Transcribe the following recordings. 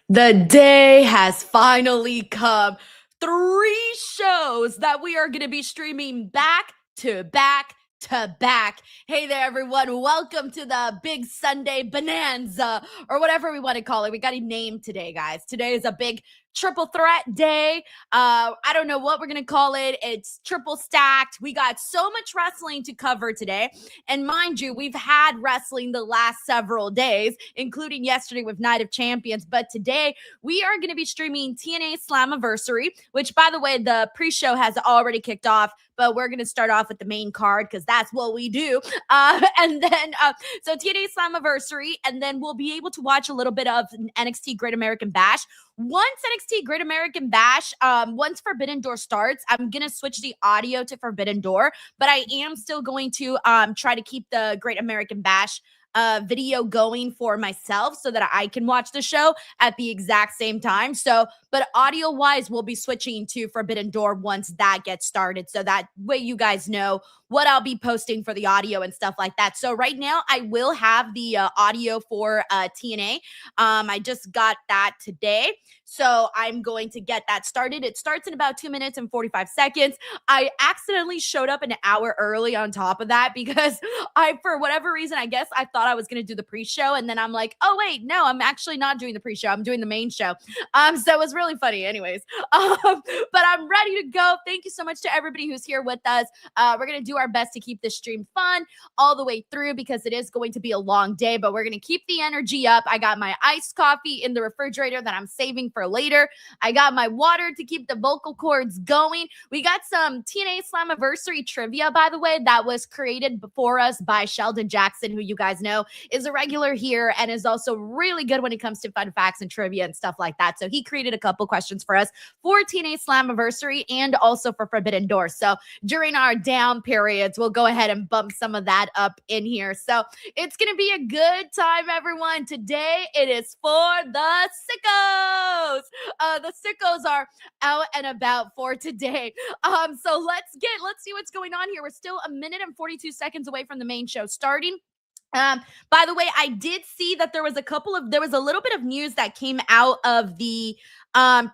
The day has finally come. 3 shows that we are going to be streaming back to back to back. Hey there, everyone. Welcome to the Big Sunday Bonanza, or whatever we want to call it. We got a name today, guys. Today is a big triple threat day. I don't know what we're going to call it. It's triple stacked. We got so much wrestling to cover today. And mind you, we've had wrestling the last several days, including yesterday with Night of Champions. But today we are going to be streaming TNA Slammiversary, which, by the way, the pre-show has already kicked off. But we're going to start off with the main card because that's what we do. So TNA Slammiversary, and then we'll be able to watch a little bit of NXT Great American Bash. Once NXT Great American Bash, once Forbidden Door starts, I'm going to switch the audio to Forbidden Door, but I am still going to try to keep the Great American Bash video going for myself so that I can watch the show at the exact same time. So, but audio wise, we'll be switching to Forbidden Door once that gets started. So that way you guys know what I'll be posting for the audio and stuff like that. So right now I will have the audio for TNA. I just got that today. So I'm going to get that started. It starts in about 2 minutes and 45 seconds. I accidentally showed up an hour early on top of that because for whatever reason, I guess I thought I was going to do the pre-show. And then I'm like, oh, wait, no, I'm actually not doing the pre-show. I'm doing the main show. So it was really funny anyways. But I'm ready to go. Thank you so much to everybody who's here with us. We're going to do our best to keep this stream fun all the way through because it is going to be a long day, but we're going to keep the energy up. I got my iced coffee in the refrigerator that I'm saving for later. I got my water to keep the vocal cords going. We got some TNA Slammiversary trivia, by the way, that was created before us by Sheldon Jackson, who you guys know is a regular here and is also really good when it comes to fun facts and trivia and stuff like that. So he created a couple questions for us for TNA Slammiversary and also for Forbidden Door. So during our down periods, we'll go ahead and bump some of that up in here. So it's going to be a good time, everyone. Today it is for the sickos. The sickos are out and about for today. So let's see what's going on here. We're still 1 minute and 42 seconds away from the main show starting. By the way, I did see that there was a little bit of news that came out of the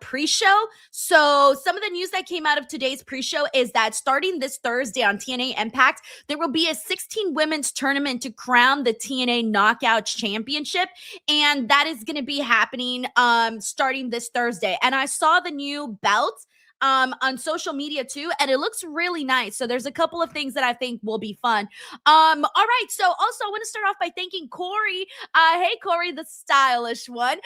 pre-show. So some of the news that came out of today's pre-show is that starting this Thursday on TNA Impact, there will be a 16 women's tournament to crown the TNA Knockouts Championship. And that is going to be happening starting this Thursday. And I saw the new belt on social media too, and it looks really nice. So there's a couple of things that I think will be fun. All right. So also I want to start off by thanking Corey. Hey Corey, the stylish one,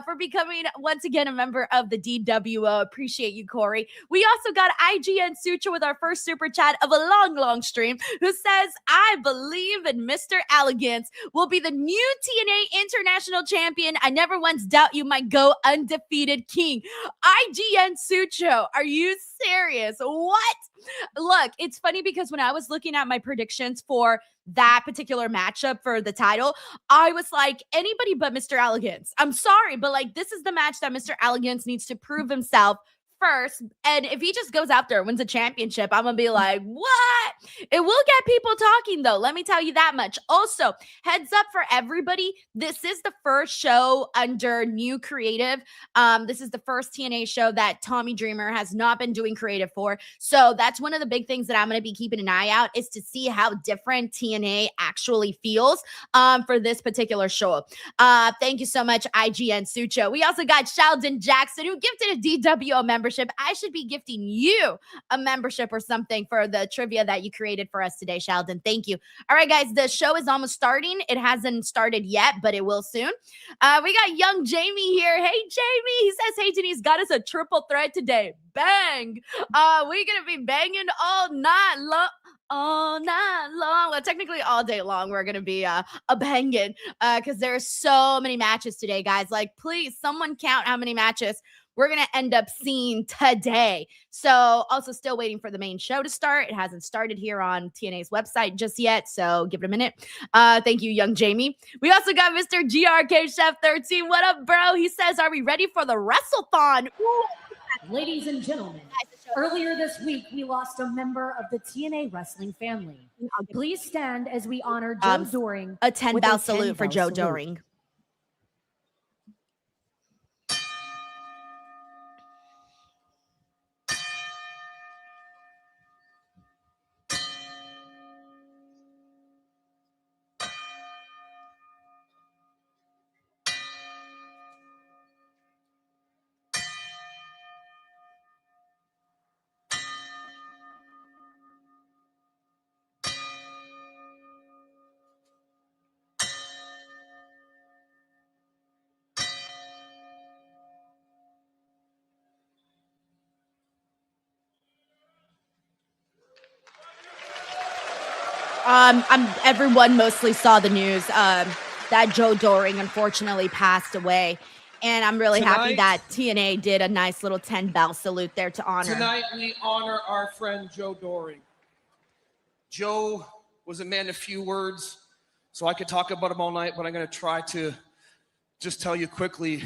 for becoming once again a member of the DWO. Appreciate you, Corey. We also got IGN Sutra with our first super chat of a long stream, who says, I believe in Mr. Elegance will be the new TNA International Champion. I never once doubt you might go undefeated king. IGN Sucho, are you serious? What? Look, it's funny because when I was looking at my predictions for that particular matchup for the title, I was like, anybody but Mr. Elegance. I'm sorry, but like, this is the match that Mr. Elegance needs to prove himself first. And if he just goes out there and wins a championship, I'm gonna be like, what? It will get people talking though, let me tell you that much. Also, heads up for everybody, this is the first show under new creative. This is the first TNA show that Tommy Dreamer has not been doing creative for. So that's one of the big things that I'm gonna be keeping an eye out, is to see how different TNA actually feels for this particular show. Thank you so much, IGN Sucho. We also got Sheldon Jackson, who gifted a DWO membership. I should be gifting you a membership or something for the trivia that you created for us today, Sheldon. Thank you. All right, guys, the show is almost starting. It hasn't started yet, but it will soon. We got young Jamie here. Hey, Jamie. He says, hey, Denise, got us a triple threat today. Bang. We're going to be banging all night long. Well, technically all day long we're gonna be a banging because there's so many matches today, guys. Like, please, someone count how many matches we're gonna end up seeing today. So also still waiting for the main show to start. It hasn't started here on TNA's website just yet, so give it a minute. Thank you, young Jamie. We also got Mr. GRK Chef 13. What up, bro? He says, are we ready for the WrestleThon? Ooh. Ladies and gentlemen, earlier this week, we lost a member of the TNA wrestling family. Please stand as we honor Joe Doring. A 10-bell salute for Joe Doring. Everyone mostly saw the news that Joe Doring unfortunately passed away. And I'm really happy that TNA did a nice little 10-bell salute there to honor. Tonight, we honor our friend Joe Doring. Joe was a man of few words, so I could talk about him all night, but I'm going to try to just tell you quickly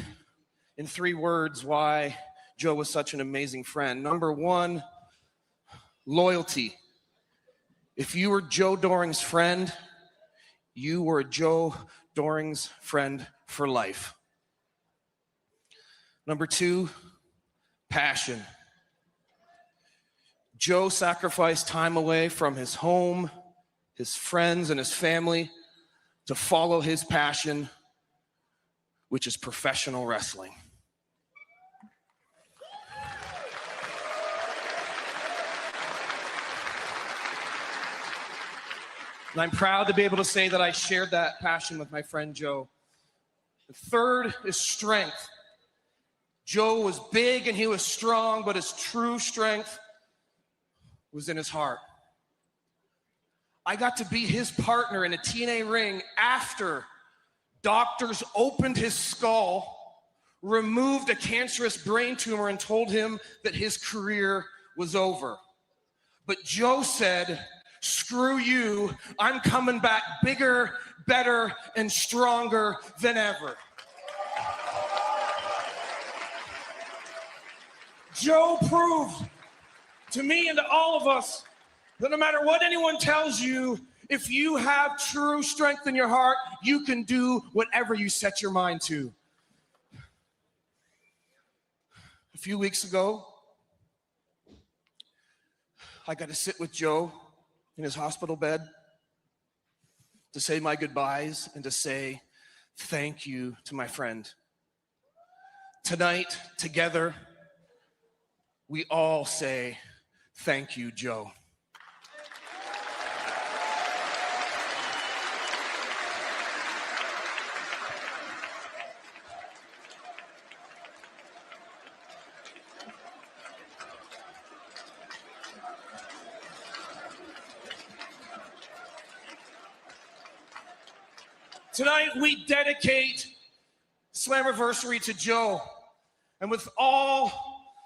in 3 words why Joe was such an amazing friend. Number 1, loyalty. If you were Joe Doring's friend, you were Joe Doring's friend for life. Number 2, passion. Joe sacrificed time away from his home, his friends, and his family to follow his passion, which is professional wrestling. And I'm proud to be able to say that I shared that passion with my friend Joe. The 3rd is strength. Joe was big and he was strong, but his true strength was in his heart. I got to be his partner in a TNA ring after doctors opened his skull, removed a cancerous brain tumor, and told him that his career was over. But Joe said, "Screw you, I'm coming back bigger, better, and stronger than ever." Joe proved to me and to all of us that no matter what anyone tells you, if you have true strength in your heart, you can do whatever you set your mind to. A few weeks ago, I got to sit with Joe in his hospital bed to say my goodbyes and to say thank you to my friend. Tonight, together, we all say thank you, Joe. Tonight, we dedicate Slammiversary to Joe. And with all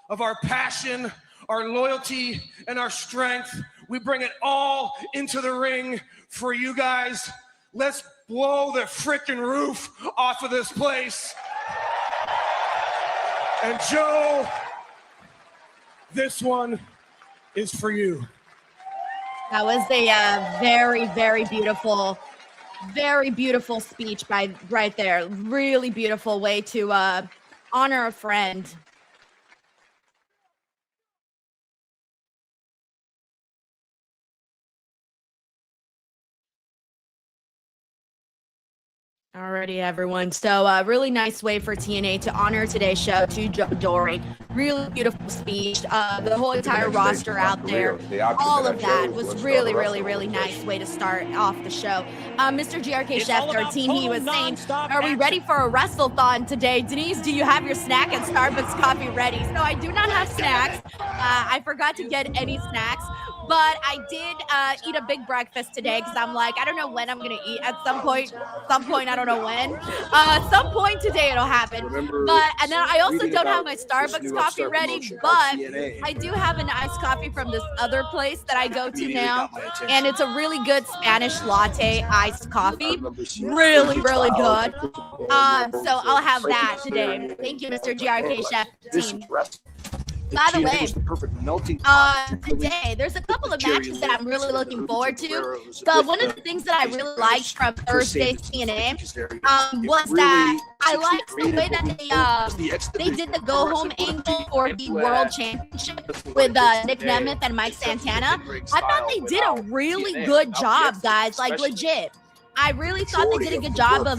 of our passion, our loyalty, and our strength, we bring it all into the ring for you guys. Let's blow the frickin' roof off of this place. And Joe, this one is for you. That was a very, very beautiful speech right there. Really beautiful way to honor a friend. Alrighty, everyone. So really nice way for TNA to honor today's show to Joe Doring. Really beautiful speech. The whole entire roster out there, all of that was really nice way to start off the show. Mr. GRK Chef 13, he was saying, are we ready for a wrestle-thon today? Denise, do you have your snack and Starbucks coffee ready? So I do not have snacks. I forgot to get any snacks. But I did eat a big breakfast today because I'm like, I don't know when I'm going to eat. At some point, I don't know when. At some point today it'll happen. And then I also don't have my Starbucks coffee ready, but I do have an iced coffee from this other place that I go to now. And it's a really good Spanish latte iced coffee. Really good. So I'll have that today. Thank you, Mr. GRK Chef team. By the way, today there's a couple of matches that I'm really looking forward to. So one of the things that I really liked from Thursday's TNA was that I liked the way that they did the go home angle for the World Championship with Nick Nemeth and Mike Santana. I thought they did a really good job, guys. Like legit. I really thought they did a good job of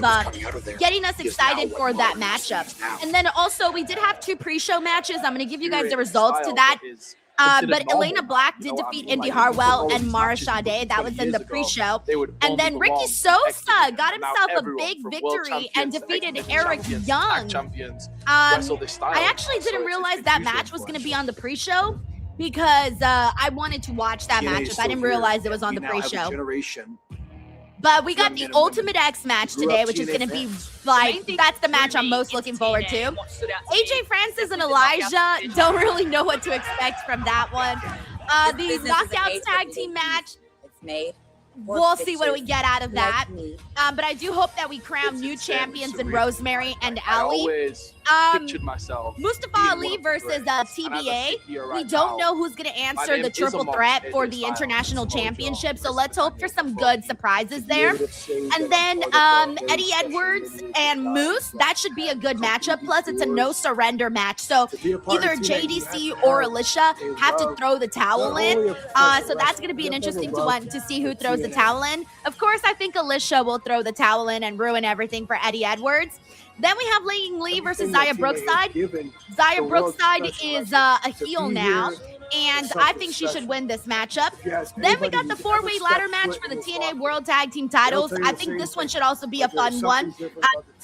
getting us excited for that matchup. And then also, we did have 2 pre-show matches. I'm going to give you guys the results to that. But Elena Black did defeat Indy Hartwell and Mara Sade. That was in the pre-show. And then Ricky Sosa got himself a big victory and defeated Eric Young. I actually didn't realize that match was going to be on the pre-show. because I wanted to watch that matchup. I didn't realize it was on the pre-show. But we got the Ultimate X match today, which is going to be like, that's the match I'm most looking forward to. AJ Francis and Elijah, don't really know what to expect from that one. The Knockouts Tag Team match, we'll see what we get out of that. But I do hope that we crown new champions in Rosemary and Ali. Mustafa Ali versus TBA. We don't know who's going to answer the triple threat for the international championship, so let's hope for some good surprises there. And then Eddie Edwards and Moose, that should be a good matchup. Plus, it's a no surrender match, so either JDC or Alicia have to throw the towel in. So that's going to be an interesting one to see who throws the towel in. Of course, I think Alicia will throw the towel in and ruin everything for Eddie Edwards. Then we have Laying Lee versus Zaya Brookside. Zaya Brookside is a heel now, and I think she should win this matchup. Then we got the four-way ladder match for the TNA World Tag Team titles. I think this one should also be a fun one.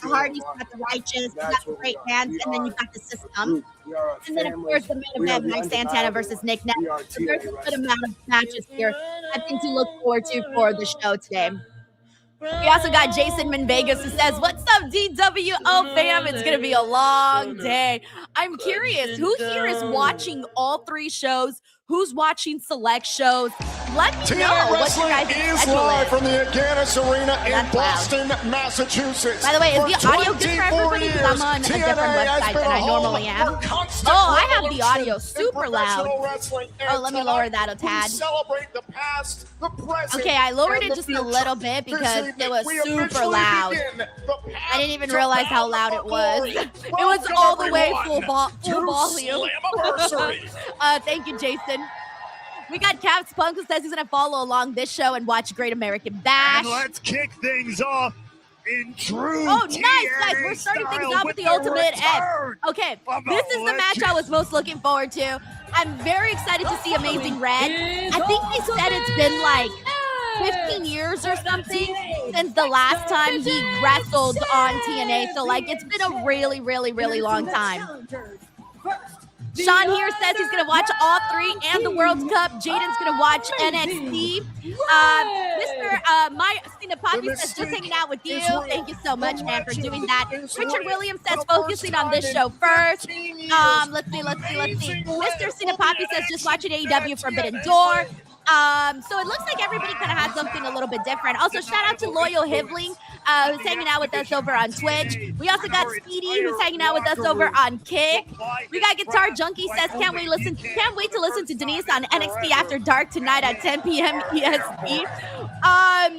Hardy's got the Righteous, you got the Great Hands, and then you got the System. And then, of course, the main event, Mike Santana versus Nick Nett. So there's a good amount of matches here, I think, to look forward to for the show today. We also got Jason Manvegas who says, "What's up, DWO fam? It's going to be a long day." I'm curious, who here is watching all three shows? Who's watching select shows? Let me know what you guys is live from the Agganis Arena in Boston, Massachusetts. By the way, is the audio good for everybody? Because I'm on a different website than I normally am. Oh, I have the audio super loud. Oh, let me lower that a tad. Okay, I lowered it just a little bit because it was super loud. I didn't even realize how loud it was. It was all the way full volume. Thank you, Jason. We got Caps Punk who says he's going to follow along this show and watch Great American Bash. And let's kick things off in true Oh, nice, guys. We're starting things off with the Ultimate X. Okay, this is the match I was most looking forward to. I'm very excited to see Amazing Red. I think they said it's been like 15 years or something since the last time he wrestled on TNA. So, like, it's been a really, really, really long time. Sean here says he's going to watch all three and the World Cup. Jaden's going to watch NXT. My Cena Poppy says, just hanging out with you. Thank you so much, man, for doing that. Richard Williams says, focusing on this show first. Let's see. Mr. Cena Poppy says, just watching AEW Forbidden Door. So it looks like everybody kind of had something a little bit different. Also, shout out to Loyal Hivling, who's hanging out with us over on Twitch. We also got Speedy, who's hanging out with us over on Kick. We got Guitar Junkie says, can't wait to listen to Denise on NXT After Dark tonight at 10 p.m. EST. I'm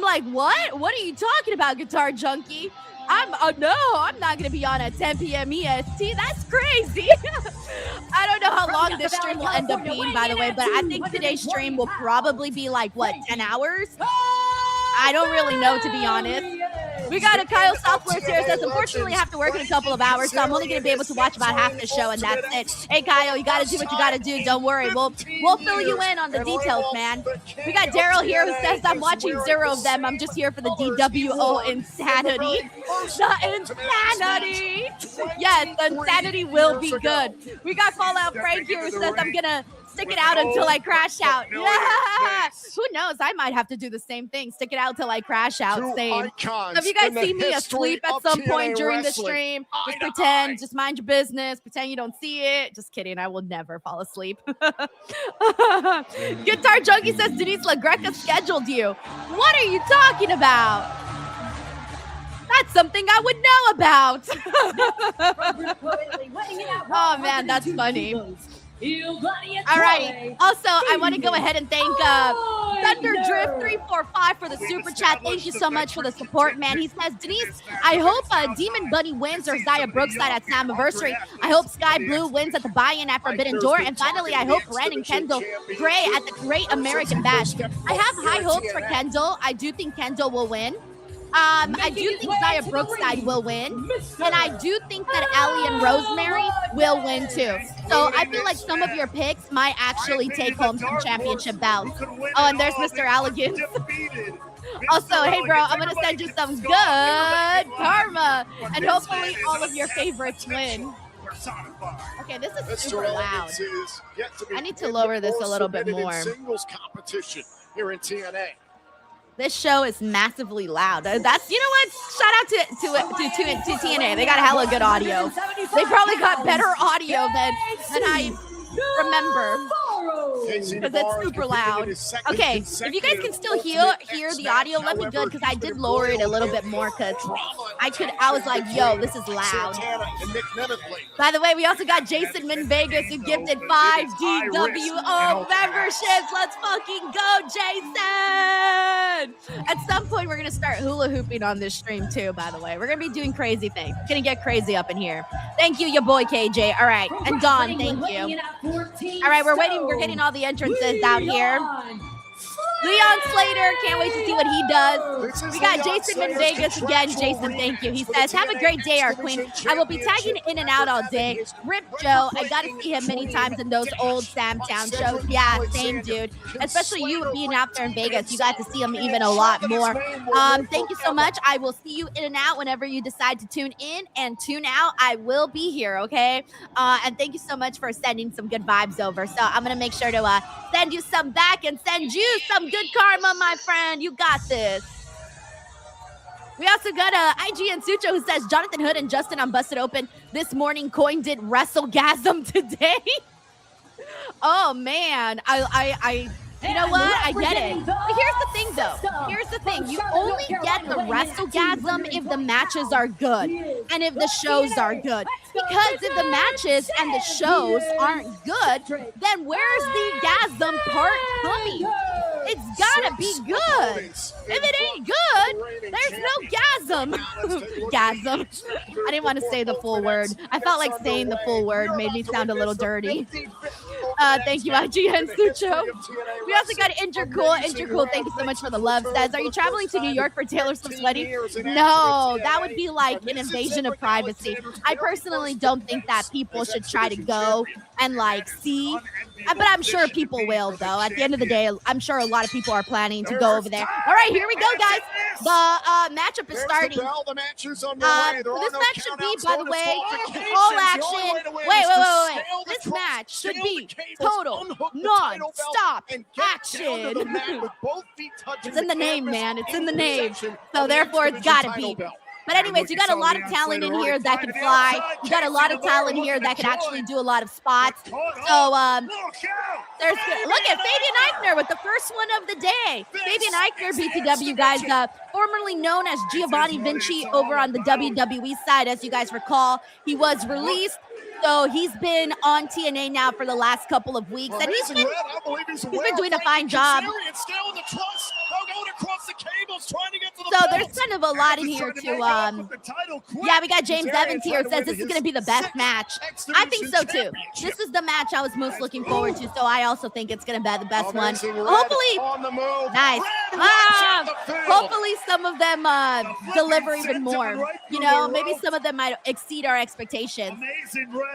like, what? What are you talking about, Guitar Junkie? No, I'm not going to be on at 10 p.m. EST. That's crazy. I don't know how long this stream will end up being, by the way, but I think today's stream will probably be like, what, 10 hours? I don't really know, to be honest. We got a Kyle Southworth here says, unfortunately, I have to work in a couple of hours, so I'm only going to be able to watch about half the show, and that's it. Hey, Kyle, you got to do what you got to do. Don't worry. We'll fill you in on the details, man. We got Daryl here who says, I'm watching 0 of them. I'm just here for the DWO insanity. The insanity. Yes, the insanity will be good. We got Fallout Frank here who says, I'm going to stick it out until I crash out. Yeah. Who knows? I might have to do the same thing. Stick it out till I crash out. Same. So if you guys see me asleep at some point during the stream, just pretend, just mind your business, pretend you don't see it. Just kidding. I will never fall asleep. Guitar Junkie says Denise LaGreca scheduled you. What are you talking about? That's something I would know about. Oh man, that's funny. All right. Also, I want to go ahead and thank Thunder Drift 345 for the super chat. Thank you so much for the support, man. He says, Denise, I hope Demon Bunny wins or Zaya Brookside at Slammiversary. I hope Sky Blue wins at the buy-in at Forbidden Door. And finally, I hope Ren and Kendall Gray at the Great American Bash. I have high hopes for Kendall. I do think Kendall will win. I do think Zaya Brookside will win, and I do think that Allie and Rosemary will win too. So I feel like some of your picks might actually take home some championship bouts. Oh, and there's Mr. Allegan. Also, hey bro, I'm gonna send you some good karma, and hopefully all of your favorites win. Okay, this is Mr. super loud. Owens is yet to be I need to lower this a little bit submitted in more. Singles competition here in TNA. This show is massively loud. That's, you know what? Shout out to TNA. They got hella good audio. They probably got better audio than I remember. Because it's super loud. Okay, if you guys can still hear the audio, let me good, because I did lower it a little bit more because I was like, yo, this is loud. By the way, we also got Jason Min Vegas who gifted 5 DWO memberships. Let's fucking go, Jason! At some point, we're going to start hula hooping on this stream too, by the way. We're going to be doing crazy things. It's going to get crazy up in here. Thank you, your boy KJ. All right, and Don, thank you. All right, we're waiting. We're getting all the entrances out here. Leon Slater, can't wait to see what he does. We got Jason in Vegas again. Jason, thank you. He says, have a great day, our queen. I will be tagging in and out all day. Rip Joe, I got to see him many times in those old Samtown shows. Yeah, same dude. Especially you being out there in Vegas. You got to see him even a lot more. Thank you so much. I will see you in and out whenever you decide to tune in and tune out. I will be here, okay? And thank you so much for sending some good vibes over. So I'm going to make sure to send you some back and send you some good karma, my friend. You got this. We also got IGN Sucho who says, Jonathan Hood and Justin on Busted Open this morning coined it WrestleGasm today. Oh, man. You know what? I get it. But here's the thing, though. Here's the thing. You only get the WrestleGasm if the matches are good and if the shows are good. Because if the matches and the shows aren't good, then where's the gasm part coming? It's gotta be good. If it ain't good, there's no gasm. Gasm. I didn't want to say the full word. I felt like saying the full word made me sound a little dirty. Thank you, IGN Sucho. We also got Intercool. Intercool, thank you so much for the love. Says, are you traveling to New York for Taylor Swift's wedding? No, that would be like an invasion of privacy. I personally don't think that people should try to go and like see. But I'm sure people will, though. At the end of the day, I'm sure a lot of people are planning to go over there. All right, here we go, guys. The matchup is starting. This match should be, by the way, all action. Wait. This match should be total non-stop action. It's in the name, man. It's in the name. So therefore, it's got to be. But anyways, you got a lot of talent in here that can fly. You got a lot of talent here that can actually do a lot of spots. So, look at Fabian Eichner with the first one of the day. Fabian Eichner, BTW guys, formerly known as Giovanni Vinci over on the WWE side. As you guys recall, he was released. So he's been on TNA now for the last couple of weeks, and he's been doing a fine job. So there's kind of a lot in here too. Yeah, we got James Evans here. Says this is going to be the best match. I think so too. This is the match I was most looking forward to. So I also think it's going to be the best one. Hopefully, nice. Hopefully some of them deliver even more. You know, maybe some of them might exceed our expectations.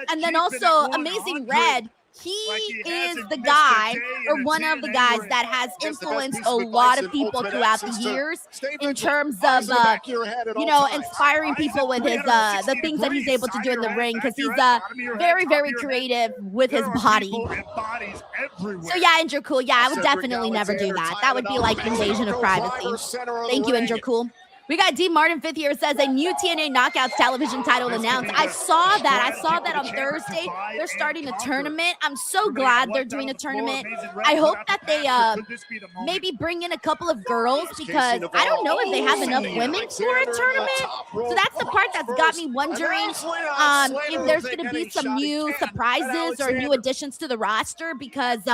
And then also Amazing Red. He is the guy or one of the guys that has influenced a lot of people throughout the years in terms of, you know, inspiring people with his the things that he's able to do in the ring, because he's very, very creative with his body. So yeah, Andrew Cool. Yeah, I would definitely never do that. That would be like invasion of privacy. Thank you, Andrew Cool. We got D. Martin 5th here. Says a new TNA Knockouts television title announced. I saw that on Thursday. They're starting a tournament. I'm so glad they're doing a tournament. I hope that they maybe bring in a couple of girls, because I don't know if they have enough women for a tournament. So that's the part that's got me wondering if there's going to be some new surprises or new additions to the roster, because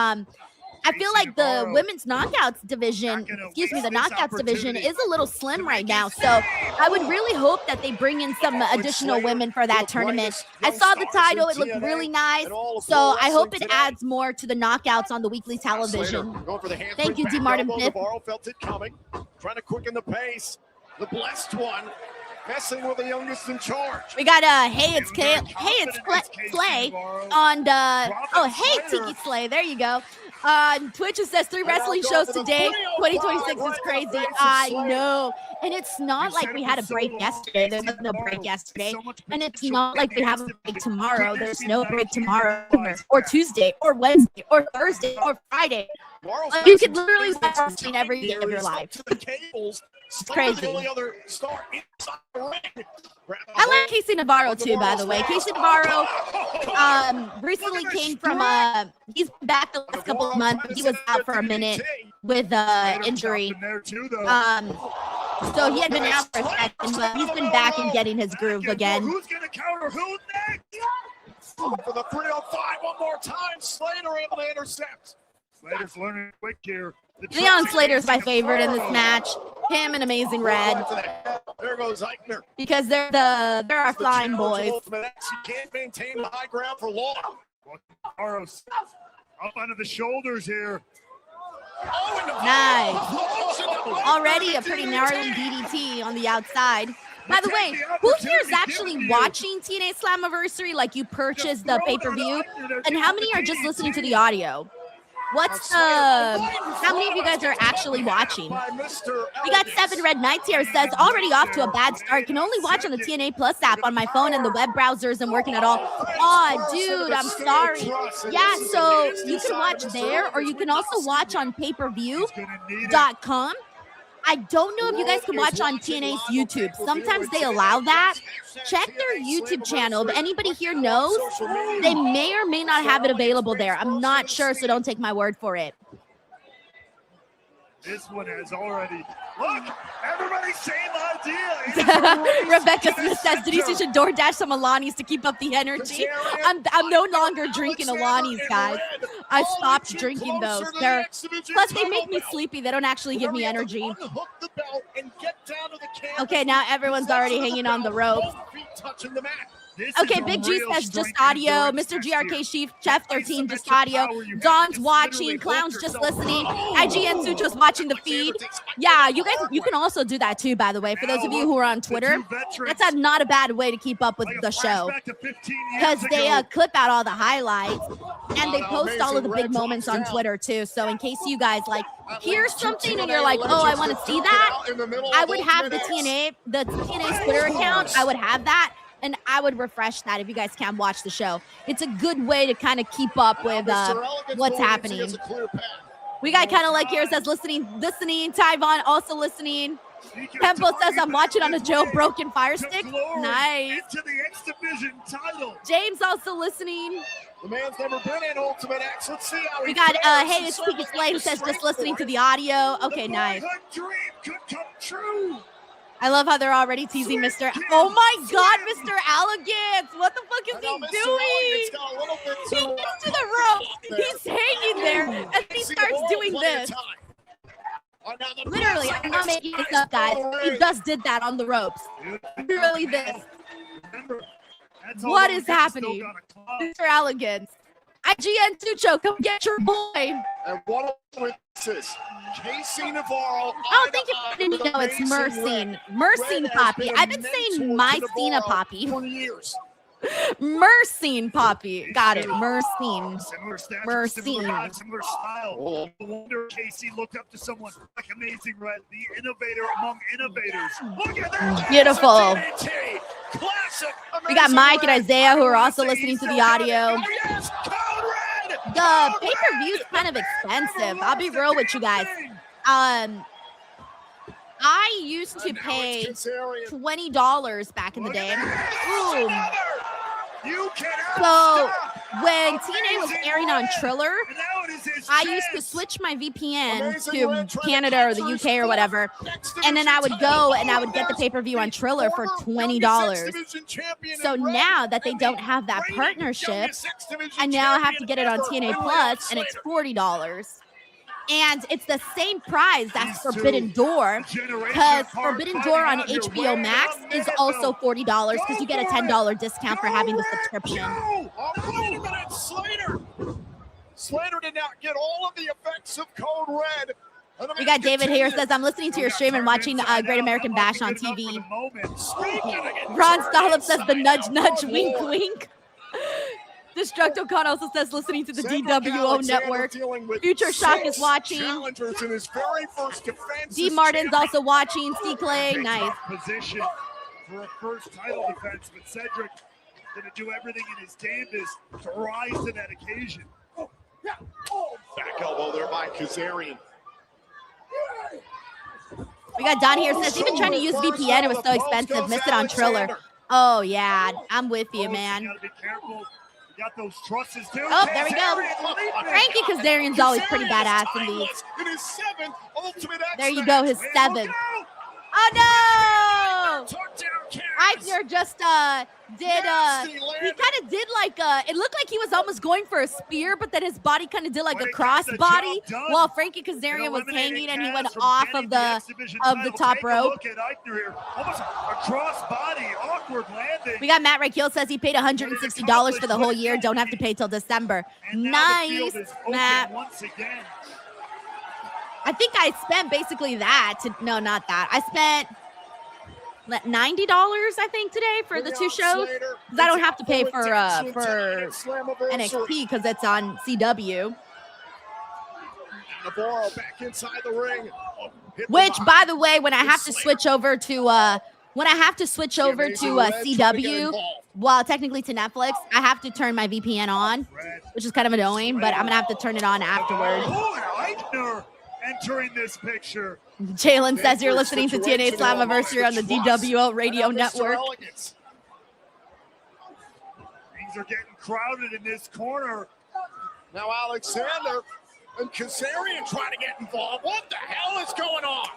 I feel like the women's knockouts division, the knockouts division is a little slim right now. So I would really hope that they bring in some additional women for that tournament. I saw the title. It looked really nice. So I hope it adds more to the knockouts on the weekly television. Thank you, D. Martin 5th. Felt it coming, trying to quicken the pace. The blessed one messing with the youngest in charge. We got it's Slay on hey Tiki Slay, there you go. Twitch, it says 3 wrestling shows today. 2026 is crazy. I know. And it's not like we had a break yesterday. There was no break yesterday. And it's not like we have a break tomorrow. There's no break tomorrow or Tuesday or Wednesday or Thursday or Friday. Like, you could literally watch wrestling every day of your life. It's crazy. I like Casey Navarro too, by the way. Casey Navarro recently came from he's been back the last couple of months. He was out for a minute with injury. So he had been out for a second, but he's been back and getting his groove again. Who's gonna counter who next? For the 305 one more time. Slater able to intercept. Slater's learning quick here. Leon Slater's my favorite in this match. Him and Amazing Red. There goes Eichner. Because they're our flying boys. You can't maintain the high ground for long. Up under the shoulders here. Nice. Already a pretty gnarly DDT on the outside. By the way, who here is actually watching TNA Slammiversary? Like, you purchased the pay-per-view? And how many are just listening to the audio? How many of you guys are actually watching? We got 7 Red Knights here. It says, already off to a bad start. Can only watch on the TNA Plus app on my phone, and the web browser isn't working at all. Oh, dude, I'm sorry. Yeah, so you can watch there, or you can also watch on payperview.com. I don't know if you guys can watch on TNA's YouTube. Sometimes they allow that. Check their YouTube channel. If anybody here knows, they may or may not have it available there. I'm not sure, so don't take my word for it. This one has already. Look, everybody, same idea. Rebecca Smith says, Denise, you should DoorDash some Alani's to keep up the energy. I'm no longer drinking Alani's, guys. I stopped drinking those. Plus, they make me sleepy. They don't actually give me energy. Okay, now everyone's already hanging on the rope. Okay, Big G says just audio. Mr. GRK Chef 13 just audio. Don's watching. Clown's just listening. IGN Sucho's watching the feed. Yeah, you guys, you can also do that too, by the way. For those of you who are on Twitter, that's not a bad way to keep up with the show, because they clip out all the highlights and they post all of the big moments on Twitter too. So in case you guys like hear something and you're like, oh, I want to see that, I would have the TNA's Twitter account. I would have that. And I would refresh that if you guys can watch the show. It's a good way to kind of keep up with what's happening. We got kind of like here says listening. Tyvon also listening. Tempo says I'm watching on a Joe Broken Fire Stick. Nice. James also listening. The man's never been in Ultimate X. Let's see how we got hey, it's Speaking Slay says just listening to the audio. Okay, nice. Dream could come true. I love how they're already teasing Mr. Oh my God, Mr. Alligance! What the fuck is he doing? He gets to the rope. He's hanging there, and he starts doing this. Literally, I'm not making this up, guys. He just did that on the ropes. Literally this. What is happening? Mr. Alligance. IGN Sucho, come get your boy. And what witnesses? Casey Navarro. I don't think you didn't know it's Mercine. Mercine Poppy. I've been saying Mycena Poppy. For years. Mercine Poppy. Got it. Mercine. Similar style. No wonder Casey looked up to someone like Amazing Red, the innovator among innovators. Look at that. Beautiful. Classic. We got Mike and Isaiah who are also listening to the audio. The pay-per-view is kind of expensive. I'll be real with you guys. I used to pay $20 back in the day. Ooh. So when TNA was airing on Triller, I used to switch my VPN to Canada or the UK or whatever, and then I would go and I would get the pay-per-view on Triller for $20. So now that they don't have that partnership, I now have to get it on TNA Plus, and it's $40. And it's the same price as Forbidden Door, because Forbidden Door on HBO Max is also $40 because you get a $10 discount for having the subscription. Oh, wait a minute, Slater! Slater did not get all of the effects of Code Red. We got David here says, I'm listening to your stream and watching Great American Bash on TV. Ron Stollop says the nudge, nudge, wink, wink. Destructocon also says listening to the DWO network. Future Shock is watching. D Martin's also watching. C Clay, nice. Position for a first title defense, but Cedric gonna do everything in his damnedest to rise to that occasion. Back elbow there by Kazarian. We got Don here says even trying to use VPN, it was so expensive. Missed it on Triller. Oh yeah, I'm with you, man. You gotta be careful. You got those trusses too. Oh, there we go. Frankie Kazarian's always pretty badass in these. There you go, his 7th. Oh no! Eisner just he kind of did like it looked like he was almost going for a spear, but then his body kind of did like a crossbody while Frankie Kazarian was hanging and he went off of the top rope. Look at Eichner here. Almost a crossbody, awkward landing. We got Matt Rakiel says he paid $160 for the whole year. Don't have to pay till December. Nice, Matt. Once again. I think I spent basically that. No, not that. I spent $90, I think, today for the 2 shows. Because I don't have to pay for NXT because it's on CW. Navarro back inside the ring. Which, by the way, when I have to switch over to CW, well, technically to Netflix, I have to turn my VPN on, which is kind of annoying, but I'm gonna have to turn it on afterwards. Eichner entering this picture. Jalen says you're listening to TNA Slammiversary on the DWO radio network. Things are getting crowded in this corner. Now Alexander and Kazarian trying to get involved. What the hell is going on?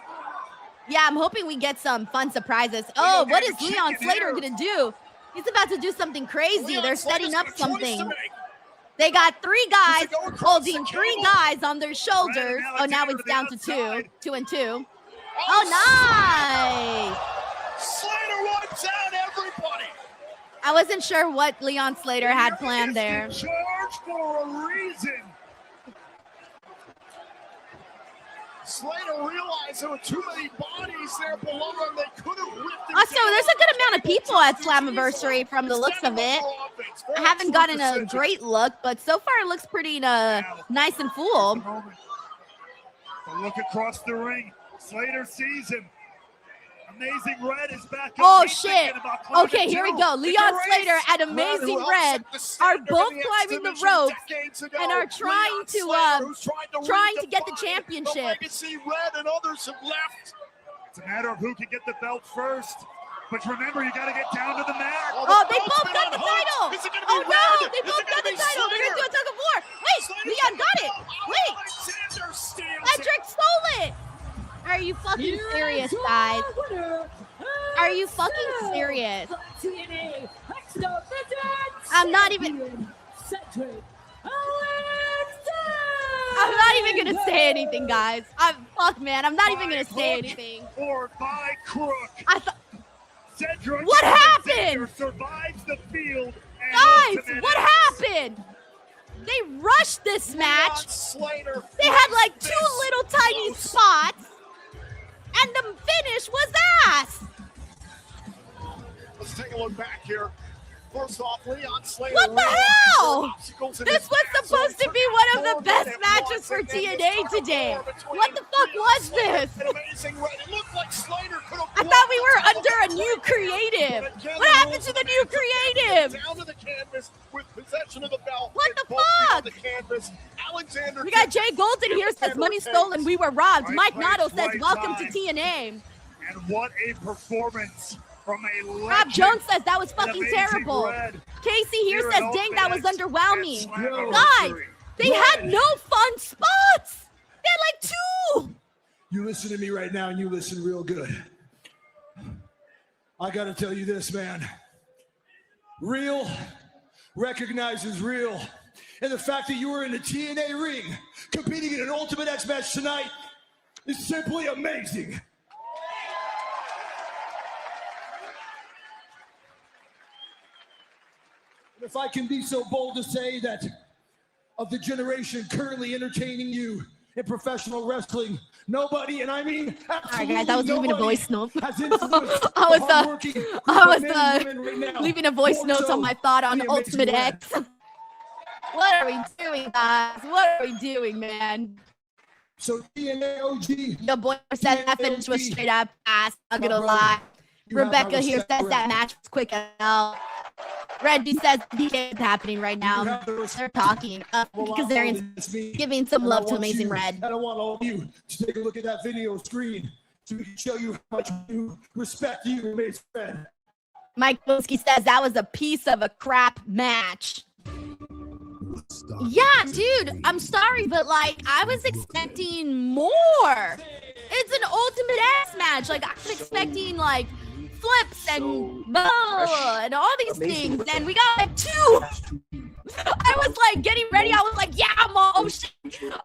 Yeah, I'm hoping we get some fun surprises. Oh, what is Leon Slater gonna do? He's about to do something crazy. They're setting up something. They got 3 guys holding 3 guys on their shoulders. Oh, now it's down to 2. 2 and 2. Oh, nice. Slater wipes out everybody. I wasn't sure what Leon Slater had planned there. Charge for a reason. Slater realized there were too many bodies there below him. They could have ripped it. Also, there's a good amount of people at Slammiversary from the looks of it. I haven't gotten a great look, but so far it looks pretty nice and full. A look across the ring. Slater sees him. Amazing Red is back. Oh, shit. Okay, here we go. Leon Slater and Amazing Red are both climbing the ropes and are trying to get the championship. Red and others have left. It's a matter of who can get the belt first. But remember, you got to get down to the mat. Oh, they both got the title. Oh, no, they both got the title. They're going to do a tug of war. Wait, Leon got it. Wait. Cedric stole it. Are you fucking serious, guys? Are you fucking serious? I'm not even gonna say anything, guys. Fuck, man. I'm not even gonna say anything. Or by crook. Cedric what happened? Survives the field. Guys, what happened? They rushed this match. They had like 2 little tiny spots. And the finish was ass. Let's take a look back here. First off, Leon Slater. What the hell? This was supposed to be one of the best matches for TNA today. What the fuck was this? I thought we were under a new creative. What happened to the new creative? Down to the canvas with possession of the belt. What the fuck? We got Jay Golden here says money stolen. We were robbed. Mike Nato says welcome to TNA. And what a performance. From a Rob Jones says that was fucking terrible. Casey here says, dang, that was underwhelming. Guys, they had no fun spots. They had like 2. You listen to me right now and you listen real good. I got to tell you this, man. Real recognizes real. And the fact that you were in the TNA ring competing in an Ultimate X match tonight is simply amazing. If I can be so bold to say that of the generation currently entertaining you in professional wrestling, nobody, and I mean absolutely guys, I was leaving a voice note. I was leaving a voice note on my thought on Ultimate X. What are we doing, guys? What are we doing, man? So TNA OG. Your boy said that finish was straight up ass. I'm gonna lie. Rebecca here says that match was quick enough. Reggie says it's happening right now. They're talking. Kazarian's giving some love to Amazing Red. I don't want all of you to take a look at that video screen so we can show you how much we respect you, Amazing Red. Mike Boski says that was a piece of a crap match. Yeah, dude, I'm sorry, but like I was expecting more. It's an ultimate ass match. Like I was expecting like flips and and all these things, and we got like 2. I was like getting ready. I was like, yeah, oh shit.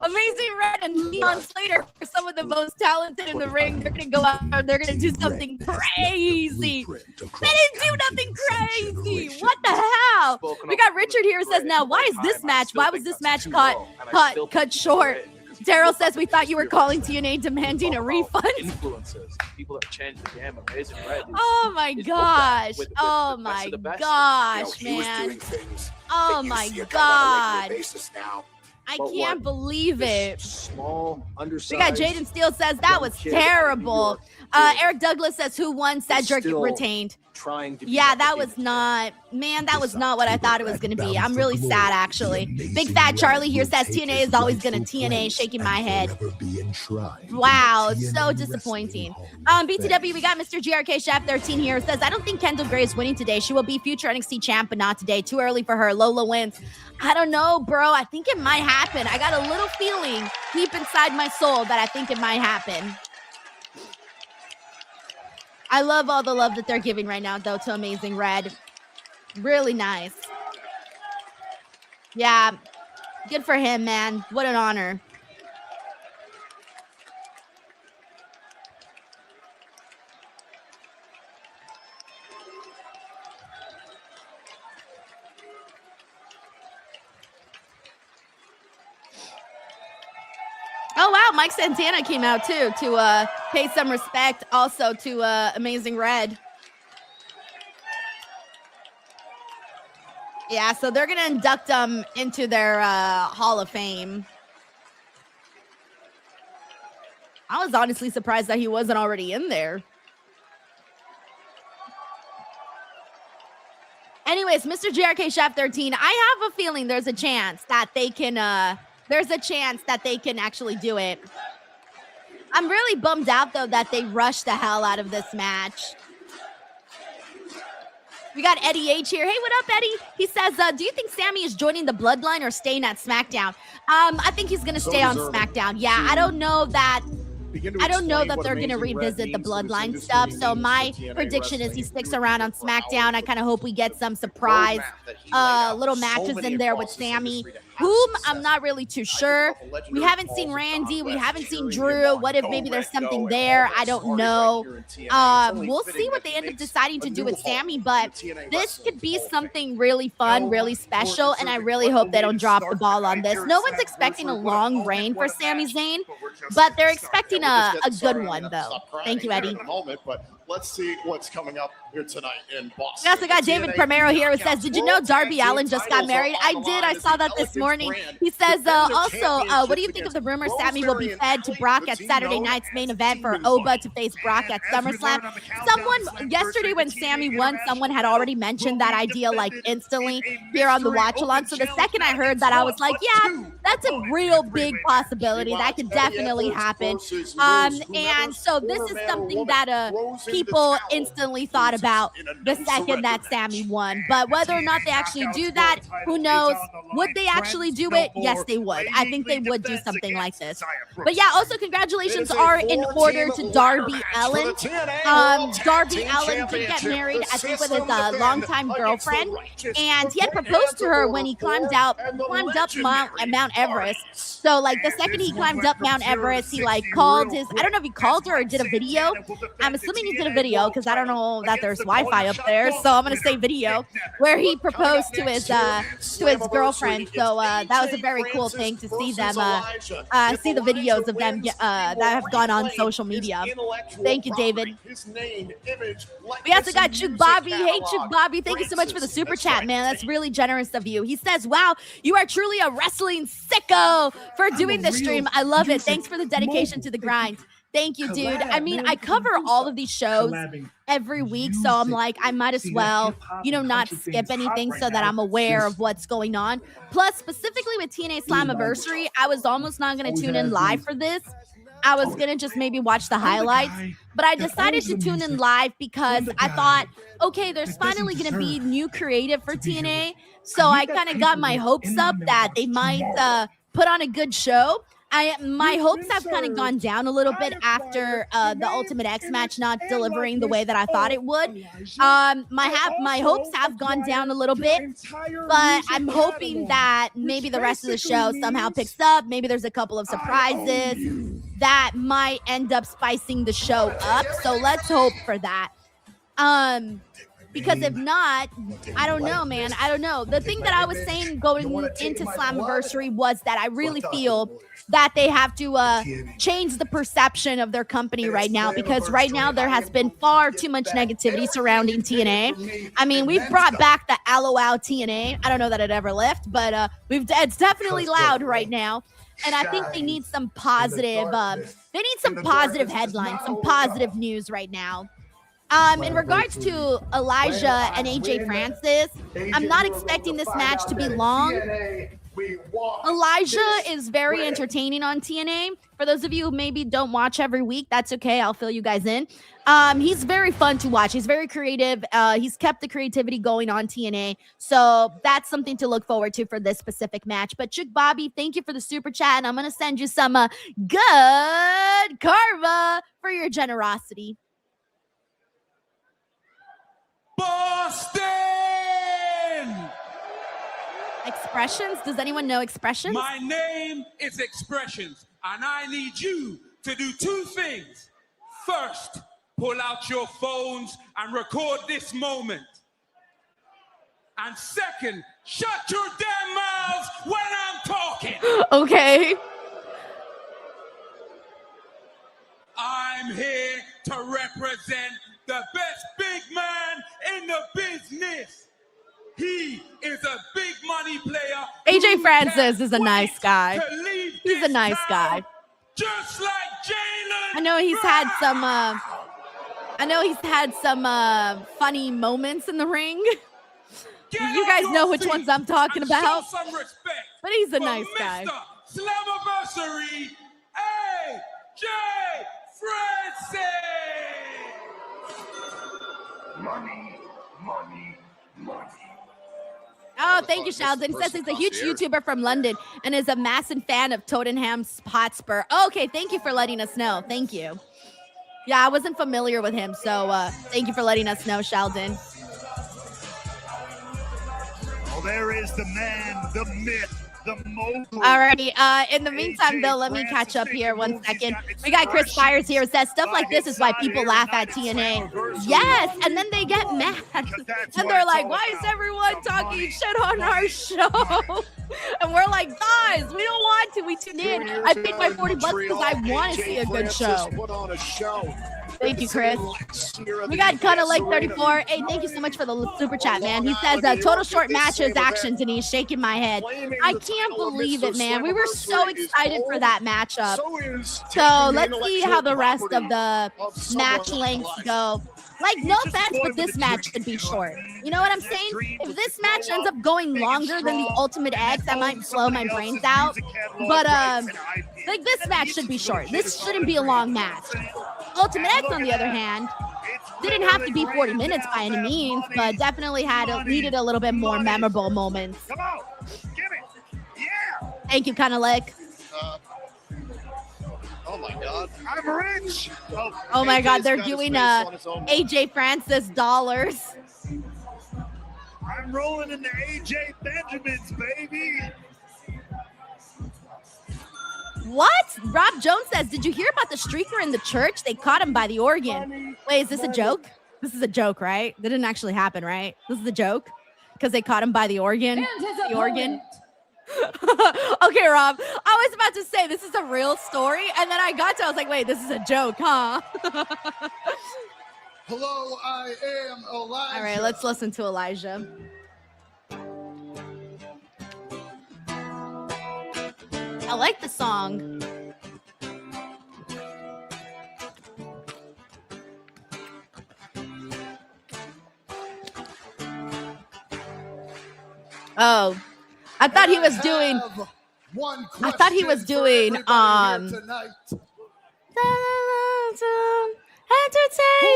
Amazing Red and Leon Slater are some of the most talented in the ring. They're gonna go out there, they're gonna do something crazy. They didn't do nothing crazy. What the hell? We got Richard here who says, now why is this match? Why was this match cut short? Daryl says we thought you were calling TNA demanding a refund. Influences. People have changed the game. Amazing Red. Oh my gosh. Oh my gosh, man. Oh my god. I can't believe it. Small, undersized. We got Jaden Steele says that was terrible. Eric Douglas says who won? Cedric retained. Yeah, that was not, man, that was not what I thought it was going to be. I'm really sad, actually. Big Fat Charlie here says TNA is always going to TNA, shaking my head. Wow, so disappointing. BTW, we got Mr. GRK Chef 13 here, says, I don't think Kendall Gray is winning today. She will be future NXT champ, but not today. Too early for her. Lola wins. I don't know, bro. I think it might happen. I got a little feeling deep inside my soul that I think it might happen. I love all the love that they're giving right now, though, to Amazing Red. Really nice. Yeah, good for him, man. What an honor. Oh, wow. Mike Santana came out, too, to pay some respect also to Amazing Red. Yeah, so they're going to induct them into their Hall of Fame. I was honestly surprised that he wasn't already in there. Anyways, Mr. GRK Chef 13, I have a feeling there's a chance that they can actually do it. I'm really bummed out, though, that they rushed the hell out of this match. We got Eddie H here. Hey, what up, Eddie? He says, do you think Sammy is joining the Bloodline or staying at SmackDown? I think he's going to stay on SmackDown. Yeah, I don't know that they're going to revisit the Bloodline stuff. So my prediction is he sticks around on SmackDown. I kind of hope we get some surprise little matches in there with Sammy, whom I'm not really too sure. We haven't seen Randy. We haven't seen Drew. What if maybe there's something there? I don't know. We'll see what they end up deciding to do with Sammy, but this could be something really fun, really special, and I really hope they don't drop the ball on this. No one's expecting a long reign for Sami Zayn, but they're expecting a good one, though. Thank you, Eddie. Let's see what's coming up here tonight in Boston. We also got David Primero here who says, did you know Darby Allin just got married? I did. I saw that this morning. He says, also, what do you think of the rumor Sammy will be fed to Brock at Saturday night's main event for Oba to face Brock at SummerSlam? Someone, yesterday when Sammy won, someone had already mentioned that idea like instantly here on the watch along. So the second I heard that, I was like, yeah, that's a real big possibility. That could definitely happen. And so this is something that people instantly thought about the second that Sammy won. But whether or not they actually do that, who knows? Would they actually do it? Yes, they would. I think they would do something like this. But yeah, also congratulations are in order to Darby Allin. Darby Allin did get married, I think, with his longtime girlfriend, and he had proposed to her when he climbed up Mount Everest. So like the second he climbed up Mount Everest, he like called his, I don't know if he called her or did a video. I'm assuming he did a video because I don't know that there's Wi-Fi up there. So I'm gonna say video where he proposed to his girlfriend. So that was a very cool thing to see them see the videos of them that have gone on social media. Thank you, David. We also got Chuk Bobby. Hey, Chuk Bobby, thank you so much for the super chat, man. That's really generous of you. He says, wow, you are truly a wrestling sicko for doing this stream. I love it. Thanks for the dedication to the grind. Thank you, dude. I mean, I cover all of these shows every week, so I'm like, I might as well, you know, not skip anything so that I'm aware of what's going on. Plus, specifically with TNA Slammiversary, I was almost not going to tune in live for this. I was going to just maybe watch the highlights, but I decided to tune in live because I thought, okay, there's finally going to be new creative for TNA. So I kind of got my hopes up that they might put on a good show. My hopes have kind of gone down a little bit after the Ultimate X match not delivering the way that I thought it would. My hopes have gone down a little bit, but I'm hoping that maybe the rest of the show somehow picks up. Maybe there's a couple of surprises that might end up spicing the show up. So let's hope for that. Because if not, I don't know, man. I don't know. The thing that I was saying going into Slammiversary was that I really feel that they have to change the perception of their company right now, because right now there has been far too much negativity surrounding TNA. I mean, we've brought back the LOL TNA. I don't know that it ever left, but it's definitely loud right now. And I think they need some positive, headlines, some positive news right now. In regards to Elijah and AJ Francis, I'm not expecting this match to be long. Elijah is very entertaining on TNA. For those of you who maybe don't watch every week, that's okay. I'll fill you guys in. He's very fun to watch. He's very creative. He's kept the creativity going on TNA. So that's something to look forward to for this specific match. But Chuk Bobby, thank you for the super chat. And I'm going to send you some good karma for your generosity. Boston! Expressions? Does anyone know Expressions? My name is Expressions, and I need you to do two things. First, pull out your phones and record this moment. And second, shut your damn mouths when I'm talking. Okay. I'm here to represent the best big man in the business. He is a big money player. AJ Francis is a nice guy. He's a nice guy. Just like Jalen. I know he's had some funny moments in the ring. You guys know which ones I'm talking about. But he's a nice guy. Slammiversary, AJ Francis. Money, money, money. Oh, thank you, Sheldon. He says he's a huge YouTuber from London and is a massive fan of Tottenham Hotspur. Okay, thank you for letting us know. Thank you. Yeah, I wasn't familiar with him, so thank you for letting us know, Sheldon. Well, there is the man, the myth, the mogul. Alrighty, in the meantime, though, let me catch up here 1 second. We got Chris Fires here. Says stuff like this is why people laugh at TNA. Yes, and then they get mad. And they're like, why is everyone talking shit on our show? And we're like, guys, we don't want to. We tune in. I paid my $40 because I want to see a good show. Thank you, Chris. We got Cuddle-Leg34. Hey, thank you so much for the super chat, man. He says, total short matches action, Denise, shaking my head. I can't believe it, man. We were so excited for that matchup. So let's see how the rest of the match lengths go. Like, no offense, but this match could be short. You know what I'm saying? If this match ends up going longer than the Ultimate X, I might blow my brains out. But, like, this match should be short. This shouldn't be a long match. Ultimate X, on the other hand, didn't have to be 40 minutes by any means, but definitely needed a little bit more memorable moments. Come on, give it. Yeah. Thank you, Kanalek. Oh my God, I'm rich. Oh my God, they're doing AJ Francis dollars. I'm rolling in the AJ Benjamins, baby. What? Rob Jones says, did you hear about the streaker in the church? They caught him by the organ. Wait, is this a joke? This is a joke, right? That didn't actually happen, right? This is a joke? Because they caught him by the organ? The organ? Okay, Rob. I was about to say this is a real story, and then I was like, wait, this is a joke, huh? Hello, I am Elijah. All right, let's listen to Elijah. I like the song. Oh, I thought he was doing. I thought he was doing. Entertain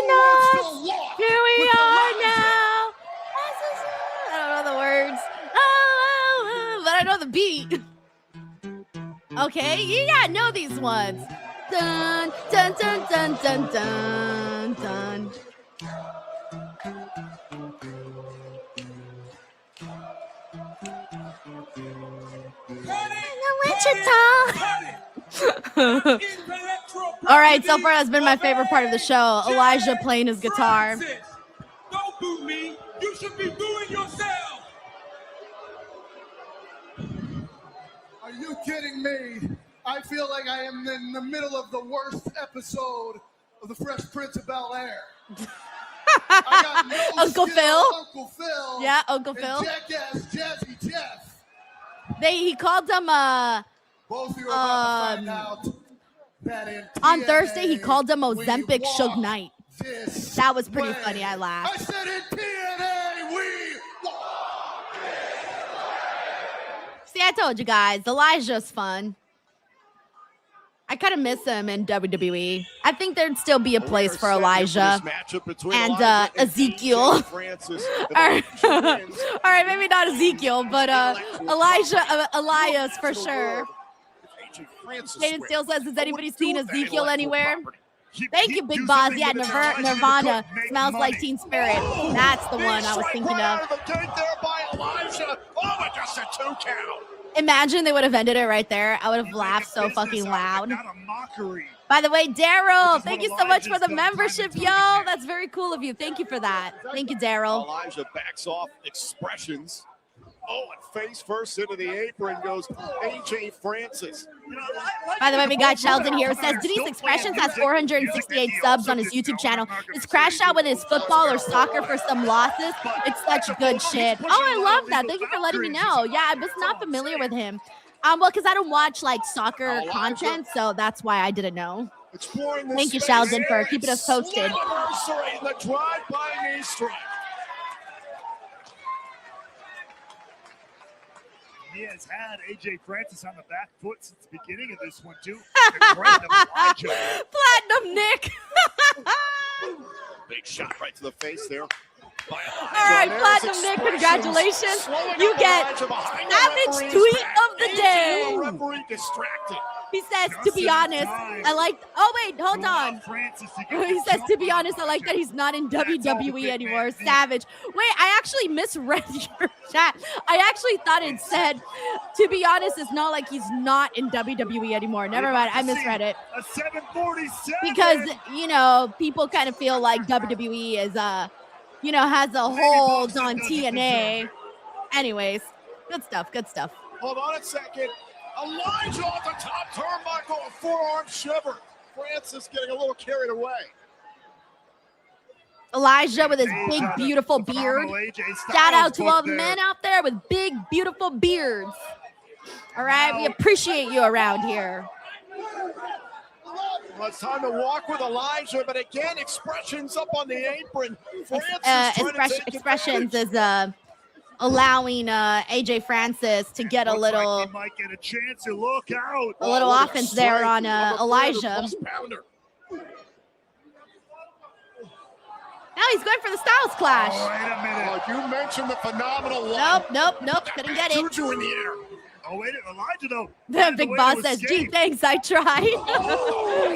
us. Here we are now. I don't know the words. But I know the beat. Okay, yeah, I know these ones. Dun dun dun dun dun dun dun. All right, so far that's been my favorite part of the show. Elijah playing his guitar. Don't boo me. You should be booing yourself. Are you kidding me? I feel like I am in the middle of the worst episode of The Fresh Prince of Bel-Air. I got no Uncle Phil. Uncle Phil. Yeah, Uncle Phil. Jackass Jazzy Jeff. He called them both of you are about to find out that in on TNA, Thursday he called them Ozempic Suge Knight. That was pretty way. funny. I laughed. I said in TNA we walk. See, I told you guys, Elijah's fun. I kind of miss him in WWE. I think there'd still be a place for Elijah and Ezekiel. All right, maybe not Ezekiel, but Elias for sure. Jaden Steele says, has anybody seen Ezekiel anywhere? Thank you, Big Boss. Yeah, Nirvana smells like Teen Spirit. That's the one I was thinking of. Imagine they would have ended it right there. I would have laughed so fucking loud. By the way, Daryl, thank you so much for the membership, yo. That's very cool of you. Thank you for that. Thank you, Daryl. Elijah backs off. Expressions. Oh, and face first into the apron goes AJ Francis. By the way, we got Sheldon here. It says, Denise Expressions has 468 subs on his YouTube channel. Is Crash out with his football or soccer for some losses? It's such good shit. Oh, I love that. Thank you for letting me know. Yeah, I was not familiar with him. Well, because I don't watch like soccer content, so that's why I didn't know. Thank you, Sheldon, for keeping us posted. The drive-by knee strike. He has had AJ Francis on the back foot since the beginning of this one, too. Platinum Nick. Big shot right to the face there. All right, Platinum Nick, congratulations. You get Savage Tweet of the Day. Referee distracted. He says, to be honest, I like. Oh, wait, hold on. He says, to be honest, I like that he's not in WWE anymore. Savage. Wait, I actually misread your chat. I actually thought it said, to be honest, it's not like he's not in WWE anymore. Never mind. I misread it. A 747. Because, you know, people kind of feel like WWE is, you know, has a hold on TNA. Anyways, good stuff. Good stuff. Hold on a second. Elijah off the top turnbuckle, a forearm shiver. Francis getting a little carried away. Elijah with his big, beautiful beard. Shout out to all the men out there with big, beautiful beards. All right, we appreciate you around here. Well, it's time to walk with Elijah, but again, Expressions up on the apron. Expressions is allowing AJ Francis to get a little, like he might get a chance to look out. A little offense there on Elijah. Now he's going for the Styles Clash. Oh, wait a minute. You mentioned the phenomenal line. Nope. Couldn't get it. Juju in the air. Oh, wait, Elijah, though. The Big Boss says, gee, thanks, I tried.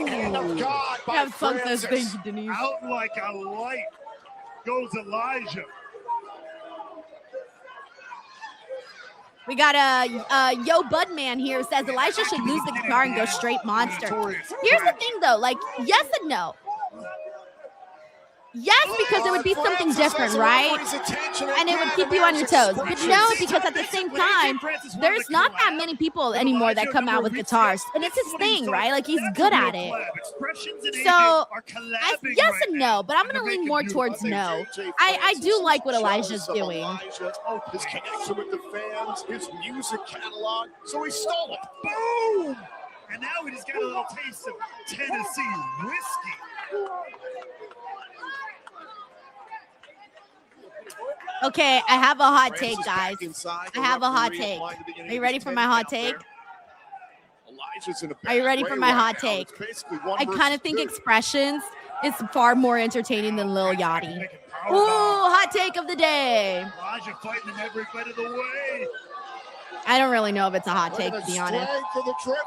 Hand of God by Have fun says, Francis. thank you, Denise. Out like a light goes Elijah. We got a Yo Budman here says Elijah should lose the guitar and go straight monster. Here's the thing though, like yes and no. Yes, because it would be something different, right? And it would keep you on your toes. But no, because at the same time, there's not that many people anymore that come out with guitars. And it's his thing, right? Like, he's good at it. So, yes and no, but I'm going to lean more towards no. I do like what Elijah's doing. His connection with the fans, his music catalog, so he stole it. Boom! And now we just got a little taste of Tennessee whiskey. Okay, I have a hot take, guys. I have a hot take. Are you ready for my hot take? Are you ready for my hot take? I kind of think Expressions is far more entertaining than Lil Yachty. Ooh, hot take of the day. Elijah fighting him every bit of the way. I don't really know if it's a hot take, to be honest.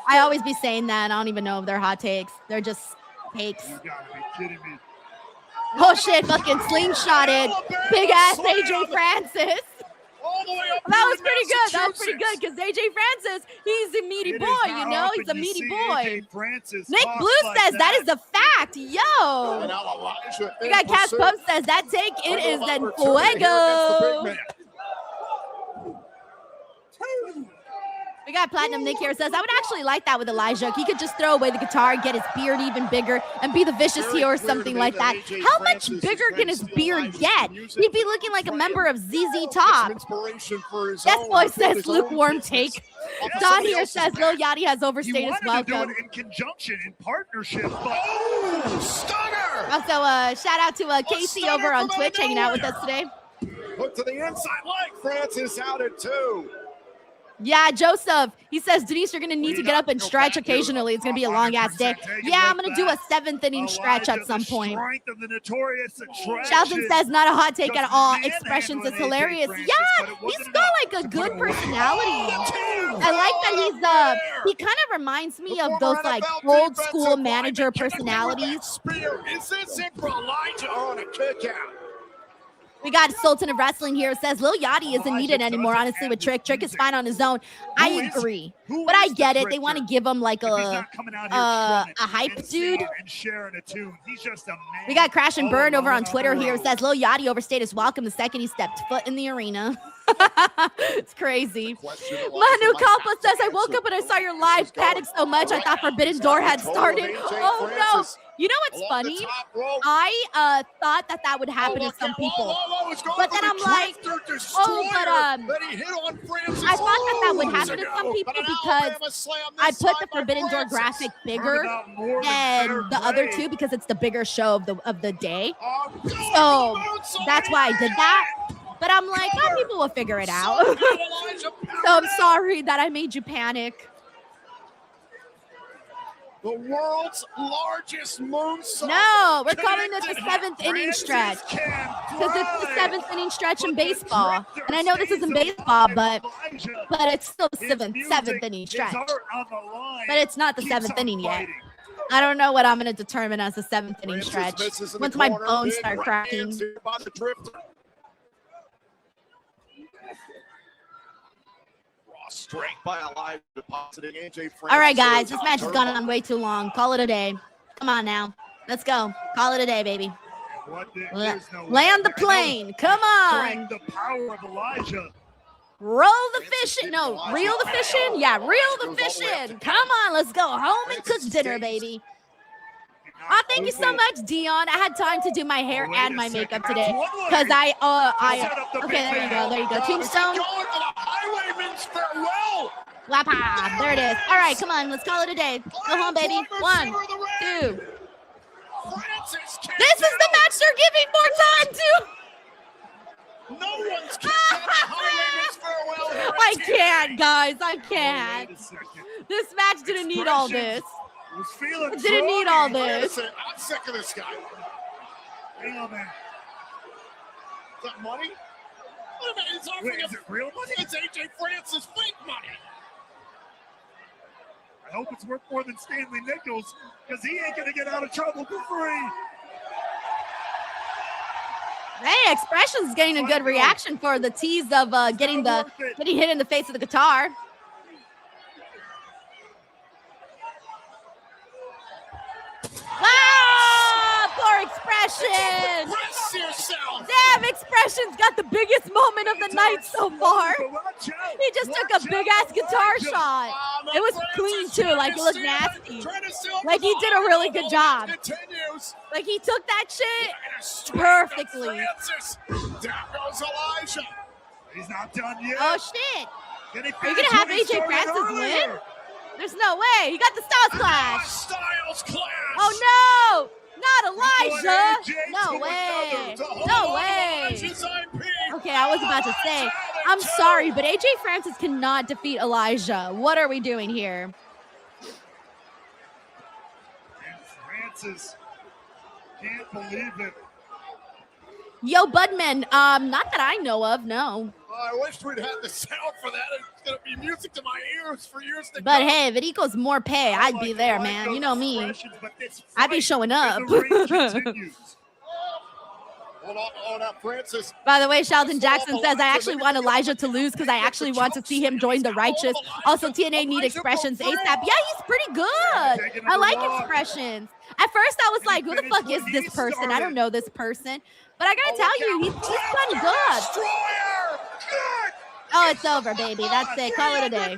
I always be saying that. I don't even know if they're hot takes. They're just takes. You gotta be kidding me. Oh shit, fucking slingshotted. Big ass AJ Francis. That was pretty good. That was pretty good because AJ Francis, he's a meaty boy, you know? He's a meaty boy. Nick Blue says that is a fact. Yo. We got Cass Pump says that take, it is en fuego. We got Platinum Nick here says, I would actually like that with Elijah. He could just throw away the guitar, get his beard even bigger, and be the Vicious heel or something like that. How much bigger can his beard get? He'd be looking like a member of ZZ Top. Yes, boy says lukewarm take. Don here says Lil Yachty has overstayed his welcome. In conjunction, in partnership. Stunner! Also, shout out to Casey over on Twitch hanging out with us today. Look to the inside leg. Francis out at 2. Yeah, Joseph, he says, Denise, you're going to need to get up and stretch occasionally. It's going to be a long-ass day. Yeah, I'm going to do a 7th inning stretch at some point. Shelton says, not a hot take at all. Expressions is hilarious. Yeah, he's got like a good personality. I like that he kind of reminds me of those like old school manager personalities. Is this it for Elijah on a kick out? We got Sultan of Wrestling here. Says Lil Yachty isn't needed anymore, honestly, with Trick. Trick is fine on his own. I agree. But I get it. They want to give him like a hype dude. We got Crash and Burn over on Twitter here. Says Lil Yachty overstayed his welcome the second he stepped foot in the arena. It's crazy. Manu Kalpa says, I woke up and I saw your live, panicked so much I thought Forbidden Door had started. Oh no. You know what's funny? I thought that would happen to some people. But then I'm like, oh, but I thought that would happen to some people because I put the Forbidden Door graphic bigger than the other two because it's the bigger show of the day. So that's why I did that. But I'm like, oh, people will figure it out. So I'm sorry that I made you panic. The world's largest moonsault. No, we're calling this the 7th inning stretch because it's the 7th inning stretch in baseball. And I know this isn't baseball, but it's still the 7th inning stretch. But it's not the 7th inning yet. I don't know what I'm going to determine as the 7th inning stretch once my bones start cracking. Strength by Elijah depositing AJ Francis. All right, guys, this match has gone on way too long. Call it a day. Come on now. Let's go. Call it a day, baby. Land the plane. Come on. The power of Elijah. Roll the fish in. No, reel the fish in. Yeah, reel the fish in. Come on, let's go home and cook dinner, baby. Oh, thank you so much, Dion. I had time to do my hair and my makeup today because okay, there you go. There you go. Tombstone. Wapa. There it is. All right, come on. Let's call it a day. Go home, baby. 1, 2. This is the match they're giving more time to. No one's farewell here. I can't, guys. I can't. This match didn't need all this. It didn't need all this. I'm sick of this guy. Hang on, man. Is that money? Wait, is it real money? It's AJ Francis fake money. I hope it's worth more than Stanley Nichols because he ain't going to get out of trouble for free. Hey, Expression's getting a good reaction for the tease of getting hit in the face with the guitar. Wow, poor Expression. Damn, Expression's got the biggest moment of the night so far. He just took a big ass guitar shot. It was clean too, like it looked nasty. Like he did a really good job. Like he took that shit perfectly. Down goes Elijah. He's not done yet. Oh shit. Are you gonna have AJ Francis win? There's no way. He got the Styles Clash. Styles Clash. Oh no, not Elijah. No way. No way. Okay, I was about to say, I'm sorry, but AJ Francis cannot defeat Elijah. What are we doing here? And Francis can't believe it. Yo, Budman, not that I know of, no. I wish we'd had the sound for that. It's gonna be music to my ears for years to come. But hey, if it equals more pay, I'd be there, man. You know me. I'd be showing up. Francis. By the way, Sheldon Jackson says, I actually want Elijah to lose because I actually want to see him join the Righteous. Also, TNA need Expressions ASAP. Yeah, he's pretty good. I like Expressions. At first, I was like, who the fuck is this person? I don't know this person. But I gotta tell you, he's pretty good. Oh, it's over, baby. That's it. Call it a day.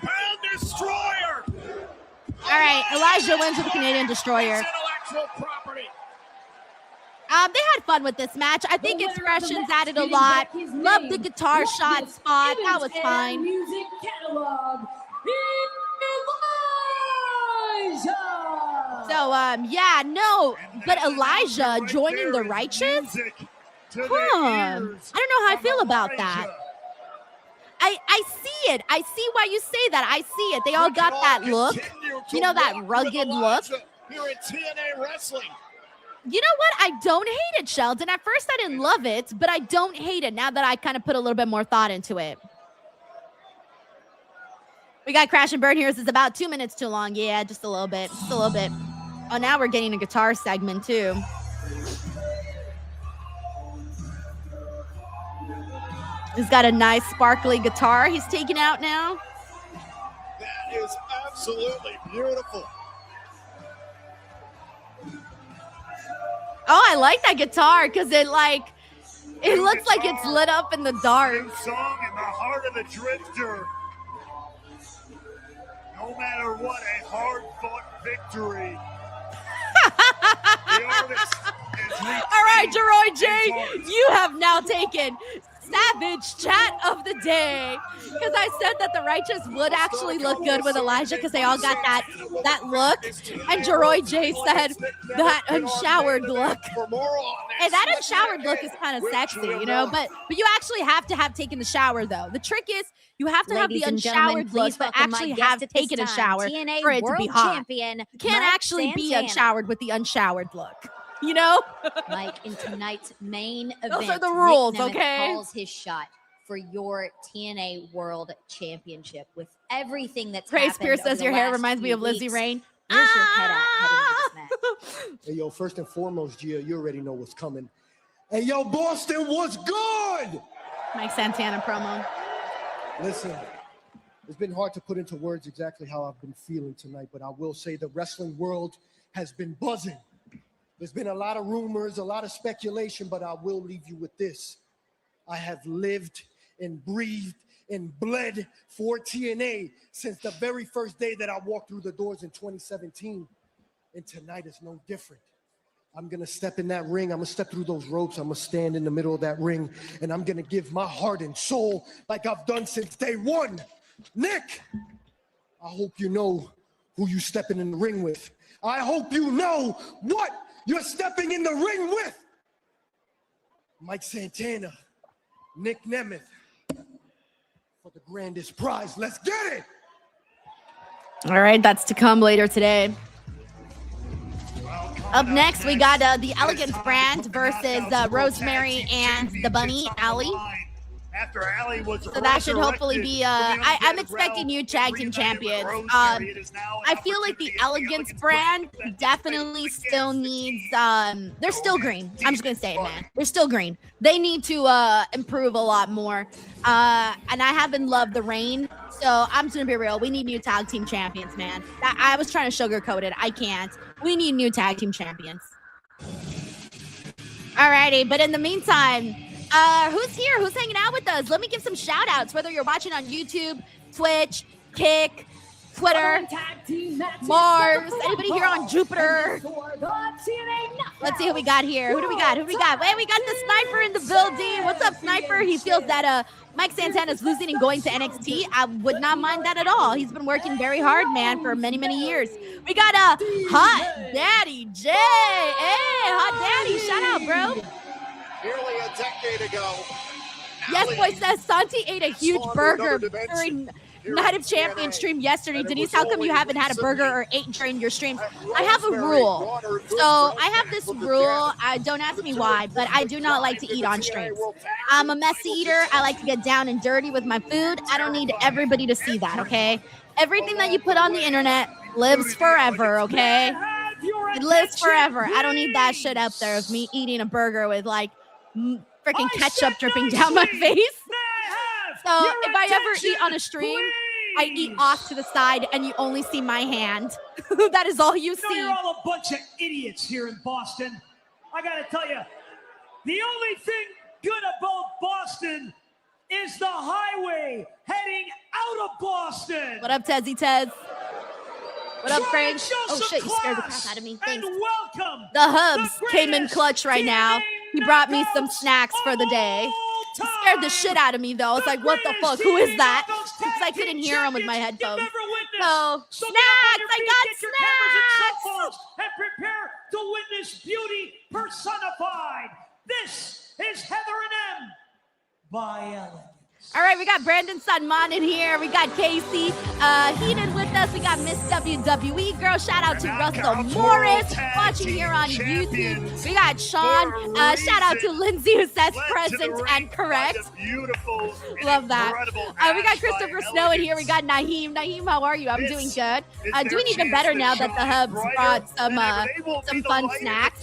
All right, Elijah wins with the Canadian Destroyer. They had fun with this match. I think Expressions added a lot. Loved the guitar shot spot. That was fine. Music catalog. So, yeah, no, but Elijah joining the Righteous? I don't know how I feel about that. I see it. I see why you say that. I see it. They all got that look. You know, that rugged look. Here at TNA Wrestling. You know what? I don't hate it, Sheldon. At first, I didn't love it, but I don't hate it now that I kind of put a little bit more thought into it. We got Crash and Burn here. This is about 2 minutes too long. Yeah, just a little bit. Just a little bit. Oh, now we're getting a guitar segment, too. He's got a nice sparkly guitar he's taking out now. That is absolutely beautiful. Oh, I like that guitar because it looks like it's lit up in the dark. Song in the heart of the drifter. No matter what, a hard-fought victory. The artist is all right, Jeroy J, you have now taken Savage Chat of the Day, because I said that the Righteous would actually look good with Elijah because they all got that look, and Jeroy J said that unshowered look. Hey, that unshowered look is kind of sexy, you know, but you actually have to have taken the shower, though. The trick is you have to have the unshowered look, but actually have taken a shower for it to be hot. You can't actually be unshowered with the unshowered look. You know? Mike, in tonight's main event, those are the rules, Nick Nemeth okay? calls his shot for your TNA World Championship with everything that's Praise happened Pierce over says the your hair last reminds me few of Lizzie weeks. Rain. Where's your head at heading into this match? Hey, yo, first and foremost, Gia, you already know what's coming. Hey, yo, Boston, what's good? Mike Santana promo. Listen, it's been hard to put into words exactly how I've been feeling tonight, but I will say the wrestling world has been buzzing. There's been a lot of rumors, a lot of speculation, but I will leave you with this. I have lived and breathed and bled for TNA since the very first day that I walked through the doors in 2017. And tonight is no different. I'm going to step in that ring. I'm going to step through those ropes. I'm going to stand in the middle of that ring, and I'm going to give my heart and soul like I've done since day one. Nick, I hope you know who you stepping in the ring with. I hope you know what you're stepping in the ring with. Mike Santana, Nick Nemeth, for the grandest prize. Let's get it. All right, that's to come later today. Up next, we got the Elegance brand versus Rosemary and the Bunny, Allie. after Allie was So that should hopefully resurrected be, from the I'm undead expecting realm new tag team and reunited with champions. Rosemary. It is now an I feel like the opportunity at Elegance brand that definitely against still the needs, team. they're still green. I'm just gonna say it, man. They're still green. They need to improve a lot more. And I haven't loved the reign. So I'm just gonna be real. We need new tag team champions, man. I was trying to sugarcoat it. I can't. We need new tag team champions. Alrighty, but in the meantime, who's here? Who's hanging out with us? Let me give some shout outs, whether you're watching on YouTube, Twitch, Kick, Twitter, Mars, anybody here on Jupiter? Let's see who we got here. Who do we got? Who do we got? Wait, we got the Sniper in the building. What's up, Sniper? He feels that Mike Santana's losing and going to NXT. I would not mind that at all. He's been working very hard, man, for many, many years. We got Hot Daddy J. Hey, Hot Daddy, shout out, bro. Nearly a decade ago. Yes, boy says Santi ate a huge burger during Night of Champions stream yesterday. Denise, how come you haven't had a burger or ate during your streams? I have a rule. So I have this rule. Don't ask me why, but I do not like to eat on streams. I'm a messy eater. I like to get down and dirty with my food. I don't need everybody to see that, okay? Everything that you put on the internet lives forever, okay? It lives forever. I don't need that shit up there of me eating a burger with like freaking ketchup dripping down my face. So if I ever eat on a stream, I eat off to the side and you only see my hand. That is all you see. You're all a bunch of idiots here in Boston. I gotta tell you, the only thing good about Boston is the highway heading out of Boston. What up, Tezzy Tez? What up, Frank? Oh shit, you scared the crap out of me. Thanks. Welcome the Hubs came in clutch right now. He brought me some snacks for the day. He scared the shit out of me though. I was like, what the fuck? Who is that? Because I couldn't hear him with my headphones. So, snacks! I got snacks! And prepare to witness beauty personified. This is Heather and M by Ellen. All right, we got Brandon Sanman in here. We got Casey Heenan with us. We got Miss WWE Girl. Shout out to Russell Morris watching here on YouTube. We got Sean. Shout out to Lindsay who says present and correct. Love that. We got Christopher Snow in here. We got Naheem. Naheem, how are you? I'm doing good. Doing even better now that the Hubs brought some fun snacks.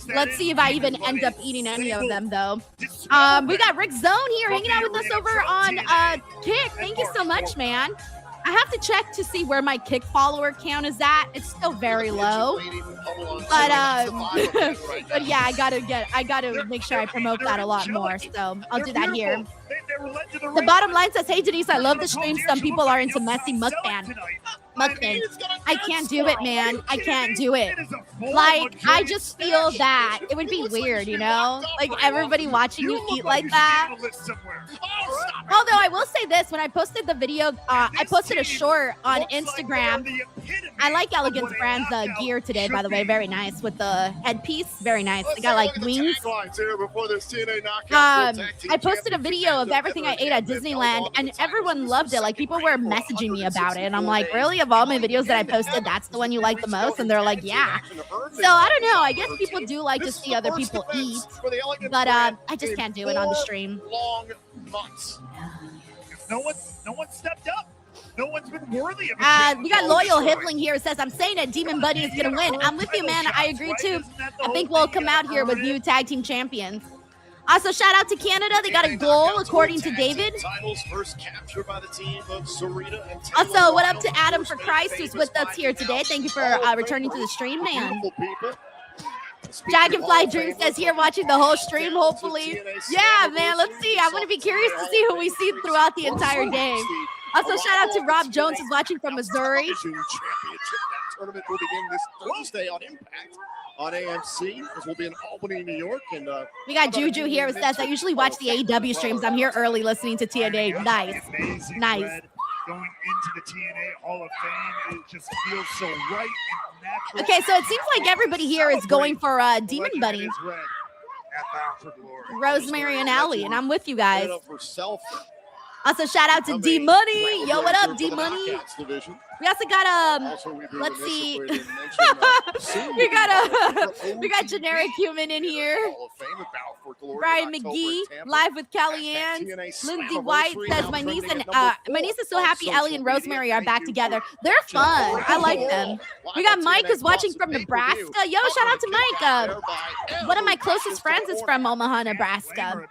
Let's see if I even end up eating any of them though. We got Rick Zone here hanging out with us over on Kick. Thank you so much, man. I have to check to see where my Kick follower count is at. It's still very low, but but yeah, I gotta make sure I promote that a lot more. So I'll do that here. The bottom line says, "Hey Denise, I love the stream. Some people are into messy mukbang. I can't do it, man. I can't do it. Like, I just feel that it would be weird, you know? Like, everybody watching you eat like that. Although, I will say this. When I posted the video, I posted a short on Instagram. I like Elegance Brand's gear today, by the way. Very nice with the headpiece. Very nice. They got, like, wings. I posted a video of everything I ate at Disneyland, and everyone loved it. Like, people were messaging me about it, and I'm like, really? Of all my videos that I posted, that's the one you like the most? And they're like, yeah. So I don't know. I guess people do like to see other people eat, but I just can't do it on the stream. No one stepped up. No one's been worthy of it. We got Loyal Hivling here. Says, I'm saying that Demon Buddy is gonna win. I'm with you, man. I agree too. I think we'll come out here with new tag team champions. Also, shout out to Canada. They got a goal, according to David. Also, what up to Adam for Christ, who's with us here today. Thank you for returning to the stream, man. Dragonfly Dream says here watching the whole stream, hopefully. Yeah, man, let's see. I'm going to be curious to see who we see throughout the entire day. Also, shout out to Rob Jones, who's watching from Missouri. Tournament will begin this Thursday on Impact on AMC. This will be in Albany, New York. And we got Juju here who says, I usually watch the AEW streams. I'm here early listening to TNA. Nice. Nice. Going into the TNA Hall of Fame, it just feels so right and natural. Okay, so it seems like everybody here is going for Demon Bunny, Rosemary, and Allie, and I'm with you guys. Also, shout out to D Money. Yo, what up, D Money? We also got let's see. we got generic human in here. Brian McGee live with Kellyanne. Lindsay White says my niece is so happy Ellie and Rosemary are back together. They're fun. I like them. We got Mike who's watching from Nebraska. Yo, shout out to Mike. One of my closest friends is from Omaha, Nebraska.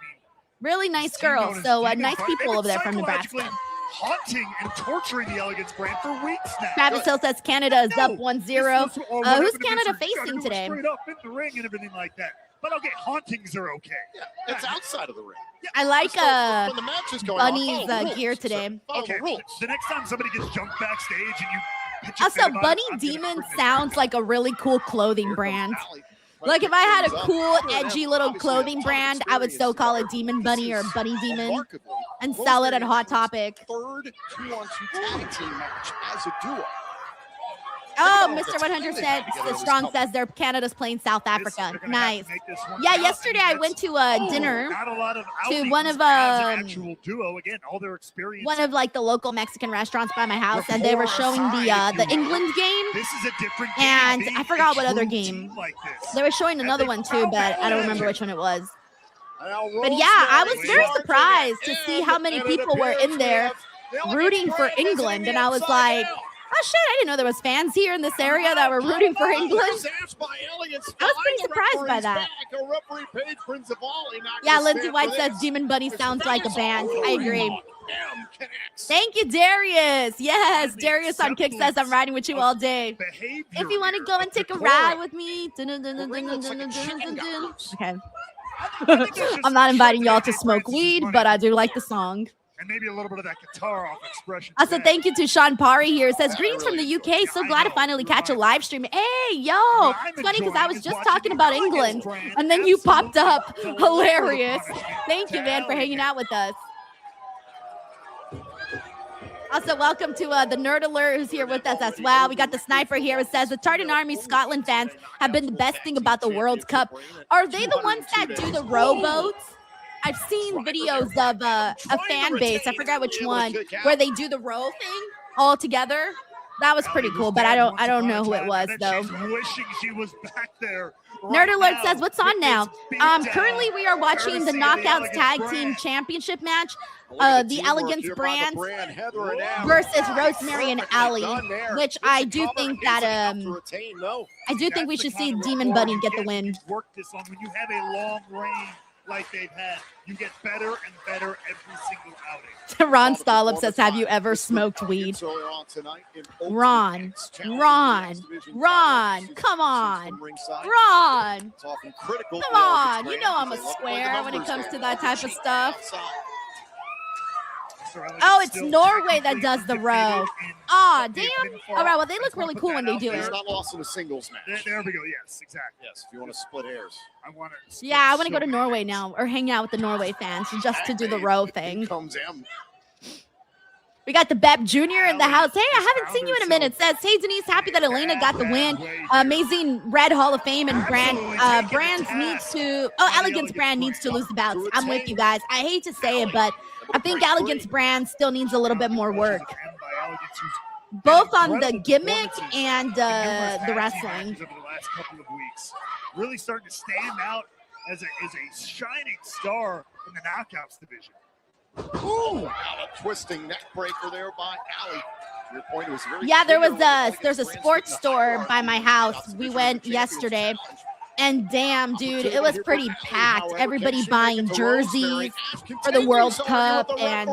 Really nice girl. So nice people over there from Nebraska. Haunting and torturing the Elegance brand for weeks now. Travis Hill says Canada is up 1-0. Who's Canada facing today? Straight up in the ring and everything like that. But okay, hauntings are okay. Yeah, it's outside of the ring. Yeah, I like when the match is going Bunny's on, gear today. Okay, the next time somebody gets jumped backstage and you pitch a Also, fit about Bunny it, I'm Demon gonna freaking- sounds like a really cool clothing brand. Like if I had a cool, edgy little clothing brand, I would so call it Demon Bunny or Bunny Demon and sell it at Hot Topic. Third 2-on-2 tag team match as a duo. Oh, Mr. 100 said Strong says they're Canada's playing South Africa. Nice. Yeah, yesterday I went to a dinner to one of one of like the local Mexican restaurants by my house, and they were showing the England game. This is a different game. And I forgot what other game. They were showing another one too, but I don't remember which one it was. But yeah, I was very surprised to see how many people were in there rooting for England, and I was like, oh shit, I didn't know there was fans here in this area that were rooting for England. I was pretty surprised by that. Yeah, Lindsay White says Demon Bunny sounds like a band. I agree. Thank you, Darius. Yes, Darius on Kick says I'm riding with you all day. If you want to go and take a ride with me. Okay. I'm not inviting y'all to smoke weed, but I do like the song. And maybe a little bit of that guitar off expression. Also, thank you to Sean Pari here. It says, greetings from the UK. So glad to finally catch a live stream. Hey, yo. It's funny because I was just talking about England, and then you popped up. Hilarious. Thank you, man, for hanging out with us. Also, welcome to the Nerd Alert who's here with us as well. We got the Sniper here. It says, the Tartan Army Scotland fans have been the best thing about the World Cup. Are they the ones that do the rowboats? I've seen videos of a fan base, I forgot which one, where they do the row thing all together. That was pretty cool, but I don't know who it was though. Wishing she was back there. Nerd Alert says, what's on now? Currently we are watching the Knockouts Tag Team Championship match. The Elegance Brands versus Rosemary and Ellie, which I do think that I do think we should see Demon Bunny get the win. Work this on when you have a long reign like they've had. You get better and better every single outing. Ron Stollop says, have you ever smoked weed? Ron, come on. Ron, come on. You know I'm a square when it comes to that type of stuff. Oh, it's Norway that does the row. Ah, damn. All right, well, they look really cool when they do it. It's not lost in a singles match. There we go. Yes, exactly. Yes, if you want to split hairs. I want to go to Norway now, or hang out with the Norway fans just to do the row thing. We got the Beb Jr. in the house. Hey, I haven't seen you in a minute. Says, hey, Denise, happy that Elena got the win. Amazing Red Hall of Fame and Brands needs to, Elegance Brand needs to lose the bouts. I'm with you guys. I hate to say it, but I think Elegance Brand still needs a little bit more work. Both on the gimmick and the wrestling. Over the last couple of weeks, really starting to stand out as a shining star in the Knockouts division. Ooh, a twisting neck breaker there by Allie. Your point was very there's a sports store by my house. We went yesterday, and damn, dude, it was pretty packed. Everybody buying jerseys for the World Cup and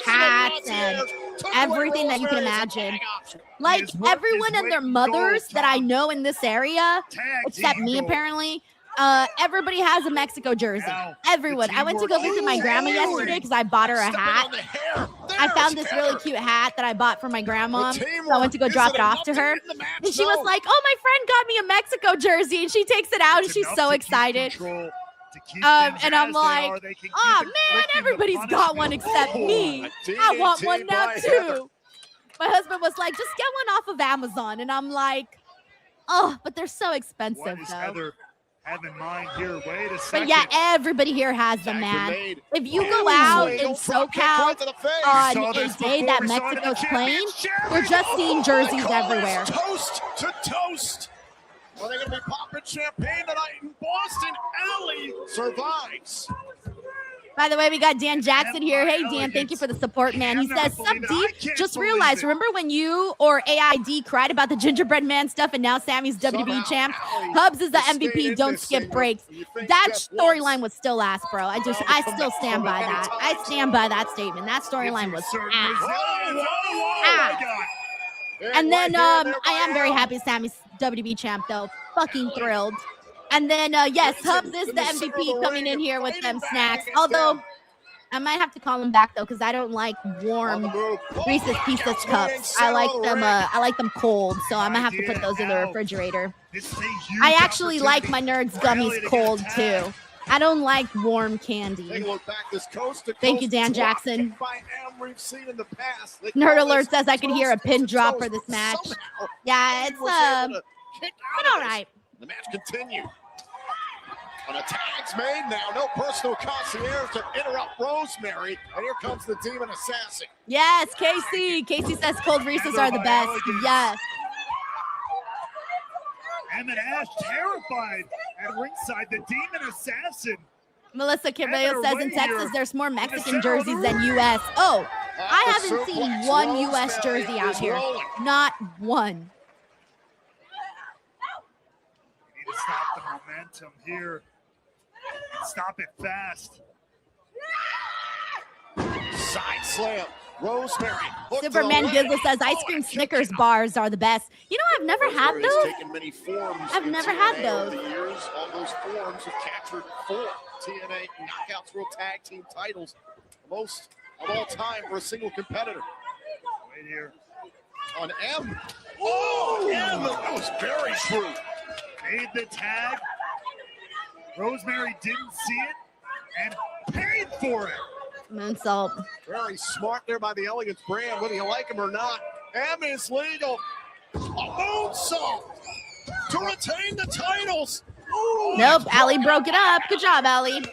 hats and everything that you can imagine. Like everyone and their mothers that I know in this area, except me apparently. Everybody has a Mexico jersey. Everyone. I went to go visit my grandma yesterday because I bought her a hat. I found this really cute hat that I bought for my grandma. So I went to go drop it off to her. And she was like, oh, my friend got me a Mexico jersey. And she takes it out and she's so excited. And I'm like, oh, man, everybody's got one except me. I want one now, too. My husband was like, just get one off of Amazon. And I'm like, oh, but they're so expensive, though. have in mind here. Wait a But second. yeah, everybody here has them, man. If you go out in SoCal on a day that Mexico's playing, you're just seeing jerseys everywhere. Toast to toast. Are they going to be popping champagne tonight in Boston? Allie survives. By the way, we got Dan Jackson here. Hey, Dan, thank you for the support, man. He says, Sup, D? Just realized, remember when you or AID cried about the gingerbread man stuff and now Sammy's WWE champ? Hubs is the MVP. Don't skip breaks. That storyline was still ass, bro. I still stand by that. I stand by that statement. That storyline was ass. And then I am very happy Sammy's WWE champ, though. Fucking thrilled. And then, yes, Hubs is the MVP coming in here with them snacks. Although, I might have to call him back, though, because I don't like warm Reese's Pieces cups. I like them cold, so I'm going to have to put those in the refrigerator. I actually like my Nerds gummies cold, too. I don't like warm candy. Thank you, Dan Jackson. Nerd Alert says I can hear a pin drop for this match. Yeah, it's all right. The match continues. On a tag's made now, no personal concierge to interrupt Rosemary, and here comes the Demon Assassin. Yes, Casey. Casey says cold Reese's are the best. Yes. Emma Ash terrified at ringside. The Demon Assassin. Melissa Cabello says in Texas there's more Mexican jerseys than U.S. Oh, I haven't seen one U.S. jersey out here. Not one. We need to stop the momentum here. Stop it fast. Side slam. Rosemary. Superman Gizzle says ice cream Snickers bars are the best. You know, I've never had those. I've never had those. Over the years, all those forms have captured 4 TNA Knockouts World Tag Team titles, most of all time for a single competitor. Right here. On M. Oh, M. That was very shrewd. Made the tag. Rosemary didn't see it and paid for it. Moonsault. Very smart there by the Elegance brand, whether you like him or not. M is legal. A moonsault to retain the titles. Ooh. Nope, Allie broke it up. Good job, Allie.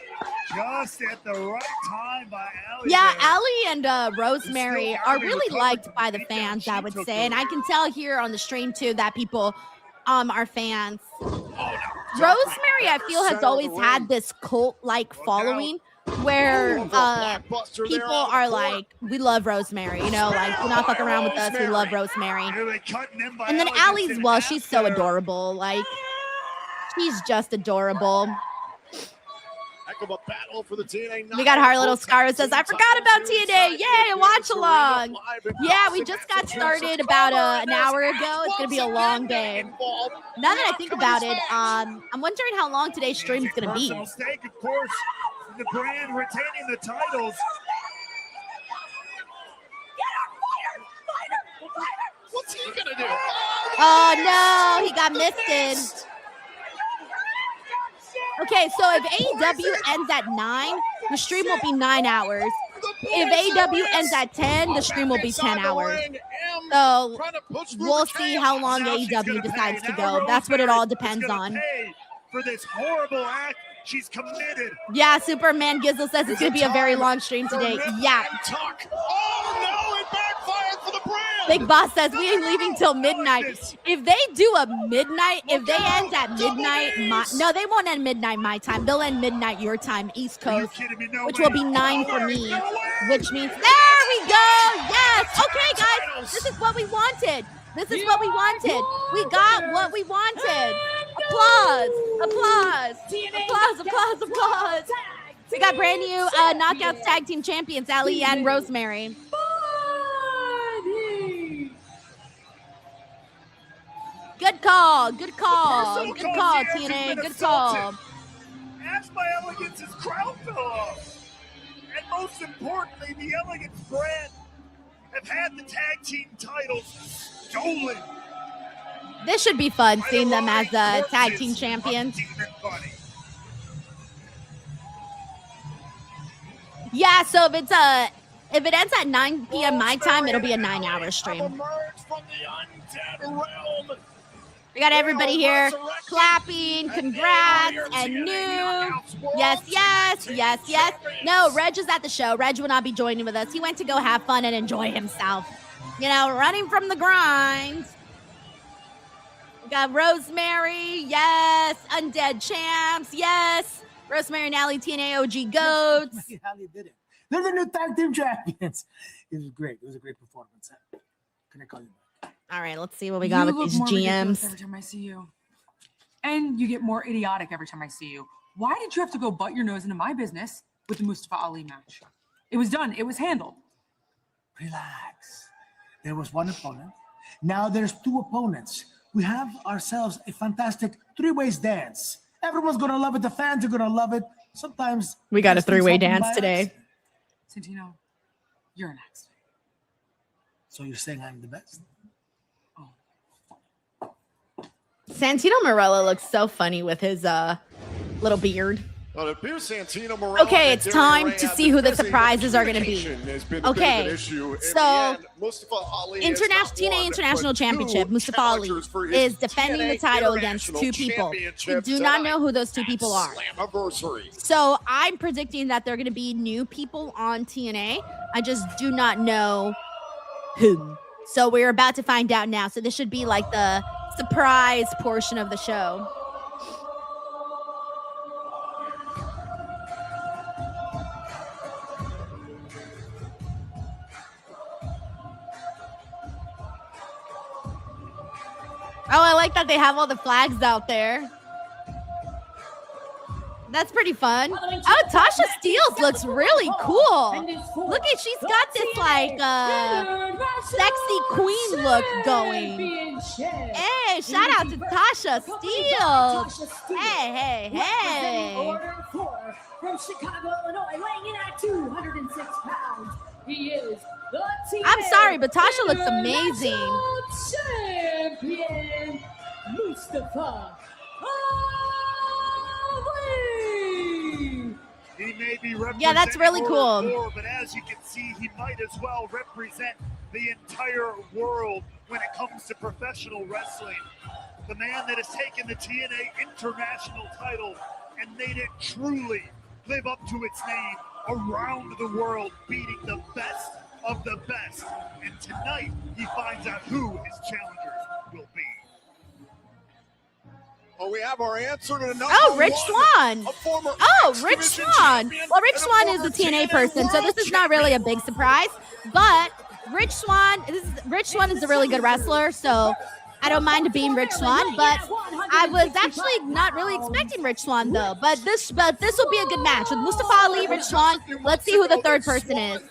Just at the right time by Allie. Yeah, Allie and Rosemary are really liked by the fans, I would say. And I can tell here on the stream, too, that people are fans. Rosemary, I feel, has always had this cult-like following where people are like, we love Rosemary, you know, like, do not fuck around with us, we love Rosemary. And then Allie's, well, she's so adorable, like, she's just adorable. We got Our Little Scar who says, I forgot about TNA. Yay, watch along. Yeah, we just got started about an hour ago. It's going to be a long day. Now that I think about it, I'm wondering how long today's stream is going to be. Mistake, of course, the brand retaining the titles. What's he going to do? Oh, no, he got misted. Okay, so if AEW ends at 9, the stream will be 9 hours. If AEW ends at 10, the stream will be 10 hours. So we'll see how long AEW decides to go. That's what it all depends on. For this horrible act, she's committed. Yeah, Superman Gizzle says it's going to be a very long stream today. Yeah. Oh, no, it backfired for the brand. Big Boss says we ain't leaving till midnight. If they do a midnight, if they end at midnight, no, they won't end midnight my time. They'll end midnight your time, East Coast, which will be 9 for me, which means, there we go. Yes. Okay, guys, this is what we wanted. This is what we wanted. We got what we wanted. Applause, applause, applause, applause, applause. We got brand new Knockouts Tag Team Champions, Allie and Rosemary. Good call, good call, good call, TNA, good call. Ask my Elegance's crown fell off. And most importantly, the Elegance brand have had the tag team titles stolen. This should be fun, seeing them as tag team champions. Yeah, so if it ends at 9 p.m. my time, it'll be a 9-hour stream. Emerged from the undead realm. We got everybody here clapping, congrats, and new. Yes, yes, yes, yes. No, Reg is at the show. Reg will not be joining with us. He went to go have fun and enjoy himself. You know, running from the grind. We got Rosemary, yes. Undead Champs, yes. Rosemary and Allie, TNA OG Goats. How they did it. They're the new tag team champions. It was great. It was a great performance. Can I call you back? All right, let's see what we got with these GMs. Every time I see you. And you get more idiotic every time I see you. Why did you have to go butt your nose into my business with the Mustafa Ali match? It was done. It was handled. Relax. There was one opponent. Now there's two opponents. We have ourselves a fantastic three-way dance. Everyone's going to love it. The fans are going to love it. Sometimes we got a three-way dance today. Santino, you're next. So you're saying I'm the best? Santino Marella looks so funny with his little beard. Well, it appears Santino Marella Okay, it's time to see who the surprises are going to be. Okay, so TNA International Championship, Mustafa Ali is defending the title against two people. We do not know who those two people are. So I'm predicting that they're going to be new people on TNA. I just do not know whom. So we're about to find out now. So this should be like the surprise portion of the show. Oh, I like that they have all the flags out there. That's pretty fun. Oh, Tasha Steelz looks really cool. Look at, she's got this like sexy queen look going. Hey, shout out to Tasha Steelz. Hey, hey, hey. From Chicago, Illinois, weighing in at 206 pounds. He is the TNA I'm sorry, but Tasha looks amazing. Champion Mustafa Ali. He may be representing Yeah, that's really cool. War, but as you can see, he might as well represent the entire world when it comes to professional wrestling. The man that has taken the TNA International title and made it truly live up to its name around the world, beating the best of the best. And tonight, he finds out who his challengers will be. Well, we have our answer to the number Rich one, Swann. a former Rich X-Division Swann. champion Well, Rich and a Swann is a former TNA person, so this is not really a big surprise. But Rich Swann is a really good wrestler, so I don't mind it being Rich Swann. But I was actually not really expecting Rich Swann though. But this will be a good match with Mustafa Ali, Rich Swann. Let's see who the third person is.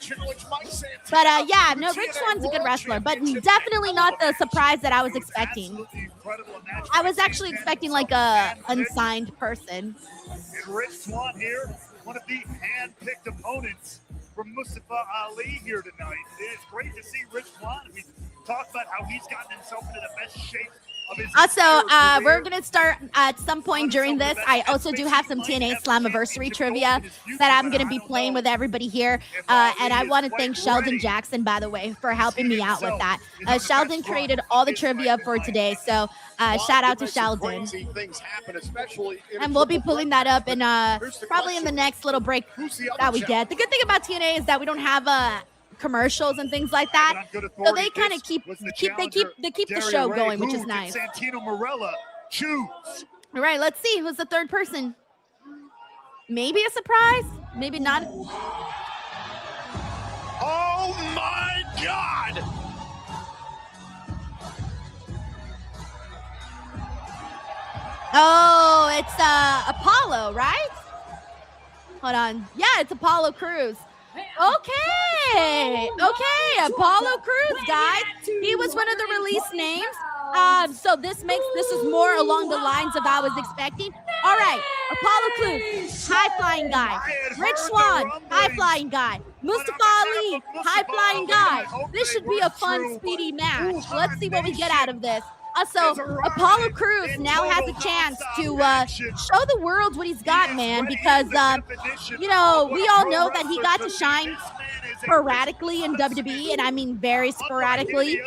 But yeah, no, Rich Swann's a good wrestler, but definitely not the surprise that I was expecting. I was actually expecting like a unsigned person. And Rich Swann here, one of the hand-picked opponents from Mustafa Ali here tonight. It is great to see Rich Swann. We talked about how he's gotten himself into the best shape of his Also, entire we're career. going to start at some point during this. I also do have some TNA Slammiversary trivia that I'm going to be playing with everybody here. And I want to thank Sheldon Jackson, by the way, for helping me out with that. Sheldon created all the trivia for today. So shout out to Sheldon. And we'll be pulling that up in probably in the next little break that we get. The good thing about TNA is that we don't have commercials and things like that, so they kind of keep the show going, which is nice. Santino Marella choose. All right, let's see who's the third person. Maybe a surprise, maybe not. Oh my God! Oh, it's Apollo, right? Hold on. Yeah, it's Apollo Crews. Okay, Apollo Crews, guys. He was one of the release names. So this is more along the lines of I was expecting. All right, Apollo Crews, high flying guy. Rich Swann, high flying guy. Mustafa Ali, high flying guy. This should be a fun, speedy match. Let's see what we get out of this. So Apollo Crews now has a chance to show the world what he's got, man, because, we all know that he got to shine sporadically in WWE, and I mean very sporadically.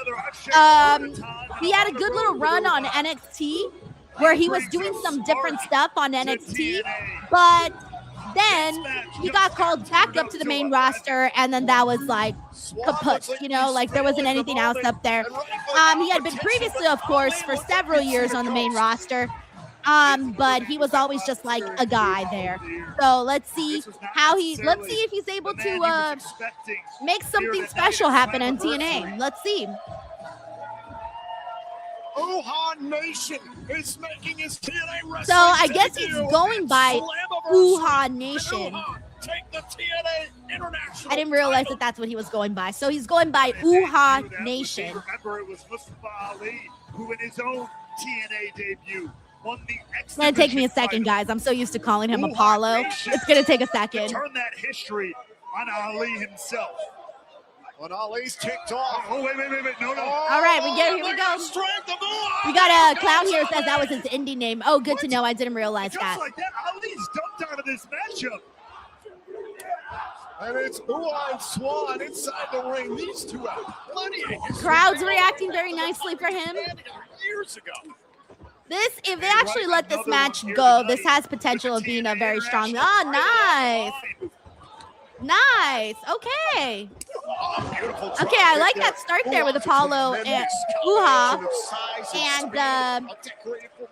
he had a good little run on NXT where he was doing some different stuff on NXT, but then he got called back up to the main roster, and then that was like kaput, you know, like there wasn't anything else up there. He had been previously, of course, for several years on the main roster, but he was always just like a guy there. So let's see if he's able to make something special happen on TNA. Let's see. Wwe Nation is making his TNA wrestling. So I guess he's going by Wwe Nation. Take the TNA International. I didn't realize that that's what he was going by. So he's going by Wwe Nation. Remember, it was Mustafa Ali who, in his own TNA debut, won the X. It's gonna take me a second, guys. I'm so used to calling him Apollo. It's gonna take a second. Turn that history on Ali himself. When Ali's kicked off. Oh, wait, no. All right, here we go. We got a clown here who says that was his indie name. Oh, good to know. I didn't realize that. Just like that, Ali's dumped out of this matchup. And it's Wwe and Swan inside the ring. These two have plenty of history. Crowd's reacting very nicely for him. Years ago. If they actually let this match go, this has potential of being a very strong. Oh, nice. Nice. Okay. Okay, I like that start there with Apollo and Wwe and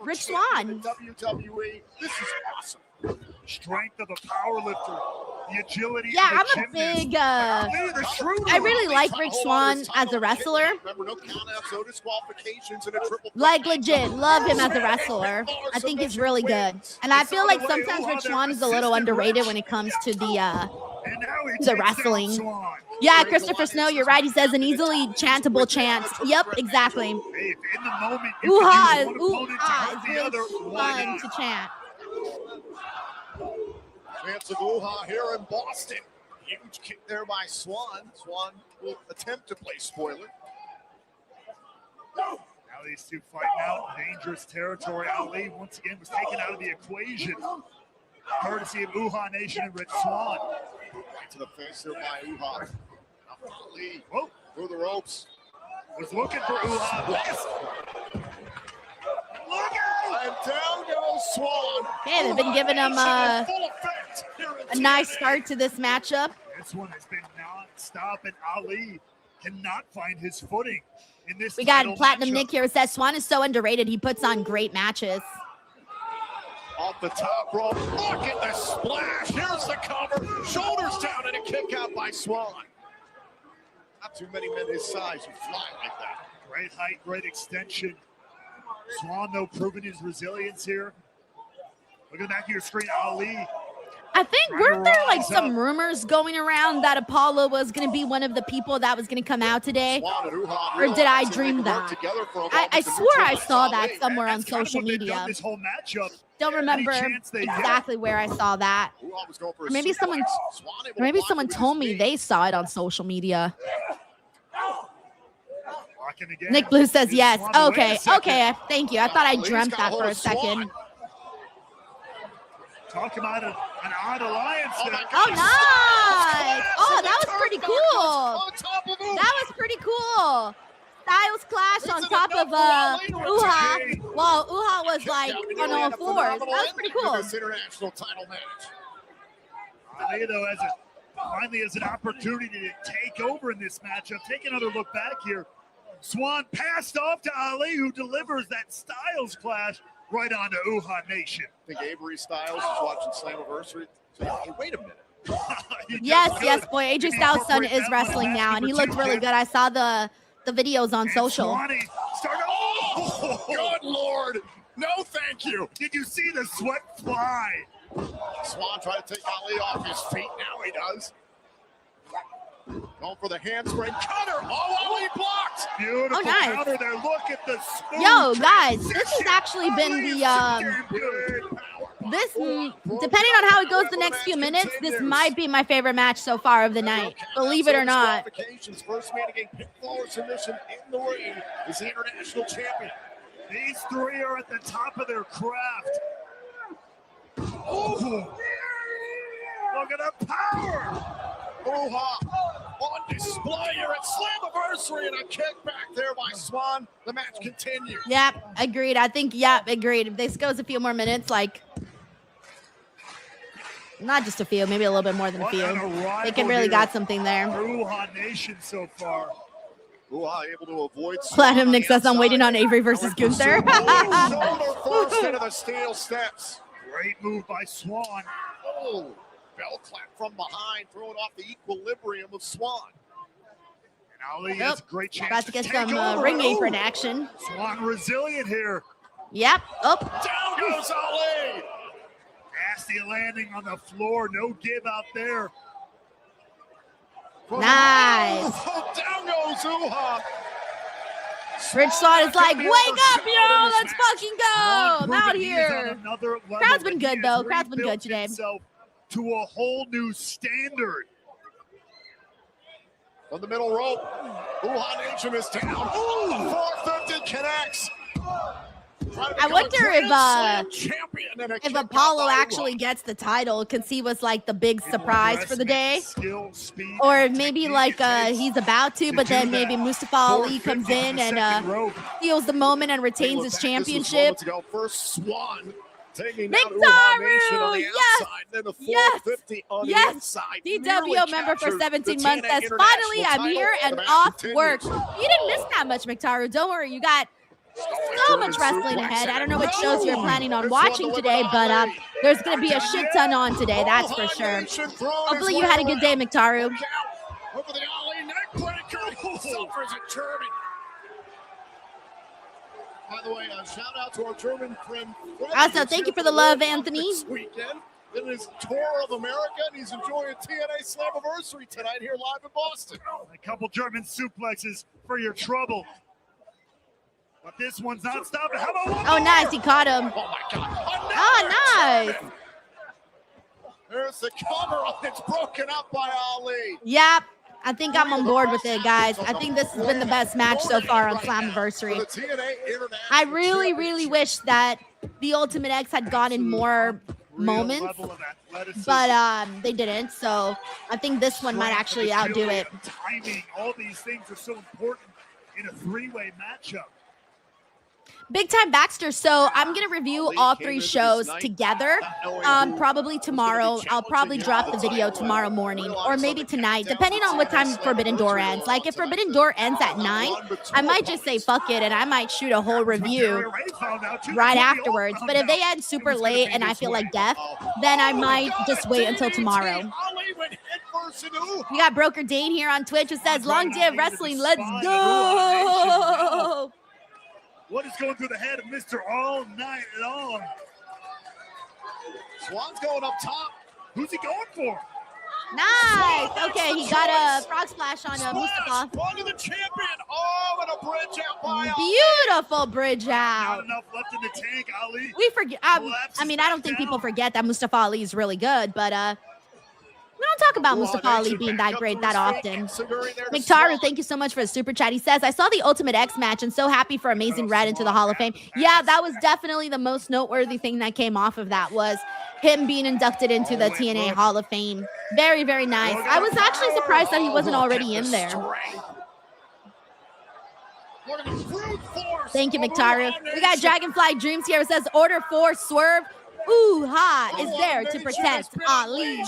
Rich Swann. This is awesome. Strength of a power lifter, the agility. Yeah, of I'm a big. I really like Rich Swann as a wrestler. Like legit, love him as a wrestler. I think he's really good, and I feel like sometimes Rich Swann is a little underrated when it comes to the wrestling. Yeah, Christopher Snow, you're right. He says an easily chantable chant. Yep, exactly. Ooh-ha is really fun to chant. Chance of Wwe here in Boston. Huge kick there by Swan. Swan will attempt to play spoiler. Now these two fighting out in dangerous territory. Ali once again was taken out of the equation, courtesy of Wwe Nation and Rich Swann. Right to the face there by Wwe. Ali through the ropes. Was looking for Wwe. And down goes Swan. Okay, they've been giving him a nice start to this matchup. This one has been non-stop, and Ali cannot find his footing in this. We got Platinum Nick here who says Swan is so underrated. He puts on great matches. Off the top rope. Look at the splash. Here's the cover. Shoulders down and a kick out by Swan. Not too many men his size who fly like that. Great height, great extension. Swan, though, proving his resilience here. Look at the back of your screen, Ali. I think, weren't there like some rumors going around that Apollo was going to be one of the people that was going to come out today? Or did I dream that? I swore I saw that somewhere on social media. Don't remember exactly where I saw that. Or maybe someone told me they saw it on social media. Nick Blue says yes. Okay. Thank you. I thought I dreamt that for a second. Talk about an odd alliance. Oh, nice. Oh, that was pretty cool. That was pretty cool. Styles clash on top of Wwe, while Wwe was like on all fours. That was pretty cool. International title match. Ali, though, finally has an opportunity to take over in this matchup. Take another look back here. Swan passed off to Ali, who delivers that Styles clash right onto Wwe Nation. I think Avery Styles is watching Slammiversary. So, hey, wait a minute. Yes, boy. AJ Styles' son is wrestling now, and he looked really good. I saw the videos on social. Oh, good Lord. No, thank you. Did you see the sweat fly? Swan trying to take Ali off his feet. Now he does. Going for the handspring cutter. Oh, Ali blocked. Beautiful nice. counter there. Look at the smooth. Yo, guys, this has actually been depending on how it goes the next few minutes, this might be my favorite match so far of the night. Believe it or not. First man to gain pinfall submission in the ring is the international champion. These three are at the top of their craft. Oh. Look at the power. Wwe on display here at Slammiversary, and a kick back there by Swann. The match continues. Yep, agreed. I think, agreed. If this goes a few more minutes, like, not just a few, maybe a little bit more than a few. They can really got something there. Wwe Nation so far. Able to avoid Platinum Nick says, I'm waiting on Avery versus Gunther. Shoulder first into the steel steps. Great move by Swann. Oh, bell clap from behind, throwing off the equilibrium of Swann. And Ali has a great chance about to get some over. ring apron action. Swann resilient here. Yep. Up. Down goes Ali. Nasty landing on the floor. No give out there. Nice. Down goes Uha. Rich Swann is like, wake up, yo, let's fucking go. I'm out here. Crowd's been good, though. Crowd's been good today. To a whole new standard. On the middle rope, Wwe Nxt is down. Ooh, 450 connects. I wonder if Apollo actually gets the title because he was like the big surprise for the day, or maybe like he's about to, but then maybe Mustafa Ali comes in and steals the moment and retains his championship. First Swann taking Mictaru, yes, yes, DWO member for 17 months says, finally I'm here and off work. You didn't miss that much, Mictaru. Don't worry, you got so much wrestling ahead. I don't know what shows you're planning on watching today, but there's going to be a shit ton on today, that's for sure. Hopefully you had a good day, Mictaru. Over the Ali neck breaker. Suffers a German. By the way, shout out to our German friend. Also, thank you for the love, Anthony. This weekend, it is Tour of America, and he's enjoying TNA Slammiversary tonight here live in Boston. A couple German suplexes for your trouble. But this one's not stopping. How about one? Oh, nice. He caught him. Oh, my God. Oh, nice. There's the cover. It's broken up by Ali. Yep. I think I'm on board with it, guys. I think this has been the best match so far on Slammiversary. I really, really wish that the Ultimate X had gotten more moments, but they didn't. So I think this one might actually outdo it. Timing, all these things are so important in a three-way matchup. Big Time Baxter. So I'm going to review all three shows together, probably tomorrow. I'll probably drop the video tomorrow morning or maybe tonight, depending on what time Forbidden Door ends. Like if Forbidden Door ends at 9, I might just say fuck it and I might shoot a whole review right afterwards. But if they end super late and I feel like death, then I might just wait until tomorrow. We got Broker Dane here on Twitch who says, long day of wrestling, let's go. What is going through the head of Mr. All Night Long? Swann's going up top. Who's he going for? Nice. Okay, he got a frog splash on Mustafa. One to the champion. Oh, and a bridge out by beautiful bridge out. Not enough left in the tank, Ali. We forget. I mean, I don't think people forget that Mustafa Ali is really good, but we don't talk about Mustafa Ali being that great that often. Mictaru, thank you so much for the super chat. He says, I saw the Ultimate X match and so happy for Amazing Red into the Hall of Fame. Yeah, that was definitely the most noteworthy thing that came off of that was him being inducted into the TNA Hall of Fame. Very, very nice. I was actually surprised that he wasn't already in there. Thank you, Mictaru. We got Dragonfly Dreams here. It says, Order 4 Swerve. Uha is there to protect Ali.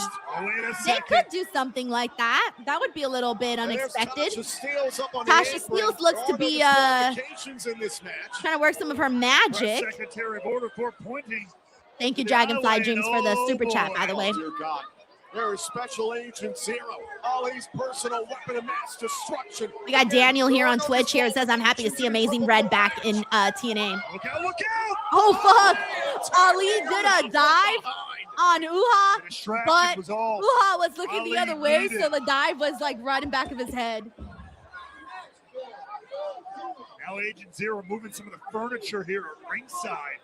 They could do something like that. That would be a little bit unexpected. Tasha Steelz looks to be trying to work some of her magic. Thank you, Dragonfly Dreams, for the super chat, by the way. There is Special Agent Zero, Ali's personal weapon of mass destruction. We got Daniel here on Twitch here. It says, I'm happy to see Amazing Red back in TNA. Look out, look out! Oh, fuck. Ali did a dive on Uha, but Uha was looking the other way, so the dive was like right in back of his head. Now Agent Zero moving some of the furniture here at ringside.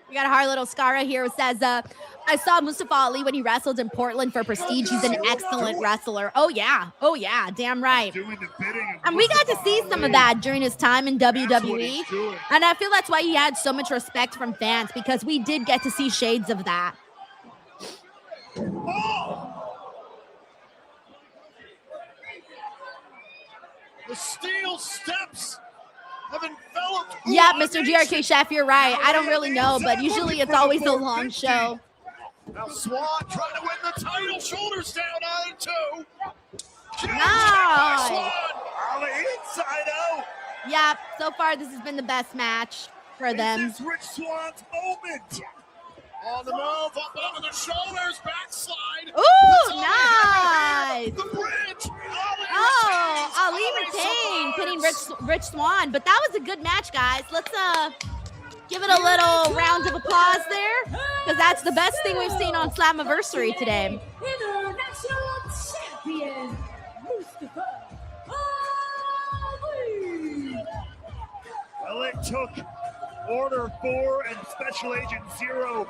We got a hard little Scara here who says, I saw Mustafa Ali when he wrestled in Portland for Prestige. He's an excellent wrestler. Oh, yeah. Oh, yeah. Damn right. And we got to see some of that during his time in WWE. And I feel that's why he had so much respect from fans, because we did get to see shades of that. The steel steps have enveloped. Yeah, Mr. GRK Chef, you're right. I don't really know, but usually it's always a long show. Now Swan trying to win the title. Shoulders down on 2. Nice. Swan on the inside out. Yeah, so far this has been the best match for them. This is Rich Swan's moment. On the move, up onto the shoulders, backslide. Ooh, nice. The bridge. Ali retained, pinning Rich Swan. But that was a good match, guys. Let's give it a little round of applause there, because that's the best thing we've seen on Slammiversary today. International champion, Mustafa Ali. Well, it took Order 4 and Special Agent 0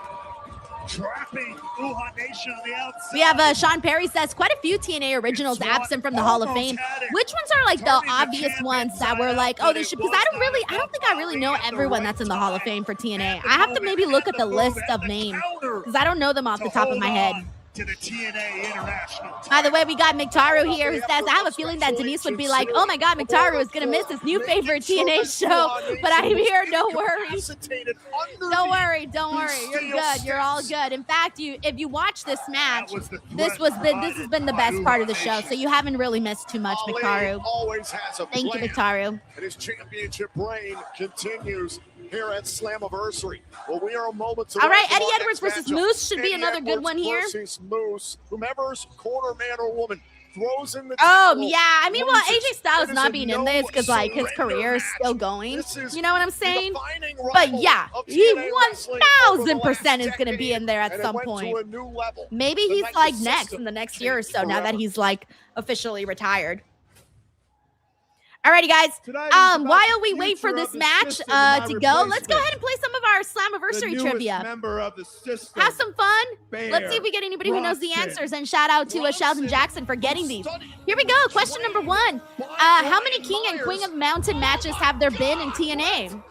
trapping Wwe Nation on the outside. We have Sean Perry says quite a few TNA originals absent from the Hall of Fame. Which ones are like the obvious ones that were like, oh, they should? Because I don't think I really know everyone that's in the Hall of Fame for TNA. I have to maybe look at the list of names because I don't know them off the top of my head. To the TNA International. By the way, we got McTaru here who says, I have a feeling that Denise would be like, oh my God, McTaru is going to miss his new favorite TNA show, but I'm here, no worries. Don't worry. You're good. You're all good. In fact, if you watch this match, this has been the best part of the show, so you haven't really missed too much, McTaru. Thank you, McTaru. And his championship reign continues here at Slammiversary. Well, we are moments away. All right, from Eddie our Edwards next versus matchup. Moose should be Eddie another good Edwards one here. Versus Moose, whomever's corner man or woman throws in the Yeah. I mean, well, AJ Styles not being in this because like his career is still going. You know what I'm saying? But yeah, he 1000% is going to be in there at some point. Maybe he's like next in the next year or so now that he's like officially retired. Alrighty, guys. While we wait for this match to go, let's go ahead and play some of our Slammiversary trivia. Have some fun. Let's see if we get anybody who knows the answers. And shout out to Sheldon Jackson for getting these. Here we go. Question number 1. How many King and Queen of the Mountain matches have there been in TNA?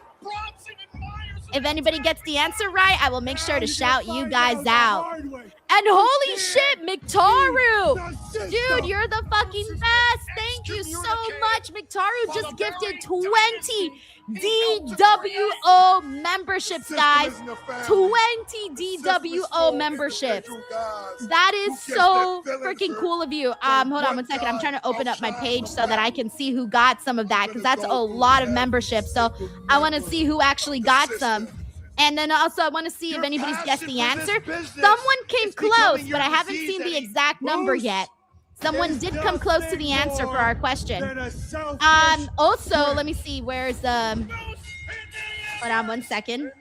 If anybody gets the answer right, I will make sure to shout you guys out. And holy shit, McTaru! Dude, you're the fucking best. Thank you so much. McTaru just gifted 20 DWO memberships, guys. 20 DWO memberships. That is so freaking cool of you. Hold on 1 second. I'm trying to open up my page so that I can see who got some of that, because that's a lot of memberships. So I want to see who actually got some. And then also I want to see if anybody's guessed the answer. Someone came close, but I haven't seen the exact number yet. Someone did come close to the answer for our question. Also, let me see, where's hold on 1 second.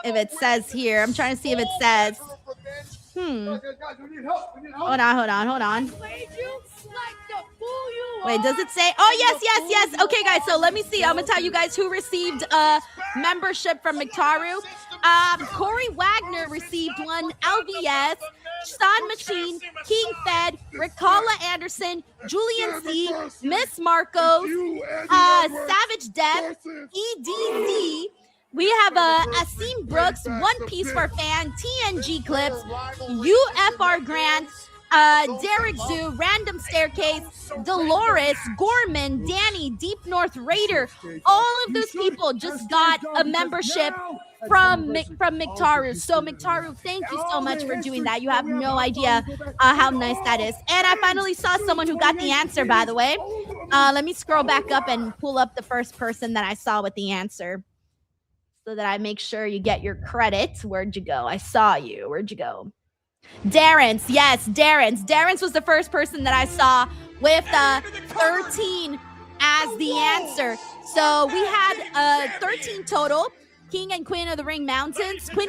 If it says here, I'm trying to see if it says. Hold on. Wait, does it say? Oh, yes. Okay, guys, so let me see. I'm going to tell you guys who received membership from McTaru. Corey Wagner received one. LVS, Sean Machine, King Fed, Rickala Anderson, Julian C, Miss Marcos, Savage Death, EDZ. We have Asim Brooks, One Piece for Fan, TNG Clips, UFR Grant, Derek Zoo, Random Staircase, Dolores, Gorman, Danny, Deep North Raider. All of those people just got a membership from McTaru. So McTaru, thank you so much for doing that. You have no idea how nice that is. And I finally saw someone who got the answer, by the way. Let me scroll back up and pull up the first person that I saw with the answer, so that I make sure you get your credit. Where'd you go? I saw you. Where'd you go? Darren's. Yes, Darren's. Darren's was the first person that I saw with 13 as the answer. So we had 13 total. King and Queen of the Ring Mountains. Queen,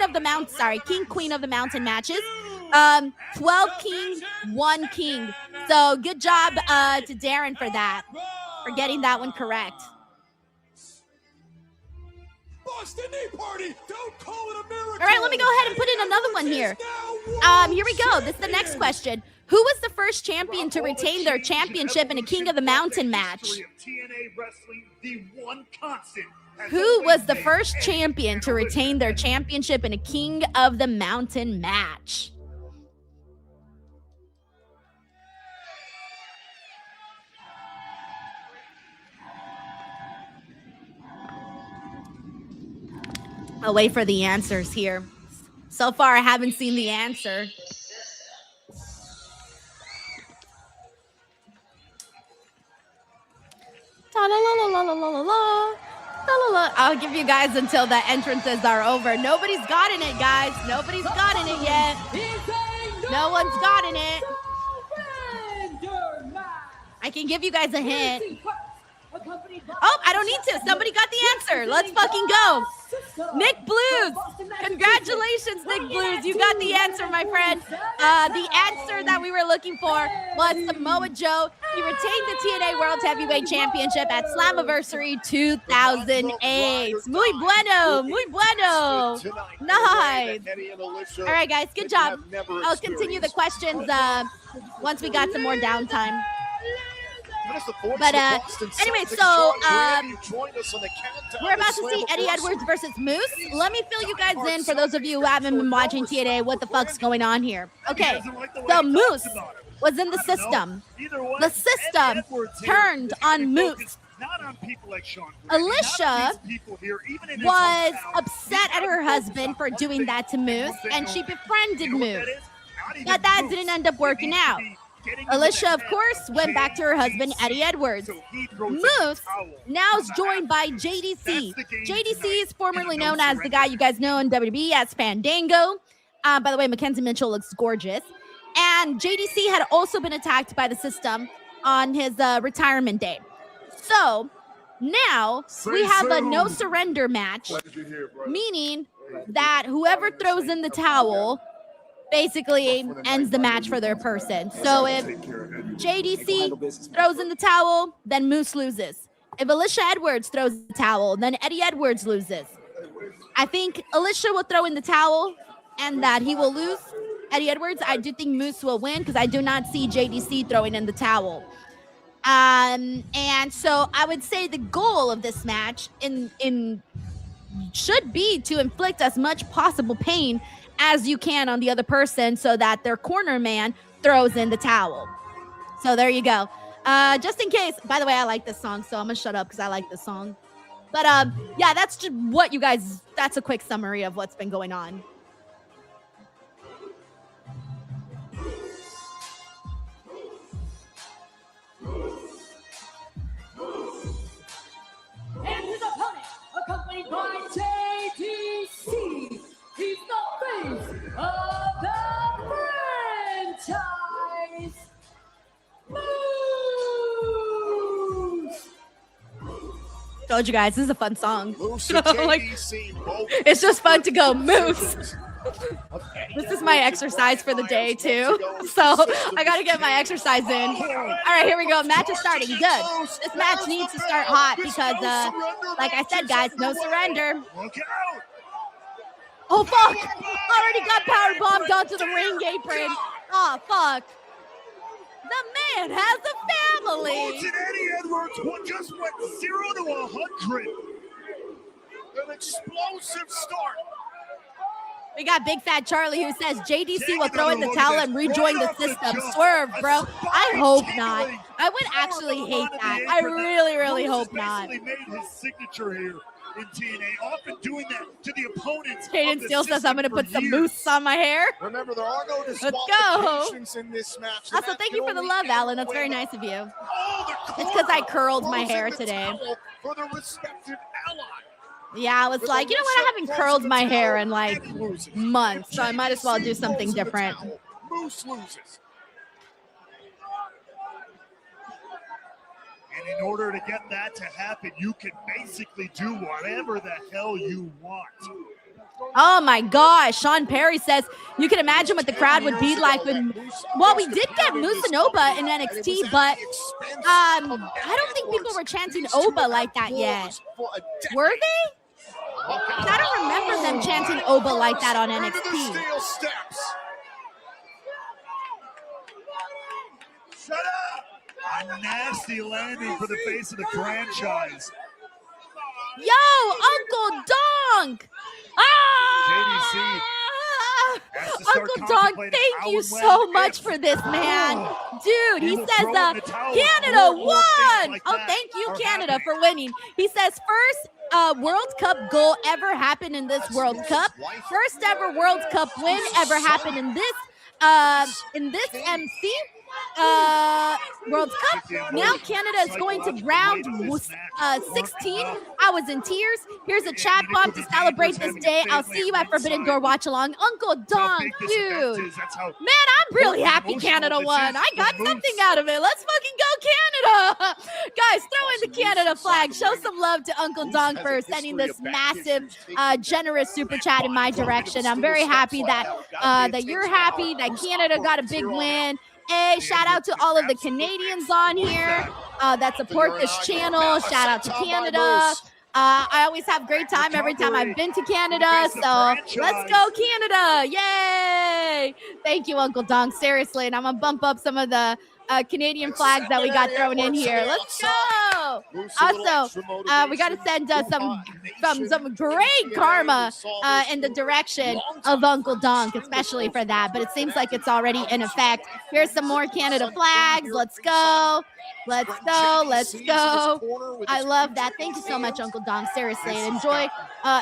Queen of the Mountain matches. 12 King, 1 King. So good job to Darren for that, for getting that one correct. Boston Knee Party. Don't call it a miracle. All right, let me go ahead and put in another one here. Here we go. This is the next question. Who was the first champion to retain their championship in a King of the Mountain match? Who was the first champion to retain their championship in a King of the Mountain match? I'll wait for the answers here. So far, I haven't seen the answer. I'll give you guys until the entrances are over. Nobody's gotten it, guys. Nobody's gotten it yet. No one's gotten it. I can give you guys a hint. Oh, I don't need to. Somebody got the answer. Let's fucking go. Nick Blues. Congratulations, Nick Blues. You got the answer, my friend. The answer that we were looking for was Samoa Joe. He retained the TNA World Heavyweight Championship at Slammiversary 2008. Muy bueno. Muy bueno. Nice. All right, guys. Good job. I'll continue the questions once we got some more downtime. But anyway, so we're about to see Eddie Edwards versus Moose. Let me fill you guys in, for those of you who haven't been watching TNA, what the fuck's going on here. Okay, so Moose was in the system. The system turned on Moose. Alicia was upset at her husband for doing that to Moose, and she befriended Moose. But that didn't end up working out. Alicia, of course, went back to her husband, Eddie Edwards. Moose now is joined by JDC. JDC is formerly known as the guy you guys know in WWE as Fandango. By the way, Mackenzie Mitchell looks gorgeous. And JDC had also been attacked by the system on his retirement day. So now we have a no surrender match, meaning that whoever throws in the towel basically ends the match for their person. So if JDC throws in the towel, then Moose loses. If Alicia Edwards throws the towel, then Eddie Edwards loses. I think Alicia will throw in the towel and that he will lose. Eddie Edwards, I do think Moose will win because I do not see JDC throwing in the towel. And so I would say the goal of this match should be to inflict as much possible pain as you can on the other person so that their corner man throws in the towel. So there you go. Just in case, by the way, I like this song, so I'm gonna shut up because I like this song. But yeah, that's just what you guys, that's a quick summary of what's been going on. And his opponent, accompanied by JDC. He's the face of the franchise. Moose. Told you guys, this is a fun song. Like, it's just fun to go Moose. This is my exercise for the day too, so I gotta get my exercise in. All right, here we go. Match is starting. Good. This match needs to start hot because, like I said, guys, no surrender. Oh, fuck! Already got power bombed onto the ring apron. Oh, fuck. The man has a family. Eddie Edwards just went 0 to 100. An explosive start. We got Big Fat Charlie who says JDC will throw in the towel and rejoin the system. Swerve, bro. I hope not. I would actually hate that. I really, really hope not. Made his signature here in TNA, often doing that to the opponents. Jaden still says I'm going to put some mousse on my hair. Remember, there are no disqualifications in this match. Also, thank you for the love, Alan. That's very nice of you. It's because I curled my hair today. For the respected ally. Yeah, I was like, you know what? I haven't curled my hair in like months, so I might as well do something different. Moose loses. And in order to get that to happen, you can basically do whatever the hell you want. Oh my gosh, Sean Perry says, you can imagine what the crowd would be like when, well, we did get Moose and Oba in NXT, but I don't think people were chanting Oba like that yet. Were they? I don't remember them chanting Oba like that on NXT. Steel steps. Shut up! A nasty landing for the face of the franchise. Yo, Uncle Donk! Ah! Uncle Donk, thank you so much for this, man. Dude, he says, Canada won! Oh, thank you, Canada, for winning. He says, first World Cup goal ever happened in this World Cup. First ever World Cup win ever happened in this MC World Cup. Now Canada is going to round 16. I was in tears. Here's a chat bomb to celebrate this day. I'll see you at Forbidden Door watch along. Uncle Donk, dude. Man, I'm really happy Canada won. I got something out of it. Let's fucking go Canada. Guys, throw in the Canada flag. Show some love to Uncle Donk for sending this massive, generous super chat in my direction. I'm very happy that that you're happy that Canada got a big win. Hey, shout out to all of the Canadians on here that support this channel. Shout out to Canada. I always have great time every time I've been to Canada. So let's go Canada. Yay. Thank you, Uncle Donk. Seriously. And I'm going to bump up some of the Canadian flags that we got thrown in here. Let's go. Also, we got to send some great karma in the direction of Uncle Donk, especially for that. But it seems like it's already in effect. Here's some more Canada flags. Let's go. Let's go. Let's go. I love that. Thank you so much, Uncle Donk. Seriously. And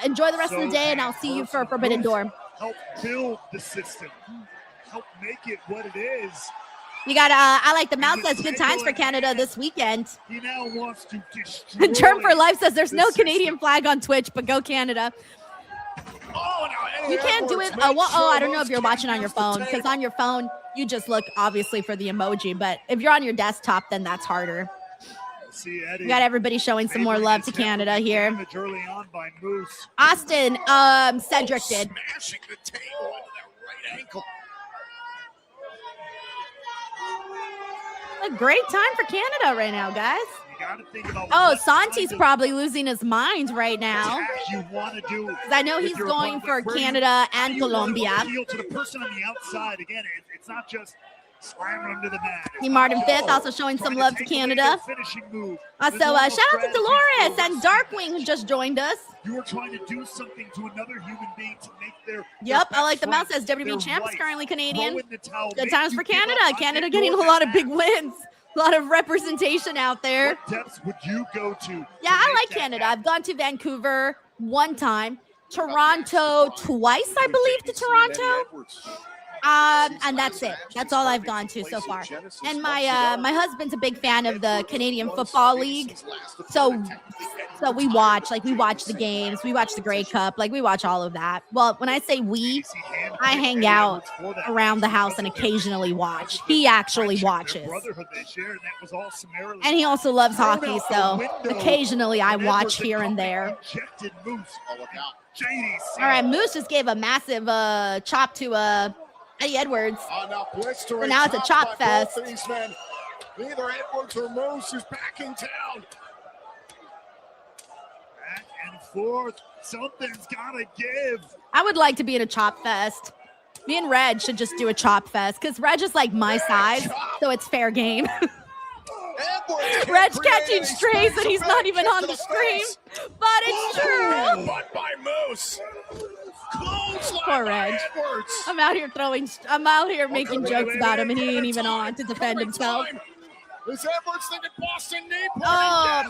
enjoy the rest of the day, and I'll see you for Forbidden Door. Help build the system. Help make it what it is. You got, I like the mouse says good times for Canada this weekend. He now wants to destroy. Term for Life says there's no Canadian flag on Twitch, but go Canada. You can't do it. I don't know if you're watching on your phone, because on your phone, you just look obviously for the emoji. But if you're on your desktop, then that's harder. We got everybody showing some more love to Canada here. Austin, Cedric did. Smashing the table into that right ankle. A great time for Canada right now, guys. Oh, Santi's probably losing his mind right now. Because I know he's going for Canada and Colombia. To the person on the outside. Again, it's not just slamming him to the mat. He Martin Fifth also showing some love to Canada. Also, shout out to Dolores and Darkwing who just joined us. You are trying to do something to another human being to make their. Yep, I like the mouse says WWE champ is currently Canadian. Good times for Canada. Canada getting a lot of big wins. A lot of representation out there. What depths would you go to? Yeah, I like Canada. I've gone to Vancouver one time, Toronto twice, I believe, to Toronto. And that's it. That's all I've gone to so far. And my husband's a big fan of the Canadian Football League, so we watch the games, we watch the Grey Cup, we watch all of that. Well, when I say we, I hang out around the house and occasionally watch. He actually watches, and he also loves hockey, so occasionally I watch here and there. All right, Moose just gave a massive chop to Eddie Edwards. So now it's a chop fest. Neither Edwards or Moose is backing down. Back and forth. Something's gotta give. I would like to be in a chop fest. Me and Reg should just do a chop fest because Reg is like my size, so it's fair game. Reg catching strays and he's not even on the stream, but it's true. But by Moose. Poor Reg. I'm out here making jokes about him and he ain't even on to defend himself. Is Edwards thinking Boston knee? Yeah.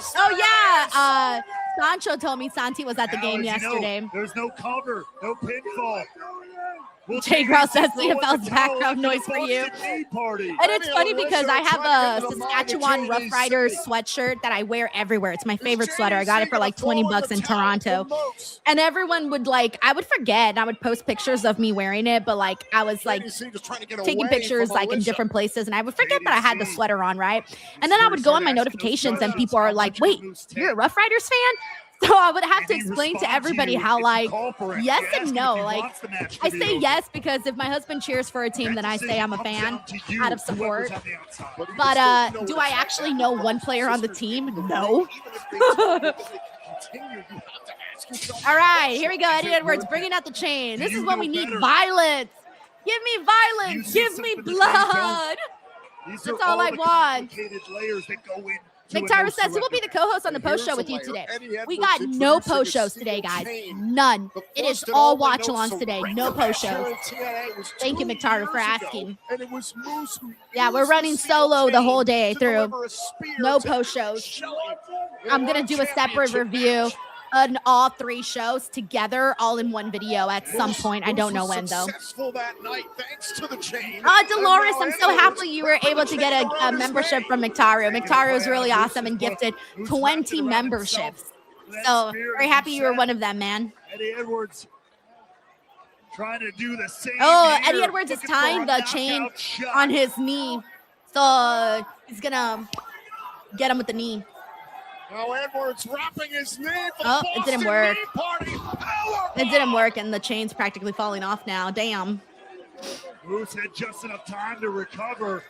Sancho told me Santi was at the game yesterday. There's no cover, no pinfall. Jay Gross says CFL's background noise for you. And it's funny because I have a Saskatchewan Rough Riders sweatshirt that I wear everywhere. It's my favorite sweater. I got it for like $20 in Toronto. And everyone would I would forget and I would post pictures of me wearing it, but I was taking pictures in different places and I would forget that I had the sweater on, right? And then I would go on my notifications and people are like, wait, you're a Rough Riders fan? So I would have to explain to everybody how yes and no. I say yes because if my husband cheers for a team, then I say I'm a fan out of support. But do I actually know one player on the team? No. All right, here we go. Eddie Edwards bringing out the chain. This is when we need violence. Give me violence. Give me blood. That's all I want. McTyra says he will be the co-host on the post show with you today. We got no post shows today, guys. None. It is all watch-alongs today. No post shows. Thank you, McTyra, for asking. Yeah, we're running solo the whole day through. No post shows. I'm going to do a separate review on all 3 shows together, all in one video at some point. I don't know when, though. Dolores, I'm so happy you were able to get a membership from McTyra. McTyra was really awesome and gifted 20 memberships. So very happy you were one of them, man. Eddie Edwards trying to do the same. Oh, Eddie Edwards is tying the chain on his knee. So he's going to get him with the knee. Now Edwards wrapping his knee. Oh, it didn't work. It didn't work, and the chain's practically falling off now. Damn. Moose had just enough time to recover.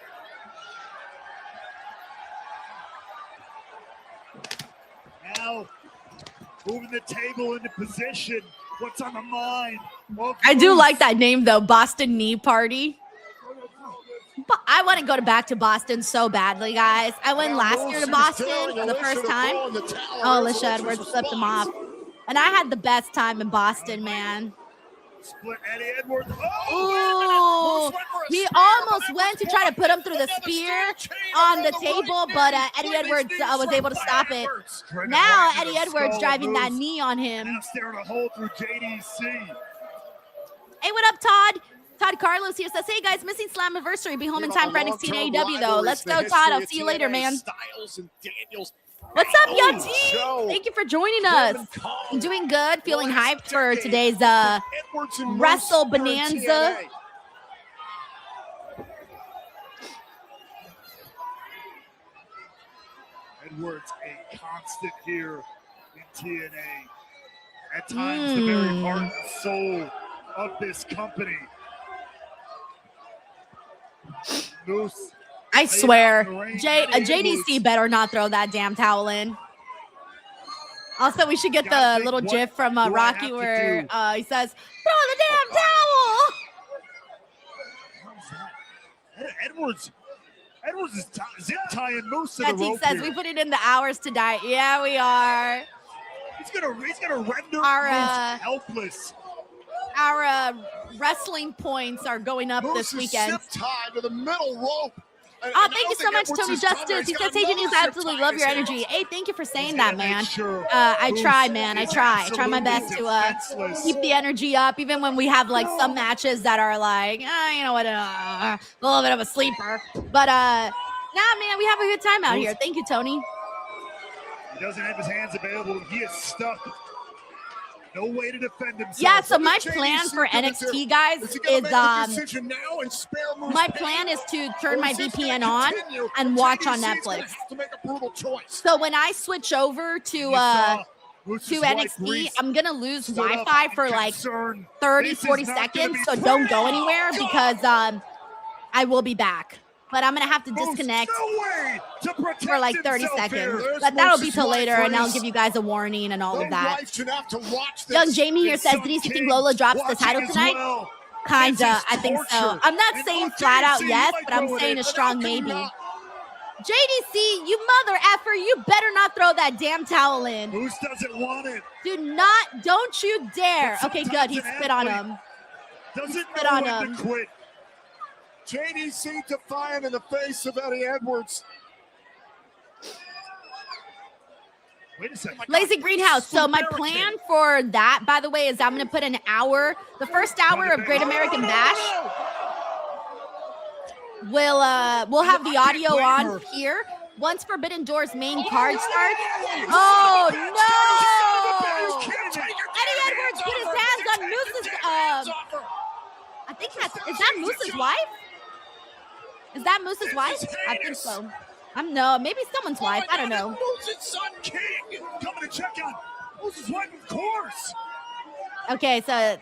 Now moving the table into position. What's on the mind? I do like that name, though. Boston Knee Party. I want to go back to Boston so badly, guys. I went last year to Boston for the first time. Oh, Alicia Edwards flipped him off. And I had the best time in Boston, man. Split Eddie Edwards. Ooh, he almost went to try to put him through the spear on the table, but Eddie Edwards was able to stop it. Now Eddie Edwards driving that knee on him. Now staring a hole through JDC. Hey, what up, Todd? Todd Carlos here says, hey guys, missing Slammiversary. Be home in time for NXT and AEW though. Let's go, Todd. I'll see you later, man. What's up, Young T? Thank you for joining us. I'm doing good. Feeling hyped for today's Wrestle Bonanza. Edwards, a constant here in TNA. At times, the very heart and soul of this company. Moose. I swear, JDC better not throw that damn towel in. Also, we should get the little gif from Rocky where he says, throw the damn towel! Edwards is zip tying Moose to the rope. Says we put it in the hours to die. Yeah, we are. He's gonna render Moose helpless. Our wrestling points are going up this weekend. Zip tied to the middle rope. Oh, thank you so much, Tony Justice. He says, hey, Denise, I absolutely love your energy. Hey, thank you for saying that, man. I try, man. I try. I try my best to keep the energy up, even when we have, like, some matches that are like, you know what, a little bit of a sleeper. But, nah, man, we have a good time out here. Thank you, Tony. He doesn't have his hands available. He is stuck. No way to defend himself. Yeah, so my plan for NXT, guys, is my plan is to turn my VPN on and watch on Netflix. So when I switch over to NXT, I'm going to lose Wi-Fi for like 30, 40 seconds. So don't go anywhere because I will be back. But I'm going to have to disconnect for like 30 seconds. But that'll be till later, and I'll give you guys a warning and all of that. Young Jamie here says, Denise, you think Lola drops the title tonight? Kinda, I think so. I'm not saying flat out yes, but I'm saying a strong maybe. JDC, you mother effer, you better not throw that damn towel in. Moose doesn't want it. Don't you dare. Okay, good, he spit on him. Doesn't know when to quit. JDC defiant in the face of Eddie Edwards. Wait a second. Lazy Greenhouse. So my plan for that, by the way, is I'm going to put an hour, the first hour of Great American Bash. We'll have the audio on here. Once Forbidden Door's main card starts. Oh, no! Eddie Edwards put his hands on Moose's, I think is that Moose's wife? Is that Moose's wife? I think so. Maybe someone's wife. I don't know. Moose's son King coming to check on Moose's wife, of course. Okay, so I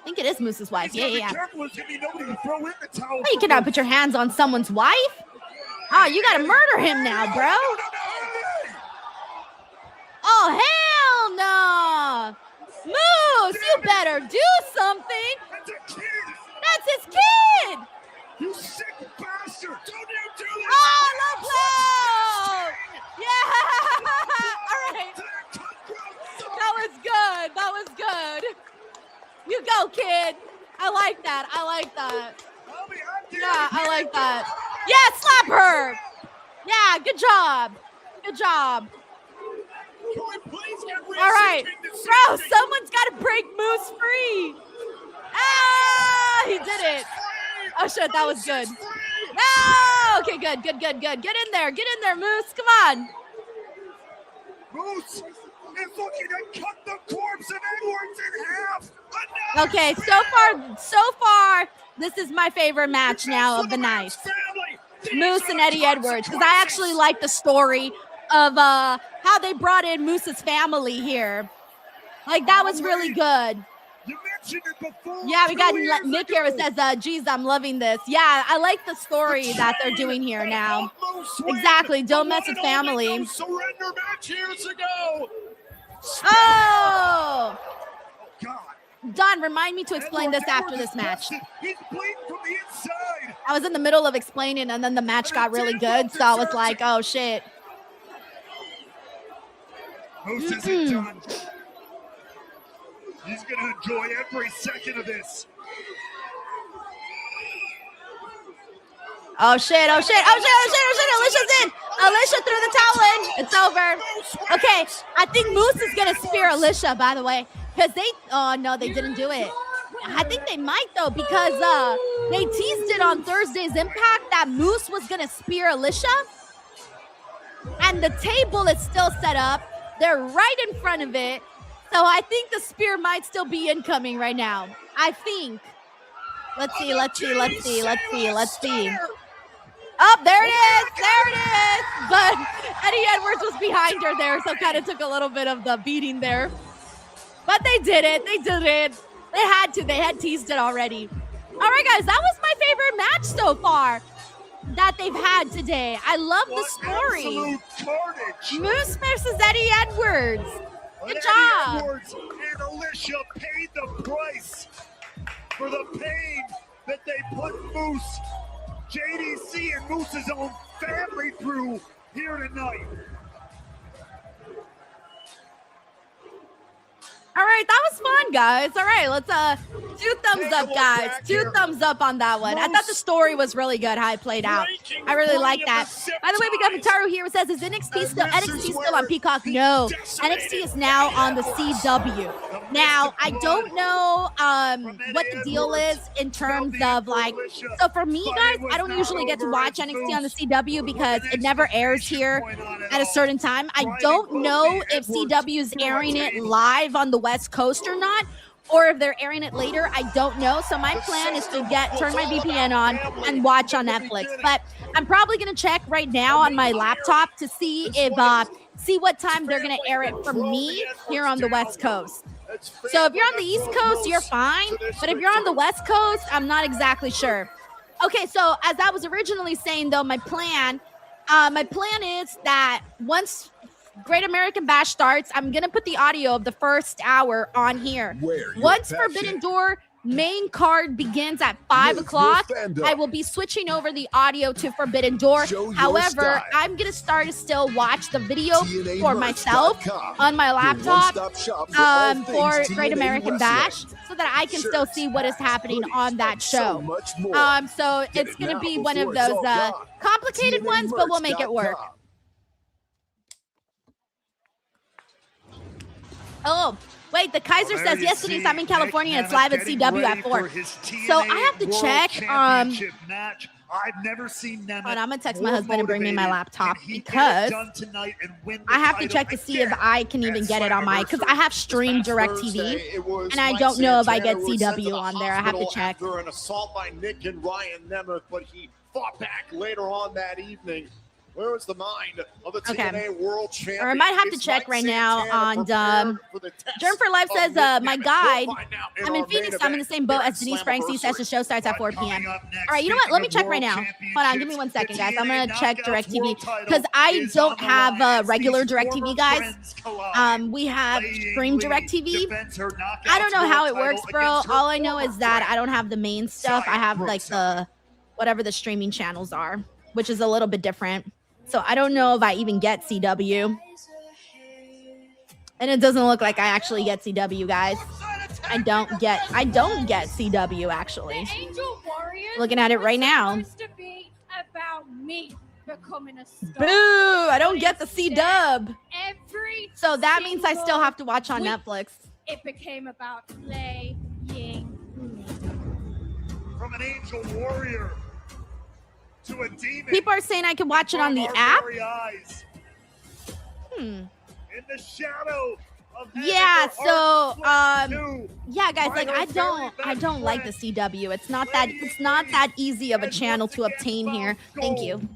think it is Moose's wife. Yeah. Careful, there's gonna be nobody to throw in the towel. You cannot put your hands on someone's wife. Oh, you gotta murder him now, bro. Oh, hell no. Moose, you better do something. That's a kid. That's his kid. You sick bastard. Don't you do this. Oh, low blow. Yeah. All right. That was good. That was good. You go, kid. I like that. I like that. Yeah, I like that. Yeah, slap her. Yeah, good job. Good job. All right. Bro, someone's got to break Moose free. Ah, he did it. Oh, shit, that was good. No. Okay, good. Get in there. Get in there, Moose. Come on. Moose is looking to cut the corpse of Edwards in half. Okay, so far, this is my favorite match now of the night. Moose and Eddie Edwards, because I actually like the story of how they brought in Moose's family here. Like, that was really good. You mentioned it before. Yeah, we got Nick here who says, geez, I'm loving this. Yeah, I like the story that they're doing here now. Exactly, don't mess with family. Surrender match years ago. Oh! God. Don, remind me to explain this after this match. He's bleeding from the inside. I was in the middle of explaining, and then the match got really good, so I was like, oh, shit. Moose isn't done. He's going to enjoy every second of this. Oh, shit. Alicia's in. Alicia threw the towel in. It's over. Okay, I think Moose is going to spear Alicia, by the way, because oh, no, they didn't do it. I think they might, though, because they teased it on Thursday's Impact that Moose was going to spear Alicia. And the table is still set up. They're right in front of it. So I think the spear might still be incoming right now. I think. Let's see. Oh, there it is. But Eddie Edwards was behind her there, so kind of took a little bit of the beating there. But they did it. They had to. They had teased it already. All right, guys, that was my favorite match so far that they've had today. I love the story. Moose versus Eddie Edwards. Good job. Edwards and Alicia paid the price for the pain that they put Moose, JDC, and Moose's own family through here tonight. All right, that was fun, guys. All right, let's 2 thumbs up, guys. 2 thumbs up on that one. I thought the story was really good, how it played out. I really like that. By the way, we got Mataru here who says, is NXT still on Peacock? No, NXT is now on the CW. Now, I don't know what the deal is in terms of like, so for me, guys, I don't usually get to watch NXT on the CW because it never airs here at a certain time. I don't know if CW is airing it live on the West Coast or not, or if they're airing it later. I don't know. So my plan is to turn my VPN on and watch on Netflix. But I'm probably gonna check right now on my laptop to see if see what time they're gonna air it for me here on the West Coast. So if you're on the East Coast, you're fine. But if you're on the West Coast, I'm not exactly sure. Okay, so as I was originally saying, though, my plan is that once Great American Bash starts, I'm going to put the audio of the first hour on here. Once Forbidden Door main card begins at 5 o'clock, I will be switching over the audio to Forbidden Door. However, I'm going to start to still watch the video for myself on my laptop for Great American Bash so that I can still see what is happening on that show. So it's going to be one of those complicated ones, but we'll make it work. Oh, wait, the Kaiser says, yes, Denise, I'm in California and it's live at CW at 4. So I have to check. I've never seen them. Hold on, I'm going to text my husband and bring me my laptop because I have to check to see if I can even get it on my, because I have streamed DirecTV and I don't know if I get CW on there. I have to check. An assault by Nick and Ryan Nemeth, but he fought back later on that evening. Where is the mind of the Okay. TNA World Champion? Or I might have to Is check Mike right now Santana on prepared for the test Germ for Life of says, Wwe my Nxt? guide, We'll find out I'm in our Phoenix. main I'm in the event same boat here as at Denise Francie says the Slammiversary. show starts at 4 p.m. Coming up next, All right, you know what? Let me speaking check of right now. World Hold on, give me Championships, 1 second, the guys. I'm TNA gonna check Knockouts DirecTV World title because I is don't on the have line as regular these DirecTV, former guys. friends collide. We have Wei stream Nxt DirecTV. defends her Knockouts I don't know how it World works, title bro. against her All I know former is that friend. I don't have the main stuff. I have like the whatever the streaming channels are, which is a little bit different. So I don't know if I even get CW. And it doesn't look like I actually get CW, guys. I don't get CW actually. Angel Warriors Looking at it right now. supposed to be about me becoming a star. Boo! I don't get the C-dub. Every So that means I still have to watch on week, Netflix. It became about playing me. From an Angel Warrior to a demon. People are saying I can watch it on the From our app. very eyes. Hmm. In the shadow of Yeah, Heaven, so Heart Split 2. yeah, guys, like I Final don't very best like the CW. It's not that easy of a channel to obtain here. Thank you.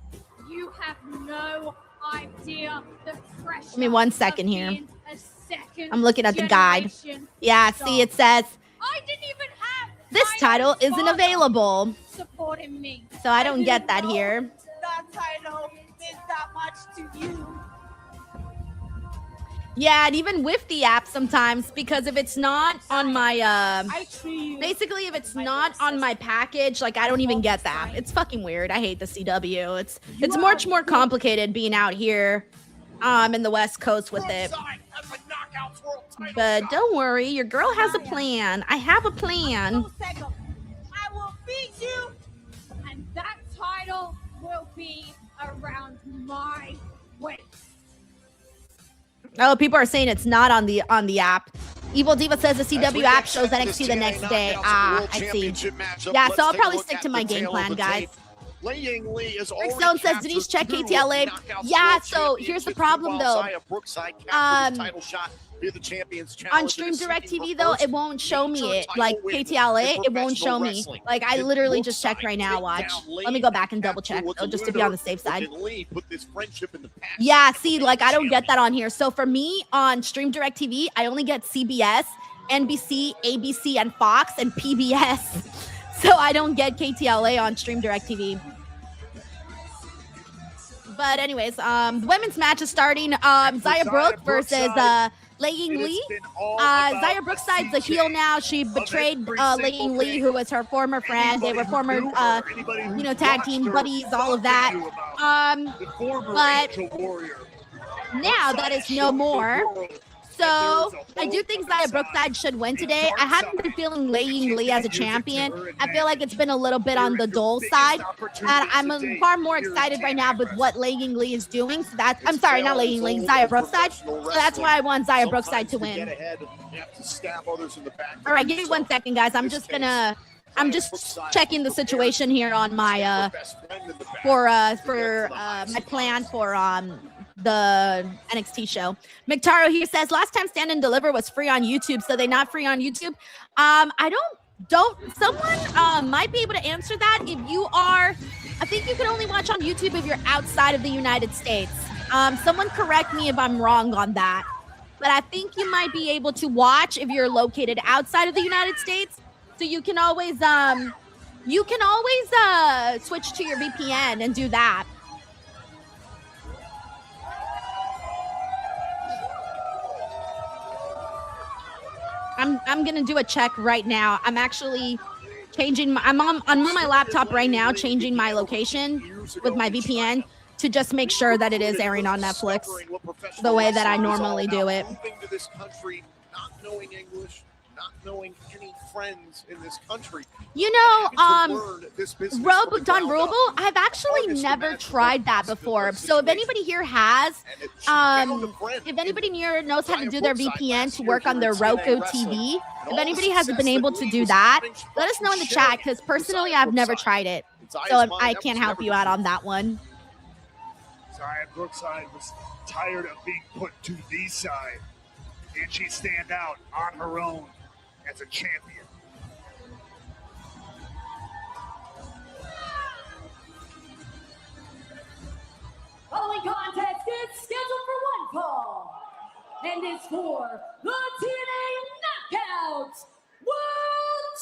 You have no idea the pressure. Give me 1 second of here. being a second I'm looking at the guide. generation Yeah, star. see, it says I didn't even have this my title own isn't father available, supporting me. so I don't get didn't that know here. That title meant that much to you. Yeah, and even with the app sometimes, because if it's not on my I treat you basically if it's not on my package, like I don't even get the app. It's fucking weird. I hate the CW. It's much more complicated being out here in the West Coast with it. But don't worry, your girl has a plan. I have a plan. I will beat you, and that title will be around my waist. Oh, people are saying it's not on the app. Evil Diva says the CW app shows NXT the next day. Ah, I see. Yeah, so I'll probably stick to my game plan, guys. Rick Stone says, Denise, check KTLA. Yeah, so here's the problem, though. On Stream DirecTV, though, it won't show me it. Like KTLA, it won't show me. Like I literally just checked right now. Watch. Let me go back and double check, though, just to be on the safe side. Yeah, see, like I don't get that on here. So for me on Stream DirecTV, I only get CBS, NBC, ABC, and Fox, and PBS. So I don't get KTLA on Stream DirecTV. But anyways, the women's match is starting. Zaya Brooke versus Lei Ying Lee. Zaya Brookside's a heel now. She betrayed Lei Ying Lee, who was her former friend. They were former, tag team buddies, all of that. But now that is no more. So I do think Zaya Brookside should win today. I haven't been feeling Lei Ying Lee as a champion. I feel like it's been a little bit on the dull side. And I'm far more excited right now with what Lei Ying Lee is doing. So that's, I'm sorry, not Lei Ying Lee, Zaya Brookside. So that's why I want Zaya Brookside to win. All right, give me 1 second, guys. I'm just checking the situation here on my my plan for the NXT show. McTaro here says last time Stand and Deliver was free on YouTube, so they not free on YouTube. I don't someone might be able to answer that. If you are, I think you can only watch on YouTube if you're outside of the United States. Someone correct me if I'm wrong on that, but I think you might be able to watch if you're located outside of the United States. So you can always switch to your VPN and do that. I'm gonna do a check right now. I'm actually changing. I'm on my laptop right now, changing my location with my VPN to just make sure that it is airing on Netflix the way that I normally do it. Not knowing English, not knowing any friends in this country. You know, Don Robo, I've actually never tried that before. So if anybody here has, if anybody here knows how to do their VPN to work on their Roku TV, if anybody has been able to do that, let us know in the chat, because personally, I've never tried it. So I can't help you out on that one. Zaya Brookside was tired of being put to the side. Can she stand out on her own as a champion? and is for the TNA Knockouts World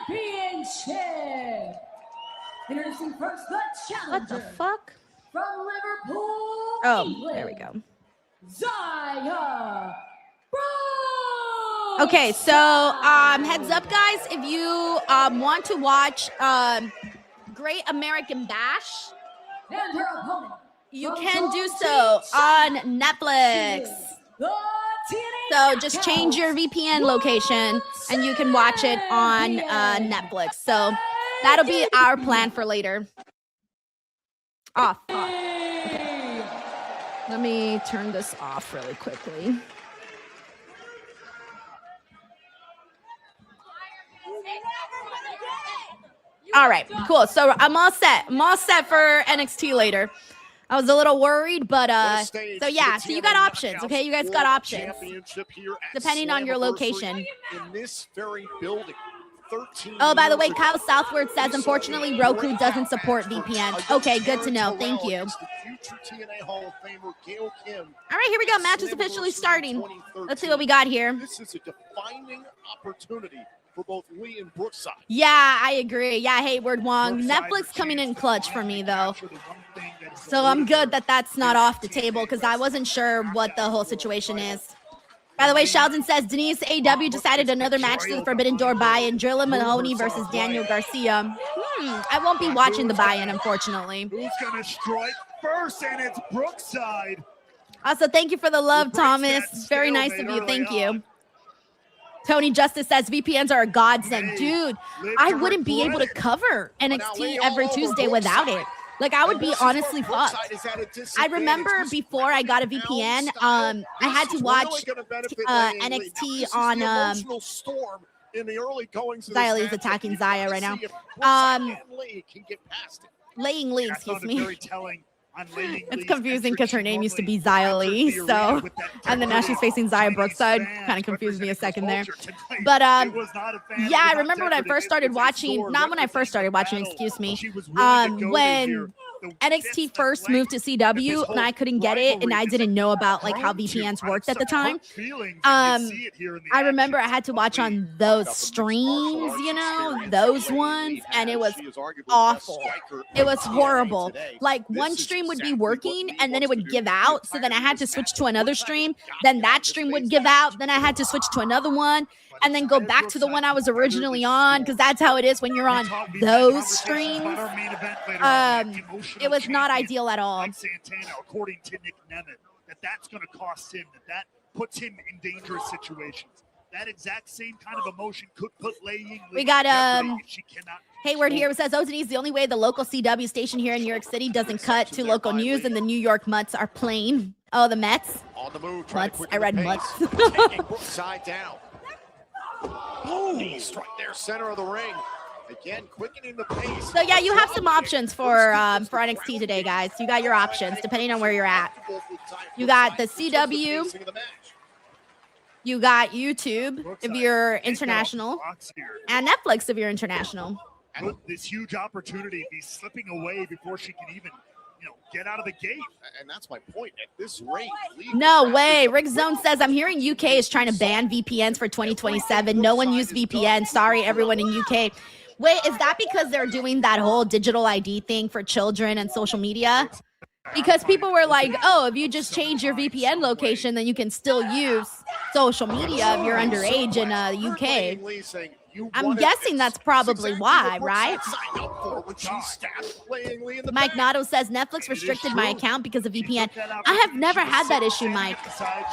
Championship. Introducing first the challenger. What the fuck? From Liverpool, Oh, England, there we go. Zaya. Okay, so heads up, guys, if you want to watch Great American Bash, And her opponent, you from can do Chongqing, so on China, Netflix. the TNA So just change your Knockouts VPN location and you can watch it on Netflix. So that'll be our plan for later. Off. Okay. Let me turn this off really quickly. All right, cool. So I'm all set. I'm all set for NXT later. I was a little worried, but so yeah, so you got options, okay? You guys got options depending on your location. In this very building. Oh, by the way, Kyle Southward says, unfortunately, Roku doesn't support VPN. Okay, good to know. Thank you. All right, here we go. Match is officially starting. Let's see what we got here. This is a defining opportunity for both Lee and Brookside. Yeah, I agree. Yeah, Hayward Wong. Netflix coming in clutch for me, though. So I'm good that that's not off the table because I wasn't sure what the whole situation is. By the way, Sheldon says Denise AW decided another match to the Forbidden Door buy-in, Drilla Mahoney versus Daniel Garcia. I won't be watching the buy-in, unfortunately. Who's gonna strike first? And it's Brookside. Also, thank you for the love, Thomas. It's very nice of you. Thank you. Tony Justice says VPNs are a godsend. Dude, I wouldn't be able to cover NXT every Tuesday without it. Like, I would be honestly fucked. I remember before I got a VPN, I had to watch NXT on Xia Lee's attacking Zaya right now. Laying Lee, excuse me. It's confusing because her name used to be Xia Lee, so, and then now she's facing Zaya Brookside. Kind of confused me a second there. But yeah, I remember when I first started watching, not when I first started watching, excuse me, when NXT first moved to CW and I couldn't get it and I didn't know about like how VPNs worked at the time. I remember I had to watch on those streams, you know, those ones, and it was awful. It was horrible. Like one stream would be working and then it would give out, so then I had to switch to another stream, then that stream would give out, then I had to switch to another one and then go back to the one I was originally on, because that's how it is when you're on those streams. It was not ideal at all. Santana, according to Nick Nemeth, that's going to cost him, that puts him in dangerous situations. That exact same kind of emotion could put Laying. We got Hayward here says, oh, Denise, the only way the local CW station here in New York City doesn't cut to local news and the New York Mutts are playing. Oh, the Mets. On the move, Mutts. I read Mutts. Taking Brookside down. Strike there, center of the ring. Again, quickening the pace. So yeah, you have some options for NXT today, guys. You got your options depending on where you're at. You got the CW. You got YouTube if you're international, and Netflix if you're international. This huge opportunity be slipping away before she can even, get out of the gate. And that's my point. At this rate, no way. Rick Zone says, I'm hearing UK is trying to ban VPNs for 2027. No one used VPN. Sorry, everyone in UK. Wait, is that because they're doing that whole digital ID thing for children and social media? Because people were like, oh, if you just change your VPN location, then you can still use social media if you're underage in the UK. I'm guessing that's probably why, right? Mike Nato says Netflix restricted my account because of VPN. I have never had that issue, Mike.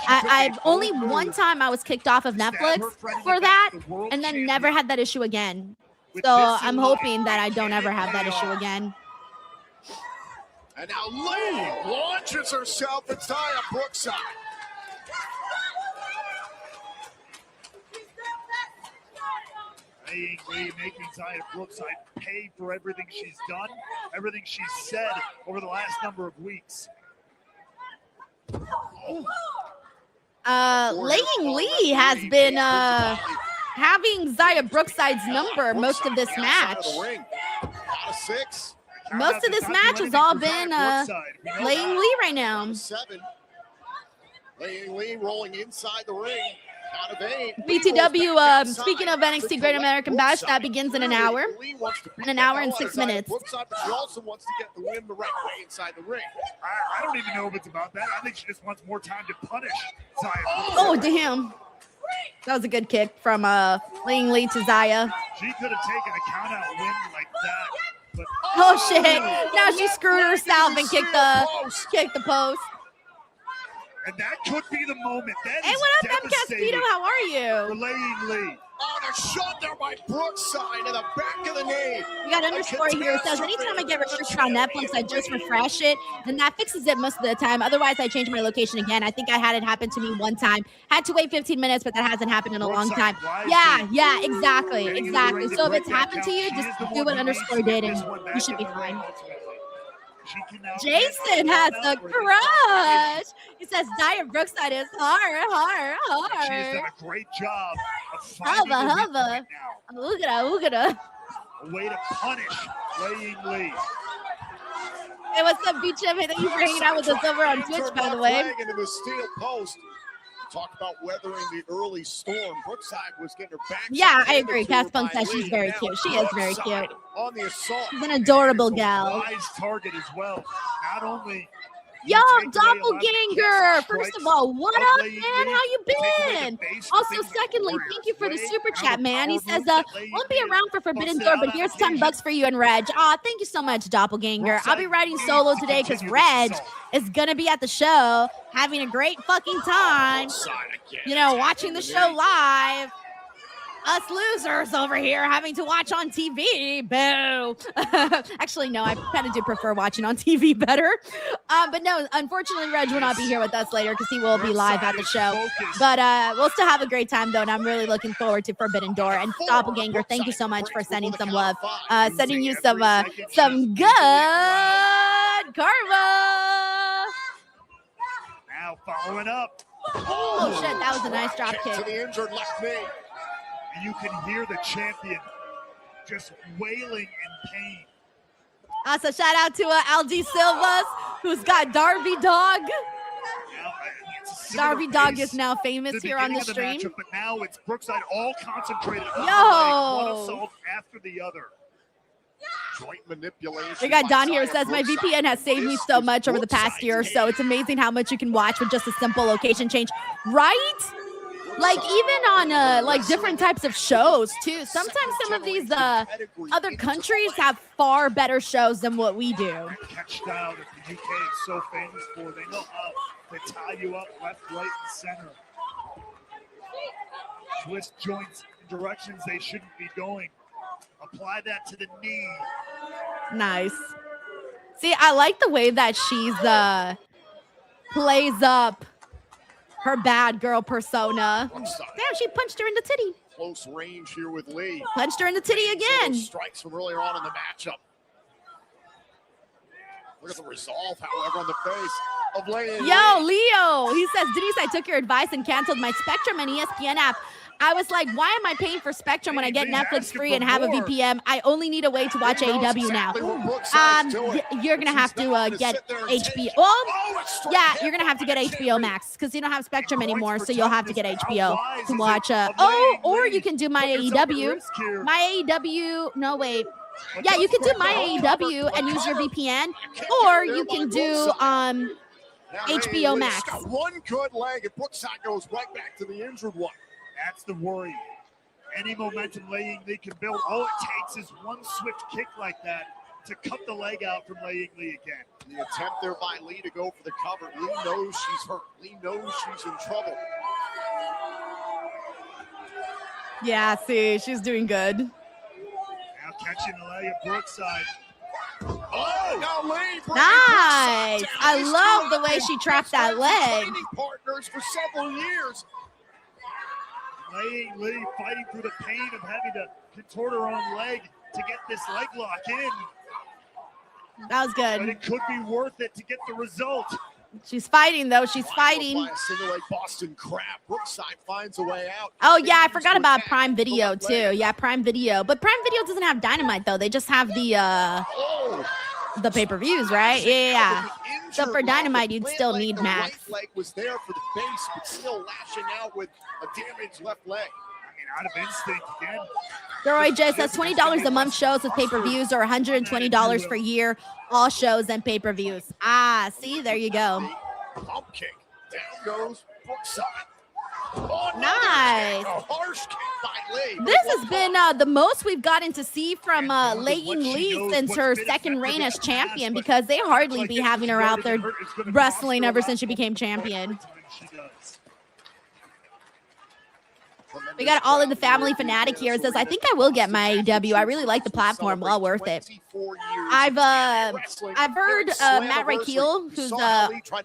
I've only one time I was kicked off of Netflix for that, and then never had that issue again. So I'm hoping that I don't ever have that issue again. And now Lee launches herself at Zaya Brookside. Lee making Zaya Brookside pay for everything she's done, everything she's said over the last number of weeks. Laying Lee has been having Zaya Brookside's number most of this match. Most of this match has all been Laying Lee right now. Lee rolling inside the ring. Out of 8. BTW, speaking of NXT Great American Bash, that begins in an hour. In an hour and 6 minutes. But she also wants to get the win the right way inside the ring. I don't even know if it's about that. I think she just wants more time to punish Zaya. Oh, damn. That was a good kick from Laying Lee to Zaya. She could have taken a count-out win like that. But oh, shit. Now she screwed herself and kicked the post. And that could be the moment. That hey, what up, MCASpeedo? How are you? Laying Lee. Oh, and a shot there by Brookside to the back of the knee. We got underscore here. It says, anytime I get restricted on Netflix, I just refresh it. Then that fixes it most of the time. Otherwise, I change my location again. I think I had it happen to me one time. Had to wait 15 minutes, but that hasn't happened in a long time. Yeah, exactly. So if it's happened to you, just do what underscore did and you should be fine. Jason has a crush. He says Dia Brookside is hard. She has done a great job of finding Hubba. Oogada. A way to punish Laying Lee. Hey, what's up, BChip? Hey, thank you for hanging out with us over on Twitch, by the way. Into the steel post. Talk about weathering the early storm. Brookside was getting her back. Yeah, I agree. Cass Punk says she's very cute. She is very cute. On the assault. She's an adorable gal. Wise target as well. Not only. Yo, Doppelganger! First of all, what up, man? How you been? Also, secondly, thank you for the super chat, man. He says, won't be around for Forbidden Door, but here's $10 for you and Reg. Aw, thank you so much, Doppelganger. I'll be riding solo today because Reg is gonna be at the show having a great fucking time. You know, watching the show live. Us losers over here having to watch on TV. Boo. Actually, no, I kind of do prefer watching on TV better. But no, unfortunately, Reg will not be here with us later because he will be live at the show. But we'll still have a great time, though, and I'm really looking forward to Forbidden Door. And Doppelganger, thank you so much for sending some love. Sending you some good karma. Now following up. Oh, shit, that was a nice drop kick. To the injured left knee. And you can hear the champion just wailing in pain. Also, shout out to LD Silvas, who's got Darby Dog. Darby Dog is now famous here on the stream. But now it's Brookside all concentrated on one assault after the other. Joint manipulation. We got Don here who says, my VPN has saved me so much over the past year or so. It's amazing how much you can watch with just a simple location change. Right? Like, even on, like, different types of shows, too. Sometimes some of these other countries have far better shows than what we do. Catch style that the UK is so famous for. They know how to tie you up left, right, and center. Twist joints in directions they shouldn't be going. Apply that to the knee. Nice. See, I like the way that she's plays up her bad girl persona. Damn, she punched her in the titty. Close range here with Lee. Punched her in the titty again. Strikes from earlier on in the matchup. Look at the resolve, however, on the face of Laying Lee. Yo, Leo. He says, Denise, I took your advice and canceled my Spectrum and ESPN app. I was like, why am I paying for Spectrum when I get Netflix free and have a VPN? I only need a way to watch AEW now. You're going to have to get HBO. Well, yeah, you're going to have to get HBO Max because you don't have Spectrum anymore, so you'll have to get HBO to watch. Or you can do My AEW. My AEW, no, wait. Yeah, you can do My AEW and use your VPN, or you can do HBO Max. One good leg, and Brookside goes right back to the injured one. That's the worry. Any momentum Laying Lee can build. All it takes is one swift kick like that to cut the leg out from Laying Lee again. The attempt there by Lee to go for the cover. Lee knows she's hurt. Lee knows she's in trouble. Yeah, see, she's doing good. Now catching the leg of Brookside. Oh, now Lee. Nice. I love the way she trapped that leg. Partners for several years. Laying Lee fighting through the pain of having to contort her own leg to get this leg lock in. That was good. But it could be worth it to get the result. She's fighting, though. She's fighting. Single leg Boston Crab. Brookside finds a way out. Oh, yeah. I forgot about Prime Video, too. Yeah, Prime Video. But Prime Video doesn't have Dynamite, though. They just have the the pay-per-views, right? Yeah. So for Dynamite, you'd still need Max. Right leg was there for the face, but still lashing out with a damaged left leg. Out of instinct again. Roy J says $20 a month shows with pay-per-views or $120 per year, all shows and pay-per-views. Ah, see, there you go. Pump kick. Down goes Brookside. Oh, nice. A harsh kick by Lee. This has been the most we've gotten to see from Wwe Nxt since her second reign as champion, because they hardly be having her out there wrestling ever since she became champion. We got All in the Family Fanatic here. It says, I think I will get my AEW. I really like the platform. Well worth it. I've heard Matt Raquel, who's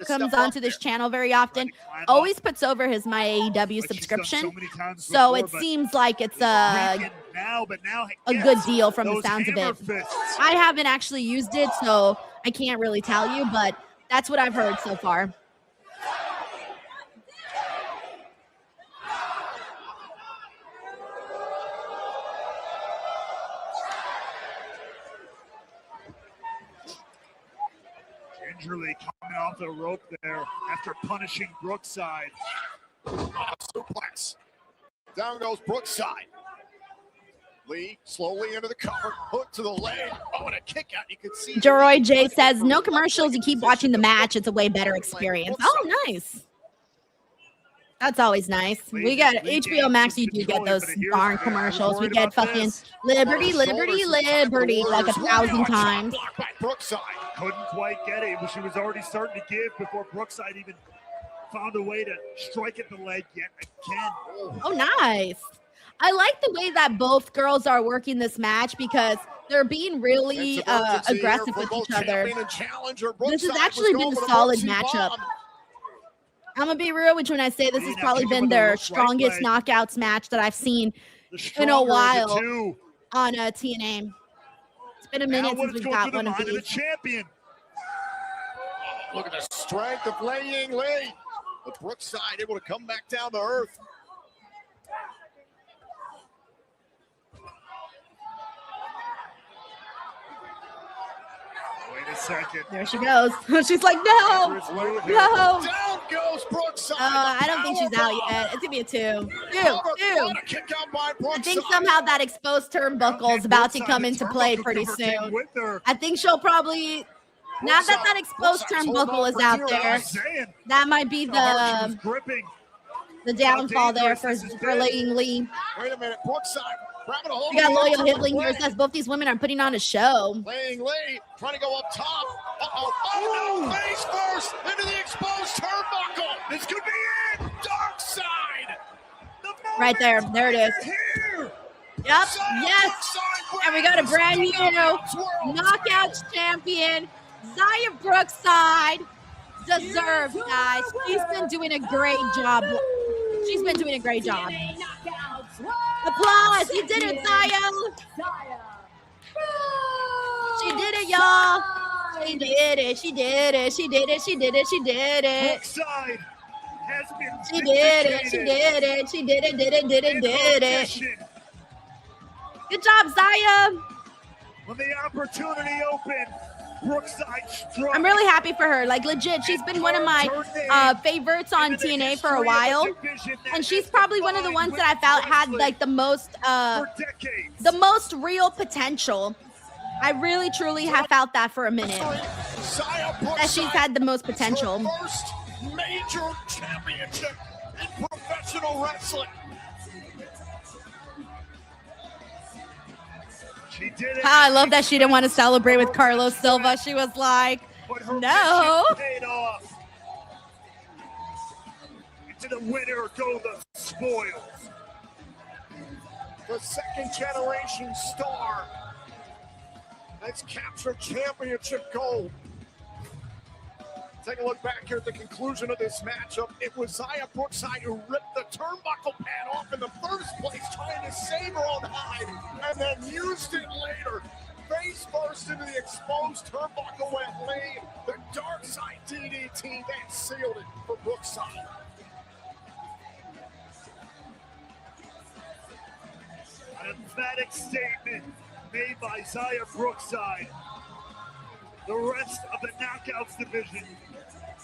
comes onto this channel very often, always puts over his my AEW subscription. So it seems like it's a good deal from the sounds of it. I haven't actually used it, so I can't really tell you, but that's what I've heard so far. Gingerly coming off the rope there after punishing Brookside. Suplex. Down goes Brookside. Lee slowly into the cover, hook to the leg. Oh, and a kick out. You can see. Jeroy J says, no commercials. You keep watching the match. It's a way better experience. Oh, nice. That's always nice. We got HBO Max. You do get those darn commercials. We get fucking Liberty, Liberty, Liberty like 1,000 times. Brookside couldn't quite get it. She was already starting to give before Brookside even found a way to strike at the leg yet again. Oh, nice. I like the way that both girls are working this match because they're being really aggressive with each other. This has actually been a solid matchup. I'm going to be real with you when I say this has probably been their strongest knockouts match that I've seen in a while on TNA. It's been a minute since we've got one of these. Look at the strength of Wwe Nxt. But Brookside able to come back down to earth. Wait a second. There she goes. She's like, no, no. Down goes Brookside. I don't think she's out yet. It's gonna be a two. I think somehow that exposed turnbuckle is about to come into play pretty soon. I think she'll probably, now that that exposed turnbuckle is out there, that might be the downfall there for Wwe Nxt. Wait a minute, Brookside. We got Loyal Hibbling here. Says both these women are putting on a show. Wwe Nxt trying to go up top. Oh, no, face first into the exposed turnbuckle. This could be it. Dark side. Right there. There it is. Yep. Yes. And we got a brand new Knockouts champion, Xia Brookside. Deserved, guys. She's been doing a great job. She's been doing a great job. Applause! You did it, Xia! She did it, y'all! She did it, she did it, she did it, she did it, she did it! Brookside has been she did it, she did it, she did it, did it. Good job, Xia! When the opportunity opened, Brookside struck. I'm really happy for her. Like, legit, she's been one of my favorites on TNA for a while, and she's probably one of the ones that I felt had like the most real potential. I really, truly have felt that for a minute. That she's had the most potential. First major championship in professional wrestling. She did it. I love that she didn't want to celebrate with Carlos Silva. She was like, no. Paid off. To the winner go the spoils. The second generation star that's captured championship gold. Take a look back here at the conclusion of this matchup. It was Xia Brookside who ripped the turnbuckle pad off in the first place, trying to save her own hide, and then used it later. Face first into the exposed turnbuckle went Lee. The dark side DDT that sealed it for Brookside. An emphatic statement made by Xia Brookside. The rest of the Knockouts division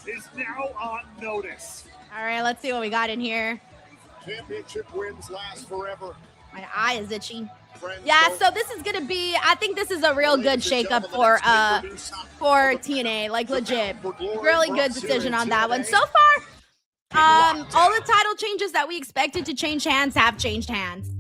is now on notice. All right, let's see what we got in here. Championship wins last forever. My eye is itchy. Yeah, so this is gonna be, I think this is a real good shakeup for TNA, like legit. Really good decision on that one. So far, all the title changes that we expected to change hands have changed hands.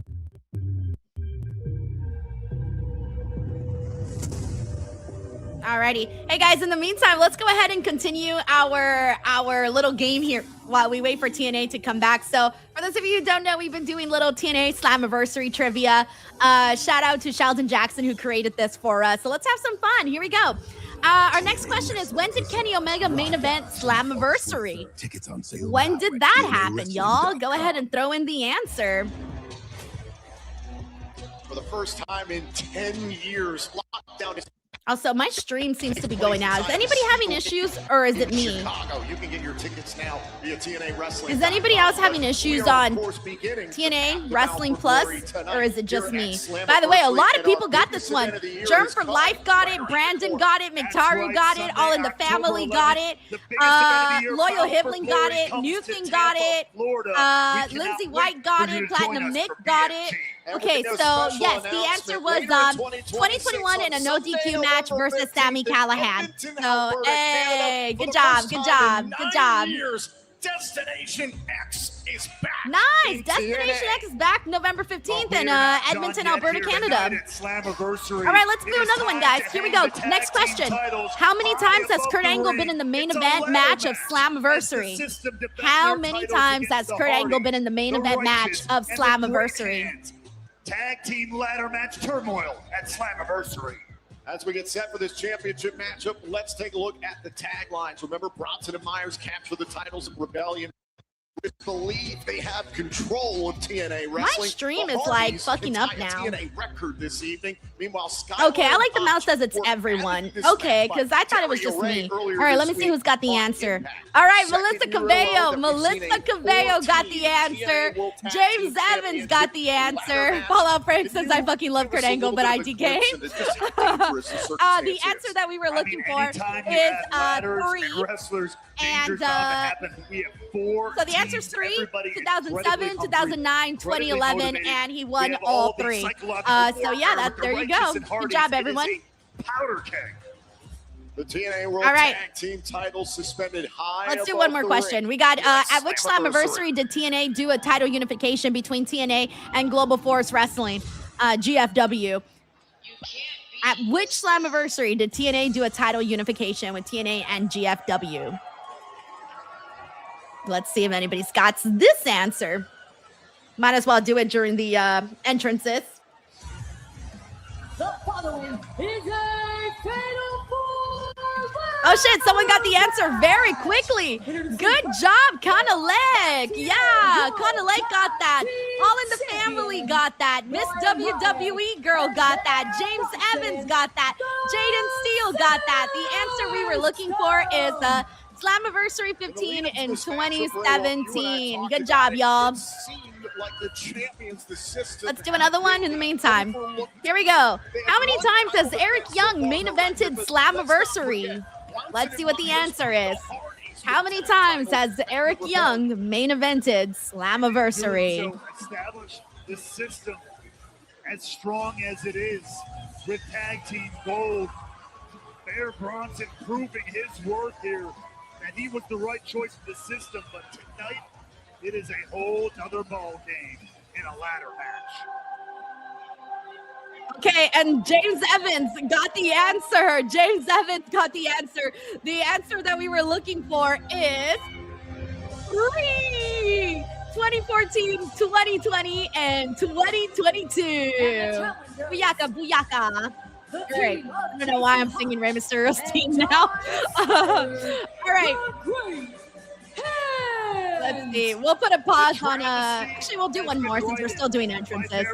Alrighty. Hey guys, in the meantime, let's go ahead and continue our little game here while we wait for TNA to come back. So for those of you who don't know, we've been doing little TNA Slammiversary trivia. Shout out to Sheldon Jackson who created this for us. So let's have some fun. Here we go. Our next question is, when did Kenny Omega main event Slammiversary? Tickets on sale. When did that happen, y'all? Go ahead and throw in the answer. For the first time in 10 years, lockdown is Also, my stream seems to be going out. Is anybody having issues, or is it me? Chicago. You can get your tickets now via TNA Wrestling. Is anybody else having issues on TNA Wrestling Plus, or is it just me? By the way, a lot of people got this one. Germ for Life got it. Brandon got it. McTaru got it. All in the Family got it. Loyal Hibling got it. Newton got it. Lindsay White got it. Platinum Nick got it. Okay, so yes, the answer was 2021 in a no DQ match versus Sami Callihan. So, hey, good job, good job, good job. Destination X is back. Nice. Destination X is back November 15th in Edmonton, Alberta, Canada. All right, let's do another one, guys. Here we go. Next question. How many times has Kurt Angle been in the main event match of Slammiversary? How many times has Kurt Angle been in the main event match of Slammiversary? Tag team ladder match turmoil at Slammiversary. As we get set for this championship matchup, let's take a look at the taglines. Remember, Bronson and Myers capture the titles of Rebellion. Believe they have control of TNA Wrestling. My stream is like fucking up now. TNA record this evening. Meanwhile, okay, I like the mouse says it's everyone. Okay, because I thought it was just me. All right, let me see who's got the answer. All right, Melissa Cabello. Melissa Cabello got the answer. James Evans got the answer. Fallout Frank says I fucking love Kurt Angle, but IDK. The answer that we were looking for is 3. And so the answer is 3, 2007, 2009, 2011, and he won all 3. So yeah, there you go. Good job, everyone. Powder keg. The TNA World Tag Team title suspended high. Let's do one more question. We got at which Slammiversary did TNA do a title unification between TNA and Global Force Wrestling, GFW? At which Slammiversary did TNA do a title unification with TNA and GFW? Let's see if anybody's got this answer. Might as well do it during the entrances. The following is a fatal four. Oh shit, someone got the answer very quickly. Good job, Conalec. Yeah, Conalec got that. All in the Family got that. Miss WWE Girl got that. James Evans got that. Jaden Steele got that. The answer we were looking for is Slammiversary 15 in 2017. Good job, y'all. Let's do another one in the meantime. Here we go. How many times has Eric Young main evented Slammiversary? Let's see what the answer is. How many times has Eric Young main evented Slammiversary? Establish the system as strong as it is with Tag Team Gold. Bear Bronson proving his worth here, and he was the right choice for the system, but tonight it is a whole other ball game in a ladder match. Okay, and James Evans got the answer. James Evans got the answer. The answer that we were looking for is 3. 2014, 2020, and 2022. Booyaka, booyaka. All right. I don't know why I'm singing Rey Mysterio's team now. All right. Let's see. We'll put a pause on actually, we'll do one more since we're still doing entrances.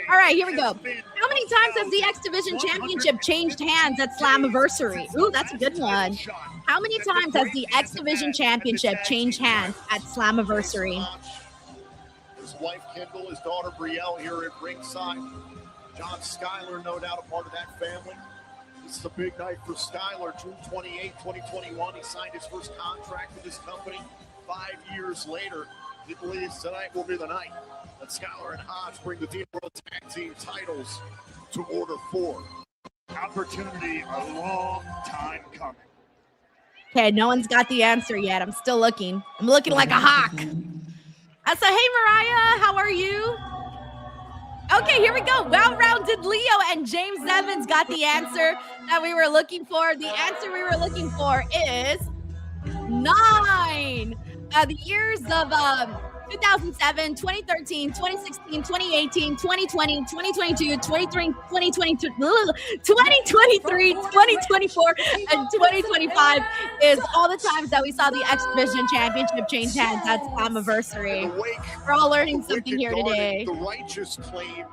All right, here we go. How many times has the X Division Championship changed hands at Slammiversary? Ooh, that's a good one. How many times has the X Division Championship changed hands at Slammiversary? His wife Kendall, his daughter Brielle here at ringside. John Schuyler, no doubt a part of that family. This is a big night for Skyler. June 28, 2021, he signed his first contract with his company. 5 years later, he believes tonight will be the night that Skyler and Hodge bring the TNA World Tag Team titles to Order 4. Opportunity a long time coming. Okay, no one's got the answer yet. I'm still looking. I'm looking like a hawk. I said, hey, Mariah, how are you? Okay, here we go. Well-rounded Leo and James Evans got the answer that we were looking for. The answer we were looking for is 9. The years of 2007, 2013, 2016, 2018, 2020, 2022, 2023, 2024, and 2025 is all the times that we saw the X Division Championship change hands. That's Slammiversary. We're all learning something here today. The righteous claimed,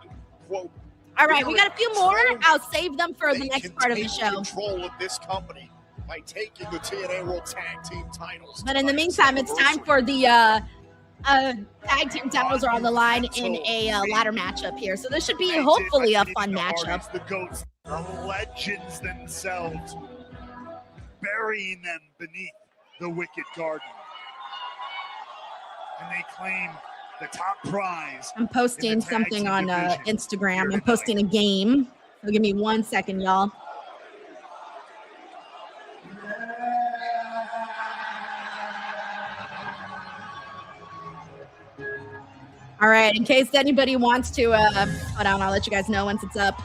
quote, all right, we got a few more. I'll save them for the next part of the show. Control of this company by taking the TNA World Tag Team titles. But in the meantime, it's time for the tag team titles are on the line in a ladder matchup here. So this should be hopefully a fun matchup. The GOATs, the legends themselves, burying them beneath the Wicked Garden. And they claim the top prize. I'm posting something on Instagram. I'm posting a game. So give me 1 second, y'all. All right, in case anybody wants to, hold on, I'll let you guys know once it's up.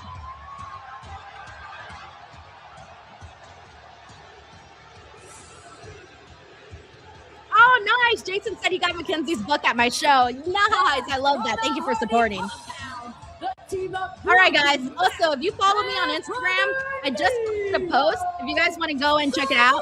Oh, nice. Jason said he got Mackenzie's book at my show. Nice. I love that. Thank you for supporting. All right, guys. Also, if you follow me on Instagram, I just posted a post. If you guys want to go and check it out,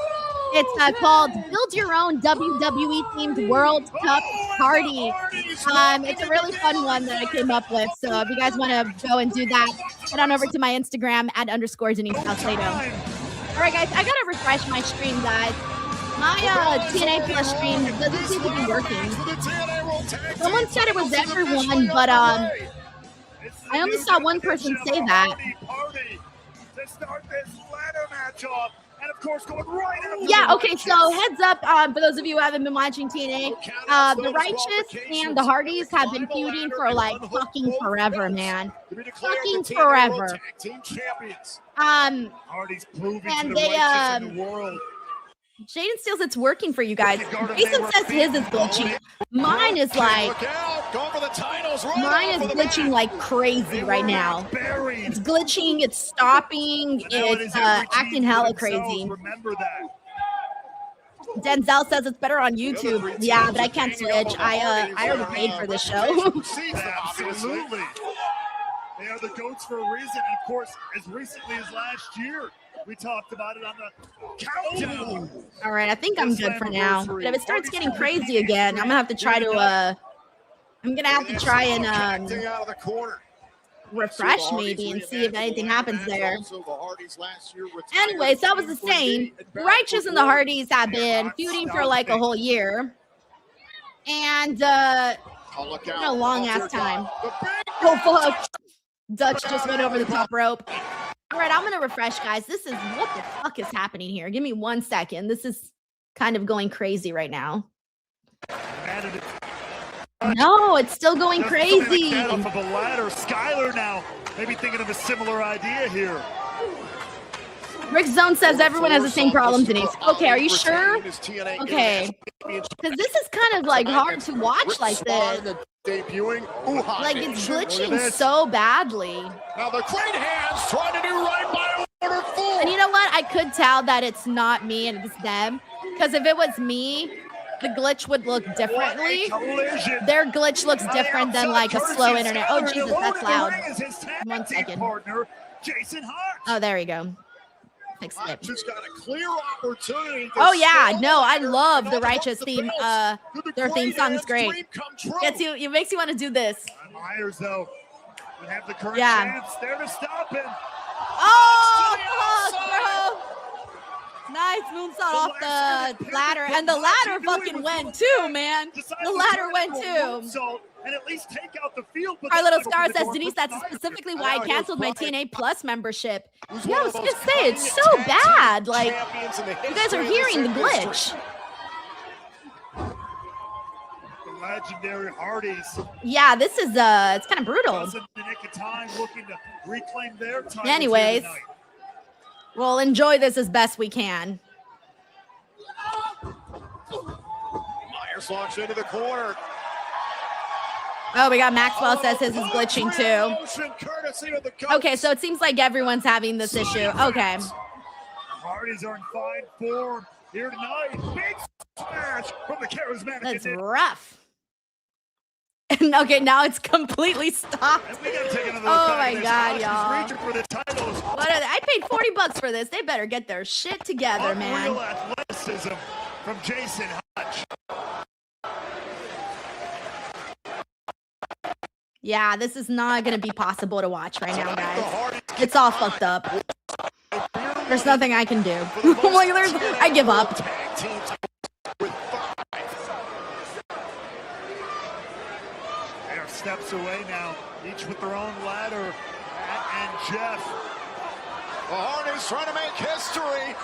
it's called Build Your Own WWE Themed World Cup Party. It's a really fun one that I came up with. So if you guys want to go and do that, head on over to my Instagram at _Denise Salcedo. All right, guys. I got to refresh my stream, guys. My TNA Plus stream doesn't seem to be working. Someone said it was everyone, but I only saw one person say that. To start this ladder match off. And of course, going right after yeah, okay, so heads up for those of you who haven't been watching TNA, the Righteous and the Hardys have been feuding for like fucking forever, man. Fucking forever. Hardys proving to the Righteous in the world. Jaden Steele's it's working for you guys. Jason says his is glitchy. Mine is like, mine is glitching like crazy right now. It's glitching, it's stopping, it's acting hella crazy. Denzel says it's better on YouTube. Yeah, but I can't switch. I already paid for this show. Absolutely. They are the GOATs for a reason. And of course, as recently as last year, we talked about it on the countdown. All right, I think I'm good for now. But if it starts getting crazy again, I'm gonna have to try to and refresh maybe and see if anything happens there. Anyways, that was the same. Righteous and the Hardys have been feuding for like a whole year. And a long ass time. Oh fuck. Dutch just went over the top rope. All right, I'm going to refresh, guys. This is what the fuck is happening here. Give me 1 second. This is kind of going crazy right now. No, it's still going crazy. Off of a ladder. Skyler now maybe thinking of a similar idea here. Rick Zone says everyone has the same problem, Denise. Okay, are you sure? Okay. Because this is kind of like hard to watch like this. Like it's glitching so badly. Now the great hands trying to do right by Order 4. And you know what? I could tell that it's not me and it's them. Because if it was me, the glitch would look differently. Their glitch looks different than like a slow internet. Oh Jesus, that's loud. 1 second. Oh, there we go. Fix it. Just got a clear opportunity. Oh yeah, no, I love the Righteous theme. Their theme song is great. It makes you want to do this. Myers though would have the current chance there to stop him. Oh, fuck, bro. Nice moonsault off the ladder, and the ladder fucking went too, man. The ladder went too. And at least take out the field. Our little star says, Denise, that's specifically why I canceled my TNA Plus membership. Yeah, I was gonna say, it's so bad. Like, you guys are hearing the glitch. The legendary Hardys. Yeah, this is it's kind of brutal. In the nick of time, looking to reclaim their title. Anyways, we'll enjoy this as best we can. Myers launched into the corner. Oh, we got Maxwell says his is glitching too. Okay, so it seems like everyone's having this issue. Okay. The Hardys are in fine form here tonight. Big smash from the charismatic. That's rough. Okay, now it's completely stopped. Oh my God, y'all. What are they? I paid $40 for this. They better get their shit together, man. Unreal athleticism from Jason Hutch. Yeah, this is not going to be possible to watch right now, guys. It's all fucked up. There's nothing I can do. I give up. They are steps away now, each with their own ladder. Matt and Jeff. The Hardys trying to make history.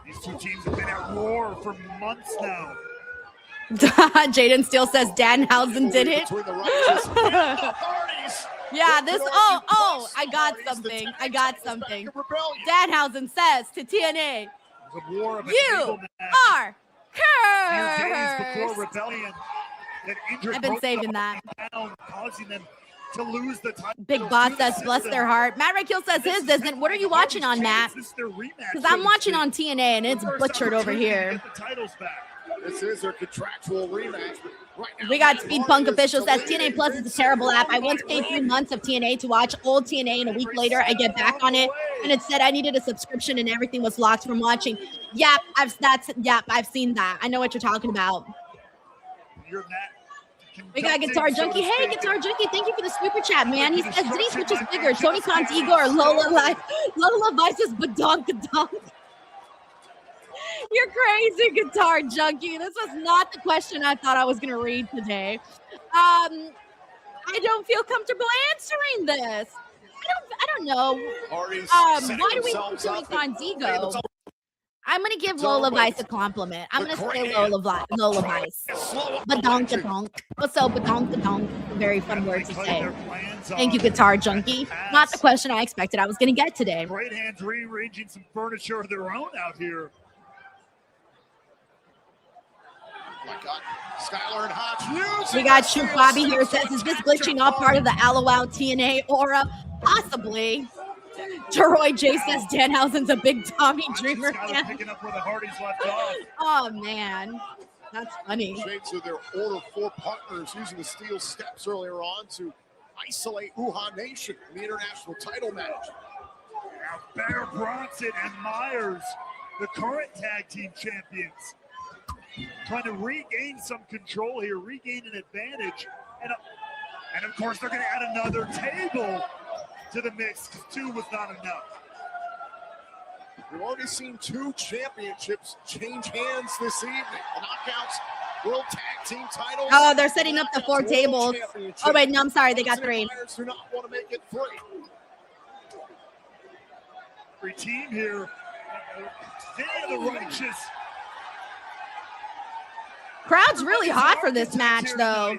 These two teams have been at war for months now. Jaden Steele says Danhausen did it. Yeah, this, I got something. Danhausen says to TNA, you are cursed. I've been saving that. Causing them to lose the title. Big Boss says, bless their heart. Matt Rakiel says his isn't. What are you watching on, Matt? Because I'm watching on TNA and it's butchered over here. This is their contractual rematch. Right now, we got Speed Punk Official says TNA Plus is a terrible app. I once paid 3 months of TNA to watch old TNA, and a week later I get back on it and it said I needed a subscription and everything was locked from watching. Yep, I've seen that. I know what you're talking about. We got Guitar Junkie. Hey, Guitar Junkie, thank you for the super chat, man. He says Denise, which is bigger, Tony Khan's ego or Lola Vice's badonk-a-donk? You're crazy, Guitar Junkie. This was not the question I thought I was going to read today. I don't feel comfortable answering this. I don't know. Why do we think Tony Khan's ego? I'm going to give Lola Vice a compliment. I'm going to say Lola Vice. Badonk-a-donk. Also, badonk-a-donk. Very fun word to say. Thank you, Guitar Junkie. Not the question I expected I was going to get today. Great hands rearranging some furniture of their own out here. My God, Skylar and Hodge. We got Shoot Bobby here says, is this glitching all part of the LOL TNA aura? Possibly. Jeroy J says Danhausen's a big Tommy Dreamer fan. Oh man, that's funny. Shades of their Order 4 partners using the steel steps earlier on to isolate Wuhan Nation in the international title match. Now Bear Bronson and Myers, the current tag team champions, trying to regain some control here, regain an advantage. And of course, they're going to add another table to the mix because 2 was not enough. We've already seen 2 championships change hands this evening. The Knockouts World Tag Team titles. Oh, they're setting up the 4 tables. Oh, wait, no, I'm sorry. They got 3. Do not want to make it 3. Every team here. The righteous. Crowd's really hot for this match, though.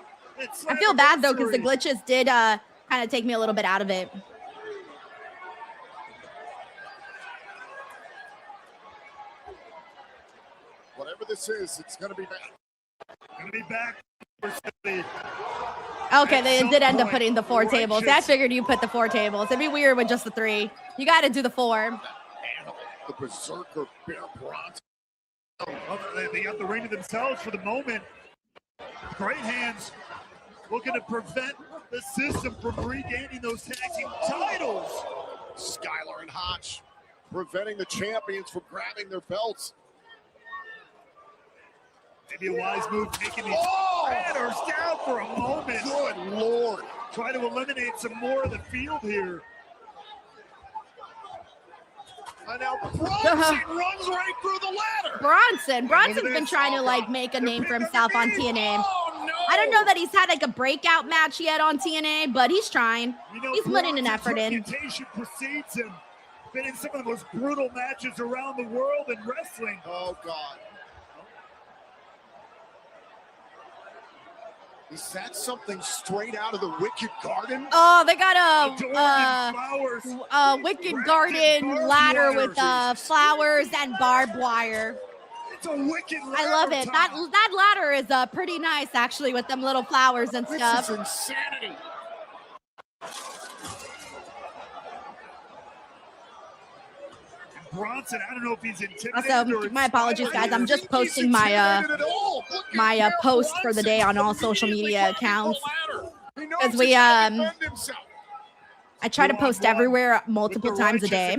I feel bad, though, because the glitches did kind of take me a little bit out of it. Whatever this is, it's going to be back. Going to be back. Okay, they did end up putting the 4 tables. I figured you put the 4 tables. It'd be weird with just the 3. You got to do the 4. The Berserker Bear Bronson. They got the ring to themselves for the moment. Great hands looking to prevent the system from regaining those tag team titles. Skylar and Hodge preventing the champions from grabbing their belts. Maybe a wise move, taking these banners down for a moment. Good Lord. Try to eliminate some more of the field here. And now Bronson runs right through the ladder. Bronson's been trying to like make a name for himself on TNA. Oh, no. I don't know that he's had like a breakout match yet on TNA, but he's trying. He's putting an effort in. Reputation precedes him. Been in some of the most brutal matches around the world in wrestling. Oh, God. Is that something straight out of the Wicked Garden? Oh, they got a Wicked Garden ladder with flowers and barbed wire. It's a wicked ladder. I love it. That ladder is pretty nice, actually, with them little flowers and stuff. This is insanity. Bronson, I don't know if he's intimidated. Also, my apologies, guys. I'm just posting my post for the day on all social media accounts because I try to post everywhere multiple times a day.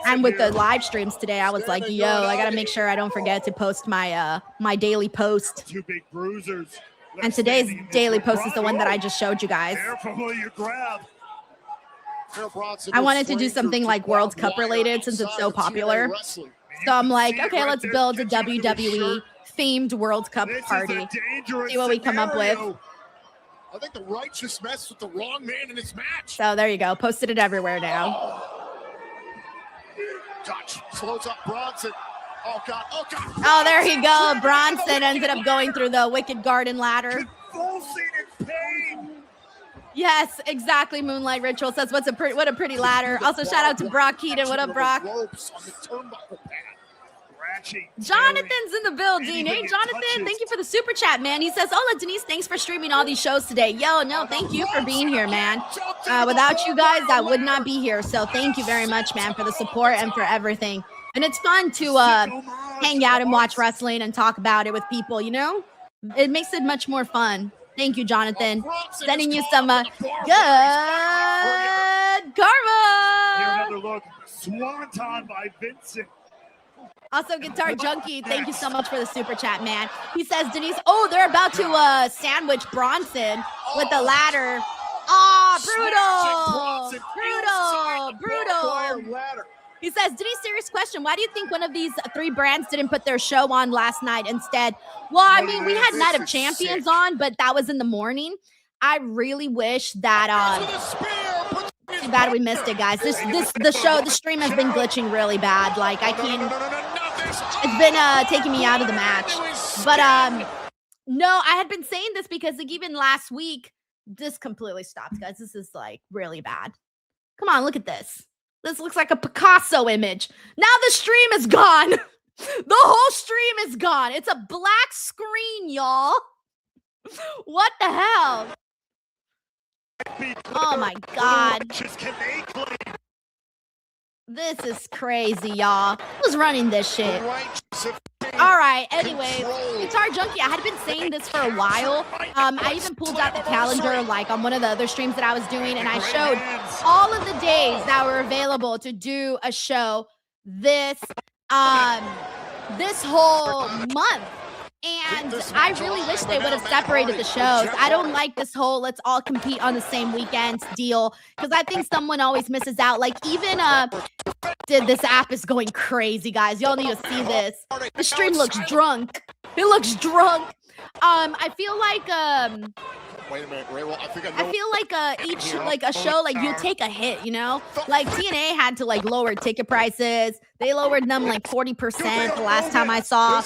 And with the live streams today, I was like, yo, I gotta make sure I don't forget to post my my daily post. Two big bruisers. And today's daily post is the one that I just showed you guys. Careful who you grab. I wanted to do something like World Cup related since it's so popular. So I'm like, okay, let's build a WWE themed World Cup party. See what we come up with. I think the Righteous messed with the wrong man in his match. So there you go. Posted it everywhere now. Touch slows up Bronson. Oh, God. Oh, God. Oh, there you go. Bronson ended up going through the Wicked Garden ladder. Convulsing in pain. Yes, exactly. Moonlight Ritual says, what a pretty ladder. Also, shout out to Brock Keaton. What up, Brock? Jonathan's in the building. Hey, Jonathan, thank you for the super chat, man. He says, hola, Denise, thanks for streaming all these shows today. Yo, no, thank you for being here, man. Without you guys, I would not be here. So thank you very much, man, for the support and for everything. And it's fun to hang out and watch wrestling and talk about it with people, you know? It makes it much more fun. Thank you, Jonathan. Sending you some good karma. Here another look. Swanton by Vincent. Also, Guitar Junkie, thank you so much for the super chat, man. He says, Denise, oh, they're about to sandwich Bronson with the ladder. Oh, brutal. He says, Denise, serious question. Why do you think one of these three brands didn't put their show on last night instead? Well, I mean, we had Night of Champions on, but that was in the morning. I really wish that too bad we missed it, guys. The stream has been glitching really bad. Like I can't. It's been taking me out of the match. But no, I had been saying this because like even last week, this completely stopped, guys. This is like really bad. Come on, look at this. This looks like a Picasso image. Now the stream is gone. The whole stream is gone. It's a black screen, y'all. What the hell? Oh my God. This is crazy, y'all. Who's running this shit? All right, anyways, Guitar Junkie, I had been saying this for a while. I even pulled out the calendar like on one of the other streams that I was doing, and I showed all of the days that were available to do a show this whole month. And I really wish they would have separated the shows. I don't like this whole let's all compete on the same weekends deal because I think someone always misses out. Like even this app is going crazy, guys. Y'all need to see this. The stream looks drunk. It looks drunk. I feel like Wait a minute, Ray. Well, I feel like each like a show like you take a hit, you know? Like TNA had to like lower ticket prices. They lowered them like 40% the last time I saw.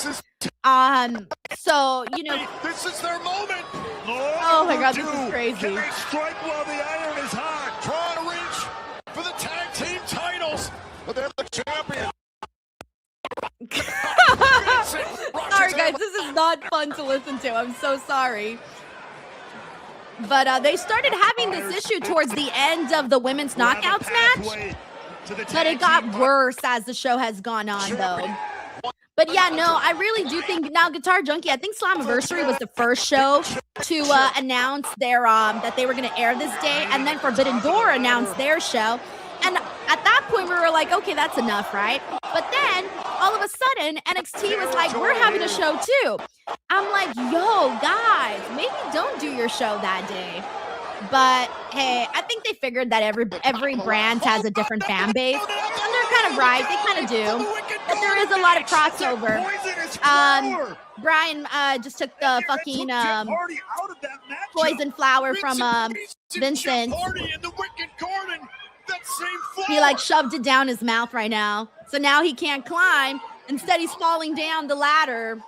So you know, this is their moment. Oh my God, this is crazy. Can they strike while the iron is hot? Trying to reach for the tag team titles, but they're the champion. Sorry, guys, this is not fun to listen to. I'm so sorry. But they started having this issue towards the end of the women's knockouts match. But it got worse as the show has gone on, though. But yeah, no, I really do think now Guitar Junkie, I think Slammiversary was the first show to announce their that they were going to air this day, and then Forbidden Door announced their show. And at that point, we were like, okay, that's enough, right? But then, all of a sudden, NXT was like, we're having a show too. I'm like, yo, guys, maybe don't do your show that day. But hey, I think they figured that every brand has a different fan base, and they're kind of right. They kind of do. But there is a lot of crossover. Brian just took the fucking poison flower from Vincent. He like shoved it down his mouth right now. So now he can't climb. Instead, he's falling down the ladder.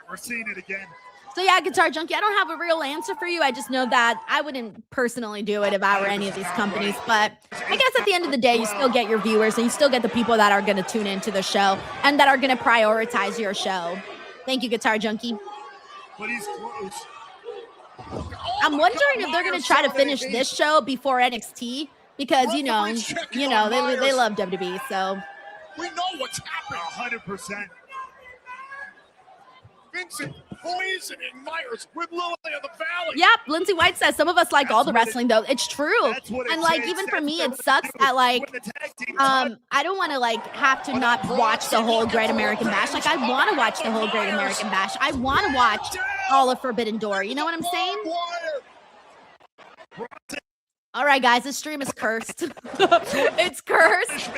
We're seeing it again. So yeah, Guitar Junkie, I don't have a real answer for you. I just know that I wouldn't personally do it if I were any of these companies. But I guess at the end of the day, you still get your viewers and you still get the people that are going to tune into the show and that are going to prioritize your show. Thank you, Guitar Junkie. But he's close. I'm wondering if they're going to try to finish this show before NXT because, you know, they love WWE. So we know what's happening. 100%. Vincent poisoning Myers with Lily of the Valley. Yep, Lindsay White says some of us like all the wrestling though. It's true. And like even for me, it sucks that like I don't want to like have to not watch the whole Great American Bash. Like I want to watch the whole Great American Bash. I want to watch all of Forbidden Door. You know what I'm saying? All right, guys, this stream is cursed. It's cursed.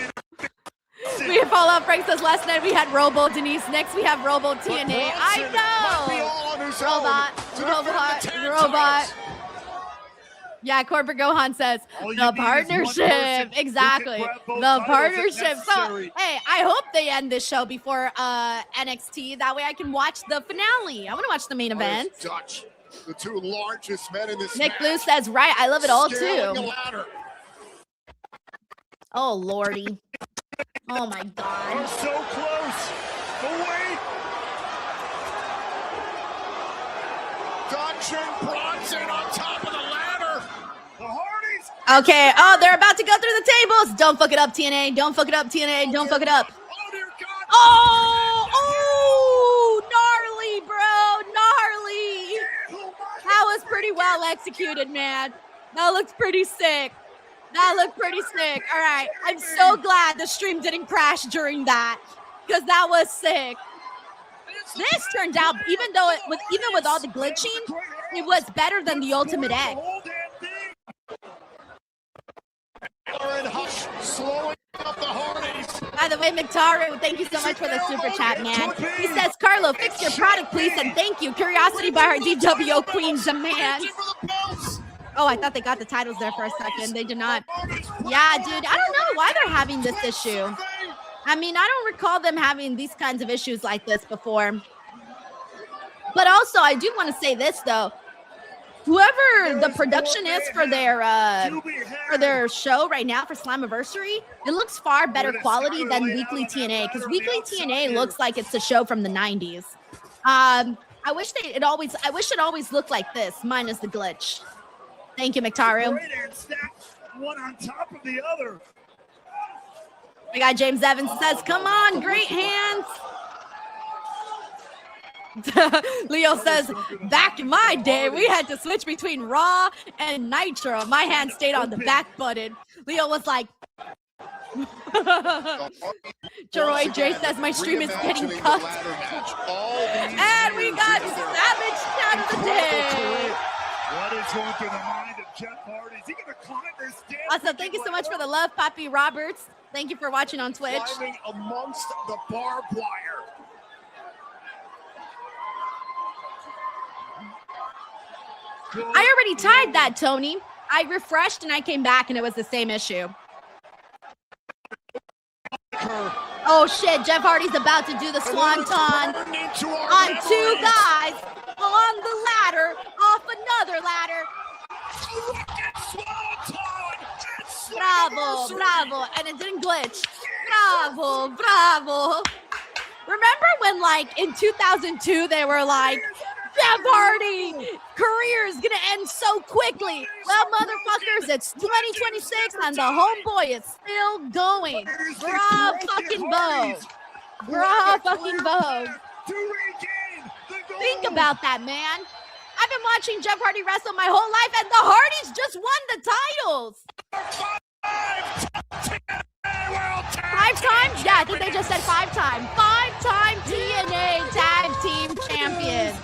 We have Fallout Frank says last night we had Robo Denise. Next we have Robo TNA. I know. Robot. Yeah, Corporate Gohan says the partnership. Exactly. The partnership. So hey, I hope they end this show before NXT. That way I can watch the finale. I want to watch the main event. Dutch, the two largest men in this Nick match. Blue says right. I love it all Scaling the too. ladder. Oh lordy. Oh my We're god. so close. Away. Dutch and Bronson on top of the ladder. The Hardys. Okay. Oh, they're about to go through the tables. Don't fuck it up, TNA. Don't fuck it up, TNA. Don't fuck it up. Oh dear God. Oh, gnarly, bro. Gnarly. That was pretty well executed, man. That looks pretty sick. That looked pretty sick. All right. I'm so glad the stream didn't crash during that because that was sick. This turned out, even with all the glitching, it was better than the Ultimate Edge. Slowing up the Hardys. By the way, McTaru, thank you so much for the super chat, man. He says, Carlo, fix your product, please, and thank you. Curiosity by our DWO Queen demands. Oh, I thought they got the titles there for a second. They did not. Yeah, dude, I don't know why they're having this issue. I mean, I don't recall them having these kinds of issues like this before. But also, I do want to say this, though. Whoever the production is for their show right now for Slammiversary, it looks far better quality than Weekly TNA because Weekly TNA looks like it's a show from the 90s. I wish it always looked like this, minus the glitch. Thank you, McTaru. One on top of the other. We got James Evans says, come on, great hands. Leo says, back in my day, we had to switch between Raw and Nitro. My hand stayed on the back button. Leo was like, Jeroy J says, my stream is getting cut. And we got Savage Chat of the Day. What is going through the mind of Jeff Hardy? Is he going to climb this damn? Awesome. Thank you so much for the love, Poppy Roberts. Thank you for watching on Twitch. Climbing amongst the barbed wire. I already tied that, Tony. I refreshed and I came back and it was the same issue. Oh shit, Jeff Hardy's about to do the swanton on two guys on the ladder, off another ladder. Bravo, bravo, and it didn't glitch. Bravo, bravo. Remember when like in 2002 they were like, Jeff Hardy career is gonna end so quickly. Well, motherfuckers, it's 2026 and the homeboy is still going. Bravo fucking Bo. Bravo fucking Bo. Think about that, man. I've been watching Jeff Hardy wrestle my whole life and the Hardys just won the titles. 5 times? Yeah, I think they just said 5 times. 5-time TNA Tag Team Champion.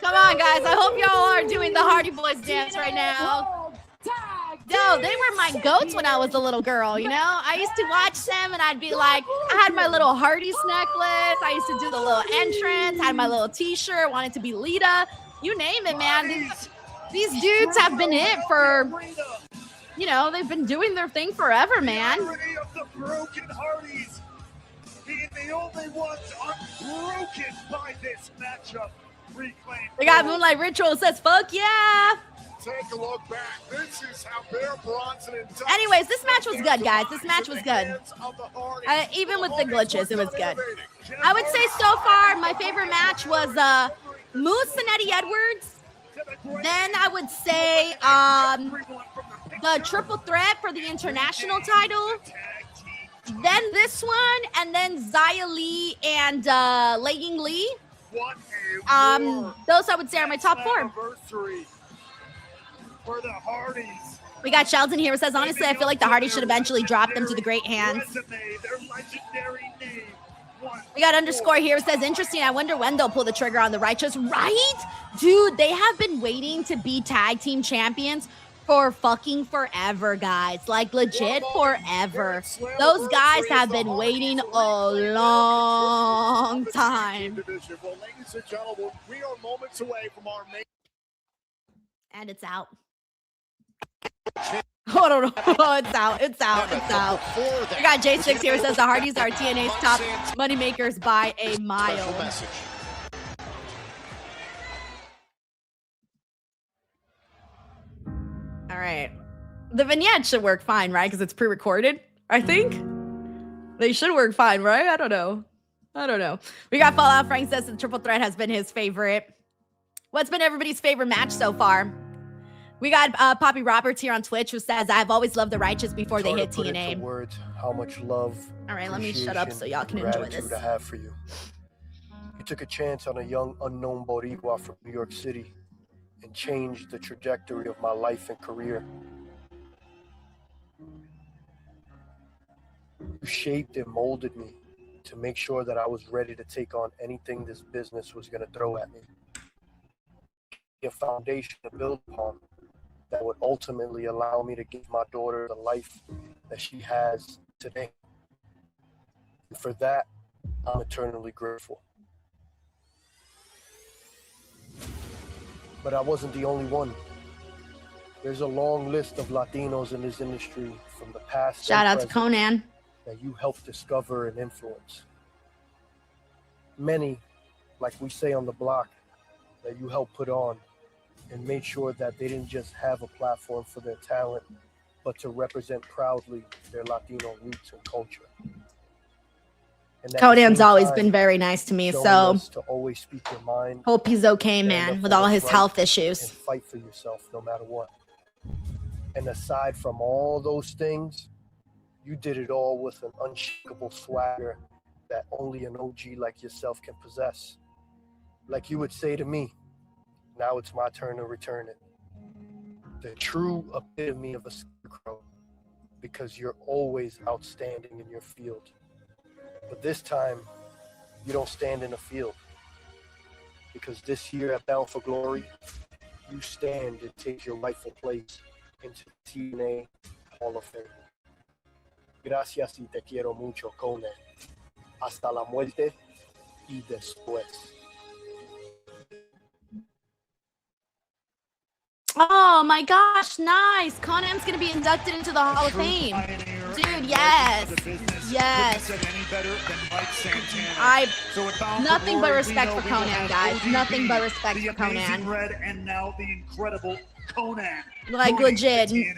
Come on, guys. I hope y'all are doing the Hardy Boys dance right now. Tag No, they were my goats when I was a little girl, you know? I used to watch them and I'd be like, I had my little Hardy's necklace. I used to do the little entrance, had my little t-shirt, wanted to be Lita. You name it, man. These dudes have been it for, you know, they've been doing their thing forever, man. The irony of the broken Hardys being the only ones unbroken by this matchup. Reclaim. They got Moonlight Ritual says, fuck yeah. Take a look back. This is how Bear Bronson and Dustin Anyways, this match was good, guys. This match was good. Even with the glitches, it was good. I would say so far, my favorite match was Moose and Eddie Edwards. Then I would say the triple threat for the international title. Then this one, and then Xia Li and Legging Lee. Those I would say are my top 4. For the Hardys. We got Sheldon here who says, honestly, I feel like the Hardys should eventually drop them to the great hands. We got underscore here who says, interesting. I wonder when they'll pull the trigger on the Righteous. Right? Dude, they have been waiting to be tag team champions for fucking forever, guys. Like, legit forever. Those guys have been waiting a long time. Well, ladies and gentlemen, we are moments away from our main. And it's out. Oh, no, no. Oh, it's out. It's out. It's out. We got J6 here who says the Hardys are TNA's top moneymakers by a mile. All right. The vignette should work fine, right? Because it's pre-recorded, I think. They should work fine, right? I don't know. I don't know. We got Fallout. Frank says the triple threat has been his favorite. What's been everybody's favorite match so far? We got Poppy Roberts here on Twitch who says, I've always loved the Righteous before they hit TNA. Words, how much love. All right, let me shut up so y'all can enjoy this. I have for you. You took a chance on a young, unknown Boricua from New York City and changed the trajectory of my life and career. You shaped and molded me to make sure that I was ready to take on anything this business was going to throw at me. A foundation to build upon that would ultimately allow me to give my daughter the life that she has today. And for that, I'm eternally grateful. But I wasn't the only one. There's a long list of Latinos in this industry from the past. Shout out to Conan. That you helped discover and influence. Many, like we say on the block, that you helped put on and made sure that they didn't just have a platform for their talent, but to represent proudly their Latino roots and culture. Conan's always been very nice to me, so to always speak your mind. Hope he's okay, man, with all his health issues. And fight for yourself no matter what. And aside from all those things, you did it all with an unshakable swagger that only an OG like yourself can possess. Like you would say to me, now it's my turn to return it. The true epitome of a scarecrow, because you're always outstanding in your field. But this time, you don't stand in a field. Because this year at Bound for Glory, you stand and take your rightful place into the TNA Hall of Fame. Gracias y te quiero mucho, Conan. Hasta la muerte y después. Oh my gosh, nice. Conan's going to be inducted into the Hall of Fame. Dude, yes. Yes. Nothing but respect for Conan, guys. Nothing but respect for Conan. And now the incredible Conan. Like legit. He's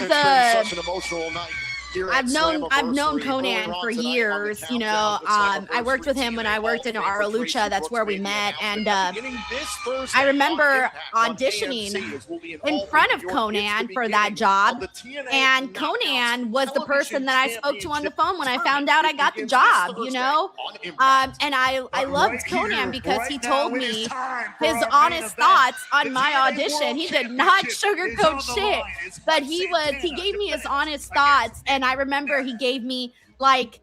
such an emotional night. I've known Conan for years, you know. I worked with him when I worked in Ara Lucha. That's where we met. And I remember auditioning in front of Conan for that job. And Conan was the person that I spoke to on the phone when I found out I got the job, you know. And I loved Conan because he told me his honest thoughts on my audition. He did not sugarcoat shit, but he gave me his honest thoughts. And I remember he gave me like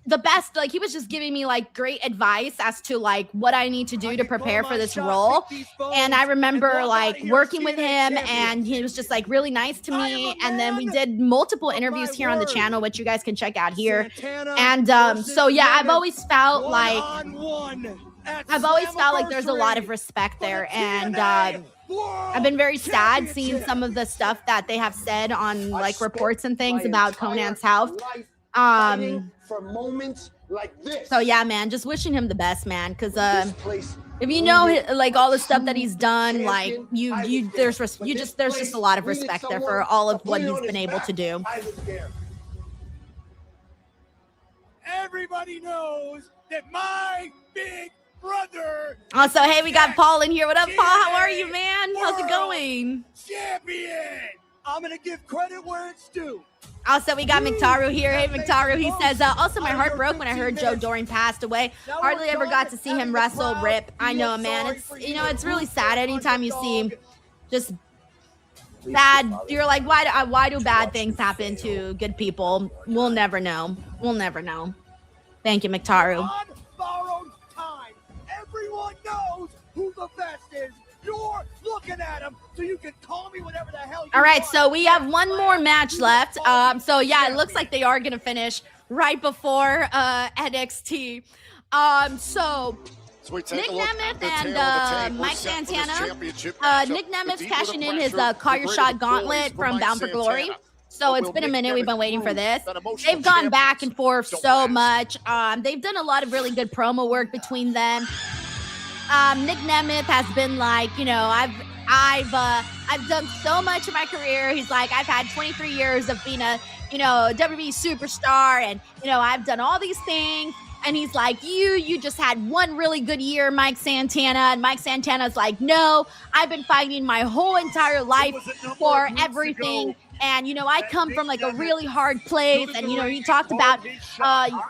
the best, like he was just giving me like great advice as to like what I need to do to prepare for this role. And I remember like working with him, and he was just like really nice to me. And then we did multiple interviews here on the channel, which you guys can check out here. And so yeah, I've always felt like there's a lot of respect there. And I've been very sad seeing some of the stuff that they have said on like reports and things about Conan's health. For moments like this. So yeah, man, just wishing him the best, man. Because if you know like all the stuff that he's done, like there's just a lot of respect there for all of what he's been able to do. Everybody knows that my big brother. Also, hey, we got Paul in here. What up, Paul? How are you, man? How's it going? Champion. I'm gonna give credit where it's due. Also, we got McTaru here. Hey, McTaru. He says, also, my heart broke when I heard Joe Doring passed away. Hardly ever got to see him wrestle. Rip. I know, man. It's really sad. Anytime you see just bad, you're like, why do bad things happen to good people? We'll never know. We'll never know. Thank you, McTaru. On borrowed time. Everyone knows who the best is. You're looking at him, so you can call me whatever the hell you All right, want. so we have one more match left. So yeah, it looks like they are gonna finish right before NXT. So Nick Nemeth and Mike Santana. Nick Nemeth's cashing in his Call Your Shot gauntlet from Bound for Glory. So it's been a minute. We've been waiting for this. They've gone back and forth so much. They've done a lot of really good promo work between them. Nick Nemeth has been like, you know, I've done so much in my career. He's like, I've had 23 years of being a, you know, WWE superstar, and you know, I've done all these things. And he's like, you just had one really good year, Mike Santana. And Mike Santana's like, no, I've been fighting my whole entire life for everything. And, you know, I come from like a really hard place. And, you know, he talked about,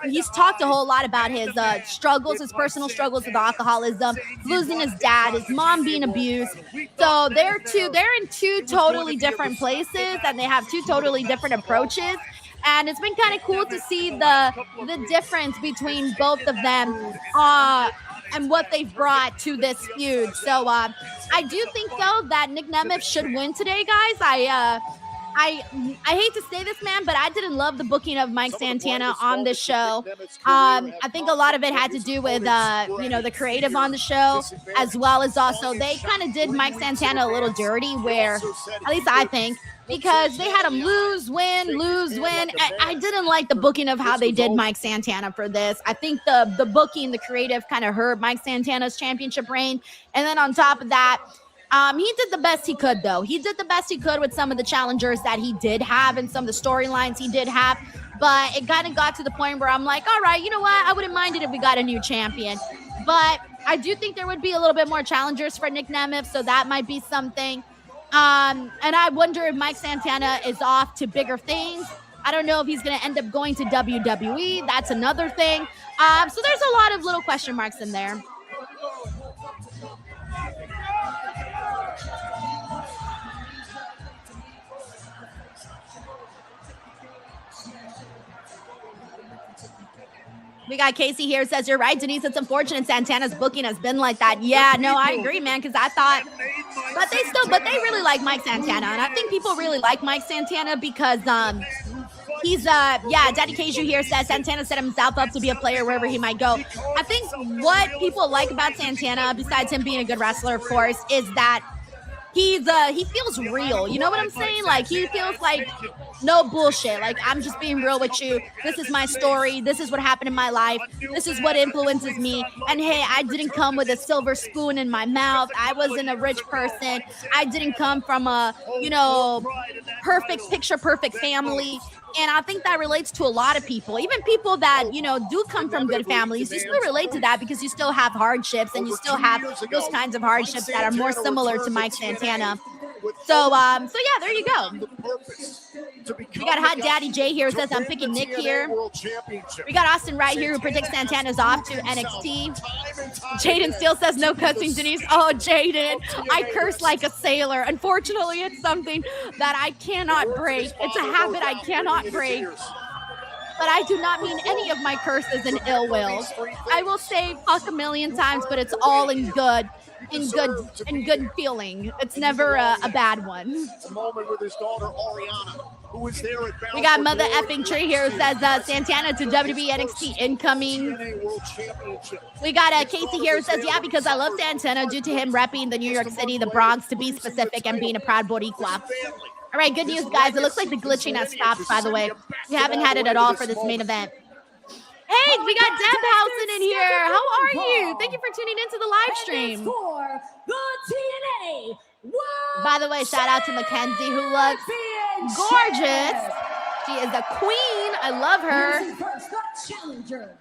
he's talked a whole lot about his struggles, his personal struggles with alcoholism, losing his dad, his mom being abused. So they're in two totally different places, and they have two totally different approaches. And it's been kind of cool to see the difference between both of them and what they've brought to this feud. So I do think, though, that Nick Nemeth should win today, guys. I hate to say this, man, but I didn't love the booking of Mike Santana on this show. I think a lot of it had to do with, you know, the creative on the show, as well as also they kind of did Mike Santana a little dirty, where, at least I think, because they had him lose, win. I didn't like the booking of how they did Mike Santana for this. I think the booking, the creative kind of hurt Mike Santana's championship reign. And then on top of that, he did the best he could, though. He did the best he could with some of the challengers that he did have and some of the storylines he did have. But it kind of got to the point where I'm like, all right, you know what? I wouldn't mind it if we got a new champion. But I do think there would be a little bit more challengers for Nick Nemeth, so that might be something. And I wonder if Mike Santana is off to bigger things. I don't know if he's going to end up going to WWE. That's another thing. So there's a lot of little question marks in there. We got Casey here, says, you're right, Denise. It's unfortunate Santana's booking has been like that. Yeah, no, I agree, man, because I thought, but they really like Mike Santana. And I think people really like Mike Santana because he's, Daddy Keiju here says Santana set himself up to be a player wherever he might go. I think what people like about Santana, besides him being a good wrestler, of course, is that he feels real. You know what I'm saying? Like, he feels like no bullshit. Like, I'm just being real with you. This is my story. This is what happened in my life. This is what influences me. And hey, I didn't come with a silver spoon in my mouth. I wasn't a rich person. I didn't come from a, you know, picture perfect family. And I think that relates to a lot of people, even people that, you know, do come from good families. You still relate to that because you still have hardships, and you still have those kinds of hardships that are more similar to Mike Santana. So yeah, there you go. We got Hot Daddy J here who says I'm picking Nick here. We got Austin right here who predicts Santana's off to NXT. Jaden still says no cussing, Denise. Oh, Jaden, I curse like a sailor. Unfortunately, it's something that I cannot break. It's a habit I cannot break. but I do not mean any of my curses in ill will. I will say fuck a million times, but it's all in good feeling. It's never a bad one. A moment with his daughter Ariana, who was there at We got Mother Effing Tree here who says Santana to WWE NXT incoming. We got Casey here who says, yeah, because I love Santana due to him repping the New York City, the Bronx, to be specific, and being a proud Boricua. All right, good news, guys. It looks like the glitching has stopped, by the way. We haven't had it at all for this main event. Hey, we got Debhausen in here. How are you? Thank you for tuning into the live stream. For the TNA World By the way, shout out to Mackenzie, who looks gorgeous. She is a queen. I love her. First, the challenger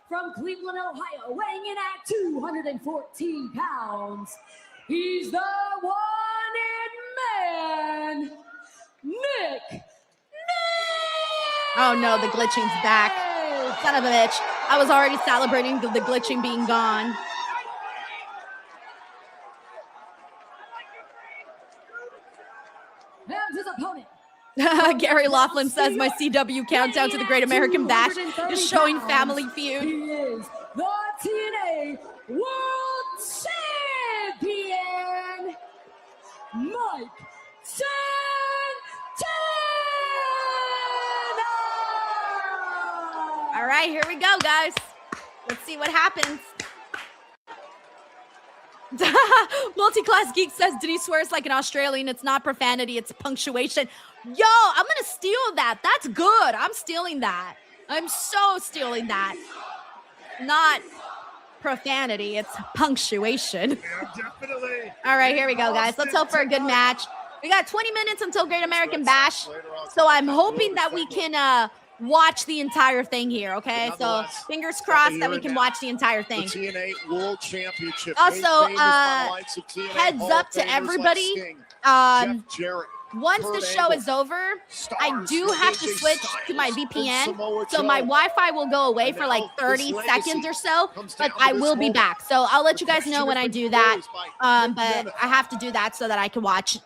from Cleveland, Ohio, weighing in at 214 pounds. He's the one-in man, Nick. Oh no, the glitching's back. Son of a bitch. I was already celebrating the glitching being gone. And his opponent. Gary Laughlin says my CW countdown to the Great American Bash is showing Family Feud. He is the TNA World Champion, Mike Santana. All right, here we go, guys. Let's see what happens. Multi-Class Geek says Denise swears like an Australian. It's not profanity, it's punctuation. Yo, I'm gonna steal that. That's good. I'm stealing that. I'm so stealing that. Not profanity, it's punctuation. Yeah, definitely. All right, here we go, guys. Let's hope for a good match. We got 20 minutes until Great American Bash, so I'm hoping that we can watch the entire thing here, okay? So fingers crossed that we can watch the entire thing. The TNA World Championship. Also, heads up to everybody. Once the show is over, I do have to switch to my VPN, so my Wi-Fi will go away for like 30 seconds or so, but I will be back. So I'll let you guys know when I do that, but I have to do that so that I can watch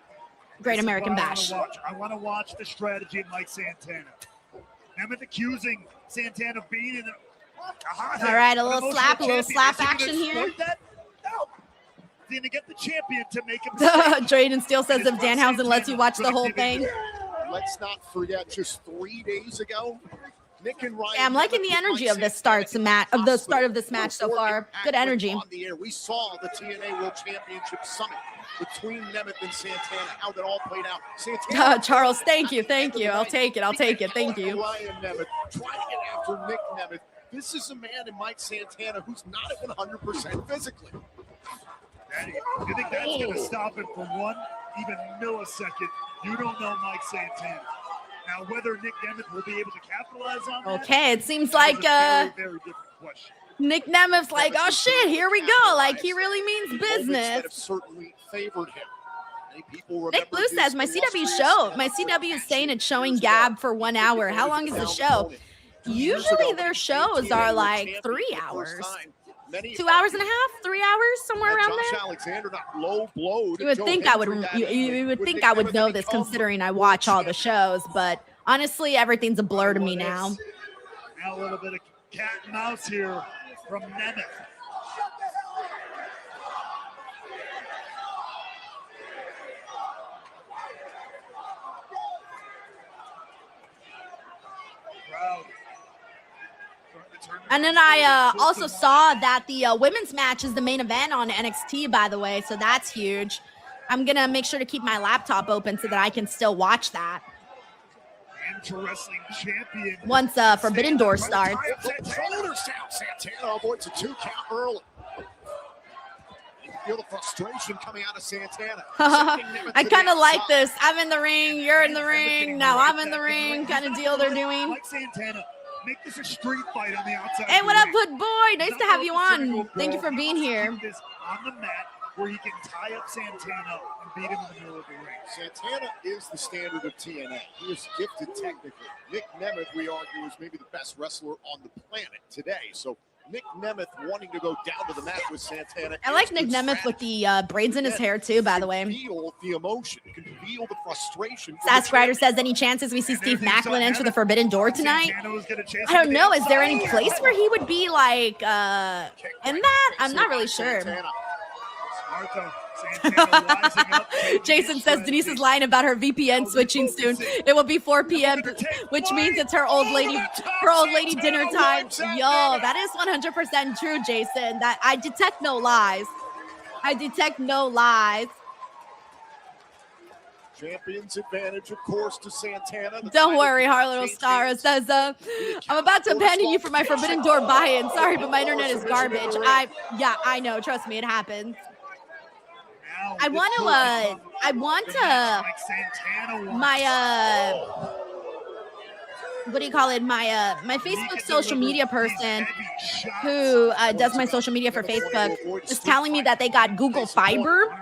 Great American Bash. I want to watch the strategy of Mike Santana. Nemeth accusing Santana of being in the... All right, a little slap action here. No. Going to get the champion to make him. Drayden Steele says if Danhausen lets you watch the whole thing. Let's not forget, just 3 days ago, Nick and Ryan. Yeah, I'm liking the energy of the start of this match so far. Good energy. On the air, we saw the TNA World Championship Summit between Nemeth and Santana, how that all played out. Santana, Charles, thank you. I'll take it. Thank you. Ryan Nemeth trying to get after Nick Nemeth. This is a man in Mike Santana who's not at 100% physically. Daddy, you think that's going to stop him for one even millisecond? You don't know Mike Santana. Now, whether Nick Nemeth will be able to capitalize on that. Okay, it seems like very different question. Nick Nemeth's like, oh shit, here we go. Like he really means business. Certainly favored him. Nick Blue says my CW is saying it's showing Gab for 1 hour. How long is the show? Usually their shows are like 3 hours. 2 hours and a half, 3 hours, somewhere around there. You would think I would. You would think I would know this, considering I watch all the shows. But honestly, everything's a blur to me now. Now a little bit of cat and mouse here from Nemeth. And then I also saw that the women's match is the main event on NXT, by the way, so that's huge. I'm going to make sure to keep my laptop open so that I can still watch that. Wrestling champion. Once Forbidden Door starts. Shoulders down, Santana avoids a 2 count early. You feel the frustration coming out of Santana. I kind of like this. I'm in the ring, you're in the ring, now I'm in the ring kind of deal they're doing. Like Santana. Make this a street fight on the outside. Hey, what up, Hood Boy? Nice to have you on. Thank you for being here. On the mat where he can tie up Santana and beat him in the middle of the ring. Santana is the standard of TNA. He is gifted technically. Nick Nemeth, we argue, is maybe the best wrestler on the planet today. So Nick Nemeth wanting to go down to the mat with Santana. I like Nick Nemeth with the braids in his hair too, by the way. Feel the emotion. You can feel the frustration. Sask Ryder says, any chances we see Steve Macklin enter the Forbidden Door tonight? I don't know. Is there any place where he would be like in that? I'm not really sure. Jason says Denise is lying about her VPN switching soon. It will be 4 p.m., which means it's her old lady dinner time. Yo, that is 100% true, Jason. That I detect no lies. I detect no lies. Champion's advantage, of course, to Santana. Don't worry, Harlow Star says, I'm about to abandon you for my Forbidden Door buy-in. Sorry, but my internet is garbage. I know. Trust me, it happens. I want what do you call it? My Facebook social media person who does my social media for Facebook is telling me that they got Google Fiber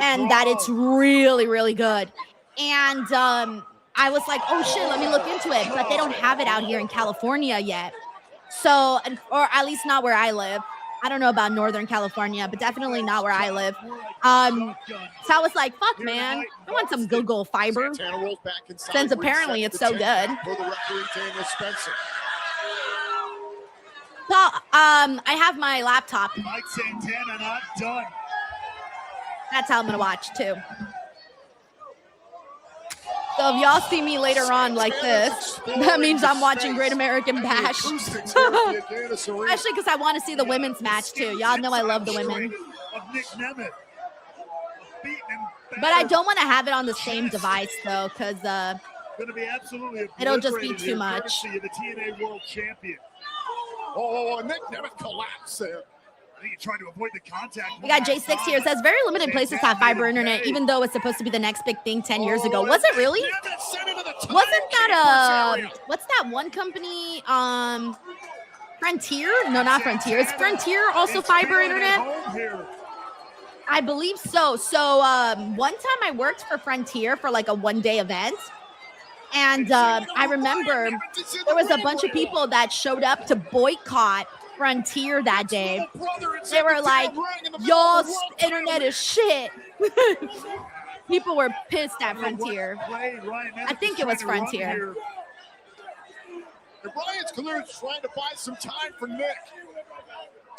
and that it's really, really good. And I was like, oh shit, let me look into it. But they don't have it out here in California yet. So, or at least not where I live. I don't know about Northern California, but definitely not where I live. So I was like, fuck, man, I want some Google Fiber. Since apparently it's so good. So, I have my laptop. Mike Santana not done. That's how I'm gonna watch too. So if y'all see me later on like this, that means I'm watching Great American Bash. Especially because I want to see the women's match too. Y'all know I love the women. But I don't want to have it on the same device though, because it'll just be too much. The TNA World Champion. Oh, Nick Nemeth collapsed there. I think he tried to avoid the contact. We got J6 here. It says very limited places have fiber internet, even though it's supposed to be the next big thing 10 years ago. Was it really? Wasn't that what's that one company? Frontier? No, not Frontier. Is Frontier also fiber internet? I believe so. So one time I worked for Frontier for like a one-day event. And I remember there was a bunch of people that showed up to boycott Frontier that day. They were like, y'all's internet is shit. People were pissed at Frontier. I think it was Frontier. And Ryan's clearly trying to buy some time for Nick.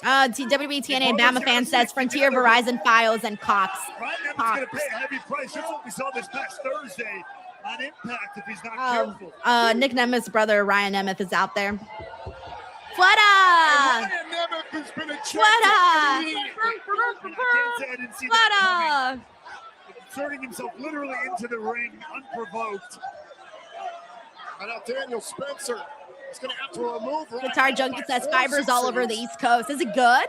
WWE TNA Bama fan says Frontier, Verizon, Files, and Cox. Ryan going to pay a heavy price. That's what we saw this past Thursday on Impact if he's not careful. Nick Nemeth's brother, Ryan Nemeth, is out there. Fuera! Fuera! Inserting himself literally into the ring, unprovoked. And now Daniel Spencer is going to have to remove Ryan. Guitar Junkie says fiber's all over the East Coast. Is it good?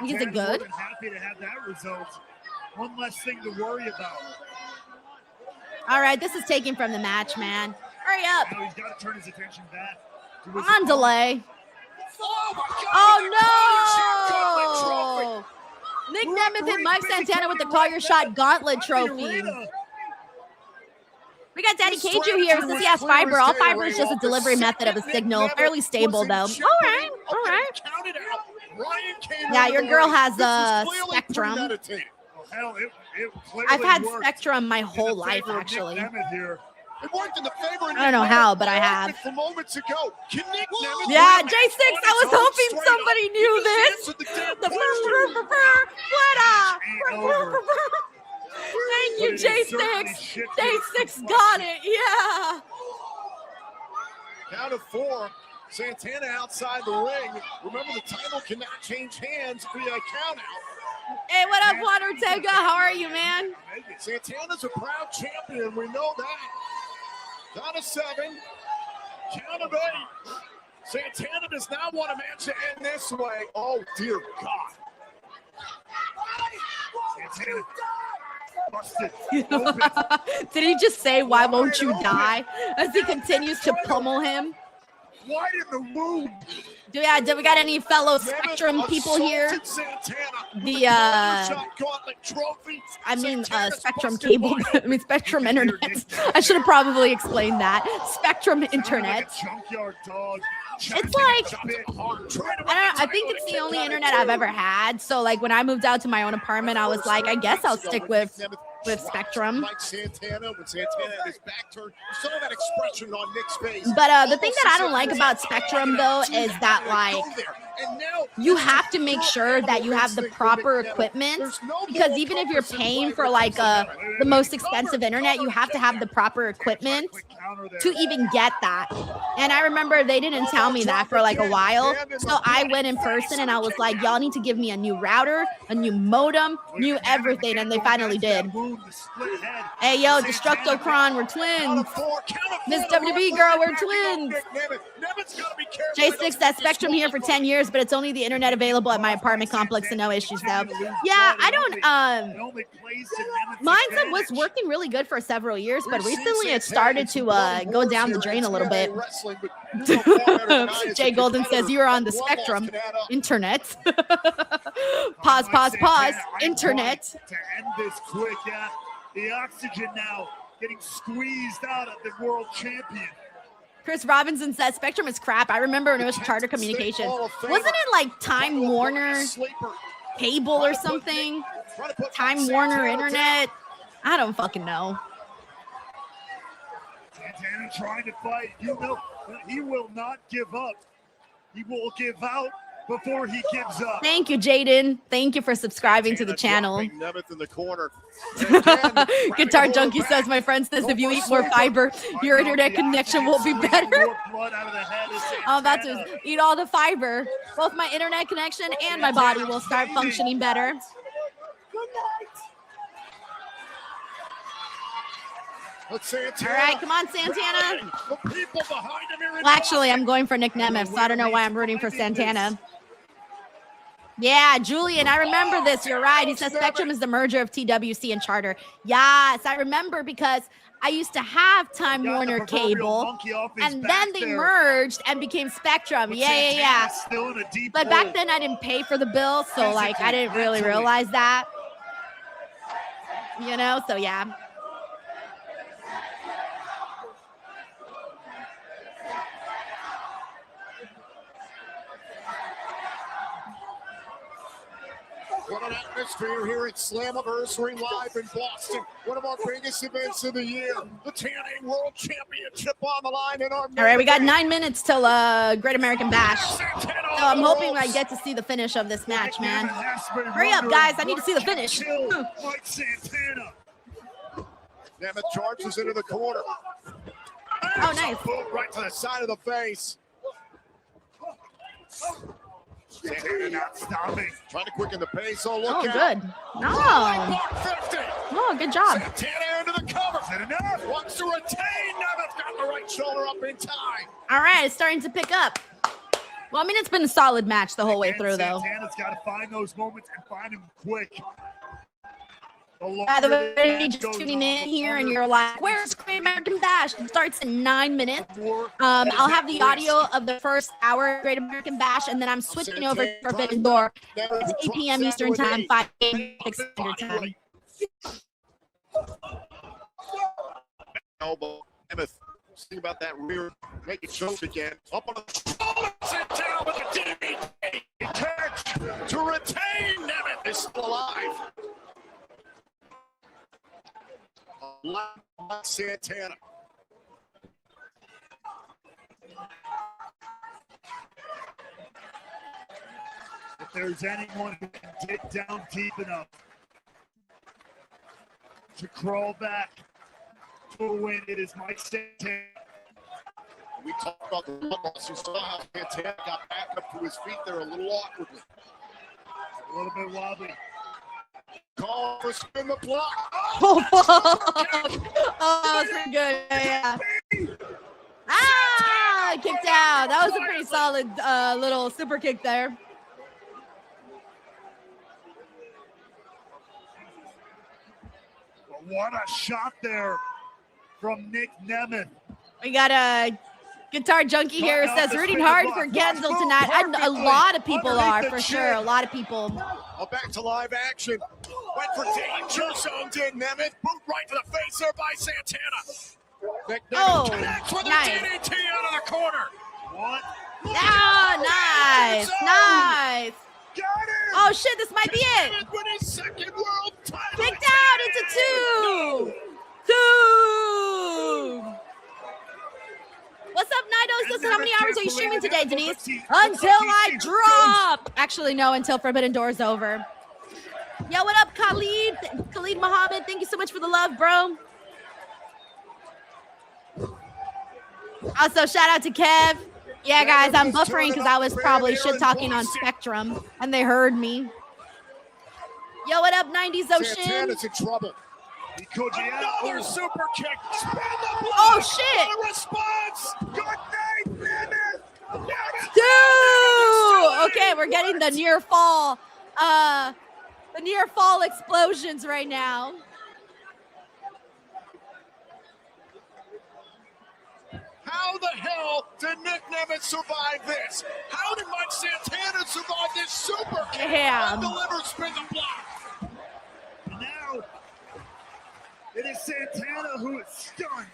Is it good? I'm happy to have that result. One less thing to worry about. All right, this is taken from the match, man. Hurry up. Now he's got to turn his attention back. On delay. Oh, no! Nick Nemeth hit Mike Santana with the Call Your Shot Gauntlet trophy. We got Daddy Keiju here. Says he has fiber. All fiber is just a delivery method of a signal. Fairly stable, though. All right, all right. Yeah, your girl has a Spectrum. I've had Spectrum my whole life, actually. It worked in the favor. I don't know how, but I have. For moments ago. Yeah, J6, I was hoping somebody knew this. Thank you, J6. J6 got it, yeah. Count of 4. Santana outside the ring. Remember, the title cannot change hands via count out. Hey, what up, Juan Ortega? How are you, man? Santana's a proud champion. We know that. Count of 7. Count of 8. Santana does not want a match to end this way. Oh, dear God. Santana busted. Did he just say, why won't you die? As he continues to pummel him. widen the wound. Do we got any fellow Spectrum people here? The Spectrum cable. I mean Spectrum Internet. I should have probably explained that. Spectrum Internet. It's like, I don't know, I think it's the only internet I've ever had. So like when I moved out to my own apartment, I was like, I guess I'll stick with Spectrum. Mike Santana, when Santana had his back turned, you saw that expression on Nick's face. But the thing that I don't like about Spectrum though is that like you have to make sure that you have the proper equipment, because even if you're paying for like the most expensive internet, you have to have the proper equipment to even get that. And I remember they didn't tell me that for like a while, so I went in person and I was like, y'all need to give me a new router, a new modem, new everything, and they finally did. Hey yo, Destructocron, we're twins. Miss WB girl, we're twins. J6 says Spectrum here for 10 years, but it's only the internet available at my apartment complex and no issues though. Yeah, I don't mine was working really good for several years, but recently it started to go down the drain a little bit. Jay Golden says you are on the Spectrum Internet. Pause. Internet. To end this quick, the oxygen now getting squeezed out of the world champion. Chris Robinson says Spectrum is crap. I remember when it was Charter Communications. Wasn't it like Time Warner Cable or something? Time Warner Internet? I don't fucking know. Santana trying to fight. You know, he will not give up. He will give out before he gives up. Thank you, Jaden. Thank you for subscribing to the channel. Nemeth in the corner. Guitar Junkie says, my friend says, if you eat more fiber, your internet connection will be better. I'm about to eat all the fiber. Both my internet connection and my body will start functioning better. Good night. All right, come on, Santana. Well, actually, I'm going for Nick Nemeth, so I don't know why I'm rooting for Santana. Yeah, Julian, I remember this. You're right. He says Spectrum is the merger of TWC and Charter. Yes, I remember because I used to have Time Warner Cable, and then they merged and became Spectrum. Yeah. But back then, I didn't pay for the bill, so like I didn't really realize that. You know, so yeah. What an atmosphere here at Slammiversary live in Boston. One of our biggest events of the year. The TNA World Championship on the line in our... All right, we got 9 minutes till Great American Bash. So I'm hoping I get to see the finish of this match, man. Hurry up, guys. I need to see the finish. Mike Santana. Nemeth charges into the corner. Oh, nice. Right to the side of the face. Santana not stopping. Trying to quicken the pace. Oh, look good. No. Oh, good job. Santana into the cover. Wants to retain. Nemeth got the right shoulder up in time. All right, it's starting to pick up. Well, I mean, it's been a solid match the whole way through, though. Santana's got to find those moments and find them quick. By the way, you're just tuning in here and you're like, where's Great American Bash? It starts in 9 minutes. I'll have the audio of the first hour of Great American Bash, and then I'm switching over to Forbidden Door. It's 8 p.m. Eastern Time, 5 p.m. Standard Time. Elbow. Nemeth, think about that rear naked choke again. Up on the shoulders and down with the DDT catch to retain. Nemeth is still alive. Santana. If there's anyone who can dig down deep enough to crawl back to a win, it is Mike Santana. We talked about the blood loss. You saw how Santana got back up to his feet there a little awkwardly. A little bit wobbly. Call for spin the block. Oh, that was pretty good. Yeah. Ah, kicked out. That was a pretty solid little super kick there. But what a shot there from Nick Nemeth. We got Guitar Junkie here says rooting hard for Kendall tonight. A lot of people are, for sure. A lot of people. Well, back to live action. Went for danger zone, did Nemeth. Boot right to the face there by Santana. Oh, connects with nice. a DDT out of the corner. What? Nice. Nice. Oh, shit, this might be it. With his second world title. Kicked out into 2. What's up, Nidos? Listen, how many hours are you streaming today, Denise? Until I drop. Actually, no, until Forbidden Door's over. Yo, what up, Khalid? Khalid Muhammad, thank you so much for the love, bro. Also, shout out to Kev. Yeah, guys, I'm buffering because I was probably shit-talking on Spectrum, and they heard me. Yo, what up, 90s Ocean? Santana's in trouble. Another super kick. Oh, shit. Response. Good night, Nemeth. 2. Okay, we're getting the near fall explosions right now. How the hell did Nick Nemeth survive this? How did Mike Santana survive this super kick? Damn. Deliver spin the block. Now it is Santana who is stunned.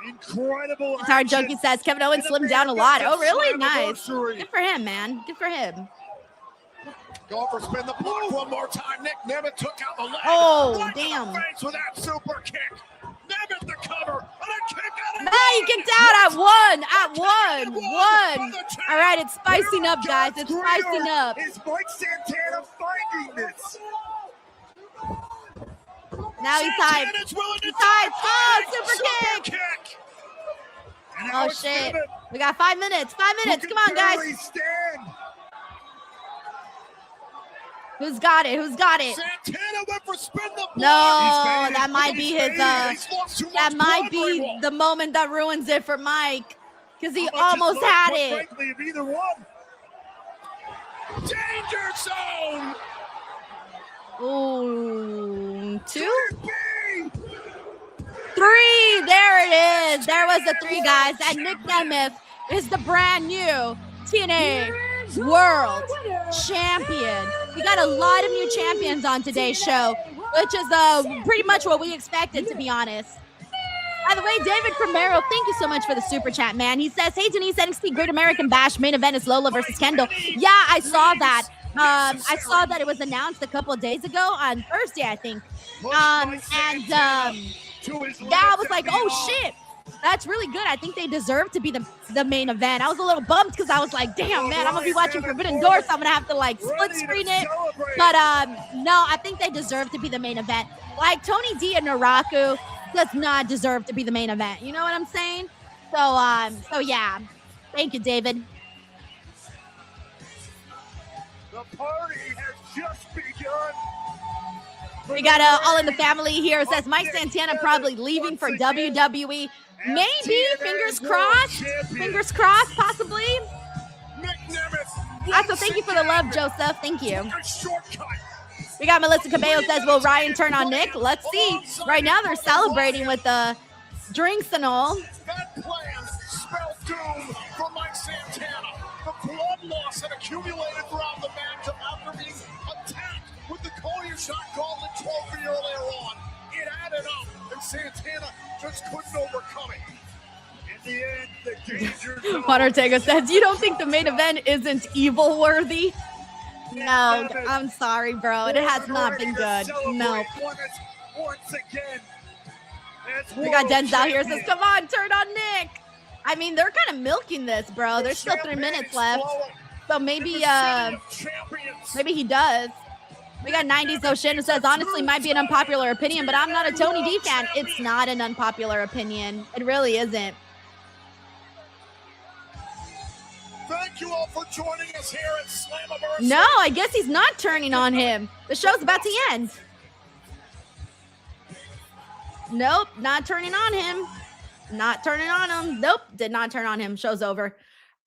Incredible. Guitar Junkie says Kevin Owens slimmed down a lot. Oh, really? Nice. Good for him, man. Good for him. Go for spin the block one more time. Nick Nemeth took out the leg. Oh, right damn. To the face with that super kick. Nemeth the cover. And a kick out of No, you kicked out at 1. All right, it's spicing up, guys. It's spicing up. Is Mike Santana finding this? Now he's tied. He's tied. Oh, super kick. Oh, shit. We got 5 minutes. 5 minutes. Come on, guys. Who's got it? Who's got it? Santana went for spin the block. No, that might be his. That might be the moment that ruins it for Mike, because he almost had it. Frankly, of either one. Danger zone. Ooh, 2, 3. There it is. There was the 3, guys. And Nick Nemeth is the brand new TNA World Champion. We got a lot of new champions on today's show, which is pretty much what we expected, to be honest. By the way, David Cromero, thank you so much for the super chat, man. He says, hey, Denise, NXT Great American Bash main event is Lola versus Kendall. Yeah, I saw that. I saw that it was announced a couple of days ago on Thursday, I think. Yeah, I was like, oh, shit. That's really good. I think they deserve to be the main event. I was a little bummed because I was like, damn, man, I'm going to be watching Forbidden Door, so I'm going to have to, like, split screen it. But, no, I think they deserve to be the main event. Like, Tony D and Naraku does not deserve to be the main event. You know what I'm saying? So yeah. Thank you, David. The party has just begun. We got All in the Family here. It says Mike Santana probably leaving for WWE. Maybe, fingers crossed. Fingers crossed, possibly. Also, thank you for the love, Joseph. Thank you. We got Melissa Cabello says, will Ryan turn on Nick? Let's see. Right now they're celebrating with the drinks and all. That plan spelled doom for Mike Santana. The blood loss had accumulated throughout the match after being attacked with the Call Your Shot Gauntlet trophy earlier on. It added up, and Santana just couldn't overcome it. In the end, the danger zone. Juan Ortega says, you don't think the main event isn't evil worthy? No, I'm sorry, bro. It has not been good. No. Once again. We got Denzel here says, come on, turn on Nick. I mean, they're kind of milking this, bro. There's still 3 minutes left. So maybe he does. We got 90s Ocean who says, honestly, might be an unpopular opinion, but I'm not a Tony D fan. It's not an unpopular opinion. It really isn't. Thank you all for joining us here at Slammiversary. No, I guess he's not turning on him. The show's about to end. Nope, not turning on him. Not turning on him. Nope, did not turn on him. Show's over.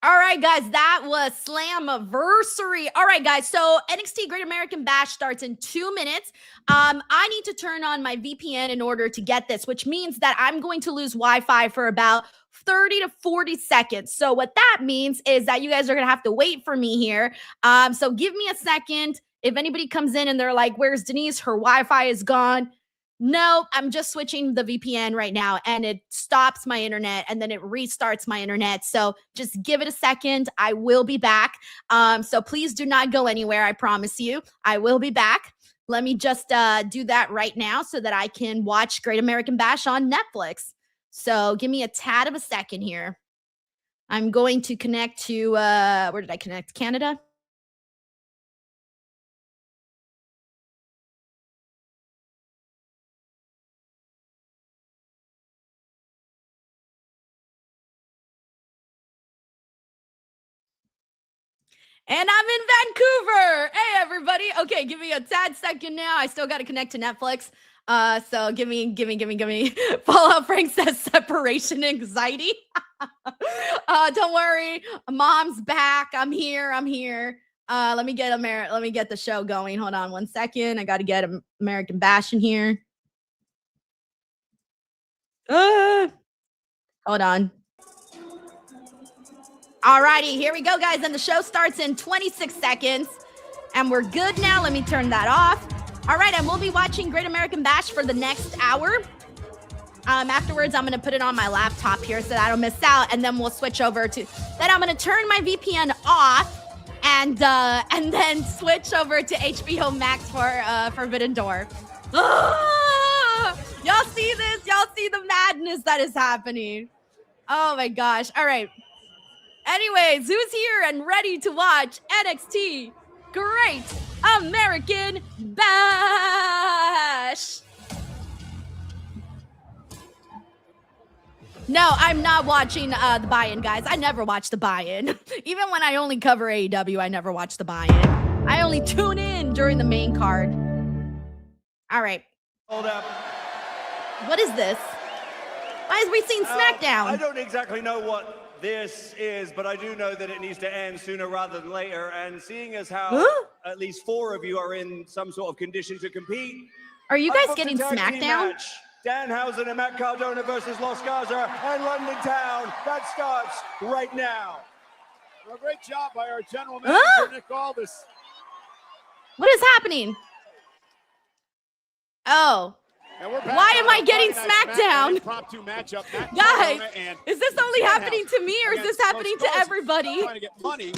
All right, guys, that was Slammiversary. All right, guys, so NXT Great American Bash starts in 2 minutes. I need to turn on my VPN in order to get this, which means that I'm going to lose Wi-Fi for about 30 to 40 seconds. So what that means is that you guys are going to have to wait for me here. So give me a second. If anybody comes in and they're like, where's Denise? Her Wi-Fi is gone. No, I'm just switching the VPN right now and it stops my internet and then it restarts my internet. So just give it a second. I will be back. So please do not go anywhere. I promise you, I will be back. Let me just do that right now so that I can watch Great American Bash on Netflix. So give me a tad of a second here. I'm going to connect to, where did I connect? Canada? And I'm in Vancouver. Hey, everybody. Okay, give me a tad second now. I still got to connect to Netflix. So give me. Fallout Frank says separation anxiety. Don't worry. Mom's back. I'm here. Let me get the show going. Hold on 1 second. I got to get American Bash in here. Hold on. Alrighty, here we go, guys. And the show starts in 26 seconds. And we're good now. Let me turn that off. All right, and we'll be watching Great American Bash for the next hour. Afterwards, I'm going to put it on my laptop here so that I don't miss out. And then we'll switch over to... Then I'm going to turn my VPN off and then switch over to HBO Max for Forbidden Door. Y'all see this? Y'all see the madness that is happening? Oh, my gosh. All right. Anyways, who's here and ready to watch NXT Great American Bash? No, I'm not watching the buy-in, guys. I never watch the buy-in. Even when I only cover AEW, I never watch the buy-in. I only tune in during the main card. All right. Hold up. What is this? Why is we seeing SmackDown? I don't exactly know what this is, but I do know that it needs to end sooner rather than later. And seeing as how at least 4 of you are in some sort of condition to compete. Are you guys getting SmackDown? Danhausen and Matt Cardona versus Los Garza and London Town. That starts right now. Well, great job by our general manager, Nick Aldis. What is happening? Oh. Why am I getting SmackDown? Guys, is this only happening to me or is this happening to everybody? Trying to get money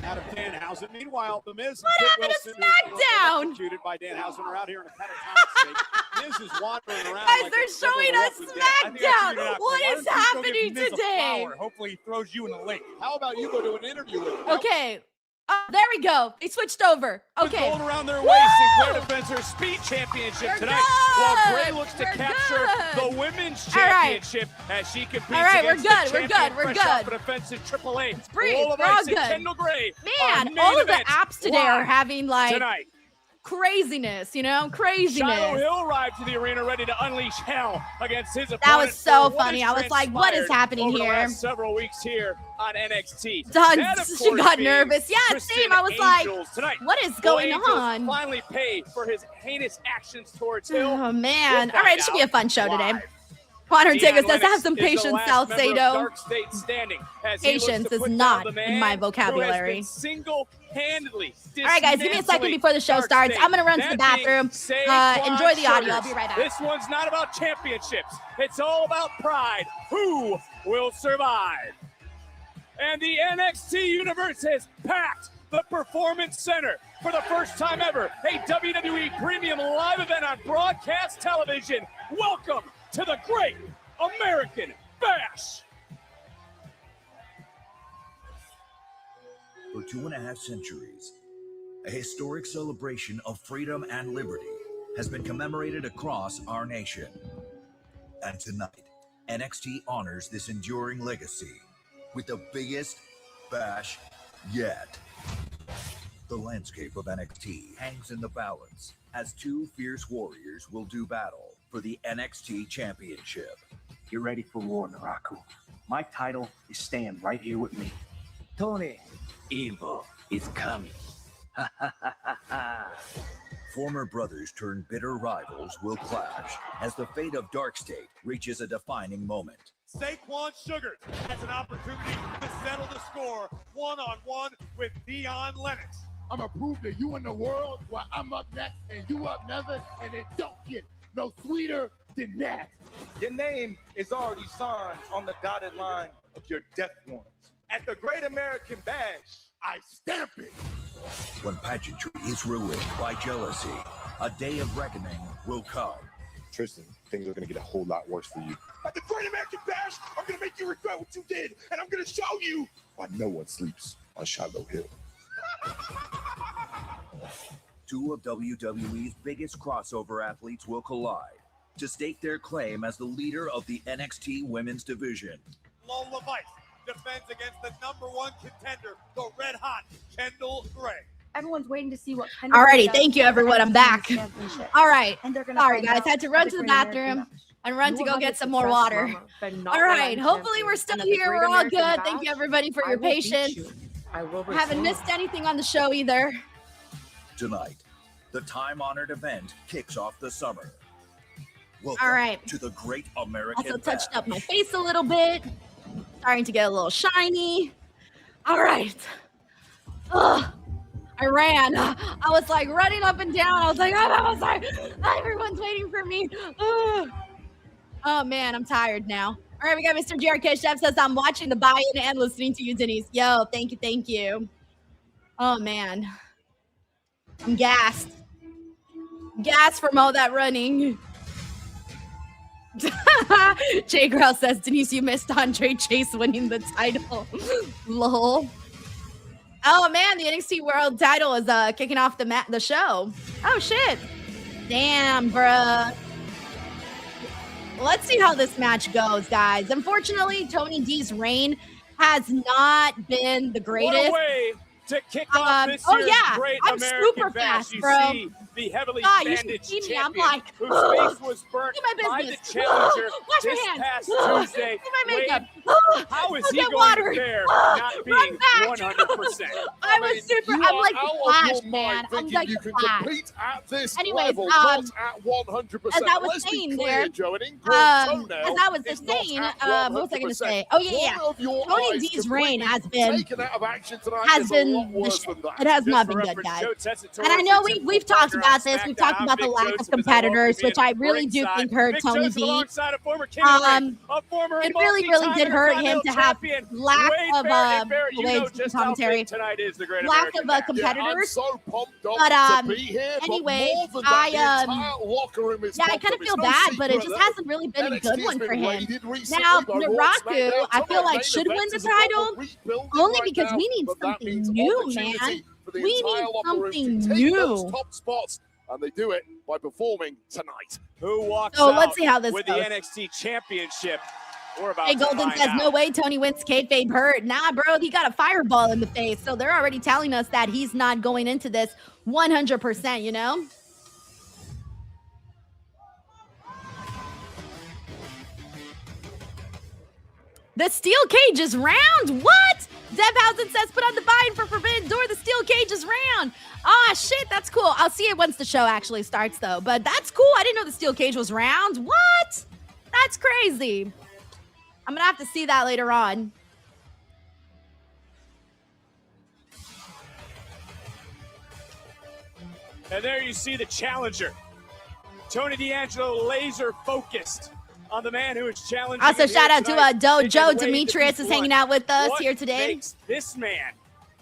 out of Danhausen. Meanwhile, The Miz what happened to SmackDown? Executed by Danhausen are out here in a catatonic state. Miz is wandering around. Guys, they're showing us SmackDown. What is happening today? Hopefully he throws you in the lake. How about you go to an interview with him? Okay. There we go. They switched over. Okay. Gold around their waist, Sinclair defends her speed championship tonight. While Gray looks to capture the women's championship as she competes against the champion fresh off an defensive AAA. Let's breathe. We're all good. Kendall Gray. Man, all of the apps today are having like craziness, you know? Craziness. Shiloh Hill arrived to the arena ready to unleash hell against his opponent. That was so funny. I was like, what is happening over here? The last several weeks here on NXT. She got nervous. Yeah, same. I was like, what is going on? Finally paid for his heinous actions towards Hill. Oh, man. All right, it should be a fun show today. Juan Ortega says, have some patience, Salcedo. Patience is not in my vocabulary. Single-handedly. All right, guys, give me a second before the show starts. I'm going to run to the bathroom. Enjoy the audio. I'll be right back. This one's not about championships. It's all about pride. Who will survive? And the NXT universe has packed the Performance Center for the first time ever. A WWE premium live event on broadcast television. Welcome to the Great American Bash. For 2.5 centuries, a historic celebration of freedom and liberty has been commemorated across our nation. And tonight, NXT honors this enduring legacy with the biggest bash yet. The landscape of NXT hangs in the balance as 2 fierce warriors will do battle for the NXT Championship. Get ready for war, Naraku. My title is staying right here with me. Tony, evil is coming. Former brothers turned bitter rivals will clash as the fate of Dark State reaches a defining moment. Saquon Sugars has an opportunity to settle the score one-on-one with Dion Lennox. I'm gonna prove to you in the world why I'm up next and you up never, and it don't get no sweeter than that. Your name is already signed on the dotted line of your death warrant. At the Great American Bash, I stamp it. When pageantry is ruined by jealousy, a day of reckoning will come. Tristan, things are going to get a whole lot worse for you. At the Great American Bash, I'm going to make you regret what you did, and I'm going to show you Why no one sleeps on Shiloh Hill. Two of WWE's biggest crossover athletes will collide to stake their claim as the leader of the NXT women's division. Lola Vice defends against the #1 contender, the red hot Kendall Gray. Everyone's waiting to see what. Alrighty, thank you everyone. I'm back. All right. And they're gonna Sorry find guys, out had to run the to the Great American bathroom and run to You go will get have some the more success, water. Mama, but not All while right, I'm hopefully champion. we're still And at the here. Great We're all American good. Thank Bash, you everybody for I your will beat patience. you. I will Haven't retain. missed anything on the show either. Tonight, the time-honored event kicks off the summer. Welcome All right. to the Great American Also touched Bash. up my face a little bit. Starting to get a little shiny. All right. Ugh. I ran. I was like running up and down. I was like, I'm sorry. Everyone's waiting for me. Ugh. Oh man, I'm tired now. All right, we got Mr. JRK Chef says I'm watching the buy-in and listening to you, Denise. Yo, thank you, thank you. Oh man. I'm gassed. Gassed from all that running. Jay Growl says, Denise, you missed Andre Chase winning the title. Lol. Oh man, the NXT World title is kicking off the show. Oh shit. Damn, bruh. Let's see how this match goes, guys. Unfortunately, Tony D's reign has not been the greatest. What a way to kick off this oh year's yeah, Great I'm American super Bash. fast, You bro. see the heavily You should bandaged see me. I'm champion like, whose ugh, face was burnt do my by the business. challenger Wash my this hands. past Ugh, Tuesday. do my makeup. Wade, how is Go he get going water. to bear Ugh, not run being back. 100%? I was super. You I'm are like out the of Flash, your man. mind I'm thinking like you the can Flash. compete at this Anyways, level, not at 100%. as I was Let's saying be clear, there, Joe, an ingrown as toenail I was is just not saying, at what was I going to 100%. say? Oh yeah, One of yeah. your Tony eyes D's reign completely has been taken out of action tonight has is a been lot worse than that. it has Just not for been good, reference, guys. Joe Tessitore And I know is a we've talked partner on about this. We've talked SmackDown. about the Big lack Joseph of is a local competitors, which I comedian really do ringside. think hurt Big Tony Joseph D. alongside a former King of the Ring, a former It really did hurt him to have lack of commentary, tonight is the Great lack American of Bash. competitors. So pumped up But to be here, anyways, more than that, the entire locker room is yeah, I pumped kind up. of feel It's no bad, but it secret just that hasn't really been a NXT good has one been for him. raided recently Now, by Raw, Naraku, SmackDown. I feel like Main should win event the is a proper title rebuilding only right because now, we need but that something means new, man. opportunity for the We entire need locker room to something take those new. top spots, and they do it by performing tonight. Who walks So out let's see how this with goes. the NXT Championship? We're about Hey, to Golden find says, out. no way Tony wins kayfabe hurt. Nah, bro, he got a fireball in the face. So they're already telling us that he's not going into this 100%, you know? The steel cage is round? What? Devhausen says, put on the buy-in for Forbidden Door. The steel cage is round. Ah, shit, that's cool. I'll see it once the show actually starts, though. But that's cool. I didn't know the steel cage was round. What? That's crazy. I'm going to have to see that later on. And there you see the challenger. Tony D'Angelo laser focused on the man who is challenging. Also, him shout here out to tonight Joe in a way Demetrius that is he hanging won. out with us What here today. makes this man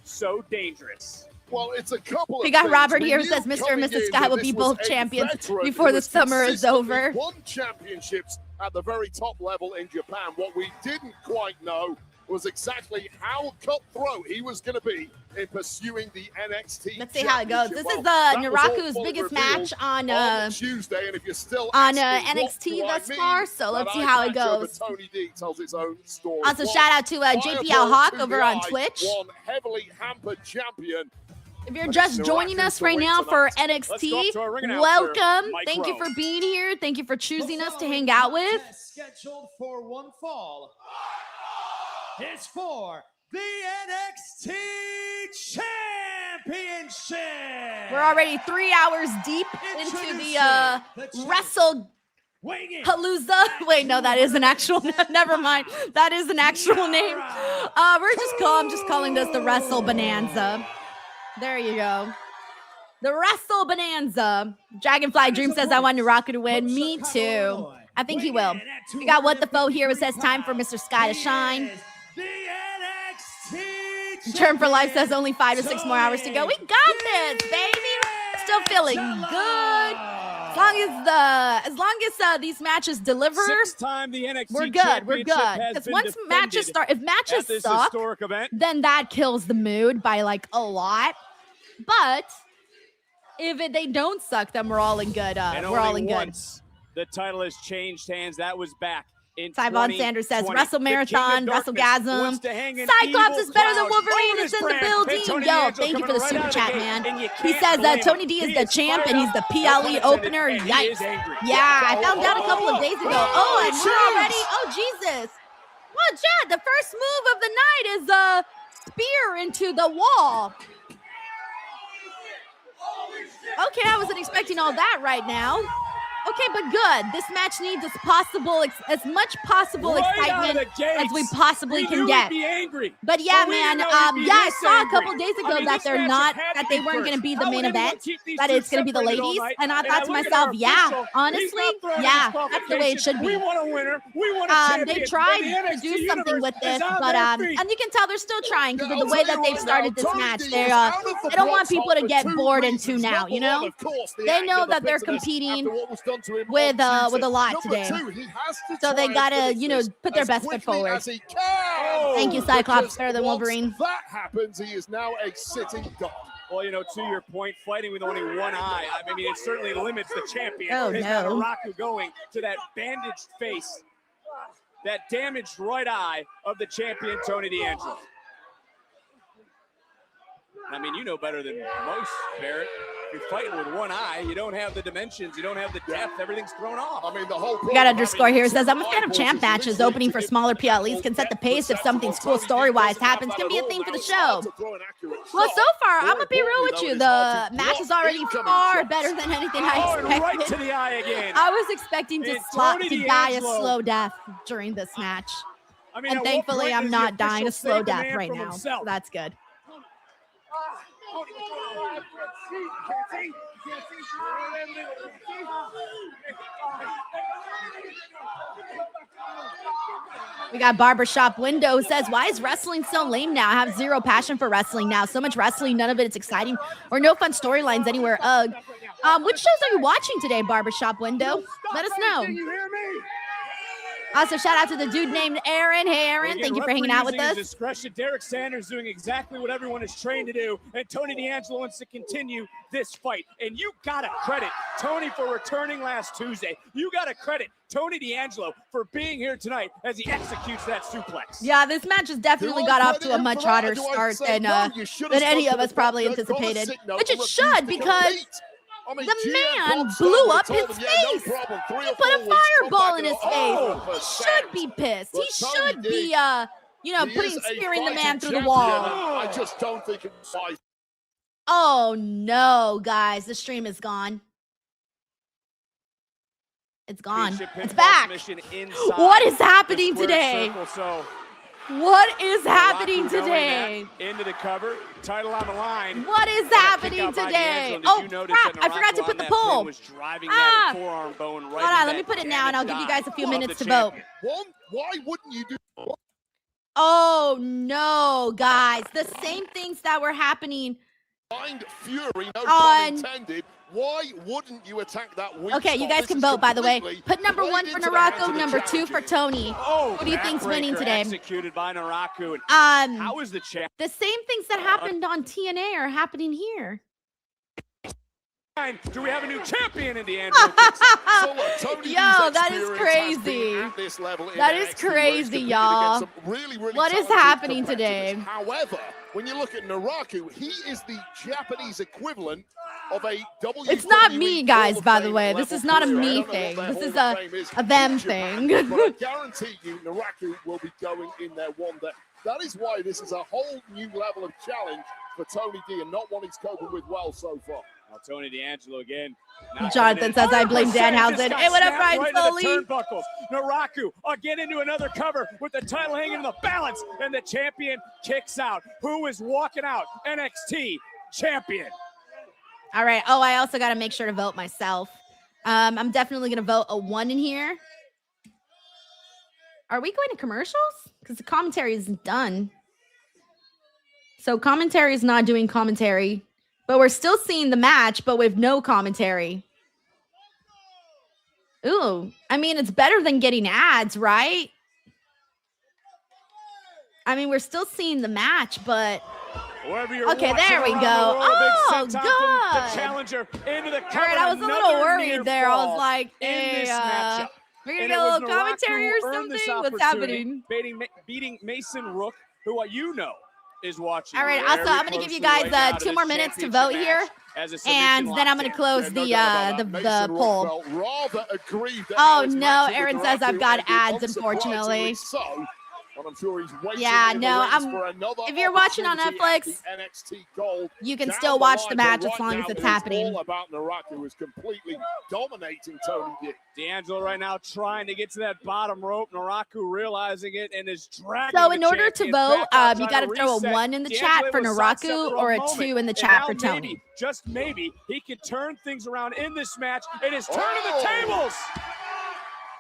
so dangerous? Well, it's a couple of We got things. Robert We here who knew says Mr. and coming Mrs. in Scott that will this be was both a champions veteran before who the has summer is consistently over. won championships at the very top level in Japan. What we didn't quite know was exactly how cutthroat he was going to be in pursuing the NXT. Let's see how it goes. This is Well, the that was all Naraku's fully biggest revealed match on Tuesday, and if you're still on asking, what NXT do I thus mean, far. So that let's see eye how it patch over goes. Tony D tells its own story. Also, One shout out to JPL Hawk fireball over to on the eye, Twitch. One heavily hampered champion. If you're just joining us right now for NXT, welcome. Thank you for being here. Thank you for choosing us to hang out with. Scheduled for one fall is for the NXT Championship. We're already 3 hours deep into the Wrestle Palooza. Wait, no, that is an actual. Never mind. That is an actual name. I'm just calling this the Wrestle Bonanza. There you go. The Wrestle Bonanza. Dragonfly Dream says I want Naraku to win. Me too. I think he will. We got What the Foe here. It says time for Mr. Sky to shine. Turn for Life says only 5 to 6 more hours to go. We got this, baby. Still feeling good. As long as these matches deliver, we're good. We're good. Because once matches start, if matches suck, then that kills the mood by like a lot. But if they don't suck, then we're all in good. We're all in good. The title has changed hands. That was back in Tyvon Sanders says Wrestle Marathon, WrestleGasm. Cyclops is better than Wolverine. Is in the building. Yo, thank you for the super chat, man. He says Tony D is the champ and he's the PLE opener. Yikes. Yeah, I found out a couple of days ago. Oh, and we're already. Oh, Jesus. Well, Chad, the first move of the night is a spear into the wall. Okay, I wasn't expecting all that right now. Okay, but good. This match needs as much possible excitement as we possibly can get. But yeah, man. I saw a couple days ago that they weren't going to be the main event. That it's going to be the ladies, and I thought to myself, yeah, honestly, yeah, that's the way it should be. They tried to do something with this, but and you can tell they're still trying because of the way that they've started this match. They don't want people to get bored and tune out. You know, they know that they're competing with a lot today, so they gotta put their best foot forward. Thank you, Cyclops, better than Wolverine. That happens, he is now a sitting duck. Well, to your point, fighting with only one eye, I mean, it certainly limits the champion. Oh, There's no. Naraku going to that bandaged face, that damaged right eye of the champion, Tony D'Angelo. I mean, you know better than most, Barrett. You're fighting with one eye. You don't have the dimensions. You don't have the depth. Everything's thrown off. I mean, the whole. We got underscore here. Says I'm a fan of champ matches. Opening for smaller PLEs can set the pace if something cool story-wise happens. Can be a theme for the show. Well, so far, I'm gonna be real with you. The match is already far better than anything I expected. Right to the eye again. I was expecting to die a slow death during this match, and thankfully, I'm not dying a slow death right now. So that's good. We got Barbershop Window says, why is wrestling so lame now? I have zero passion for wrestling now. So much wrestling, none of it is exciting or no fun storylines anywhere. Ugh. Which shows are you watching today, Barbershop Window? Let us know. Also, shout out to the dude named Aaron. Hey, Aaron, thank you for hanging out with us. Discretion. Derek Sanders doing exactly what everyone is trained to do, and Tony D'Angelo wants to continue this fight. And you gotta credit Tony for returning last Tuesday. You gotta credit Tony D'Angelo for being here tonight as he executes that suplex. Yeah, this match has definitely got off to a much hotter start than any of us probably anticipated, which it should because. The man blew up his face. He put a fireball in his face. He should be pissed. He should be, spearing the man through the wall. I just don't think it's wise. Oh no, guys, the stream is gone. It's gone. It's back. What is happening today? What is happening today? Into the cover, title on the line. What is happening today? Oh, crap, I forgot to put the poll. Hold on, let me put it now, and I'll give you guys a few minutes to vote. Why wouldn't you do? Oh, no, guys. The same things that were happening Fury, no pun intended. Why wouldn't you attack that weak Okay, you guys can vote, by the way. Put number 1 for Naraku, number 2 for Tony. Who do you think's winning today? Executed by Naraku. How is the champ? The same things that happened on TNA are happening here. Do we have a new champion in D'Angelo? Yo, that is crazy. That is crazy, y'all. What is happening today? However, when you look at Naraku, he is the Japanese equivalent of a WWE. It's not me, guys, by the way. This is not a me thing. This is a them thing. But I guarantee you, Naraku will be going in there one that That is why this is a whole new level of challenge for Tony D, and not one he's coping with well so far. Now Tony D'Angelo again. Jonathan says, I blame Danhausen. Hey, what up, Ryan Foley? Turnbuckles. Naraku again into another cover with the title hanging in the balance, and the champion kicks out. Who is walking out? NXT champion. All right. Oh, I also got to make sure to vote myself. I'm definitely going to vote a 1 in here. Are we going to commercials? Because the commentary isn't done. So commentary is not doing commentary. But we're still seeing the match, but with no commentary. Ooh, I mean, it's better than getting ads, right? I mean, we're still seeing the match, but... Okay, there we go. Oh, God. The challenger into the cover. All right, I was a little worried there. I was like, hey, we're going to get a little commentary or something? What's happening? Beating Mason Rook, who you know is watching. All right, also, I'm going to give you guys 2 more minutes to vote here. And then I'm going to close the poll. Oh, no, Aaron says I've got ads, unfortunately. And I'm sure he's waiting. Yeah, no, if you're watching on Netflix, you can still watch the match as long as it's happening. All about Naraku is completely dominating Tony D. D'Angelo right now trying to get to that bottom rope. Naraku realizing it and is dragging. So in order to vote, you got to throw a 1 in the chat for Naraku or a 2 in the chat for Tony. Maybe, just maybe, he can turn things around in this match. It is turning the tables.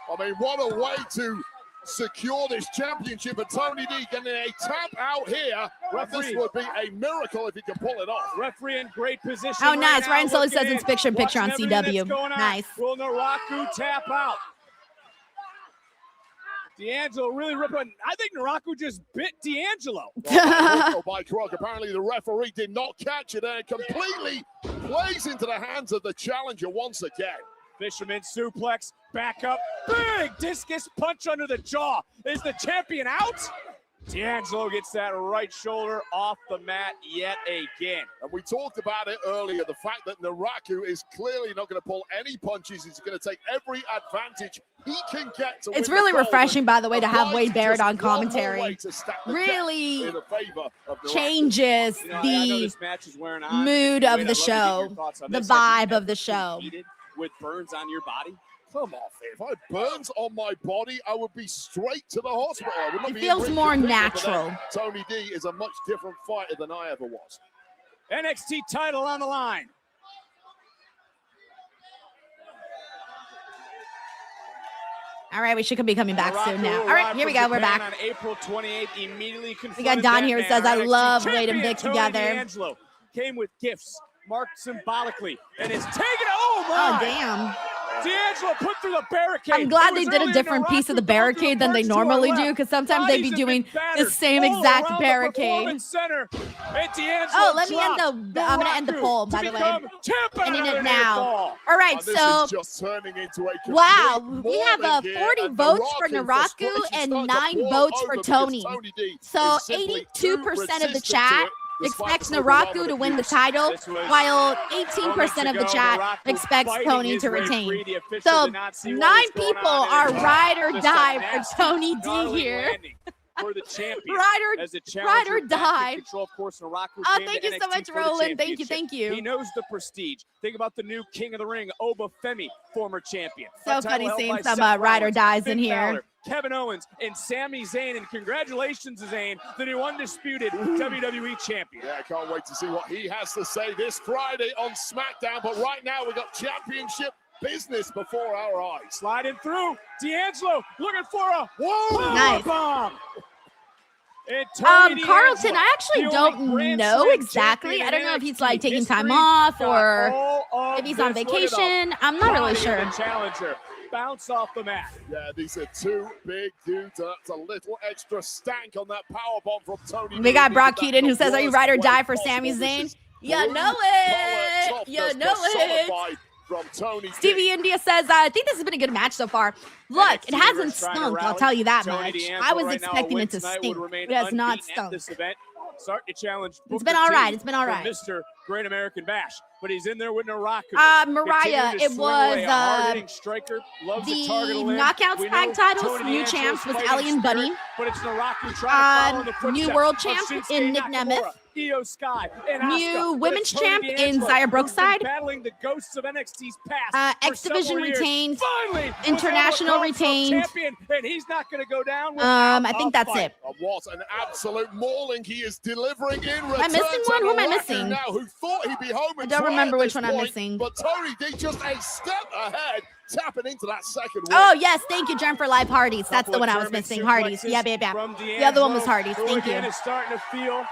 I mean, what a way to secure this championship, and Tony D getting a tap out here. This would be a miracle if he can pull it off. Referee in great position. Oh, nice. Ryan Sully says it's picture on CW. Nice. Will Naraku tap out? D'Angelo really ripping. I think Naraku just bit D'Angelo. By Krug. Apparently the referee did not catch it, and it completely plays into the hands of the challenger once again. Fisherman suplex, back up, big discus punch under the jaw. Is the champion out? D'Angelo gets that right shoulder off the mat yet again. And we talked about it earlier, the fact that Naraku is clearly not going to pull any punches. He's going to take every advantage he can get to It's really refreshing, by the way, to have Wade Barrett on commentary. Really changes the mood of the show, the vibe of the show. With burns on your body? Come off, if I had burns on my body, I would be straight to the hospital. I would not it be feels more natural. Tony D is a much different fighter than I ever was. NXT title on the line. All right, we should be coming back soon now. All right, here we go. We're back. On April 28th, immediately we got Don here who says, I love Wade and Vic together. D'Angelo came with gifts marked symbolically and is taking it. Oh, my. Oh, damn. D'Angelo put through the barricade. I'm glad they did a different piece of the barricade than they normally do, because sometimes they'd be doing the same exact barricade. Oh, let me end I'm going to end the poll, by the way. Ending it now. All right, so wow, we have 40 votes for Naraku and 9 votes for Tony. So 82% of the chat expects Naraku to win the title, while 18% of the chat expects Tony to retain. So 9 people are ride or die for Tony D here. For the champion, ride or die. Control, of course, Naraku thank you so much, Roland. Thank you. He knows the prestige. Think about the new King of the Ring, Oba Femi, former champion. So funny seeing some ride or dies in here. Kevin Owens and Sami Zayn, and congratulations to Zayn, the new undisputed WWE champion. Yeah, I can't wait to see what he has to say this Friday on SmackDown. But right now, we've got championship business before our eyes. Sliding through, D'Angelo looking for a nice bomb. Carlton, I actually don't know exactly. I don't know if he's like taking time off or if he's on vacation. I'm not really sure. Challenger bounce off the mat. Yeah, these are 2 big dudes. That's a little extra stank on that powerbomb from Tony. We got Brock Keaton who says, are you ride or die for Sami Zayn? You know it. You know it. From Tony Stevie India says, I think this has been a good match so far. Look, it hasn't stunk, I'll tell you that much. I was expecting it to stink. It has not stunk. Start to challenge. It's been all right. It's been all right. Mr. Great American Bash, but he's in there with Naraku. Mariah, it was the Knockout Tag titles, new champs was Ellie and Bunny. But it's Naraku trying to follow the new world champ in Nick Nemeth. Io Sky, and new women's champ in Zaya Brookside. Battling the ghosts of NXT's past. X Division retained. International retained. Champion, and he's not going to go down. I think that's it. What an absolute mauling he is delivering in return. Am I missing one? Who am I missing? Now, who thought he'd be home? I don't remember which one I'm missing. But Tony D just a step ahead, tapping into that second one. Oh yes, thank you, Jen, for live Hardys. That's the one I was missing. Hardys. Yeah. The other one was Hardys. Thank you. Is starting to feel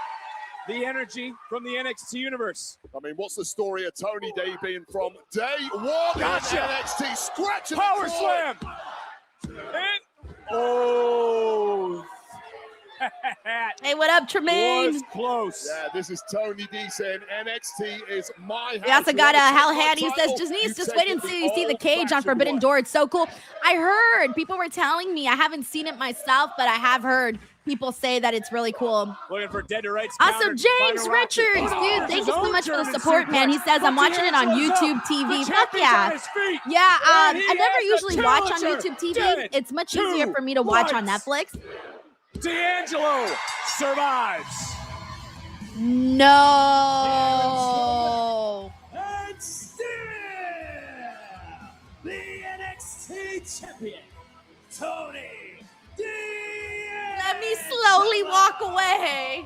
the energy from the NXT universe. I mean, what's the story of Tony D being from day one Gotcha. in NXT? Scratching Power it slam. Oh. Hey, what up, Tremaine? Was close. Yeah, this is Tony D saying NXT is my house. We also got Hal Hattie who says, Denise, just wait and see the cage on Forbidden Door. It's so cool. I heard people were telling me, I haven't seen it myself, but I have heard people say that it's really cool. Looking for Dead to Rights. Also, James Richards, dude, thank you so much for the support, man. He says, I'm watching it on YouTube TV. Fuck yeah. Yeah, I never usually watch on YouTube TV. It's much easier for me to watch on Netflix. D'Angelo survives. No. And still, the NXT champion, Tony D. Let me slowly walk away.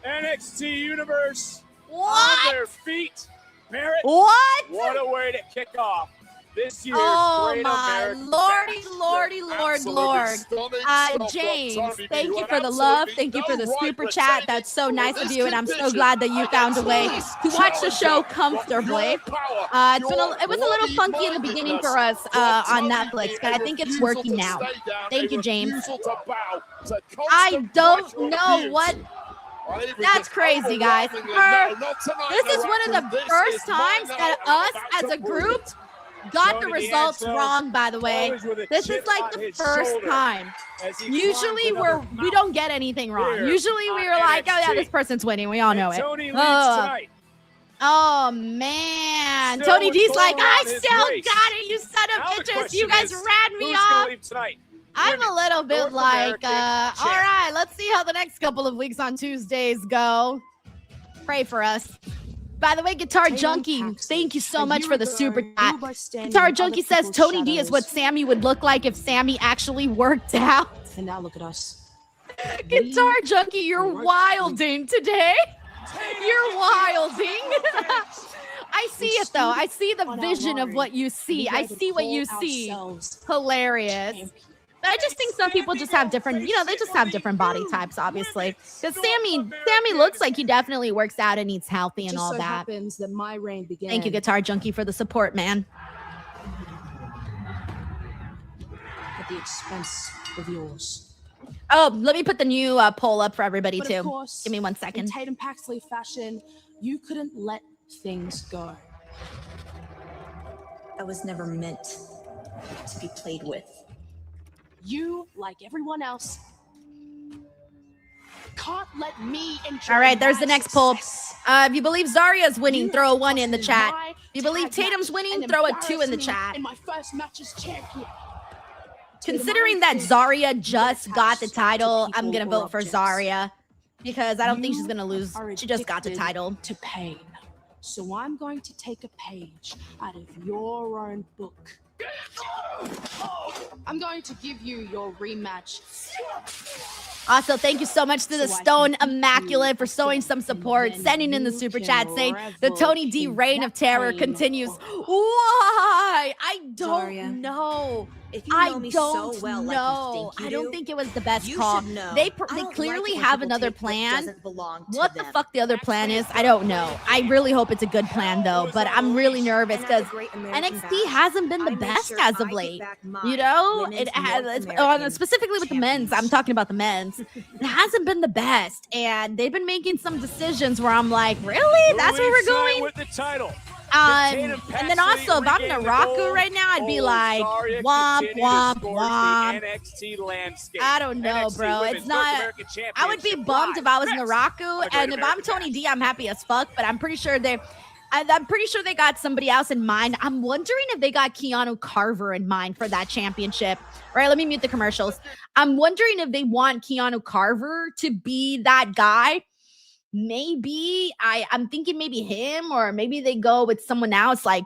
NXT Universe what? On their feet. Barrett. What? What a way to kick off this year's Great American Lord. James, thank you for the love. Thank you for the super chat. That's so nice of you, and I'm so glad that you found a way to watch the show comfortably. It was a little funky in the beginning for us on Netflix, but I think it's working now. Thank you, James. I don't know what. That's crazy, guys. This is one of the first times that us as a group got the results wrong, by the way. This is like the first time. Usually we don't get anything wrong. Usually we are like, oh yeah, this person's winning. We all know it. Oh man. Tony D's like, I still got it, you son of bitches. You guys ran me off. I'm a little bit like, all right, let's see how the next couple of weeks on Tuesdays go. Pray for us. By the way, Guitar Junkie, thank you so much for the super chat. Guitar Junkie says Tony D is what Sammy would look like if Sammy actually worked out. And now look at us. Guitar Junkie, you're wilding today. You're wilding. I see it though. I see the vision of what you see. I see what you see. Hilarious. But I just think some people just have different, they just have different body types, obviously. Because Sammy looks like he definitely works out and eats healthy and all that. Happens that my reign began. Thank you, Guitar Junkie, for the support, man. At the expense of yours. Oh, let me put the new poll up for everybody, too. Of course, give me 1 second. In Tatum Paxley fashion, you couldn't let things go. I was never meant to be played with. You, like everyone else, can't let me enjoy. All right, there's the next poll. If you believe Zaria's winning, throw a 1 in the chat. If you believe Tatum's winning, throw a 2 in the chat. In my first match as champion. Considering that Zaria just got the title, I'm going to vote for Zaria because I don't think she's going to lose. She just got the title. To pain. So I'm going to take a page out of your own book. I'm going to give you your rematch. Also, thank you so much to the Stone Immaculate for showing some support, sending in the super chat saying the Tony D reign of terror continues. Why? I don't know. If you know me so well, like you think you I don't do, think it was the best you call. should know. They I don't clearly like it when have people another take what plan. doesn't belong to What the them. fuck the other plan is, I don't know. I really hope it's a good plan though, but I'm really nervous because NXT hasn't been the best as of late. You know, it has, specifically with the men's. I'm talking about the men's. It hasn't been the best, and they've been making some decisions where I'm like, really? That's where we're going? With the title. And then also, if I'm Naraku right now, I'd be like, womp, womp, womp. NXT landscape. I don't know, bro. It's not. I would be bummed if I was Naraku, and if I'm Tony D, I'm happy as fuck. But I'm pretty sure I'm pretty sure they got somebody else in mind. I'm wondering if they got Keanu Carver in mind for that championship. All right, let me mute the commercials. I'm wondering if they want Keanu Carver to be that guy. Maybe I'm thinking maybe him, or maybe they go with someone else. Like,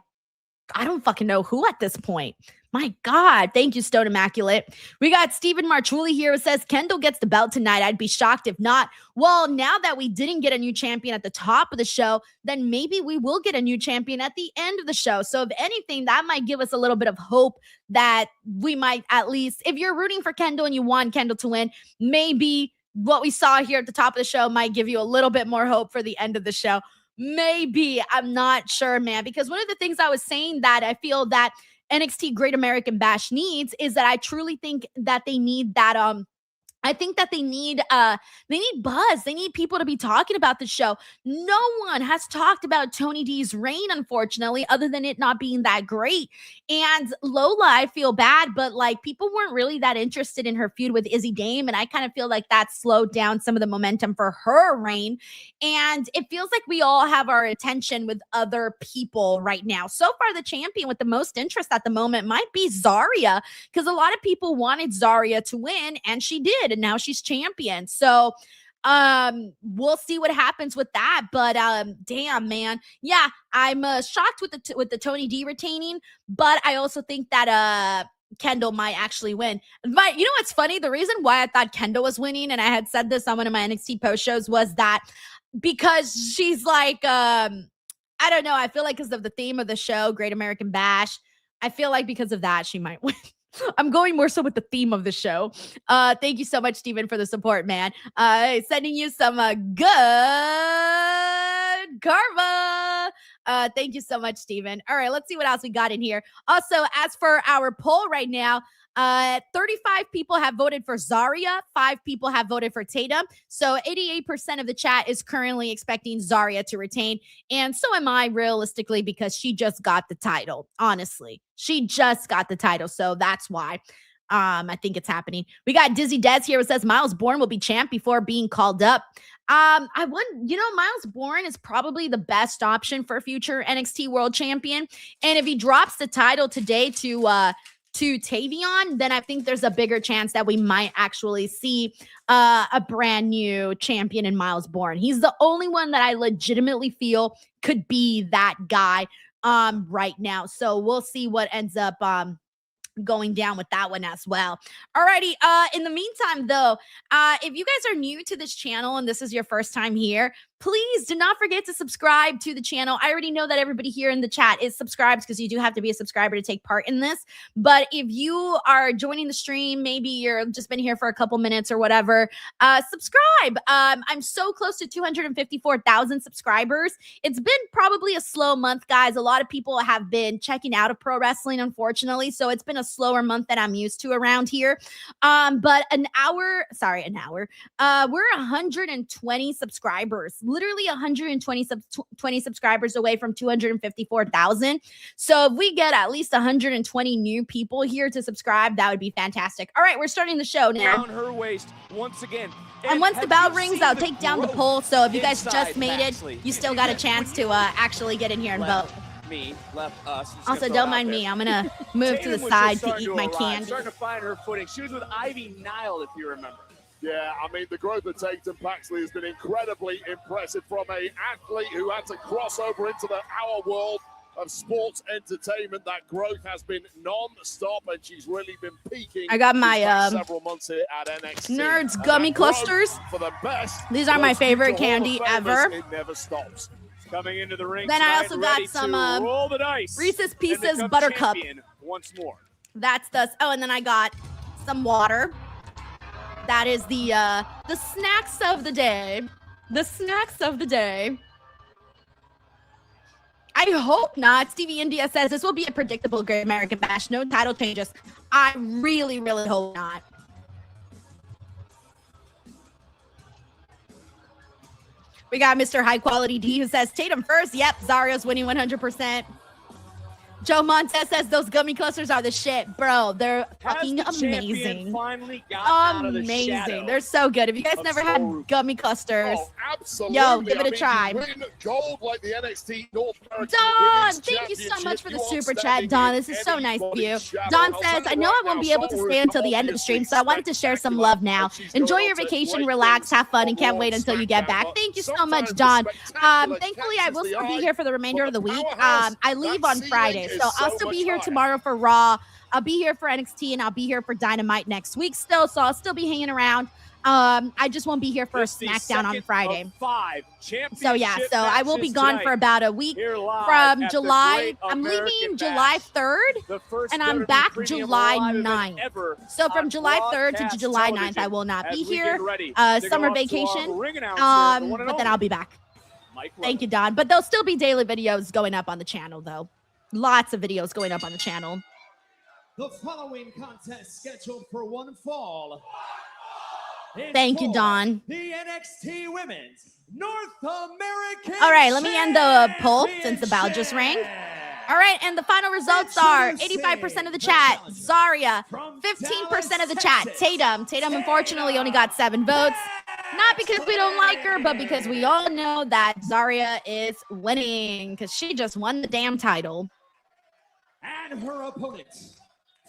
I don't fucking know who at this point. My God. Thank you, Stone Immaculate. We got Stephen Marchuli here who says, Kendall gets the belt tonight. I'd be shocked if not. Well, now that we didn't get a new champion at the top of the show, then maybe we will get a new champion at the end of the show. So if anything, that might give us a little bit of hope that we might at least, if you're rooting for Kendall and you want Kendall to win, maybe what we saw here at the top of the show might give you a little bit more hope for the end of the show. Maybe. I'm not sure, man, because one of the things I was saying that I feel that NXT Great American Bash needs is that I truly think that they need that I think that they need buzz. They need people to be talking about the show. No one has talked about Tony D's reign, unfortunately, other than it not being that great. And Lola, I feel bad, but like people weren't really that interested in her feud with Izzy Dame. And I kind of feel like that slowed down some of the momentum for her reign. And it feels like we all have our attention with other people right now. So far, the champion with the most interest at the moment might be Zarya, because a lot of people wanted Zarya to win, and she did. And now she's champion. So we'll see what happens with that. But damn, man. Yeah, I'm shocked with the Tony D retaining, but I also think that Kendall might actually win. But you know what's funny? The reason why I thought Kendall was winning, and I had said this on one of my NXT post shows, was that because she's like I don't know, I feel like because of the theme of the show, Great American Bash, I feel like because of that she might win. I'm going more so with the theme of the show. Thank you so much, Steven, for the support, man. Sending you some good karma. Thank you so much, Steven. All right, let's see what else we got in here. Also, as for our poll right now, 35 people have voted for Zarya. 5 people have voted for Tatum. So 88% of the chat is currently expecting Zarya to retain. And so am I, realistically, because she just got the title. Honestly, she just got the title. So that's why I think it's happening. We got Dizzy Des here who says Miles Bourne will be champ before being called up. Miles Bourne is probably the best option for future NXT World Champion. And if he drops the title today to Tavion, then I think there's a bigger chance that we might actually see a brand new champion in Miles Bourne. He's the only one that I legitimately feel could be that guy right now. So we'll see what ends up going down with that one as well. Alrighty. In the meantime, though, if you guys are new to this channel and this is your first time here, please do not forget to subscribe to the channel. I already know that everybody here in the chat is subscribed because you do have to be a subscriber to take part in this. But if you are joining the stream, maybe you're just been here for a couple minutes or whatever, subscribe. I'm so close to 254,000 subscribers. It's been probably a slow month, guys. A lot of people have been checking out of pro wrestling, unfortunately. So it's been a slower month than I'm used to around here. But we're 120 subscribers. Literally 120 subscribers away from 254,000. So if we get at least 120 new people here to subscribe, that would be fantastic. All right, we're starting the show now. Down her waist once again. And once the bell rings, I'll take down the poll. So if you guys just made it, you still got a chance to actually get in here and vote. Left us. Also, don't mind me. I'm going to move to the side to eat my candy. Starting to find her footing. She was with Ivy Nile, if you remember. Yeah, I mean, the growth of Tatum Paxley has been incredibly impressive from an athlete who had to cross over into our world of sports entertainment. That growth has been non-stop, and she's really been peaking. I got my several months here at NXT. Nerds gummy clusters. For the best. These are my favorite candy ever. It never stops. Coming into the ring. Then I also got some roll the dice Reese's Pieces Buttercup. Once more. That's the. Oh, and then I got some water. That is the snacks of the day. The snacks of the day. I hope not. Stevie India says this will be a predictable Great American Bash. No title changes. I really, really hope not. We got Mr. High Quality D who says Tatum first. Yep, Zaria's winning 100%. Joe Montez says those gummy clusters are the shit, bro. They're fucking amazing. Amazing. They're so good. If you guys never had gummy clusters, absolutely. Yo, give it a try. Win gold like the NXT North American Don, Women's thank you so much for the Championship. super chat, Don. This is so nice of you. Don says, I know I won't be able to stay until the end of the stream, so I wanted to share some love now. Enjoy your vacation, relax, have fun, and can't wait until you get back. Thank you so much, Don. Thankfully, I will still be here for the remainder of the week. I leave on Friday, so I'll still be here tomorrow for Raw. I'll be here for NXT, and I'll be here for Dynamite next week still, so I'll still be hanging around. I just won't be here for a SmackDown on Friday. So yeah, so I will be gone for about a week from July. I'm leaving July 3rd, and I'm back July 9th. So from July 3rd to July 9th, I will not be here. Summer vacation, but then I'll be back. Thank you, Don. But there'll still be daily videos going up on the channel, though. Lots of videos going up on the channel. The following contest scheduled for one fall. Thank you, Don. The NXT Women's North American. All right, let me end the poll since the bell just rang. All right, and the final results are 85% of the chat, Zarya, 15% of the chat, Tatum. Tatum, unfortunately, only got 7 votes. Not because we don't like her, but because we all know that Zarya is winning because she just won the damn title. And her opponent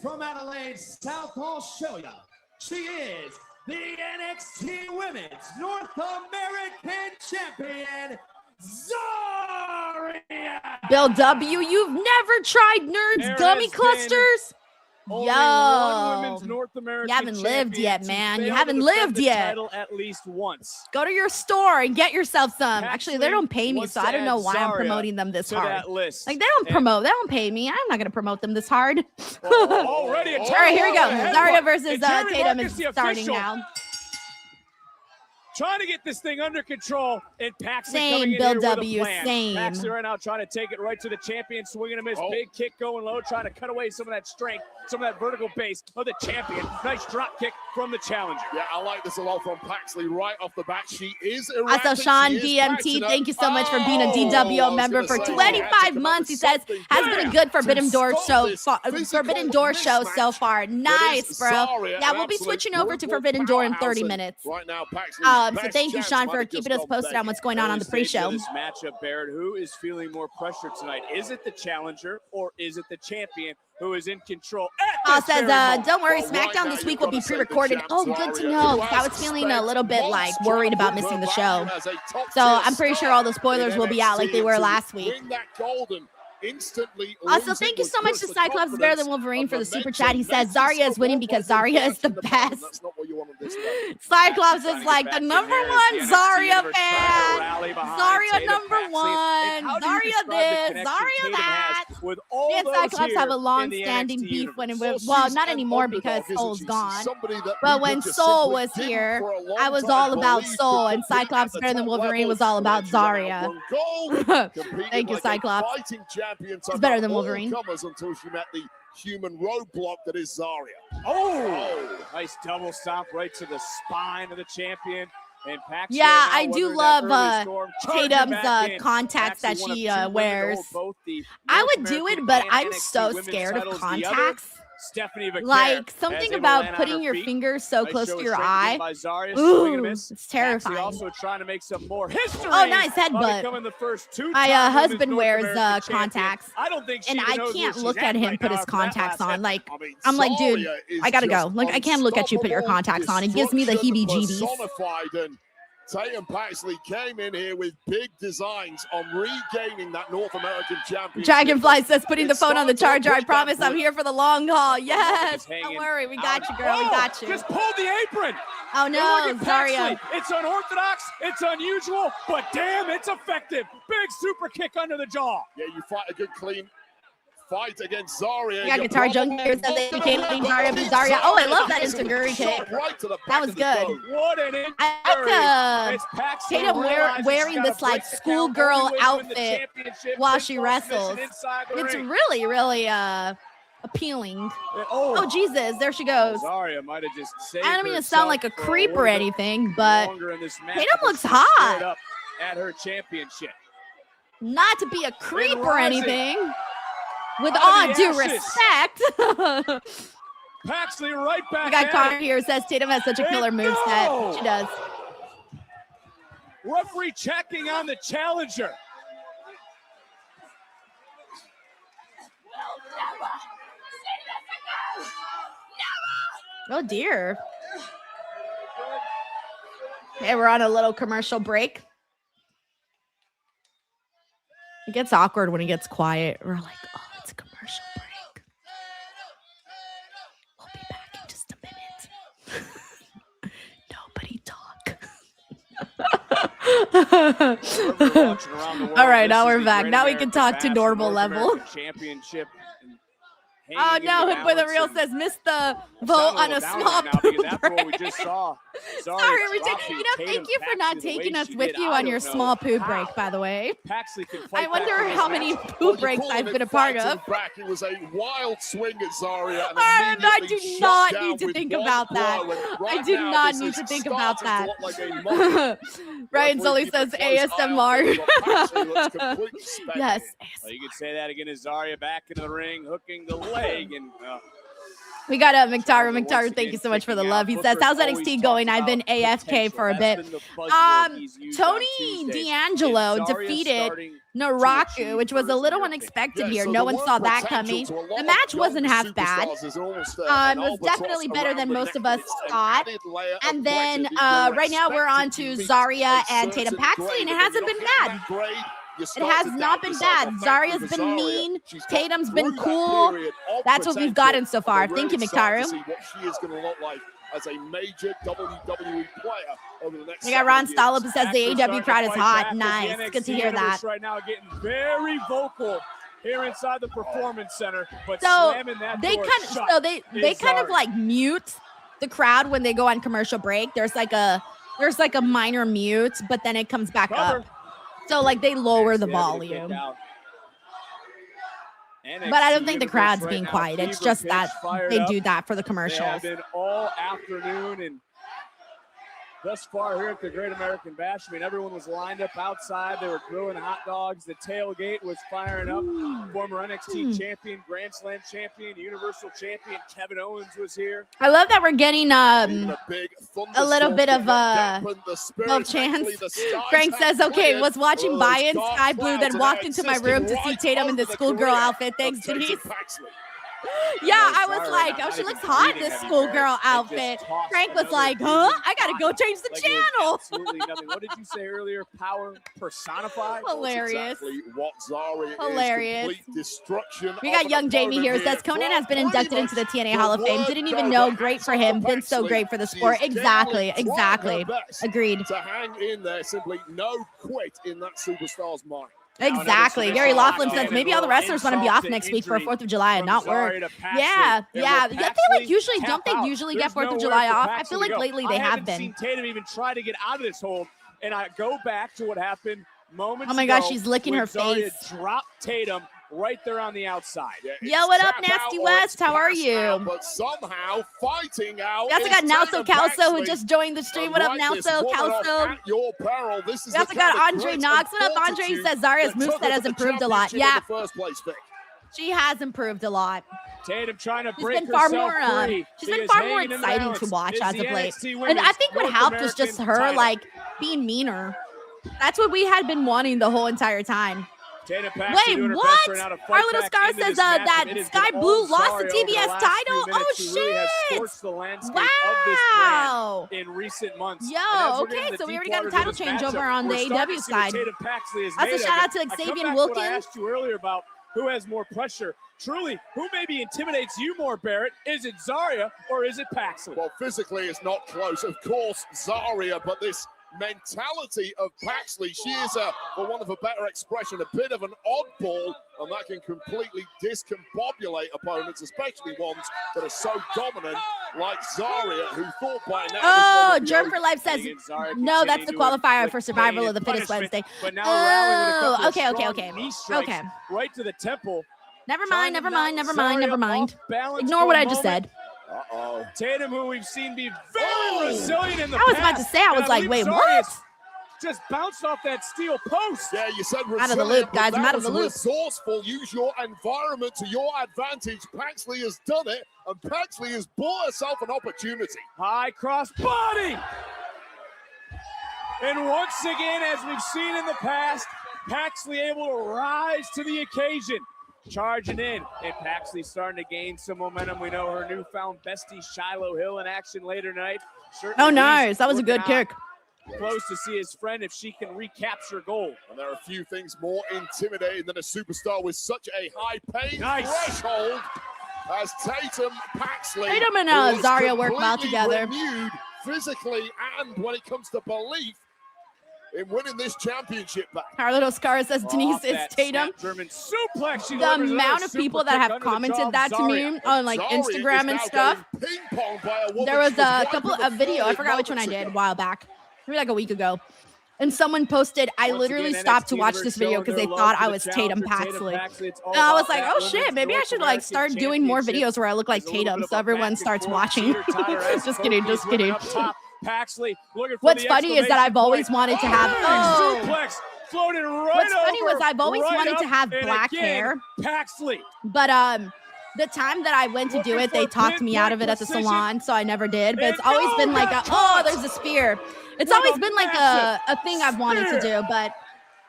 from Adelaide, South Australia, she is the NXT Women's North American Champion, Zarya. Bill W, you've never tried Nerds Gummy Clusters? Yo, one women's North American you haven't lived yet, man. You failed haven't to defend lived the yet. title at least once. Go to your store and get yourself some. Actually, they don't pay me, so I don't know why I'm promoting them this hard. Like, they don't promote. They don't pay me. I'm not going to promote them this hard. Already All right, here we go. Zarya versus And Jerry Tatum Marcus, is the starting official, now. Trying to get this thing under control, and Paxton Same, coming in Bill here with W, a plan. same. Paxton right now trying to take it right to the champion, swinging a miss, big kick going low, trying to cut away some of that strength, some of that vertical base of the champion. Nice drop kick from the challenger. Yeah, I like this a lot from Paxley right off the bat. She is Also, Sean BMT, thank you so much for being a DWO member for 25 months. He says has been a good Forbidden Door show so far. Nice, bro. Yeah, we'll be switching over to Forbidden Door in 30 minutes. Right now, Paxley. So thank you, Sean, for keeping us posted on what's going on the pre-show. This matchup, Barrett, who is feeling more pressure tonight? Is it the challenger or is it the champion who is in control? Says, don't worry, SmackDown this week will be pre-recorded. Oh, good to know. I was feeling a little bit like worried about missing the show. So I'm pretty sure all the spoilers will be out like they were last week. Also, thank you so much to Cyclops Better Than Wolverine for the super chat. He says Zarya is winning because Zarya is the best. Cyclops is like the number one Zarya fan. Zarya number one. Zarya this. Zarya that. Me and Cyclops have a long-standing beef when it was, well, not anymore because Soul's gone. But when Soul was here, I was all about Soul, and Cyclops Better Than Wolverine was all about Zarya. Thank you, Cyclops. It's better than Wolverine. Until she met the human roadblock that is Zarya. Oh, nice double stomp right to the spine of the champion. And Paxton yeah, I do love Tatum's contacts that she wears. I would do it, but I'm so scared of contacts. Stephanie Vicaire, like something about putting your fingers so close to your eye. Ooh, it's terrifying. Also trying to make some more history. Oh, nice headbutt. My husband wears contacts, and I can't look at him put his contacts on. Like, I'm like, dude, I gotta go. Like, I can't look at you put your contacts on. It gives me the heebie-jeebies. Tatum Paxley came in here with big designs on regaining that North American championship. Dragonfly says, putting the phone on the charger. I promise I'm here for the long haul. Yes, don't worry. We got you, girl. We got you. Just pulled the apron. Oh, no, Zarya. It's unorthodox. It's unusual, but damn, it's effective. Big super kick under the jaw. Yeah, you fight a good clean fight against Zarya. Yeah, Guitar Junkie here says they became Zarya beat Zarya. Oh, I love that Enziguri kick. That was good. What an I like Tatum wearing this like schoolgirl outfit while she wrestles. It's really, really appealing. Oh, Jesus, there she goes. Zarya might have just saved I don't mean to sound like a creep or anything, but Tatum looks hot. at her championship. Not to be a creep or rising anything. With out all of the due ashes. respect. Paxley right back. We got at Connor it. here who says Tatum has such a killer And moveset. go! She does. Referee checking on the challenger. Oh dear. Okay, we're on a little commercial break. It gets awkward when it gets quiet. We're like, oh, it's a commercial break. We'll be back in just a minute. Nobody talk. All right, now we're back. Now we can talk to normal level. Championship. Oh no, Hood Boy the Real says missed the vote on a small poop That's what we just saw. Sorry, thank you for not taking us with you on your small poop break, by the way. I wonder how many poop breaks I've been a part of. Back. It was a wild swing at Zaria. And I do immediately not shut need to down think with about one that. blow. And I right do now, not this need is to think about starting that. to look like a moment. Ryan Sully says ASMR. Yes. You could say that again as Zaria back into the ring, hooking the leg, and We got McTaru. McTaru, thank you so much for the love. He says, how's NXT going? I've been AFK for a bit. Tony D'Angelo defeated Naraku, which was a little unexpected here. No one saw that coming. The match wasn't half bad. It was definitely better than most of us thought. And then right now we're on to Zaria and Tatum Paxley, and it hasn't been bad. It has not been bad. Zaria's been mean. Tatum's been cool. That's what we've gotten so far. Thank you, McTaru. She is going to look like as a major WWE player over the next. We got Ron Stallop who says the AEW crowd is hot. Nice. Good to hear that. Right now, getting very vocal here inside the Performance Center, but so slamming that they door kind of, shut so they kind of like mute the crowd when they go on commercial break. There's like a minor mute, but then it comes back up. So, like, they lower the volume. But I don't think the crowd's being quiet. It's just that they do that for the commercials. They have been all afternoon and thus far here at the Great American Bash. I mean, everyone was lined up outside. They were grilling hot dogs. The tailgate was firing up. Former NXT champion, Grand Slam champion, Universal champion Kevin Owens was here. I love that we're getting a little bit of both chance. Frank says, okay, was watching buy-in Sky Blue, then walked into my room to see Tatum in the schoolgirl outfit. Thanks, Denise. Yeah, I was like, oh, she looks hot in this schoolgirl outfit. Frank was like, huh? I gotta go change the channel. Absolutely nothing. What did you say earlier? Power personified? Hilarious. Hilarious. We got young Jamie here. Says Conan has been inducted into the TNA Hall of Fame. Didn't even know. Great for him. Been so great for the sport. Exactly. Agreed. To hang in there, simply no quit in that superstar's mind. Exactly. Gary Laughlin says maybe all the wrestlers want to be off next week for 4th of July and not work. Yeah. They like usually don't they usually get 4th of July off? I feel like lately they have been. I haven't seen Tatum even try to get out of this hold, and I go back to what happened moments ago. Oh my gosh, she's licking her face. Drop Tatum right there on the outside. Yo, what up, Nasty West? How are you? But somehow fighting out. We also got Nelson Calso who just joined the stream. What up, Nelson Calso? We also got Andre Knox. What up, Andre? He says Zaria's moveset has improved a lot. Yeah. She has improved a lot. Tatum trying to break herself free. She's been far more exciting to watch as of late. And I think what helped was just her like being meaner. That's what we had been wanting the whole entire time. Wait, what? Our little Scar says that Sky Blue lost the TBS title. Oh shit! Wow! In recent months. Yo, okay, so we already got the title change over on the AEW side. That's a shout out to Xavier Wilkins. I asked you earlier about who has more pressure. Truly, who maybe intimidates you more, Barrett? Is it Zaria or is it Paxley? Well, physically it's not close. Of course, Zaria, but this mentality of Paxley, she is, for want of a better expression, a bit of an oddball, and that can completely discombobulate opponents, especially ones that are so dominant like Zaria, who thought by now. Oh, Germ for Life says, no, that's the qualifier for Survival of the Fittest Wednesday. Oh, okay. Right to the temple. Never mind. Ignore what I just said. Tatum, who we've seen be very resilient in the past. I was about to say, I was like, wait, what? just bounced off that steel post. Yeah, you said out of the loop, guys. I'm out of the loop. Resourceful. Use your environment to your advantage. Paxley has done it, and Paxley has bought herself an opportunity. High cross body. And once again, as we've seen in the past, Paxley able to rise to the occasion. Charging in, and Paxley starting to gain some momentum. We know her newfound bestie, Shiloh Hill, in action later tonight. Certainly oh, nice. That was a good kick. Close to see his friend if she can recapture gold. And there are a few things more intimidating than a superstar with such a high pain threshold as Tatum Paxley. Tatum and Zarya work well together. Renewed physically and when it comes to belief in winning this championship back. Carlito Scar says Denise is Tatum. German suplex. The amount of people that have commented that to me on like Instagram and stuff. There was a couple of video, I forgot which one I did a while back, maybe like a week ago. And someone posted, I literally stopped to watch this video because they thought I was Tatum Paxley. And I was like, oh shit, maybe I should like start doing more videos where I look like Tatum so everyone starts watching. Just kidding, just kidding. Paxley looking for What's funny is that I've always wanted to have suplex floating right What's funny over, was I've always right wanted to have black hair. Paxley. But the time that I went to do it, they talked me out of it at the salon, so I never did. But it's always been like oh, there's a spear. It's always been like a thing I've wanted to do, but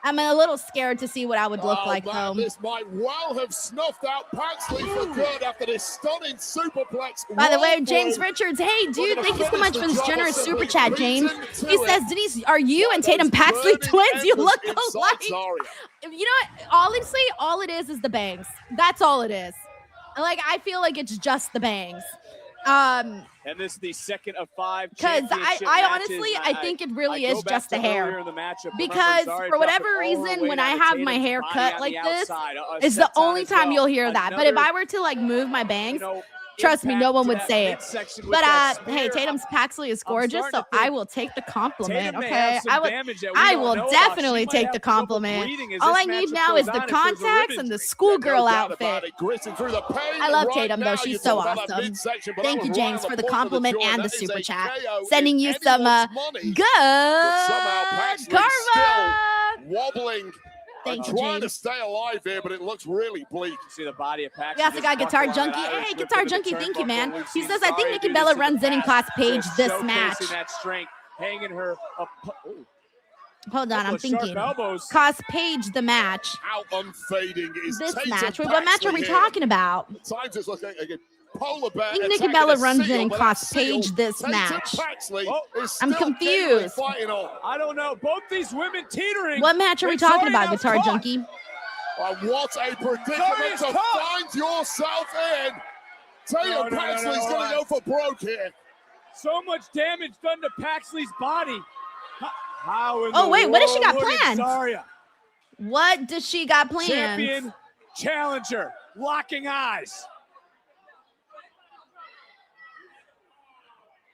I'm a little scared to see what I would look like though. This might well have snuffed out Paxley for good after this stunning superplex. By the way, James Richards, hey dude, thank you so much for this generous super chat, James. He says, Denise, are you and Tatum Paxley twins? You look alike. You know what? Honestly, all it is the bangs. That's all it is. Like, I feel like it's just the bangs. And this is the second of 5 because I honestly I think it really is just the hair, because for whatever reason when I have my hair cut like this, it's the only time you'll hear that. But if I were to like move my bangs, trust me, no one would say it. But hey, Tatum's Paxley is gorgeous, so I will take the compliment. Okay, I will definitely take the compliment. All I need now is the contacts and the schoolgirl outfit. I love Tatum though; she's so awesome. Thank you, James, for the compliment and the super chat. Sending you some good karma. Wobbling. Thank you, trying to James. stay alive here, but it looks really bleak. See the body of Paxley. We also got Guitar Junkie. Hey, Guitar Junkie, thank you, man. He says, I think Nikki Bella runs in and costs Paige this match. That strength, hanging her up. Hold on, I'm thinking. Cost Paige the match. How unfading is this Tatum match? Wait, what match are we Paxley talking about? here? At times it's looking like a polar bear. I think Nikki Bella runs in and costs Paige this match. I'm confused. I don't know. Both these women teetering. What match are we talking about, Guitar Junkie? What a predicament to find yourself in. Tatum Paxley's going to go for broke here. So much damage done to Paxley's body. Oh, wait, what does she got Look at planned? Zarya. What does she got planned? Champion, challenger, locking eyes.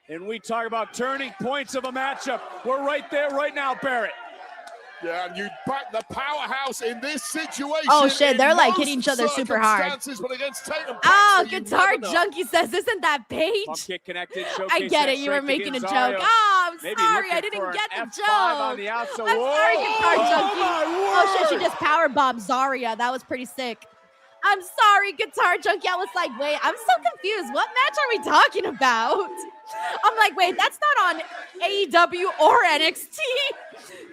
And we talk about turning points of a matchup. We're right there right now, Barrett. Yeah, and you back the powerhouse in this situation. Oh shit, they're like hitting each other super hard. But against Tatum Oh, Paxley, Guitar Junkie says, isn't that Paige? Bump kick connected, I get it, you were making a joke. Oh, I'm sorry, I didn't get the joke. I'm sorry, Guitar Junkie. Oh shit, she just power bombed Zarya. That was pretty sick. I'm sorry, Guitar Junkie. I was like, wait, I'm so confused. What match are we talking about? I'm like, wait, that's not on AEW or NXT.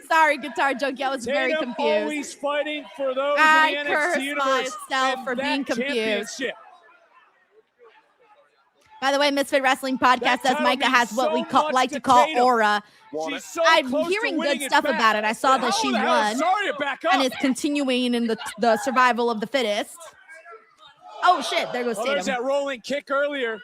Sorry, Guitar Junkie. I was very confused. Always fighting for those I in the curse NXT universe myself for being that confused. championship. By the way, Misfit Wrestling Podcast says Micah has what we like to call aura. I'm hearing good stuff about it. I saw that she won and is continuing in the survival of the fittest. Oh shit, there goes Oh, there's Tatum. that rolling kick earlier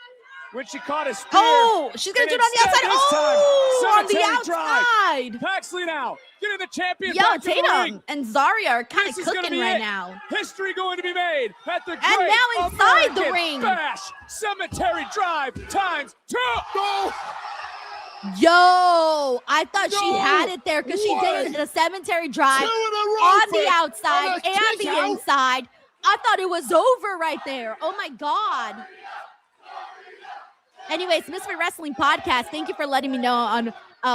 when she caught a spear. Oh, she's gonna do it on the outside. Oh, on the outside. Paxley now getting the champion Yo, back to the ring. Tatum and Zarya are kind of This is gonna cooking be right it. now. History going to be made at the And Great now inside the American ring. Bash Cemetery Drive times 2. Go! Yo, I thought she had it there because she did the cemetery drive on the outside and the inside. I thought it was over right there. Oh my God. Anyways, Misfit Wrestling Podcast, thank you for letting me know on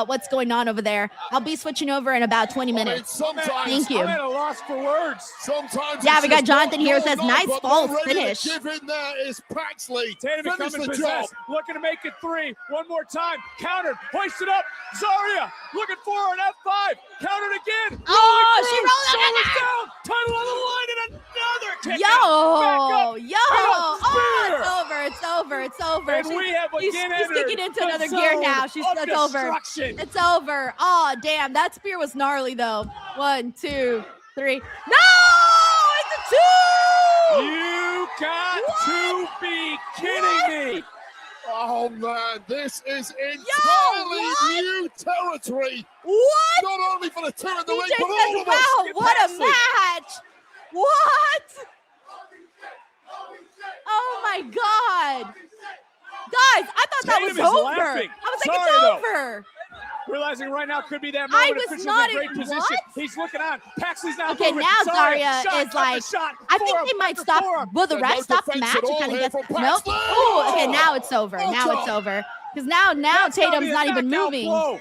what's going on over there. I'll be switching over in about 20 minutes. Thank you. I'm at a loss for words. Sometimes yeah, we got Jonathan here who says, nice false finish. Give in there is Paxley. Tatum becoming possessed, looking to make it 3. One more time, countered, hoisted up. Zarya looking for an F5, countered again. She rolled shoulders down, title on the line, and another kick. It's over. And we have She's entered kicking into the another gear zone now. of It's over. destruction. It's over. Oh, damn. That spear was gnarly, though. 1, 2, 3. No! It's a 2! You got to be kidding me. Oh man, this is entirely new territory. What? Not only for the two in the ring, DJ but says, all of wow, us. what a match! What? Oh my God. Guys, I thought that was Tatum is over. laughing. I was like, Sorry, it's though. over. Realizing right now could be that moment. I was Officials not in great in- position. what? He's looking on. Paxley's now Okay, moving. now Zarya Shot is like, after shot. I think Forearm they might after stop. forearm. Will the So ref no stop the defense match? at It all kind of here gets. from Nope. Paxley. Oh, okay, now it's over. Now it's Okay. over. Because now That's gotta Tatum's be a not even knockout moving. blow.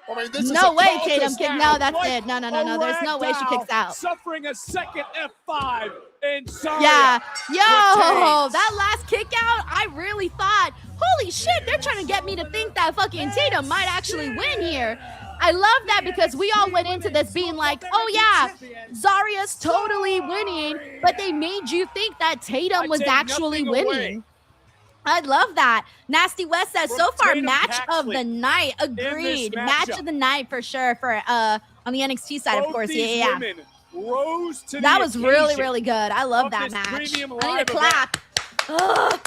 I mean, this is No a way, carcass Tatum kick. now. No, that's Like it. No. a There's no way she ragdoll, kicks out. Suffering a second F5 and Zarya Yeah. Yo, retains. that last kick out, I really thought, holy shit, they're trying to get me to think that fucking Tatum might actually win here. I love that because we all went into this being like, oh yeah, Zarya's totally winning, but they made you think that Tatum was take actually nothing away. winning. I love that. Nasty West says, so far, Tatum match of Paxley the night. in this Agreed. Match matchup. of the night for sure for on the NXT side, of Both course. these Yeah. women rose to That the was really, occasion really good. I love of that this match. premium I need a live clap. Ugh,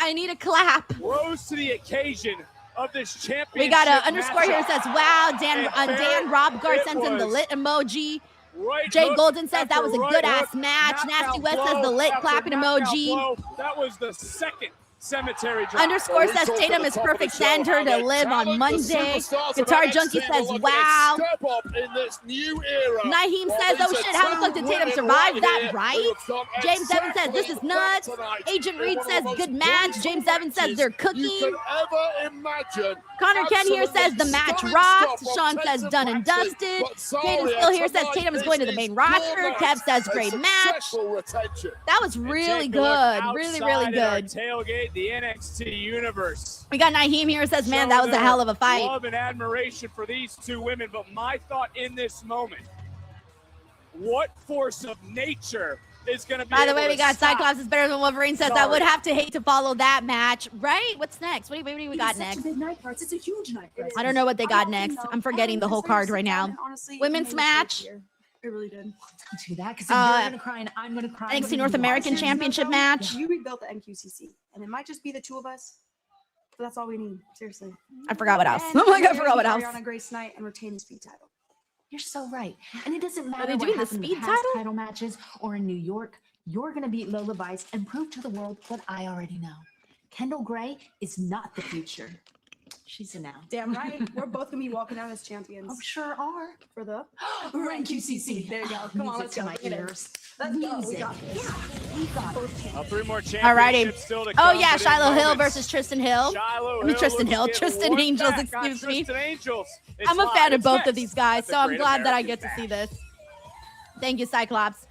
I need a clap. rose to the occasion of this championship. We got a underscore here matchup. that says, wow, Dan And Dan Robgard it sends in the was lit emoji. Right Jay hook Golden says that after was a right good ass hook, match. knockout Nasty West blow says the lit after clapping knockout emoji. blow. That was the second cemetery drop. Underscore So says we talked Tatum at is the top of the perfect. show Send her how to the live on talent, the Monday. superstars of Guitar NXT Junkie were says, looking to wow. Step up in this new era. Naheem Well, says, these oh are shit, how the two fuck did Tatum women survive right that, here right? who have done James Evans says, this is exactly nuts. that tonight. Agent In Reed one of says, the most good match. brutal James Evans says, matches they're you cooking. could ever imagine. Connor Ken here says the Absolutely match stunning rocked. stuff Sean from says Tatum done and Paxley. dusted. But Caden Zarya still here says tonight, Tatum is going to the this main is roster. your Kev night. says A great match. successful retention. That was And really take a look good. Really, outside really at our good. tailgate, the NXT universe. We got Naheem here who says, man, that Showing was a their hell of a fight. Love and admiration for these two women, but my thought in this moment, what force of nature is going to be By the way, able we to got stop Cyclops is better than Wolverine says, I would have to hate to follow that match. Right? What's next? What do we got next? It's a big night for us. It's a huge night for us. I don't know what they got I next. know. I'm forgetting the And whole it's very card right now. sad, and honestly, Women's it made me match. here. It really did. Don't do that because Uh, you're gonna cry and I'm gonna cry. NXT North American Championship match. You rebuilt the NQCC, and it might just be the two of us, but that's all we need. Seriously. I forgot what else. And I'm like, I we're forgot what gonna else. beat Ariana Grace tonight and retain the speed title. You're so right, and it doesn't matter they what doing the happened in speed past title? matches or in New York. You're gonna beat Lola Vice and prove to the world what I already know. Kendall Gray is not the future. She's a now. Damn right. We're both gonna be walking out as champions. Oh, sure are. For the NQCC. There you go. Come on, let's go. my Get it. ears. Let's go. We got this. Yeah, we got it. 3 more Alrighty. championships still to Oh come, yeah, but in Shiloh Hill moments, versus Tristan Hill. Shiloh I mean Tristan looks Hill, to get Tristan one Angels, back on excuse me. Tristan Angels. It's I'm a live. fan of It's both next. of these guys, That's a so I'm great glad that I American get to see this. Thank you, Cyclops.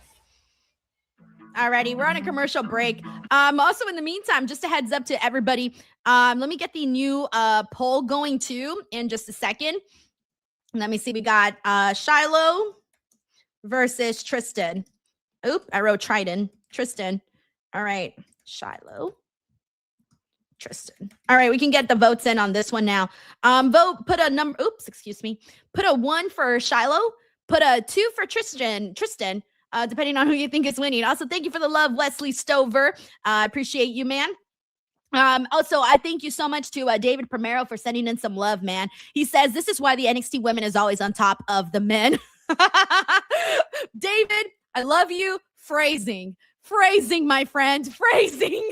Alrighty, we're on a commercial break. Also in the meantime, just a heads up to everybody. Let me get the new poll going too in just a second. Let me see. We got Shiloh versus Tristan. Oop, I wrote Trident. Tristan. All right, Shiloh. Tristan. All right, we can get the votes in on this one now. Vote, put a number. Oops, excuse me. Put a 1 for Shiloh. Put a 2 for Tristan. Depending on who you think is winning. Also, thank you for the love, Wesley Stover. Appreciate you, man. Also, I thank you so much to David Primero for sending in some love, man. He says, this is why the NXT women is always on top of the men. David, I love you. Phrasing, my friend. Phrasing.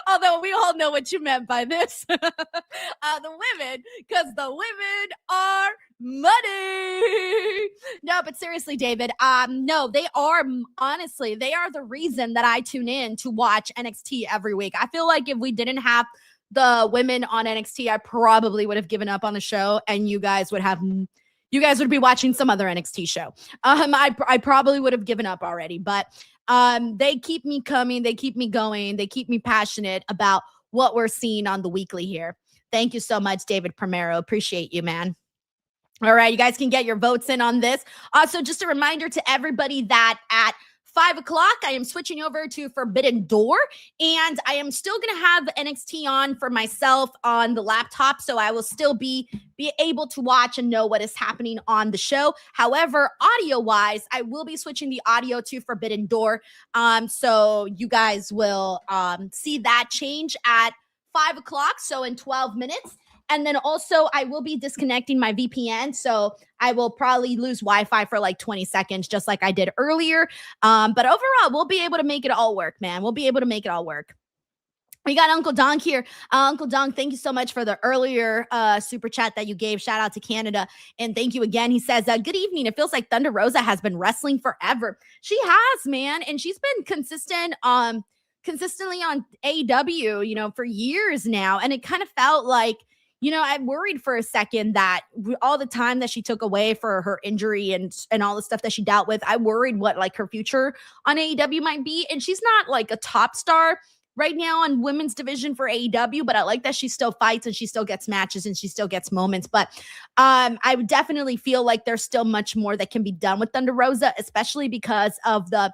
Although we all know what you meant by this. The women, because the women are money. No, but seriously, David, no, they are, honestly, they are the reason that I tune in to watch NXT every week. I feel like if we didn't have the women on NXT, I probably would have given up on the show, and you guys would be watching some other NXT show. I probably would have given up already, but they keep me coming, they keep me going, they keep me passionate about what we're seeing on the weekly here. Thank you so much, David Primero. Appreciate you, man. All right, you guys can get your votes in on this. Also, just a reminder to everybody that at 5 o'clock, I am switching over to Forbidden Door, and I am still going to have NXT on for myself on the laptop, so I will still be able to watch and know what is happening on the show. However, audio-wise, I will be switching the audio to Forbidden Door, so you guys will see that change at 5 o'clock, so in 12 minutes. And then also I will be disconnecting my VPN. So I will probably lose Wi-Fi for like 20 seconds, just like I did earlier. But overall, we'll be able to make it all work, man. We'll be able to make it all work. We got Uncle Donk here. Uncle Donk, thank you so much for the earlier super chat that you gave. Shout out to Canada. And thank you again. He says, good evening. It feels like Thunder Rosa has been wrestling forever. She has, man. And she's been consistently on AEW, for years now. And it kind of felt like, I worried for a second that all the time that she took away for her injury and all the stuff that she dealt with, I worried what like her future on AEW might be. And she's not like a top star right now on women's division for AEW, but I like that she still fights and she still gets matches and she still gets moments. But I would definitely feel like there's still much more that can be done with Thunder Rosa, especially because of the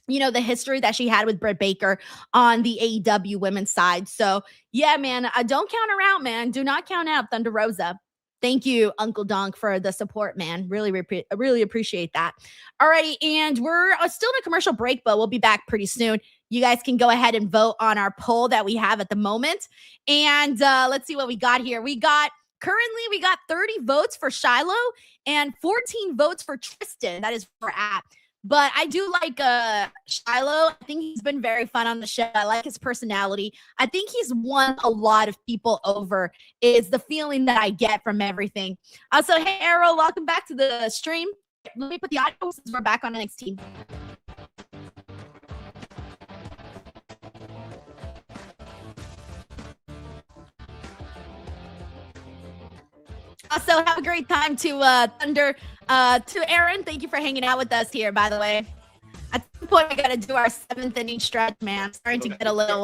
history that she had with Britt Baker on the AEW women's side. So yeah, man, don't count her out, man. Do not count out Thunder Rosa. Thank you, Uncle Donk, for the support, man. Really appreciate that. Alrighty, and we're still in a commercial break, but we'll be back pretty soon. You guys can go ahead and vote on our poll that we have at the moment. And let's see what we got here. Currently, we got 30 votes for Shiloh and 14 votes for Tristan. That is for app. But I do like Shiloh. I think he's been very fun on the show. I like his personality. I think he's won a lot of people over, is the feeling that I get from everything. So, hey, Arrow, welcome back to the stream. Let me put the audio since we're back on NXT. Also, have a great time to Thunder. To Aaron, thank you for hanging out with us here, by the way. At some point, we got to do our 7th inning stretch, man. I'm starting to get a little,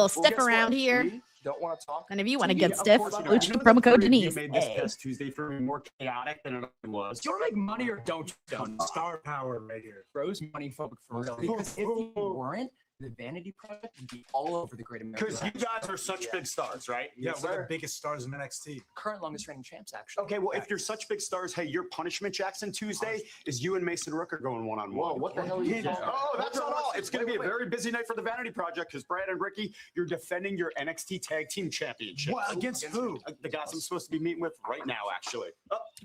stiff around here. Don't want to talk. And if you want to get stiff, Lucha promo code Denise. Made this past Tuesday for me more chaotic than it was. Do you want to make money or don't? Star power right here. Bros money folk for real. Because if you weren't, the Vanity Project would be all over the Great American. Because you guys are such big stars, right? Yeah, we're the biggest stars in NXT. Current longest reigning champs, actually. Okay, well, if you're such big stars, hey, your punishment, Jackson, Tuesday is you and Mason Rooker going one-on-one. Whoa, what the hell are you doing? Oh, that's not all. It's going to be a very busy night for the Vanity Project because Brad and Ricky, you're defending your NXT Tag Team Championship. What, against who? The guys I'm supposed to be meeting with right now, actually.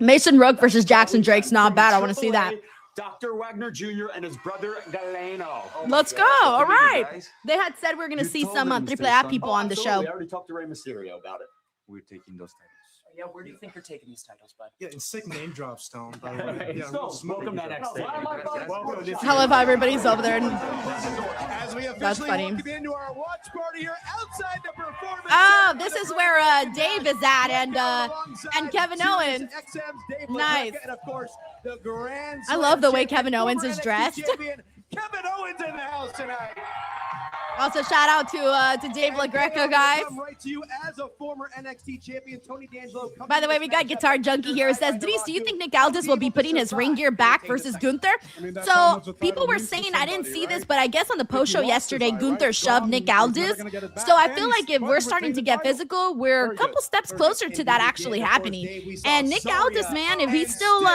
Mason Rook versus Jackson Drake's not bad. I want to see that. Dr. Wagner Jr. and his brother Galeno. Let's go. All right. They had said we were going to see some AAA people on the show. We already talked to Rey Mysterio about it. We're taking those titles. Yeah, where do you think you're taking these titles, bud? Yeah, and sick name drop, Stone. By the way. Yeah, welcome that next day. I love how everybody's over there. As we That's funny. welcome into our watch party here outside the performance. Oh, this is where Dave is at and Kevin Owens. Nice. And of course, the grand I love the way Kevin Owens is dressed. Kevin Owens in the house tonight. Also, shout out to Dave LaGreca, guys. Right to you as a former NXT champion, Tony D'Angelo. By the way, we got Guitar Junkie here. It says, Denise, do you think Nick Aldis will be putting his ring gear back versus Gunther? So people were saying, I didn't see this, but I guess on the post show yesterday, Gunther shoved Nick Aldis. So I feel like if we're starting to get physical, we're a couple steps closer to that actually happening. And Nick Aldis, man, if he's still,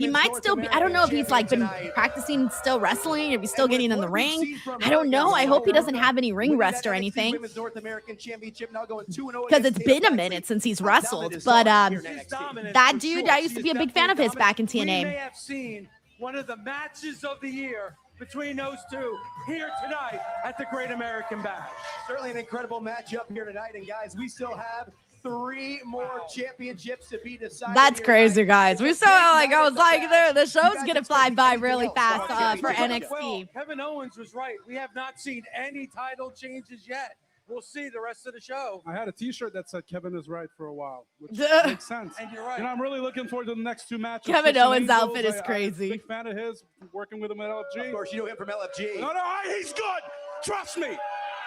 he might still be, I don't know if he's like been practicing still wrestling, if he's still getting in the ring. I don't know. I hope he doesn't have any ring rust or anything, because it's been a minute since he's wrestled. But that dude, I used to be a big fan of his back in TNA. We may have seen one of the matches of the year between those two here tonight at the Great American Bash. Certainly an incredible matchup here tonight. And guys, we still have 3 more championships to be decided. That's crazy, guys. We saw like I was like the show's guys gonna fly by really else? fast for Well, NXT. Kevin Owens was right. We have not seen any title changes yet. We'll see the rest of the show. I had a T-shirt that said Kevin is right for a while, which Duh. makes sense. And you're right. And I'm really looking forward to the next 2 matches. Kevin Tristan Owens' Angels, outfit is I'm a crazy. big fan of his, working with him at LFG. Of course, you know him from LFG. No, he's good. Trust me.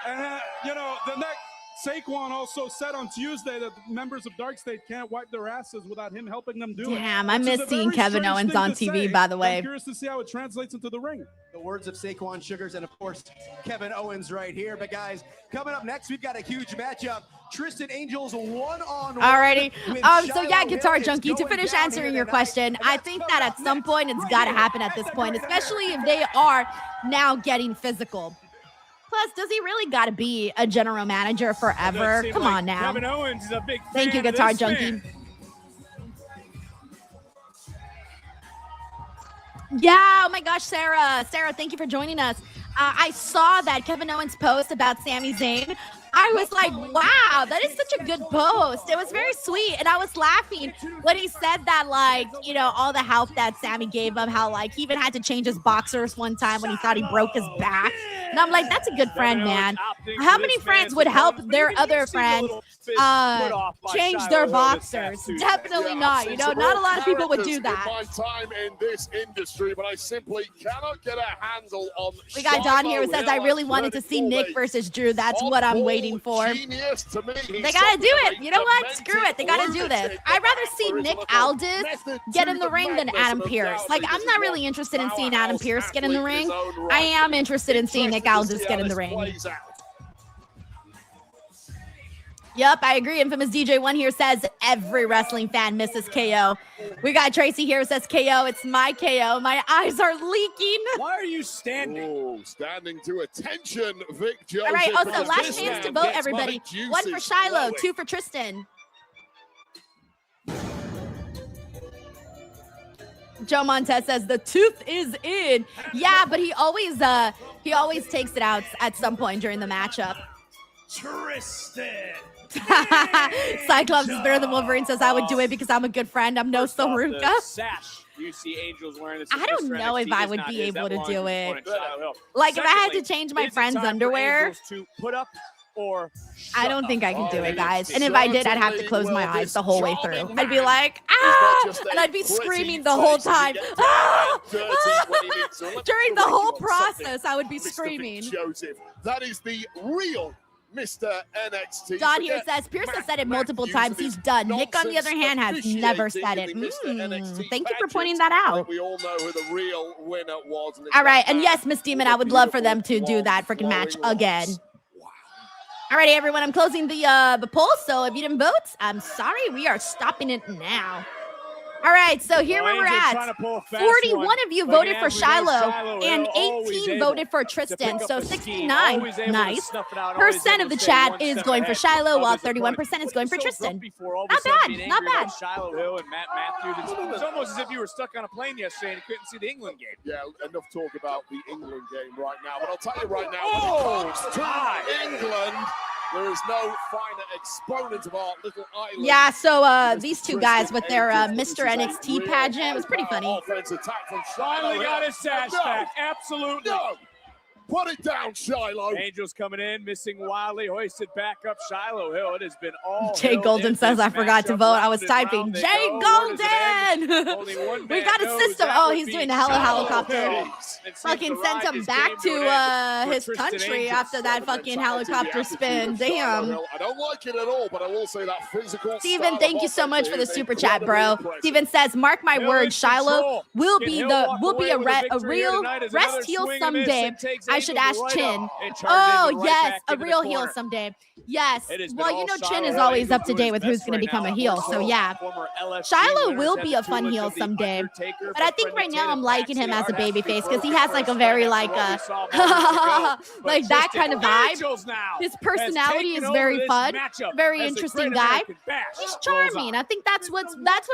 And the next Saquon also said on Tuesday that members of Dark State can't wipe their asses without him helping them do it. Damn, I which miss is a seeing very Kevin strange Owens thing on to TV, say. by the way. I'm curious to see how it translates into the ring. The words of Saquon Sugars and, of course, Kevin Owens right here. But, guys, coming up next, we've got a huge matchup. Tristan Angels one-on-one. Alrighty. with So yeah, Shiloh Guitar Hill. It's Junkie, to going finish down answering here your tonight. question, I think that at some point it's got to happen at this point, especially if they are now getting physical. Plus, does he really got to be a general manager forever? Come on now. Kevin Owens is a big Thank you, fan of Guitar this Junkie. man. Yeah, oh my gosh, Sarah, thank you for joining us. I saw that Kevin Owens post about Sami Zayn. I was like, wow, that is such a good post. It was very sweet. And I was laughing when he said that, like, all the help that Sami gave him, how, like, he even had to change his boxers one time when he thought he broke his back. And I'm like, that's a good friend, man. How many friends would help their other friends change their boxers? Definitely not. Not a lot of people would do that. My time in this industry, but I simply cannot get a handle on. We got Don here who says, I really wanted to see Nick versus Drew. That's what I'm waiting for. Genius to me. They gotta do it. You know what? Screw it. They gotta do this. I'd rather see Nick Aldis get in the ring than Adam Pearce. Like, I'm not really interested in seeing Adam Pearce get in the ring. I am interested in seeing Nick Aldis get in the ring. Yep, I agree. Infamous DJ1 here says every wrestling fan misses KO. We got Tracy here who says KO. It's my KO. My eyes are leaking. Why are you standing? Oh, standing to attention, Vic Joseph. All right, also, because last this chance to man vote, gets my everybody. juices 1 for Shiloh, flowing. 2 for Tristan. Joe Montez says the tooth is in. Yeah, but he always takes it out at some point during the matchup. Tristan. Cyclops is better than Wolverine says I would do it because I'm a good friend. I'm no Saruka. The sash you see Angels wearing this. I don't know if I would be able to do it. Like, if I had to Secondly, change my is it friend's time for underwear, Angels to put up or I don't think I can do it, guys. And if certainly I did, I'd have to close my will eyes the whole way through. charming I'd be man like, not ah! just a And I'd be pretty screaming the whole face, he time. gets Ah! dirty Ah! when he needs to. Let me During the correct whole you on something, process, I would be Mr. Vic screaming. Joseph. That is the real Mr. NXT. Don here Forget says, Pierce has Matt said it multiple Matthews times. and He's his done. Nick, on the other hand, has never said it. officiating in the Mr. NXT Thank you for pageant. pointing that I out. think we all know who the real winner was. And it's All right, that and man yes, Miss Demon, with I the would love for beautiful them to do that freaking match flowing again. locks. Alrighty, everyone, I'm closing the poll, so if you didn't vote, I'm sorry, we are stopping it now. All right, so here where we're at. 41 of you voted for Shiloh, and 18 voted for Tristan, so 69, nice, percent of the chat is going for Shiloh, while 31% is going for Tristan. Not bad, not bad. Shiloh Hill and Matt Matthews. It's almost as if you were stuck on a plane yesterday and you couldn't see the England game. Yeah, enough talk about the England game right now. But I'll tell you right now, Oh, when it comes to England, there is no finer exponent of our little island. Yeah, so these two guys with their Mr. NXT pageant, it was pretty funny. Offense attack from Finally Shiloh. got his sash No. back. Absolutely. No. Put it down, Shiloh. Angels coming in, missing wildly, hoisted back up Shiloh Hill. It has been all. Jay hell Golden in says, this I forgot to matchup. vote. I was Round and typing, round they Jay go. Where does it end? Golden! Only one We man got a knows system. that Oh, would he's be doing a Shiloh helicopter. Hill. And Fucking seems to sent ride him this back game to an end for his Tristan country Angels. after that fucking helicopter spin. I Damn. don't like it at all, but I will say that physical. Steven, thank you so much for the super chat, bro. Incredibly impressive. Steven says, mark my Hill words, in Shiloh control. will Can be Hill the walk will be away with a a victory here real tonight as rest another heel swing and miss someday. and takes I should Angels ask right Chin. up and charges Oh, Angels right yes, back a into the real heel corner. someday. Yes. It has been Well, all you know, Chin Shiloh is Hill. always Angels up to doing date his with who's best going to right become now. a heel. So, Former yeah. LFC Shiloh winners will have be the a fun tutelage heel of the someday. Undertaker, But I think right now I'm liking him as a baby face because he has like a First very back like after what we saw moments ago. But like that Tristan kind of vibe. Angels now His has personality taken is over very this fun, matchup very as the interesting Great guy. American Bash He's rolls charming. on. I think that's what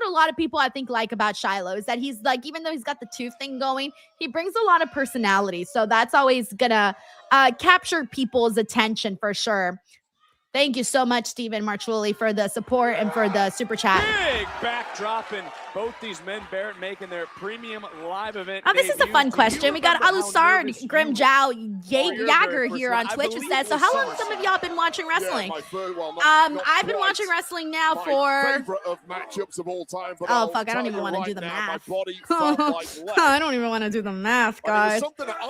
a lot of people I think like about Shiloh is that he's like, even though he's got the tooth thing going, he brings a lot of personality. So that's always gonna capture people's attention for sure. Thank you so much, Stephen Marchulli, for the support and for the super chat. Big backdrop, and both these men, Barrett, making their premium live event. Oh, this is a fun question. We got Alusard Grimjow Yager here on Twitch. It says, so how long have some of y'all been watching wrestling? I've been watching wrestling now for... favorite of matchups of all time. But oh, fuck, I don't even want to do the math. I don't even want to do the math, guys.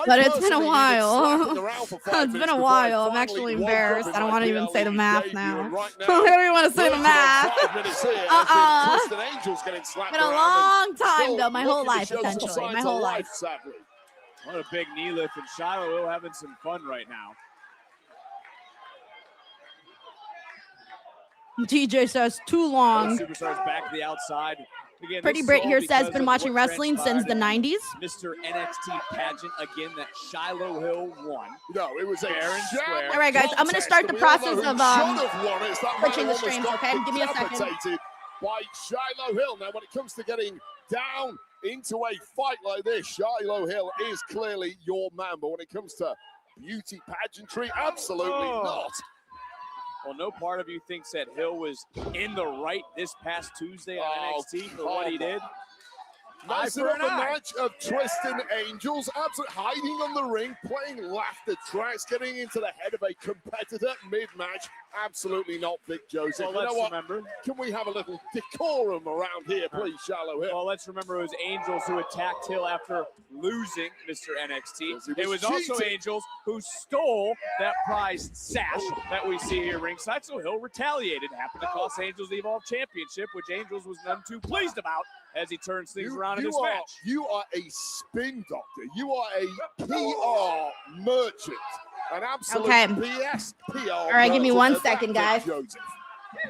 But it's been a while. It's been a while. I'm actually embarrassed. I don't want to even say the math now. I don't even want to say the math. It's been a long time, though. My whole life, essentially. My whole life. What a big knee lift, and Shiloh having some fun right now. TJ says too long. Superstars back to the outside. Again, Pretty Brit here says been watching wrestling since the 90s. Mr. NXT pageant again that Shiloh Hill won. No, it was a square. All right, guys, I'm gonna start the process of switching the streams. Okay, give me a second. By Shiloh Hill. Now, when it comes to getting down into a fight like this, Shiloh Hill is clearly your man. But when it comes to beauty pageantry, absolutely not. Well, no part of you thinks that Hill was in the right this past Tuesday on NXT for what he did. Nice enough a match of Tristan Angels, absolutely hiding on the ring, playing laughter tracks, getting into the head of a competitor mid-match. Absolutely not, Vic Joseph. Well, let's remember. Can we have a little decorum around here, please, Shiloh Hill? Well, let's remember it was Angels who attacked Hill after losing Mr. NXT. It was also Angels who stole that prized sash that we see here ringside. So Hill retaliated. Happened to cost Angels the Evolve Championship, which Angels was none too pleased about as he turns things around in this match. You are a spin doctor. You are a PR merchant. An absolute BS PR. All right, give me 1 second, guys.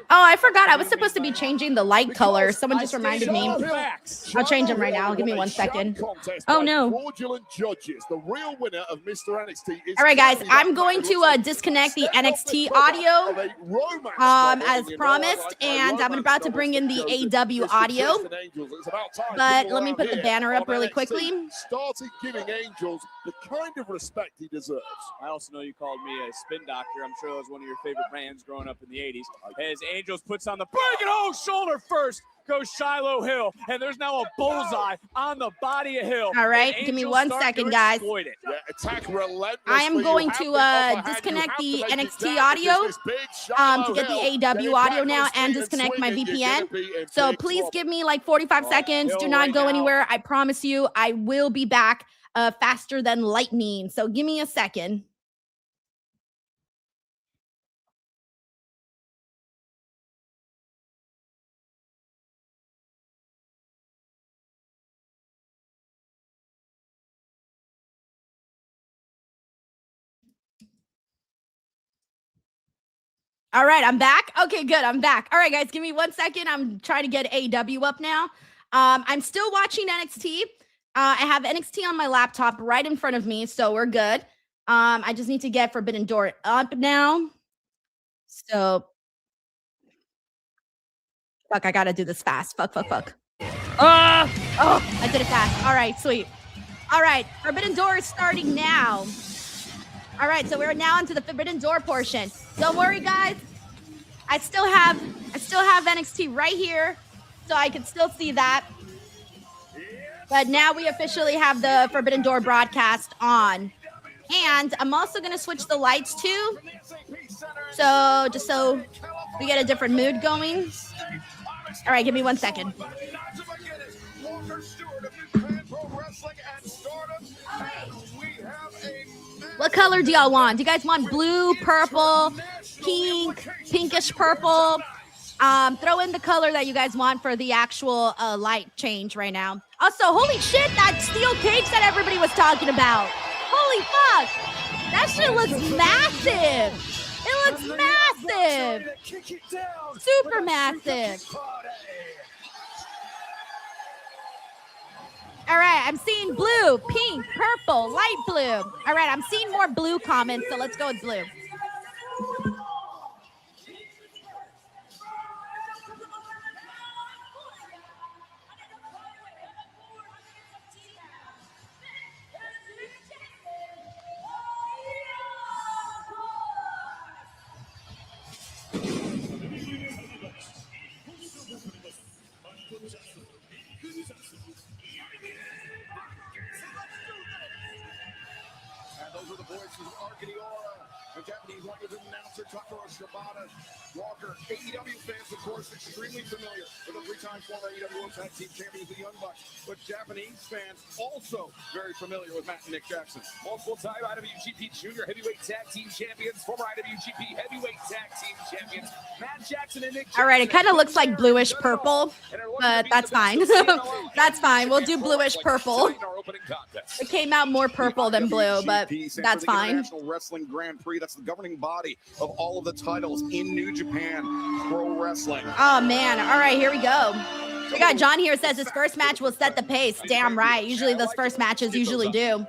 Oh, I forgot. I was supposed to be changing the light color. Someone just reminded me. I'll change them right now. Give me 1 second. Oh, no. Judges. The real winner of Mr. NXT is all right, guys. I'm going to disconnect the NXT audio as promised, and I'm about to bring in the AW audio. But let me put the banner up really quickly. Started giving Angels the kind of respect he deserves. I also know you called me a spin doctor. I'm sure that was one of your favorite brands growing up in the 80s. As Angels puts on the break and shoulder first goes Shiloh Hill, and there's now a bullseye on the body of Hill. All right, give me 1 second, guys. I am going to disconnect the NXT audio to get the AW audio now and disconnect my VPN. So please give me like 45 seconds. Do not go anywhere. I promise you I will be back faster than lightning. So give me a second. All right, I'm back. Okay, good. I'm back. All right, guys, give me 1 second. I'm trying to get AW up now. I'm still watching NXT. I have NXT on my laptop right in front of me, so we're good. I just need to get Forbidden Door up now. So, fuck, I gotta do this fast. Fuck. Oh, I did it fast. All right, sweet. All right, Forbidden Door is starting now. All right, so we're now into the Forbidden Door portion. Don't worry, guys. I still have NXT right here, so I can still see that. But now we officially have the Forbidden Door broadcast on. And I'm also going to switch the lights too. So just so we get a different mood going. All right, give me 1 second. What color do y'all want? Do you guys want blue, purple, pink, pinkish purple? Throw in the color that you guys want for the actual light change right now. Also, holy shit, that steel cage that everybody was talking about. Holy fuck. That shit looks massive. It looks massive. Super massive. All right, I'm seeing blue, pink, purple, light blue. All right, I'm seeing more blue comments, so let's go with blue. Shibata, Walker. AEW fans, of course, extremely familiar with the three-time former AEW World Tag Team Champions, the Young Bucks. But Japanese fans also very familiar with Matt and Nick Jackson. Multiple-time IWGP Junior Heavyweight Tag Team Champions, former IWGP Heavyweight Tag Team Champions, Matt Jackson and Nick Jackson. All right, it kind of looks like bluish purple, but that's fine. That's fine. We'll do bluish purple. It came out more purple than blue, but that's fine. International Wrestling Grand Prix. That's the governing body of all of the titles in New Japan Pro Wrestling. Oh, man. All right, here we go. We got John here says his first match will set the pace. Damn right. Usually those first matches usually do.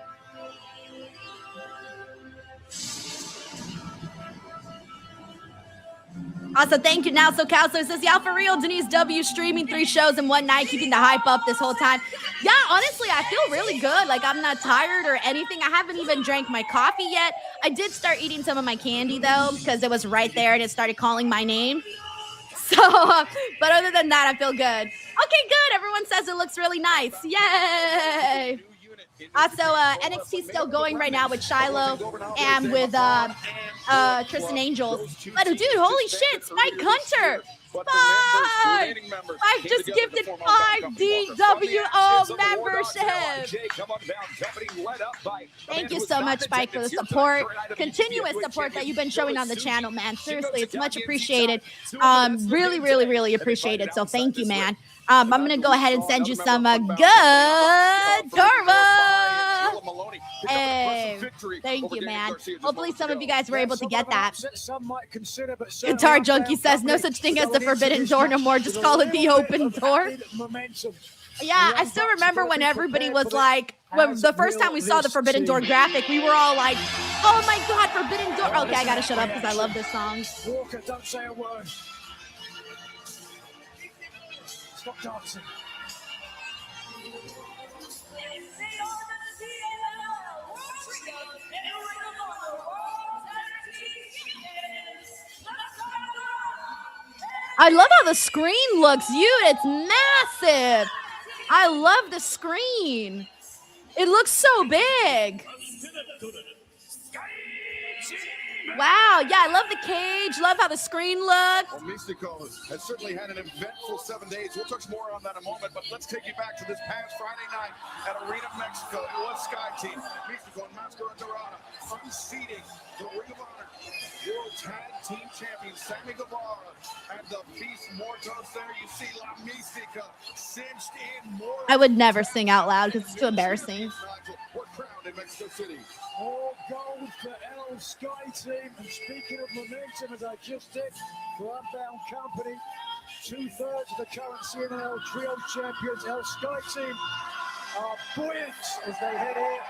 Also, thank you, Now So Counselor says, yeah, for real, Denise W streaming 3 shows in one night, keeping the hype up this whole time. Yeah, honestly, I feel really good. Like, I'm not tired or anything. I haven't even drank my coffee yet. I did start eating some of my candy, though, because it was right there and it started calling my name. So, but other than that, I feel good. Okay, good. Everyone says it looks really nice. Yay! Also, NXT still going right now with Shiloh and with Tristan Angels. But dude, holy shit, Spike Hunter! Spike just gifted 5 DWO membership. Thank you so much, Spike, for the support, continuous support that you've been showing on the channel, man. Seriously, it's much appreciated. Really, really, really appreciated. So thank you, man. I'm going to go ahead and send you some good karma. Hey, thank you, man. Hopefully some of you guys were able to get that. Guitar Junkie says, no such thing as the forbidden door no more. Just call it the open door. Yeah, I still remember when everybody was like, when the first time we saw the Forbidden Door graphic, we were all like, oh my God, Forbidden Door. Okay, I got to shut up because I love this song. Walker, don't say a word. Stop dancing. I love how the screen looks, it's massive. I love the screen. It looks so big. Wow, yeah, I love the cage. Love how the screen looks. Well, Mystico has certainly had an eventful 7 days. We'll touch more on that in a moment, but let's take you back to this past Friday night at Arena Mexico. It was Sky Team, Mystico and Mascara Dorada unseating the Ring of Honor World Tag Team Champion Sammy Guevara and the Beast Mortos. There you see La Mística cinched in more. I would never sing out loud because it's too embarrassing. We're crowned in Mexico City. All gold for El Sky Team. And speaking of momentum, as I just did for Unbound Company, 2/3 of the current CMLL Trio champions, El Sky Team, are buoyant as they head here.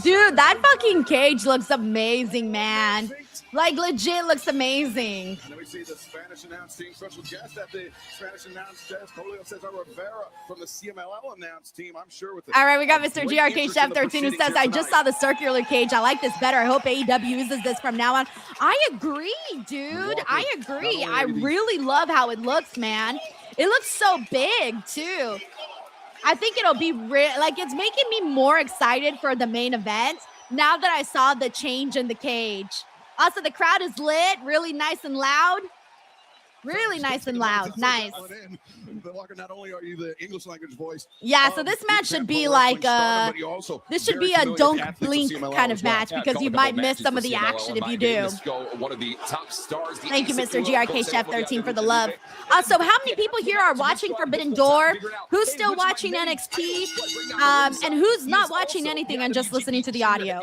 Dude, that fucking cage looks amazing, man. Like, legit looks amazing. And then we see the Spanish announce team special guest at the Spanish announce desk, Julio Cesar Rivera from the CMLL announce team. I'm sure with the all right, we got Mr. GRK Chef 13 who says, I just saw the circular cage. I like this better. I hope AEW uses this from now on. I agree, dude. I agree. I really love how it looks, man. It looks so big, too. I think it'll be like it's making me more excited for the main event now that I saw the change in the cage. Also, the crowd is lit, really nice and loud. Really nice and loud. Nice. Walker, not only are you the English language voice. Yeah, so this match should be like this should be a don't blink kind of match because you might miss some of the action if you do. Thank you, Mr. GRK Chef 13 for the love. Also, how many people here are watching Forbidden Door? Who's still watching NXT? And who's not watching anything and just listening to the audio?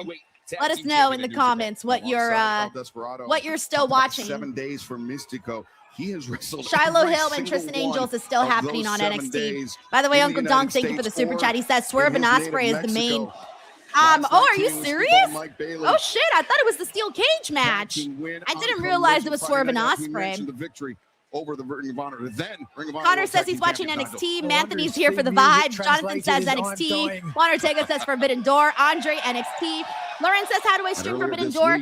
Let us know in the comments what you're still watching. 7 days for Mystico. He has wrestled. Shiloh Hill and Tristan Angels is still happening on NXT. By the way, Uncle Dunk, thank you for the super chat. He says Swerve and Ospreay is the main. Oh, are you serious? Oh shit! I thought it was the steel cage match. I didn't realize it was Swerve and Ospreay. Victory over the Ring of Honor. Then Ring of Honor. Connor says he's watching NXT. Anthony's here for the vibe. Jonathan says NXT. Juan Ortega says Forbidden Door. Andre NXT. Lauren says, how do I stream Forbidden Door?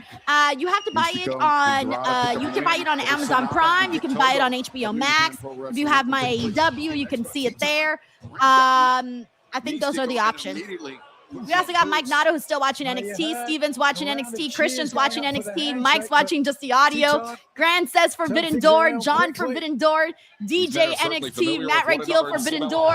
You have to buy it on, you can buy it on Amazon Prime. You can buy it on HBO Max. If you have my AEW, you can see it there. I think those are the options. We also got Mike Nato, who's still watching NXT. Steven's watching NXT. Christian's watching NXT. Mike's watching just the audio. Grant says Forbidden Door. John Forbidden Door. DJ NXT. Matt Rakeel Forbidden Door.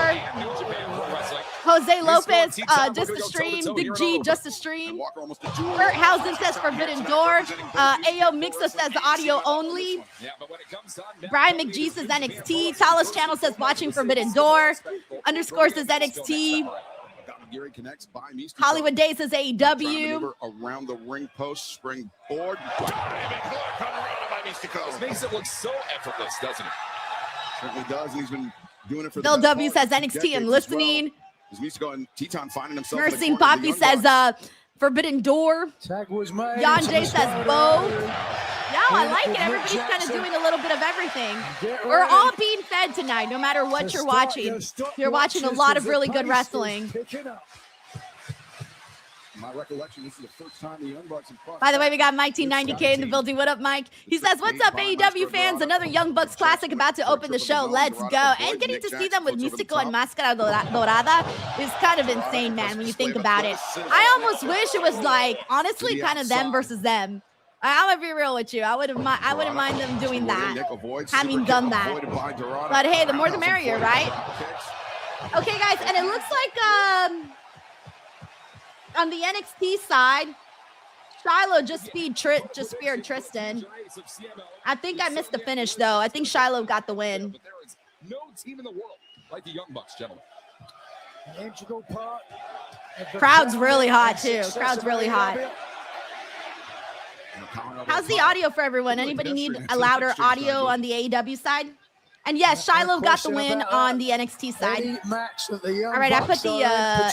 Jose Lopez, just the stream. Big G, just the stream. Bert Housen says Forbidden Door. Ayo Mixa says the audio only. Brian McGee says NXT. Talos Channel says watching Forbidden Door. Underscore says NXT. Hollywood Day says AEW. Around the ring post, springboard. This makes it look so effortless, doesn't it? Certainly does, and he's been doing it for Bill W says NXT and listening. Mystico and Teton finding himself. Nursing Poppy says Forbidden Door. Jan J says Bo. Yeah, I like it. Everybody's kind of doing a little bit of everything. We're all being fed tonight, no matter what you're watching. You're watching a lot of really good wrestling. My recollection, this is the first time the Young Bucks. By the way, we got Mike T90K in the building. What up, Mike? He says, what's up, AEW fans? Another Young Bucks classic about to open the show. Let's go. And getting to see them with Mystico and Máscara Dorada is kind of insane, man, when you think about it. I almost wish it was like, honestly, kind of them versus them. I'm gonna be real with you. I wouldn't mind them doing that, having done that. But hey, the more the merrier, right? Okay, guys, and it looks like on the NXT side, Shiloh just speared Tristan. I think I missed the finish though. I think Shiloh got the win. But there is no team in the world like the Young Bucks, gentlemen. Crowd's really hot too. Crowd's really hot. How's the audio for everyone? Anybody need a louder audio on the AEW side? And yes, Shiloh got the win on the NXT side. All right, I put the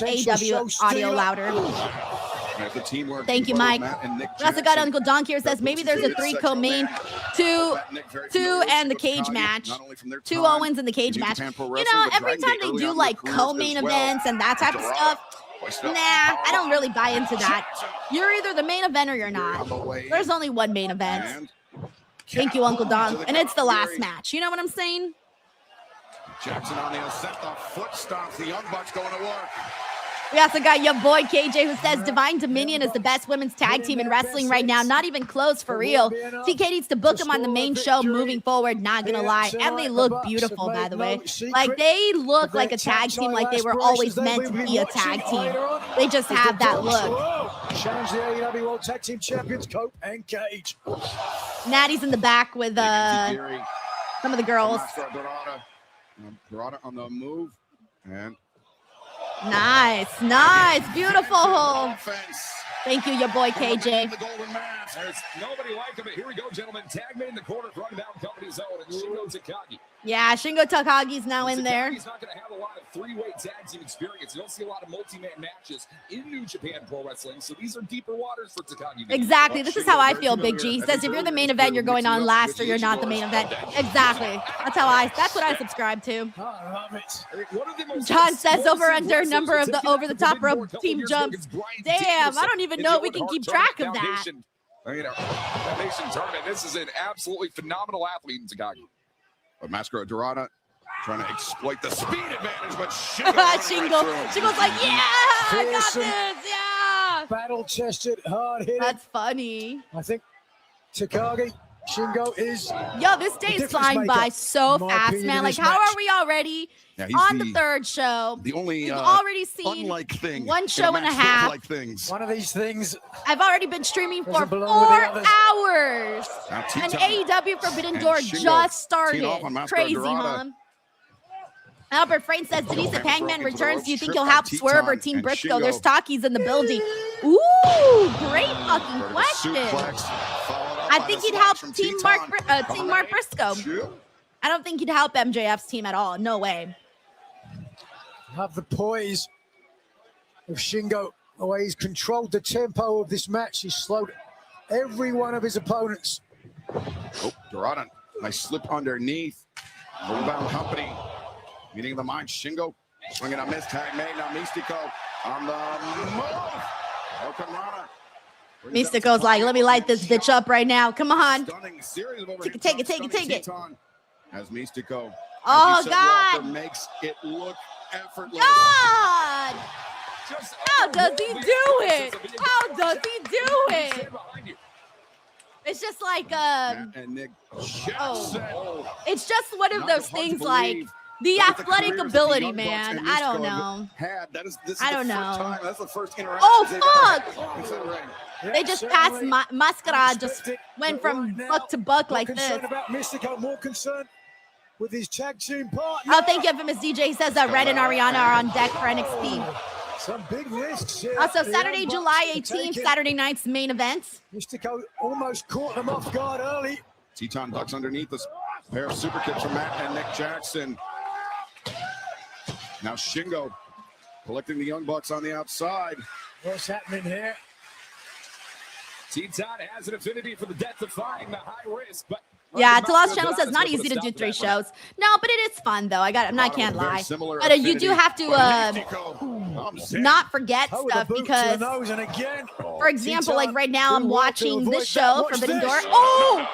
AEW audio louder. Thank you, Mike. We also got Uncle Donk here says maybe there's a 3 co-main, two and the cage match. 2 Owens in the cage match. You know, every time they do like co-main events and that type of stuff, nah, I don't really buy into that. You're either the main event or you're not. There's only one main event. Thank you, Uncle Don. And it's the last match. You know what I'm saying? Jackson on the ascent, the foot stomps, the Young Bucks going to work. We also got your boy KJ who says Divine Dominion is the best women's tag team in wrestling right now. Not even close for real. TK needs to book them on the main show moving forward. Not gonna lie. And they look beautiful, by the way. Like they look like a tag team, like they were always meant to be a tag team. They just have that look. Challenge the AEW World Tag Team Champions, Cope and Cage. Natty's in the back with some of the girls. Dorada on the move. And nice, beautiful. Thank you, your boy KJ. There's nobody like him, but here we go, gentlemen. Tag me in the corner, run down company's own, and Shingo Takagi. Yeah, Shingo Takagi's now in there. He's not going to have a lot of 3-way tag team experience. You don't see a lot of multi-man matches in New Japan Pro Wrestling, so these are deeper waters for Takagi. Exactly. This is how I feel, Big G. He says if you're the main event, you're going on last, or you're not the main event. Exactly. That's what I subscribe to. John says over/under number of the over-the-top rope team jumps. Damn, I don't even know if we can keep track of that. Foundation tournament. This is an absolutely phenomenal athlete in Takagi. But Mascara Dorada trying to exploit the speed advantage, but Shingo's like, yeah, I got this, yeah. Battle tested, hard hitting. That's funny. I think Takagi, Shingo is. Yo, this day is flying by so fast, man. Like, how are we already on the third show? The only we've already seen one show and a half. One of these things. I've already been streaming for 4 hours. And AEW Forbidden Door just started. Crazy, huh? Albert Frayne says, Denise, if Hangman returns, do you think he'll have Swerve or Team Briscoe? There's talkies in the building. Ooh, great fucking question. I think he'd help Team Mark Briscoe. I don't think he'd help MJF's team at all. No way. Have the poise of Shingo. The way he's controlled the tempo of this match. He's slowed every one of his opponents. Oh, Dorada, nice slip underneath. Homebound company. Meeting the mind. Shingo swinging a miss tag made. Now Mystico on the move. Okamura. Mystico's like, let me light this bitch up right now. Come on. Take it. As Mystico. Oh, God. Makes it look effortless. God. How does he do it? How does he do it? It's just like and Nick Jackson. it's just one of those things like the athletic ability, man. I don't know. I don't know. That's the first interaction. Oh fuck! They just passed Mascara, just went from buck to buck like this. About Mystico, more concerned with his tag team partner. Oh, thank you, infamous DJ. He says that Red and Ariana are on deck for NXT. Some big risks here. Also, Saturday, July 18th, Saturday night's main event. Mystico almost caught them off guard early. Teton ducks underneath this pair of super kicks from Matt and Nick Jackson. Now Shingo collecting the Young Bucks on the outside. What's happening here? Teton has an affinity for the death-defying, the high risk, but yeah, Talas Channel says not easy to do 3 shows. No, but it is fun though. I can't lie. But you do have to not forget stuff because, for example, like right now I'm watching this show, Forbidden Door. Oh!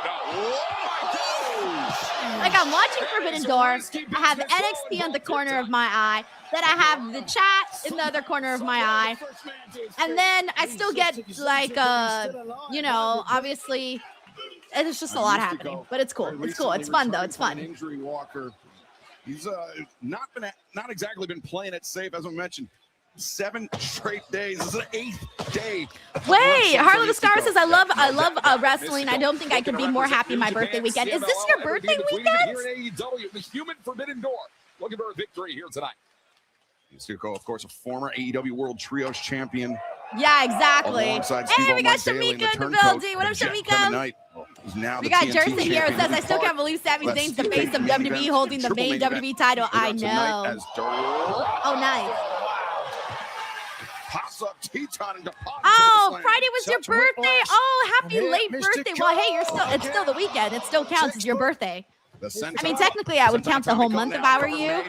Like I'm watching Forbidden Door. I have NXT on the corner of my eye. Then I have the chat in the other corner of my eye. And then I still get like, obviously, it's just a lot happening, but it's cool. It's cool. It's fun though. It's fun. Injury Walker. He's not exactly been playing it safe, as we mentioned. 7 straight days. This is the 8th day. Wait, Harlow the Scar says, I love wrestling. I don't think I could be more happy my birthday weekend. Is this your birthday weekend? Here in AEW, the Human Forbidden Door. Looking for a victory here tonight. Mystico, of course, a former AEW World Trios champion. Yeah, exactly. Hey, we got Shamika in the building. What up, Shamika? We got Jerson here. It says, I still can't believe Sami Zayn's the face of WWE holding the main WWE title. I know. Oh, nice. Oh, Friday was your birthday. Oh, happy late birthday. Well, hey, it's still the weekend. It still counts as your birthday. I mean, technically, I would count the whole month if I were you.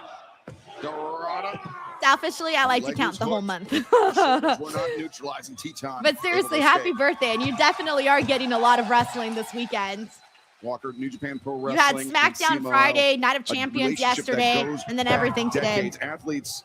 Selfishly, I like to count the whole month. We're not neutralizing Teton. But seriously, happy birthday. And you definitely are getting a lot of wrestling this weekend. Walker, New Japan Pro Wrestling. You had SmackDown Friday, Night of Champions yesterday, and then everything today. Athletes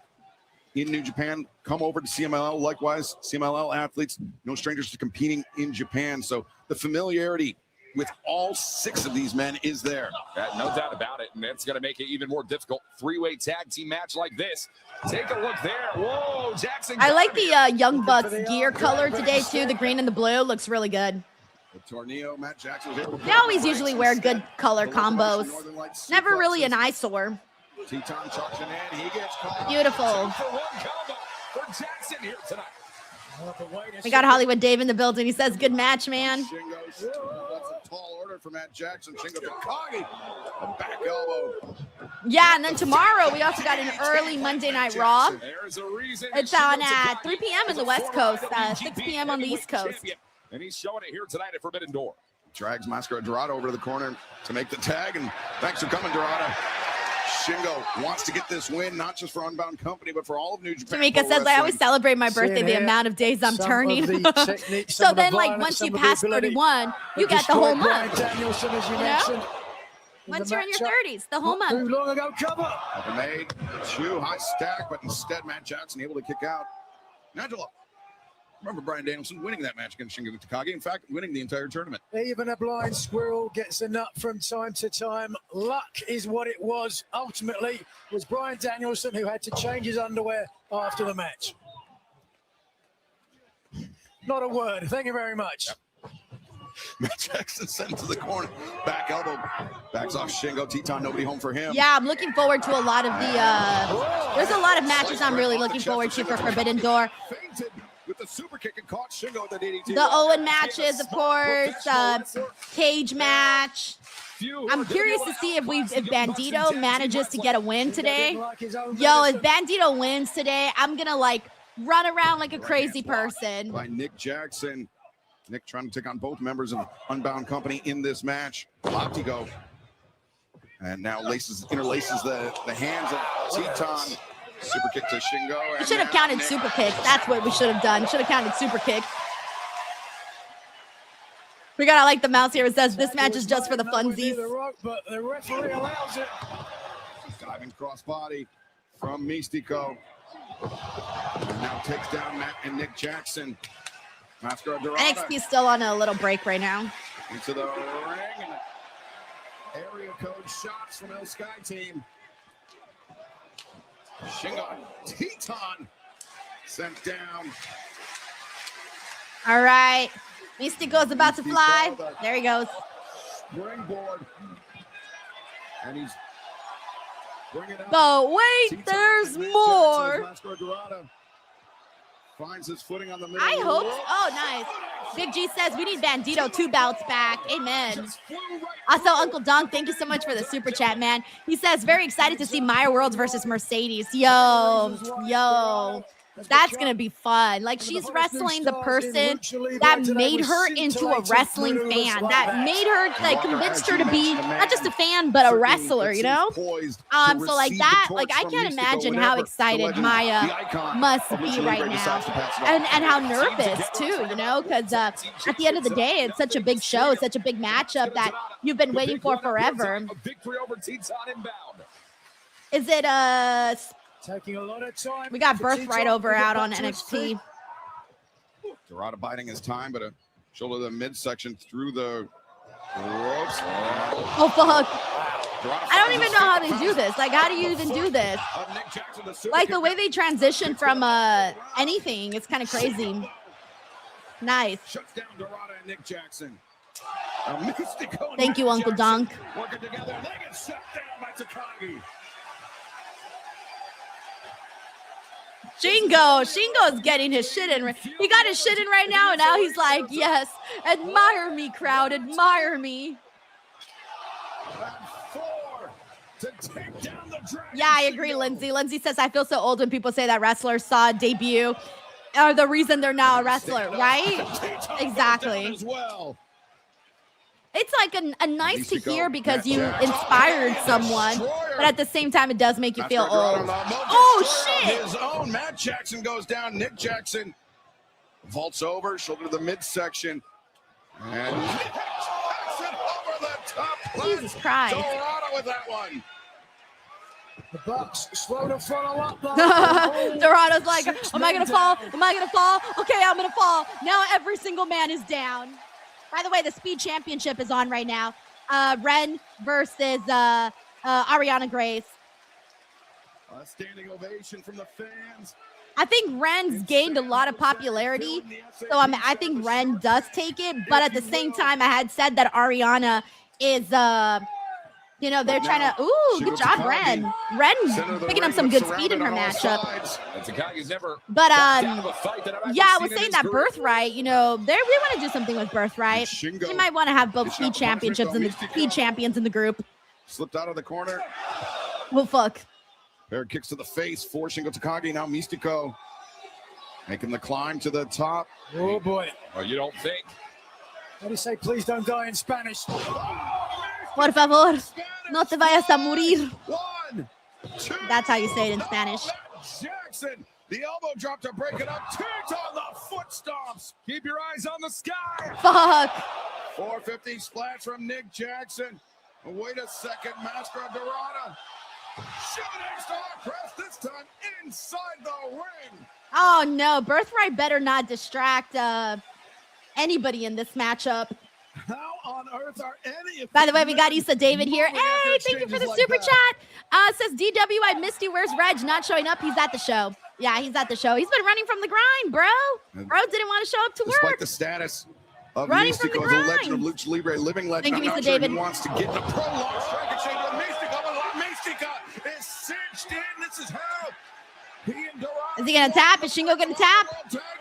in New Japan come over to CMLL. Likewise, CMLL athletes, no strangers to competing in Japan. So the familiarity with all 6 of these men is there. No doubt about it, and that's going to make it even more difficult. 3-way tag team match like this. Take a look there. Whoa, Jackson. I like the Young Bucks gear color today, too. The green and the blue looks really good. The Tornillo, Matt Jackson here. They always usually wear good color combos. Never really an eyesore. Teton chucks it in. He gets caught. Beautiful. 2-for-1 combo for Jackson here tonight. We got Hollywood Dave in the building. He says, good match, man. That's a tall order for Matt Jackson. Shingo Takagi, a back elbow. Yeah, and then tomorrow we also got an early Monday Night Raw. It's on at 3 p.m. in the West Coast, 6 p.m. on the East Coast. And he's showing it here tonight at Forbidden Door. Drags Mascara Dorado over to the corner to make the tag, and thanks for coming, Dorado. Shingo wants to get this win, not just for Unbound Company, but for all of New Japan. Tamika says, I always celebrate my birthday the amount of days I'm turning. So then, like, once you pass 31, you get the whole month. Once you're in your 30s, the whole month. Too long ago, cover. Made 2 high stack, but instead Matt Jackson able to kick out. Angela. Remember Bryan Danielson winning that match against Shingo Takagi. In fact, winning the entire tournament. Even a blind squirrel gets a nut from time to time. Luck is what it was. Ultimately, it was Bryan Danielson who had to change his underwear after the match. Not a word. Thank you very much. Yep. Matt Jackson sent to the corner. Back elbow. Backs off Shingo. Teton, nobody home for him. Yeah, I'm looking forward to a lot of the... there's a lot of matches I'm really looking forward to for Forbidden Door. With the super kick and caught Shingo at the DDT. The Owen matches, of course, cage match. I'm curious to see if Bandito manages to get a win today. Yo, if Bandito wins today, I'm gonna like run around like a crazy person. By Nick Jackson. Nick trying to take on both members of Unbound Company in this match. Latigo. And now interlaces the hands of Teton. Super kick to Shingo. We should have counted super kick. That's what we should have done. Should have counted super kick. We got like the mouse here. It says this match is just for the funsies. But the referee allows it. Diving crossbody from Mystico. And now takes down Matt and Nick Jackson. Mascara Dorada NXT is still on a little break right now. into the ring. And area code shots from El Sky team. Shingo Teton sent down. All right. Mystico's about to fly. There he goes. Springboard. And he's bringing up. But wait, Teton there's and Nick more. Jackson as Mascara Dorada finds his footing on the middle. I hope. Oh, nice. Big G says we need Bandito 2 belts back. Amen. Also, Uncle Dunk, thank you so much for the super chat, man. He says very excited to see Maya Worlds versus Mercedes. Yo. That's going to be fun. Like, she's wrestling the person that made her into a wrestling fan, that made her, like, convinced her to be not just a fan, but a wrestler, you know? So, like, that, like, I can't imagine how excited Maya must be right now. And how nervous, too, you know? Because at the end of the day, it's such a big show, it's such a big matchup that you've been waiting for forever. Is it, taking a lot of time. We got Birthright over out on NXT. Dorada biding his time, but a shoulder to the midsection through the ropes. Oh, fuck. I don't even know how they do this. Like, how do you even do this? Like, the way they transition from anything, it's kind of crazy. Nice. Shuts down Dorada and Nick Jackson. Thank you, Uncle Dunk. Working together, they get shut down by Takagi. Shingo's getting his shit in. He got his shit in right now, and now he's like, yes, admire me, crowd, admire me. Yeah, I agree, Lindsay. Lindsay says, I feel so old when people say that wrestlers saw a debut are the reason they're now a wrestler, right? Exactly. It's like a nice to hear because you inspired someone, but at the same time, it does make you feel old. Oh, shit! His own Matt Jackson goes down. Nick Jackson vaults over, shoulder to the midsection. And Nick Jackson over the top. Jesus Christ. Dorada with that one. The Bucks slow to follow up. Dorada's like, am I going to fall? Am I going to fall? Okay, I'm going to fall. Now every single man is down. By the way, the Speed Championship is on right now. Ren versus Ariana Grace. A standing ovation from the fans. I think Ren's gained a lot of popularity, so I think Ren does take it. But at the same time, I had said that Ariana is, you know, they're trying to. Ooh, good job, Ren. Ren picking up some good speed in her matchup. But yeah, I was saying that Birthright. You know, we want to do something with Birthright. We might want to have both speed championships and the speed champions in the group. Slipped out of the corner. Well, fuck. Pair of kicks to the face for Shingo Takagi. Now Mystico making the climb to the top. Oh boy. Well, you don't think? How do you say please don't die in Spanish? Por favor, no te vayas a morir. That's how you say it in Spanish. Jackson, the elbow drop to break it up. Teton on the foot stomps. Keep your eyes on the sky. Fuck. 450 splash from Nick Jackson. Wait a second, Mascara Dorada. Shooting star press this time inside the ring. Oh no, Birthright better not distract anybody in this matchup. How on earth are any? By the way, we got Issa David here. Hey, thank you for the super chat. Says DW, I missed you. Where's Reg? Not showing up. He's at the show. Yeah, he's at the show. He's been running from the grind, bro. Bro didn't want to show up to work. Despite the status of Running Mystico, from the the legend of grind. Lucha Libre, living legend. Thank you, I'm Issa not sure David. he wants to get in a prolonged strike exchange with Mystico, but Mystico is cinched in. This is how he and Dorada. Is he gonna tap? Is Shingo gonna tap?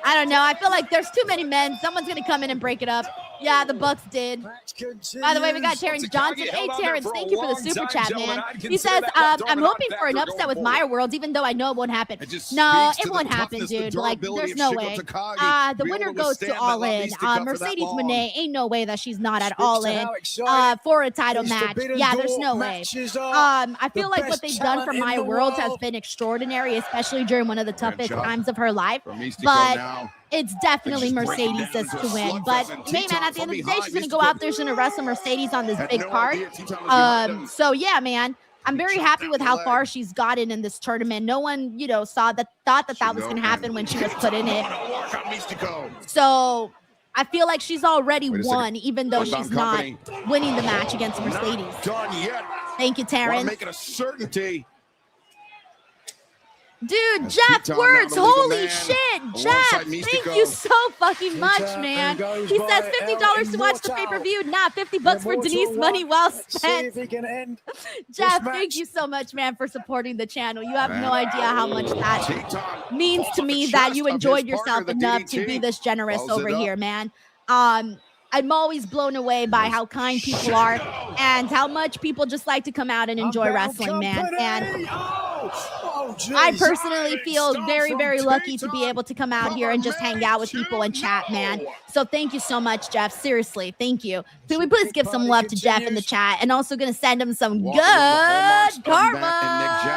I don't know. I feel like there's too many men. Someone's gonna come in and break it up. Yeah, the Bucks did. By the way, we got Terrence Johnson. Hey, Terrence, thank you for the super chat, man. He says, I'm hoping for an upset with Maya Worlds, even though I know it won't happen. No, it won't happen, dude. Like, there's no way. The winner goes to All In. Mercedes Moné, ain't no way that she's not at All In for a title match. Yeah, there's no way. I feel like what they've done for Maya Worlds has been extraordinary, especially during one of the toughest times of her life. But it's definitely Mercedes that's to win. But hey, man, at the end of the day, she's going to go out there, she's going to wrestle Mercedes on this big card. So, yeah, man. I'm very happy with how far she's gotten in this tournament. No one, you know, thought that was going to happen when she was put in it. So I feel like she's already won, even though she's not winning the match against Mercedes. Done yet. Thank you, Terrence. Make it a certainty. Dude, Jeff Words, holy shit, Jeff, thank you so fucking much, man. He says $50 to watch the pay-per-view, not $50 for Denise, money well spent. Jeff, thank you so much, man, for supporting the channel. You have no idea how much that means to me that you enjoyed yourself enough to be this generous over here, man. I'm always blown away by how kind people are and how much people just like to come out and enjoy wrestling, man. And I personally feel very, very lucky to be able to come out here and just hang out with people and chat, man. So thank you so much, Jeff. Seriously, thank you. Can we please give some love to Jeff in the chat? And also going to send him some good karma.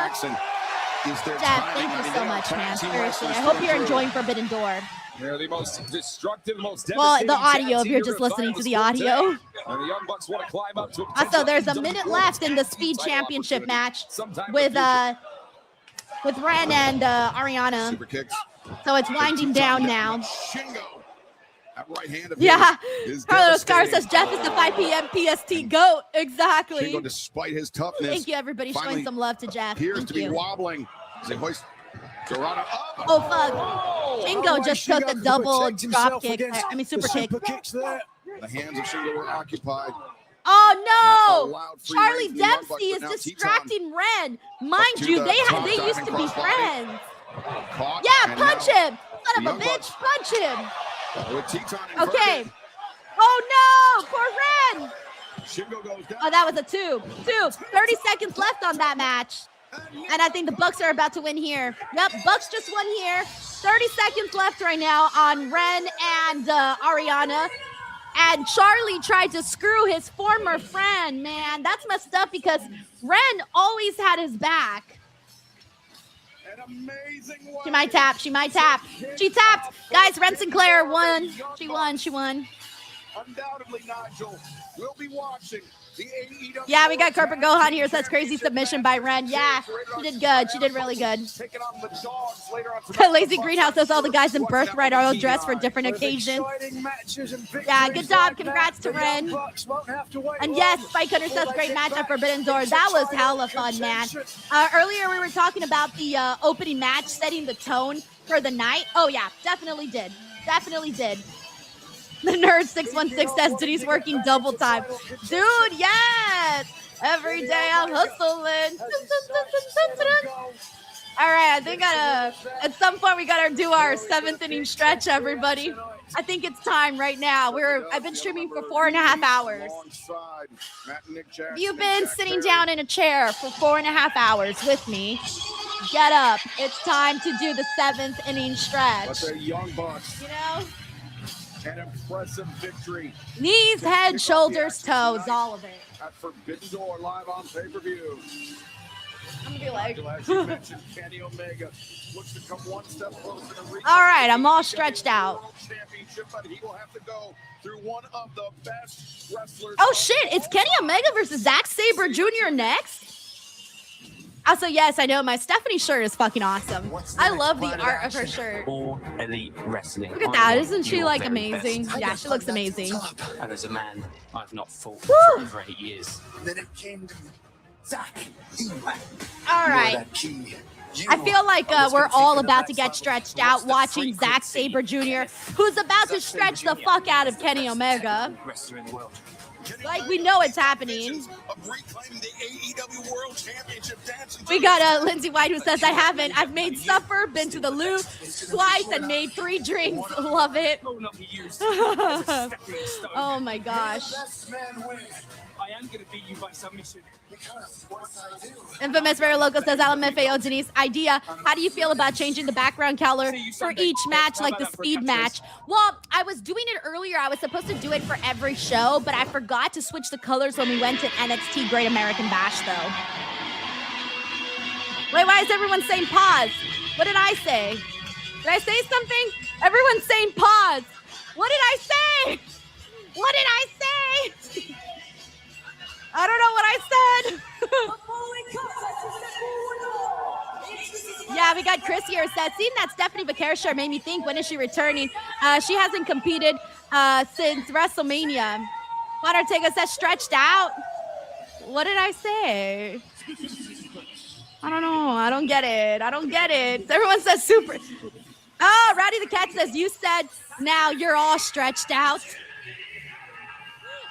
Jeff, thank you so much, man. Seriously, I hope you're enjoying Forbidden Door. They're the most destructive, most well, the audio, if you're just listening to the audio. And the Young Bucks want to climb up to Also, there's a minute left in the Speed Championship match with Ren and Ariana. So it's winding down now. Yeah, Carlos Carr says Jeff is the 5 p.m. PST GOAT. Exactly. Shingo, despite his toughness, thank you, everybody, showing some love to Jeff. Appears Thank to be you. wobbling. Oh fuck! Shingo just took a double drop kick. I mean, super kick. The hands of Shingo were occupied. Oh no! Charlie Dempsey is distracting Ren. Mind you, they used to be friends. Yeah, punch him! Son of a bitch, punch him! Okay. Oh no! Poor Ren! Oh, that was a 2. 30 seconds left on that match. And I think the Bucks are about to win here. Yep, Bucks just won here. 30 seconds left right now on Ren and Ariana. And Charlie tried to screw his former friend, man. That's messed up because Ren always had his back. She might tap. She tapped. Guys, Ren Sinclair won. She won. Undoubtedly, Nigel will be watching the AEW. Yeah, we got Corporate Gohan here. Says crazy submission by Ren. Yeah, she did good. She did really good. Lazy Greenhouse says all the guys in Birthright are all dressed for different occasions. Yeah, good job. Congrats to Ren. And yes, Spike Hunter says great match at Forbidden Door. That was hella fun, man. Earlier we were talking about the opening match setting the tone for the night. Oh yeah, definitely did. The Nerd 616 says Denise working double time. Dude, yes! Every day I'm hustling. All right, I think at some point we gotta do our 7th inning stretch, everybody. I think it's time right now. I've been streaming for 4.5 hours. You've been sitting down in a chair for 4.5 hours with me. Get up. It's time to do the 7th inning stretch. But the Young Bucks. You know? An impressive victory. Knees, head, shoulders, toes, all of it. At Forbidden Door live on pay-per-view. I'm gonna be like, as you mentioned, Kenny Omega looks to come one step closer to reaching all right, I'm all stretched out. Championship, but he will have to go through one of the best wrestlers. Oh shit, it's Kenny Omega versus Zack Sabre Jr. next. Also, yes, I know my Stephanie shirt is fucking awesome. I love the art of her shirt. All elite wrestling. Look at that, isn't she like amazing? Yeah, she looks amazing. And as a man, I've not fought for over 8 years. Then it came to me. Zack, all right. I feel like we're all about to get stretched out watching Zack Sabre Jr., who's about to stretch the fuck out of Kenny Omega. Like, we know it's happening. We got Lindsay White who says, I haven't. I've made supper, been to the loo twice, and made 3 drinks. Love it. Oh my gosh. I am going to beat you by submission. Infamous Very Local says, LMFAO Denise, idea. How do you feel about changing the background color for each match, like the speed match? Well, I was doing it earlier. I was supposed to do it for every show, but I forgot to switch the colors when we went to NXT Great American Bash, though. Wait, why is everyone saying pause? What did I say? Did I say something? Everyone's saying pause. What did I say? What did I say? I don't know what I said. Yeah, we got Chris here. Said, seeing that Stephanie Vaquer shirt made me think, when is she returning? She hasn't competed since WrestleMania. Juan Ortega says stretched out. What did I say? I don't know. I don't get it. I don't get it. Everyone says super. Oh, Rowdy the Cat says, you said now you're all stretched out.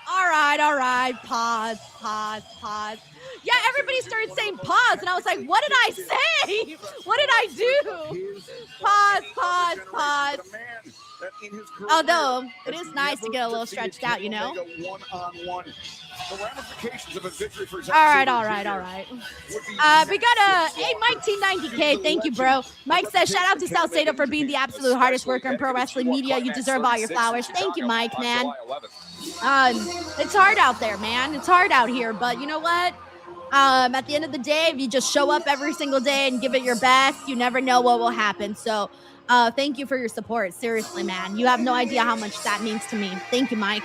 All right. Pause. Yeah, everybody started saying pause, and I was like, what did I say? What did I do? Pause. Although, it is nice to get a little stretched out, you know? The ramifications of a victory for All right. We got a Mike T90K. Thank you, bro. Mike says, shout out to Salcedo for being the absolute hardest worker in pro wrestling media. You deserve all your flowers. Thank you, Mike, man. It's hard out there, man. It's hard out here, but you know what? At the end of the day, if you just show up every single day and give it your best, you never know what will happen. So thank you for your support. Seriously, man. You have no idea how much that means to me. Thank you, Mike.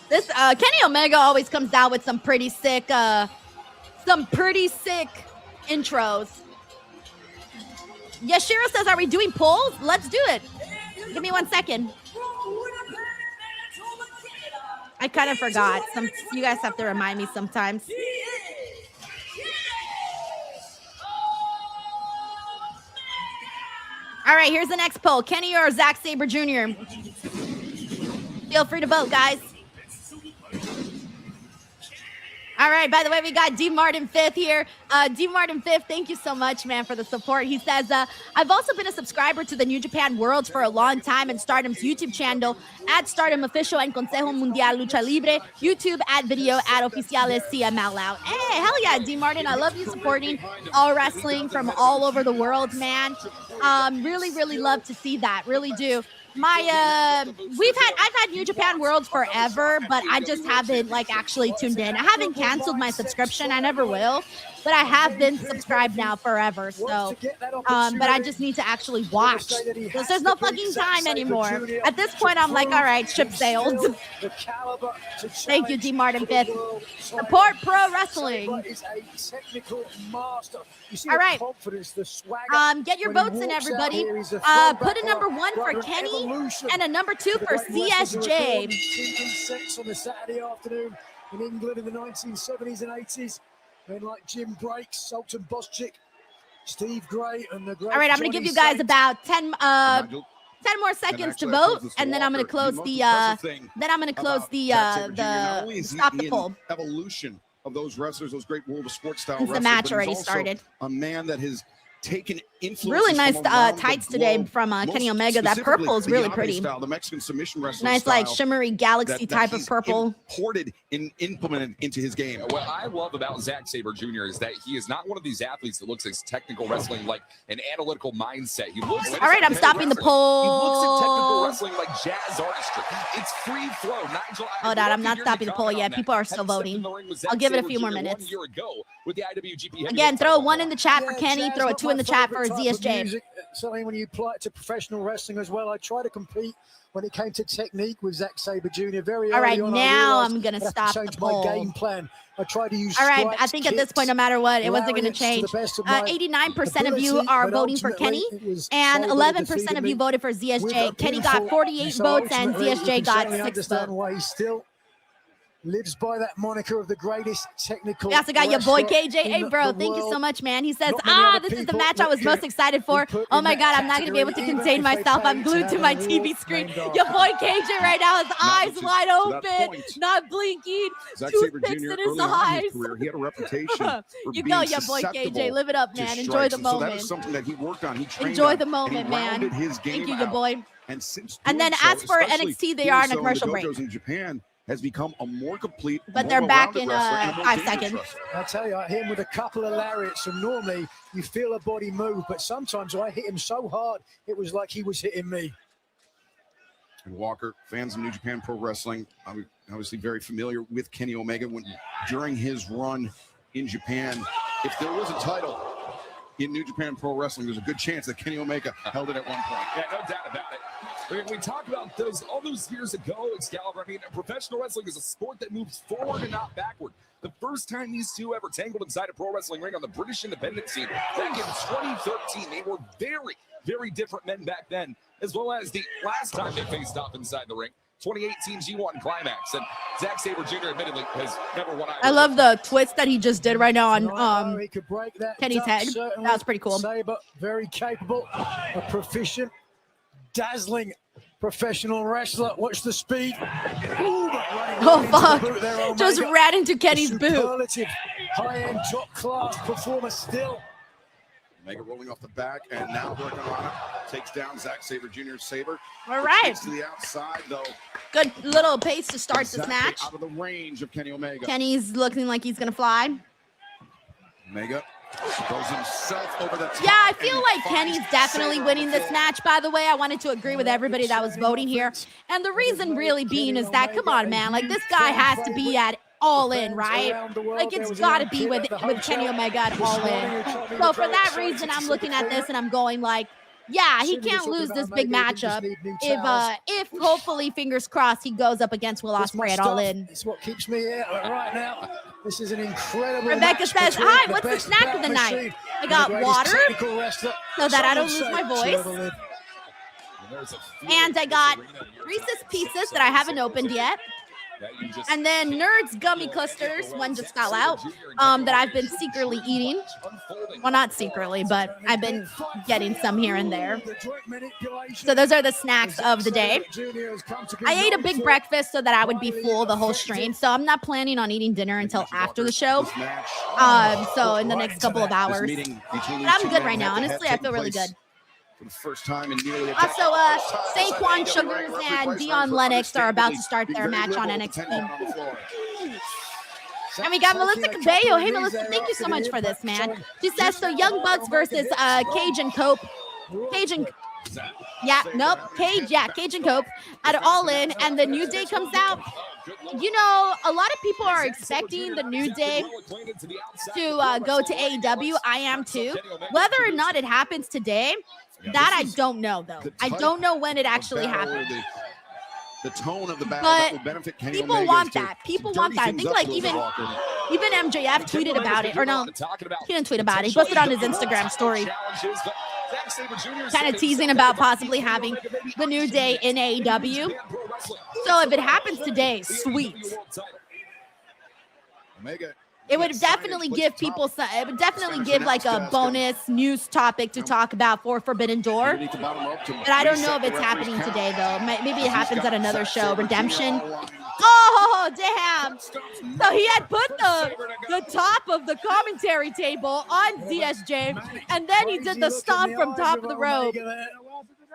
This Kenny Omega always comes out with some pretty sick intros. Yashiro says, are we doing polls? Let's do it. Give me 1 second. I kind of forgot. You guys have to remind me sometimes. All right, here's the next poll. Kenny or Zack Sabre Jr.? Feel free to vote, guys. All right, by the way, we got D. Martin 5th here. D. Martin 5th, thank you so much, man, for the support. He says, I've also been a subscriber to the New Japan Worlds for a long time and Stardom's YouTube channel at Stardom Official and Consejo Mundial Lucha Libre, YouTube at video at Oficiales CML out. Hey, hell yeah, D. Martin. I love you supporting all wrestling from all over the world, man. Really love to see that. Really do. I've had New Japan Worlds forever, but I just haven't actually tuned in. I haven't canceled my subscription. I never will, but I have been subscribed now forever. So, but I just need to actually watch because there's no fucking time anymore. At this point, I'm like, all right, ship sailed. Thank you, D. Martin 5th. Support pro wrestling. All right. Get your votes in, everybody. Put a number 1 for Kenny and a number 2 for CSJ. Sex on a Saturday afternoon in England in the 1970s and 80s. Men like Jim Breaks, Sultan Boschik, Steve Gray, and the great. All right, I'm going to give you guys about 10 more seconds to vote, and then I'm going to close the stop the poll. Evolution of those wrestlers, those great World of Sports style Since wrestlers. The match already started. A man that has taken influence. Really nice tights today from Kenny Omega. That purple is really pretty. Style, the Mexican submission wrestling nice, style shimmery galaxy type of purple. Imported and implemented into his game. What I love about Zack Sabre Jr. is that he is not one of these athletes that looks at technical wrestling like an analytical mindset. He looks. All right, I'm stopping the poll. He looks at technical wrestling like jazz artistry. It's free flow. Nigel, hold on, I'm not stopping the poll yet. People are still voting. I'll give it a few more minutes. 1 year ago with the IWGP Again, throw a 1 in the chat for Kenny. Throw a 2 in the chat for ZSJ. Certainly when you apply it to professional wrestling as well. I try to compete when it came to technique with Zack Sabre Jr. Very all right, early on, now I'm going to stop the change poll. my game plan. I try to use all right, strikes, I think at this point, no matter what, it wasn't going to change. 89% of you are voting for Kenny, and 11% of you voted for ZSJ. Kenny got 48 votes, and ZSJ got 6 votes. Why he still lives by that moniker of the greatest technical. We also got your boy KJ. Hey, bro, thank you so much, man. He says, this is the match I was most excited for. Oh my God, I'm not going to be able to contain myself. I'm glued to my TV screen. Your boy KJ right now, his eyes wide open, not blinking, toothpicks in his eyes. He had a reputation. You go, your boy KJ. Live it up, man. Enjoy the moment. So that is something that he worked on. He trained Enjoy the moment, man. Thank you, your boy. And then as for NXT, they are in a commercial break. In Japan has become a more complete, but they're back in 5 seconds. I tell you, I hit him with a couple of lariats, and normally you feel a body move, but sometimes I hit him so hard it was like he was hitting me. And Walker, fans of New Japan Pro Wrestling, obviously very familiar with Kenny Omega. During his run in Japan, if there was a title in New Japan Pro Wrestling, there's a good chance that Kenny Omega held it at one point. Yeah, no doubt about it. We talk about all those years ago, Excalibur. I mean, professional wrestling is a sport that moves forward and not backward. the first time these two ever tangled inside a pro wrestling ring on the British independent scene back in 2013. They were very, very different men back then, as well as the last time they faced off inside the ring, 2018 G1 Climax. And Zack Sabre Jr. admittedly has never won either. I love the twist that he just did right now on he could break that Kenny's head. That was pretty cool. Sabre, very capable, a proficient, dazzling professional wrestler. Watch the speed. Ooh, oh fuck! Just ran into Kenny's boot. Superlative, high-end, top-class performer still. Omega rolling off the back, and now working on it. Takes down Zack Sabre Jr. Sabre. All right. Takes to the outside, though. Good little pace to start this match. Out of the range of Kenny Omega. Kenny's looking like he's gonna fly. Omega throws himself over the top. Yeah, I feel like Kenny's definitely winning this match, by the way. I wanted to agree with everybody that was voting here. And the reason really being is that, come on, man, like this guy has to be at all in, right? Like it's got to be with Kenny Omega at all in. So for that reason, I'm looking at this and I'm going like, yeah, he can't lose this big matchup if hopefully, fingers crossed, he goes up against Will Ospreay at all in. It's what keeps me here right now. This is an incredible Rebecca says, hi, what's the snack of the night? I got water so that I don't lose my voice. And I got Reese's Pieces that I haven't opened yet. And then Nerds Gummy Clusters, one just fell out, that I've been secretly eating. Well, not secretly, but I've been getting some here and there. So those are the snacks of the day. I ate a big breakfast so that I would be full the whole stream. So I'm not planning on eating dinner until after the show. So in the next couple of hours. But I'm good right now. Honestly, I feel really good. For the first time in nearly a Also, Saquon Sugars and Dion Lennox are about to start their match on NXT. And we got Melissa Cabello. Hey, Melissa, thank you so much for this, man. She says, so Young Bucks versus Cage and Cope. Cage and Cope at All In, and the New Day comes out. You know, a lot of people are expecting the New Day to go to AEW. I am too. Whether or not it happens today, that I don't know, though. I don't know when it actually happens. The tone of the battle that will benefit Kenny people Omega want that. People want that. I think like even MJF tweeted about it, or no, he didn't tweet about it. He posted on his Instagram story, kind of teasing about possibly having the New Day in AEW. So if it happens today, sweet. Omega. It would definitely give people some, it would definitely give like a bonus news topic to talk about for Forbidden Door. But I don't know if it's happening today, though. Maybe it happens at another show, Redemption. Oh, damn. So he had put the top of the commentary table on DSJ, and then he did the stomp from top of the rope.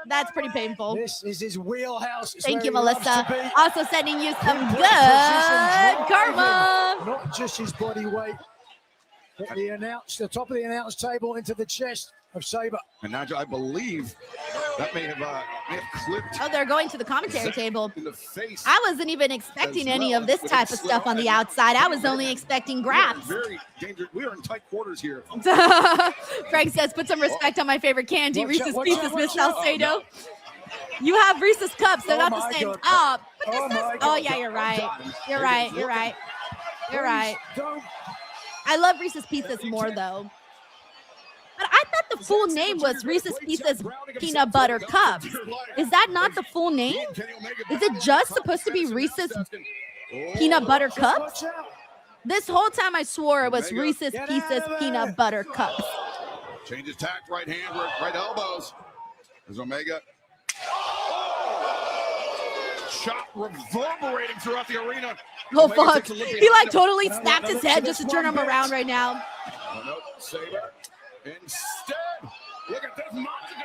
That's pretty painful. This is his wheelhouse. Thank you, Melissa. Also sending you some good karma. Not just his body weight, but the top of the announce table into the chest of Sabre. And Nigel, I believe that may have clipped. Oh, they're going to the commentary table. In the face. I wasn't even expecting any of this type of stuff on the outside. I was only expecting grabs. Very dangerous. We are in tight quarters here. Frank says, put some respect on my favorite candy, Reese's Pieces, Miss Salcedo. You have Reese's Cups. They're not the same. Oh, yeah, you're right. You're right. You're right. You're right. I love Reese's Pieces more, though. But I thought the full name was Reese's Pieces Peanut Butter Cups. Is that not the full name? Is it just supposed to be Reese's Peanut Butter Cups? This whole time I swore it was Reese's Pieces Peanut Butter Cups. Changes tack, right hand, right elbows. There's Omega. Shot reverberating throughout the arena. Oh, fuck. He like totally snapped his head just to turn him around right now. Sabre. Instead, look at this monster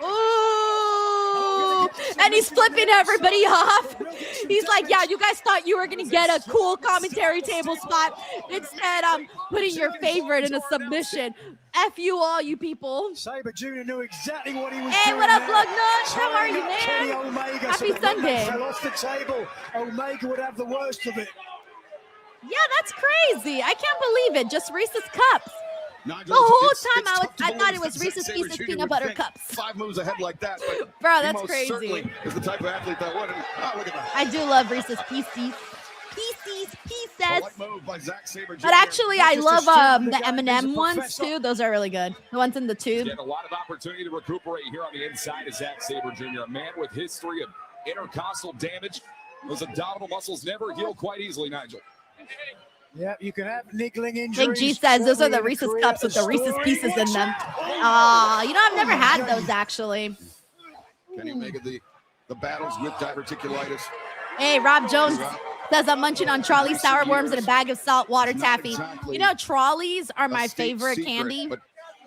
comment. Ooh, and he's flipping everybody off. He's like, yeah, you guys thought you were going to get a cool commentary table spot. Instead, I'm putting your favorite in a submission. F you all, you people. Sabre Jr. knew exactly what he was doing. Hey, what up, Lug Nuts? How are you, man? Kenny Omega. Happy Sunday. Fell off the table. Omega would have the worst of it. Yeah, that's crazy. I can't believe it. Just Reese's Cups. Nigel, the whole time I thought it was Reese's Pieces Peanut Butter Cups. 5 moves ahead like that. But bro, that's crazy. Is the type of athlete that would. Oh, look at that. I do love Reese's Pieces. Pieces. says. Move by Zack Sabre Jr. But actually, I just love assume the the guy is a M&M ones professor. too. Those are really good. The ones in the tube. Getting a lot of opportunity to recuperate here on the inside of Zack Sabre Jr., a man with history of intercostal damage. Those abdominal muscles never heal quite easily, Nigel. Yeah, you can have niggling injuries. Big G says those are certainly the in a Reese's career cups with the Reese's story. pieces in them. You know, I've never had those actually. Kenny Omega, the battles with diverticulitis. Hey, Rob Jones says I'm munching on Charlie's sour worms and a bag of salt water Not taffy. exactly You know, Trolleys are my a state favorite secret, candy. But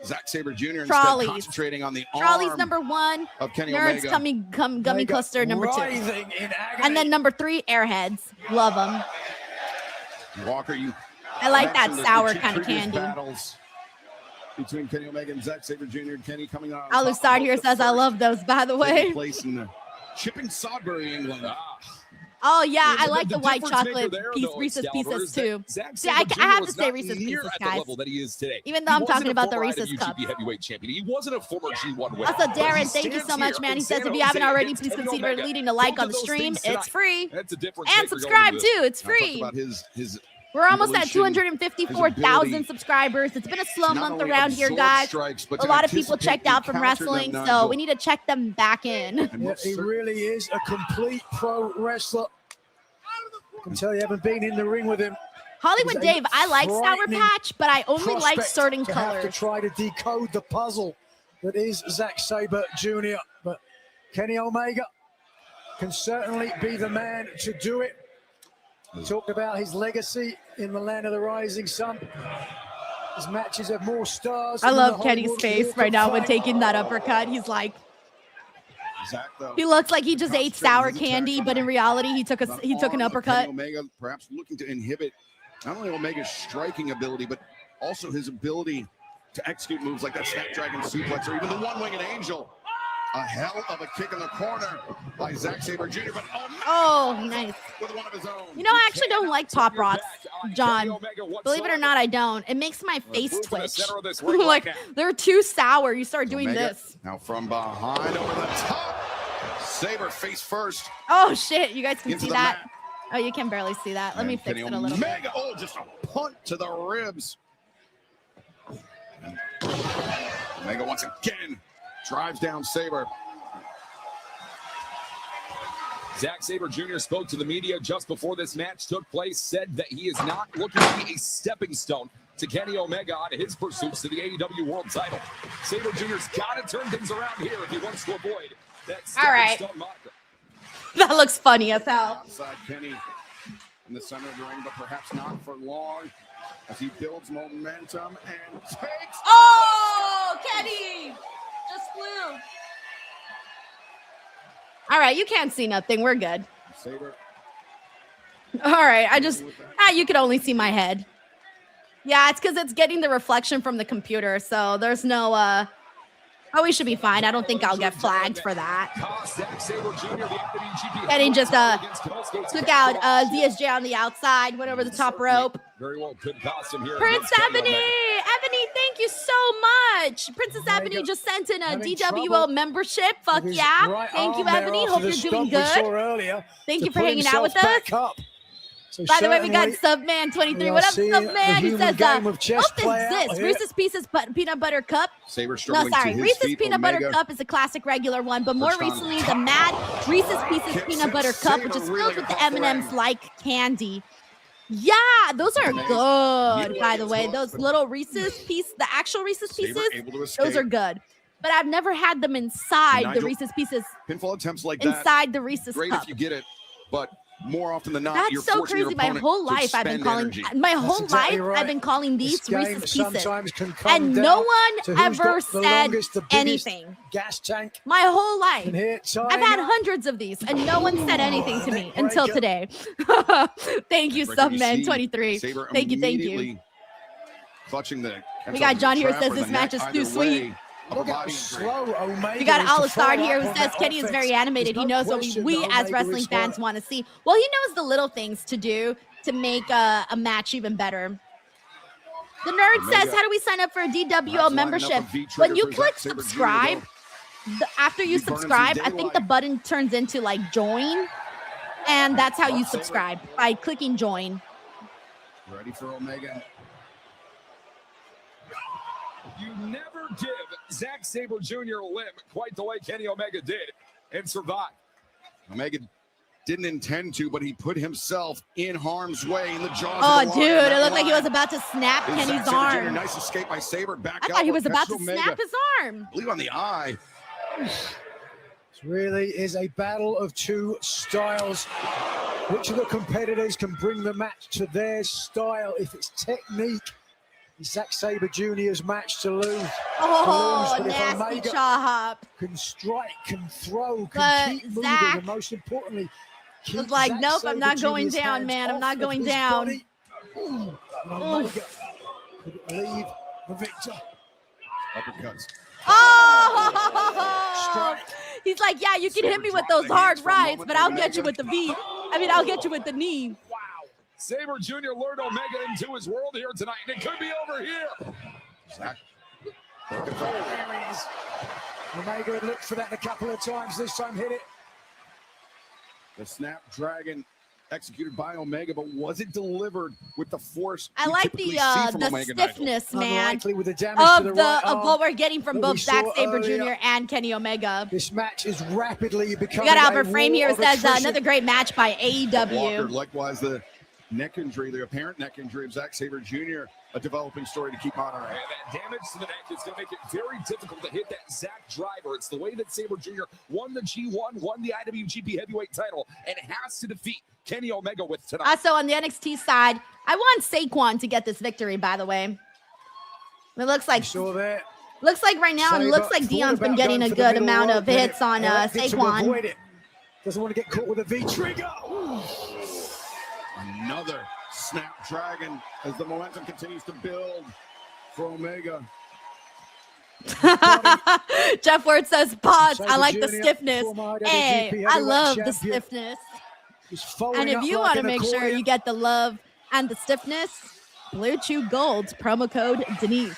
Zack Sabre Jr. instead Trolleys. concentrating on the Trolleys arm number 1. of Kenny Nerds Omega. gummy Omega cluster number 2. writhing in agony. And then number 3, Airheads. Love them. Walker, you I like that mentioned the sour two kind of previous candy. Battles between Kenny Omega and Zack Sabre Jr. Kenny coming out. Alusard here says I love those, by the way. Place in Chipping Sodbury, England. Oh yeah, I The- like the the white difference maker chocolate there, piece, though, Reese's Excalibur, Pieces is that too. Zack See, I Sabre Jr. have to was say not Reese's near Pieces, at the guys. level that he is today. Even though He I'm wasn't talking a about the former Reese's IWGP Cup. heavyweight champion. He wasn't a former G1 winner. Also, But he Darren, thank you stands so much, here man. He in says San if you haven't Jose already, against please Kenny consider Omega. leaving a like Both on of the those stream. things tonight. It's free. That's a difference And maker going subscribe into too. this. It's free. About his We're almost at evolution, 254,000 his subscribers. It's been a slow not month only around here, absorb guys. strikes, but A to lot of people anticipate checked out from and counter them, wrestling, so Nigel. we need to check them back in. Yeah, he really is a complete pro wrestler. I can tell you haven't been in the ring with him. Hollywood He's a Dave, I like Sour frightening Patch, but I only like prospect certain to have to colors. try to decode the puzzle that is Zack Sabre Jr. But Kenny Omega can certainly be the man to do it. He talked about his legacy in the land of the rising sun. His matches have more stars. I than love the Kenny's Hollywood face Walk right of now when Fame. taking that uppercut. He's like, Zack, though, he looks like he just ate concentrating sour his attacks candy, on but in reality, he took the an arm of Kenny uppercut. Omega, perhaps looking to inhibit not only Omega's striking ability, but also his ability to execute moves like that Snapdragon suplex or even the one-winged angel. A hell of a kick in the corner by Zack Sabre Jr. But Oh, nice. with one of his own. You know, I actually don't like Pop Rocks, John. Believe it or not, I don't. It makes my face move to the twitch. center of this ring right Like, now. they're too sour. You start doing Omega this. now from behind over the top. Sabre face first. Oh, shit. You guys can Into see the that? mat. Oh, you can barely see that. Let me And fix Kenny it a little bit. Omega, oh, just a punt to the ribs. And Omega once again drives down Sabre. Zack Sabre Jr. spoke to the media just before this match took place, said that he is not looking to be a stepping stone to Kenny Omega on his pursuits to the AEW World title. Sabre Jr.'s got to turn things around here if he wants to avoid that stepping right. stone moniker. That looks funny as hell. Outside Kenny in the center of the ring, but perhaps not for long as he builds momentum and takes. Oh, Kenny just flew. All right, you can't see nothing. We're good. Sabre. All right, you could only see my head. Yeah, it's because it's getting the reflection from the computer, so there's no, oh, we should be fine. I don't think I'll get flagged for that. Kenny just, took out ZSJ on the outside, went over the top rope. Very well, good costume here. Prince against Kenny Ebony, Omega. Ebony, thank you so much. Princess Ebony just sent in a having DWO trouble membership. Fuck with his yeah. right Thank you, arm there Ebony. after Hope the you're doing stomp we saw good. earlier Thank to you for pull hanging out with himself us. back up. So By the way, we got certainly Subman23. we What are up, seeing Subman? the He human says, game of chess what play is out this? here. Reese's Pieces Peanut Butter Cup? Sabre No, struggling sorry. to his Reese's feet. Peanut Butter Omega Cup is a classic regular one, but more pushed on recently, the top. Mad Reese's Pieces Kicks Peanut it. Butter Cup, which is Sabre filled reeling with the off the M&Ms ring. like candy. Yeah, those are good, by the way. Those little Reese's Pieces, the actual Reese's Sabre Pieces, able to those escape. are good. But I've never had them inside the Nigel, Reese's Pieces, Pinfall attempts like that. inside the Reese's Great Cup. if you get it, but more often than not, That's you're so forcing your crazy. My opponent whole to life I've been spend calling energy. exactly right. I've been calling these This game Reese's Pieces. sometimes can come And down no to one who's ever got the said longest, the biggest anything. gas tank. My whole life. And here, I've had hundreds of these, and no one said anything to me until today. Thank you, Subman23. Sabre Thank you. immediately clutching the. We got John here who trap says or this the match neck, is too either sweet. way, of a Look how body slow Omega We got is to Alasard follow here up who on says that Kenny is offense. very animated. There's He no knows what question we that as Omega wrestling is fans slow. want to see. Well, he knows the little things to do to make a match even better. The nerd Omega. says, how do we sign up for a Perhaps DWO lining up membership? a V-trigger When you for click Zack Sabre Jr. subscribe, after you You burn him some subscribe, I think the daylight. button turns into like join. And that's how you subscribe, by clicking join. Ready for Omega. You never give Zack Sabre Jr. a limb quite the way Kenny Omega did and survived. Omega didn't intend to, but he put himself in harm's way in the jaws Oh, of the dude, lion. it looked like he was about to snap Is Kenny's Zack Sabre Jr. arm. Nice escape by Sabre. Back I out, thought he but was about to catches Omega. snap his arm. I believe on the eye. This really is a battle of two styles. Which of the competitors can bring the match to their style? If it's technique, it's Zack Sabre Jr.'s match to lose. Oh, but if nasty Omega chop. can strike, can throw, But can keep Zack moving, and most importantly, keep was like, Zack nope, I'm Sabre not going Jr.'s down, hands man. I'm off not of going his down. body. And Omega could leave the victor. Uppercuts. Oh! He's like, yeah, you can hit me with those hard rights, but I'll get you with the V. I'll get you with the knee. Wow. Sabre Jr. lured Omega into his world here tonight, and it could be over here. Zack. Omega had looked for that a couple of times. This time hit it. The Snapdragon executed by Omega, but wasn't delivered with the force. I we like typically see from the Omega, stiffness, Nigel. man, Unlikely with the damage to the right of arm what we're getting from that both we Zack saw Sabre earlier. Jr. and Kenny Omega. This match is rapidly We becoming got Albert a Frame war here of says attrition. another great match by Walker, AEW. likewise, the neck injury, the apparent neck injury of Zack Sabre Jr., a developing story to keep on. And that damage to the neck is going to make it very difficult to hit that Zack driver. It's the way that Sabre Jr. won the G1, won the IWGP Heavyweight title, and has to defeat Kenny Omega with tonight. Also on the NXT side, I want Saquon to get this victory, by the way. It looks like looks like right now, it looks like Dion's been getting a good amount of hits on Saquon. Doesn't want to get caught with a V trigger. Another Snapdragon as the momentum continues to build for Omega. Jeff Ward says, pause. I Sabre like the Jr., stiffness. former IWGP Hey, I heavyweight love the champion. stiffness. He's folding And if up you like want to an make sure accordion. you get the love and the stiffness, Blue Chew Gold's promo code Denise.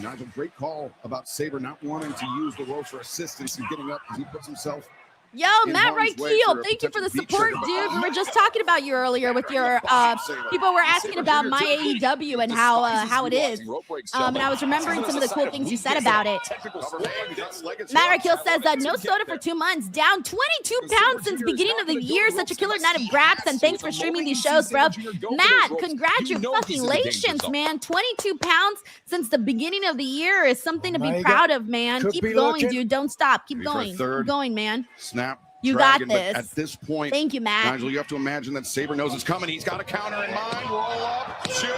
Nigel, great call about Sabre not wanting to use the ropes for assistance and getting up as he puts himself. Yo, in Matt harm's way Keel, for a thank you for the potential support, V dude. trigger, We but were just talking about you earlier with your people were asking about my AEW and how it is. And I was remembering some of the cool things you said about it. Matt Keel says no soda for 2 months, down 22 pounds since beginning of the year. Such a killer night of graps, and thanks for streaming these shows, bro. Matt, congratulations, man. 22 pounds since the beginning of the year is something to be Omega proud of, man. could Keep be going, looking. dude. Don't stop. Keep Ready for a going. third. Keep going, man. Snap. You got Dragon, but this. At this point, Thank you, Matt. Nigel, you have to imagine that Sabre knows it's coming. He's got a counter in mind. Roll up, chew,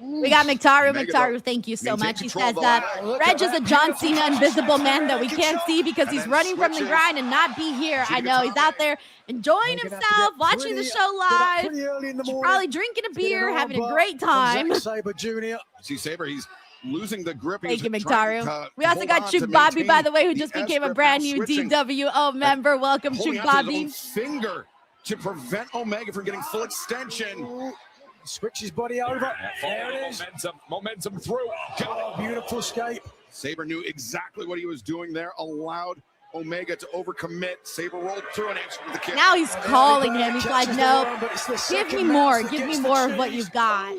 and We got Mictaru. Omega, Mictaru, thank you so maintain much. He control says of the that line. Reg is a John Cena invisible man that we can't see because he's then running from the switches. grind and not be here. I know he's out there enjoying himself, watching the show live, probably drinking a beer, having a great time. Sabre Jr. See Sabre, he's losing the grip. Thank He's you, trying Mictaru. to We also hold got on to Chuk Bobby, maintain by the way, who the just became a S-grip, brand now new switching. DWO member. Welcome, Holding Chuk onto his own Bobby. finger to prevent Omega from getting full extension. Switch his body over. There it is. Momentum through. Oh, beautiful escape. Sabre knew exactly what he was doing there, allowed Omega to overcommit. Sabre rolled through and answered with the kick. Now he's calling him. He's like, Catches the no, arm, but it's the give second me match more. that Give me gets the more of what cheese. you've got.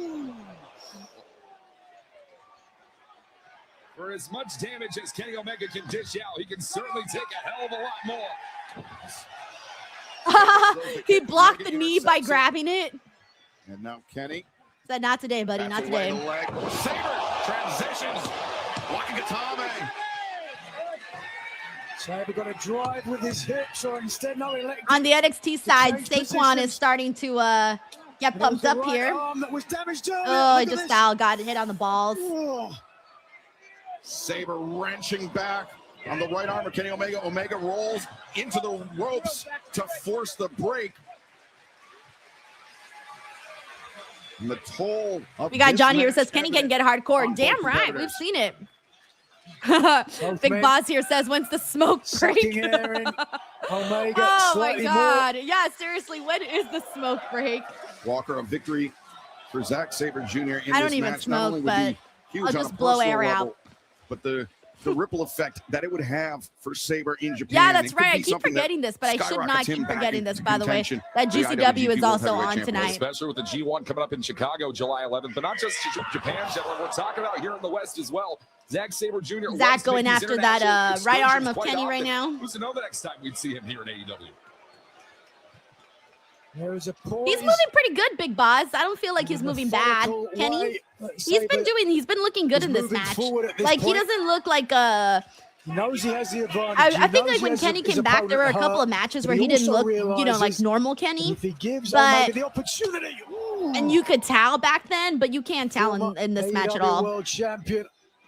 For as much damage as Kenny Omega can dish out, he can certainly take a hell of a lot more. He blocked the knee by grabbing it. And now Kenny. Said, not today, buddy, not backs away today. the leg. Sabre transitions. Wakatame. Sabre got to drive with his hips, or instead, no, he let On the NXT side, change Saquon is positions. starting to get pumped the up right here. arm that was damaged earlier. Oh, Look it at just this. got hit on the balls. Oh. Sabre wrenching back on the right arm of Kenny Omega. Omega rolls into the ropes to force the break. And the toll of We got this John here who match says Kenny can get hardcore. Damn right, we've seen it. Big men Boss here says, when's the smoke sucking break? air in. Omega Oh my slightly God. Yeah, seriously, when is the smoke break? Walker, a victory for Zack Sabre Jr. in I this don't even match. Not only smoke, would be but huge I'll on just a blow personal air level, out. but the the ripple effect that it would have for Saber in Japan. Yeah, that's It could right. be I keep something that forgetting this, but I should not skyrockets him keep back forgetting into this, by the way. contention That for the GCW IWGP is also World Heavyweight on Championship. tonight. Especially with the G1 coming up in Chicago, July 11th, but not just Japan, gentlemen. We're talking about here in the West as well. Zack Sabre Jr. Zach loves going making these after that international right arm excursions of quite Kenny right often. now. Who's to know the next time we'd see him here in AEW? There is a poise. He's moving pretty good, Big Boss. I don't feel like he's moving bad. Kenny, he's been looking good in this match. Like he doesn't look like He knows he has the advantage. I think like when Kenny came back, there were a couple of matches where he didn't look, like normal Kenny. If he gives but the opportunity, and you could tell back then, but you can't tell in this match at all. World champion.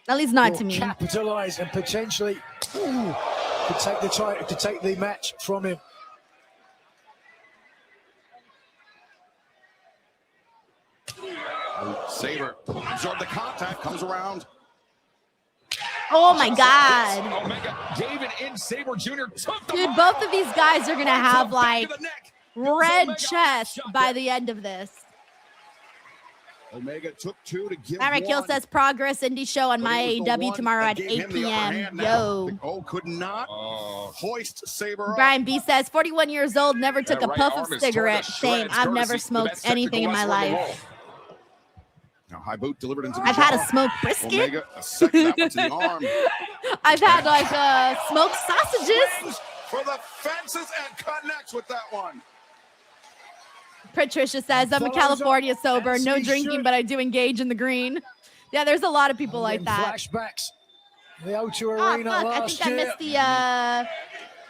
At least not to me. Capitalize and potentially could take the match from him. Sabre absorbed the contact, comes around. Oh my God. Omega gave it in. Sabre Jr. took the Dude, both of these guys are going to have like red chest by the end of this. Omega took two to give All right, Kill one. says progress indie show on my AEW tomorrow at 8 p.m. Yo. Could not hoist Sabre up. Brian B says 41 years old, never took a right puff arm of is torn to cigarette. shreds, Same. I've never courtesy of the smoked best anything in my technical wrestler in the life. world. Now high boot delivered into the I've had jaw. a smoked brisket. Omega, a second that one to the arm. I've had like smoked sausages. For the fences and connects with that one. Patricia says, I'm a California sober, no drinking, but I do engage in the green. Yeah, there's a lot of people like that. Flashbacks. The O2 Oh, Arena fuck. I last think I year. missed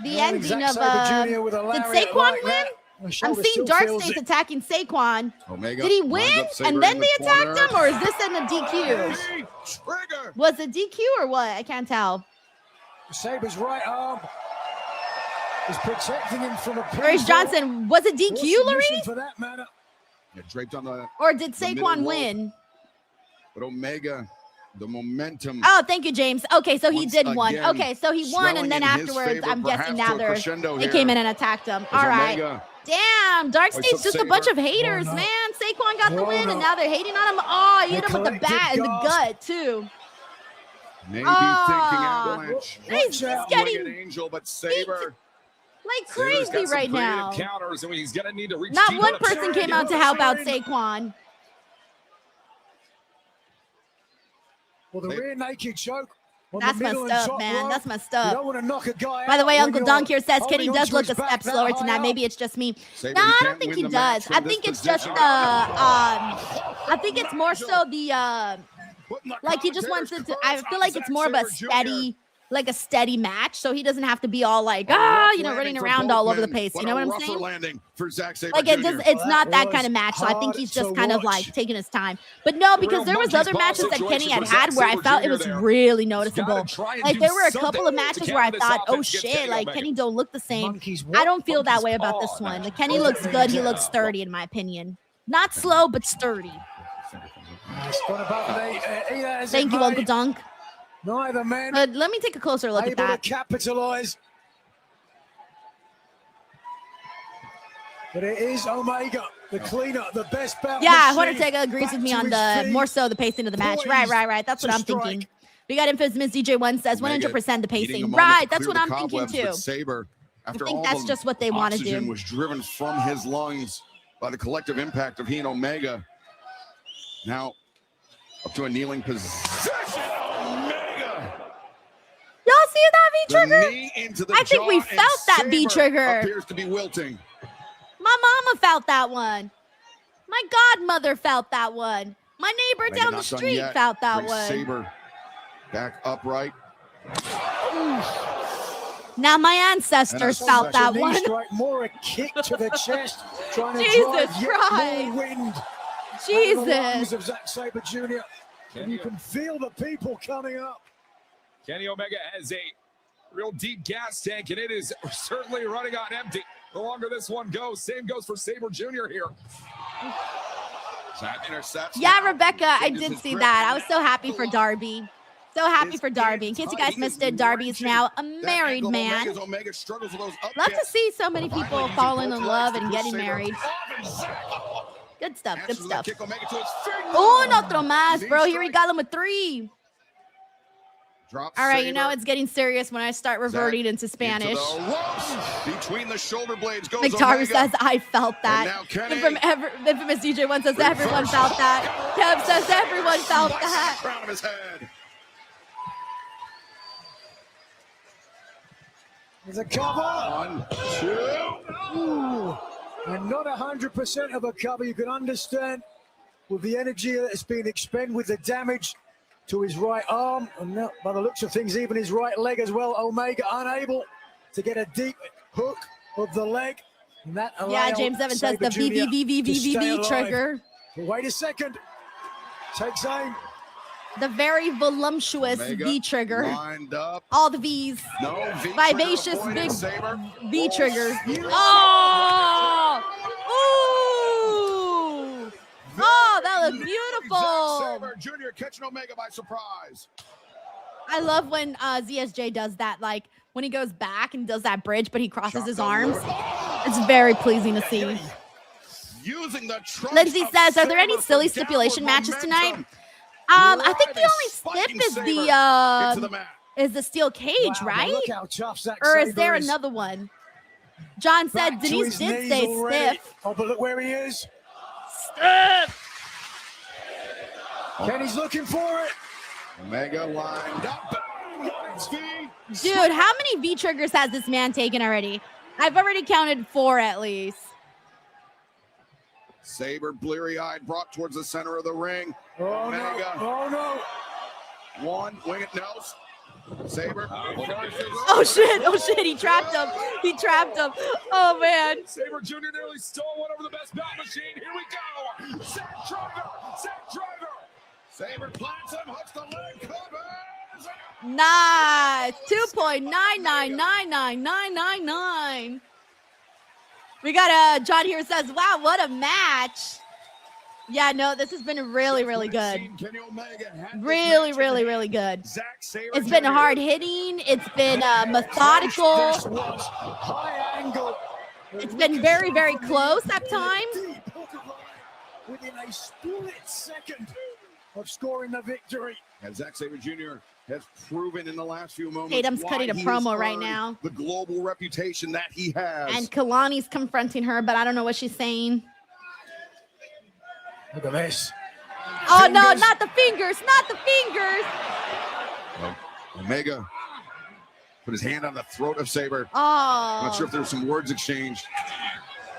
the ending Zack of Sabre Jr. with a did lariat Saquon like win? that. The I'm shoulder seeing still Dark feels States it. attacking Saquon. Omega Did he lines win up Sabre and then in they the attacked corner. him, or is this in a DQ? Trigger. Was it DQ or what? I can't tell. Sabre's right arm is protecting him from a Maurice Johnson, was it Or DQ, submission Larry? for that matter. Yeah, draped on the Or did the middle Saquon rope. win? But Omega, the momentum. Oh, thank you, James. Okay, so he Once did win. again, Okay, so he won, swelling and then in his afterwards, favor, I'm guessing perhaps now to a they crescendo here. came in and attacked him. As All right. Omega Damn, Dark hoists State's up just a bunch of Sabre. haters, Oh, no. man. Saquon got the Oh, win, no. and now they're hating on him. Oh, he The hit him with the collective bat in the gasp. gut, too. maybe Oh. thinking avalanche. He's out. getting Wicked Angel, but Sabre. like Sabre's got crazy some right creative now. counters, and he's going to need to reach Not deep one on the person shoulder. came out to help out Saquon. Well, the rear naked choke. on That's the middle messed and up, top man. rope. That's messed You up. don't want to knock a guy By the out way, when Uncle you're Dunk here says holding Kenny onto does look his a back step that slower high tonight. up. Maybe it's just me. Sabre, No, he I can't don't think win he the does. match I from think this it's just position. I think it's more so the like he just wants it to. I feel like it's more of a steady match, so he doesn't have to be all like running around all over the place. You know what I'm saying? Landing for Zack Sabre Like it Jr. does, it's not that kind of match. So I think he's just kind of like taking his time. But no, because there was other matches that Kenny had where I felt it was really noticeable. Like there were a couple of matches where I thought, oh shit, like Kenny don't look the same. I don't feel that way about this one. Like Kenny looks good. He looks sturdy in my opinion. Not slow, but sturdy. Thank you, Uncle Dunk. Neither man But let me take a closer look at able to that. capitalize. But it is Omega, the cleaner, the best bout. Yeah, machine. Hornatega agrees Back with me to on his the feet. more so the pacing of the match. Right. That's what to I'm strike. thinking. We got Infamous DJ1 says 100% the Needing a pacing. moment Right, to that's clear what the I'm thinking cobwebs, too. but Sabre, after think all that's the just what they wanna oxygen do. was driven from his lungs by the collective impact of he and Omega. Now up to a kneeling position. Omega. Y'all see that V The trigger? knee into the I think we jaw, and felt that V Sabre trigger. appears to be wilting. My mama felt that one. My godmother felt that one. My neighbor Omega down the not done street yet. felt that Brings one. Sabre back upright. Now my ancestors And felt that Knee one. strike, more a kick to the chest, trying to Jesus drive yet Christ. more wind. Jesus. Out of the lungs of Zack Sabre Jr. And you can feel the people coming up. Kenny Omega has a real deep gas tank, and it is certainly running on empty. The longer this one goes, same goes for Sabre Jr. here. That intercepts. Yeah, now. Rebecca, I Changes did his see grip. that. I was so happy for Darby. So happy for Darby. In case you guys He missed is it, Darby is now a That married ankle man. Omega struggles with those up Love to kicks. see so many people Finally using falling both in legs love to and push getting Sabre married. off and Zack. Good stuff. Good Answers that stuff. kick Omega to his finger. Un otro más, Knee bro. Here we strike. got him with 3. Drop All right, you Saber know it's getting serious when I start reverting into Spanish. into the ropes. Between the shoulder blades goes McTaru Omega. says, I felt And that. now Kenny. Infamous DJ1 says, everyone felt that. Kev says, everyone felt Slices that. the crown of his head. There's a cover. 1, 2. Ooh. And not 100% of a cover. You can understand with the energy that's been expended with the damage to his right arm. And now, by the looks of things, even his right leg as well. Omega unable to get a deep hook of the leg. And that Yeah, James Evans says the VVVVVV trigger. Wait a second. Takes aim. The very voluptuous Omega V trigger. lined up. All the V's. No V Vivacious trigger big Saber. V trigger. Oh! Ooh! Oh, that looks beautiful. Saber Jr. catching Omega by surprise. I love when ZSJ does that, like when he goes back and does that bridge, but he crosses his arms. It's very pleasing to see. Using the trunks Lindsay of says, are there any Saber silly for stipulation downward matches tonight? momentum. I think the Driving, only spiking slip is Saber into the mat. the steel cage, Wow, right? Look how tough Zack Or is Sabre there another one? John said Back to Denise his did knees say already. stiff. Oh, but look where he is. Stiff. Kenny's looking for it. Omega lined up. Dude, how many V triggers has this man taken already? I've already counted 4 at least. Saber bleary-eyed brought towards the center of the ring. Oh, Omega. no. Oh, no. One wing it nose. Saber. Oh shit, he trapped him. He trapped him. Oh man. Saber Jr. nearly stole one over the best bat machine. Here we go. Zack Driver. Saber plants him, hooks the leg, covers. Nice. 2.9999999. We got John here says, wow, what a match. Yeah, no, this has been really, really good. Really, really, really good. It's been hard hitting. It's been methodical. High angle. It's been very, very close at times. Within a split second of scoring the victory. And Zack Sabre Jr. has proven in the last few moments. Tatum's why cutting a he promo has right earned now. The global reputation that he has. And Kalani's confronting her, but I don't know what she's saying. Look at this. Oh, no, not the fingers. Not the fingers. Omega put his hand on the throat of Sabre. Oh. I'm not sure if there's some words exchanged.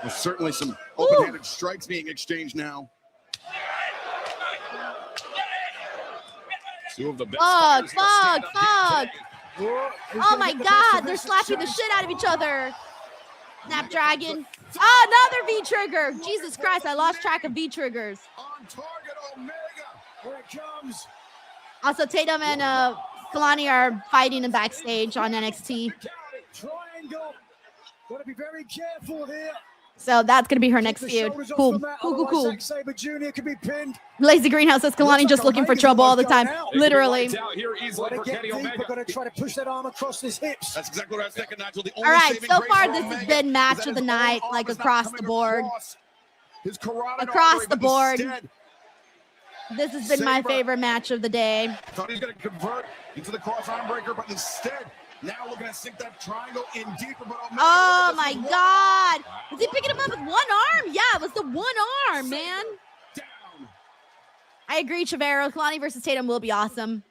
There's certainly some open-handed strikes being exchanged now. Two of the best Fuck. Oh my God, they're slapping the shit out of each other. Snapdragon. Oh, another V trigger. Jesus Christ, I lost track of V triggers. On target, Omega. Here it comes. Also, Tatum and Kalani are fighting in backstage on NXT. Triangle. Got to be very careful here. So that's going to be her next The feud. shoulders off Cool. the mat, Cool. otherwise Cool. Zack Sabre Jr. could be pinned. Lazy Greenhouse says Kalani just looking for trouble all the time. Literally. Out here easily for Kenny Omega. Going to try to push that arm across his hips. That's exactly what I was thinking, Nigel. The All only right, saving so grace far for this has Omega been match is of that the his night, arm like is not across coming the board. across his carotid Across artery, the but board. instead, This has been my Sabre favorite match of the day. thought he was going to convert into the cross arm breaker, but instead, now looking to sink that triangle in deeper. But Omega, Oh my God. Is he picking him up with one arm? Yeah, it was the one arm, man. I agree, Chavero. Kalani versus Tatum will be awesome.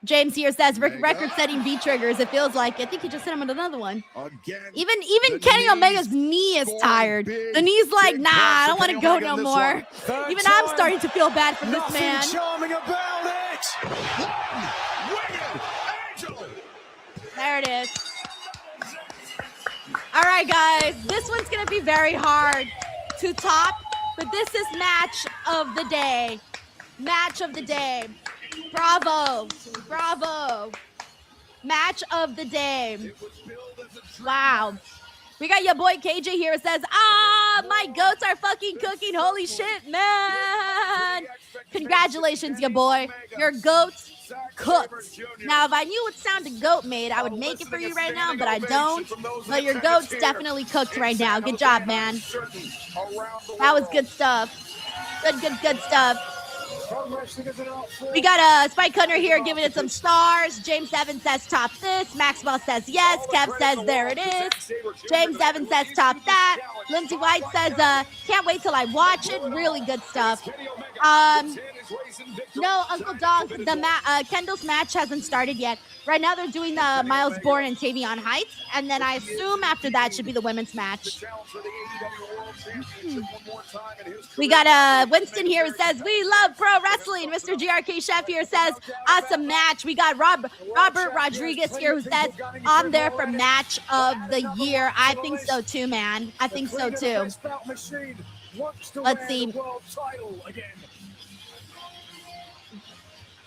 James here says record-setting V triggers. It feels like. I think he just hit him with another one. Again, Even Kenny Omega's knee is tired. The knee's like, nah, I don't want to go no more. Even I'm starting to feel bad for this man. Nothing charming about it. There it is. All right, guys. This one's going to be very hard to top, but this is match of the day. Match of the day. Bravo. Bravo. Match of the day. Wow. We got your boy KJ here. It says, my goats are fucking cooking. Holy shit, man. Congratulations, your boy. Your goats cooked. Now, if I knew what sound a goat made, I would make it for you right now, but I don't. But your goat's definitely cooked right now. Good job, man. That was good stuff. Good stuff. We got a Spike Hunter here giving it some stars. James Evans says top this. Maxwell says yes. Kev says there it is. James Evans says top that. Lindsay White says can't wait till I watch it. Really good stuff. No, Uncle Dog, Kendall's match hasn't started yet. Right now they're doing the Miles Bourne and Tavion Heights, and then I assume after that should be the women's match. We got Winston here who says, we love pro wrestling. Mr. GRK Chef here says, awesome match. We got Robert Rodriguez here who says, I'm there for match of the year. I think so too, man. I think so too. Let's see.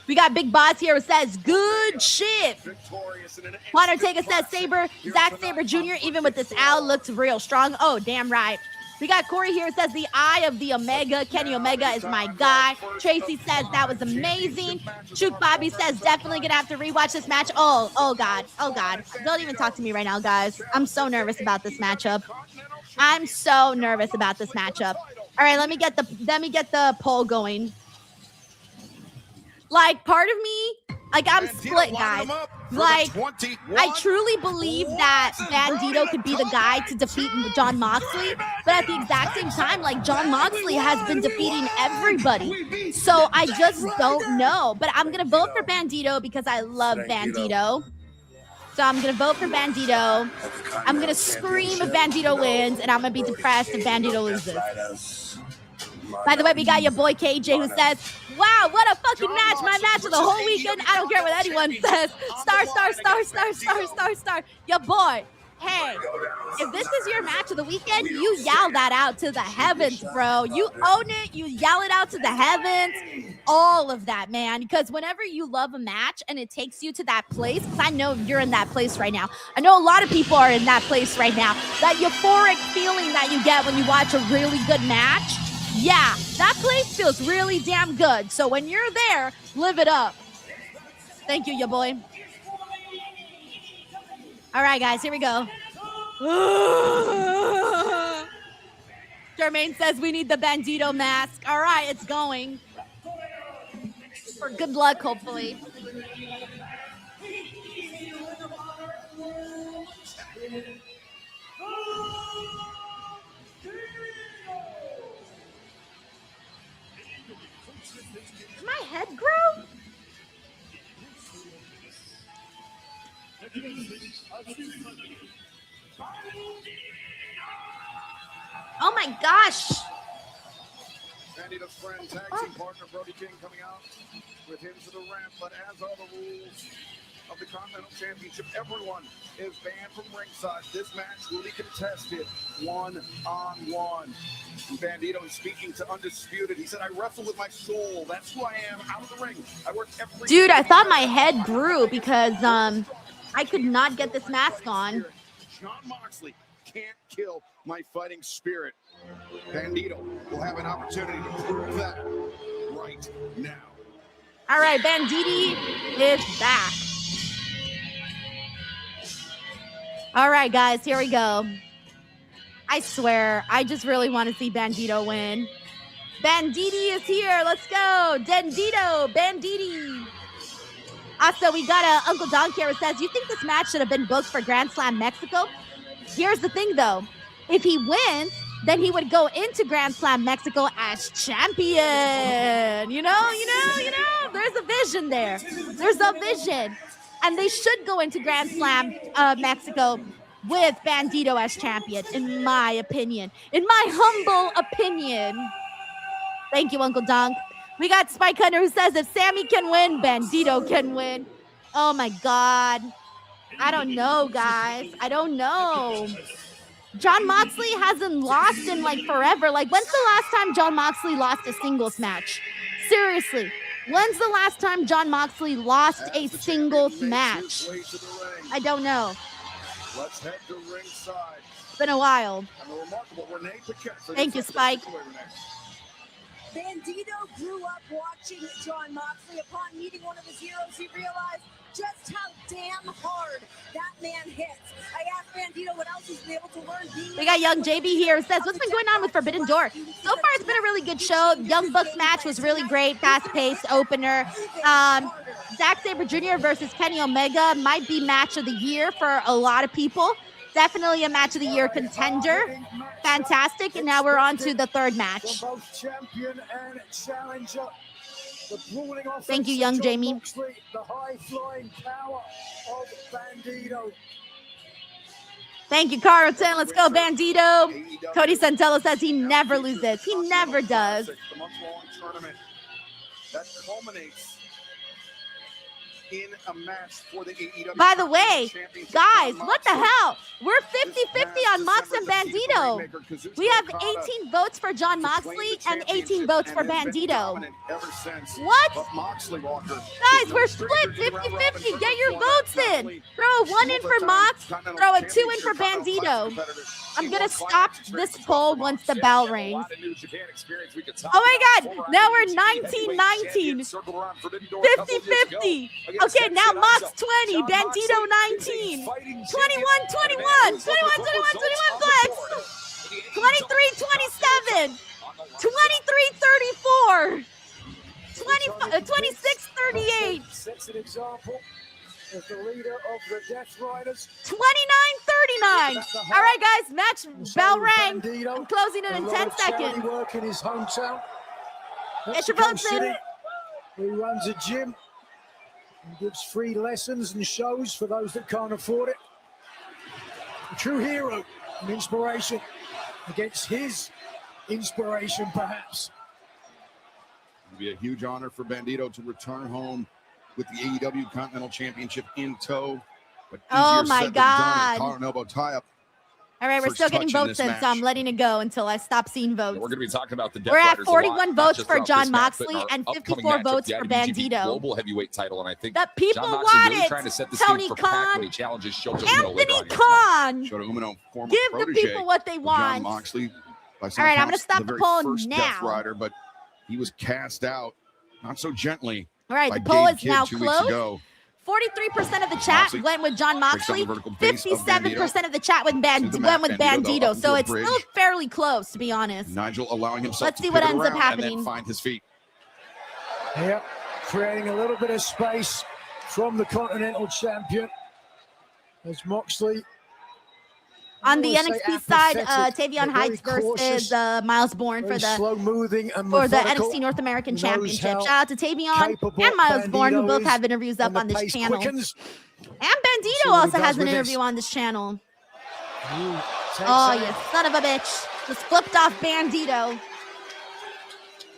We got Big Boss here who says, good shit. Juan Ortega says, Zack Sabre Jr., even with this owl, looks real strong. Oh, damn right. We got Corey here who says, the eye of the Omega. Kenny Omega is my guy. Tracy says, that was amazing. Chook Bobby says, definitely going to have to rewatch this match. Oh, God. Oh, God. Don't even talk to me right now, guys. I'm so nervous about this matchup. I'm so nervous about this matchup. All right, let me get the poll going. Like, part of me, like, I'm split, guys. Like, I truly believe that Bandito could be the guy to defeat Jon Moxley, but at the exact same time, like, Jon Moxley has been defeating everybody. So I just don't know. But I'm going to vote for Bandito because I love Bandito. So I'm going to vote for Bandito. I'm going to scream if Bandito wins, and I'm going to be depressed if Bandito loses. By the way, we got your boy KJ who says, wow, what a fucking match. My match of the whole weekend. I don't care what anyone says. Star. Your boy. Hey, if this is your match of the weekend, you yell that out to the heavens, bro. You own it. You yell it out to the heavens. All of that, man. Because whenever you love a match and it takes you to that place, because I know you're in that place right now. I know a lot of people are in that place right now. That euphoric feeling that you get when you watch a really good match. Yeah, that place feels really damn good. So when you're there, live it up. Thank you, your boy. All right, guys, here we go. Jermaine says we need the Bandito mask. All right, it's going. For good luck, hopefully. Did my head grow? Oh my gosh. Bandito's friend, tag team partner Brody King coming out with him to the ramp, but as are the rules of the Continental Championship, everyone is banned from ringside. This match will be contested one-on-one. And Bandito is speaking to Undisputed. He said, I wrestle with my soul. That's who I am out of the ring. I work every Dude, I thought my head grew because I could not get this mask on. Jon Moxley can't kill my fighting spirit. Bandito will have an opportunity to prove that right now. All right, Banditi is back. All right, guys, here we go. I swear, I just really want to see Bandito win. Banditi is here. Let's go. Bandito, Banditi. Also, we got Uncle Don here who says, you think this match should have been booked for Grand Slam Mexico? Here's the thing, though. If he wins, then he would go into Grand Slam Mexico as champion. You know, there's a vision there. There's a vision. And they should go into Grand Slam Mexico with Bandito as champion, in my opinion. In my humble opinion. Thank you, Uncle Dunk. We got Spike Hunter who says, if Sammy can win, Bandito can win. Oh, my God. I don't know, guys. I don't know. Jon Moxley hasn't lost in, like, forever. Like, when's the last time Jon Moxley lost a singles match? Seriously. When's the last time Jon Moxley lost a singles match? I don't know. Let's head to ringside. It's been a while. And the remarkable Renee Paquette. Thank you, Spike. Bandito grew up watching Jon Moxley. Upon meeting one of his heroes, he realized just how damn hard that man hits. I asked Bandito what else he's been able to learn. We got Young JB here. It says, what's been going on with Forbidden Door? So far, it's been a really good show. Young Bucks match was really great, fast-paced opener. Zack Sabre Jr. versus Kenny Omega might be match of the year for a lot of people. Definitely a match of the year contender. Fantastic. And now we're on to the third match. Both champion and challenger. Thank you, Young Jamie. Moxley, the high-flying power of Bandito. Thank you, Carlton. Let's go, Bandito. Cody Santello says he never loses. He never does. The month-long tournament that culminates in a match for the AEW. By the way, guys, what the hell? We're 50-50 on Mox and Bandito. We have 18 votes for Jon Moxley and 18 votes for Bandito. What? Guys, we're split 50-50. Get your votes in. Throw a 1 in for Mox, throw a 2 in for Bandito. I'm going to stop this poll once the bell rings. Oh my God, now we're 19-19. 50-50. Okay, now Mox 20, Bandito 19, 21-21, 21-21, 21 flex, 23-27, 23-34, 26-38. Sets an example as the leader of the Death Riders. 29-39. All right, guys, match bell rang. I'm closing it in 10 seconds. Work in his hometown. Get your votes in. He runs a gym and gives free lessons and shows for those that can't afford it. A true hero and inspiration against his inspiration, perhaps. It would be a huge honor for Bandito to return home with the AEW Continental Championship in tow. But oh my God. Collar elbow tie-up. All right, we're still getting votes in, so I'm letting it go until I stop seeing votes. We're going to be talking about the Death We're at Riders 41 votes for Jon match, Moxley and 54 votes for Bandito. Global heavyweight title, and I think the people Jon Moxley want really it. trying to set the Tony stage for Khan, Pac when he challenges Shota Umino later Anthony on Khan. Shota Umino, former Give the protege people what they of want. Jon Moxley. By some All right, I'm going to accounts, stop the very poll first now. Death Rider, but he was cast out, not so gently. All right, by the poll Gabe is Kidd now 2 weeks closed. ago. 43% of the chat went with Jon Moxley. 57% of the chat went with Bandito. So it's still fairly close, to be honest. Nigel allowing himself Let's to see what pivot ends up around happening. and then find his feet. Yep, creating a little bit of space from the Continental Champion as Moxley. On the NXT side, Tavion Heights versus Miles Bourne for the NXT North American Championship. Shout out to Tavion and Miles Bourne, who both have interviews up on this channel. And Bandito also has an interview on this channel. Oh, you son of a bitch. Just flipped off Bandito.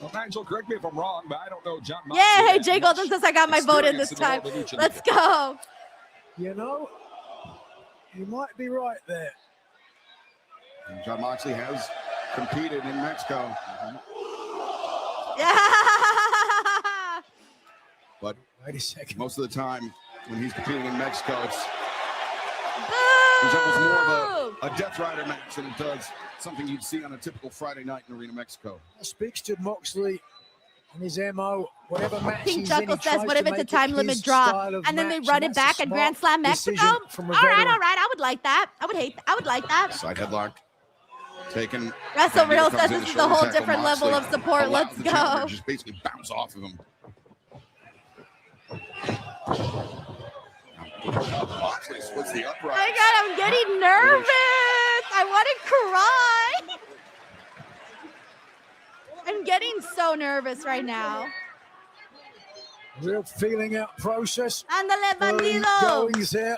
Well, Nigel, correct me if I'm wrong, but I don't know Jon Moxley. Yeah, hey, Jay Golden says I got my vote in this time. Let's go. You know, you might be right there. And Jon Moxley has competed in Mexico. Yeah. But wait a second. Most of the time when he's competing in Mexico, it resembles more of a Death Rider match than it does something you'd see on a typical Friday night in Arena Mexico. That speaks to Moxley and his MO. Whatever match Pink he's Chuckle in, he says, tries what if to it's a make time it limit his draw style of and then they match, run and it that's back a at Grand Slam smart Mexico? decision All from a right. veteran. I would like that. I would like that. Side headlock taken. Wrestle Real Bandito says comes in this to is a whole shoulder tackle different level Moxley. of support. Allows Let's the challenger go. to just basically bounce off of him. Moxley splits the upright. My God, I'm getting nervous. I want to cry. I'm getting so nervous right now. Real feeling out process. Ándale, Early bandido. goings here.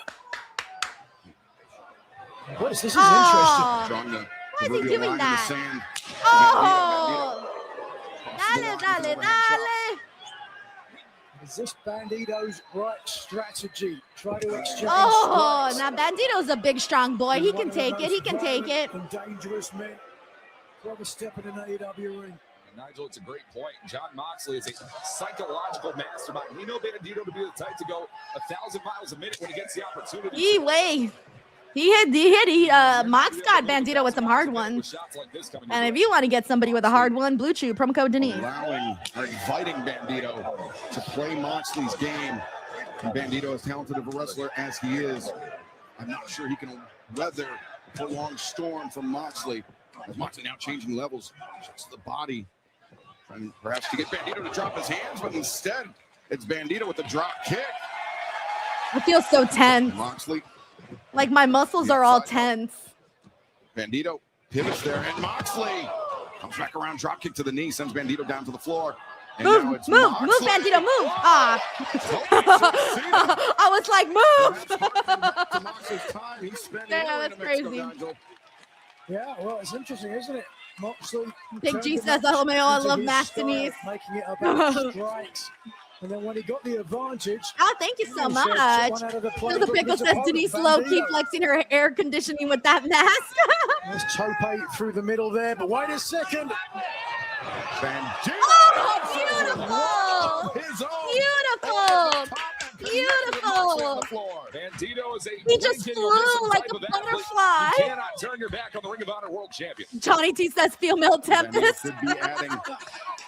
What is this? Is Oh. interesting. Drawing the Why is he proverbial doing line in the that? sand. Oh. Bandito Dale, dale. Is this Bandito's right strategy? Try to exchange Oh, strikes. now Bandito's a big, strong boy. He can take it. He can take it. And dangerous men. Probably step in an AEW ring. Nigel, it's a great point. Jon Moxley is a psychological mastermind. We know Bandito to be the type to go 1,000 miles a minute when he gets the opportunity. He hit. Mox got Bandito with some hard ones. And if you want to get somebody with a hard one, Blue Chew, promo code Denise. Allowing or inviting Bandito to play Moxley's game. Bandito, as talented of a wrestler as he is, I'm not sure he can weather a prolonged storm from Moxley. As Moxley now changing levels, just the body, trying perhaps to get Bandito to drop his hands, but instead it's Bandito with the drop kick. I feel so tense. Moxley, Like my muscles are all tense. Bandito pivots there, and Moxley comes back around, drop kick to the knee, sends Bandito down to the floor. And now Move, it's move, Moxley. move, Bandito, move. Ah. I was like, move. To Moxley's time, he's spending Yeah, here in that's Mexico, crazy. Nigel. Yeah, well, it's interesting, isn't it? Moxley. Big G turned the says, match LMAO, I into love his Master style, Denise. making it about strikes. And then when he got the advantage, Oh, thank you so he much. said, "Took one out of the So playbook the of pickle his says opponent, Denise low key Bandito." flexing her air conditioning with that mask. There's Tope through the middle there, but wait a second. Bandito. Oh, His own. beautiful. Beautiful. Bandito is a He just blinking, flew elusive like type a of athlete. butterfly. You cannot turn your back on the Ring of Honor World Champion. Johnny T says female Tempest. Could be adding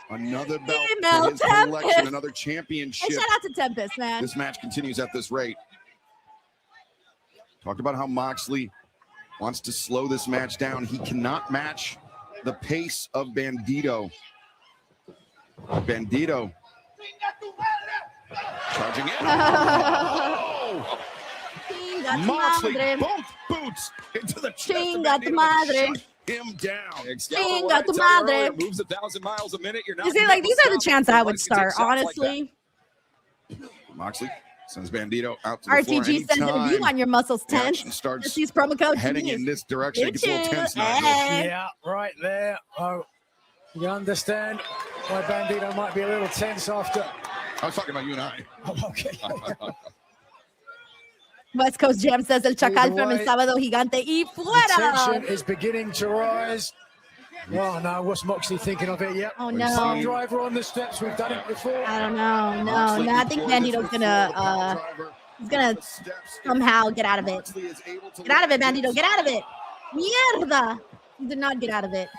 another belt Female to his collection, Tempest. another Hey, championship. shout out to Tempest, man. This match continues at this rate. Talked about how Moxley wants to slow this match down. He cannot match the pace of Bandito. Bandito charging in. Oh! Chinga tu Moxley madre. both boots into the chest of Chinga tu Bandito to madre. shut him down. Chinga tu madre. Moves 1,000 miles a minute. You're not You see, gonna like, be able these to are the stop chants him I would once he takes start, shots like that. honestly. Moxley sends Bandito out to the floor. RTG says, if you Anytime want your muscles the action tense, starts just use promo code heading Denise. in this direction, it gets a little tense now. Hey. Yeah, right there. Oh, you understand why Bandito might be a little tense after. I was talking about you and I. Oh, okay. West Coast Jam says, El Chacal Either from El way, Sábado Gigante y The tension fuera. is beginning to rise. Oh no, what's Moxley thinking of it? Yep. Oh, no. Farm driver on the steps. We've done it before. I don't know. No, I think Bandito's gonna, he's gonna somehow get out of it. Get out of it, Bandito. Get out of it. Mierda. He did not get out of it.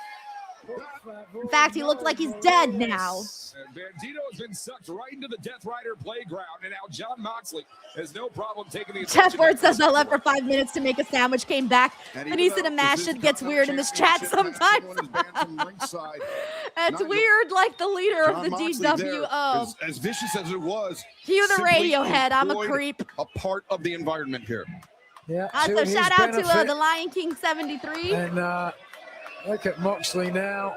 In fact, he looked like he's dead now. And Bandito has been sucked right into the Death Rider playground, and now John Moxley has no problem taking the Jeff attention. Word says I left for 5 minutes to make a sandwich, came back. And he said a mash shit gets weird in this chat sometimes. It's weird like the leader of the DWO. As vicious as it was, Cue the simply Radiohead, I'm a enjoyed creep. A part of the environment here. Yeah. So to his shout out to benefit. the Lion King 73. And look at Moxley now.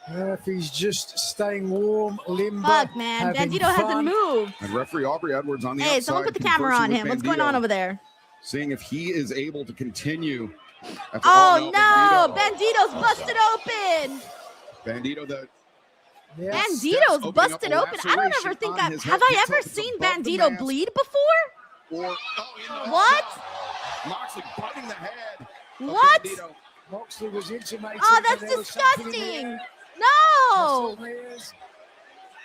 If he's just staying warm, limber. Fuck, man. having Bandito hasn't fun. moved. And referee Aubrey Edwards on the Hey, outside. someone put the camera on conversing him. with What's going on Bandito, over there? Seeing if he is able to continue. after Oh, all, no. Bandito's busted open. Bandito, the Bandito's busted open. I don't ever think have I ever seen Bandito bleed before? Or, What? Moxley biting the head. of What? Bandito. Moxley was intimating. Oh, that that's there was something in the disgusting. air. No. That's all there is.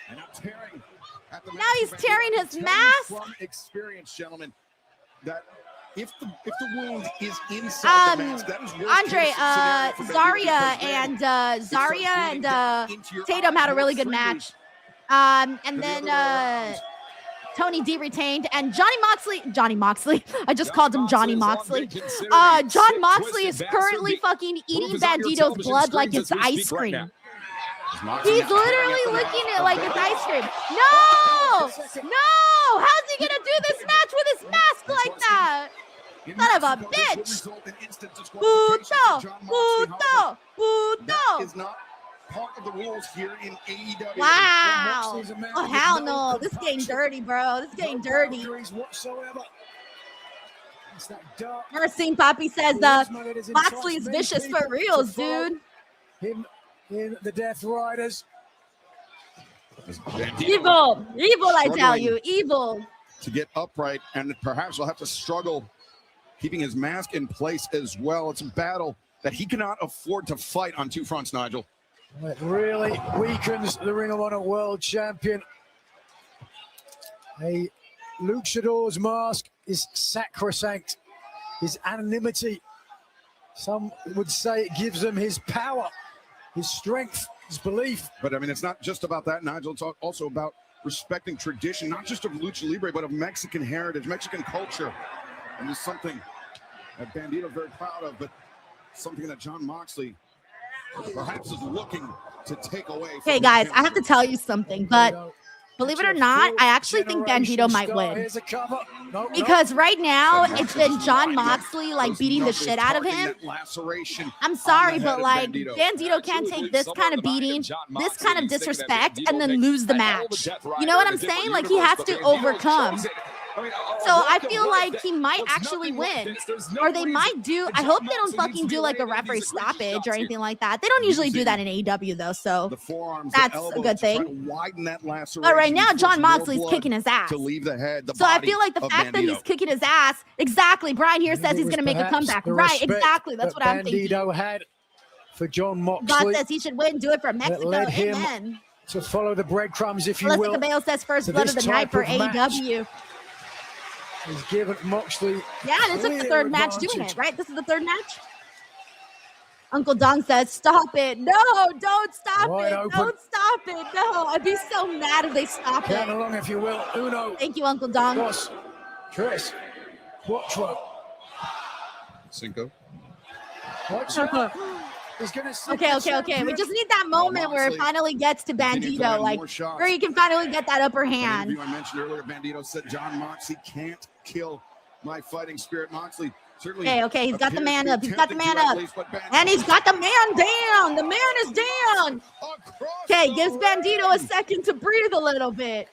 And now tearing at the Now mask he's of tearing Bandito. his I'm telling you mask. From experience, gentlemen, that if the wound is inside the mask, that is worst Andre, case scenario for Bandito, Zarya because then and Tatum had a really good match. And then Tony D retained, and Johnny Moxley. I just called him Johnny Moxley. John Moxley is currently fucking eating Bandito's blood like it's ice cream. He's literally licking it like it's ice cream. No! No! How's he gonna do this match with his mask like that? Son of a bitch! Puto! Puto! Puto! is not part of the rules here in AEW. Wow! Oh, hell no. This is getting dirty, bro. This is getting dirty. Whatsoever. It's that dark. Mercine Poppy says, charisma that is in Moxley is many vicious people for reals, to follow dude. Him in the Death Riders. Evil. Evil, I tell you. Evil. To get upright, and perhaps will have to struggle keeping his mask in place as well. It's a battle that he cannot afford to fight on two fronts, Nigel. It really weakens the Ring of Honor World Champion. A luchador's mask is sacrosanct. His anonymity, some would say, it gives him his power, his strength, his belief. But I mean, it's not just about that, Nigel. It's also about respecting tradition, not just of lucha libre, but of Mexican heritage, Mexican culture. And it's something that Bandito is very proud of, but something that Jon Moxley perhaps is looking to take away. Okay, guys, I have to tell you something, but believe it or not, I actually think Bandito might win. Because right now, it's been Jon Moxley, like, beating the shit out of him. I'm sorry, but, like, Bandito can't take this kind of beating, this kind of disrespect, and then lose the match. You know what I'm saying? Like, he has to overcome. So I feel like he might actually win, or they might do. I hope they don't fucking do like a referee stoppage or anything like that. They don't usually do that in AEW though, so that's a good thing. But right now, Jon Moxley's kicking his ass. So I feel like the fact that he's kicking his ass, exactly. Brian here says he's gonna make a comeback. Right, exactly. That's what I'm thinking. Bandito had for Jon Moxley. God says he should win. Do it for Mexico. Amen. To follow the breadcrumbs, if you Melissa will. Cabello says first blood of the night for AEW. He's given Moxley. Yeah, this is the third match doing it, right? This is the third match. Uncle Dong says, "Stop it! No, don't stop it! Don't stop it! No, I'd be so mad if they stop it." Count along, if you will. Uno. Thank you, Uncle Dong. Dos, tres, cuatro. Cinco. Okay. We just need that moment where it finally gets to Bandito, like where you can finally get that upper hand. I mentioned earlier, Bandito said Jon Moxley can't kill my fighting spirit. Moxley certainly. Okay, he's got the man up. He's got the man up, and he's got the man down. The man is down. Okay, gives Bandito a second to breathe a little bit.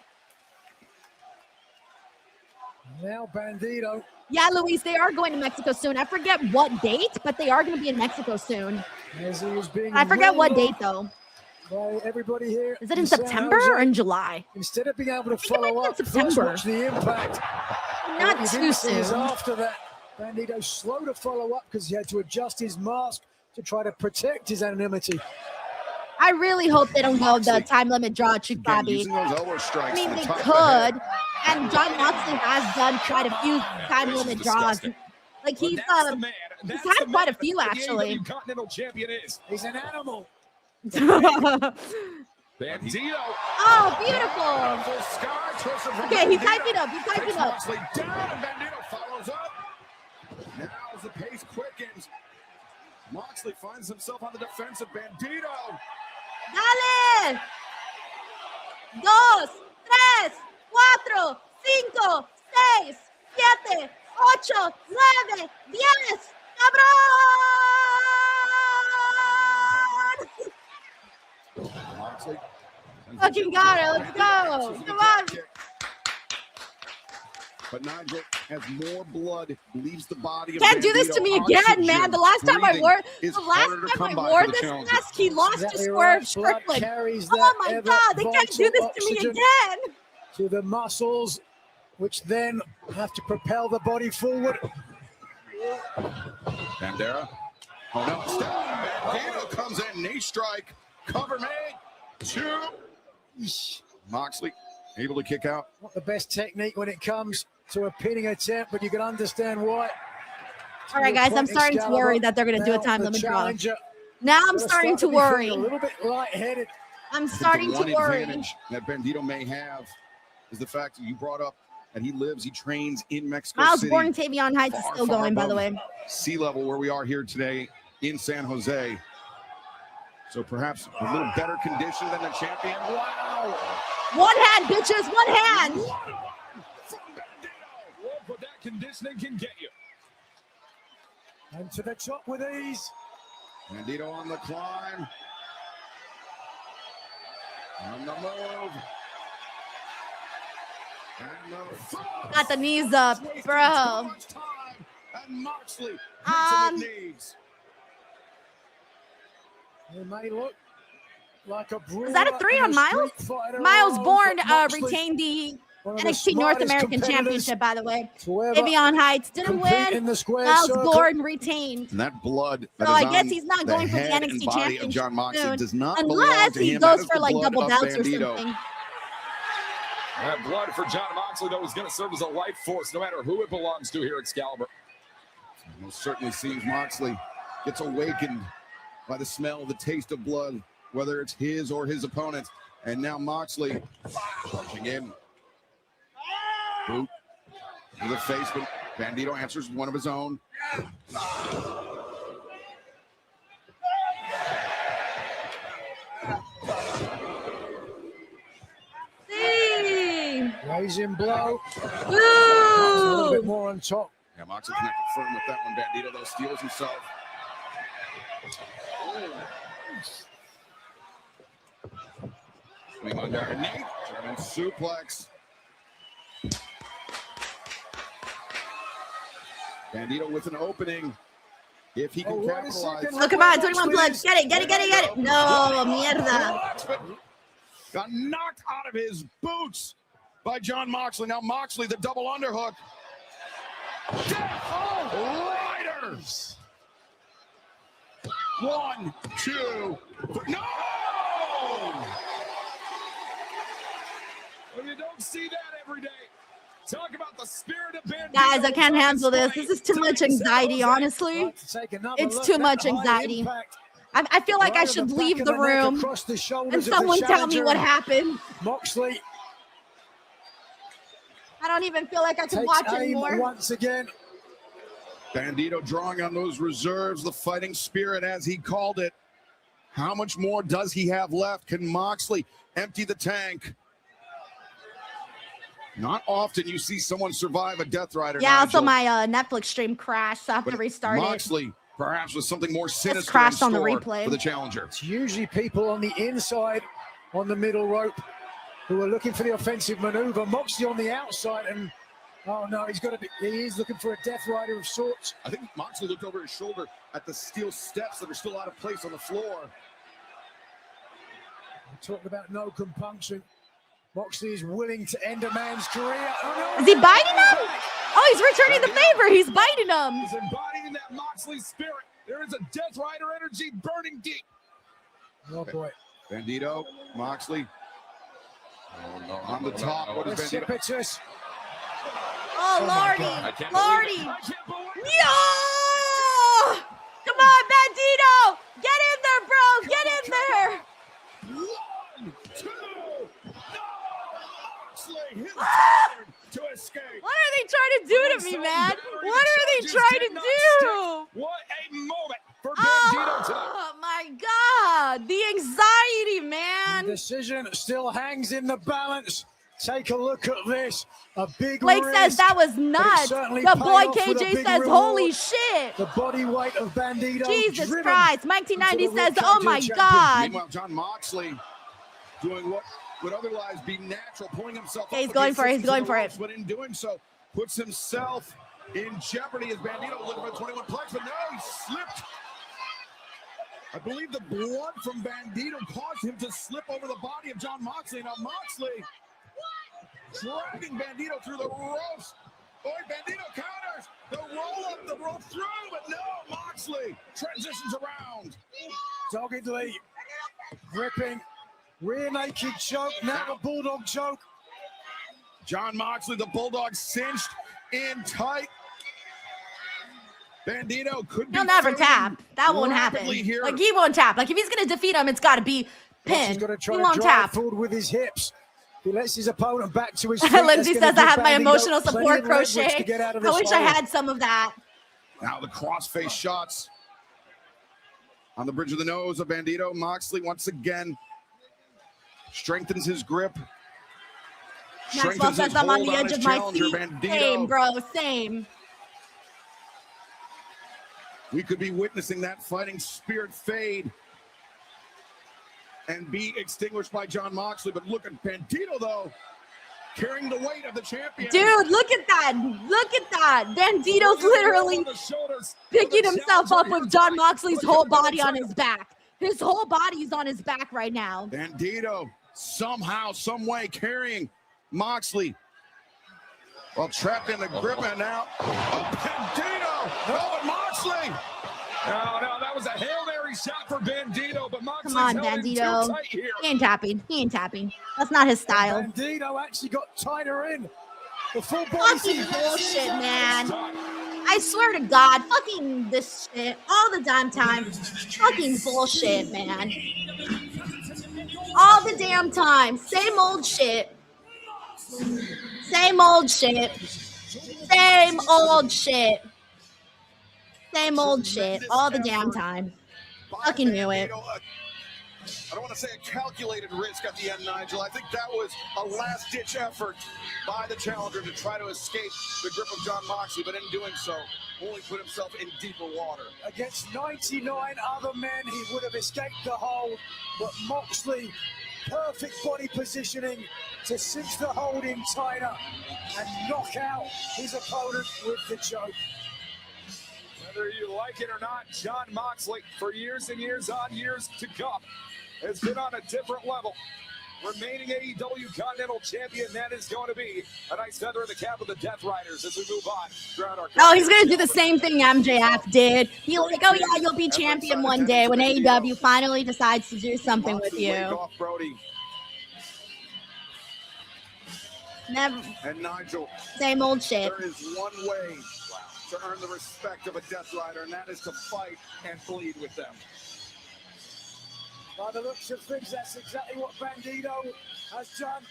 Now Bandito. Yeah, Luis, they are going to Mexico soon. I forget what date, but they are going to be in Mexico soon. As he was being I forget what date, though. By everybody here. Is it in September or in July? Instead of being able to follow up, September. first watch the impact. Not too soon. After that, Bandito slow to follow up because he had to adjust his mask to try to protect his anonymity. I really hope they don't go the time limit draw at Chief Bobby. I mean, they could. And Jon Moxley has done quite a few time limit draws. Like he's had quite a few actually. Continental champion is. He's an animal. Bandito. Oh, beautiful. Okay, he's hyping up. He's hyping up. Moxley down and Bandito follows up. Now as the pace quickens, Moxley finds himself on the defensive. Bandito. Dale. 2, 3, 4, 5, 6, 7, 8, 9, 10. ¡Cabrón! Moxley. Fucking got it. Let's go. Come on. But Nigel, as more blood leaves the body of Can't do this to me again, man. The last time I wore this mask, he lost to Swerve Strickland. Oh my God, they can't do this to me again. To the muscles, which then have to propel the body forward. Bandera. Oh no, Bandito comes in, knee strike, cover made, 2. Moxley able to kick out. Not the best technique when it comes to a pinning attempt, but you can understand why. All right, guys, I'm starting to worry that they're going to do a time limit draw. Now I'm starting to worry. A little bit lightheaded. I'm starting to worry. That Bandito may have is the fact that you brought up that he trains in Mexico Miles City. Born Tavion Heights is still going, by the way. Sea level where we are here today in San Jose. So perhaps a little better condition than the champion. Wow. One hand, bitches, one hand. But that conditioning can get you. And to the top with ease. Bandito on the climb. On the move. And the Got the knees up, bro. And Moxley knees. It may look like a Is that a 3 on Miles? Miles Born retained the NXT North American Championship, by the way. Tavion Heights didn't win. Miles Born retained. And that blood. So I guess he's not going for the NXT Championship Jon Moxley soon, does not unless to he him. goes for like double belts or something. That blood for Jon Moxley, though, is going to serve as a life force, no matter who it belongs to here at Excalibur. It most certainly seems Moxley gets awakened by the smell, the taste of blood, whether it's his or his opponent's. And now Moxley punching in. Boot to the face, but Bandito answers one of his own. Raising blow. Woo! A little bit more on top. Yeah, Moxley connected firm with that one. Bandito, though, steals himself. Swing underneath. German suplex. Bandito with an opening. If he can capitalize. Oh, come on, 21 plugs. Get it. No, mierda. Got knocked out of his boots by John Moxley. Now Moxley, the double underhook. Riders. 1, 2, 3. No! Well, you don't see that every day. Talk about the spirit of Bandito. Guys, I can't handle this. This is too much anxiety, honestly. It's too much anxiety. I feel like I should leave the room and someone tell me what happened. Moxley. I don't even feel like I can watch anymore. Once again. Bandito drawing on those reserves, the fighting spirit as he called it. How much more does he have left? Can Moxley empty the tank? Not often you see someone survive a Death Rider. Yeah, Nigel. also my Netflix stream crashed, so I have to restart it. Moxley, perhaps with something more sinister crashed in on the store replay. for the challenger. It's usually people on the inside, on the middle rope, who are looking for the offensive maneuver. Moxley on the outside, and oh no, he is looking for a Death Rider of sorts. I think Moxley looked over his shoulder at the steel steps that are still out of place on the floor. Talk about no compunction. Moxley is willing to end a man's career. Oh, no. Is he biting him? Oh, he's returning the favor. He's biting him. He's embodying that Moxley spirit. There is a Death Rider energy burning deep. Oh boy. Bandito, Moxley. On the top. What is Bandito? Precipitous. Oh, Lordy. Lordy. Yo! Come on, Bandito. Get in there, bro. Get in there. 1, 2. To escape. What are they trying to do to me, man? What are they trying to do? What a moment for Bandito tonight. Oh my God, the anxiety, man. The decision still hangs in the balance. Take a look at this. A big Blake wrist, says that was but it nuts. certainly The paid boy off with a KJ big says, reward. holy shit. The body weight of Bandito. Jesus driven Christ. Mike T90 into the says, ring oh my champion. God. Meanwhile, John Moxley doing what would otherwise be natural, pulling himself Yeah, up he's going against for it, he's systems going of for the it. ropes, but in doing so, puts himself in jeopardy as Bandito looking for 21 plugs, but no, he slipped. I believe the blood from Bandito caused him to slip over the body of John Moxley. Now Moxley dragging Bandito through the ropes. Boy, Bandito counters. The roll up, the rope through, but no, Moxley transitions around. Doggedly gripping. Rear naked choke, now the bulldog choke. John Moxley, the bulldog cinched in tight. Bandito could be He'll never fading tap. That won't happen. rapidly here. Like, he won't tap. Like, if he's going to defeat him, it's got to be He's pinned. going to He try to won't drive tap. forward with his hips. He lets his opponent back to his feet. Lindsay That's says, gonna I have give my Bandito emotional plenty support of leverage crochet. to get out of I this wish I hole. had some of that. Now the crossface shots on the bridge of the nose of Bandito. Moxley once again strengthens his grip. Maxwell Strengthens says his I'm on hold the edge his of my challenger, seat. Bandito. Same, bro. Same. We could be witnessing that fighting spirit fade and be extinguished by John Moxley. But look at Bandito, though, carrying the weight of the champion. Dude, look at that. Look at that. Bandito's literally picking himself up with John Moxley's whole body on his back. His whole body's on his back right now. Bandito somehow, some way carrying Moxley. Well, trapped in the grip, and now Bandito. No, but Moxley. No, that was a Hail Mary shot for Bandito, but Moxley's Come on, held in too Bandito. tight here. He ain't tapping. He ain't tapping. That's not his style. Bandito actually got tighter in. The full body Fucking bullshit, man. I swear to God, fucking this shit all the damn time. Fucking bullshit, man. All the damn time. Same old shit. Same old shit. Same old shit. Same old shit. All the damn time. Fucking knew it. I don't want to say a calculated risk at the end, Nigel. I think that was a last-ditch effort by the challenger to try to escape the grip of Jon Moxley, but in doing so, only put himself in deeper water. Against 99 other men, he would have escaped the hold, but Moxley, perfect body positioning to cinch the hold in tighter and knock out his opponent with the choke. Whether you like it or not, Jon Moxley, for years and years on years to come, has been on a different level. Remaining AEW Continental Champion, that is going to be a nice feather in the cap of the Death Riders as we move on throughout our. Oh, he's going to do the same thing MJF did. He's like, oh, yeah, you'll be champion one day when AEW finally decides to do something with you. Never. And Nigel, same old shit. There is one way to earn the respect of a Death Rider, and that is to fight and bleed with them. By the looks of things, that's exactly what Bandito has done.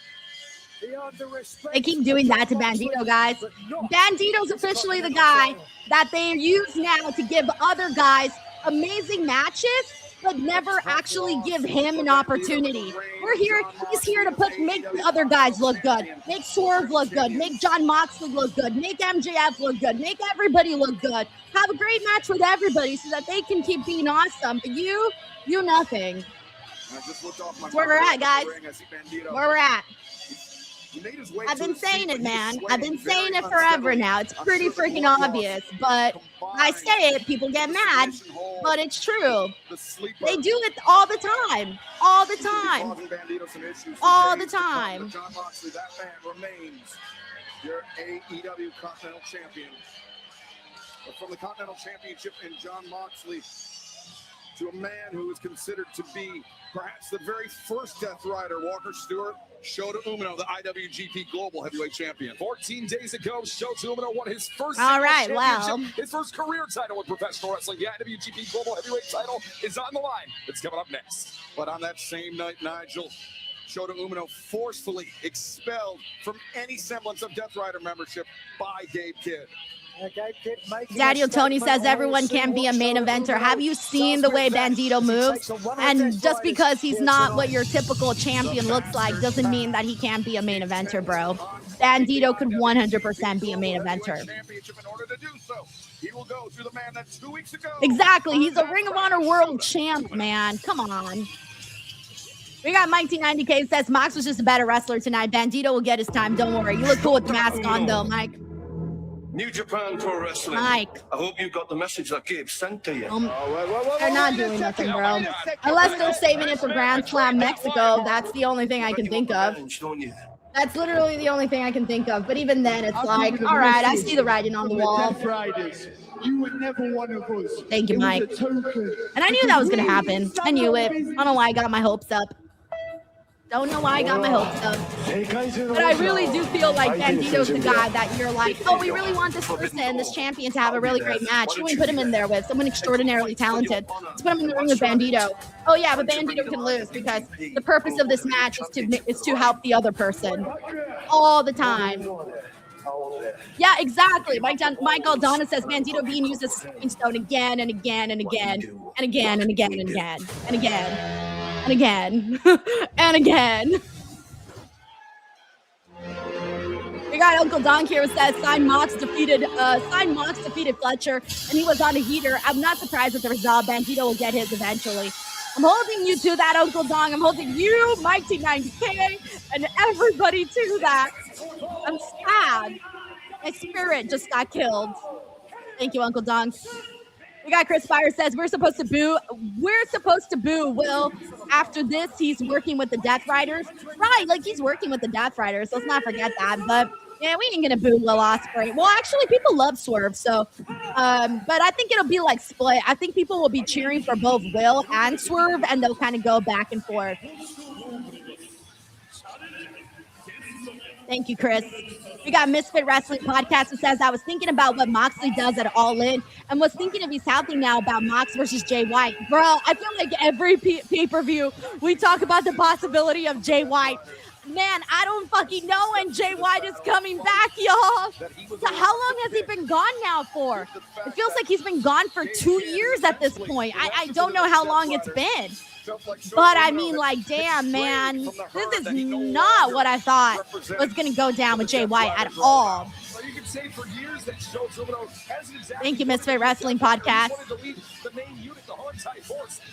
He earned the respect. They keep doing that to Bandito, guys. Bandito's officially the guy that they use now to give other guys amazing matches, but never actually give him an opportunity. He's here to make the other guys look good, make Swerve look good, make Jon Moxley look good, make MJF look good, make everybody look good. Have a great match with everybody so that they can keep being awesome. But you nothing. That's where we're at, guys. Where we're at. I've been saying it, man. I've been saying it forever now. It's pretty freaking obvious, but I say it, people get mad, but it's true. They do it all the time. All the time. All the time. Jon Moxley, that man remains your AEW Continental Champion. But from the Continental Championship in Jon Moxley to a man who is considered to be perhaps the very first Death Rider, Walker Stewart, Shota Umino, the IWGP Global Heavyweight Champion. 14 days ago, Shota Umino won his first his first career title in professional wrestling. The IWGP Global Heavyweight title is on the line. It's coming up next. But on that same night, Nigel, Shota Umino forcefully expelled from any semblance of Death Rider membership by Gabe Kidd. Daddy Tony says everyone can be a main eventer. Have you seen the way Bandito moves? And just because he's not what your typical champion looks like doesn't mean that he can't be a main eventer, bro. Bandito could 100% be a main eventer. Exactly. He's a Ring of Honor World Champ, man. Come on. We got Mike T90K says Mox was just a better wrestler tonight. Bandito will get his time. Don't worry. You look cool with the mask on, though, Mike. New Japan Pro Wrestling. Mike. I hope you got the message that Gabe sent to you. They're not doing nothing, bro. Unless they're saving it for Grand Slam Mexico. That's the only thing I can think of. That's literally the only thing I can think of. But even then, it's like, all right, I see the writing on the wall. You were never one of us. Thank you, Mike. And I knew that was going to happen. I knew it. I don't know why I got my hopes up. Don't know why I got my hopes up. But I really do feel like Bandito's the guy that you're like, oh, we really want this person, this champion, to have a really great match. Who we put him in there with? Someone extraordinarily talented. Let's put him in the ring with Bandito. Oh, yeah, but Bandito can lose because the purpose of this match is to help the other person. All the time. Yeah, exactly. Mike Aldana says Bandito being used as a stepping stone again and again and again and again and again and again and again. And again, and again. We got Uncle Donk here who says Sign Mox defeated Fletcher, and he was on a heater. I'm not surprised with the result. Bandito will get his eventually. I'm holding you to that, Uncle Dong. I'm holding you, Mike T90K, and everybody to that. I'm sad. My spirit just got killed. Thank you, Uncle Dong. We got Chris Fire says we're supposed to boo Will. After this, he's working with the Death Riders. Right, like he's working with the Death Riders. Let's not forget that. But yeah, we ain't gonna boo Will Ospreay. Well, actually, people love Swerve, so but I think it'll be like split. I think people will be cheering for both Will and Swerve, and they'll kind of go back and forth. Thank you, Chris. We got Misfit Wrestling Podcast who says, I was thinking about what Moxley does at All In and was thinking if he's healthy now about Mox versus Jay White. Bro, I feel like every pay-per-view we talk about the possibility of Jay White. Man, I don't fucking know when Jay White is coming back, y'all. So how long has he been gone now for? It feels like he's been gone for 2 years at this point. I don't know how long it's been. But I mean, like, damn, man, this is not what I thought was going to go down with Jay White at all. Thank you, Misfit Wrestling Podcast.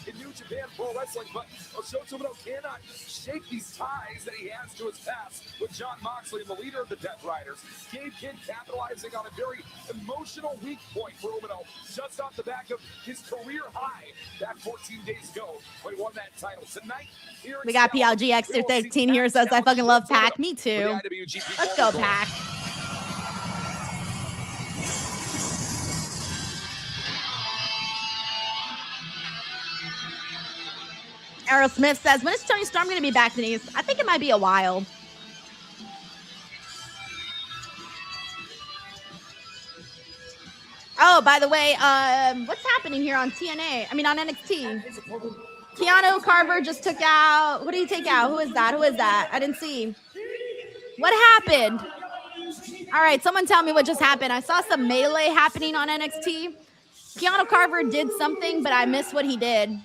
In New Japan Pro Wrestling, but Shota Umino cannot shake these ties that he has to his past with Jon Moxley, the leader of the Death Riders. Gabe Kidd capitalizing on a very emotional weak point for Umino, just off the back of his career high back 14 days ago when he won that title. Tonight, here We got PLGX 13 here says, I fucking love Pac. Me too. Let's go, Pac. Errol Smith says, when is Tony Storm going to be back, Denise? I think it might be a while. Oh, by the way, what's happening here on TNA? I mean, on NXT. Keanu Carver just took out. What did he take out? Who is that? Who is that? I didn't see. What happened? All right, someone tell me what just happened. I saw some melee happening on NXT. Keanu Carver did something, but I missed what he did.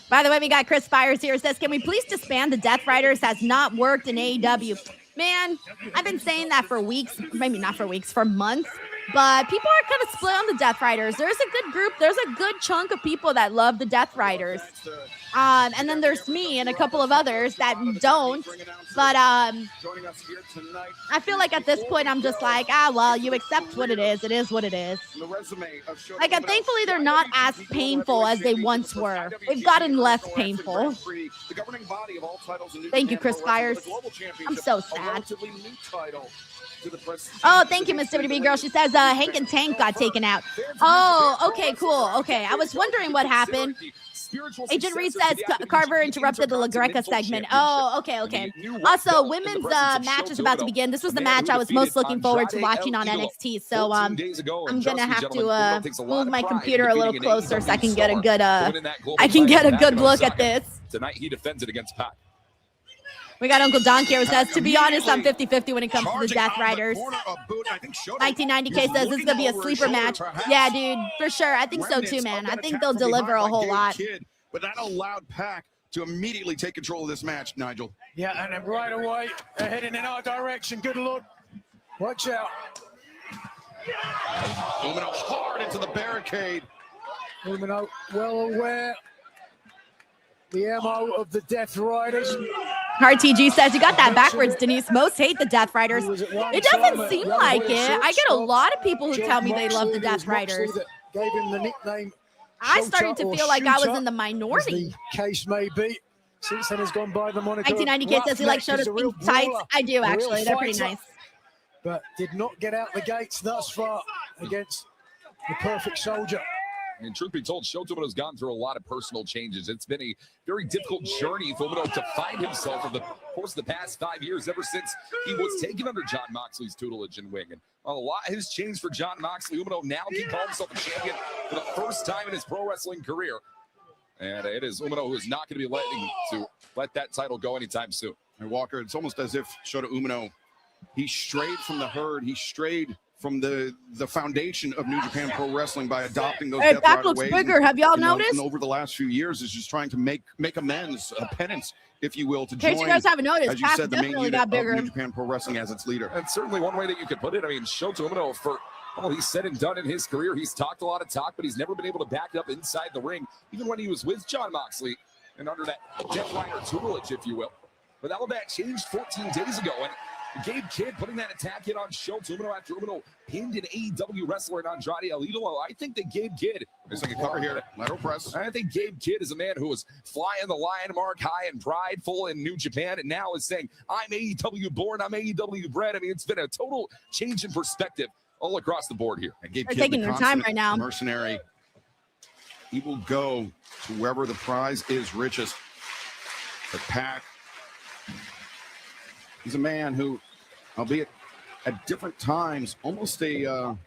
By the way, we got Chris Spires here. Says, can we please disband the Death Riders? Has not worked in AEW. Man, I've been saying that for weeks. Maybe not for weeks, for months. But people are kind of split on the Death Riders. There's a good group. There's a good chunk of people that love the Death Riders. And then there's me and a couple of others that don't. But I feel like at this point, I'm just like, well, you accept what it is. It is what it is. Like, thankfully, they're not as painful as they once were. They've gotten less painful. Thank you, Chris Fires. I'm so sad. Oh, thank you, Miss WB Girl. She says Hank and Tank got taken out. Oh, okay, cool. Okay, I was wondering what happened. Agent Reed says Carver interrupted the La Greca segment. Oh, okay. Also, women's match is about to begin. This was the match I was most looking forward to watching on NXT. So I'm gonna have to move my computer a little closer so I can get a good look at this. Tonight he defends it against Pac. We got Uncle Don here who says, to be honest, I'm 50-50 when it comes to the Death Riders. 1990K says this is going to be a sleeper match. Yeah, dude, for sure. I think so too, man. I think they'll deliver a whole lot. But that allowed Pac to immediately take control of this match, Nigel. Yeah, and then right away, they're heading in our direction. Good Lord. Watch out. Umino hard into the barricade. Umino well aware the MO of the Death Riders. RTG says, you got that backwards, Denise. Most hate the Death Riders. It doesn't seem like it. I get a lot of people who tell me they love the Death Riders. Gave him the nickname. I started to feel like I was in the minority. The case may be. Since then has gone by the moniker. 1990K says he likes Shota's pink tights. I do, actually. They're pretty nice. But did not get out the gates thus far against the Perfect Soldier. And truth be told, Shota Umino's gone through a lot of personal changes. It's been a very difficult journey for Umino to find himself over the course of the past 5 years, ever since he was taken under Jon Moxley's tutelage and wing. And a lot has changed for Jon Moxley. Umino now can call himself a champion for the first time in his pro wrestling career. And it is Umino who is not going to be let that title go anytime soon. And Walker, it's almost as if Shota Umino, he strayed from the herd. He strayed from the foundation of New Japan Pro Wrestling by adopting those Death back Rider looks ways. bigger. Have y'all noticed? And over the last few years, is just trying to make amends, a penance, if you will, to join. In case you guys haven't noticed, as you said, the main definitely unit got bigger. of New Japan Pro Wrestling as its leader. That's certainly one way that you could put it. I mean, Shota Umino, for all he's said and done in his career, he's talked a lot of talk, but he's never been able to back it up inside the ring, even when he was with Jon Moxley and under that Death Rider tutelage, if you will. But all of that changed 14 days ago, and Gabe Kidd putting that attack in on Shota Umino after Umino pinned an AEW wrestler in Andrade El Idolo. I think that Gabe Kidd, there's like a cover here, lateral press. I think Gabe Kidd is a man who was flying the lion mark high and prideful in New Japan, and now is saying, I'm AEW born, I'm AEW bred. I mean, it's been a total change in perspective all across the board here. And Gabe They're Kidd, taking their time right now. Mercenary, he will go to wherever the prize is richest. But Pac He's a man who, albeit at different times, almost a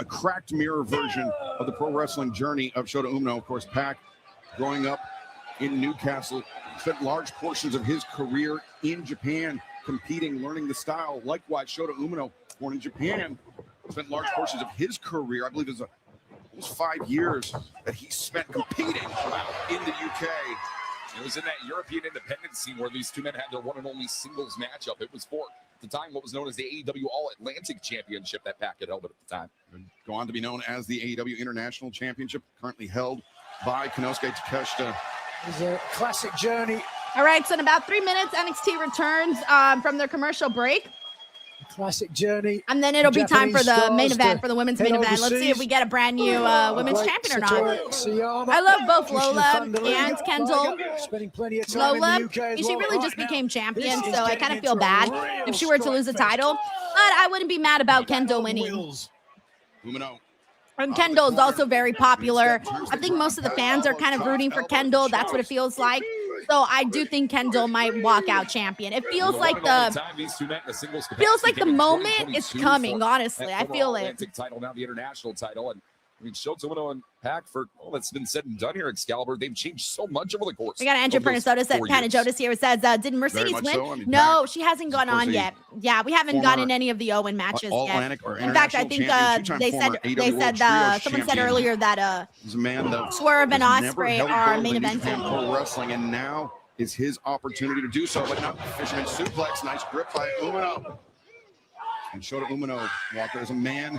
cracked mirror version of the pro wrestling journey of Shota Umino. Of course, Pac, growing up in Newcastle, spent large portions of his career in Japan competing, learning the style. Likewise, Shota Umino, born in Japan, spent large portions of his career, I believe it was almost 5 years, that he spent competing in the UK. It was in that European independent scene where these two men had their one and only singles matchup. It was for, at the time, what was known as the AEW All-Atlantic Championship that Pac had held at the time. And go on to be known as the AEW International Championship, currently held by Konosuke Takeshita. It's a classic journey. All right, so in about 3 minutes, NXT returns from their commercial break. Classic journey. And then it'll be time for the main event, for the women's main event. overseas. Let's see if we get a brand new women's champion or not. I love both Lola and Kendall. Spending plenty of time Lola, in the UK as she well. really Right just now, became champion, this is so I getting kind of into feel a bad real if she were to lose the title. But I wouldn't be mad about Kendall winning. Umino. And Kendall is also very popular. I think most of the fans are kind of rooting for Kendall. That's what it feels like. So I do think Kendall might walk out champion. It feels like the moment is coming. Honestly, I feel it. Title, now the international title, and I mean, Shota Umino and Pac, for all that's been said and done here, Excalibur, they've changed so much over the course. We got Andrew Pernisotis at Panajotis here. It says, did Mercedes win? So. I mean, no, she hasn't gone on yet. Yeah, we haven't gotten any of the Owen matches yet. In fact, I think they said someone said earlier that Swerve and Ospreay are main eventing. Pro wrestling, and now is his opportunity to do so. But now, fisherman suplex, nice grip by Umino. And Shota Umino, Walker, is a man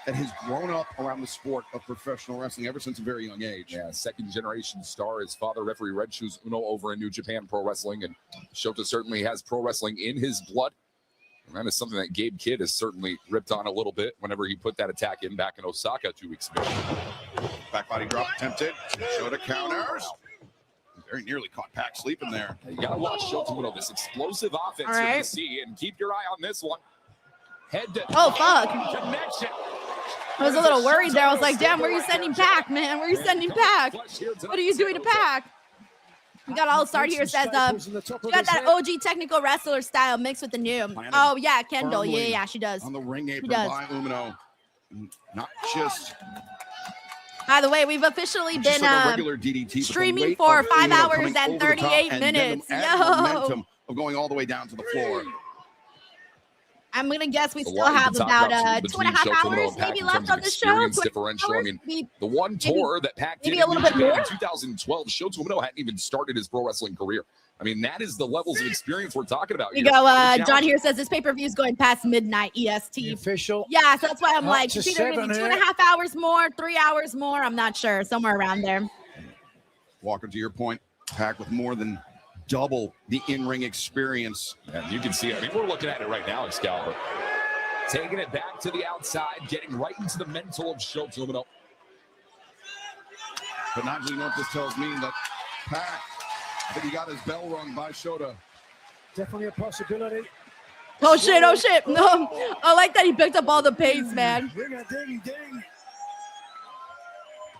that has grown up around the sport of professional wrestling ever since a very young age. Yeah, second-generation star. His father, referee Red Shoes Uno, over in New Japan Pro Wrestling, and Shota certainly has pro wrestling in his blood. And that is something that Gabe Kidd has certainly ripped on a little bit whenever he put that attack in back in Osaka 2 weeks ago. Back body drop attempted. Shota counters. Very nearly caught Pac sleeping there. You got to watch Shota Umino, this explosive offense you're going to see, and keep your eye on this one. Head to connection. I was a little worried there. I was like, damn, where are you sending Pac, man? Where are you sending Pac? What are you doing to Pac? We got all start here. Says, you got that OG technical wrestler style mixed with the new. Oh, yeah, Kendall. Yeah, she does. On the ring apron by Umino. Not just... By the way, we've officially been streaming for 5 hours and 38 minutes. Yo! Momentum of going all the way down to the floor. I'm going to guess we still have about 2.5 hours maybe left on the show. Differential. I mean, the one tour that Pac did in 2012, Shota Umino hadn't even started his pro wrestling career. I mean, that is the levels of experience we're talking about. We go, John here says this pay-per-view is going past midnight EST. Official. Yeah, so that's why I'm like, it's either going to be 2.5 hours more, 3 hours more. I'm not sure. Somewhere around there. Walker, to your point, Pac with more than double the in-ring experience. And you can see it. I mean, we're looking at it right now, Excalibur. Taking it back to the outside, getting right into the mental of Shota Umino. But not really know what this tells me, that Pac, I think he got his bell rung by Shota. Definitely a possibility. Oh, shit. Oh, shit. No, I like that he picked up all the pace, man. Ding, ding.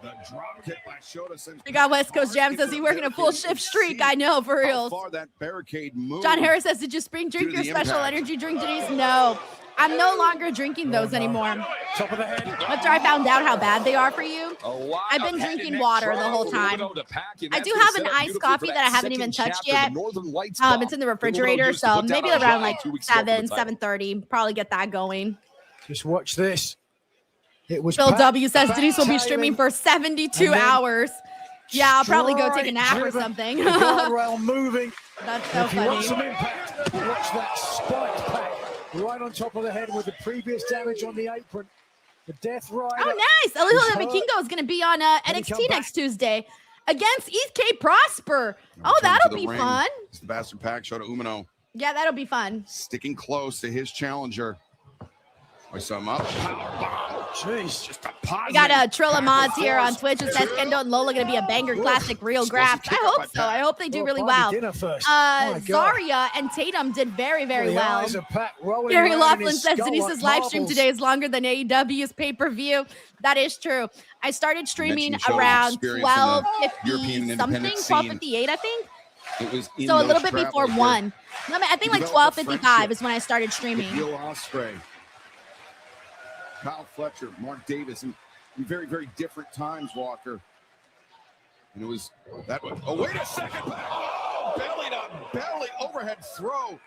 The drop kick by Shota sends. We got West Coast Jam says he's working a full shift streak. I know, for real. How far that barricade moved. John Harris says, did you drink your special energy drink, Denise? No, I'm no longer drinking those anymore. Top of the head. After I found out how bad they are for you, I've been drinking water the whole time. I do have an iced coffee that I haven't even touched yet. It's in the refrigerator, so maybe around like 7:30. Probably get that going. Just watch this. It was Phil W says Denise will be streaming for 72 hours. Yeah, I'll probably go take a nap or something. Guardrail moving. That's so if you want funny. some impact, watch that spiked Pac right on top of the head with the previous damage on the apron. The Death Rider. Oh, nice. Elizabeth Vikingo is going to be on NXT next Tuesday against EK Prosper. Oh, that'll be fun. It's the bastard Pac, Shota Umino. Yeah, that'll be fun. Sticking close to his challenger. I saw him up. Jeez, just a positive. We got Trilla Moz here on Twitch. It says Kendall and Lola going to be a banger classic real graphs. I hope so. I hope they do really well. Zarya and Tatum did very, very well. Gary Laughlin says Denise's live stream today is longer than AEW's pay-per-view. That is true. I started streaming around 12:50 something, 12:58, I think. It was in So a those little bit before travels 1. No, I think like developed a 12:55 is when I started streaming. with Will Ospreay, Kyle Fletcher, Mark Davis, and in very, very different times, Walker. And it was that one. Oh, wait a second. Oh, belly to belly overhead throw.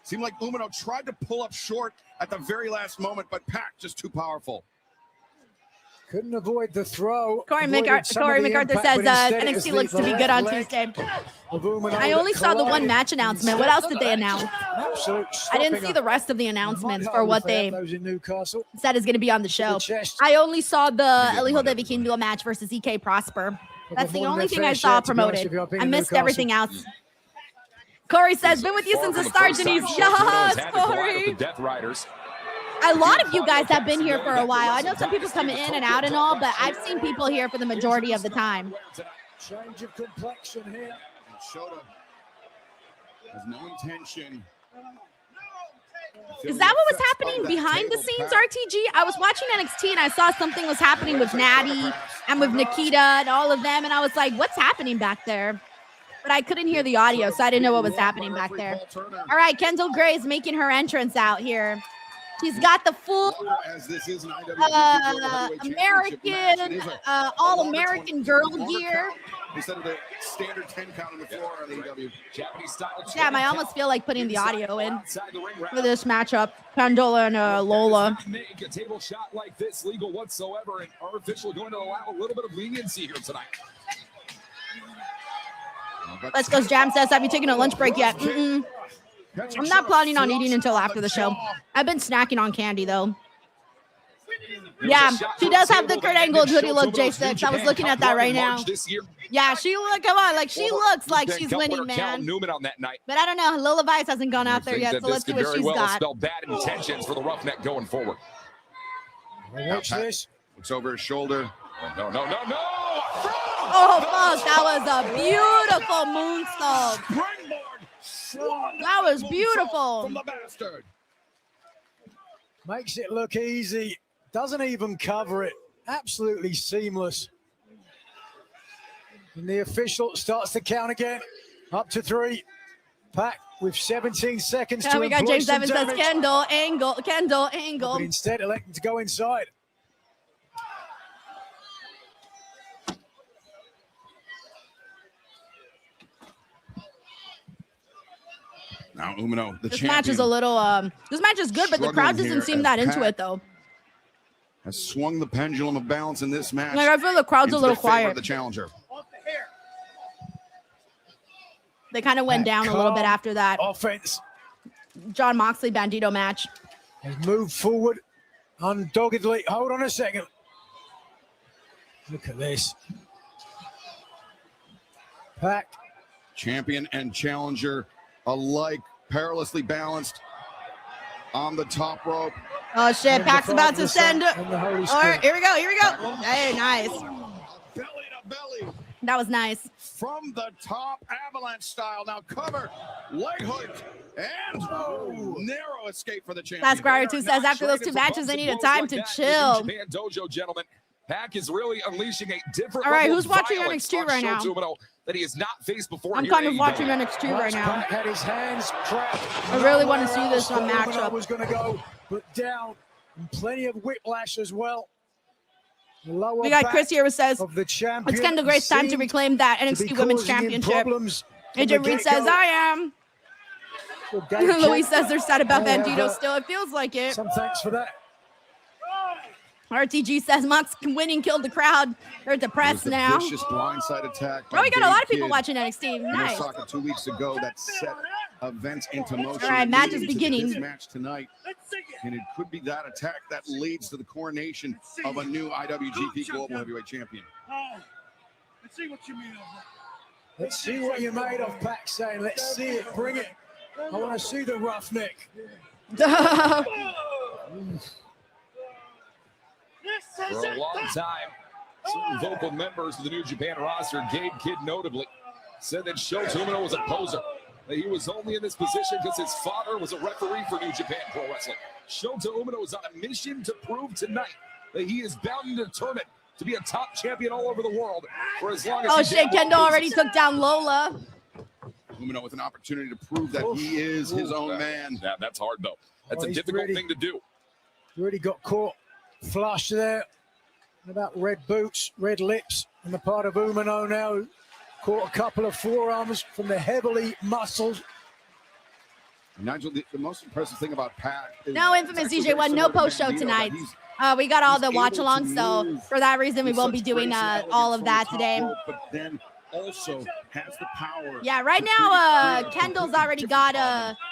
Seemed like Umino tried to pull up short at the very last moment, but Pac just too powerful. Couldn't avoid the throw. Corey MacArthur says NXT looks to be good on Tuesday. I only saw the one match announcement. What else did they announce? I didn't see the rest of the announcements for what they said is going to be on the show. I only saw the El Hijo de Vikingo match versus EK Prosper. That's the only thing I saw promoted. I missed everything else. Corey says, been with you since the start, Denise. Yes, Corey. Death Riders. A lot of you guys have been here for a while. I know some people come in and out and all, but I've seen people here for the majority of the time. Change of complexion here. Shota has no intention. Is that what was happening behind the scenes, RTG? I was watching NXT and I saw something was happening with Natty and with Nikita and all of them, and I was like, what's happening back there? But I couldn't hear the audio, so I didn't know what was happening back there. All right, Kendall Gray is making her entrance out here. She's got the full American, all-American girl gear. Instead of the standard 10 count on the floor on AEW. Japanese style. Damn, I almost feel like putting the audio in for this matchup. Pandola and Lola. Make a table shot like this legal whatsoever, and our official going to allow a little bit of leniency here tonight. Let's go, Jam says, have you taken a lunch break yet? I'm not planning on eating until after the show. I've been snacking on candy, though. Yeah, she does have the Kurt Angle hoodie look, J6. I was looking at that right now. Yeah, come on, like she looks like she's winning, man. But I don't know, Lola Vice hasn't gone out there yet, so let's see what she's got. Spell bad intentions for the Roughneck going forward. Watch this. Looks over his shoulder. No. Oh, fuck, that was a beautiful moonsault. That was beautiful. From the bastard. Makes it look easy. Doesn't even cover it. Absolutely seamless. And the official starts to count again. Up to 3. Pac with 17 seconds to we got James Evans says Kendall Angle. But instead electing to go inside. Now Umino, the this champion. Match is a little this match is good, but the crowd doesn't seem that into it though. Has swung the pendulum of balance in this match. Like I feel the crowd's a little quiet. The challenger. They kind of went down a little bit after that offense. John Moxley Bandito match. Has moved forward undoggedly. Hold on a second. Look at this. Pac. Champion and challenger alike, perilously balanced on the top rope. Oh shit, Pac's about to send. All right, here we go. Hey, nice. Belly to belly. That was nice. From the top, avalanche style. Now cover, leg hook, and narrow escape for the champion. Sasquire 2 says after those 2 matches, they need a time to chill. Japan Dojo, gentlemen. Pac is really unleashing a different. All right, who's watching NXT right now? That he has not faced before. I'm kind of watching NXT right now. Had his hands trapped. I really want to see this on matchup. Was going to go, but down, and plenty of whiplash as well. We got Chris here who says it's Kendall Gray's time to reclaim that NXT Women's Championship. AJ Reed says I am. Louise says they're sad about Bandito still. It feels like it. Some thanks for that. RTG says Mox winning killed the crowd. They're depressed now. Vicious blindside attack. Oh, we got a lot of people watching NXT. Nice. Osaka 2 weeks ago that set events into motion. All right, match is beginning. This match tonight, and it could be that attack that leads to the coronation of a new IWGP Global Heavyweight Champion. Let's see what you mean. Let's see what you made of, Pac saying. Let's see it. Bring it. I want to see the roughneck. For a long time, certain vocal members of the New Japan roster, Gabe Kidd notably, said that Shota Umino was a poser. That he was only in this position because his father was a referee for New Japan Pro Wrestling. Shota Umino is on a mission to prove tonight that he is bound and determined to be a top champion all over the world for as long as oh shit, Kendall already took down Lola. Umino with an opportunity to prove that he is his own man. Yeah, that's hard, though. That's a he's difficult thing to do. Really got caught flush there. And about red boots, red lips on the part of Umino now. Caught a couple of forearms from the heavily muscled. Nigel, the most impressive thing about Pat is No infamous DJ1, no post show tonight. We got all the watch along, so for that reason, we won't be doing all of that today. But then also has the power. Yeah, right now, Kendall's already got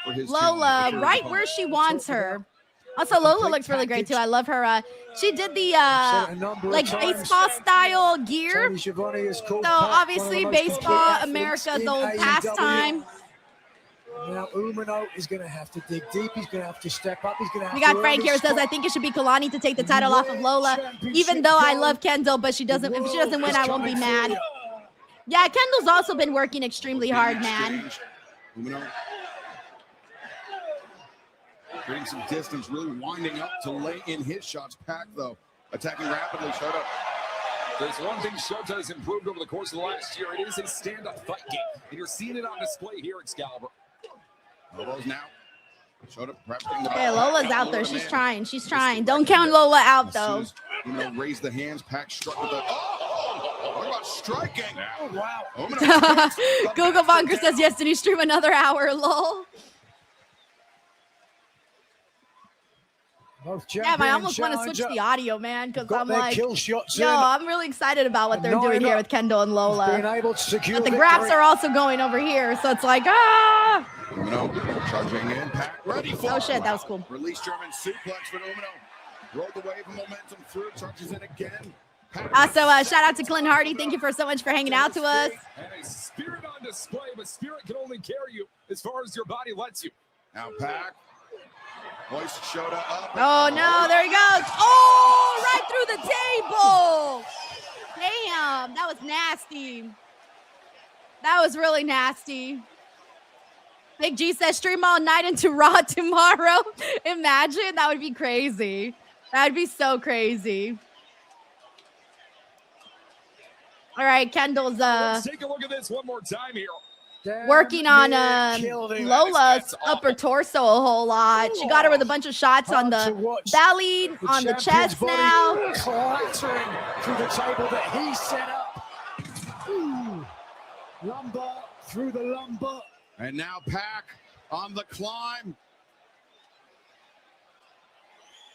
Lola right where she wants her. Also, Lola looks really great too. I love her. She did the like baseball style gear. So obviously, baseball, America, the old pastime. Now Umino is going to have to dig deep. He's going to have to step up. He's going to have We to got Frank here says I think it should be Kalani to take the title off of Lola. Even though I love Kendall, but she doesn't. If she doesn't win, I won't be mad. Yeah, Kendall's also been working extremely hard, man. Umino creating some distance, really winding up to lay in his shots. Pac, though, attacking rapidly. Shota. There's one thing Shota has improved over the course of the last year. It is a stand-up fight game, and you're seeing it on display here, Excalibur. Elbows now. Shota prepping the Okay, Lola's out there. She's trying. She's trying. Don't count Lola out, though. Umino raised the hands. Pac struck with the... What about striking? Oh, wow. Google Bunker says, yes, did he stream another hour? Lol. Damn, I almost want to switch the audio, man, because I'm like, yo, I'm really excited about what they're doing here with Kendall and Lola. But the graphs are also going over here, so it's like, ah! Umino charging in. Pac ready for Oh, shit, that was cool. Release German suplex for Umino. Rode the wave of momentum through. Charges in again. Also, shout out to Clint Hardy. Thank you so much for hanging out to us. And a spirit on display, but spirit can only carry you as far as your body lets you. Now Pac. Voice Shota up. Oh, no, there he goes. Oh, right through the table. Damn, that was nasty. That was really nasty. Big G says stream all night into Raw tomorrow. Imagine, that would be crazy. That would be so crazy. All right, Kendall's Let's take a look at this one more time here. working on Lola's upper torso a whole lot. She got her with a bunch of shots on the belly, on the chest now. Clattering through the table that he set up. Lumbar through the lumbar. And now Pac on the climb.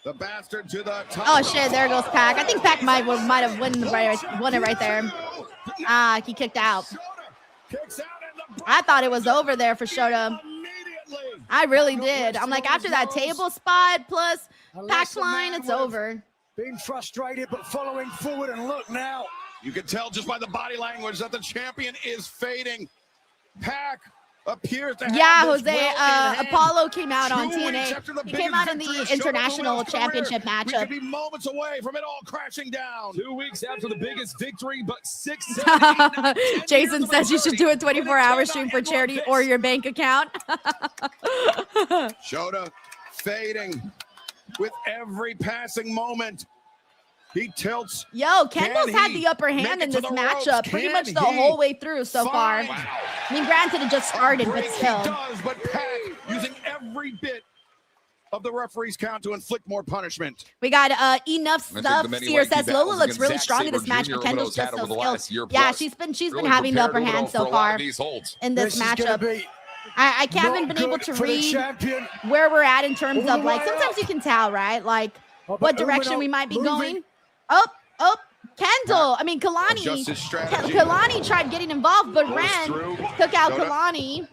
The bastard to the top. Oh shit, there goes Pac. I think Pac might have won it right there. Ah, he kicked out. I thought it was over there for Shota. I really did. I'm like, after that table spot plus Pac line, it's over. Being frustrated, but following forward, and look now. You can tell just by the body language that the champion is fading. Pac appears to have Jose Apollo came out on TNA. He came out in the International Championship We matchup. could be moments away from it all crashing down. 2 weeks after the biggest victory, but 6, 7, 8, 9, 10 Jason says you should do a 24-hour stream for charity or your bank account. Shota fading with every passing moment. He tilts. Yo, Kendall's had the upper hand in this matchup pretty much the whole way through so far. I mean, granted, it just started, but still. He does, but Pac using every bit of the referee's count to inflict more punishment. We got enough stuff. Seer says Lola looks really strong in this match, but Kendall's just so skilled. Yeah, she's been having the upper hand so far in this matchup. I haven't been able to read where we're at in terms of, like, sometimes you can tell, right? Like, what direction we might be going. Oh, Kendall. I mean, Kalani tried getting involved, but Ren took out Kalani.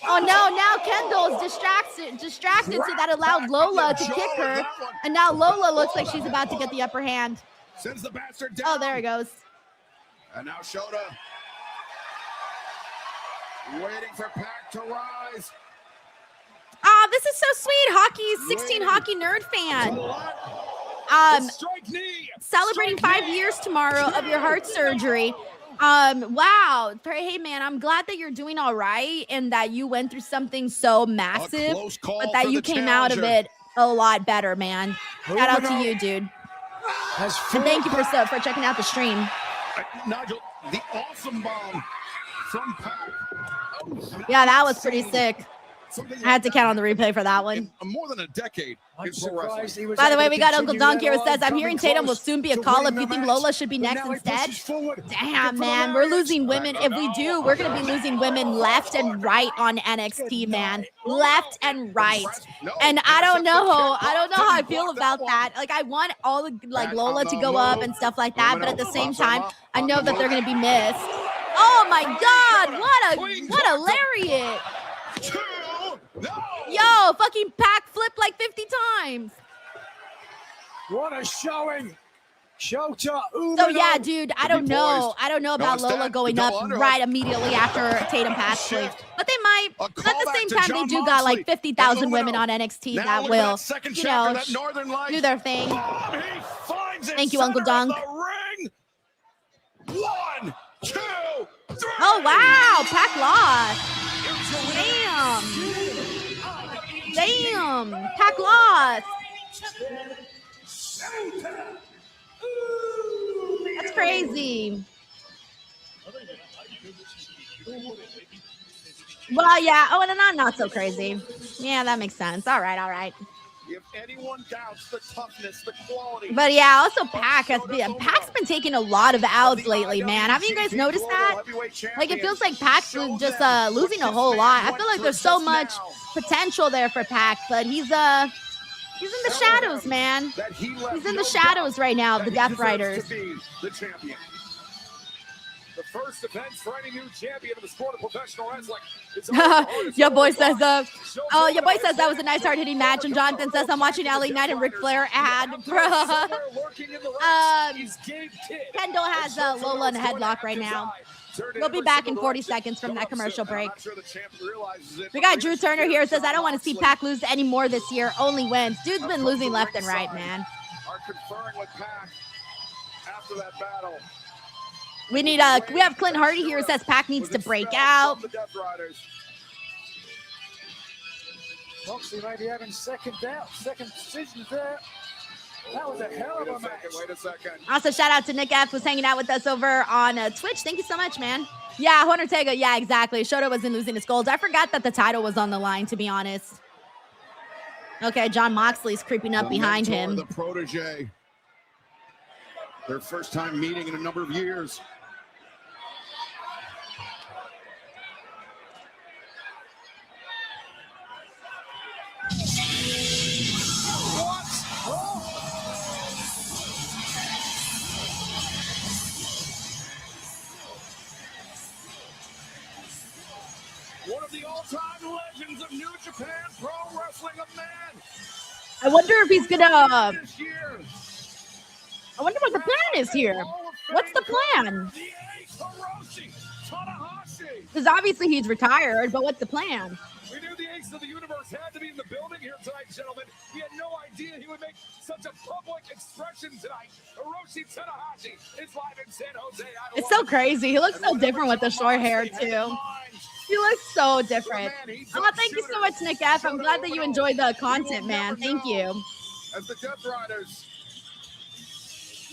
Oh, no, now Kendall's distracted, so that allowed Lola to kick her. And now Lola looks like she's about to get the upper hand. Sends the bastard down. Oh, there it goes. And now Shota waiting for Pac to rise. Oh, this is so sweet. Hockey, 16 hockey nerd fan. Celebrating 5 years tomorrow of your heart surgery. Wow. Hey, man, I'm glad that you're doing all right and that you went through something so massive, but that you came out of it a lot better, man. Shout out to you, dude. And thank you for checking out the stream. Nigel, the awesome bomb from Pac. Yeah, that was pretty sick. I had to count on the replay for that one. More than a decade in pro wrestling. By the way, we got Uncle Dunk here who says, I'm hearing Tatum will soon be a call-up. You think Lola should be next instead? Damn, man. We're losing women. If we do, we're going to be losing women left and right on NXT, man. Left and right. And I don't know. I don't know how I feel about that. Like, I want all the, like, Lola to go up and stuff like that. But at the same time, I know that they're going to be missed. Oh, my God. What a lariat. Yo, fucking Pac flipped like 50 times. What a showing. Shota Umino. So yeah, dude, I don't know. I don't know about Lola going up right immediately after Tatum Pac flipped. But they might. But at the same time, they do got like 50,000 women on NXT that will, you know, do their thing. Thank you, Uncle Dunk. 1, 2, 3. Oh, wow. Pac lost. Damn. Pac lost. That's crazy. Well, yeah. Oh, and not so crazy. Yeah, that makes sense. All right. If anyone doubts the toughness, the quality. But yeah, also Pac's been taking a lot of outs lately, man. Haven't you guys noticed that? Like, it feels like Pac's just losing a whole lot. I feel like there's so much potential there for Pac, but he's in the shadows, man. He's in the shadows right now, the Death Riders. The first defense for any new champion of the sport of professional wrestling. Your boy says that was a nice hard-hitting match, and Jonathan says I'm watching LA Knight and Ric Flair ad. Kendall has Lola in a headlock right now. We'll be back in 40 seconds from that commercial break. We got Drew Turner here, says I don't want to see Pac lose any more this year, only wins. Dude's been losing left and right, man. Are conferring with Pac after that battle. We have Clint Hardy here who says Pac needs to break out. Moxley may be having second decisions there. That was a hell of a match. Wait a second. Also, shout out to Nick F, who's hanging out with us over on Twitch. Thank you so much, man. Yeah, Juan Ortega. Yeah, exactly. Shota wasn't losing his gold. I forgot that the title was on the line, to be honest. Okay, John Moxley's creeping up behind him. The protege. Their first time meeting in a number of years. One of the all-time legends of New Japan Pro Wrestling, a man. I wonder if he's gonna. I wonder what the plan is here. What's the plan? Because obviously he's retired, but what's the plan? We knew the ace of the universe had to be in the building here tonight, gentlemen. We had no idea he would make such a public expression tonight. Hiroshi Tanahashi is live in San Jose. It's so crazy. He looks so different with the short hair, too. He looks so different. Oh, thank you so much, Nick F. I'm glad that you enjoyed the content, man. Thank you. As the Death Riders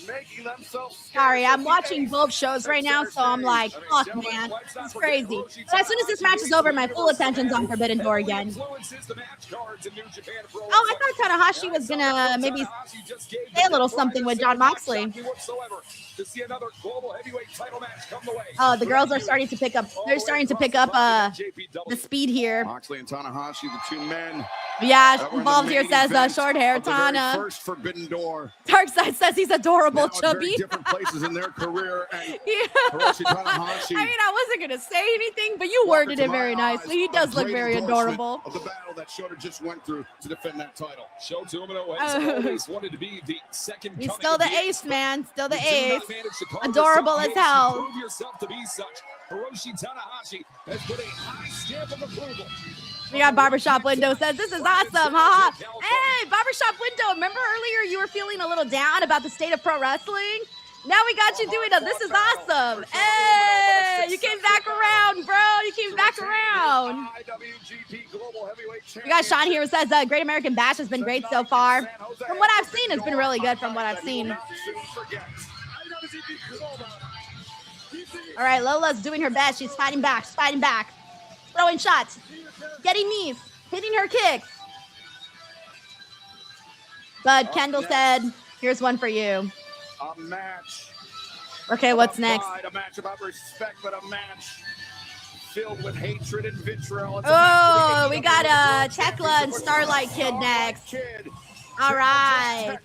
making themselves sorry, I'm watching both shows right now, so I'm like, fuck, man. It's crazy. So as soon as this match is over, my full attention's on Forbidden Door again. Oh, I thought Tanahashi was going to maybe say a little something with John Moxley. Oh, the girls are starting to pick up. They're starting to pick up the speed here. Moxley and Tanahashi, the two men. Yeah, involved here says short hair Tana. First Forbidden Door. Darkseid says he's adorable, chubby. Different places in their career. And yeah. Hiroshi Tanahashi. I mean, I wasn't gonna say anything, but you worded it very nicely. He does look very adorable. Of the battle that Shota just went through to defend that title. Shota Umino has always wanted to be the second. He's still the ace, man. Still the ace. Adorable as hell. Prove yourself to be such. Hiroshi Tanahashi has put a high stamp of approval. We got Barbershop Window says, this is awesome, haha. Hey, Barbershop Window, remember earlier you were feeling a little down about the state of pro wrestling? Now we got you doing a this is awesome. Hey, you came back around, bro. You came back around. We got Sean here who says, Great American Bash has been great so far. From what I've seen, it's been really good from what I've seen. All right, Lola's doing her best. She's fighting back, throwing shots, getting knees, hitting her kicks. But Kendall said, here's one for you. A match. Okay, what's next? A match about respect, but a match filled with hatred and vitriol. Oh, we got Tekla and Starlight Kid next. All right.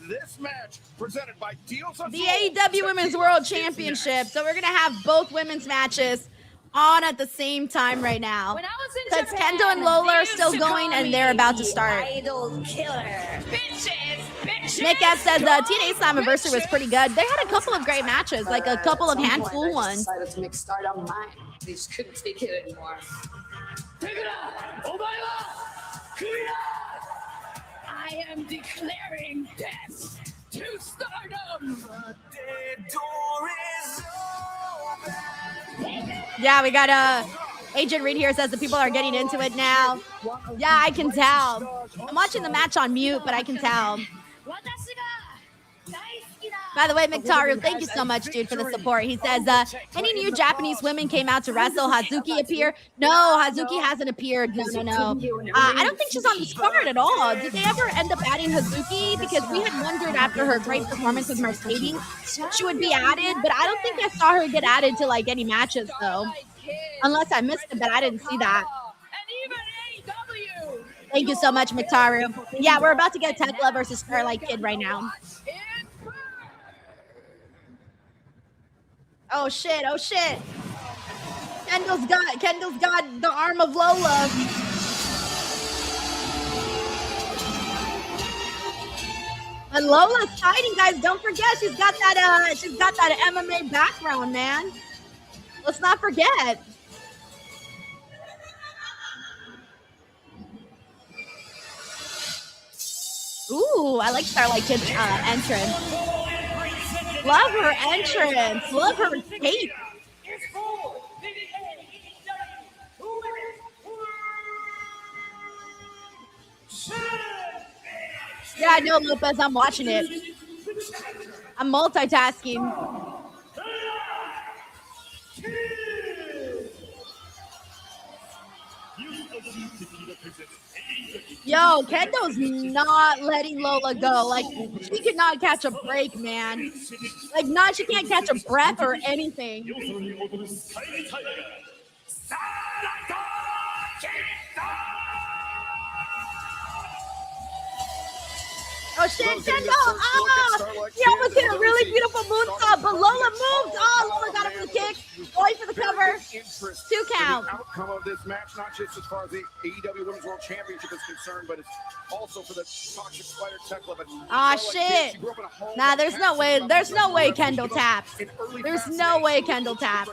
This match presented by The AEW Women's World Championship. So we're going to have both women's matches on at the same time right now. Because Kendo and Lola are still going and they're about to start. Idol killer. Nick F says TNA Slammiversary was pretty good. They had a couple of great matches, like a couple of handful ones. Decided to make Stardom mine. They just couldn't take it anymore. I am declaring death to Stardom. The dead door is open. Yeah, we got Agent Reed here says the people are getting into it now. Yeah, I can tell. I'm watching the match on mute, but I can tell. By the way, Mictaru, thank you so much, dude, for the support. He says, any new Japanese women came out to wrestle? Hazuki appear? No, Hazuki hasn't appeared. No. I don't think she's on this card at all. Did they ever end up adding Hazuki? Because we had wondered after her great performance with Mercedes, she would be added, but I don't think I saw her get added to, like, any matches, though. Unless I missed it, but I didn't see that. Thank you so much, Mictaru. Yeah, we're about to get Tekla versus Starlight Kid right now. Oh shit. Kendall's got the arm of Lola. And Lola's fighting, guys. Don't forget, she's got that MMA background, man. Let's not forget. Ooh, I like Starlight Kid's entrance. Love her entrance. Love her cape. Yeah, I know, Lopez. I'm watching it. I'm multitasking. Yo, Kendo's not letting Lola go. Like, she could not catch a break, man. Like, she can't catch a breath or anything. Oh shit, Kendo! Oh, he almost hit a really beautiful moonsault, but Lola moved. Oh, Lola got him for the kick. Going for the cover. 2 count. The outcome of this match, not just as far as the AEW Women's World Championship is concerned, but it's also for the Toxic Spider Tekla. Ah, shit. Nah, there's no way. There's no way Kendall taps. There's no way Kendall taps.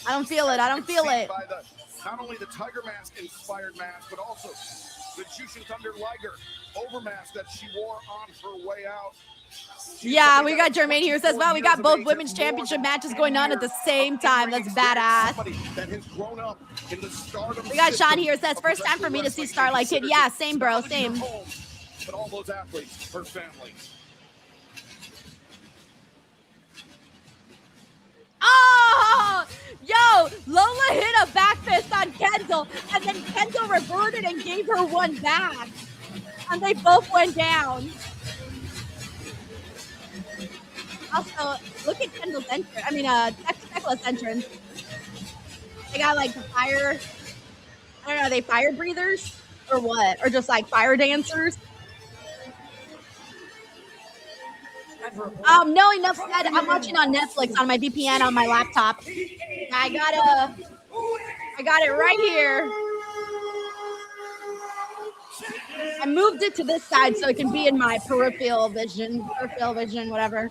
I don't feel it. Not only the Tiger Mask inspired mask, but also the Jushin Thunder Liger overmask that she wore on her way out. Yeah, we got Jermaine here says, well, we got both women's championship matches going on at the same time. That's badass. We got Sean here says, first time for me to see Starlight Kid. Yeah, same, bro, same. But all those athletes, her family. Oh, yo, Lola hit a back fist on Kendall, and then Kendall reverted and gave her one back. And they both went down. Also, look at Kendall's entrance. I mean, Tekla's entrance. They got like the fire. I don't know, are they fire breathers or what? Or just like fire dancers? No, enough said. I'm watching on Netflix on my VPN on my laptop. I got it right here. I moved it to this side so it can be in my peripheral vision, whatever.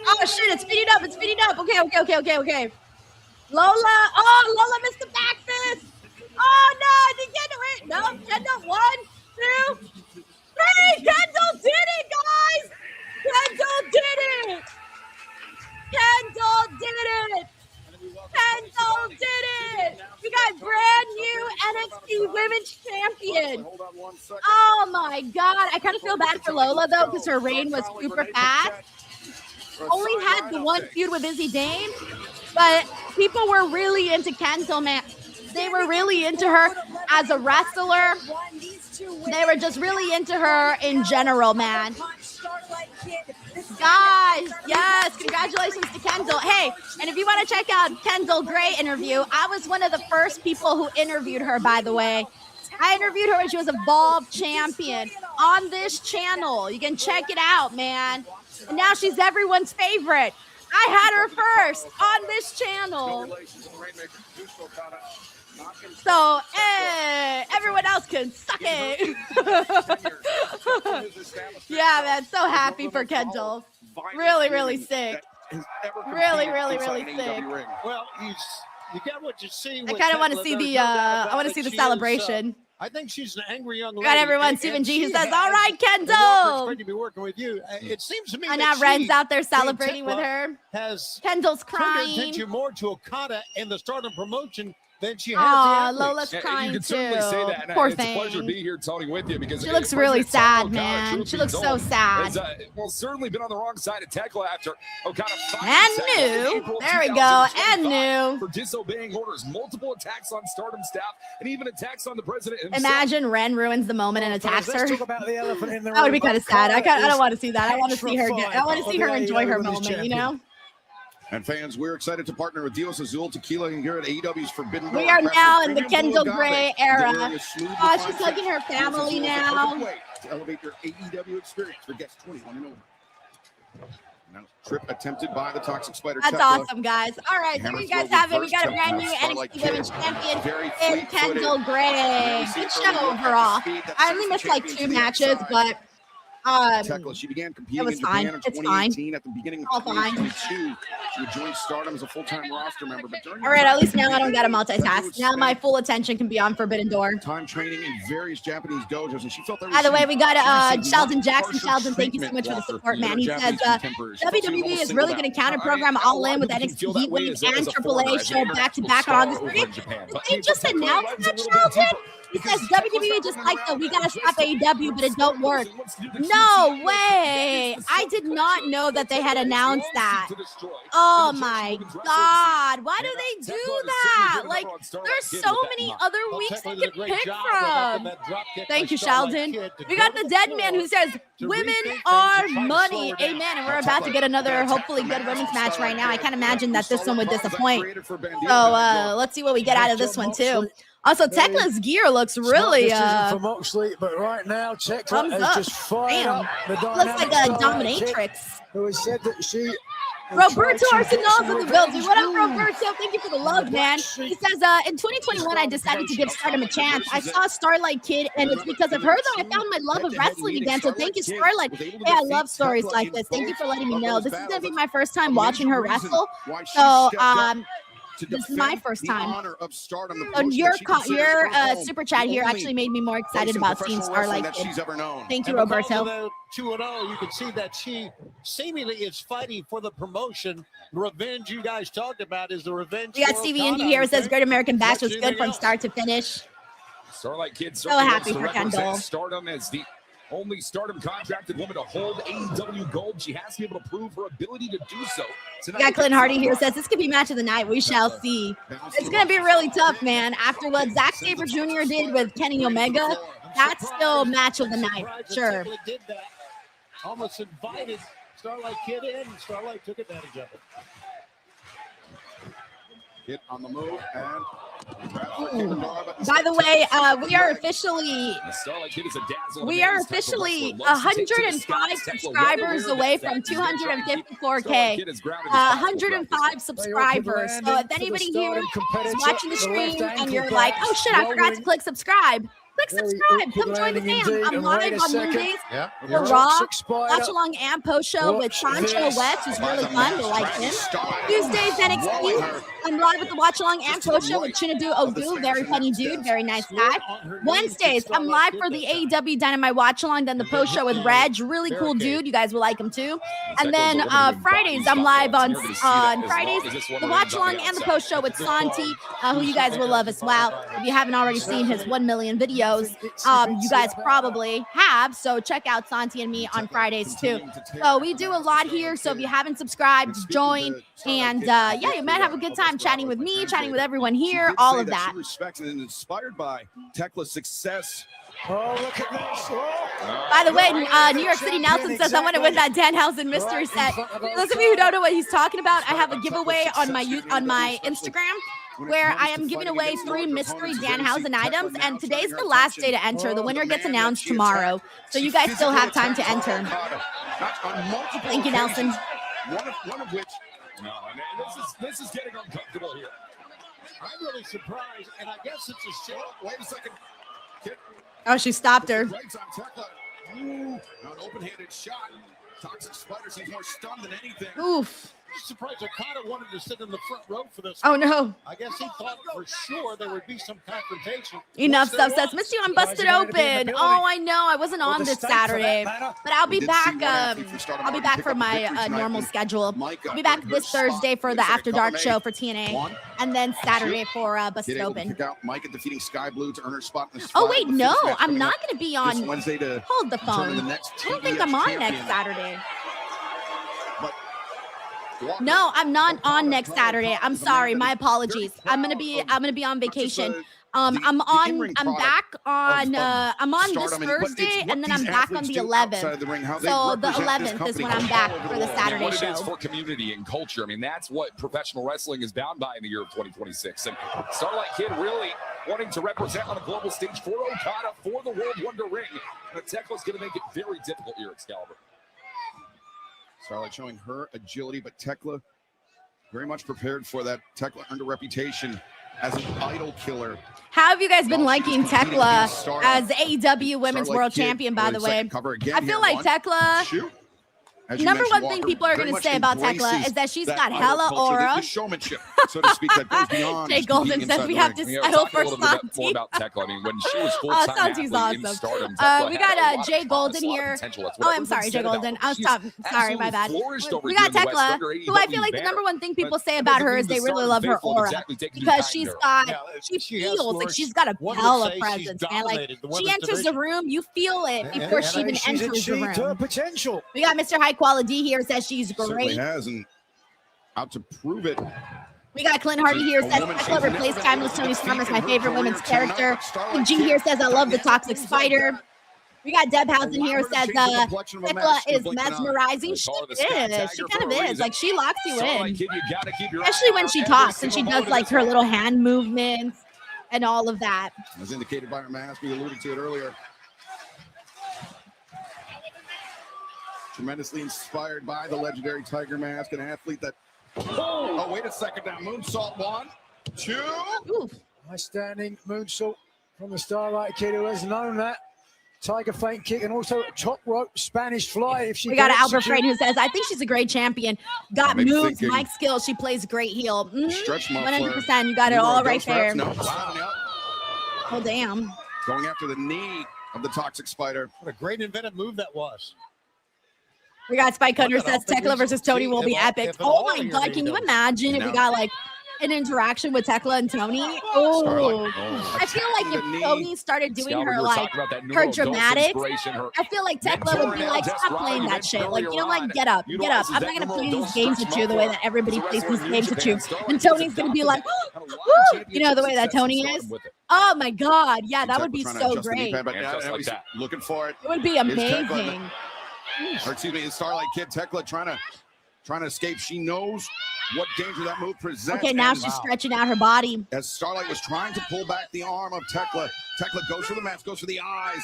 Oh shit, it's speeding up. Okay. Lola missed the back fist. Oh no, I didn't get it. No, Kendall, 1, 2, 3. Kendall did it, guys. Kendall did it. We got brand new NXT Women's Champion. Oh my God. I kind of feel bad for Lola though, because her reign was super fast. Only had the one feud with Izzy Dame. But people were really into Kendall, man. They were really into her as a wrestler. They were just really into her in general, man. Guys, yes, congratulations to Kendall. Hey, and if you want to check out Kendall Gray interview, I was one of the first people who interviewed her, by the way. I interviewed her when she was Evolve champion on this channel. You can check it out, man. And now she's everyone's favorite. I had her first on this channel. So, hey, everyone else can suck it. Yeah, man, so happy for Kendall. Really, really sick. Really, really, really sick. Well, you got what you see. I kind of want to see the I want to see the celebration. I think she's an angry young lady. Got everyone. Stephen G who says, "All right, Kendall." Great to be working with you. It seems to me and that now Ren's out there celebrating with her. Has Kendall's turned her crying. attention more to Okada and the Stardom promotion than she has. Aw, the Lola's athletes. crying You can too. certainly say that. And Poor it's thing. a pleasure to be here, Tony, with you because She looks really sad, man. She looks so sad. Well, certainly been on the wrong side of Tekla after Okada. And new. There we go. And new. For disobeying orders, multiple attacks on Stardom staff, and even attacks on the president himself. Imagine Ren ruins the moment and attacks her. Let's talk about the elephant in the That would be room. kind of sad. I don't Okada want to see that. I want to see her get. I petrified want to see of her the enjoy her AEW moment. You champion. know. And fans, we're excited to partner with Dios Azul Tequila and here at AEW's Forbidden Door. We are now in the Premium Kendall Blue Gray Agave. era. Delirious smooth Oh, refined she's hugging her taste. family Dios Azul is the now. perfect way to elevate your AEW experience for guests 21 and over. Now, trip attempted by the Toxic Spider. That's Tekla. awesome, guys. All right, there Hammer you guys throw have it. We reverse got a tip brand from new Starlight NXT Kid. Women's Champion Very in fleet-footed. Kendall Gray. Good show overall. I only missed like 2 matches, but Tekla, she began competing it was in Japan fine. in It's fine. 2018. At the beginning of All fine. 2022, she would join Stardom as a full-time roster member. But during all right, at least now I don't got to multitask. Now my full attention can be on Forbidden Door. time training in various Japanese dojos, and she felt there was By the way, some- we got she received Sheldon much Jackson. harsher Sheldon, thank you so treatment much for the for support, man. He her says Japanese contemporaries. She felt she was WWE is almost really singled going to out. counter program All In with I NXT feel that way Heat as and a Triple foreigner, A as show an back to actual back on star August over 3rd. in Japan. Did But they just announce that, Sheldon? He says WWE just like that. We got to stop AEW, but it don't work. No way. I did not know that they had announced that. Oh my God. Why do they do that? Like, there's so many other weeks they can pick from. Thank you, Sheldon. We got the dead man who says, women are money. Amen. And we're about to get another, hopefully, good women's match right now. I can't imagine that this one would disappoint. So let's see what we get out of this one, too. Also, Tekla's gear looks really for Moxley, but right now Tekla thumbs has up. just fired Damn. up the Looks like a Starlight Kid, dominatrix. who has said that she Roberto Arsenal's in the building. What up, Roberto? Thank you for the love, man. He says, in 2021, I decided to give Stardom a chance. I saw Starlight Kid, and it's because of her that I found my love of wrestling again. So thank you, Starlight. Hey, I love stories like this. Thank you for letting me know. This is going to be my first time watching her wrestle. So, this is my first time. And your super chat here actually made me more excited about seeing Starlight Kid. Thank you, Roberto. 2-0, you can see that she seemingly is fighting for the promotion. Revenge you guys talked about is the revenge. We got Stevie Indy here. It says Great American Bash was good from start to finish. Starlight Kid So happy for Kendall. Stardom as the only Stardom contracted woman to hold AEW gold. She has to be able to prove her ability to do so. We got Clint Hardy here. Says this could be match of the night. We shall see. It's going to be really tough, man. After what Zack Sabre Jr. did with Kenny Omega, that's still match of the night. Sure. Did that. Almost invited Starlight Kid in. Starlight took advantage of it. Hit on the move and by the way, we are officially 105 subscribers away from 254K. 105 subscribers. So if anybody here is watching the stream and you're like, oh shit, I forgot to click subscribe. Click subscribe. Come join the fam. I'm live on Mondays for Raw, watch along and post show with Sancho West, who's really fun. To like him. Tuesdays NXT. I'm live with the watch along and post show with Chinadu Odu. Very funny dude, very nice guy. Wednesdays, I'm live for the AEW Dynamite watch along, then the post show with Reg. Really cool dude. You guys will like him too. And then Fridays, I'm live on Fridays, the watch along and the post show with Santi, who you guys will love as well. If you haven't already seen his 1 million videos, you guys probably have. So check out Santi and me on Fridays too. So we do a lot here. So if you haven't subscribed, join. And yeah, you might have a good time chatting with me, chatting with everyone here, all of that. She respected and inspired by Tekla's success. Oh, look at this. Oh. By the way, New York City Nelson says, I want to win that Danhausen mystery set. Those of you who don't know what he's talking about, I have a giveaway on my Instagram where I am giving away 3 mystery Danhausen items, and today's the last day to enter. The winner gets announced tomorrow, so you guys still have time to enter. Thank you, Nelson. One of which. No, this is getting uncomfortable here. I'm really surprised, and I guess it's a shit. Wait a second. Oh, she stopped her. Legs on Tekla. Ooh, an open-handed shot. Toxic Spider seems more stunned than anything. Oof. I'm surprised Okada wanted to sit in the front row for this. Oh, no. I guess he thought for sure there would be some confrontation. Enough stuff says, Miss you, I'm busted open. Oh, I know. I wasn't on this Saturday, but I'll be back. I'll be back for my normal schedule. I'll be back this Thursday for the After Dark show for TNA, and then Saturday for Busted Open. Pick out Micah defeating Sky Blue to earn her spot in the Oh, wait, no. I'm not going to be on. Wednesday to hold the phone. I don't think I'm on next Saturday. No, I'm not on next Saturday. I'm sorry. My apologies. I'm gonna be on vacation. I'm back on this Thursday, and then I'm back on the 11th. So the 11th is when I'm back for the Saturday what show. It is for community and culture. I mean, that's what professional wrestling is bound by in the year of 2026. And Starlight Kid really wanting to represent on a global stage for Okada for the World Wonder Ring. But Tekla's going to make it very difficult here, Excalibur. Starlight showing her agility, but Tekla very much prepared for that. Tekla earned a reputation as an idol killer. How have you guys been liking Tekla as AEW Women's World Champion, by the way? I feel like Tekla, number one thing people are going to say about Tekla is that she's got hella aura. The showmanship, so to speak, that goes beyond. Jay Golden says we have to settle for Santi. More about Tekla. I mean, when she was full-time Santi's athlete in awesome. Stardom, Tekla We had a got lot Jay of Golden promise, here. potential. That's Oh, what I'm sorry, Jay everyone said Golden. about her. I'll She's stop. Sorry, my bad. flourished over We here got in the West Tekla, under who I feel AEW like the banner. number one thing people But say that about doesn't her mean is they the really Stardom love her faithful have aura exactly taken you because behind she her. feels like she's got a One would hella say she's presence, man. Like dominated the she women's enters the division. room, you feel it before she even she's enters the achieved her room. potential. We got Mr. High Quality here, says she's Certainly great. has, and out to prove it. We got Clint Hardy here, says Tekla replaced Timeless Tony Storm as my favorite women's character. G here says I love the Toxic Spider. We got Deb Housen here, says Tekla is mesmerizing. She is. She kind of is. Like, she locks you in. Especially when she talks and she does, like, her little hand movements and all of that. As indicated by her mask, we alluded to it earlier. Tremendously inspired by the legendary Tiger Mask, an athlete that. Oh, wait a second now. Moonsault 1, 2. Nice standing moonsault from the Starlight Kid, who has known that. Tiger feint kick and also top rope Spanish fly. If she We got can Albert execute. Freight who says, I think she's a great champion. Got Maybe moves, thinking mic skills. She plays great heel. Stretch muffler. 100%. You got it New all World right Ghost Wraps. there. No, climbing up, Oh, damn. going after the knee of the Toxic Spider. What a great inventive move that was. We got Spike Hunter Look at says how Tekla versus Tony will be epic. if at Oh all my you're God, can you AEW. imagine if we got like an interaction with Tekla and Tony? Oh, I feel like if Tony started doing her like her dramatics, I feel like Tekla would be like, stop playing that shit. Like, you know, like get up. I'm not gonna play these games with you the way that everybody plays these games with you. And Tony's gonna be like, woo, you know, the way that Tony is. Oh my God, yeah, that would be so great. Looking for it. It would be amazing. Or excuse me, it's Starlight Kid. Tekla trying to escape. She knows what danger that move presents. Okay, now and she's stretching out her body. as Starlight was trying to pull back the arm of Tekla, Tekla goes for the mask, goes for the eyes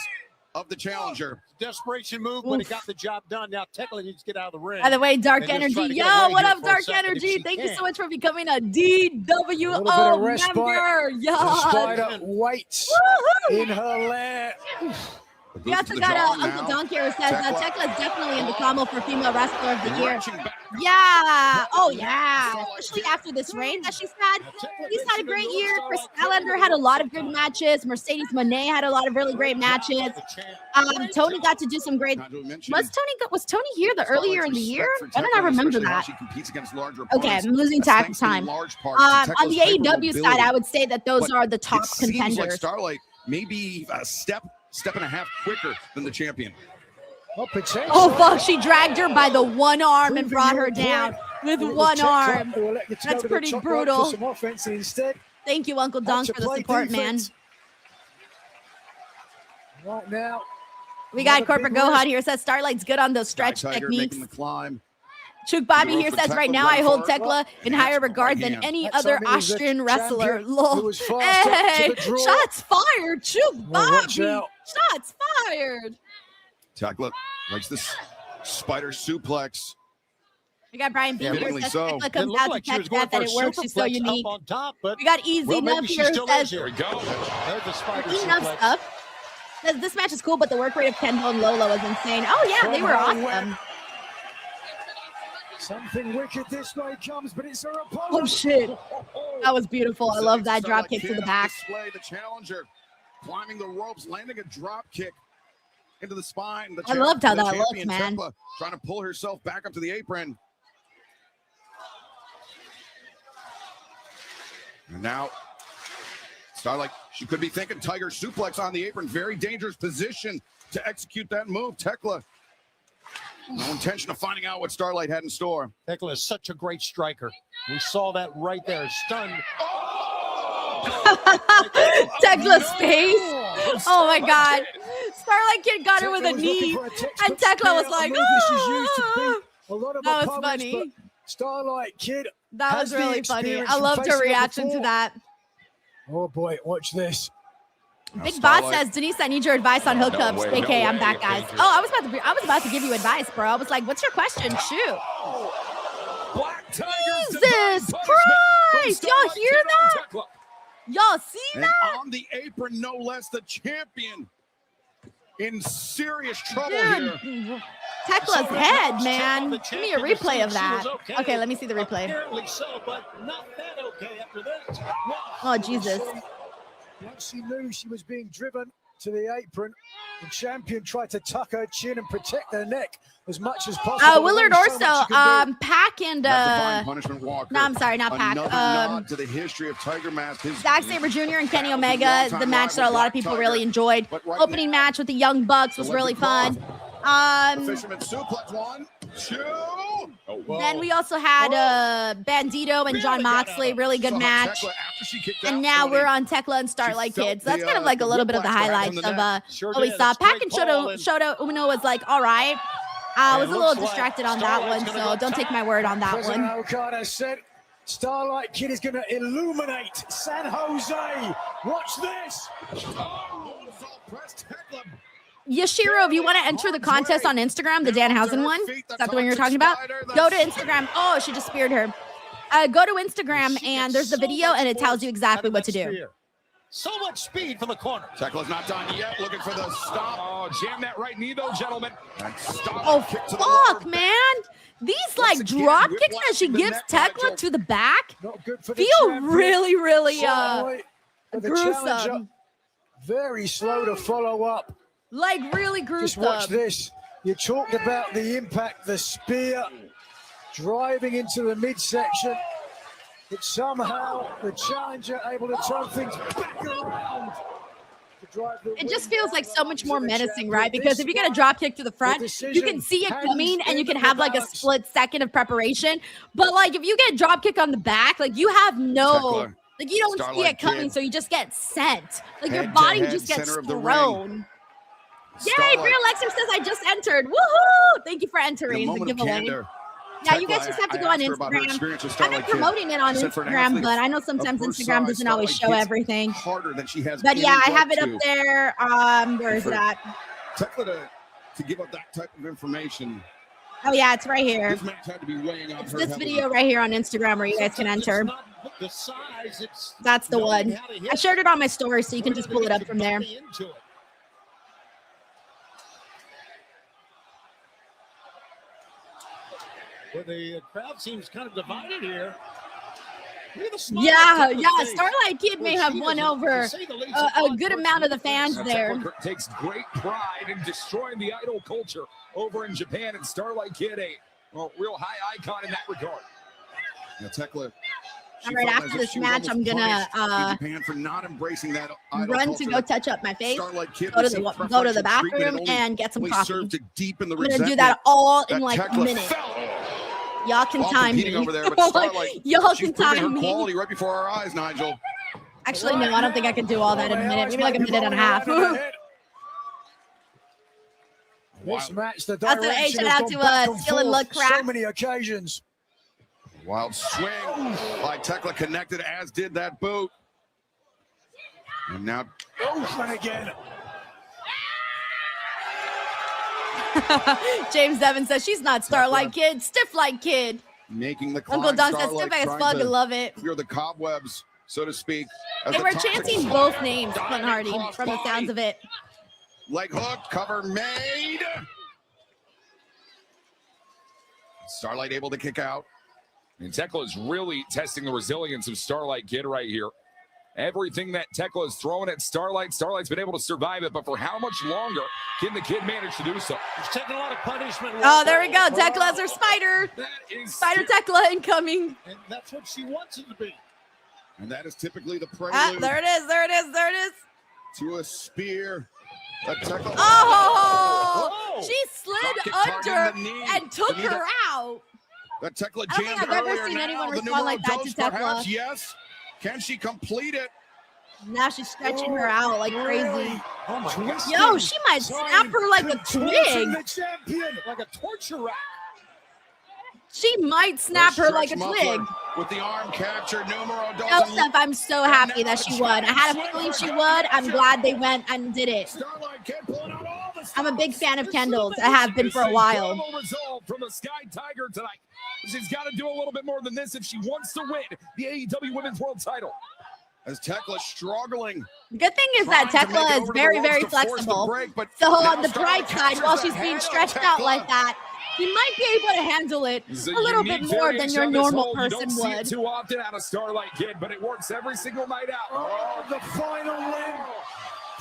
of the challenger. Desperation move, but it got the job done. Now Tekla needs to get out of the ring. By the way, Dark and just try Energy. to get Yo, away what here up, for a Dark second if Energy? she Thank you can. so much for becoming a bit of DWO respite. member. The Spider Yeah. waits in her lair. We also got Uncle Dunk here who says Tekla is definitely in the combo for Female Wrestler of the Year. Yeah. Oh, yeah. Especially after this reign that she's had. She's had a great year. Chris Allender had a lot of good matches. Mercedes Monet had a lot of really great matches. Tony got to do some great. Was Tony here earlier in the year? Why don't I remember that? Okay, I'm losing track of time. On the AEW side, I would say that those are the top contenders. Like Starlight maybe a step and a half quicker than the champion. Oh, fuck. She dragged her by the one arm and brought her down with one arm. That's pretty brutal. Thank you, Uncle Dunk, for the support, man. Right now, we got Corporate Gohan here. Says Starlight's good on those stretch techniques. Chuk Bobby here says, right now I hold Tekla in higher regard than any other Austrian wrestler. Lol. Hey, shots fired, Chuk Bobby. Shots fired. Tekla likes this spider suplex. We got Brian B. here says so. Tekla comes out to tech that it works. She's so unique. We got Easy Nuff here who says, Here we go. There's the spider Enough suplex. stuff. Says, this match is cool, but the work rate of Kendall and Lola was insane. Oh, yeah, they were awesome. Something wicked this way comes, but it's a opponent. Oh, shit. That was beautiful. I love that drop kick to the back. The challenger climbing the ropes, landing a drop kick into the spine. I loved how that looked, man. Tekla trying to pull herself back up to the apron. And now, Starlight, she could be thinking Tiger suplex on the apron. Very dangerous position to execute that move. Tekla, no intention of finding out what Starlight had in store. Tekla is such a great striker. We saw that right there. Stunned. Tekla's face. Oh, my God. Starlight Kid got her with a knee, and Tekla was like, that was funny. Starlight Kid. That was really funny. I loved her reaction to that. Oh boy, watch this. Big Boss says, Denise, I need your advice on hookups. Okay, I'm back, guys. Oh, I was about to give you advice, bro. I was like, what's your question? Shoot. Jesus Christ! Y'all hear that? Y'all see and that? On the apron, no less, the champion in serious trouble here. Tekla's head, man. Give me a replay of that. Okay, let me see the replay. Apparently so, but not that okay after this. Oh, Jesus. Once she knew she was being driven to the apron, the champion tried to tuck her chin and protect her neck as much as possible. Willard Orso, Pac and Punishment Walker. no, I'm sorry, not Pac. Another nod to the history of Tiger Mask. Zack Sabre Jr. and Kenny Omega, the match that a lot of people really enjoyed. Opening match with the Young Bucks was really fun. The Fisherman suplex, 1, 2. Then we also had Bandito and John Moxley, really good match. And now we're on Tekla and Starlight Kid. So that's kind of like a little bit of the highlights of what we saw. Pac and Shota Umino was like, all right. I was a little distracted on that one, so don't take my word on that President one. Okada said Starlight Kid is going to illuminate San Jose. Watch this. Yashiro, if you want to enter the contest on Instagram, the Danhausen one, is that the one you're talking about? Go to Instagram. Oh, she just speared her. Go to Instagram, and there's the video, and it tells you exactly what to do. So much speed from the corner. Tekla's not done yet. Looking for the stop. Oh, jam that right knee, though, gentlemen. Oh, fuck, man. These, like, drop kicks that she gives Tekla to the back feel really, really gruesome. Very slow to follow up. Like, really Just gruesome. watch this. You talked about the impact, the spear driving into the midsection. But somehow the challenger able to turn things back around. It just feels like so much more menacing, right? Because if you get a drop kick to the front, you can see it coming and you can have like a split second of preparation. But like if you get a drop kick on the back, like you have no, like you don't see it coming, so you just get sent. Like your body just gets thrown. Yay, Real Alexa says I just entered. Woohoo! Thank you for entering the giveaway. Yeah, you guys just have to go on Instagram. I've been promoting it on Instagram, but I know sometimes Instagram doesn't always show everything. But yeah, I have it up there. Where is that? Tekla to give up that type of information. Oh yeah, it's right here. This match had to be weighing out it's this video right here on Instagram where you guys can enter. That's the one. I shared it on my story, so you can just pull it up from there. but the crowd seems kind of divided here. Look at the smile Yeah, on Tekla's yeah. face. Starlight Kid may Well, have she won is, over to say the least, a good amount of the fans there. Tekla takes great pride in destroying the idol culture over in Japan, and Starlight Kid, a real high icon in that regard. Now, Tekla. All right, after this match, I'm gonna Japan for not embracing that run to go touch up my face, Starlight Kid go to received the preferential bathroom, treatment and get some only coffee. served to deepen the I'm gonna do resentment that all in that like a Tekla minute. felt Y'all can while time me. competing over there, but Starlight, Y'all she's can proving time her me. quality right before our eyes, Nigel. Actually, no, I don't think I can do all that in a minute. Maybe like a minute and a half. This match, the That's what direction should has have gone to back and skill and forth luck crack. so many occasions. Wild swing by Tekla, connected, as did that boot. And now, and again. James Devin says she's not Starlight Kid, Stiff Light Kid. making the climb. Uncle Don says Starlight Stiff as trying fuck. I to love it. clear the cobwebs, so to speak. as They the were toxic chanting smoke both names, Clint diving Hardy, cross from the body. sounds of it. Leg hook, cover made. Starlight able to kick out. And Tekla is really testing the resilience of Starlight Kid right here. Everything that Tekla is throwing at Starlight, Starlight's been able to survive it, but for how much longer can the kid manage to do so? He's taking a lot of punishment. Oh, there we go. Tekla's her spider. That is Spider Tekla incoming. And that's what she wants it to be. And that is typically the prelude Ah, there it is. There it is. There it is. to a spear. A Tekla. Oh, she slid Rocket targeting under the knee. and took Neither- her out. That Tekla I don't think jammed I've ever earlier. seen Now anyone the respond like numero that to dos, Tekla. perhaps. Yes. Can she complete it? Now she's stretching her out like crazy. Oh my God. Yo, she might snap her like a twig. The champion. Like a torture rack. She might snap her like a Stretch twig. muffler with the arm captured. Numero dos. Joseph, I'm so happy that she would. I had a feeling she would. I'm glad they went and did it. Starlight Kid pulling out all the I'm a big fan of Kendall's. I have been for a while. Incredible resolve from the Sky Tiger tonight. She's got to do a little bit more than this if she wants to win the AEW Women's World Title. As Tekla struggling. The good thing is that Trying to make Tekla it is over the very, ropes very to force the flexible. break, but So now on the bright Starlight side, while captures she's the being head of stretched out Tekla. like that, she might be able to handle it This is a little bit unique more than variation your on this normal hold. You person don't see it would. too often out of Starlight Kid, but it works every single night out. Oh, the final win.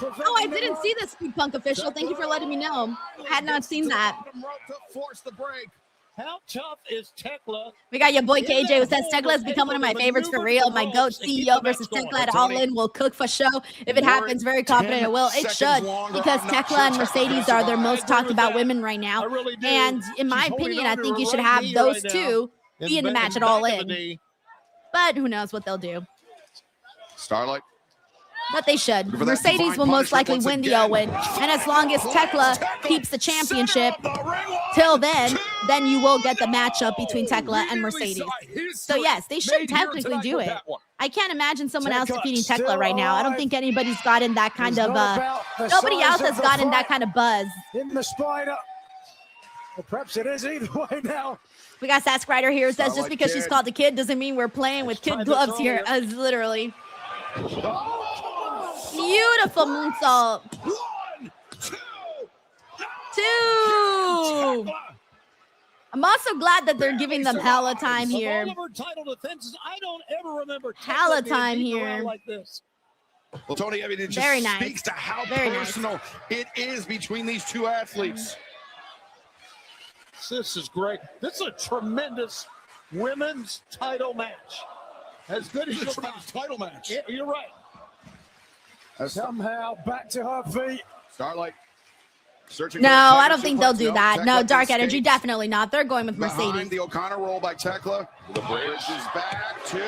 Oh, I didn't see this Speed Punk official. Thank you for letting me know. I had not seen that. Bottom rope to force the break. How tough is Tekla? We got your boy KJ who says Tekla has become one of my favorites for real. My GOAT CEO versus Tekla at All In will cook for show. If it happens, very confident it will. It should, because Tekla and Mercedes are their most talked about women right now. And in my opinion, I think you should have those two be in the match at All In. But who knows what they'll do. Starlight. But they should. For that Mercedes divine will most likely punishment win the once Owen. And as long as Tekla keeps the championship till then you will get the matchup between Tekla and Mercedes. So yes, they should technically do it. I can't imagine someone else defeating Tekla right now. I don't think anybody's gotten that kind of nobody else has gotten that kind of buzz. In the spider. Well, perhaps it is either way now. We got Sask Rider here. Says just because she's called a kid doesn't mean we're playing with kid gloves here. Literally. Beautiful moonsault. 1, 2. I'm also glad that they're giving them hella time here. All of her title defenses, I don't ever remember Hella Tekla being time beaten here. around like this. Well, Tony, I mean, it just Very nice. speaks to how Very nice. personal it is between these two athletes. This is great. This is a tremendous women's title match. As good as It's a you'll tremendous find. title match. Yeah, you're right. Somehow back to her feet. Starlight searching. No, for a I tiger don't think they'll suplex. do No, that. No, Tekla Dark Energy, escapes. definitely not. They're going with Behind Mercedes. the O'Connor roll by Tekla. The bridge is back to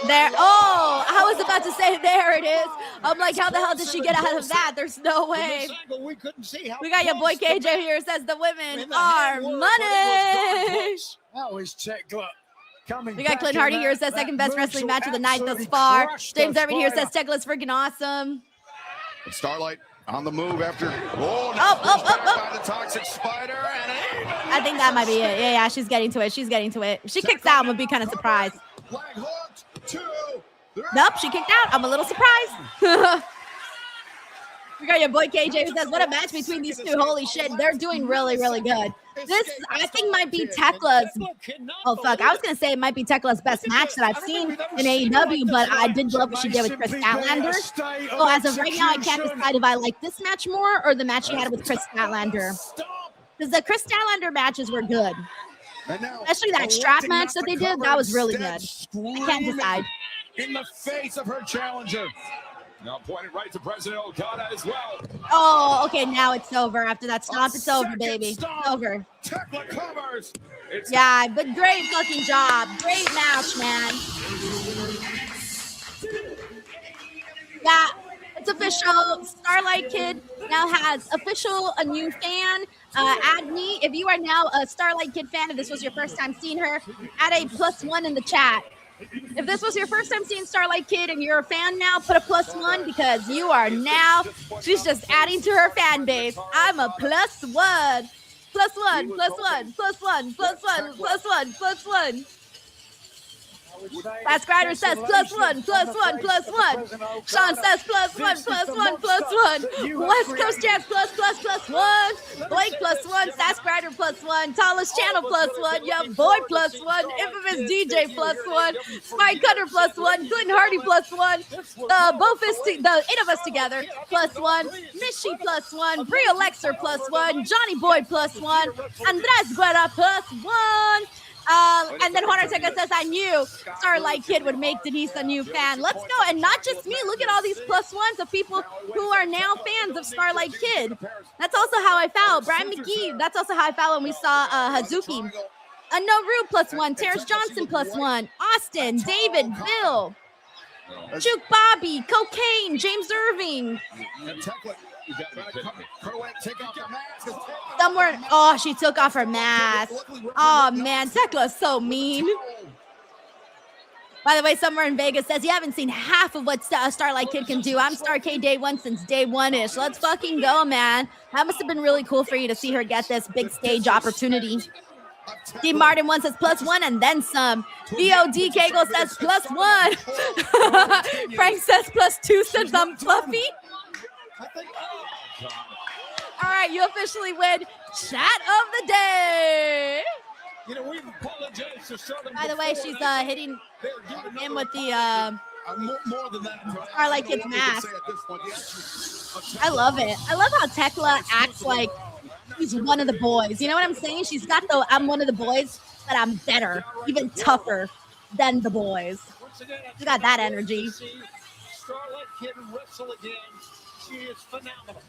There. Oh, I was about to say there it is. I'm like, how the hell did she get out of that? There's no From way. this angle, we couldn't see how We got your boy close the KJ here. Says the women in the are hand were, but it was darn money. close. That was Tekla coming. We got back Clint in Hardy that- here. Says that second best wrestling moonsault match of the night thus absolutely far. crushed James the Irvin here says spider. Tekla's freaking awesome. Starlight on the move after. Oh, Up. by the toxic spider, and I think that might be it. Yeah, she's getting to it. She's getting to it. If she kicks out, I'm gonna be kind of surprised. flag hooked. 2, 3. Nope, she kicked out. I'm a little surprised. We got your boy KJ who says, what a match between these two. Holy shit. They're doing really, really good. This, I think, might be Tekla's. Oh, fuck. I was going to say it might be Tekla's best match that I've seen in AEW, but I did love what she did with Chris Statlander. So as of right now, I can't decide if I like this match more or the match she had with Chris Statlander. Because the Chris Statlander matches were good. Especially that strap match that they did, that was really good. I can't decide. In the face of her challenger. Now pointed right to President Okada as well. Oh, okay, now it's over. After that stomp, it's over, baby. It's over. Tekla covers. Yeah, but great fucking job. Great match, man. Yeah, it's official. Starlight Kid now has a new fan. Add me. If you are now a Starlight Kid fan, if this was your first time seeing her, add a +1 in the chat. If this was your first time seeing Starlight Kid and you're a fan now, put a +1 because you are now, she's just adding to her fan base. I'm a +1. +1, +1, +1, +1, +1, +1. Fast Rider says +1, +1, +1. Sean says +1, +1, +1. West Coast Jazz +1. Blake +1. Fast Rider +1. Tallest Channel +1. Young Boy +1. Infamous DJ +1. Spike Cutter +1. Clinton Hardy +1. The 8 of us together +1. Mishi +1. Bria Lexer +1. Johnny Boy +1. Andres Guerra +1. And then Juan Ortega says, I knew Starlight Kid would make Denise a new fan. Let's go. And not just me. Look at all these +1s of people who are now fans of Starlight Kid. That's also how I felt. Brian McGee, that's also how I felt when we saw Hazuki. Noru +1. Terrence Johnson +1. Austin, David, Bill. Juke Bobby, Cocaine, James Irving. Somewhere, oh, she took off her mask. Oh man, Tekla's so mean. By the way, somewhere in Vegas says you haven't seen half of what Starlight Kid can do. I'm Starcade day one since day one-ish. Let's fucking go, man. That must have been really cool for you to see her get this big stage opportunity. D. Martin one says +1 and then some. VOD Kegel says +1. Frank says +2 since I'm fluffy. All right, you officially win Chat of the Day. You know, we've apologized to Starlight. By the way, she's hitting him with the more than that. Starlight Kid's mask. I love it. I love how Tekla acts like she's one of the boys. You know what I'm saying? She's got the I'm one of the boys, but I'm better, even tougher than the boys. She's got that energy. Starlight Kid wrestle again. She is phenomenal.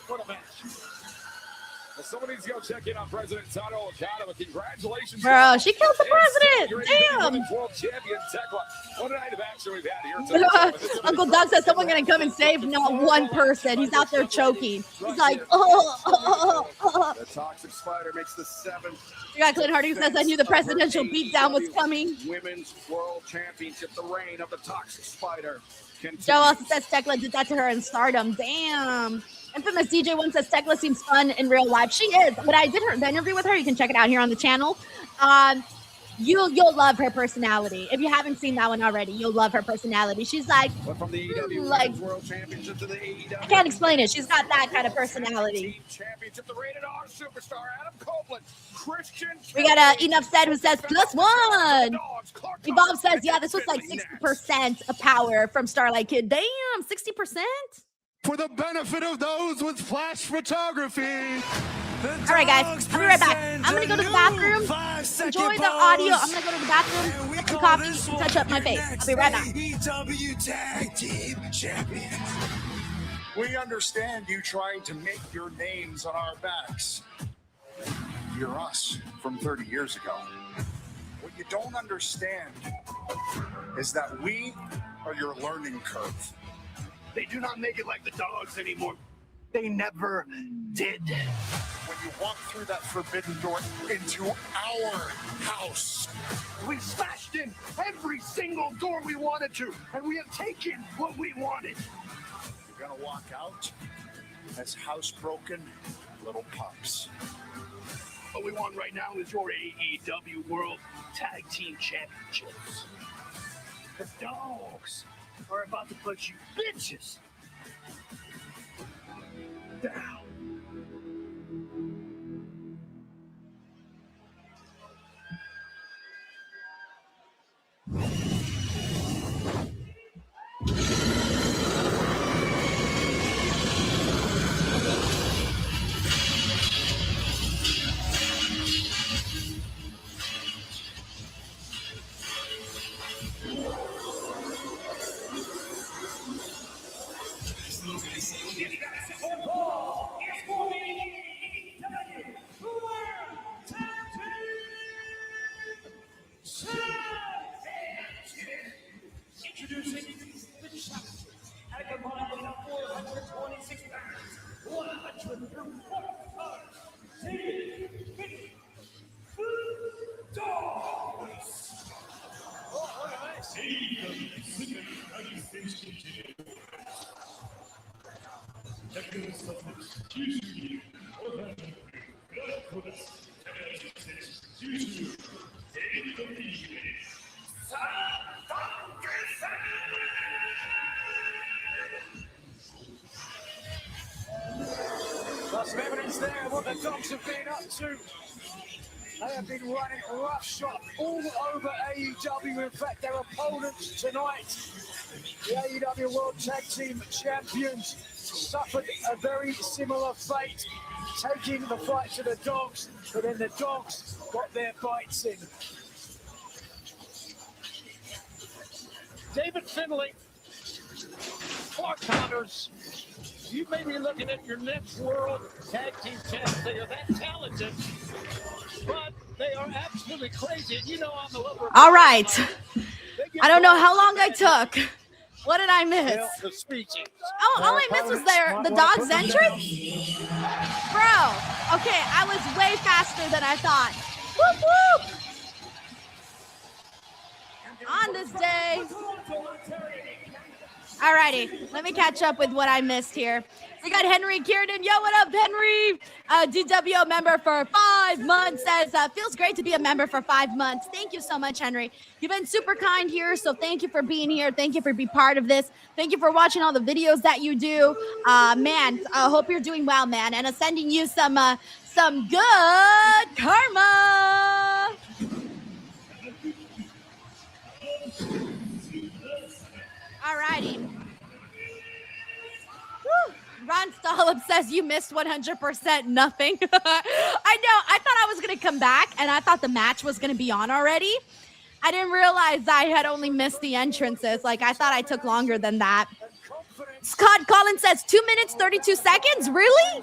What a match. Well, someone needs to go check in on President Sado Okada, but congratulations. Bro, she killed the president. Damn. World Champion Tekla. What a night of action we've had here tonight. Uncle Doug says someone going to come and save not one person. He's out there choking. He's like, oh. The Toxic Spider makes the 7th. You got Clint Hardy who says, I knew the presidential beatdown was coming. Women's World Championship, the reign of the Toxic Spider. Joe also says Tekla did that to her in Stardom. Damn. Infamous DJ one says Tekla seems fun in real life. She is. But I did the interview with her. You can check it out here on the channel. You'll love her personality. If you haven't seen that one already, you'll love her personality. She's like, from the AEW World Championship to the AEW. I can't explain it. She's got that kind of personality. Championship, the Rated R superstar Adam Copeland, Christian. We got Enough Said who says +1. Evolve says, yeah, this was like 60% of power from Starlight Kid. Damn, 60%. For the benefit of those with flash photography. All right, guys, I'll be right back. I'm going to go to the bathroom, enjoy the audio. I'm going to go to the bathroom, get some coffee, and touch up my face. I'll be right back. Tag Team Champions. We understand you trying to make your names on our backs. You're us from 30 years ago. What you don't understand is that we are your learning curve. They do not make it like the dogs anymore. They never did. When you walk through that forbidden door into our house, we smashed in every single door we wanted to, and we have taken what we wanted. You're gonna walk out as housebroken little pups. What we want right now is your AEW World Tag Team Championships. The dogs are about to put you bitches Introducing the champion at a combined weight of 426 pounds, 145 pounds, David Dogs. Got some evidence there of what the Dogs have been up to. They have been running roughshod all over AEW. In fact, their opponents tonight, the AEW World Tag Team Champions, suffered a very similar fate, taking the fight to the Dogs, but then the Dogs got their bites in. David Finlay, Clark Connors, you may be looking at your next World Tag Team Champions. They are that talented, but they are absolutely crazy. And you know I'm the lover. All right. I don't know how long I took. What did I miss? The speeches. Oh, all I missed was the Dogs' entrance? Bro, okay, I was way faster than I thought. Whoop, whoop. On this day. Alrighty, let me catch up with what I missed here. We got Henry Kiernan. Yo, what up, Henry? DWO member for 5 months. Says, feels great to be a member for 5 months. Thank you so much, Henry. You've been super kind here, so thank you for being here. Thank you for being part of this. Thank you for watching all the videos that you do. Man, I hope you're doing well, man. And sending you some good karma. Alrighty. Woo. Ron Stollup says you missed 100% nothing. I know. I thought I was going to come back, and I thought the match was going to be on already. I didn't realize I had only missed the entrances. Like, I thought I took longer than that. Scott Collins says 2 minutes, 32 seconds? Really? 2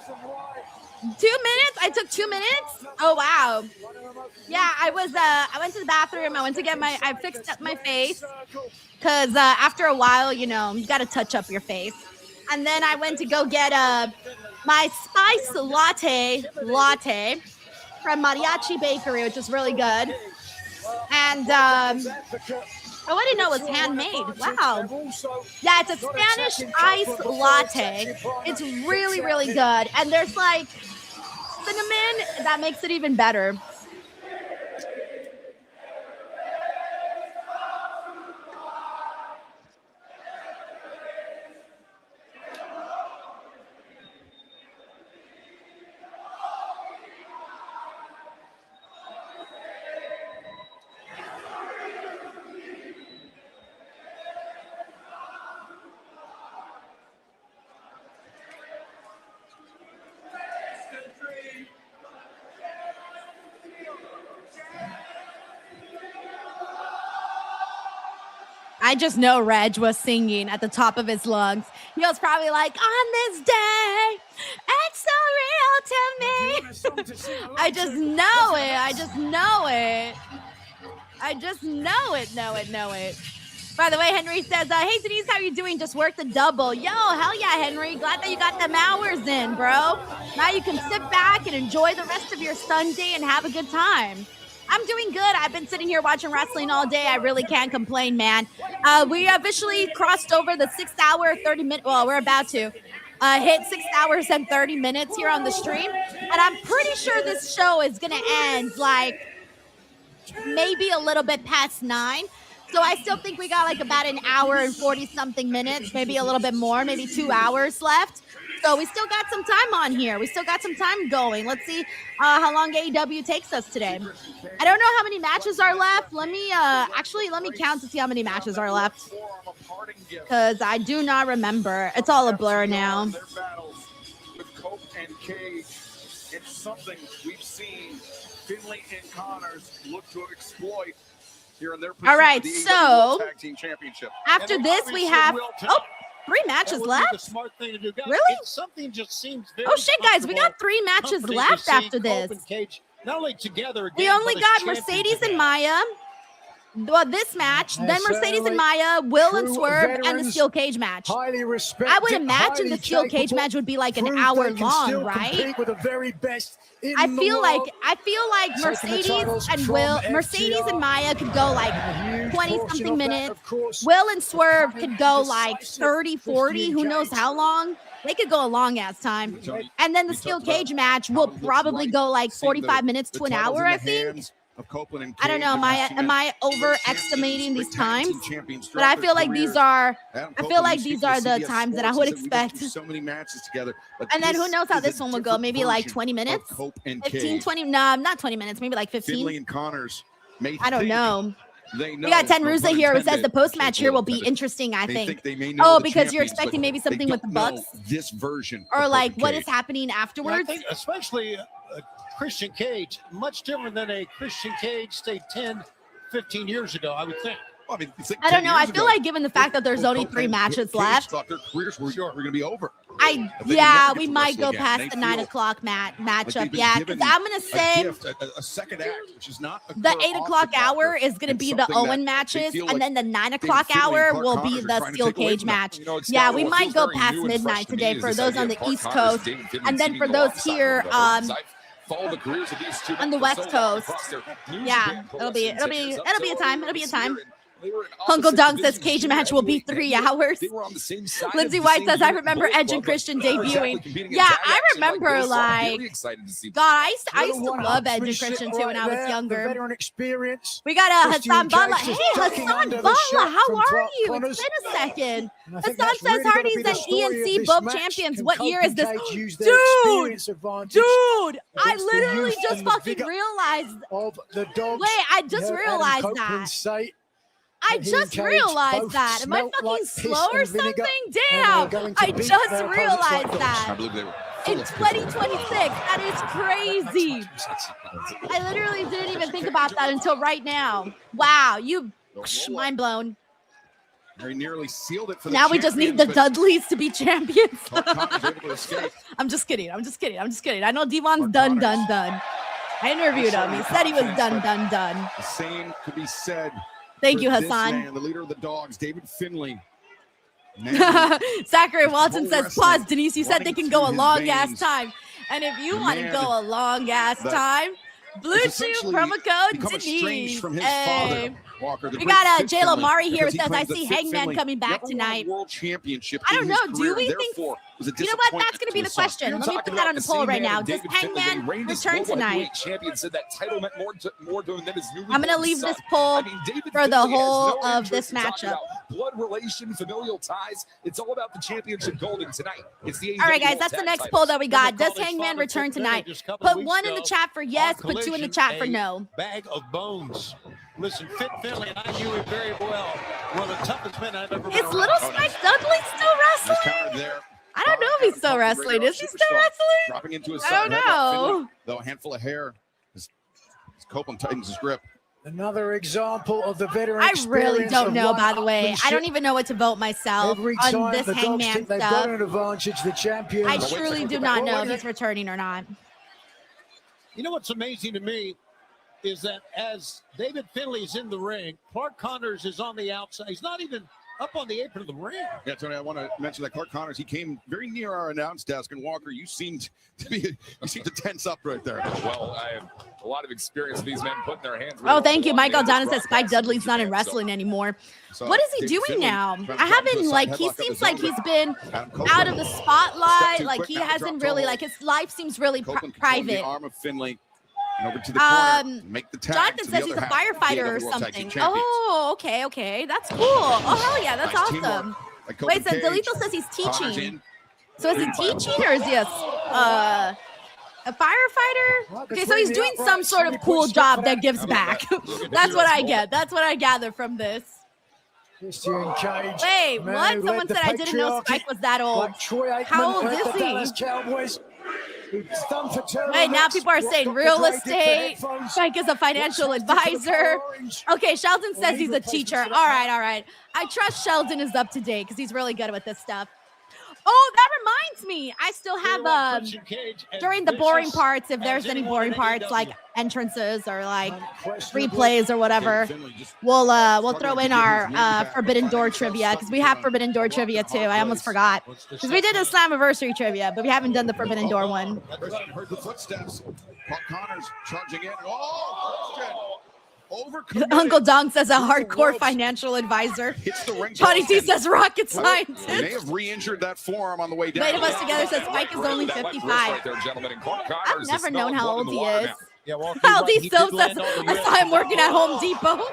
minutes? I took 2 minutes? Oh, wow. Yeah, I went to the bathroom. I fixed up my face. Because after a while, you know, you got to touch up your face. And then I went to go get my spice latte from Mariachi Bakery, which is really good. And I didn't know it was handmade. Wow. Yeah, it's a Spanish ice latte. It's really, really good. And there's like cinnamon that makes it even better. I just know Reg was singing at the top of his lungs. He was probably like, on this day, it's so real to me. I just know it. I just know it. I just know it. By the way, Henry says, hey, Denise, how you doing? Just worked the double. Yo, hell yeah, Henry. Glad that you got them hours in, bro. Now you can sit back and enjoy the rest of your Sunday and have a good time. I'm doing good. I've been sitting here watching wrestling all day. I really can't complain, man. We officially crossed over the 6 hour, 30 minute. Well, we're about to hit 6 hours and 30 minutes here on the stream. And I'm pretty sure this show is going to end like maybe a little bit past 9. So I still think we got like about an hour and 40-something minutes, maybe a little bit more, maybe 2 hours left. So we still got some time on here. We still got some time going. Let's see how long AEW takes us today. I don't know how many matches are left. Let me count to see how many matches are left, because I do not remember. It's all a blur now. Their battles with Cope and Cage. It's something we've seen Finley and Connors look to exploit here in their All right, the so Tag Team Championship. After this, we have 3 matches left. The smart thing to do. Guys, Really? Something just seems very Oh shit, guys, we got 3 matches comforting to left see after Cope this. and Cage not only together We again, only but as got champions Mercedes again. and Maya. Well, this match, And then Mercedes and certainly Maya, Will and true Swerve, and the veterans, steel cage match. Highly respected. I would imagine the highly steel cage capable, match would be like an prove hour they can long, still right? compete with the very best in I the feel world. like Taking the Mercedes titles and from Mercedes FTR. and Maya could go like Huge 20 portion something of that, minutes. of course, Will and Swerve could go like decisive 30, 40, who knows how long. They could go a long ass time. And then the steel cage match will probably go like 45 minutes to an hour, I think. Of Copeland and I don't know. Cage, Am I overestimating these times? But I feel like these are the times that I would expect. So many matches together. And then who knows how this one will go? Maybe like 20 minutes? 15, 20, no, not 20 minutes, maybe like 15. Finley and Connors may I don't know. They know, We got Ten no Rusa pun here who says intended, the post match here will be interesting, I they think. they may know Oh, the because you're champions, expecting but maybe they something with the don't Bucks? know this version. Or of like Cope what and is happening And I afterwards? think especially Christian Cage, much different than a Christian Cage, say 10, 15 years ago, I would think. Well, I mean, it's like I don't 10 know. I years feel ago, like given the fact that there's only 3 matches Cage left, thought their careers were going to be over. we never get might to go wrestle again. past They the 9 feel o'clock like matchup. they've been Yeah, because given I'm gonna a say gift, a second act, which is not the 8 o'clock hour is going to be the Owen matches, and then the 9 o'clock hour will be the steel cage match. Yeah, we might go past midnight today for those on the East Coast, and then for those here Follow the careers of these two on the West Coast. Yeah, it'll be a time. It'll be a time. Uncle Dong says cage match will be 3 hours. Lindsay White says, I remember Edge and Christian debuting. Yeah, I remember like, God, I used to love Edge and Christian too when I was younger. Veteran experience. We got Hassan Bala. Cage Hey, just ducking Hassan under the Bala, shot how from are Clark you? Connors. It's been a second. And I Hassan think that's says really gonna Hardy's be the and story of ENC this both match. champions. Can What Cope year and is this? Cage use their experience advantage Dude, I against the literally youth just and the fucking vigor realized. of the Dogs? Wait, I just You heard Adam realized Copeland that. say I that he just and Cage realized both that. Am I smelt fucking like piss slow or and vinegar, something? and they're Damn. going to I beat just their opponents realized like dogs. that. I believe they were. In 2026. That is crazy. I literally didn't even think about that until right now. Wow, you mind blown. Very nearly sealed it for the Now we just need the champions, but Dudleys to be champions. Connor's able to escape. I'm just kidding. I know Devon's done. I interviewed him. He said he was done. The same could be said. Thank for you, this Hassan. man, the leader of the Dogs, David Finley. Zachary Walton says, wrestling pause, Denise. You said they running can go a through his long ass veins. time. And if you The want to man go a long ass that time, Blue has Chew essentially promo code become estranged Denise. from his Hey. father, Walker. the We great got Fit J-Lo Finley, Mari here because who he says, I claims that see Fit Hangman Finley coming back never won a tonight. World championship I don't in know. his Do career, we think? therefore was a You know what? That's disappointment going to be to the his son. question. You're Let me talking put that on about the the poll same right man now. as Does David Finley when he Hangman reigned as return World tonight? Heavyweight champion, said that title meant more to him than his newly I'm going to born leave son. this poll I mean, David for the Finley has whole no of interest this in talking matchup. about blood relation, familial ties. It's all about the championship gold, and tonight it's the All right, AEW guys, that's the Tag next titles. poll that we got. Does called his Hangman father return Fit Finley tonight? just a couple of Put weeks 1 in the ago chat for yes, on put 2 in the Collision, chat for a no. Bag of bones. Listen, Fit Finley, I knew him very well. One of the toughest men I've ever been Is around. Little Spike Dudley still He's wrestling? countered there. I don't know if he's still wrestling. Is he still wrestling? Dropping into his I side. don't know. Though a handful of hair. As Copeland tightens his grip. Another example of the veteran I experience really don't of know, by the way. I one-upmanship. don't even know what to vote myself Every on time this the Dogs Hangman think they've got stuff. an advantage, the champions. I truly do not know if he's returning or not. You know what's amazing to me is that as David Finley's in the ring, Clark Connors is on the outside. He's not even up on the apron of the ring. Yeah, Tony, I want to mention that Clark Connors, he came very near our announce desk, and Walker, you seemed to tense up right there. Well, I have a lot of experience with these men putting their hands. Oh, thank you. on Michael the Donna says Spike broadcast Dudley's not in Japan, so- wrestling anymore. So, What is he David doing Finley now? trying to I drop into haven't, a like, side he headlock of seems his like own. he's been Adam Copeland out of the stepped spotlight. too Like, quick, he now hasn't dropped really, toe like, his life seems really Copeland controlled private. the arm of Finley. And over to the corner. Make the tag. Jonathan to says the he's other a half of the firefighter AEW or World Tag something. Team Champions. Oh, okay. That's cool. Oh, hell yeah. That's Nice teamwork awesome. by Kofi Wait, so Cage. Delito says he's Connor's teaching. in. So is he teaching or is he a firefighter? Okay, so he's doing some sort of cool job that gives back. That's what I get. That's what I gather from this. Christian Cage. Wait, man what? who led Someone the said I didn't know patriarchy, Spike was that old. like Troy Aikman How old led is the he? Dallas Cowboys. Who's done for Wait, now people are saying Dr. real Dre did for estate. headphones. Spike is a financial What's next to the advisor. color orange? Okay, Sheldon Well, says he he's a replaced teacher. him for All that. right. I trust Sheldon is up to date because he's really good with this stuff. Oh, that reminds me. I still have during the boring parts, if there's any boring parts like entrances or like replays or whatever, we'll throw in our Forbidden Door trivia because we have Forbidden Door trivia too. I almost forgot because we did a Slammiversary trivia, but we haven't done the Forbidden Door one. Heard the footsteps. Connor's charging in. Oh, over. Uncle Dong says a hardcore financial advisor. Hits the ring. Johnny T says rocket They scientist. may have re-injured that forearm on the way down. Made of us together says Spike is only 55. I've never known how old he is. Aldi Silv says I saw him working at Home Depot.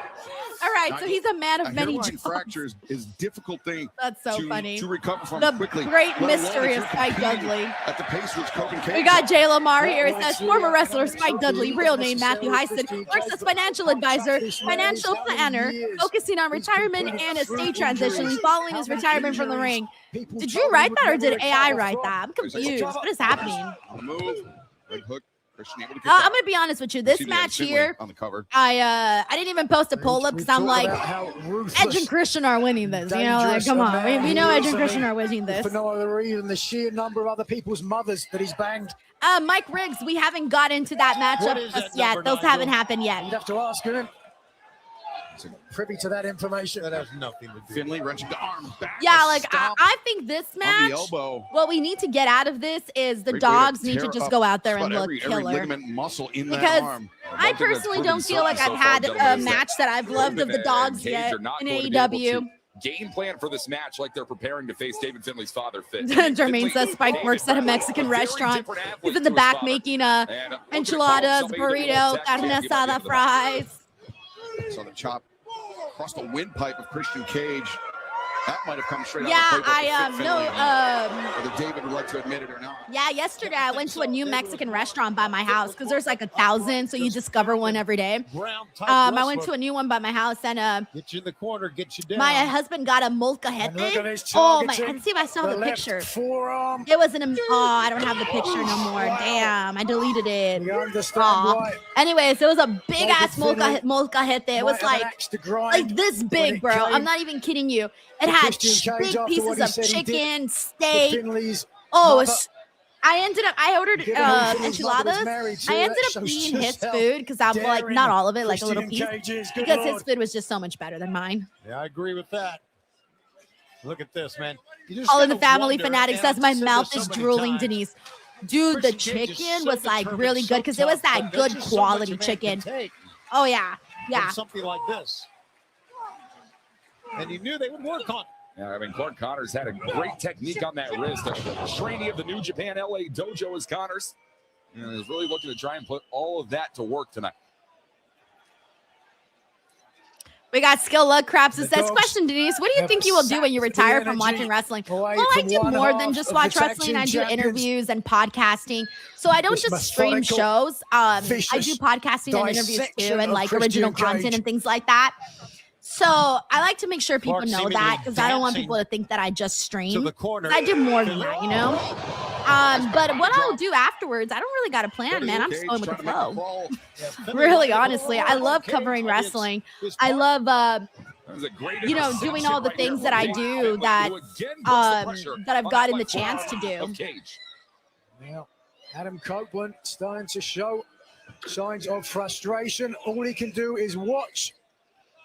All right, so he's a man of many hairline jobs. fracture is difficult thing. That's so funny. To recover from The quickly. great let alone mystery if of you're Spike competing Dudley. At the pace which Kofi Cage. We got Jay Lamar here. It says former wrestler Spike Dudley, real name Matthew Heisen, works as financial advisor, financial planner, focusing on retirement and estate transitioning following his retirement from the ring. Did you write that or did AI write that? I'm confused. What is happening? On the move. Right hook. Christian able to get I'm down. gonna be honest with you. This See the match Finlay here, on the cover. I didn't even post a poll up because I'm like, Edge and Christian are winning this. You know, like come on, we know Edge and Christian are winning this. For no other reason, the sheer number of other people's mothers that he's banged. Mike Riggs, we haven't got into that matchup just yet. Those haven't happened yet. You'd have to ask him. Privy to that information. That has nothing to do. Finlay wrenching the arm back. Yeah, like I think this On match, the elbow. what we need to get out of this is the Great way to dogs need to tear just up go out there and just about look every killer. ligament muscle in that Because arm. I personally don't feel like I've had a match that I've loved of the dogs yet in AEW. Game plan for this match like they're preparing to face David Finlay's father, Fitz. Jermaine says Spike works at a Mexican restaurant. He's in the back making enchiladas, burrito, carne asada, fries. So the chop across the windpipe of Christian Cage. That might have come straight Yeah, out of the I Whether David would like to admit it or not. Yeah, yesterday I went to a new Mexican restaurant by my house because there's like 1,000, so you discover one every day. I went to a new one by my house and Get you in the corner, get you down. my husband got a molcajete. Oh my! Let's see if I saw the picture. Forearm. It was I don't have the picture no more. Damn, I deleted it. You understand Aw. why? Anyways, it was a big ass David molcajete. It was might have an axe to grind like this when big, it bro. came I'm not even kidding you. It to had Christian Cage big after pieces what he of said he did chicken, to steak. Finlay's Oh, mother. I ordered Given who Finlay's mother was enchiladas. married to, I ended that up shows eating his just how food because I'm like, daring not all of it, like a little Christian piece. Cage is. Good Because his Lord. food was just so much better than mine. Yeah, I agree with that. Look at this, man. All in the family fanatic says my I've said mouth this is so many drooling, times. Denise. Dude, the Christian Cage is chicken so was like determined, really so good because it was tough, that but there's good just so much quality a man can chicken. take Oh yeah, from yeah. something like this. And he knew they would work on it. Yeah, I mean, Clark Connors had a great technique on that wrist. A trainee of the New Japan LA dojo is Connors. And is really looking to try and put all of that to work tonight. We got Skill Luck Craps that The says, dogs question, Denise, what do you have think you will do when you sapped the retire from energy watching wrestling? away Well, I from do one more than half just of watch the tag wrestling. team I do champions. interviews and podcasting. So I don't This just stream methodical, shows. I do vicious podcasting and interviews dissection too, and of like Christian original Cage. content and things like that. So I like to make sure people Clark know seemingly that because I don't want dancing people to think that I just To stream. the corner. 'Cause I do more than that, you know? But what I'll do afterwards, I don't really got a plan, man. I'm just going with the flow. Really, honestly, I love covering wrestling. I love, you know, doing all the things that I do that I've gotten the chance to do. Now, Adam Copeland starting to show signs of frustration. All he can do is watch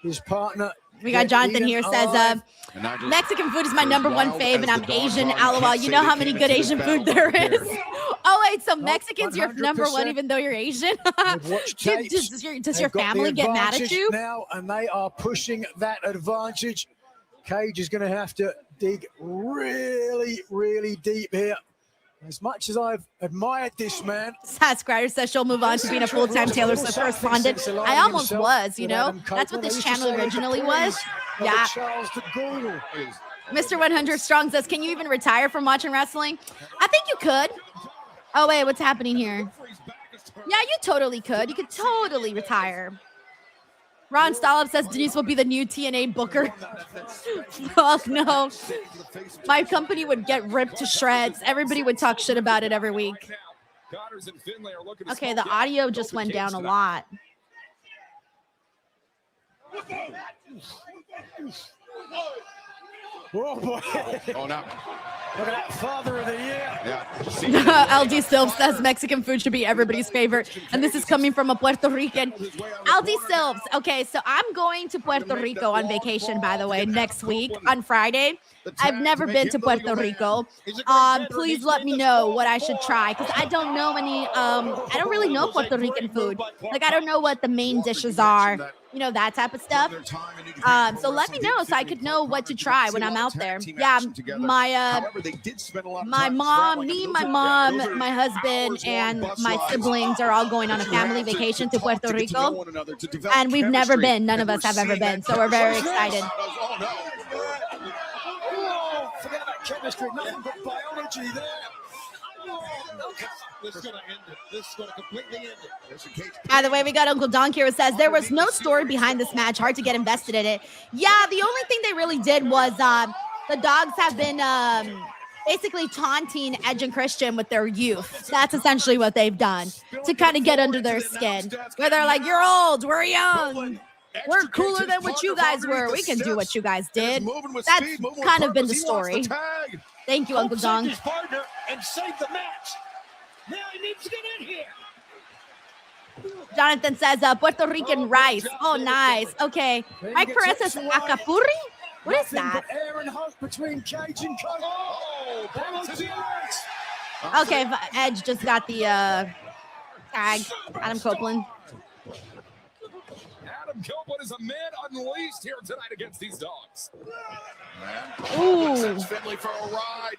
his partner. We got get Jonathan eaten here alive. says, Mexican food is my #1 fave, and I'm Asian. LOL. You know how many good Asian food there is. Oh wait, so Mexicans your #1 even though you're Asian? They've watched tapes. Does your They've got family the get mad at advantage you? now, and they are pushing that advantage. Cage is going to have to dig really, really deep here. As much as I've admired this man, Sad Scratter says she'll move on to being a full-time Taylor Swift correspondent. I almost was, you know. That's what this channel originally was. Yeah. Mr. 100 Strong says, can you even retire from watching wrestling? I think you could. Oh, wait, what's happening here? Yeah, you totally could. You could totally retire. Ron Stolop says Denise will be the new TNA booker. Fuck no. My company would get ripped to shreds. Everybody would talk shit about it every week. Okay, the audio just went down a lot. Oh boy. Oh no. Look at that, father of the year. Yeah. LD Silves says Mexican food should be everybody's favorite. And this is coming from a Puerto Rican. LD Silves. Okay, so I'm going to Puerto Rico on vacation, by the way, next week on Friday. I've never been to Puerto Rico. Please let me know what I should try, because I don't know any, I don't really know Puerto Rican food. Like, I don't know what the main dishes are, you know, that type of stuff. So let me know so I could know what to try when I'm out there. Yeah, my mom, my husband, and my siblings are all going on a family vacation to Puerto Rico. And we've never been. None of us have ever been. So we're very excited. Forget about chemistry, nothing but biology there. This is going to end it. This is going to completely end it. By the way, we got Uncle Don here who says there was no story behind this match. Hard to get invested in it. Yeah, the only thing they really did was the dogs have been basically taunting Edge and Christian with their youth. That's essentially what they've done to kind of get under their skin. Where they're like, you're old, we're young. We're cooler than what you guys were. We can do what you guys did. That's kind of been the story. Thank you, Uncle Dong. His partner and save the match. Now he needs to get in here. Jonathan says Puerto Rican rice. Oh, nice. Okay. Mike Perez says acapurri? What is that? Between Cage and Okay, Edge just got the tag. Adam Copeland. Adam Copeland is a man unleashed here tonight against these dogs. Ooh. Finley for a ride.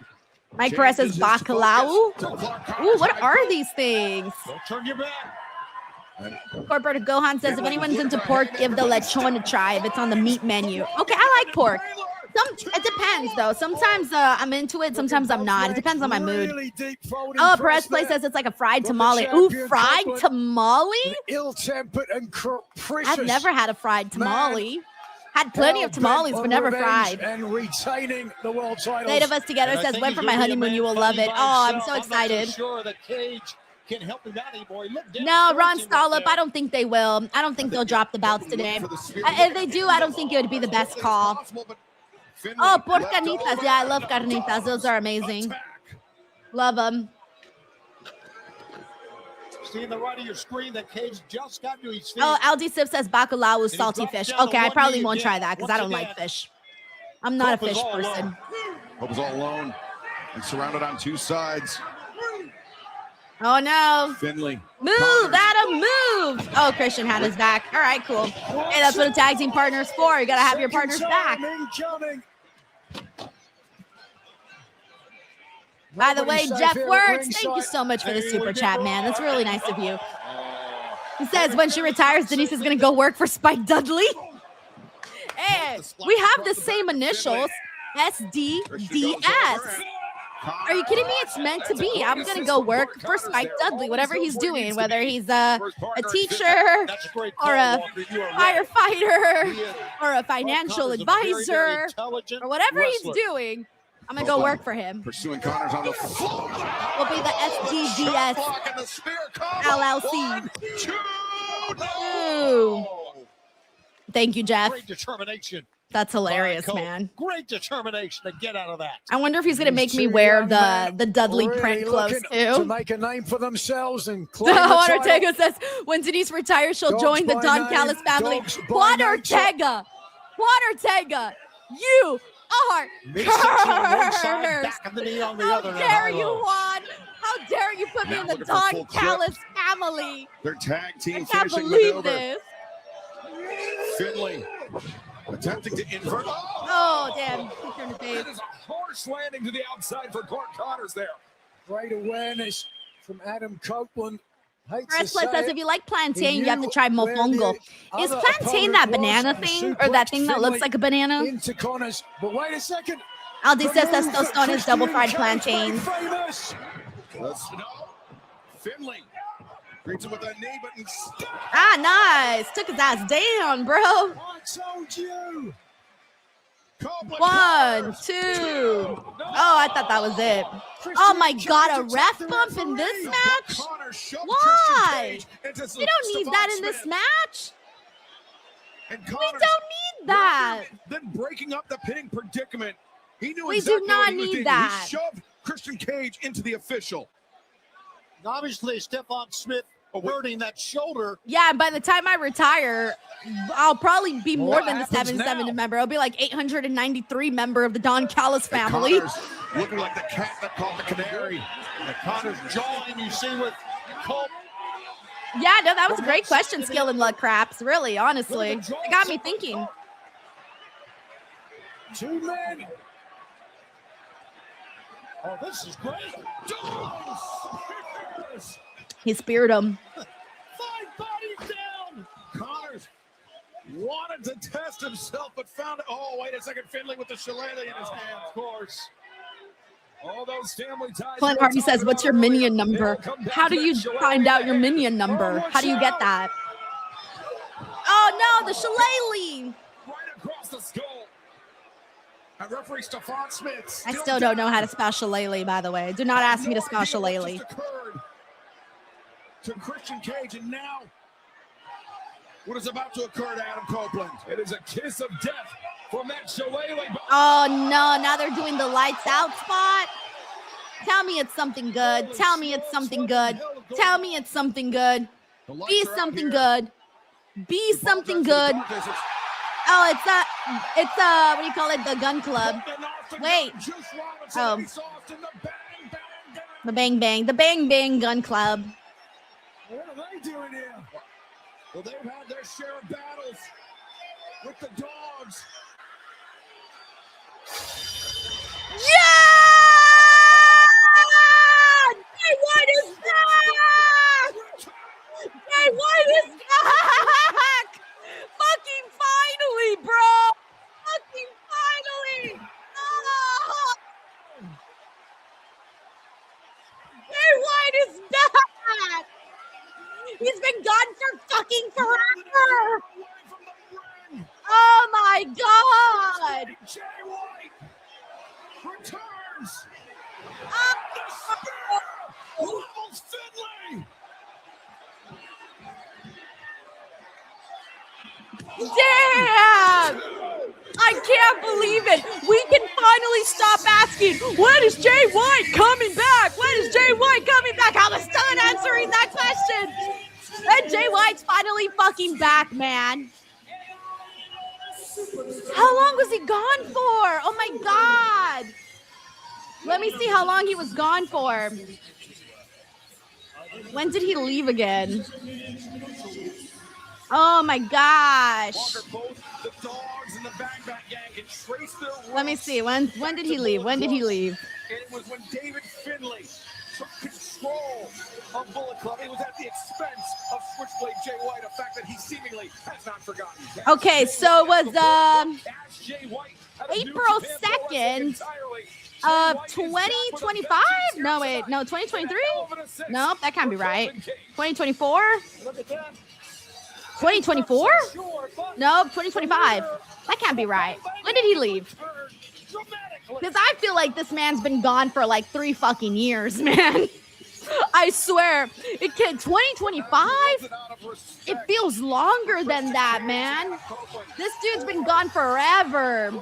Mike Perez says bacalao. Ooh, what are these things? Don't turn your back. Corporate Gohan says if anyone's into pork, give the lechon a try if it's on the meat menu. Okay, I like pork. It depends though. Sometimes I'm into it, sometimes I'm not. It depends on my mood. Oh, Perez Play says it's like a fried tamale. Ooh, fried tamale? Ill-tempered and capricious. I've never had a fried tamale. Had plenty of tamales, but never fried. And retaining the world title. Eight of Us Together says, went for my honeymoon, you will love it. Oh, I'm so excited. Sure that Cage can help him out anymore. No, Ron Stolop, I don't think they will. I don't think they'll drop the belts today. If they do, I don't think it would be the best call. Oh, por carnitas. Yeah, I love carnitas. Those are amazing. Love them. See in the right of your screen that Cage just got to his feet. Oh, LD Sip says bacalao is salty fish. Okay, I probably won't try that because I don't like fish. I'm not a fish person. Hope is all alone and surrounded on two sides. Oh, no. Finley. Move, Adam, move. Oh, Christian had his back. All right, cool. Hey, that's what a tag team partner is for. You got to have your partner's back. By the way, Jeff Works, thank you so much for the super chat, man. That's really nice of you. He says when she retires, Denise is going to go work for Spike Dudley. Hey, we have the same initials, SDDS. Are you kidding me? It's meant to be. I'm going to go work for Spike Dudley, whatever he's doing, whether he's a teacher or a firefighter or a financial advisor or whatever he's doing. I'm going to go work for him. Pursuing Connors on the floor. We'll be the SDDS LLC. Ooh. Thank you, Jeff. Great determination. That's hilarious, man. Great determination to get out of that. I wonder if he's going to make me wear the Dudley print clothes, too. To make a name for themselves and Juan Ortega says, when Denise retires, she'll join the Don Callis family. Juan Ortega. Juan Ortega. You are cursed. How dare you, Juan? How dare you put me in the Don Callis family? Their tag team I can't finishing believe maneuver. this. Finley attempting to invert. Oh, damn. He turned his face. That is a harsh landing to the outside for Clark Connors there. Great awareness from Adam Copeland. Wrestler says if you like plantain, you have to try mofongo. Is plantain that banana thing or that thing that looks like a banana? Into Connors, but wait a second. Aldi says testosterone is double fried plantains. Finley greets him with a knee, but Nice. Took his ass down, bro. I told you. 1, 2. Oh, I thought that was it. Oh my God, a ref bump in this match? Why? We don't need that in this match. We don't need that. Then breaking up the pinning predicament. He knew We exactly do not what he was need doing. that. He shoved Christian Cage into the official. Obviously, Stephon Smith hurting that shoulder. Yeah, by the time I retire, I'll probably be more than the 770 member. I'll be like 893 member of the Don Callis family. Looking like the cat that caught the canary. And Connor's jawing, you see with Cope. Yeah, no, that was a great question, Skill and Luck Craps. Really, honestly. It got me thinking. 2 men. Oh, this is great. He speared him. 5 bodies down. Connors wanted to test himself, but found it. Oh, wait a second. Finley with the shillelagh in his hand, of course. All those family ties. Clint Harvey says, what's your minion number? How do you find out your minion number? How do you get that? Oh, no, the shillelagh. Right across the skull. And referee Stephon Smith. I still don't know how to spell shillelagh, by the way. Do not ask me to spell shillelagh. To Christian Cage, and now what is about to occur to Adam Copeland? It is a kiss of death from that shillelagh. Oh no, now they're doing the lights out spot. Tell me it's something good. Tell me it's something good. Tell me it's something good. Be something good. Be something good. Oh, it's what do you call it? The gun club. Wait. Oh. The Bang Bang Gun Club. What are they doing here? Well, they've had their share of battles with the dogs. Yeah! Jay White is back! Jay White is back! Fucking finally, bro! Fucking finally! Oh! Jay White is back! He's been gone for fucking forever! Oh my God! Jay White returns. Levels Finley. Damn! I can't believe it. We can finally stop asking, when is Jay White coming back? When is Jay White coming back? I was still answering that question. And Jay White's finally fucking back, man. How long was he gone for? Oh my God. Let me see how long he was gone for. When did he leave again? Oh my gosh. Let me see. When did he leave? When did he leave? And it was when David Finley took control of Bullet Club. It was at the expense of Switchblade Jay White, a fact that he seemingly has not forgotten. Okay, so it was April 2nd of 2025? No, wait, no, 2023? Nope, that can't be right. 2024? 2024? Nope, 2025. That can't be right. When did he leave? Because I feel like this man's been gone for like 3 fucking years, man. I swear. It can 2025? It feels longer than that, man. This dude's been gone forever.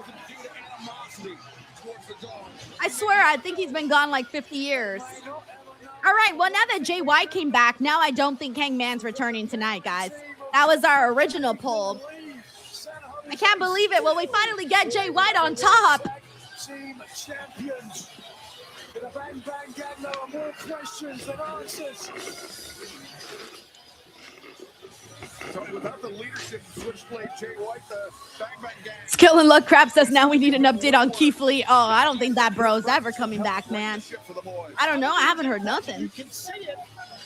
I swear, I think he's been gone like 50 years. All right, well, now that Jay White came back, now I don't think Hangman's returning tonight, guys. That was our original poll. I can't believe it. Well, we finally get Jay White on top. Team champions. In a Bang Bang Gang, there are more questions than answers. So without the leadership of Switchblade Jay White, the Bang Bang Gang. Skill and Luck Crap says now we need an update on Keith Lee. Oh, I don't think that bro's ever coming back, man. I don't know. I haven't heard nothing. You can see it.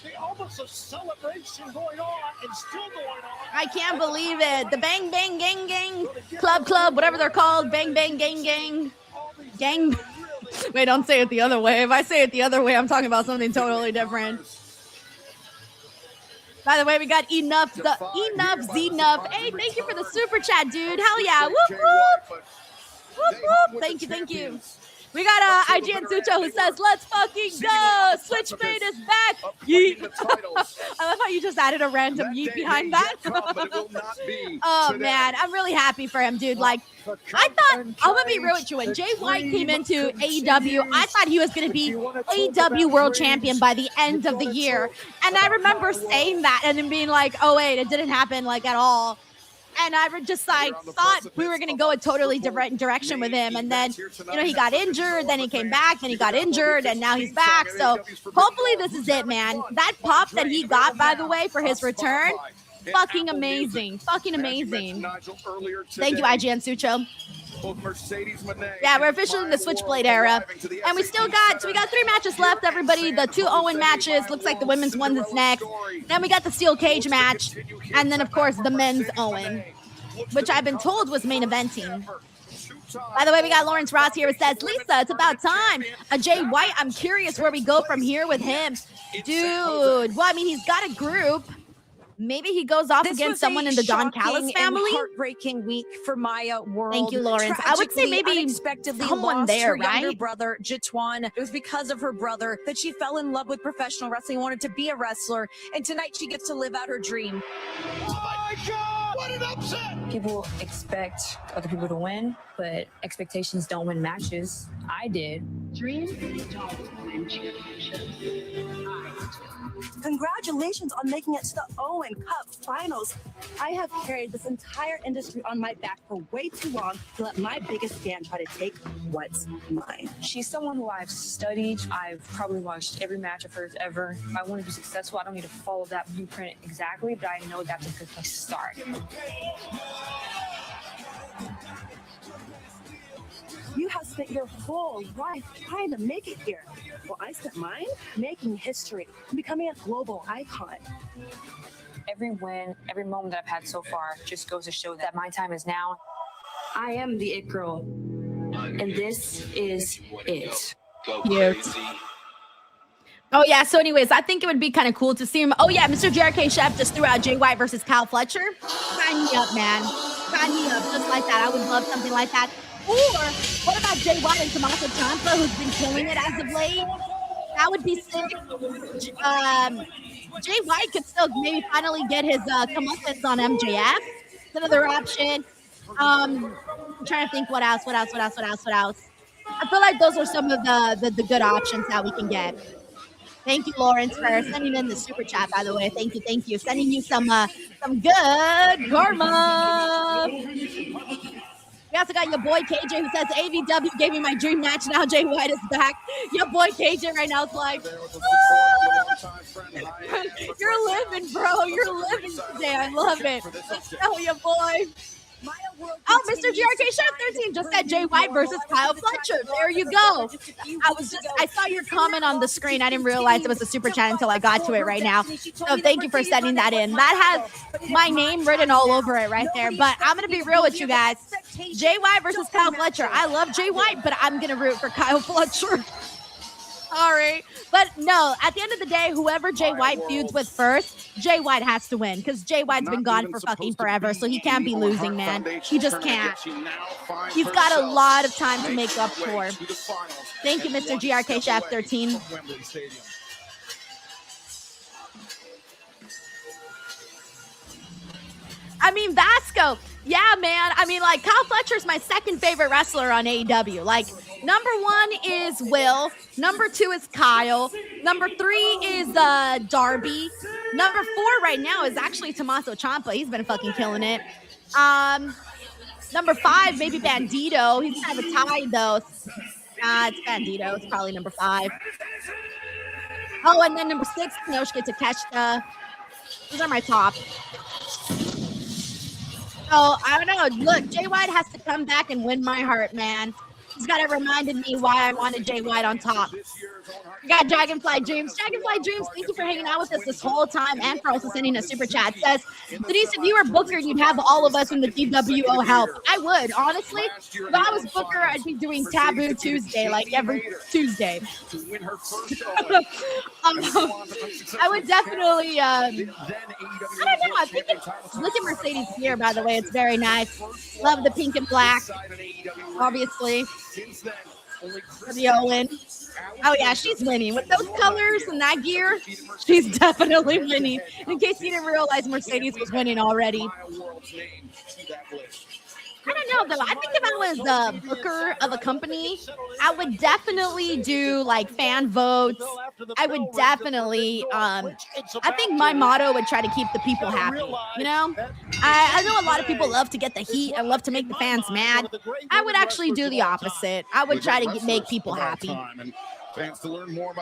There's almost a celebration going on and still going on. I can't believe it. The Bang Bang Gang Gang, Club, whatever they're called. Bang Bang Gang Gang. Gang. Wait, don't say it the other way. If I say it the other way, I'm talking about something totally different. By the way, we got Enough Zenuff. Hey, thank you for the super chat, dude. Hell yeah. Whoop, whoop. Whoop, whoop. Thank you. We got IGN Sucho who says, let's fucking go. Switchblade is back. Yeet. I love how you just added a random yeet behind that. Oh, man. I'm really happy for him, dude. Like, I thought, I'm going to be real with you. When Jay White came into AEW, I thought he was going to be AEW World Champion by the end of the year. And I remember saying that and then being like, oh, wait, it didn't happen, like, at all. And I just like thought we were going to go a totally different direction with him. And then, you know, he got injured, then he came back, then he got injured, and now he's back. So hopefully this is it, man. That pop that he got, by the way, for his return, fucking amazing. Fucking amazing. Thank you, IGN Sucho. Yeah, we're officially in the Switchblade era. And we got 3 matches left, everybody. The 2 Owen matches. Looks like the women's one is next. Then we got the steel cage match. And then, of course, the men's Owen, which I've been told was main eventing. By the way, we got Lawrence Ross here who says, Lisa, it's about time. Jay White, I'm curious where we go from here with him. Dude, well, I mean, he's got a group. Maybe he goes off against someone in the Don Callis family. Heartbreaking week for Maya World. Thank you, Lawrence. I would say maybe unexpectedly someone lost there, her right? younger brother, Jituan. It was because of her brother that she fell in love with professional wrestling, wanted to be a wrestler, and tonight she gets to live out her dream. Oh my God! What an upset! People expect other people to win, but expectations don't win matches. I did. Dreams don't win championships. Congratulations on making it to the Owen Cup Finals. I have carried this entire industry on my back for way too long to let my biggest fan try to take what's mine. She's someone who I've studied. I've probably watched every match of hers ever. If I want to be successful, I don't need to follow that blueprint exactly, but I know that's a good place to start. You have spent your whole life trying to make it here. Well, I spent mine making history and becoming a global icon. Every win, every moment that I've had so far just goes to show that my time is now. I am the it girl, and this is it. Cute. Oh, yeah. So anyways, I think it would be kind of cool to see him. Oh, yeah. Mr. JRK Chef just threw out Jay White versus Kyle Fletcher. Sign me up, man. Sign me up just like that. I would love something like that. Or what about Jay White and Tommaso Ciampa, who's been killing it as of late? That would be sick. Jay White could still maybe finally get his comeuppance on MJF. It's another option. I'm trying to think what else. I feel like those are some of the good options that we can get. Thank you, Lawrence, for sending in the super chat, by the way. Thank you. Sending you some good karma. We also got your boy KJ who says AVW gave me my dream match. Now Jay White is back. Your boy KJ right now is like, you're living, bro. You're living today. I love it. Let's go, your boy. Oh, Mr. GRK Chef 13 just said Jay White versus Kyle Fletcher. There you go. I saw your comment on the screen. I didn't realize it was a super chat until I got to it right now. So thank you for sending that in. That has my name written all over it right there. But I'm going to be real with you guys. Jay White versus Kyle Fletcher. I love Jay White, but I'm going to root for Kyle Fletcher. Sorry. But no, at the end of the day, whoever Jay White feuds with first, Jay White has to win because Jay White's been gone for fucking forever, so he can't be losing, man. He just can't. He's got a lot of time to make up for. Thank you, Mr. GRK Chef 13. I mean, Vasco. Yeah, man. I mean, like, Kyle Fletcher's my second favorite wrestler on AEW. Like, number 1 is Will. Number 2 is Kyle. Number 3 is Darby. Number 4 right now is actually Tommaso Ciampa. He's been fucking killing it. Number 5, maybe Bandito. He's kind of a tie, though. It's Bandito. It's probably number 5. Oh, and then number 6, Konosuke Takeshita. Those are my top. So I don't know. Look, Jay White has to come back and win my heart, man. He's got to reminded me why I wanted Jay White on top. We got Dragonfly Dreams. Dragonfly Dreams, thank you for hanging out with us this whole time and for also sending a super chat. Says, Denise, if you were Booker, you'd have all of us in the DWO help. I would, honestly. If I was Booker, I'd be doing Taboo Tuesday, like every Tuesday. I would definitely, I don't know, I think look at Mercedes here, by the way. It's very nice. Love the pink and black, obviously. For the Owen. Oh yeah, she's winning with those colors and that gear. She's definitely winning. In case you didn't realize, Mercedes was winning already. I don't know though. I think if I was the booker of a company, I would definitely do like fan votes. I would definitely. I think my motto would try to keep the people happy. You know, I know a lot of people love to get the heat and love to make the fans mad. I would actually do the opposite. I would try to make people happy.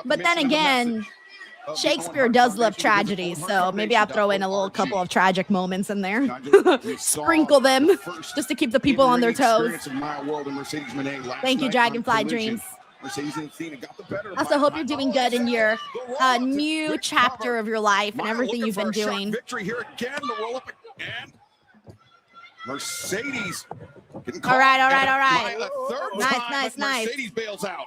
But then again, Shakespeare does love tragedy, so maybe I'll throw in a little couple of tragic moments in there. Sprinkle them just to keep the people on their toes. Thank you, Dragonfly Dreams. Also, hope you're doing good in your new chapter of your life and everything you've been doing. Victory here again. The roll up and Mercedes. All right. Nice. Mercedes bails out.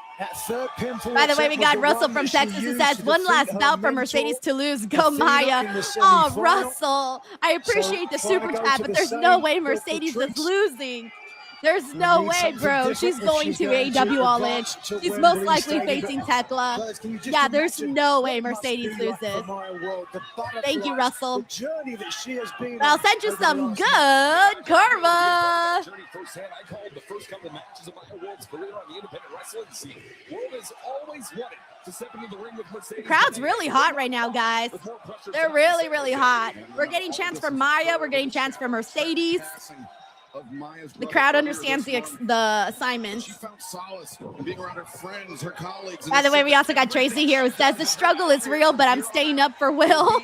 By the way, we got Russell from Texas who says, one last bout for Mercedes to lose. Go Maya. Oh, Russell. I appreciate the super chat, but there's no way Mercedes is losing. There's no way, bro. She's going to AEW All In. She's most likely facing Tekla. Yeah, there's no way Mercedes loses. Thank you, Russell. But I'll send you some good karma. The crowd's really hot right now, guys. They're really, really hot. We're getting chants for Maya. We're getting chants for Mercedes. The crowd understands the assignment. By the way, we also got Tracy here who says the struggle is real, but I'm staying up for Will.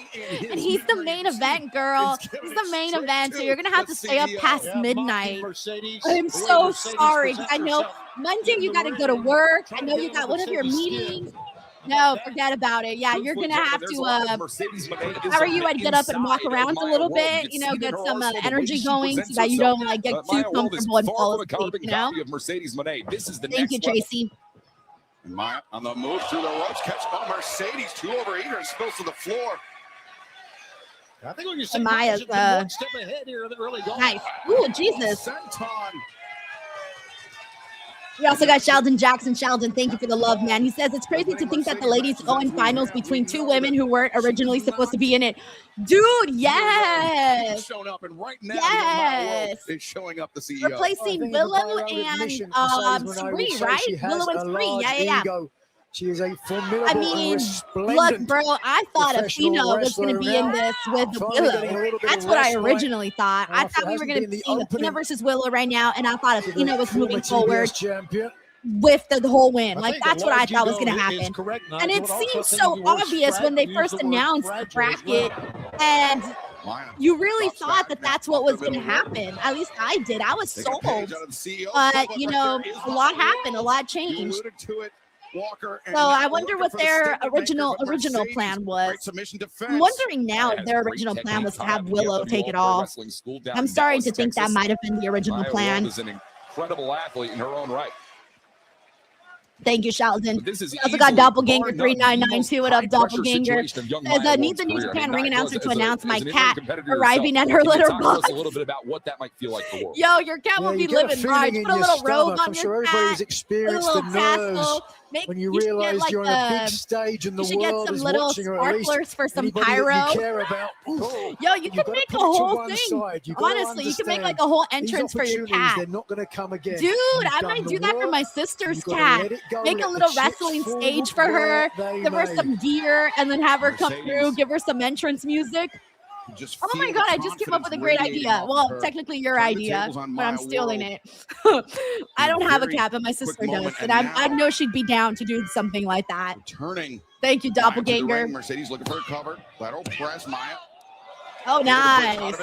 And he's the main event, girl. He's the main event, so you're going to have to stay up past midnight. I'm so sorry. I know Monday you got to go to work. I know you got one of your meetings. No, forget about it. Yeah, you're going to have to, how are you? I'd get up and walk around a little bit, you know, get some energy going so that you don't like get too comfortable and fall asleep, you know? Thank you, Tracy. Maya on the move through the ropes, catch by Mercedes, 2 overeater and spills to the floor. I think when you see Maya's one step ahead here, early going. nice. Ooh, Jesus. We also got Sheldon Jackson. Sheldon, thank you for the love, man. He says, it's crazy to think that the ladies go in finals between 2 women who weren't originally supposed to be in it. Dude, yes. Showing up, and right now, yes. is showing up the CEO. Replacing Willow and Spree, right? Willow and Spree. Yeah. She is a formidable. I mean, look, bro, I thought Athena was going to be in this with Willow. That's what I originally thought. I thought we were going to be seeing Athena versus Willow right now, and I thought Athena was moving forward with the whole win. Like, that's what I thought was going to happen. And it seemed so obvious when they first announced the bracket, and you really thought that that's what was going to happen. At least I did. I was sold. But, you know, a lot happened. A lot changed. So I wonder what their original plan was. I'm wondering now if their original plan was to have Willow take it all. I'm starting to think that might have been the original plan. Is an incredible athlete in her own right. Thank you, Sheldon. We also got Doppelganger 3992. What up, Doppelganger? Says, need the New Japan ring announcer to announce my cat arriving at her litter box. A little bit about what that might feel like for work. Yo, your cat will be living large. Put a little robe on your cat. Everybody's experienced the nerves when you realize you're on a big stage and the world is watching, or at least sparklers for some pyro. Yo, you can make a whole thing. Honestly, you can make like a whole entrance for your cat. They're not going to come again. Dude, I might do that for my sister's cat. Make a little wrestling stage for her. Give her some gear, and then have her come through. Give her some entrance music. Oh my God, I just came up with a great idea. Well, technically your idea, but I'm stealing it. I don't have a cat, but my sister does. And I know she'd be down to do something like that. Turning. Thank you, Doppelganger. Mercedes looking for a cover. Lateral press, Maya. Oh, nice.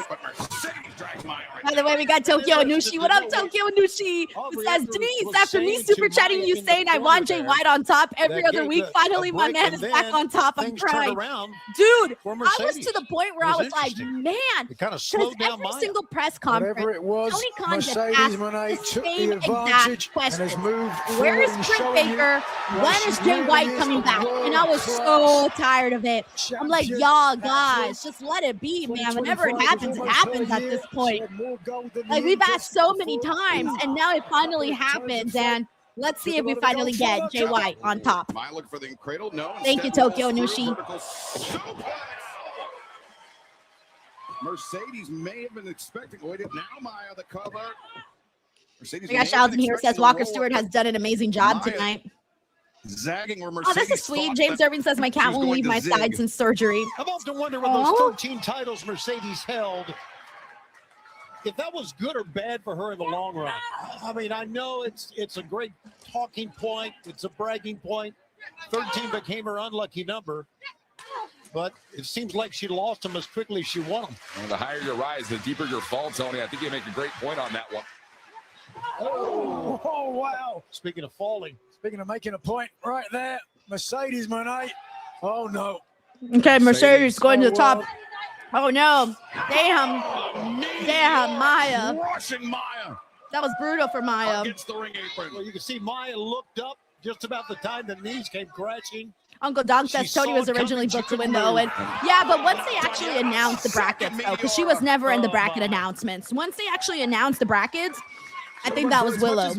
By the way, we got Tokyo Inushi. What up, Tokyo Inushi? It says, Denise, after me super chatting you saying I want Jay White on top every other week, finally my man is back on top. I'm crying. Dude, I was to the point where I was like, man, because every single press conference, Whatever it was, Tony Khan just Mercedes asked Moné the took same the advantage exact question. and has moved Where is forward and Britt showing you Baker? what When she is Jay really White is, coming a back? And I was so world-class tired of it. I'm like, champion. y'all guys, just let it be, man. Whenever it happens at this point. Like, we've asked so many times, and now it finally happens. And let's see if we finally get Jay White on top. Am I looking for the cradle? No. Thank you, instead Tokyo rolls through Inushi. vertical suplex. Mercedes may have been expecting. Wait, now Maya the cover. Mercedes. We got Sheldon here says Walker Stewart has done an amazing job Maya tonight. Zagging where Oh, Mercedes. this is sweet. James Irving says my cat won't leave my side since surgery. I've often wondered with those 13 titles Mercedes held, if that was good or bad for her in the long run. I mean, I know it's a great talking point. It's a bragging point. 13 became her unlucky number. But it seems like she lost them as quickly as she won them. And the higher your rise, the deeper your fall, Tony. I think you make a great point on that one. Oh, wow. Speaking of falling. Speaking of making a point right there, Mercedes Moné. Oh, no. Okay, Mercedes going to the top. Oh, no. Damn, Maya. Rushing Maya. That was brutal for Maya. Against the ring apron. Well, you can see Maya looked up just about the time the knees came crashing. Uncle Donk says Tony was originally booked to win the Owen. Yeah, but once they actually announced the brackets, though, because she was never in the bracket announcements. Once they actually announced the brackets, I think that was Willow.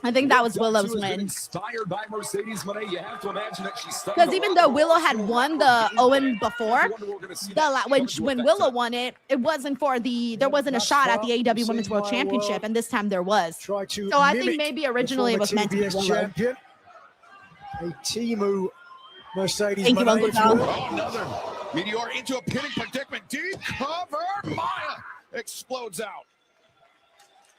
I think that was Willow's win. Inspired by Mercedes Moné, you have to imagine that she's because even though Willow had won the Owen before, when Willow won it, it wasn't for there wasn't a shot at the AEW Women's World Championship, and this time there was. So I think maybe originally it was meant to be Willow. Champion. A Timu Mercedes. Thank you, Uncle Tom. Another Meteor into a pinning predicament. Deep cover. Maya explodes out.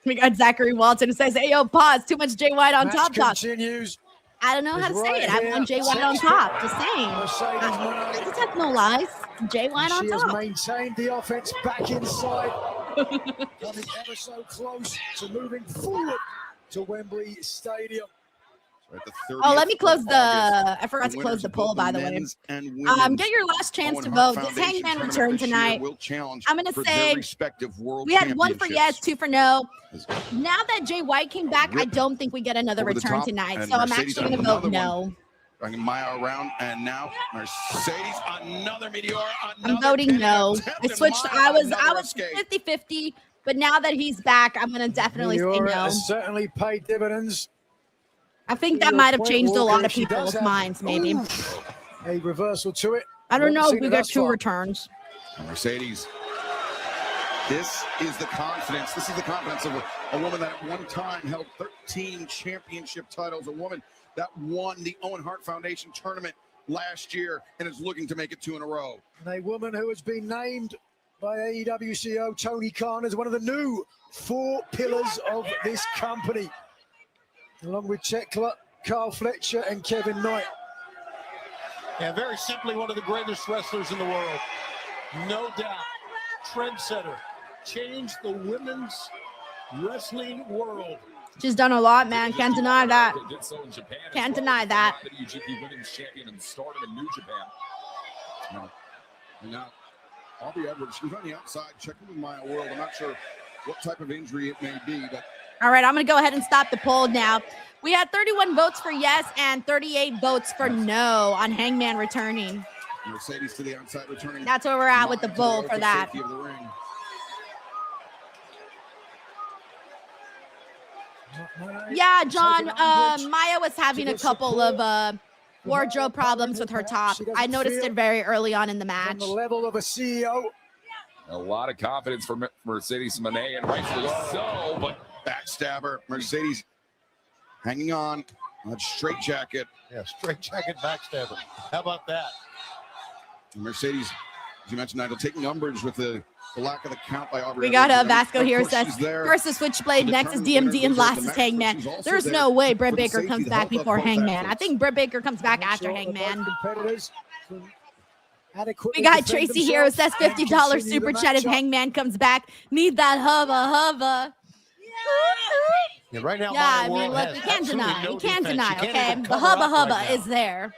We got Zachary Walton who says, hey, yo, pause. Too much Jay White on top. Continues. I don't know how to say it. I want Jay White on top. Just saying. I just have no lies. Jay White on top. She has maintained the offense back inside. Coming ever so close to moving forward to Wembley Stadium. Oh, let me close I forgot to close the poll, by the way. Get your last chance to vote. Does Hangman return tonight? I'm going to say we had 1 for yes, 2 for no. Now that Jay White came back, I don't think we get another return tonight. So I'm actually going to vote no. Bringing Maya around, and now Mercedes, another Meteor. I'm voting no. I switched. I was 50-50, but now that he's back, I'm going to definitely say no. Certainly paid dividends. I think that might have changed a lot of people's minds, maybe. A reversal to it. I don't know if we got 2 returns. Mercedes. This is the confidence. This is the confidence of a woman that at one time held 13 championship titles. A woman that won the Owen Hart Foundation tournament last year and is looking to make it 2 in a row. And a woman who has been named by AEW CEO Tony Khan as one of the new 4 pillars of this company, along with Tekla, Carl Fletcher, and Kevin Knight. Yeah, very simply one of the greatest wrestlers in the world. No doubt. Trendsetter. Changed the women's wrestling world. She's done a lot, man. Can't deny that. Can't deny that. WGP Women's Champion and started in New Japan. No. And now, Aubrey Edwards, she's on the outside, checking with Maya World. I'm not sure what type of injury it may be, but all right, I'm going to go ahead and stop the poll now. We had 31 votes for yes and 38 votes for no on Hangman returning. Mercedes to the outside returning. That's where we're at with the vote for that. Yeah, John, Maya was having a couple of wardrobe problems with her top. I noticed it very early on in the match. On the level of a CEO. A lot of confidence for Mercedes Moné, and rightfully so, but backstabber. Mercedes hanging on. That straight jacket. Yeah, straight jacket backstabber. How about that? Mercedes, as you mentioned, Nigel, taking umbrage with the lack of the count by Aubrey. We got Vasco here says first is Switchblade, next is DMD, and last is Hangman. There's no way Britt Baker comes back before Hangman. I think Britt Baker comes back after Hangman. adequately. We got defend Tracy here who themselves says and $50 continue super the chat if matchup. Hangman comes back. Need that hubba. Yeah, right now, Yeah, Maya I mean, World look, has you can't absolutely deny. no You can't defense. deny, She can't okay? even The cover up hubba right now. is there.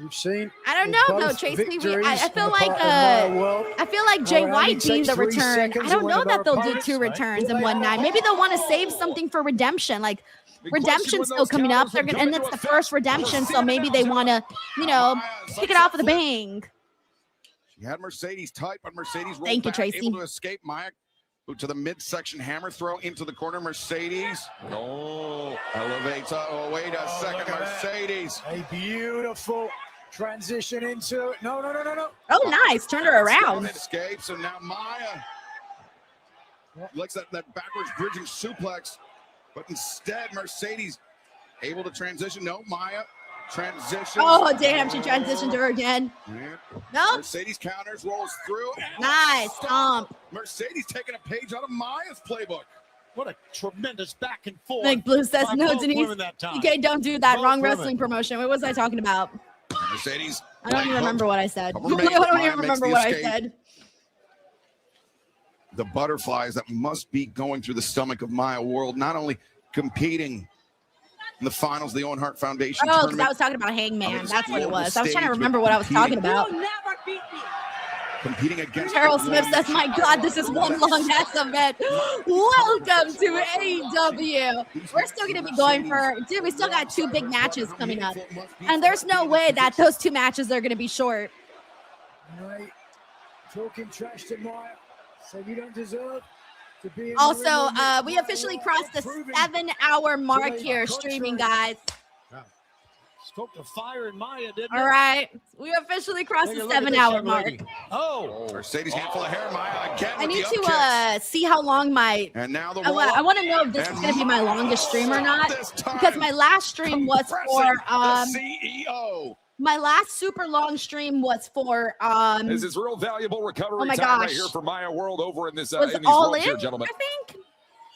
You've seen. I don't with know though, both Tracy. victories I feel on the like part of Maya World. I feel like Jay Maya only White being takes the 3 return. seconds I don't of know one of that her they'll do opponents, 2 right? returns in one night. Maybe they'll want to save something for redemption. Like redemption's still coming up. They're gonna, and it's the first redemption, so maybe they want to, kick it off with a bang. She had Mercedes tight, but Mercedes rolled Thank you, back, Tracy. able to escape. Maya to the midsection hammer throw into the corner. Mercedes. Oh, elevates. Oh, wait a second. Mercedes. A beautiful transition into it. No. Oh, nice. Turned her around. Escapes, and now Maya likes that backwards bridging suplex, but instead Mercedes able to transition. No, Maya transitions. Oh, damn. She transitioned to her again. Nope. Mercedes counters, rolls through. Nice. Stomp. Mercedes taking a page out of Maya's playbook. What a tremendous back and forth. Big Blue says, by no, both Denise. women that time. Okay, don't do that. Both Wrong women. wrestling promotion. What was I talking about? Mercedes. I don't even remember what I said. I Cover made. don't Maya even makes remember the what I escape. said. The butterflies that must be going through the stomach of Maya World, not only competing in the finals of the Owen Hart Foundation Oh, because tournament, I was talking about Hangman. That's what it global was. I was trying to stage, remember what I was talking about. competing against Carol Smith says, my God, this is one long ass event. Welcome to AEW. We're still going to be going for, dude, we still got 2 big matches coming up. And there's no way that those 2 matches are going to be short. Right. Talking trash to Maya. So you don't deserve to be in the Also, ring with we Maya officially World crossed the proving 7-hour mark to the here contrary. streaming, guys. Spoke to fire in Maya, didn't All it? right. We officially crossed Take a the look at this 7-hour young mark. lady. Oh. Mercedes handful of hair. Maya again I with need the to upkicks. see how long my And now the I roll-up. want to know if this is going to be my longest stream or not, because my last stream was for the CEO. my last super long stream was for This is real valuable recovery oh my time right gosh. here for Maya World over in this was in these All ropes In, here, gentlemen. I think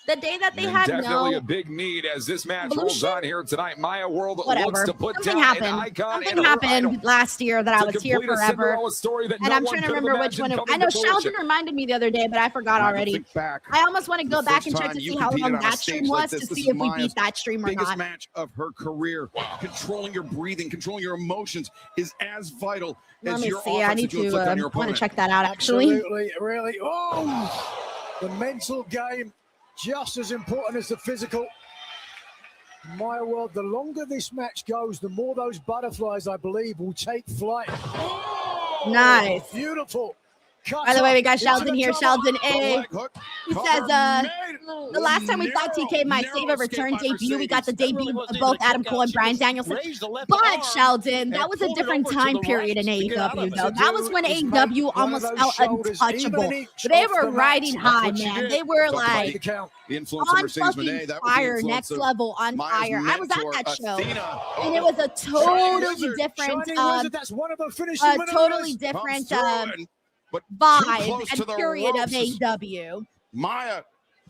the day that they And had definitely no a big need as this match Evolution? rolls on here tonight. Maya World whatever. looks to put Something down happened. an icon Something and her happened idol. last year that I To was here complete a forever. Cinderella story that And no I'm one trying to could have remember which one. imagined I coming know to Sheldon fruition. reminded me the other day, but I forgot Time to already. think back. I almost want to go The back first and check time to you see how competed long on a that stage stream like was this, to this see is if we Maya's beat that stream or biggest not. match of her career. Controlling your breathing, controlling your emotions is as vital Let as me your see. I offense need that you to inflict on your want to opponent. check that out actually. Absolutely, really. Oh, the mental game just as important as the physical. Maya World, the longer this match goes, the more those butterflies, I believe, will take flight. Nice. Beautiful. By the way, we got Into Sheldon the here. double. Sheldon A. He says, the last time we saw TK my Save a Return debut, we got the debut of both Adam Cole and Brian Danielson. But Sheldon, that was a different time period in AEW, though. That was when AEW almost felt untouchable. They were riding high, man. They were like The influence of on Mercedes fucking Moné, that was the fire, influence next of level, on Maya's fire. I was at mentor, that show, Athena. and it was a totally different, That's one of the finishing totally different but vibe to and the period of ropes. AEW. Maya.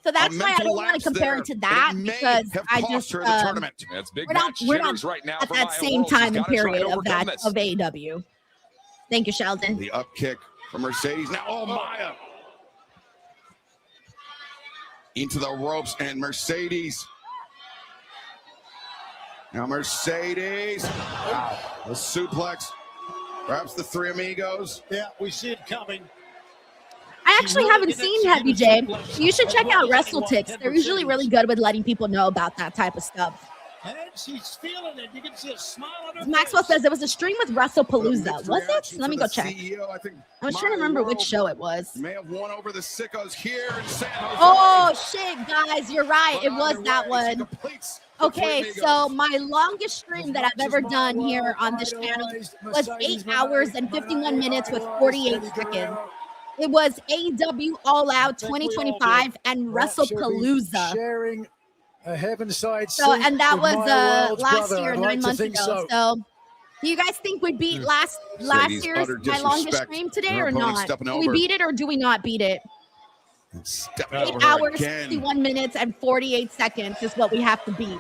So that's a why I mental don't want to lapse compare there, it to but that it may because have I cost just her the tournament. That's big we're not match jitters at right now for that Maya same World. She's time and gotta try period to of overcome that this. of AEW. Thank you, Sheldon. The up kick from Mercedes. Now, oh, Maya. Into the ropes, and Mercedes. Now Mercedes. Wow. The suplex. Perhaps the Three Amigos. Yeah, we see it coming. I actually haven't seen Heavy J. You should check out WrestleTix. They're usually really good with letting people know about that type of stuff. And she's feeling it. You can see a smile on her Maxwell face. says it was a stream with WrestlePalooza. Was it? Let me go check. CEO, I think I was trying to remember which show it was. may have won over the sickos here in San Jose. Oh shit, guys, you're right. It was that one. Okay, Three so my longest stream that I've ever done here on this channel was 8 hours and 51 minutes with 48 seconds. It was AEW All Out 2025 and WrestlePalooza. Sharing a heavenside So, seat and that with was Maya World's last brother. year, I'd 9 like to months think ago. So, do you guys think we beat last Mercedes year's utter my longest disrespect. stream today Her or opponent not? stepping Do we over. beat it or do we not beat it? Stepping 8 over her hours, again. 61 minutes, and 48 seconds is what we have to beat.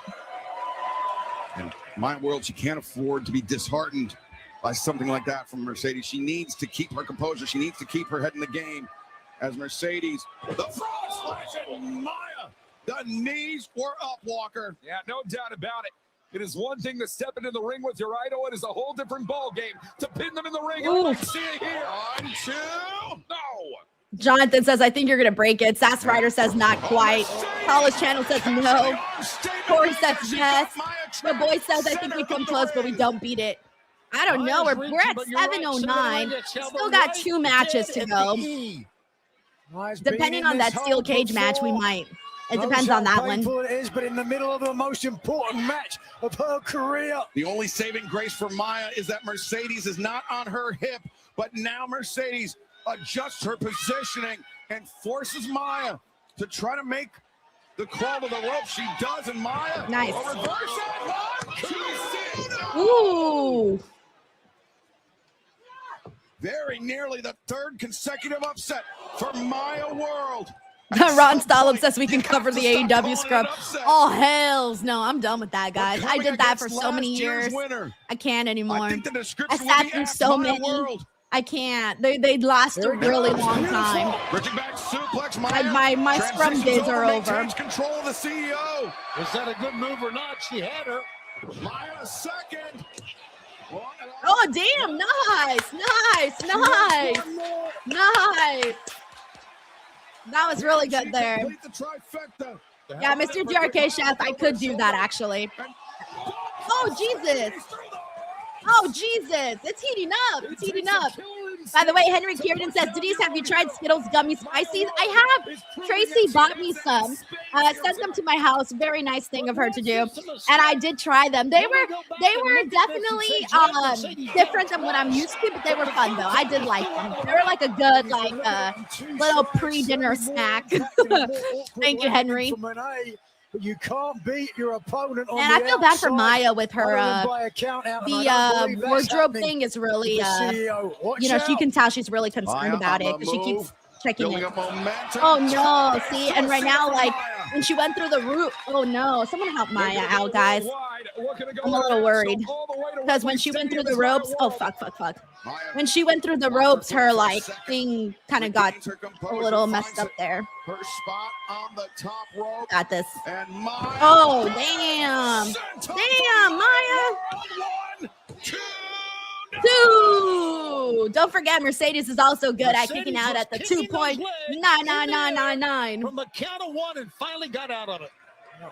And Maya World, she can't afford to be disheartened by something like that from Mercedes. She needs to keep her composure. She needs to keep her head in the game. As Mercedes, the frog splash, and Maya, the knees were up, Walker. Yeah, no doubt about it. It is one thing to step into the ring with your idol. It is a whole different ball game to pin them in the ring. And see it here. 1, 2, no. Jonathan says, I think you're going to break it. Sass Ryder says, not quite. College Channel says, no. Corey says, yes. The boy says, I think we come close, but we don't beat it. I don't know. We're at 7:09. Still got 2 matches to go. Depending on that steel cage match, we might. It depends on that one. It is, but in the middle of the most important match of her career. The only saving grace for Maya is that Mercedes is not on her hip, but now Mercedes adjusts her positioning and forces Maya to try to make the crawl to the rope. She does, and Maya. Nice. A reverse Ooh. Very nearly the 3rd consecutive upset for Maya World. Ron Stallum says we can cover the AEW scrub. Oh, hells no. I'm done with that, guys. I did that for so many years. I can't anymore. I sat through so many. I can't. They last a really long time. My scrum days are over. Control of the CEO. Was that a good move or not? She had her. Maya second. Oh, damn. Nice. That was really good there. Yeah, Mr. DRK Chef, I could do that actually. Oh, Jesus. It's heating up. By the way, Henry Kiernan says, Denise, have you tried Skittles Gummy Spices? I have. Tracy bought me some. Sent them to my house. Very nice thing of her to do. And I did try them. They were definitely different than what I'm used to, but they were fun though. I did like them. They were like a good little pre-dinner snack. Thank you, Henry. But you can't beat your opponent on and I feel bad for Maya with her the wardrobe thing is really she can tell she's really concerned about it because she keeps checking it. Oh no, see, and right now, like when she went through the roof, oh no, someone help Maya out, guys. I'm a little worried because when she went through the ropes, oh fuck. When she went through the ropes, her like thing kind of got a little messed up there. Her spot on the top rope. Got this. And Maya. Oh damn, Maya. 2. Don't forget, Mercedes is also good at kicking out at the 2.99999. From the count of 1 and finally got out of it.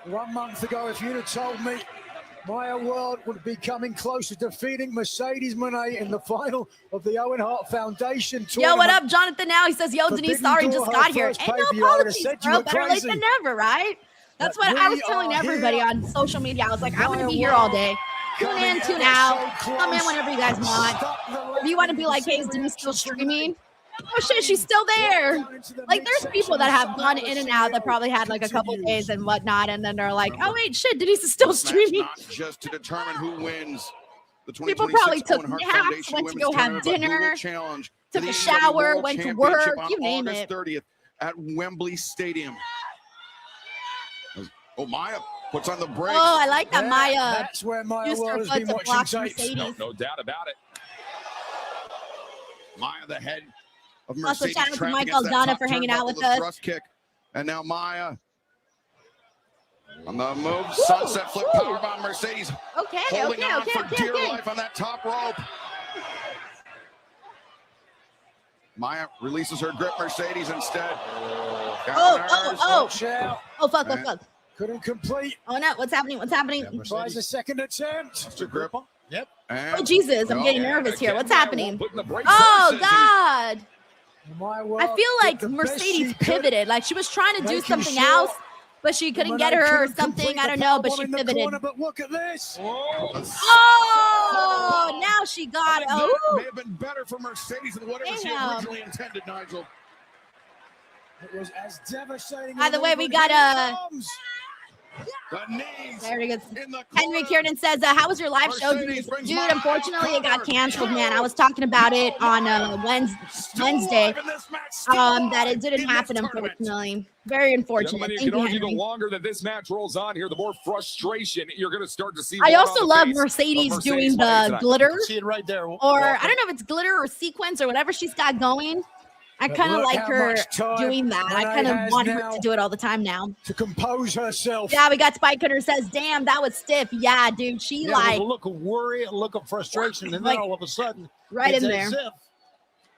1 month ago, if you'd have told me Maya World would be coming close to defeating Mercedes Moné in the final of the Owen Hart Foundation tournament. Yo, what up, Jonathan? Now he says, yo, Denise, sorry, just got here. Ain't no apologies, bro. Better late than never, right? That's what I was telling everybody on social media. I was like, I'm going to be here all day. Tune in, tune out. Come in whenever you guys want. If you want to be like, hey, is Denise still streaming? Oh shit, she's still there. Like, there's people that have gone in and out that probably had like a couple days and whatnot, and then they're like, oh wait, shit, Denise is still streaming. Not just to determine who wins the 2026 people probably took Owen Hart naps, Foundation went to Women's go have Tournament, but who dinner, will challenge took the a AEW shower, World went to Championship work, on you name August it. 30th at Wembley Stadium. Oh, Maya puts on the brakes. Oh, I like that Maya. That's where Maya used her World has foot been to watching block tapes. Mercedes. No doubt about it. Maya, the head of Also, Mercedes, shout out to trapped Mike against that Aldana top for hanging out turnbuckle, with the us. Thrust kick. And now Maya on the move, sunset flip powerbomb. Mercedes holding on for dear life on that top rope. Maya releases her grip. Mercedes instead. Oh, fuck. Couldn't complete. Oh no, what's happening? Tries a second attempt. Grip. Yep. Oh Jesus, I'm getting nervous here. What's happening? Oh God. I feel like Mercedes pivoted. Like she was trying to do something else, but she couldn't get her or something. I don't know, but she pivoted. But look at this. Oh, now she got it. Oh. May have been better for Mercedes than whatever she originally intended, Nigel. It was as devastating. By the way, we got The knees. There he goes. In the Henry Kiernan says, how was your live show? Dude, unfortunately, it got canceled, man. I was talking about it on Wednesday. That it didn't happen, unfortunately. Very unfortunate. Gentlemen, you Thank can you, argue the Henry. longer that this match rolls on here, the more frustration you're going to start to see. I more also on the love face of Mercedes doing tonight. the glitter. See it right there. Or I don't know if it's glitter or sequence or whatever she's got going. I But kind of look like how her much time doing that. I Renee kind of has want her now to do it all the time now. to compose herself. Yeah, we got Spike Cutter says, damn, that was stiff. Yeah, dude, she Yeah, like with a look of worry, a look of frustration, and like, then all of a sudden, right it's in as there. if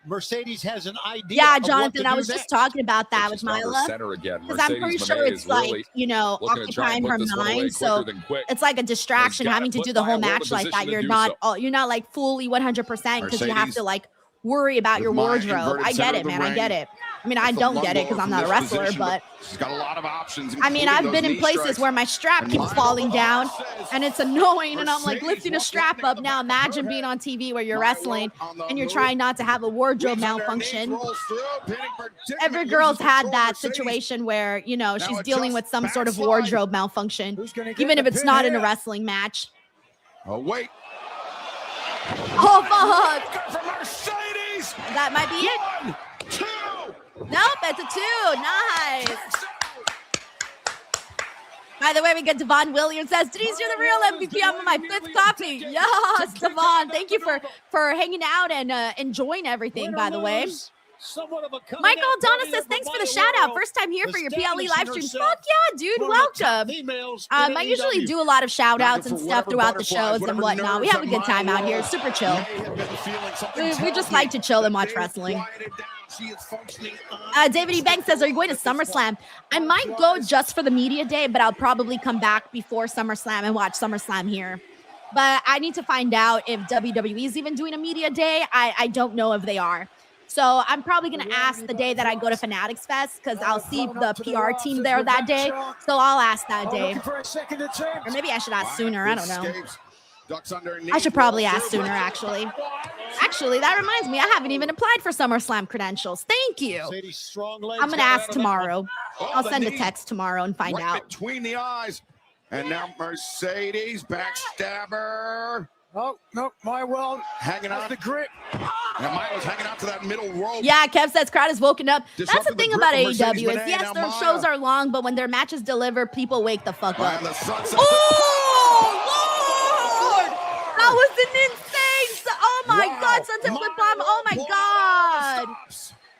Mercedes has an idea. Yeah, of Jonathan, what to I do was next. just talking about that with She's found her Mila. center again. Because I'm pretty Mercedes sure Monet it's is like, really you know, looking to try occupying and put her this one away mind. quicker So than quick. it's like a distraction Has having to gotta do put the whole Maya in a match like position that. to You're do not so. you're not like fully 100% because you have Mercedes to like worry about with your Maya wardrobe. inverted I center get of it, the man. I ring. get it. I mean, I That's the don't lung get it because blower I'm from not a this wrestler, position, but she's got a lot of options. I mean, including I've those been in knee places strikes. where my strap And keeps Maya falling down says, and it's annoying and I'm like Mercedes lifting a won't strap landing up. the Now back of imagine her being head. on TV where you're Maya wrestling on the and you're move. trying not to have a wardrobe Weaves underneath, malfunction. rolls through, pinning predicament, Every loses girl's had control of that Mercedes. situation where, you know, Now she's it dealing just with some sort of backslide. wardrobe malfunction, Who's gonna get even if the it's pin not in a here? wrestling match. Oh, wait. Oh, fuck. Good for Mercedes. That might be it. 1, 2. Nope, it's a 2. Nice. By the way, we get Devon Williams says, Denise, you're the real MVP. I'm on my 5th coffee. Yes, Devon. Thank you for hanging out and enjoying everything, by the way. Michael Donna says, thanks for the shout out. First time here for your PLE live stream. Fuck yeah, dude. Welcome. I usually do a lot of shout outs and stuff throughout the shows and whatnot. We have a good time out here. Super chill. We just like to chill and watch wrestling. David E. Banks says, are you going to SummerSlam? I might go just for the media day, but I'll probably come back before SummerSlam and watch SummerSlam here. But I need to find out if WWE is even doing a media day. I don't know if they are. So I'm probably going to ask the day that I go to Fanatics Fest because I'll see the PR team there that day. So I'll ask that day. Or maybe I should ask sooner. I don't know. I should probably ask sooner, actually. Actually, that reminds me, I haven't even applied for SummerSlam credentials. Thank you. I'm going to ask tomorrow. I'll send a text tomorrow and find out. Between the eyes. And now Mercedes, backstabber. Oh, no, my world hanging on the grip. And Maya's hanging out to that middle rope. Yeah, Kev says crowd has woken up. That's the Disrupting thing the about grip of AEW is, Mercedes yes, Monet. their Now shows Maya. are long, but when their matches deliver, people wake the fuck up. And the sunset. Oh, Lord! That was an insane. Oh my God, Sunset Flip Bomb. Oh my God.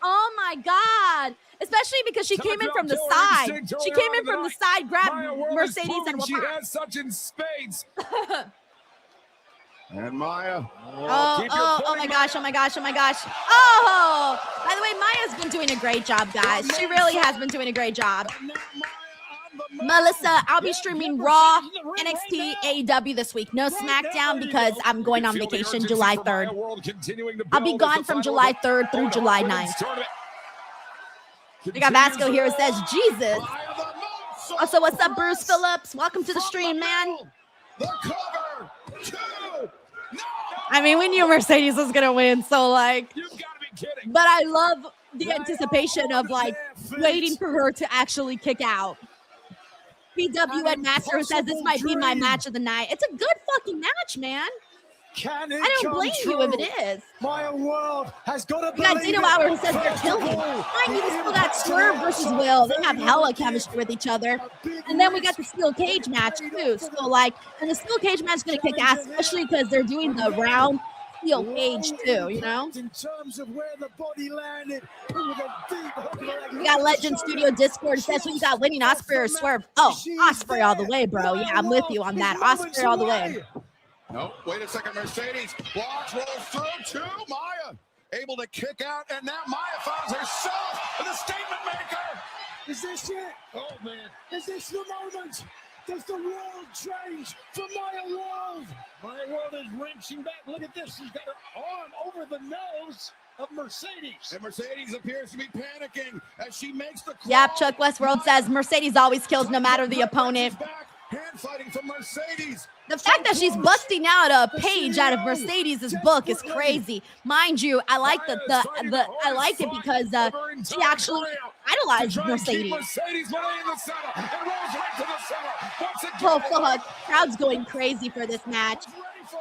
Oh my God. Especially because she came in from the side. She came in from the side, grabbed Mercedes and she has such in spades. And Maya. Oh my gosh, oh my gosh, oh my gosh. Oh, by the way, Maya's been doing a great job, guys. She really has been doing a great job. Melissa, I'll be streaming Raw, NXT, AEW this week. No SmackDown because I'm going on vacation July 3rd. I'll be gone from July 3rd through July 9th. We got Vasco here who says, Jesus. Also, what's up, Bruce Phillips? Welcome to the stream, man. I mean, we knew Mercedes was going to win, so like, but I love the anticipation of like waiting for her to actually kick out. PW and Master says this might be my match of the night. It's a good fucking match, man. I don't blame you if it is. My world has got to We got Dino Hour who says they're killing. Mind you, we still got Swerve versus Will. They have hella chemistry with each other. And then we got the steel cage match too. So like, and the steel cage match is gonna kick ass, especially because they're doing the round steel cage too, you know? In terms of where the body landed, We got Legend Studio Discord. It says, what you got, winning Osprey or Swerve? Oh, Osprey all the way, bro. Yeah, I'm with you on that. Osprey all the way. No, wait a second. Mercedes blocks, rolls through to Maya. Able to kick out, and now Maya finds herself in the statement maker. Is this it? Oh, man. Is this the moment? Does the world change for Maya World? My world is wrenching back. Look at this. She's got her arm over the nose of Mercedes. And Mercedes appears to be panicking as she makes the crawl. Yep, Chuck Westworld says Mercedes always kills no matter the opponent. Hand fighting from Mercedes. The fact that she's busting out a page out of Mercedes' book is crazy. Mind you, I like I like it because she actually idolize To try and keep Mercedes. Mercedes winning in the center. It rolls right to the center. Once again, Oh, fuck. Crowd's going crazy for this match.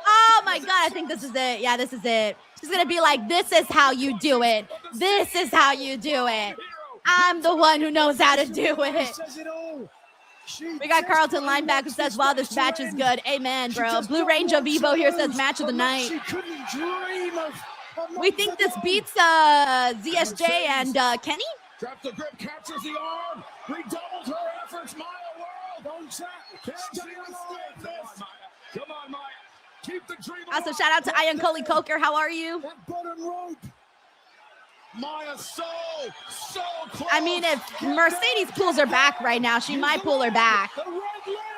Oh, my God. I think this is it. Yeah, this is it. She's going to be like, this is how you do it. This is how you do it. I'm the one who knows how to do it. We got Carlton Linebacker who says, wow, this match is good. Amen, bro. Blue Ranger Vivo here says match of the night. We think this beats ZSJ and Kenny? Drops the grip, captures the arm, redoubles her efforts. Maya World. Come on, Maya. Keep the dream alive. Also, shout out to Ian Coley Coker. How are you? Maya so close. I mean, if Mercedes pulls her back right now, she might pull her back.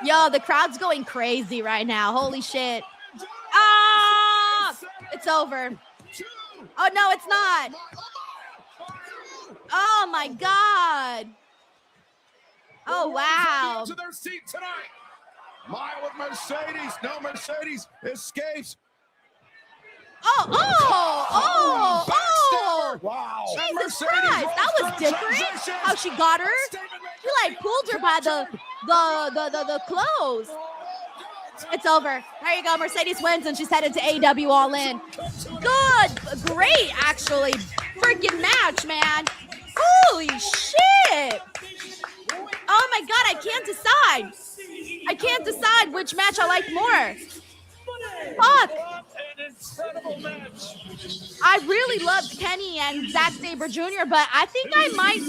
Yo, the crowd's going crazy right now. Holy shit. Ah! It's over. Oh, no, it's not. Oh, my God. Oh, wow. To their seat tonight. Maya with Mercedes. No, Mercedes escapes. Oh. Wow. Jesus Christ, that was different. How she got her. She like pulled her by the clothes. It's over. There you go. Mercedes wins and she's headed to AEW All In. Good. Great, actually. Freaking match, man. Holy shit. Oh my God, I can't decide. I can't decide which match I like more. Fuck. I really loved Kenny and Zack Sabre Jr., but I think I might,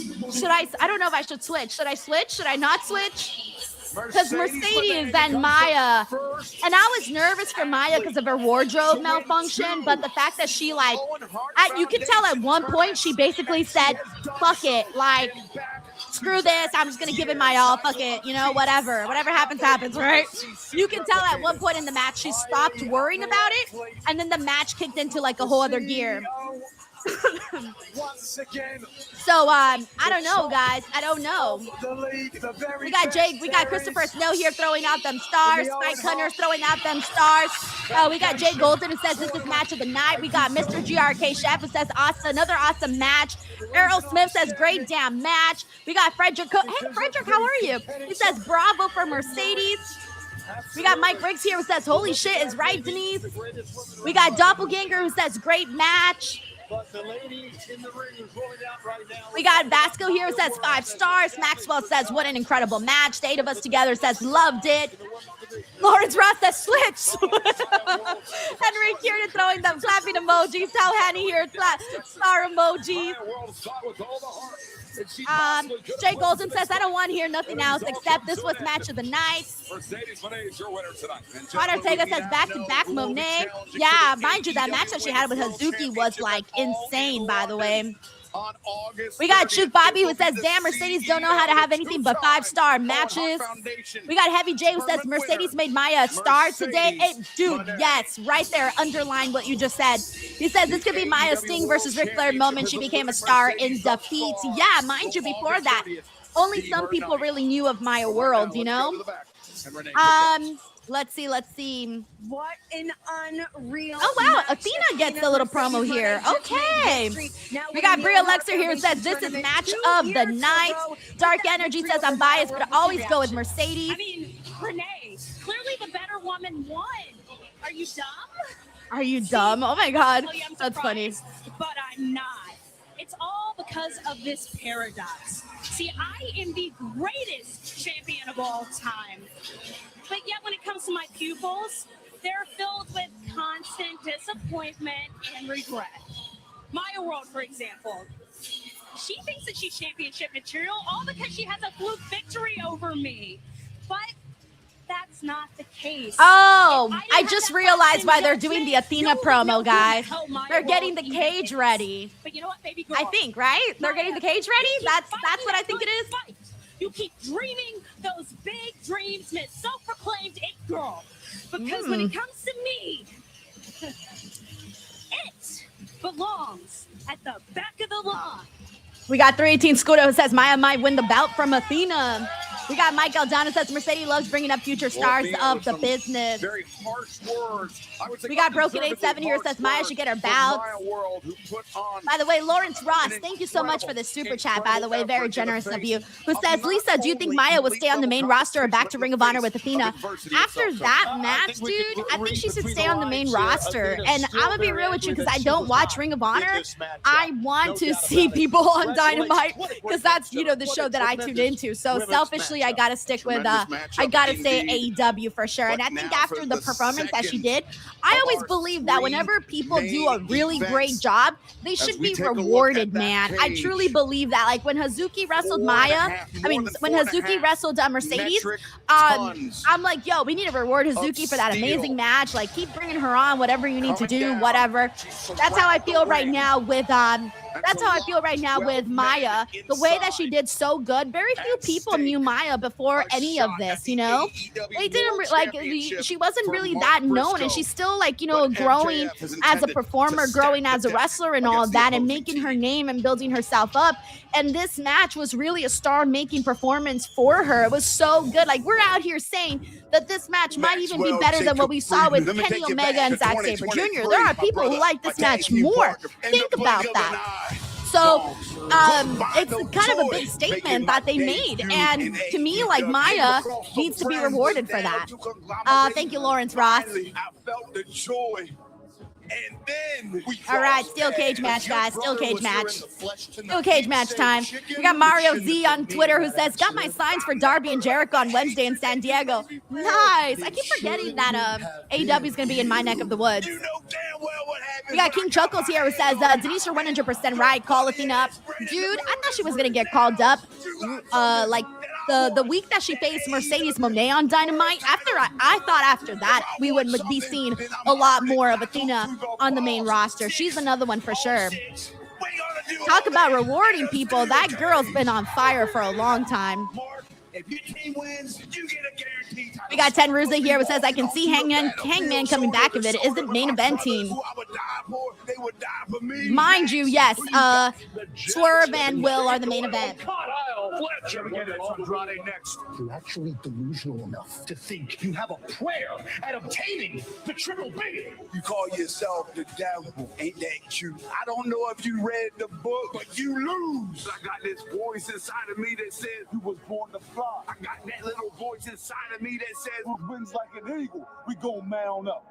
I don't know if I should switch. Should I switch? Should I not switch? Because Mercedes and Maya, and I was nervous for Maya because of her wardrobe malfunction, but the fact that she like, you could tell at one point she basically said, fuck it, like, screw this, I'm just gonna give it my all, fuck it, you know, whatever happens, right? You can tell at one point in the match she stopped worrying about it, and then the match kicked into like a whole other gear. Once again. So I don't know, guys. I don't know. We got Jake, we got Christopher Snow here throwing out them stars. Spike Hunter's throwing out them stars. We got Jay Golden who says this is match of the night. We got Mr. GRK Chef who says awesome, another awesome match. Errol Smith says great damn match. We got Frederick. Hey Frederick, how are you? He says bravo for Mercedes. We got Mike Riggs here who says holy shit is right, Denise. We got Doppelganger who says great match. But the lady in the ring is rolling out right now. We got Vasco here who says 5 stars. Maxwell says what an incredible match. The 8 of us together says loved it. Lawrence Ross says switch. Henry Kieran throwing them clapping emojis. Tell Henny here star emojis. Jay Golden says I don't want to hear nothing else except this was match of the night. Juan Ortega says back-to-back Monet. Yeah, mind you, that match that she had with Hazuki was like insane, by the way. We got Chuck Bobby who says, damn, Mercedes don't know how to have anything but 5-star matches. We got Heavy J who says, Mercedes made Maya a star today. Hey, dude, yes, right there, underline what you just said. He says, this could be Maya Sting versus Ric Flair moment she became a star in defeat. Yeah, mind you, before that, only some people really knew of Maya World, you know? Let's see. What an unreal. Oh, wow. Athena gets a little promo here. Okay. We got Bria Lexer here who says this is match of the night. Dark Energy says I'm biased, but I always go with Mercedes. I mean, Renee, clearly the better woman won. Are you dumb? Are you dumb? Oh, my God. That's funny. But I'm not. It's all because of this paradox. See, I am the greatest champion of all time. But yet when it comes to my pupils, they're filled with constant disappointment and regret. Maya World, for example, she thinks that she's championship material all because she has a fluke victory over me. But that's not the case. Oh, I just realized why they're doing the Athena promo, guys. They're getting the cage ready. But you know what, baby girl? I think, right? They're getting the cage ready? That's what I think it is. You keep dreaming those big dreams, Miss Self-Proclaimed It Girl. Because when it comes to me, it belongs at the back of the line. We got 318 Scudo who says Maya might win the bout from Athena. We got Mike Aldana says Mercedes loves bringing up future stars of the business. Very harsh words. I would say We got Broken 87 here says Maya should get her bout. By the way, Lawrence Ross, thank you so much for the super chat, by the way. Very generous of you. Who says, Lisa, do you think Maya will stay on the main roster or back to Ring of Honor with Athena? After that match, dude, I think she should stay on the main roster. And I'm going to be real with you because I don't watch Ring of Honor. I want to see people on Dynamite because that's, you know, the show that I tuned into. So selfishly, I got to stick with, I got to say AEW for sure. And I think after the performance that she did, I always believe that whenever people do a really great job, they should be rewarded, man. I truly believe that. Like when Hazuki wrestled when Hazuki wrestled Mercedes, I'm like, yo, we need to reward Hazuki for that amazing match. Like, keep bringing her on, whatever you need to do, whatever. That's how I feel right now with Maya. The way that she did so good. Very few people knew Maya before any of this, you know? They didn't she wasn't really that known, and she's still like, you know, growing as a performer, growing as a wrestler and all that, and making her name and building herself up. And this match was really a star-making performance for her. It was so good. Like, we're out here saying that this match might even be better than what we saw with Kenny Omega and Zack Sabre Jr. There are people who like this match more. Think about that. So it's kind of a big statement that they made. And to me, like, Maya needs to be rewarded for that. Thank you, Lawrence Ross. I felt the joy. And then all right, steel cage match, guys. Steel cage match. Steel cage match time. We got Mario Z on Twitter who says, got my signs for Darby and Jericho on Wednesday in San Diego. Nice. I keep forgetting that AEW is going to be in my neck of the woods. We got King Chuckles here who says, Denise, you're 100% right. Call Athena up. Dude, I thought she was going to get called up. Like, the week that she faced Mercedes Moné on Dynamite, I thought after that we would be seeing a lot more of Athena on the main roster. She's another one for sure. Talk about rewarding people. That girl's been on fire for a long time. If your team wins, you get a guaranteed title. We got Ten Ruza here who says, I can see Hangman coming back if it isn't main eventing. Mind you, yes, Swerve and Will are the main event. You're actually delusional enough to think you have a prayer at obtaining the Triple B. You call yourself the devil, ain't that true? I don't know if you read the book, but you lose. I got this voice inside of me that says you was born to fly. I got that little voice inside of me that says who wins like an eagle. We gon' mount up.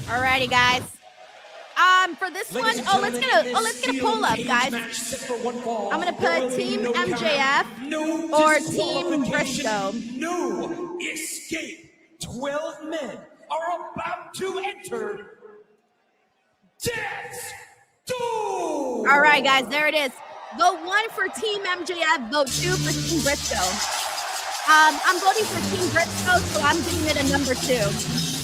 Alrighty, guys. For this one, let's get a poll up, guys. I'm gonna put Team MJF or Team Briscoe. No escape. 12 men are about to enter Death's Door. All right, guys, there it is. Vote 1 for Team MJF, vote 2 for Team Briscoe. I'm voting for Team Briscoe, so I'm giving it a number 2.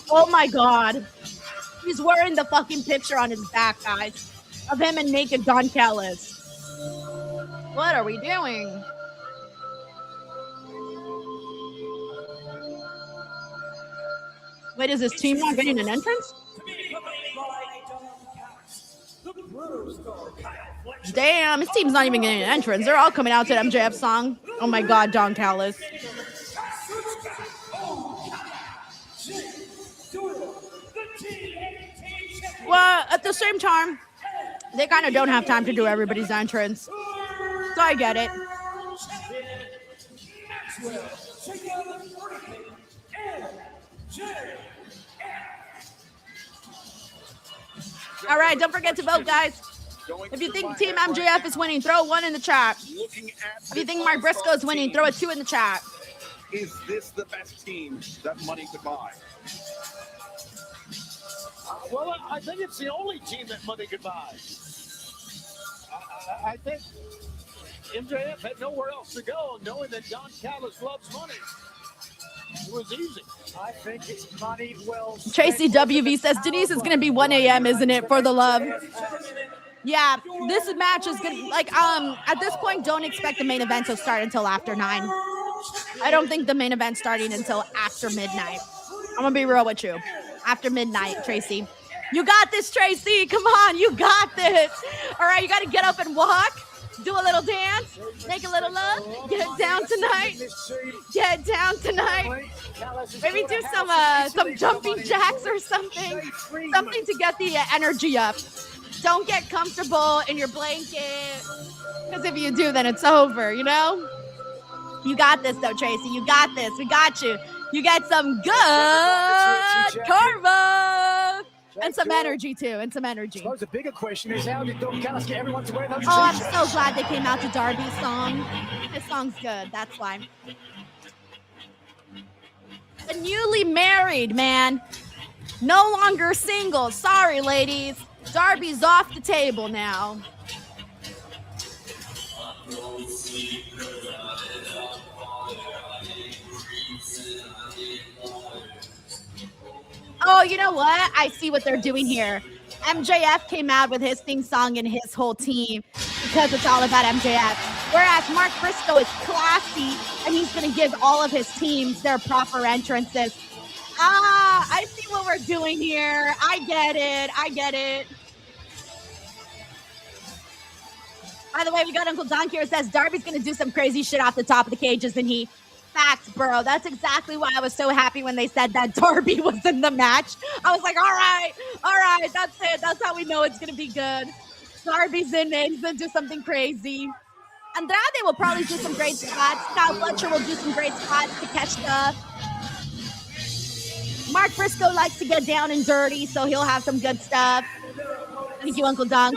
Oh my God. He's wearing the fucking picture on his back, guys, of him and naked Don Callis. What are we doing? Wait, is this team not getting an entrance? Damn, his team's not even getting an entrance. They're all coming out to the MJF song. Oh my God, Don Callis. Well, at the same time, they kind of don't have time to do everybody's entrance. So I get it. All right, don't forget to vote, guys. If you think Team MJF is winning, throw 1 in the chat. If you think Mark Briscoe is winning, throw a 2 in the chat. Is this the best team that money could buy? Well, I think it's the only team that money could buy. I think MJF had nowhere else to go, knowing that Don Callis loves money. It was easy. I think it's money well spent. Tracy WV says, Denise is going to be 1 a.m., isn't it, for the love? Yeah, this match is good. Like, at this point, don't expect the main event to start until after 9. I don't think the main event's starting until after midnight. I'm going to be real with you. After midnight, Tracy. You got this, Tracy. Come on, you got this. All right, you got to get up and walk. Do a little dance, make a little love, get down tonight, get down tonight. Maybe do some jumping jacks or something to get the energy up. Don't get comfortable in your blanket, because if you do, then it's over, you know? You got this, though, Tracy. You got this. We got you. You get some good karma. And some energy, too, and some energy. I suppose the bigger question is, how did Don Callis get everyone to wear those Oh, I'm t-shirts? so glad they came out to Darby's song. This song's good, that's why. The newly married, man. No longer single. Sorry, ladies. Darby's off the table now. Oh, you know what? I see what they're doing here. MJF came out with his theme song and his whole team because it's all about MJF. Whereas Mark Briscoe is classy and he's going to give all of his teams their proper entrances. I see what we're doing here. I get it. By the way, we got Uncle Don here says Darby's going to do some crazy shit off the top of the cage, isn't he? Facts, bro. That's exactly why I was so happy when they said that Darby was in the match. I was like, all right, that's it. That's how we know it's going to be good. Darby's in it. He's going to do something crazy. Andrade will probably do some great spots. Kyle Fletcher will do some great spots to catch stuff. Mark Briscoe likes to get down and dirty, so he'll have some good stuff. Thank you, Uncle Dunk.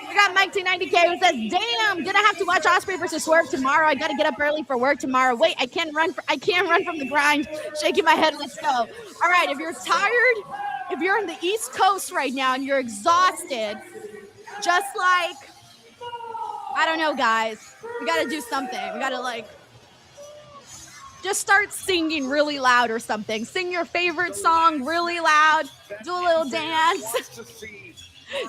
We got Mike T90K who says, damn, gonna have to watch Osprey versus Swerve tomorrow. I gotta get up early for work tomorrow. Wait, I can't run from the grind. Shaking my head, let's go. All right, if you're tired, if you're in the East Coast right now and you're exhausted, just like, I don't know, guys, we gotta do something. We gotta just start singing really loud or something. Sing your favorite song really loud. Do a little dance.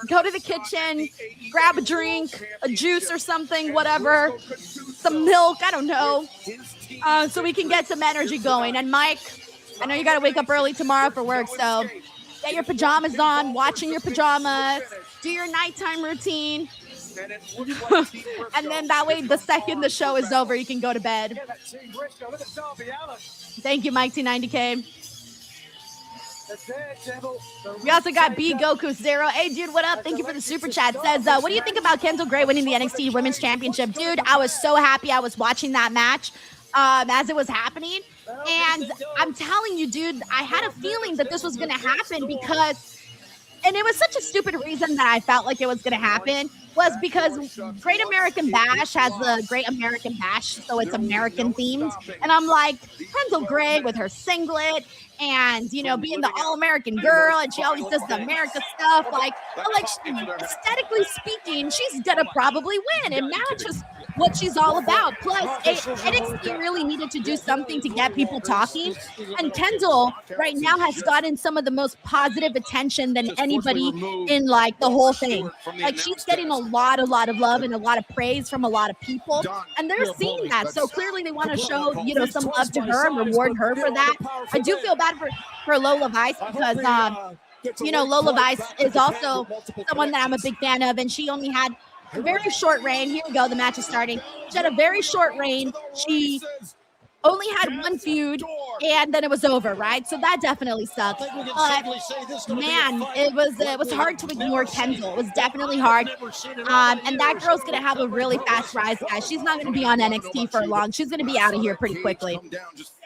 Go to the kitchen, grab a drink, a juice or something, whatever, some milk, I don't know, so we can get some energy going. And Mike, I know you got to wake up early tomorrow for work, so get your pajamas on, watch in your pajamas, do your nighttime routine, and then that way the second the show is over, you can go to bed. Thank you, Mike T90K. We also got B Goku Zero. Hey, dude, what up? Thank you for the super chat. Says, what do you think about Kendall Gray winning the NXT Women's Championship? Dude, I was so happy I was watching that match as it was happening. And I'm telling you, dude, I had a feeling that this was going to happen because, and it was such a stupid reason that I felt like it was going to happen, was because Great American Bash has the Great American Bash, so it's American themed. And I'm like, Kendall Gray with her singlet and, you know, being the all-American girl, and she always does the America stuff. Like aesthetically speaking, she's gonna probably win. It matches what she's all about. Plus, NXT really needed to do something to get people talking. And Kendall right now has gotten some of the most positive attention than anybody in like the whole thing. Like she's getting a lot of love and a lot of praise from a lot of people, and they're seeing that. So clearly they want to show, you know, some love to her and reward her for that. I do feel bad for Lola Vice because you know, Lola Vice is also someone that I'm a big fan of, and she only had a very short reign. Here we go, the match is starting. She had a very short reign. She only had one feud, and then it was over, right? So that definitely sucks. But man, it was hard to ignore Kendall. It was definitely hard. And that girl's gonna have a really fast rise, guys. She's not gonna be on NXT for long. She's gonna be out of here pretty quickly.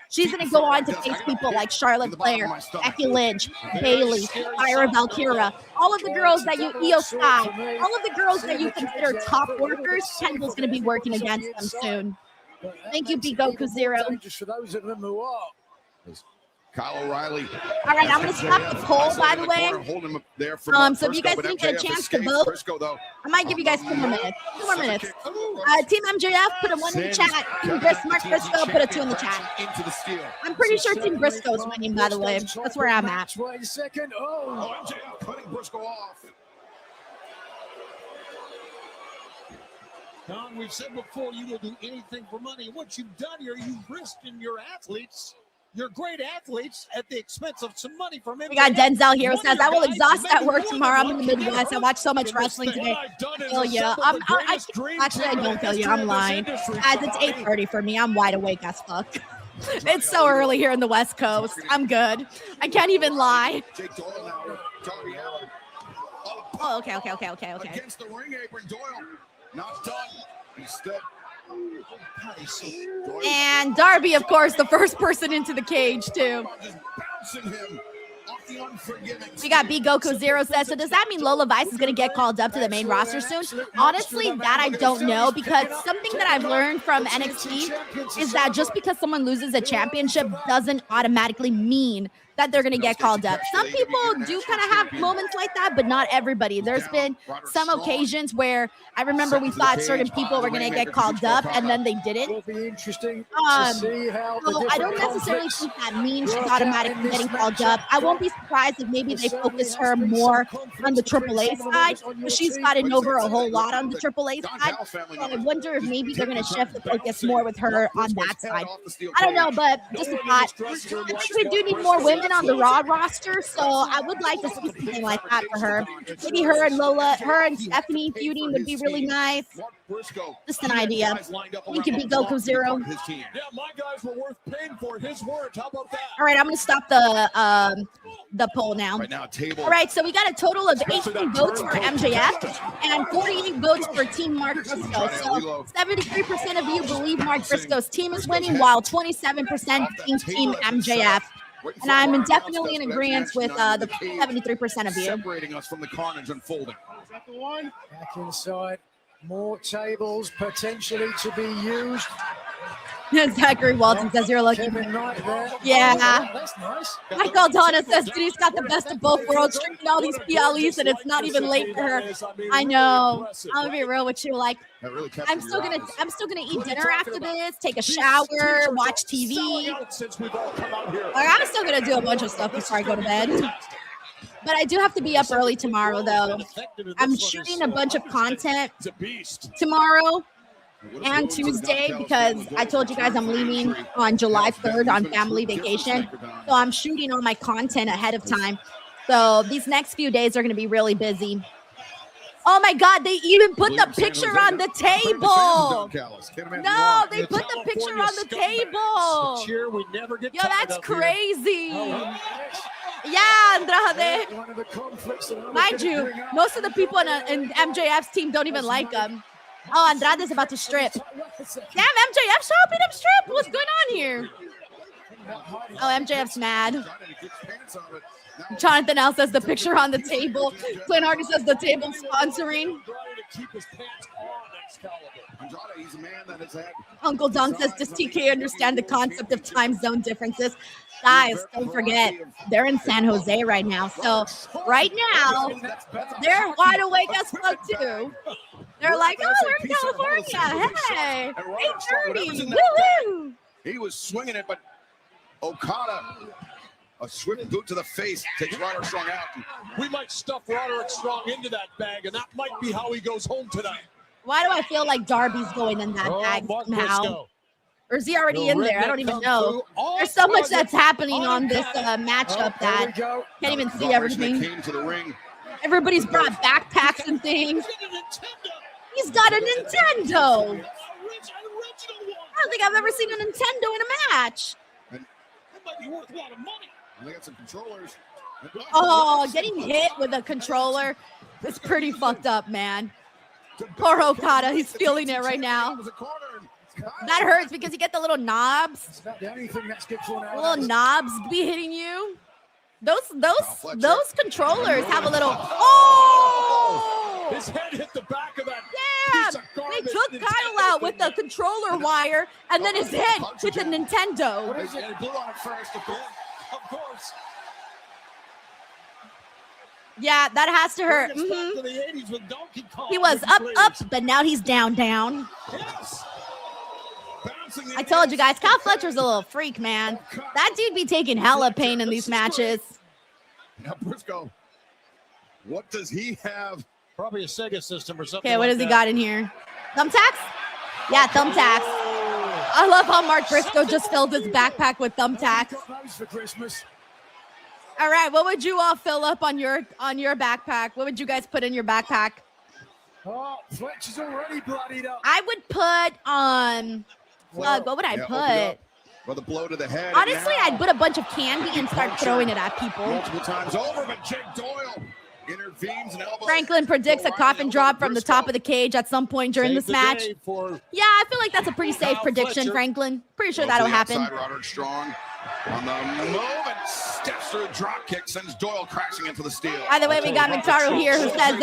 She's going to go on to face people like Charlotte Flair, Becky Lynch, Bayley, Ira Valkyria, all of the girls that you, Io Sky, all of the girls that you consider top workers. Kendall's going to be working against them soon. Thank you, B Goku Zero. For those of them who are Kyle O'Reilly. All right, I'm going to stop the poll, by the way. So if you guys didn't get a chance to vote, I might give you guys 2 more minutes. 2 more minutes. Team MJF, put a 1 in the chat. Team Mark Briscoe, put a 2 in the chat. I'm pretty sure Team Briscoe's winning, by the way. That's where I'm at. Wait a second. Oh, MJF cutting Briscoe off. Don, we've said before, you will do anything for money. What you've done here, you've risked in your athletes, your great athletes, at the expense of some money from MJF. We got Denzel here who says, I will exhaust at work tomorrow. I'm in the Midwest. I watch so much wrestling today. I feel you. Actually, I don't feel you. I'm lying. Guys, it's 8:30 for me. I'm wide awake as fuck. It's so early here in the West Coast. I'm good. I can't even lie. Oh, okay. Against the ring apron, Doyle. Not done. Instead. And Darby, of course, the first person into the cage, too. We got B Goku Zero says, so does that mean Lola Vice is going to get called up to the main roster soon? Honestly, that I don't know, because something that I've learned from NXT is that just because someone loses a championship doesn't automatically mean that they're going to get called up. Some people do kind of have moments like that, but not everybody. There's been some occasions where I remember we thought certain people were going to get called up and then they didn't. It'll be interesting to see how I don't necessarily think that means she's automatically getting called up. I won't be surprised if maybe they focus her more on the AAA side, but she's gotten over a whole lot on the AAA side. So I wonder if maybe they're going to shift the focus more with her on that side. I don't know, but just a thought. I think we do need more women on the Raw roster, so I would like to see something like that for her. Maybe her and Stephanie feuding would be really nice. Just an idea. We could be Goku Zero. Yeah, my guys were worth paying for his work. How about that? All right, I'm going to stop the poll now. All right, so we got a total of 18 votes for MJF and 48 votes for Team Mark Briscoe. So 73% of you believe Mark Briscoe's team is winning, while 27% think Team MJF. And I'm definitely in agreement with the 73% of you. Separating us from the carnage unfolding. Is that the one? Back inside. More tables potentially to be used. Zachary Walton says you're lucky. Yeah. That's nice. Michael Donna says Denise got the best of both worlds, drinking all these PLEs, and it's not even late for her. I know. I'm gonna be real with you. Like, I'm still gonna eat dinner after this, take a shower, watch TV. Like, I'm still gonna do a bunch of stuff before I go to bed. But I do have to be up early tomorrow, though. I'm shooting a bunch of content tomorrow and Tuesday, because I told you guys I'm leaving on July 3rd on family vacation. So I'm shooting all my content ahead of time. So these next few days are going to be really busy. Oh my God, they even put the picture on the table. No, they put the picture on the table. Yo, that's crazy. Yeah, Andrade. Mind you, most of the people in MJF's team don't even like him. Oh, Andrade's about to strip. Damn, MJF's helping him strip. What's going on here? Oh, MJF's mad. Jonathan L says the picture on the table. Clint Hardy says the table sponsoring. Uncle Don says, does TK understand the concept of time zone differences? Guys, don't forget, they're in San Jose right now. So right now, they're wide awake as fuck too. They're like, oh, we're in California. Hey, 8:30. Woo-hoo. He was swinging it, but Okada, a swift boot to the face, takes Roderick Strong out. We might stuff Roderick Strong into that bag, and that might be how he goes home tonight. Why do I feel like Darby's going in that bag somehow? Or is he already in there? I don't even know. There's so much that's happening on this matchup that can't even see everything. Everybody's brought backpacks and things. He's got a Nintendo. I don't think I've ever seen a Nintendo in a match. That might be worth a lot of money. They got some controllers. Oh, getting hit with a controller is pretty fucked up, man. Poor Okada, he's feeling it right now. That hurts because you get the little knobs. The only thing that's good for now. Little knobs be hitting you. Those controllers have a little. Oh! His head hit the back of that. Yeah, they took Kyle out with the controller wire, and then his head with the Nintendo. Of course. Yeah, that has to hurt. Bring us back to the 80s with Donkey Kong, He was would you up, please? but now he's down. Yes. I told you guys, Kyle Fletcher's a little freak, man. That dude be taking hella pain in these matches. Now Briscoe, what does he have? Probably a Sega system or something. Okay, what like does he that. got in here? Thumbtacks? Yeah, thumbtacks. I love how Mark Briscoe just filled his backpack with thumbtacks. For Christmas. All right, what would you all fill up on your backpack? What would you guys put in your backpack? Oh, Fletcher's already bloodied up. I would put what would I Yeah, open it put? up. Well, the blow to the head. Honestly, and I'd put a bunch of candy and start throwing it at people. multiple times over, but Jake Doyle intervenes and elbows. Franklin predicts a coffin drop from the top of the cage at some point during this match. Yeah, I feel like that's a pretty safe prediction, Franklin. Pretty sure that'll happen. Outside, Roderick Strong on the move and steps through a drop kick, sends Doyle crashing into the steel. By the way, we got Mintaro here who says,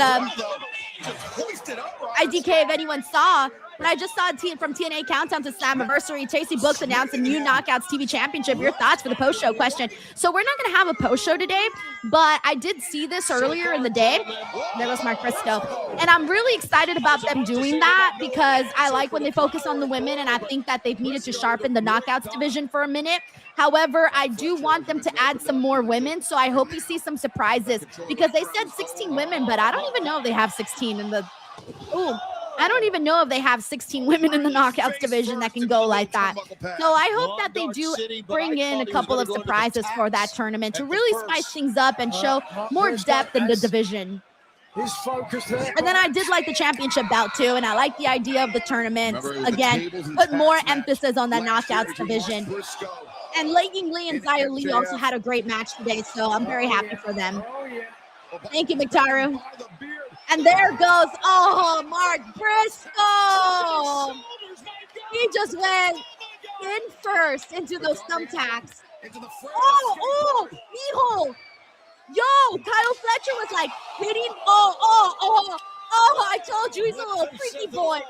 IDK, if anyone saw, but I just saw from TNA Countdown to Slammiversary, Tracy Books announced a new Knockouts TV Championship. Your thoughts for the post-show question. So we're not going to have a post-show today, but I did see this earlier in the day. There goes Mark Briscoe. And I'm really excited about them doing that because I like when they focus on the women, and I think that they've needed to sharpen the Knockouts division for a minute. However, I do want them to add some more women, so I hope we see some surprises because they said 16 women, but I don't even know if they have 16 in the... Ooh. I don't even know if they have 16 women in the Knockouts division that can go like that. So I hope that they do bring in a couple of surprises for that tournament to really spice things up and show more depth in the division. His focus there. And then I did like the championship bout too, and I like the idea of the tournament. Again, put more emphasis on that Knockouts division. And Lei Ying Lee and Xia Li also had a great match today, so I'm very happy for them. Thank you, Mictaru. And there goes, Mark Briscoe. He just went in first into those thumbtacks. Mijo. Yo, Kyle Fletcher was like hitting. I told you he's a little freaky boy.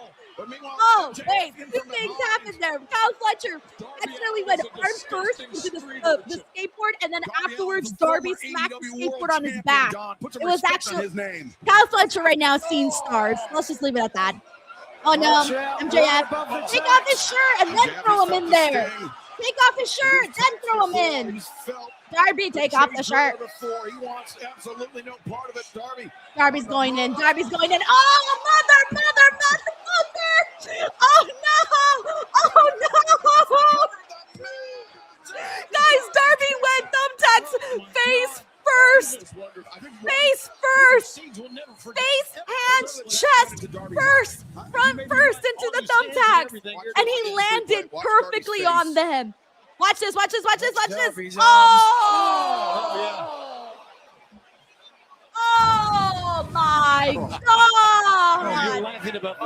Oh, wait, two things happened there. Kyle Fletcher accidentally went arm first into the skateboard, and then afterwards, Darby smacked the skateboard on his back. It was actually Kyle Fletcher right now seeing stars. Let's just leave it at that. Oh no, MJF, take off his shirt and then throw him in there. Take off his shirt, then throw him in. Darby, take off the shirt. He wants absolutely no part of it, Darby. Darby's going in. Oh, mother. Oh, no. Guys, Darby went thumbtacks face first. Face, hands, chest first. Front first into the thumbtacks. And he landed perfectly on them. Watch this. Oh my God!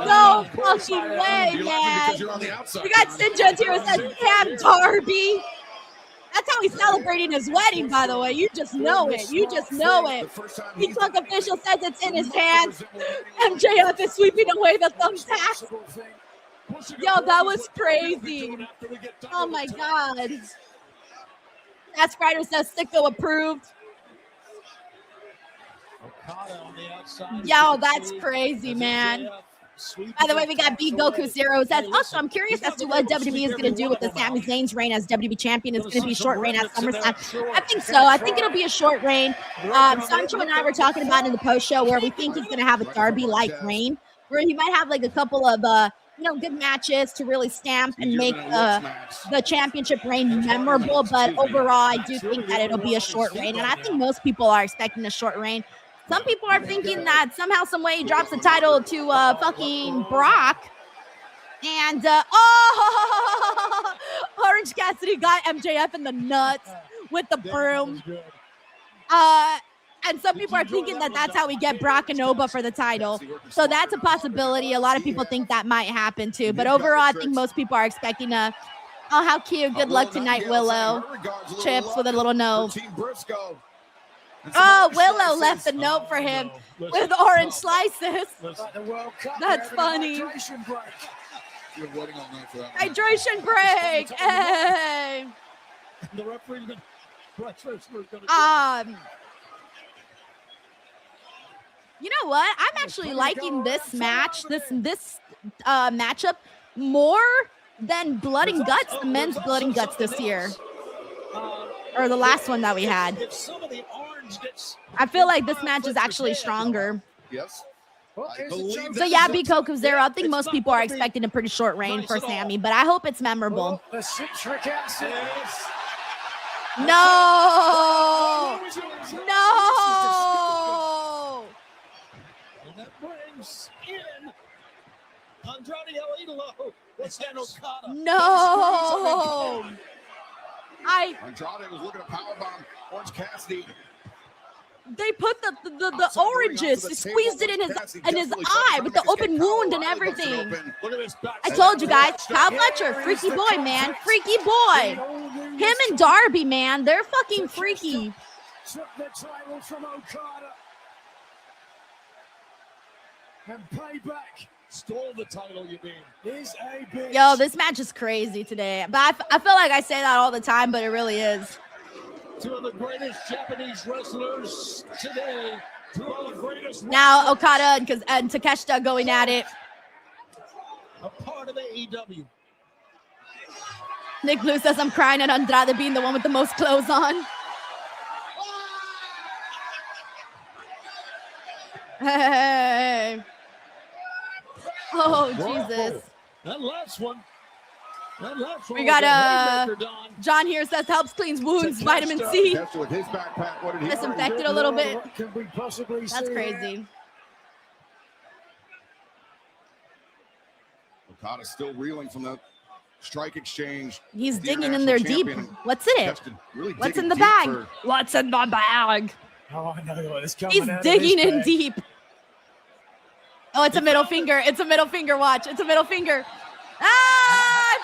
No fucking way, man! We got Sinjans here who says, "Damn, Darby." That's how he's celebrating his wedding, by the way. You just know it. He took official says it's in his hands. MJF is sweeping away the thumbtacks. Yo, that was crazy. Oh my God. That's Ryder says Sicko approved. Yo, that's crazy, man. By the way, we got B Goku Zero says, also, I'm curious as to what WWE is going to do with the Sami Zayn's reign as WWE champion. It's going to be a short reign at SummerSlam. I think so. I think it'll be a short reign. Sancho and I were talking about in the post show where we think he's going to have a Darby-like reign, where he might have like a couple of good matches to really stamp and make the championship reign memorable. But overall, I do think that it'll be a short reign, and I think most people are expecting a short reign. Some people are thinking that somehow, some way, he drops the title to fucking Brock. And, Orange Cassidy got MJF in the nuts with the broom. And some people are thinking that that's how we get Brock and Nova for the title. So that's a possibility. A lot of people think that might happen too. But overall, I think most people are expecting how cute. Good luck tonight, Willow. Chips with a little note. Oh, Willow left a note for him with orange slices. That's funny. Hydration break. Hey. You know what? I'm actually liking this match, this matchup more than Blood and Guts, the men's Blood and Guts this year. Or the last one that we had. I feel like this match is actually stronger. Yes. So yeah, Bikoku's I think most people are expecting a pretty short reign for Sammy, but I hope it's memorable. The citric acid. No! No! And that brings in Andrade El Idolo with Okada. No! Andrade was looking to powerbomb Orange Cassidy. They put the oranges, squeezed it in his eye with the open wound and everything. I told you guys, Kyle Fletcher, freaky boy, man, freaky boy. Him and Darby, man, they're fucking freaky. Took the title from Okada. And payback. Stole the title, you mean? Is a bitch. Yo, this match is crazy today. But I feel like I say that all the time, but it really is. Two of the greatest Japanese wrestlers today. Two of the greatest. Now Okada and Takeshita going at it. A part of AEW. Nick Blue says I'm crying at Andrade being the one with the most clothes on. Hey. Oh, Jesus. That last one. We got John here says helps cleans wounds, vitamin C. With his backpack, what did he Disinfected a little bit. What can we possibly That's see crazy. here? Okada still reeling from the strike exchange. He's The digging in there deep. champion. What's in it? Really What's digging in the deep bag? for- What's in the bag? Oh, I know what is coming He's out of digging his in bag. deep. Oh, it's a middle finger. It's a middle finger. Watch. It's a middle finger. Ah, I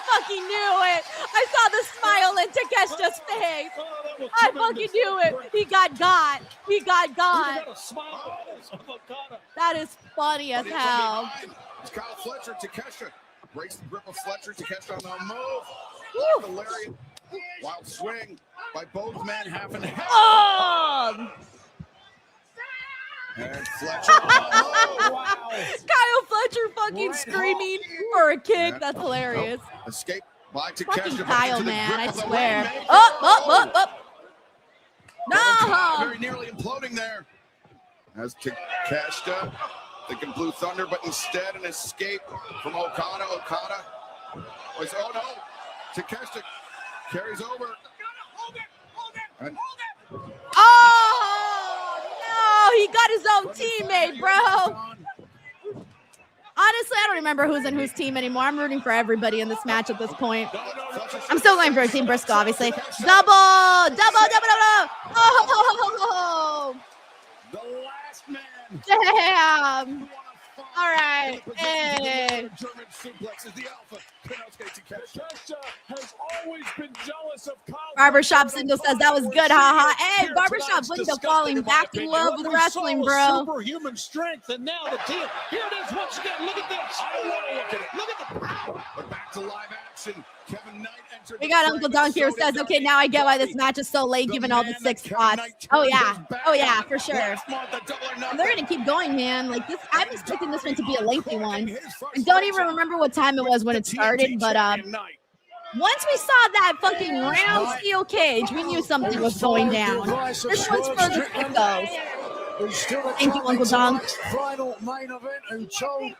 fucking knew it. I saw the smile in Takeshita's face. I fucking knew it. He got. That is funny as hell. It's Kyle Fletcher, Takeshita breaks the grip of Fletcher. Takeshita on the move. The lariat. Wild swing by both men, half and half. Oh! And Fletcher. Oh, wow. Kyle Fletcher fucking screaming for a kick. That's hilarious. Escape by Fucking Takeshita. Kyle, man. I swear. Up. No! Very nearly imploding there. As Takeshita thinking Blue Thunder, but instead an escape from Okada. Okada was, oh no, Takeshita carries over. And Oh, no. He got his own teammate, bro. Honestly, I don't remember who's in whose team anymore. I'm rooting for everybody in this match at this point. I'm still going for Team Briscoe, obviously. Double. Oh, the last man. Damn. All right. Hey. German suplex is the alpha. Takeshita has always been jealous of Kyle. Barbershop Signal says that was good, haha. Hey, Barbershop Signal falling back in love with wrestling, bro. Superhuman strength, and now the team. Here it is once again. Look at this. I don't want to look at it. Look at the power. But back to live action. Kevin Knight entered. We got Uncle Dunk here says, okay, now I get why this match is so late given all the 6 spots. Oh yeah, for sure. And they're gonna keep going, man. Like this, I'm expecting this one to be a lengthy one. I don't even remember what time it was when it started, but once we saw that fucking round steel cage, we knew something was going down. This one's for the sickos. Thank you, Uncle Dunk. Final main event who told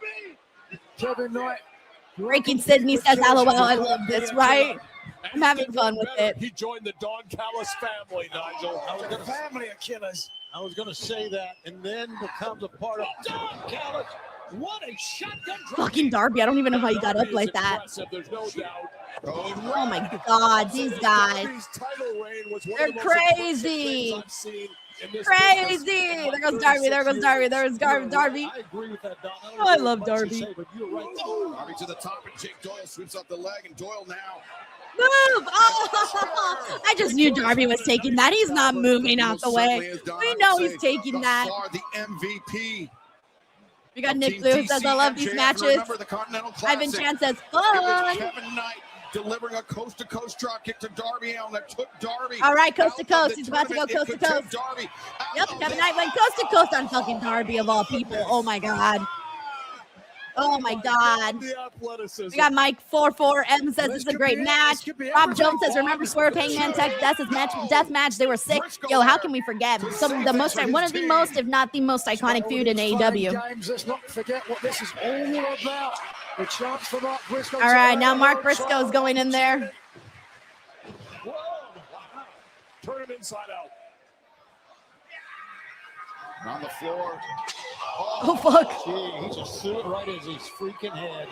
Kevin Knight. Breaking Sydney says, LOL, I love this, right? I'm having fun with it. He joined the Don Callis family, Nigel. The family of killers. I was going to say that, and then becomes a part of Don Callis. What a shotgun drop. Fucking Darby, I don't even know how he got up like that. There's no doubt. Oh my God, these guys. They're crazy. Crazy. There goes Darby. There goes Darby. There's Darby. I agree with that, Don. Oh, I love Darby. Darby to the top, and Jake Doyle sweeps up the leg, and Doyle now. Move! Oh, I just knew Darby was taking that. He's not moving out the way. We know he's taking that. The MVP. We got Nick Blue who says, I love these matches. Ivan Chan says, fun. Kevin Knight delivering a coast-to-coast drop kick to Darby Allin that took Darby. All right, coast to out of coast. the He's about to go tournament. coast to It could coast. take Darby out Yep, of Kevin this. Knight went coast to coast on fucking Darby of all people. Oh my God. Oh my God. The athleticism. We got Mike 44. M says this is a great match. Rob Jones says, remember Swerve, Hangman, Tech, death match. They were sick. Yo, how can we forget? One of the most, if not the most iconic feud in AEW. Games, let's not forget what this is all about. The chance for Mark Briscoe. All right, now Mark Briscoe's going in there. Whoa. Turn him inside out. On the floor. Oh, fuck. Gee, he just threw it right at his freaking head.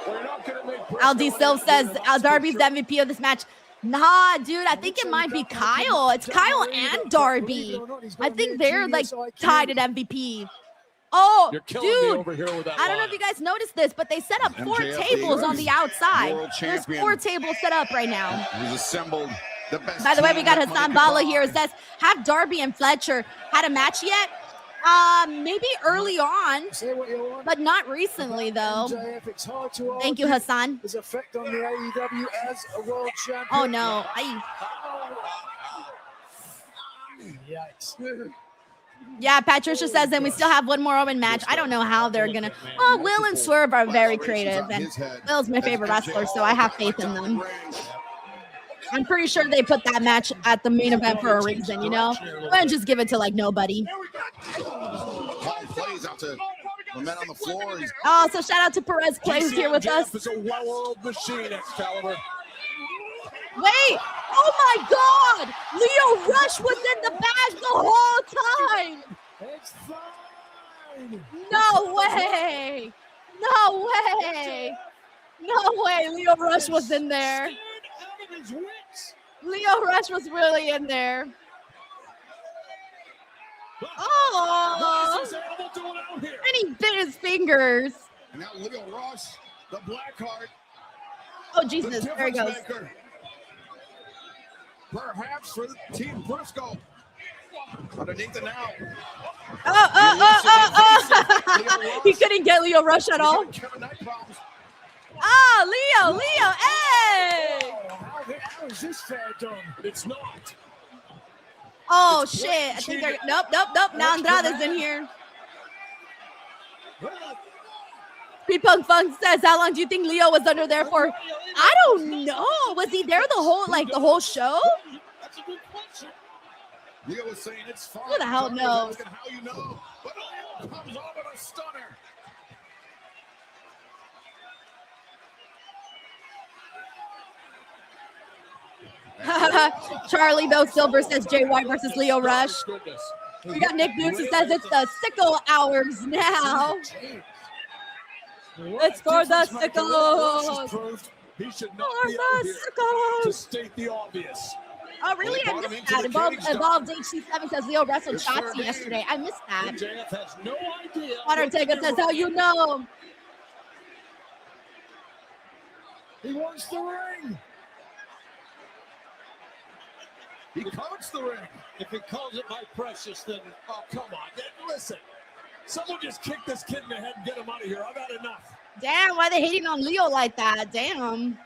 We're not going to make Aldi Silv says Darby's the MVP of this match. Nah, dude, I think it might be Kyle. It's Kyle and Darby. I think they're like tied at MVP. Oh, dude, I don't know if you guys noticed this, but they set up 4 MJF, tables on the outside. world There's champion. 4 tables set up right now. He's assembled the best. By the way, we team got that Hassan money could Bala buy. here. It says, have Darby and Fletcher had a match yet? Maybe early on, but not recently, though. MJF, it's hard to Thank you, argue Hassan. his effect on the AEW as a world champion. Oh, no. Yikes. Yeah, Patricia says, and we still have one more open match. I don't know how they're going to. Oh, Will and Swerve are very creative, and Will's my favorite wrestler, so I have faith in them. I'm pretty sure they put that match at the main event for a reason, you know? Why don't just give it to, like, nobody? Long plays out to the men on the floor. He's Oh, so shout out to Perez Plays here with us. It's a well-oiled machine, Excalibur. Wait! Oh my God! Leo Rush was in the bag the whole time! It's fine. No way! No way! No way! Leo Rush was in there. Out of his wits. Leo Rush was really in there. Oh! What is this animal doing out here? And he bit his fingers. and now Leo Rush, the Blackheart. Oh, Jesus. The There he goes. difference maker. Perhaps for the Team Briscoe. Underneath the now. He couldn't get Leo Rush at all. Leo, hey! How is this fair done? It's not. Oh, shit. I think they're, nope. Now Andrade's in here. P-Punk Funk says, how long do you think Leo was under there for? I don't know. Was he there the whole show? That's a good question. Leo was saying it's fine. Who the hell knows? How you know? But Leo comes over a stunner. Charlie Though Silver says Jay White versus Leo Rush. We got Nick Boots who says it's the sickle hours now. It's for the sickles. He should not be out here to state the obvious. Oh, really? I missed that. Evolved HC7 says Leo wrestled Shotzi yesterday. I missed that. MJF has no idea. Undertaker says, how you know? He wants the ring. He comes the ring. If he calls it my precious, then oh come on. Then listen. Someone just kick this kid in the head and get him out of here. I've had enough. Damn, why are they hating on Leo like that? Damn.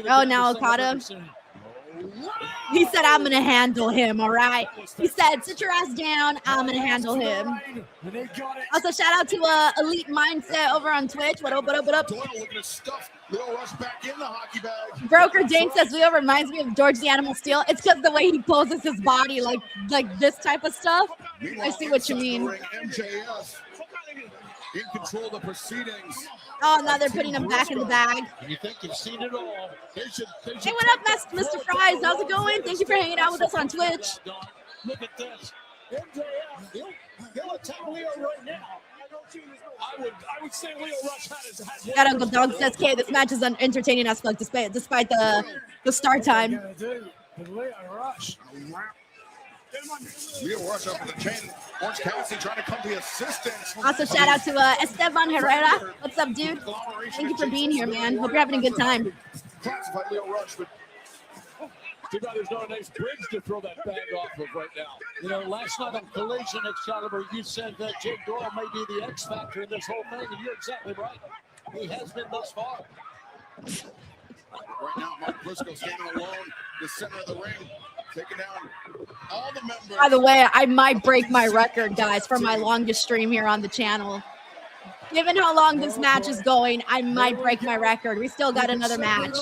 Oh, now Okada. He said, I'm going to handle him, all right? He said, sit your ass down. I'm going to handle him. Also, shout out to Elite Mindset over on Twitch. What up? Doyle looking to stuff Leo Rush back in the hockey bag. Broker Jane says, Leo reminds me of George the Animal Steel. It's because the way he poses his body, like this type of stuff. I see what you mean. MJF in control of the proceedings. Oh, now they're putting him back in the bag. You think you've seen it all? They should Hey, what up, Mr. Fries? How's it going? Thank you for hanging out with us on Twitch. Look at this. MJF, he'll attack Leo right now. I would say Leo Rush had That Uncle Dog says, "K, this match is entertaining as fuck, despite the start time." Leo Rush. Leo Rush up in the chain. Orange Cassidy trying to come to the assistance. Also, shout out to Esteban Herrera. What's up, dude? Thank you for being here, man. Hope you're having a good time. Classified Leo Rush, but Too bad there's not a nice bridge to throw that bag off of right now. You know, last night on Collision, Excalibur, you said that Jake Doyle may be the X factor in this whole thing, and you're exactly right. He has been thus far. Right now, Mark Briscoe standing alone, the center of the ring, taking down all the members. By the way, I might break my record, guys, for my longest stream here on the channel. Given how long this match is going, I might break my record. We still got another match.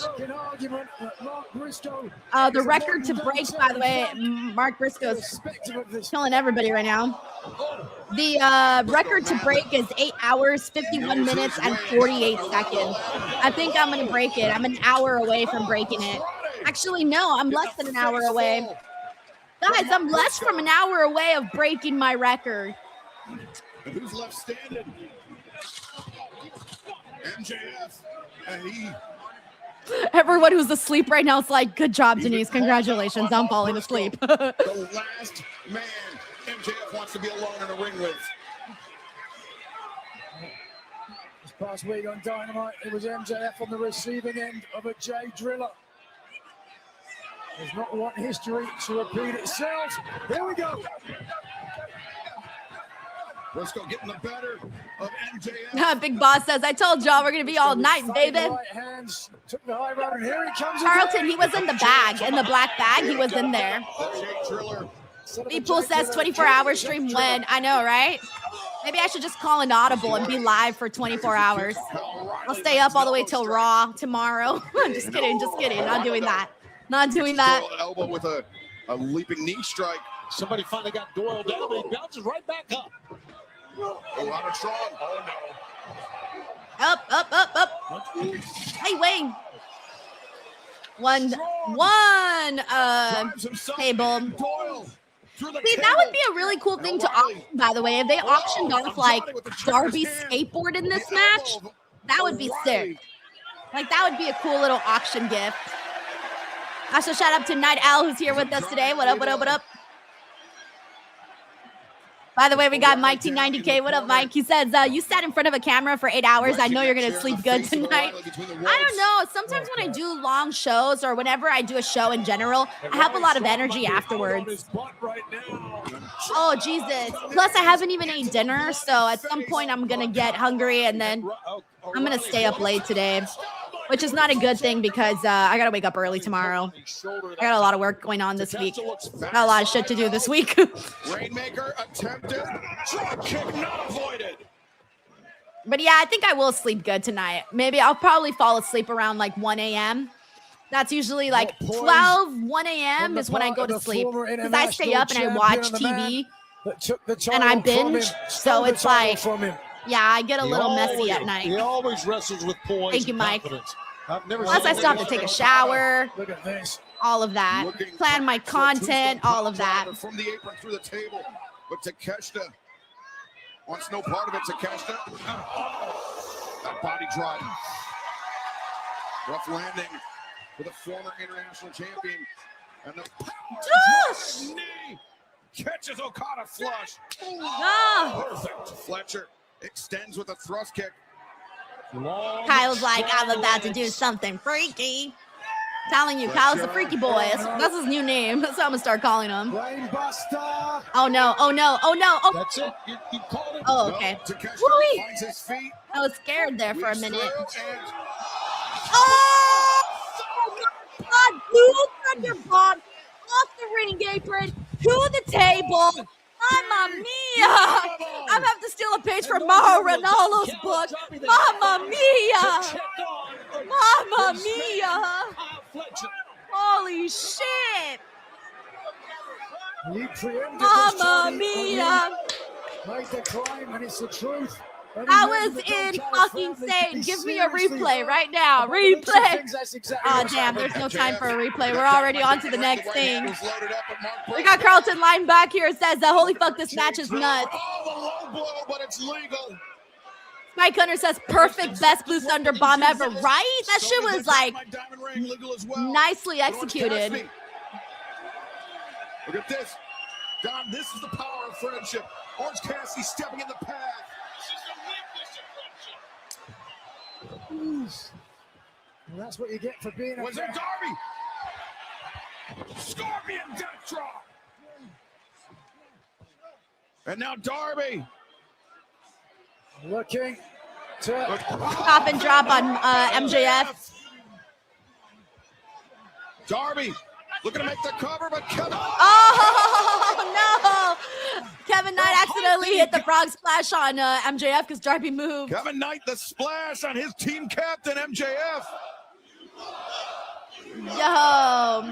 The record to break, by the way, Mark Briscoe's killing everybody right now. The record to break is 8 hours, 51 minutes, and 48 seconds. I think I'm going to break it. I'm an hour away from breaking it. Actually, no, I'm less than an hour away. Guys, I'm less from an hour away of breaking my record. Who's left standing? MJF, and he. Everyone who's asleep right now is like, good job, Denise. Congratulations. I'm falling asleep. The last man MJF wants to be alone in a ring with. This past week on Dynamite, it was MJF on the receiving end of a Jay Driller. Does not want history to repeat itself. Here we go. Briscoe getting the better of MJF. Big Boss says, I told y'all we're going to be all night, baby. Right hands, took the high road, and here he comes. Carlton, he was in the bag, in the black bag. He was in there. People says 24-hour stream when. I know, right? Maybe I should just call an audible and be live for 24 hours. I'll stay up all the way till Raw tomorrow. Just kidding, just kidding. Not doing that. Not doing that. Elbow with a leaping knee strike. Somebody finally got Doyle down, but he bounces right back up. Oh, out of Tron. Oh, no. Up. Hey, Wayne. One table. See, that would be a really cool thing to auction, by the way. If they auctioned off, like, Darby's skateboard in this match, that would be sick. Like, that would be a cool little auction gift. Also, shout out to Night Owl, who's here with us today. What up, what up, what up? By the way, we got Mike T90K. What up, Mike? He says, you sat in front of a camera for 8 hours. I know you're going to sleep good tonight. I don't know. Sometimes when I do long shows or whenever I do a show in general, I have a lot of energy afterwards. Oh, Jesus. Plus, I haven't even ate dinner. So at some point, I'm going to get hungry and then I'm going to stay up late today, which is not a good thing because I got to wake up early tomorrow. I got a lot of work going on this week. Got a lot of shit to do this week. Rainmaker attempted. Drop kick not avoided. But yeah, I think I will sleep good tonight. Maybe I'll probably fall asleep around like 1 a.m. That's usually like 1 a.m. is when I go to sleep. Because I stay up and I watch TV and I binge. So it's like, yeah, I get a little messy at night. He always wrestles with poise. Thank you, Mike. Plus, I still have to take a shower. Look at this. All of that. Plan my content. All of that. From the apron through the table, but Takeshita wants no part of it. Takeshita, that body drop, rough landing for the former international champion, and the knee catches Okada flush. Perfect. Fletcher extends with a thrust kick. Kyle's like, I'm about to do something freaky. Telling you, Kyle's the freaky boy. That's his new name. That's what I'm gonna start calling him. Oh no, oh no, oh no. Oh. That's it. You called it. Oh, okay. Woo-wee. I was scared there for a minute. Oh my God, blue thunder bomb off the ring apron to the table. Mamma mia! I'm have to steal a page from Mauro Ranallo's book. Mamma mia! Mamma mia! Holy shit! Mamma mia! Made the claim, and it's the truth. I was insane. Give me a replay right now. Replay. Oh, damn. There's no time for a replay. We're already on to the next thing. We got Carlton lying back here. It says, holy fuck, this match is nuts. Mike Hunter says, perfect, best Blue Thunder bomb ever. Right? That shit was like nicely executed. Look at this. Don, this is the power of friendship. Orange Cassidy stepping in the path. Well, that's what you get for being a Was there Darby? Scorpion death drop. And now Darby. Looking to Stop and drop on MJF. Darby looking to make the cover, but Kevin. Oh, no. Kevin Knight accidentally hit the frog splash on MJF because Darby moved. Kevin Knight, the splash on his team captain, MJF. Yo.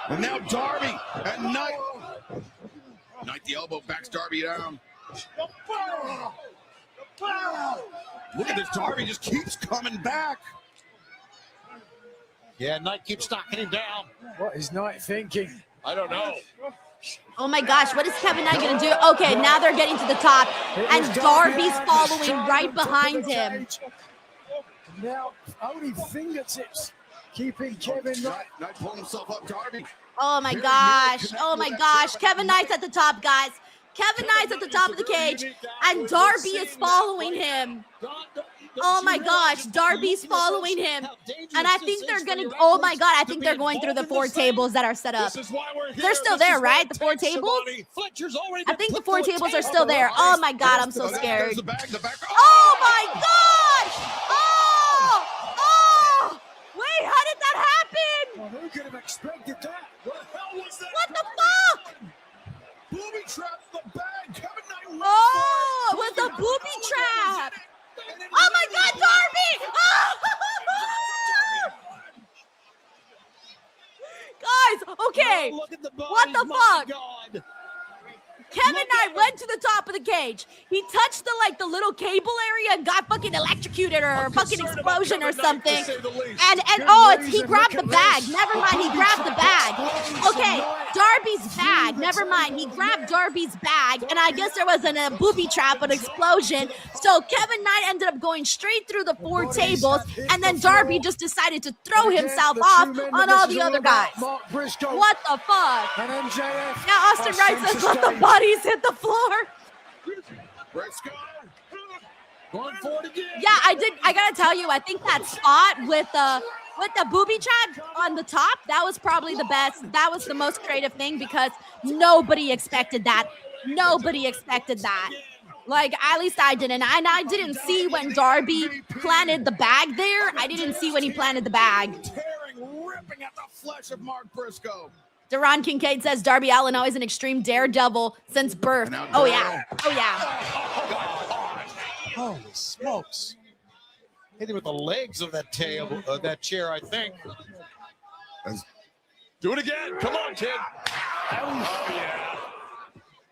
And now Darby and Knight. Knight, the elbow, backs Darby down. Look at this, Darby just keeps coming back. Yeah, Knight keeps knocking him down. what is Knight thinking? I don't know. Oh my gosh, what is Kevin Knight gonna do? Okay, now they're getting to the top, and Darby's following right behind him. Now, only fingertips keeping Kevin Knight. Knight pulling himself up, Darby. Oh my gosh, oh my gosh. Kevin Knight's at the top, guys. Kevin Knight's at the top of the cage, and Darby is following him. Oh my gosh, Darby's following him. And I think they're gonna, oh my God, I think they're going through the 4 tables that are set up. They're still there, right? The 4 tables? I think the 4 tables are still there. Oh my God, I'm so scared. Oh my gosh! Oh! Oh! Wait, how did that happen? Well, who could have expected that? What the hell was that? What the fuck? Booby trap in the bag. Kevin Knight. Oh, it was a booby trap. Oh my God, Darby! Oh! Guys, okay. What the fuck? Kevin Knight went to the top of the cage. He touched the little cable area and got fucking electrocuted or fucking explosion or something. And he grabbed the bag. Never mind, he grabbed the bag. Okay, Darby's bag. Never mind, he grabbed Darby's bag. And I guess there was a booby trap, an explosion. So Kevin Knight ended up going straight through the 4 tables, and then Darby just decided to throw himself off on all the other guys. What the fuck? And MJF. Now Austin Wright says let the bodies hit the floor. Briscoe. Going for it again. Yeah, I gotta tell you, I think that spot with the booby trap on the top, that was probably the best. That was the most creative thing because nobody expected that. Nobody expected that. Like, at least I didn't. And I didn't see when Darby planted the bag there. I didn't see when he planted the bag. Tearing, ripping at the flesh of Mark Briscoe. Deron Kincaid says Darby Allin always an extreme daredevil since birth. Oh yeah. Oh yeah. Holy smokes. Hit him with the legs of that table, that chair, I think. Do it again. Come on, kid. Oh, yeah.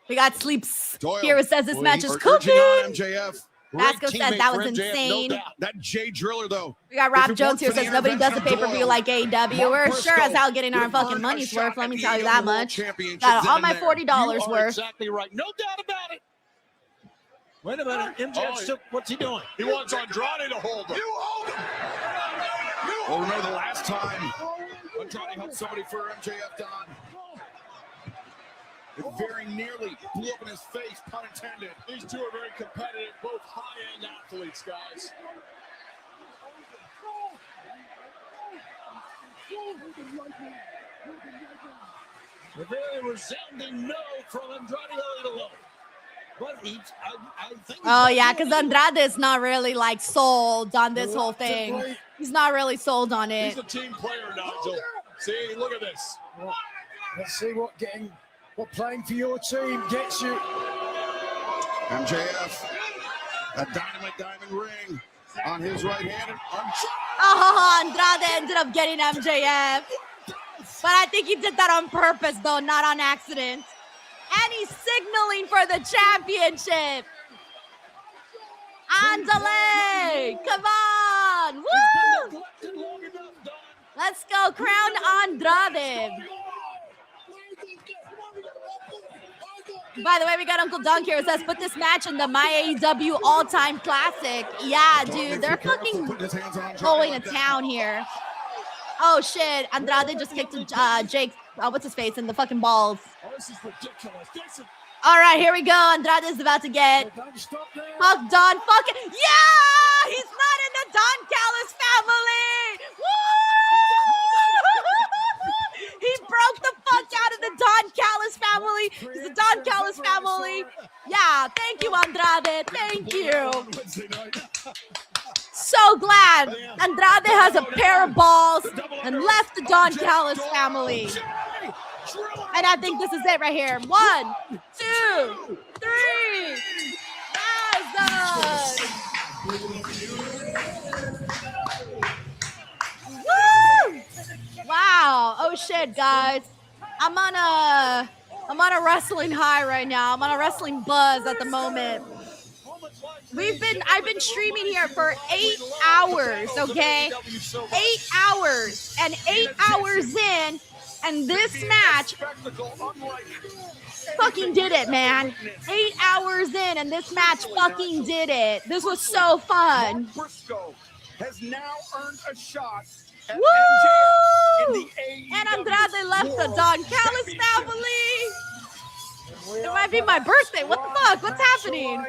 We got Sleeps. Doyle. Here it says this match is Urging cooking. on MJF. Vasco says that was for MJF, insane. no doubt. That Jay Driller, though. We got Rob If it Jones weren't here for the says nobody does a intervention of pay-per-view Doyle, like AEW. Mark We're Briscoe sure as hell getting our would fucking earn money's a worth. shot Let at me the tell you AEW that World much. Championships Got all in my there. $40 You are worth. exactly right. No doubt about it. Wait a minute. MJF still, what's he doing? He wants Andrade to hold him. You hold him. Well, remember the last time Andrade helped somebody for MJF down. It very nearly blew up in his face, pun intended. These two are very competitive, both high-end athletes, guys. A very resounding no from Andrade Idolo. But I think. Oh yeah, because Andrade is not really like sold on this whole thing. He's not really sold on it. He's a team player, Nigel. See, look at this. Well, let's see what playing for your team gets you. MJF, a dynamite diamond ring on his right hand. Oh, Andrade ended up getting MJF. But I think he did that on purpose, though, not on accident. And he's signaling for the championship. Andale! Come on! Woo! Let's go, crown Andrade. By the way, we got Uncle Dunk here. It says, put this match in the My AEW All-Time Classic. Yeah, dude, they're fucking going to town here. Oh, shit. Andrade just kicked Jake, what's his face, in the fucking balls. Oh, this is ridiculous. All right, here we go. Andrade is about to get Huck Don fucking. Yeah! He's not in the Don Callis family! Woo! He Callis family. It's the Don Callis family. Yeah, thank you, Andrade. Thank you. So glad Andrade has a pair of balls and left the Don Callis family. And I think this is it right here. 1, 2, 3. Woo! Wow. Oh shit, guys. I'm on a wrestling high right now. I'm on a wrestling buzz at the moment. I've been streaming here for 8 hours, okay? 8 hours. And 8 hours in, and this match fucking did it, man. 8 hours in, and this match fucking did it. This was so fun. Briscoe has now earned a shot at Woo! MJF in the AEW And Andrade left the Don Callis family. It might be my birthday. What the fuck? What's happening?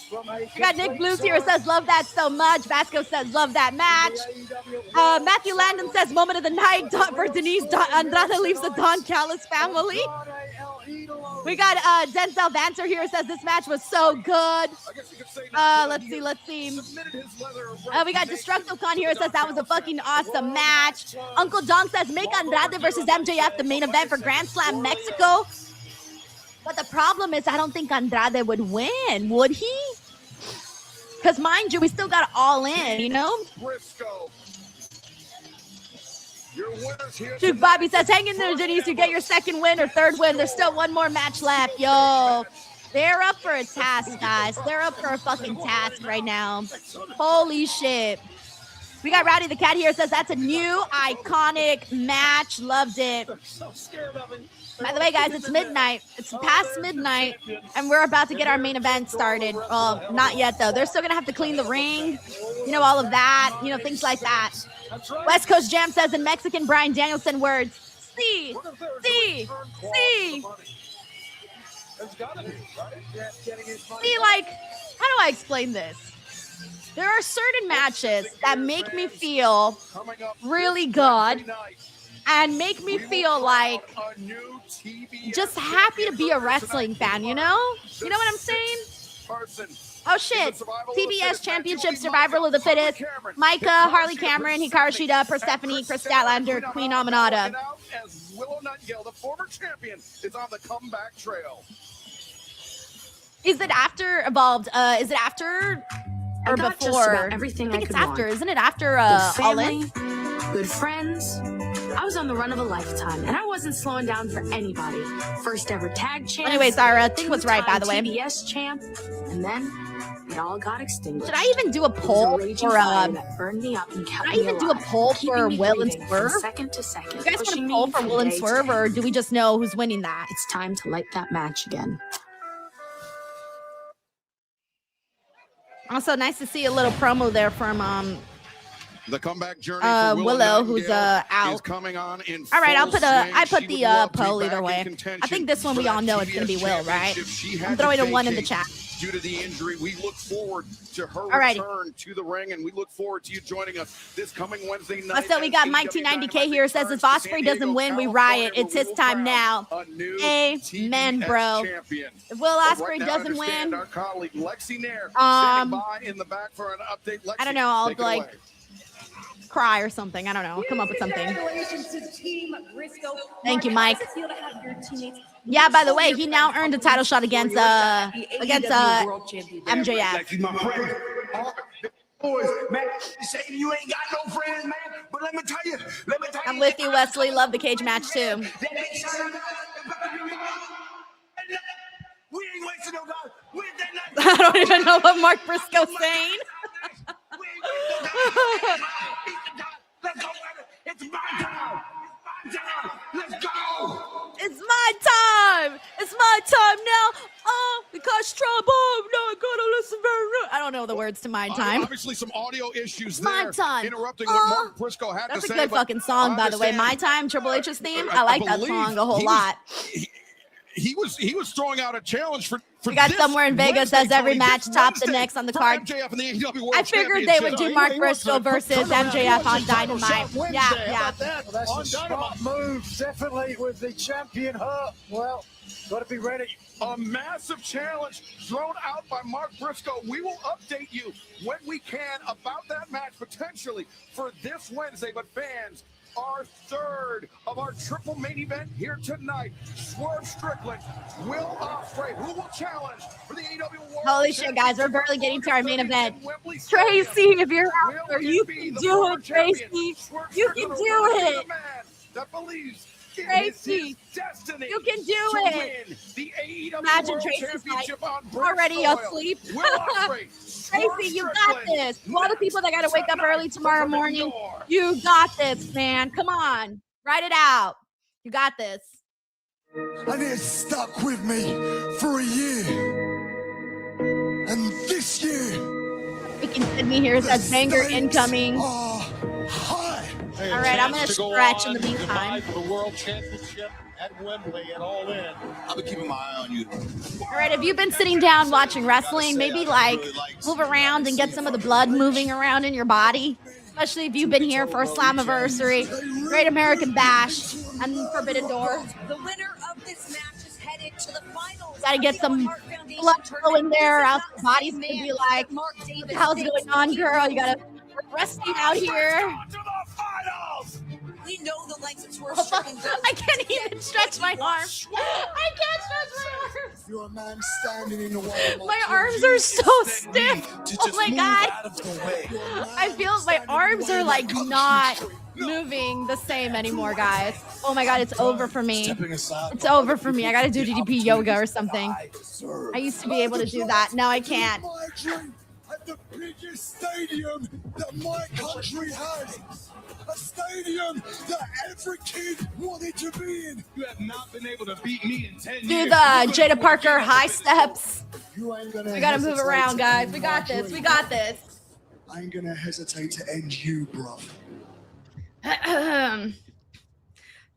We got Nick Blues here, says, love that so much. Vasco says, love that match. Matthew Landon says, moment of the night for Denise. Andrade leaves the Don Callis family. We got Denzel Vancer here, says, this match was so good. Let's see. We got Destructocon here, says, that was a fucking awesome match. Uncle Don says, make Andrade versus MJF the main event for Grand Slam Mexico. But the problem is, I don't think Andrade would win, would he? Because mind you, we still got all in, you know? Dude, Bobby says, hang in there, Denise. You get your second win or third win. There's still one more match left. Yo, they're up for a task, guys. They're up for a fucking task right now. Holy shit. We got Rowdy the Cat here, says, that's a new iconic match. Loved it. By the way, guys, it's midnight. It's past midnight, and we're about to get our main event started. Well, not yet, though. They're still going to have to clean the ring, you know, all of that, you know, things like that. West Coast Jam says in Mexican Brian Danielson words, see. See, like, how do I explain this? There are certain matches that make me feel really good and make me feel like just happy to be a wrestling fan, you know? You know what I'm saying? Oh shit. TBS Championship Survival of the Fittest. Micah, Harley Cameron, Hikaru Shida, Persephone, Chris Statlander, Queen Aminata. As Willow Nightingale, the former champion, is on the comeback trail. Is it after Evolved? Is it after or got before? just about everything I think I it's could after. want. Isn't it after Good All family, In? good friends. I was on the run of a lifetime, and I wasn't slowing down for anybody. First ever tag champ. Anyways, our thing was right, by the way. TBS champ, and then it all got extinguished. Should I even do a poll for burned me up and kept Should I me even do a alive, poll keeping for me Will and breathing Swerve? from second to second. You guys want pushing to poll me for from Will and day to Swerve, day. or do we just know who's winning that? It's time to light that match again. Also, nice to see a little promo there from The comeback journey for Willow, who's Nightingale out. is coming on in All right, full swing. I put She the would love to be poll either back in way. contention I think this one for we all that know it's going to be TBS Will, right? championship. She had I'm to throwing a 1 in the vacate chat. due to the injury. We look forward to her Alrighty. return to the ring, and we look forward to you joining us this coming Wednesday night. So we got Mike T90K here, says if Ospreay doesn't win, we riot. It's his time now. Amen, bro. Champion. If Will But Ospreay right now, doesn't understand win, our colleague Lexi Nair standing by in the back for an update. Lexi, I don't know, I'll take it like away. cry or something. I don't know. I'll come up with something. Congratulations to Team Briscoe. Thank you, Mark, Mike. how does it feel to have your teammates Yeah, by the way, he now earned a title shot against MJF. Lexi, my friend. Boys, man, say you ain't got no friends, man. But let me tell you. I'm with you, Wesley. Love the cage match too. We ain't wasting no time. I don't even know what Mark Briscoe's saying. Let's go, it's my time. Let's go. It's my time. It's my time now. Oh, because trouble. No, I gotta listen very. I don't know the words to my time. Obviously, some audio issues My there, time. interrupting what Mark Briscoe had That's to a say. good but fucking song, by the way. understand- My Time, Triple H's theme. I I like that believe song a whole he lot. He was throwing out a challenge for We got somewhere in Vegas says every match top the next on the card. I figured they would do Mark Briscoe versus MJF on Dynamite. Yeah. Well, that's a smart move, definitely, with the champion hurt. Well, got to be ready. A massive challenge thrown out by Mark Briscoe. We will update you when we can about that match potentially for this Wednesday. But fans, our third of our triple main event here tonight. Swerve Strickland, Will Ospreay, who will challenge for the AEW World Holy shit, guys, we're barely getting to our main event. Tracy, if you're out there, you can do it, Tracy. You can do it. That believes Tracy, you can do it. Imagine Tracy's like already asleep. Tracy, you got this. To all the people that got to wake up early tomorrow morning, you got this, man. Come on, write it out. You got this. And it stuck with me for a year. And this year, We can send me here says banger incoming. All right, I'm gonna stretch in the meantime. The World Championship at Wembley and All In. I've been keeping my eye on you. All right, if you've been sitting down watching wrestling, maybe like move around and get some of the blood moving around in your body. Especially if you've been here for Slammiversary, Great American Bash, and Forbidden Door. The winner of this match is headed to the finals. Gotta get some blood flowing there, or else the body's gonna be like, what the hell's going on, girl? You gotta resting out here. We know the lengths of Swerve Strickland. I can't even stretch my arms. I can't stretch my arms. You're a man standing in the way. My arms are so stiff. Oh my god. I feel my arms are like not moving the same anymore, guys. Oh my god, it's over for me. It's over for me. I gotta do DDP yoga or something. I used to be able to do that. Now I can't. At the biggest stadium that my country had. A stadium that every kid wanted to be in. You have not been able to beat me in 10 years. Do the Jada Parker high steps. We gotta move around, guys. We got this. We got this. I ain't gonna hesitate to end you, bro.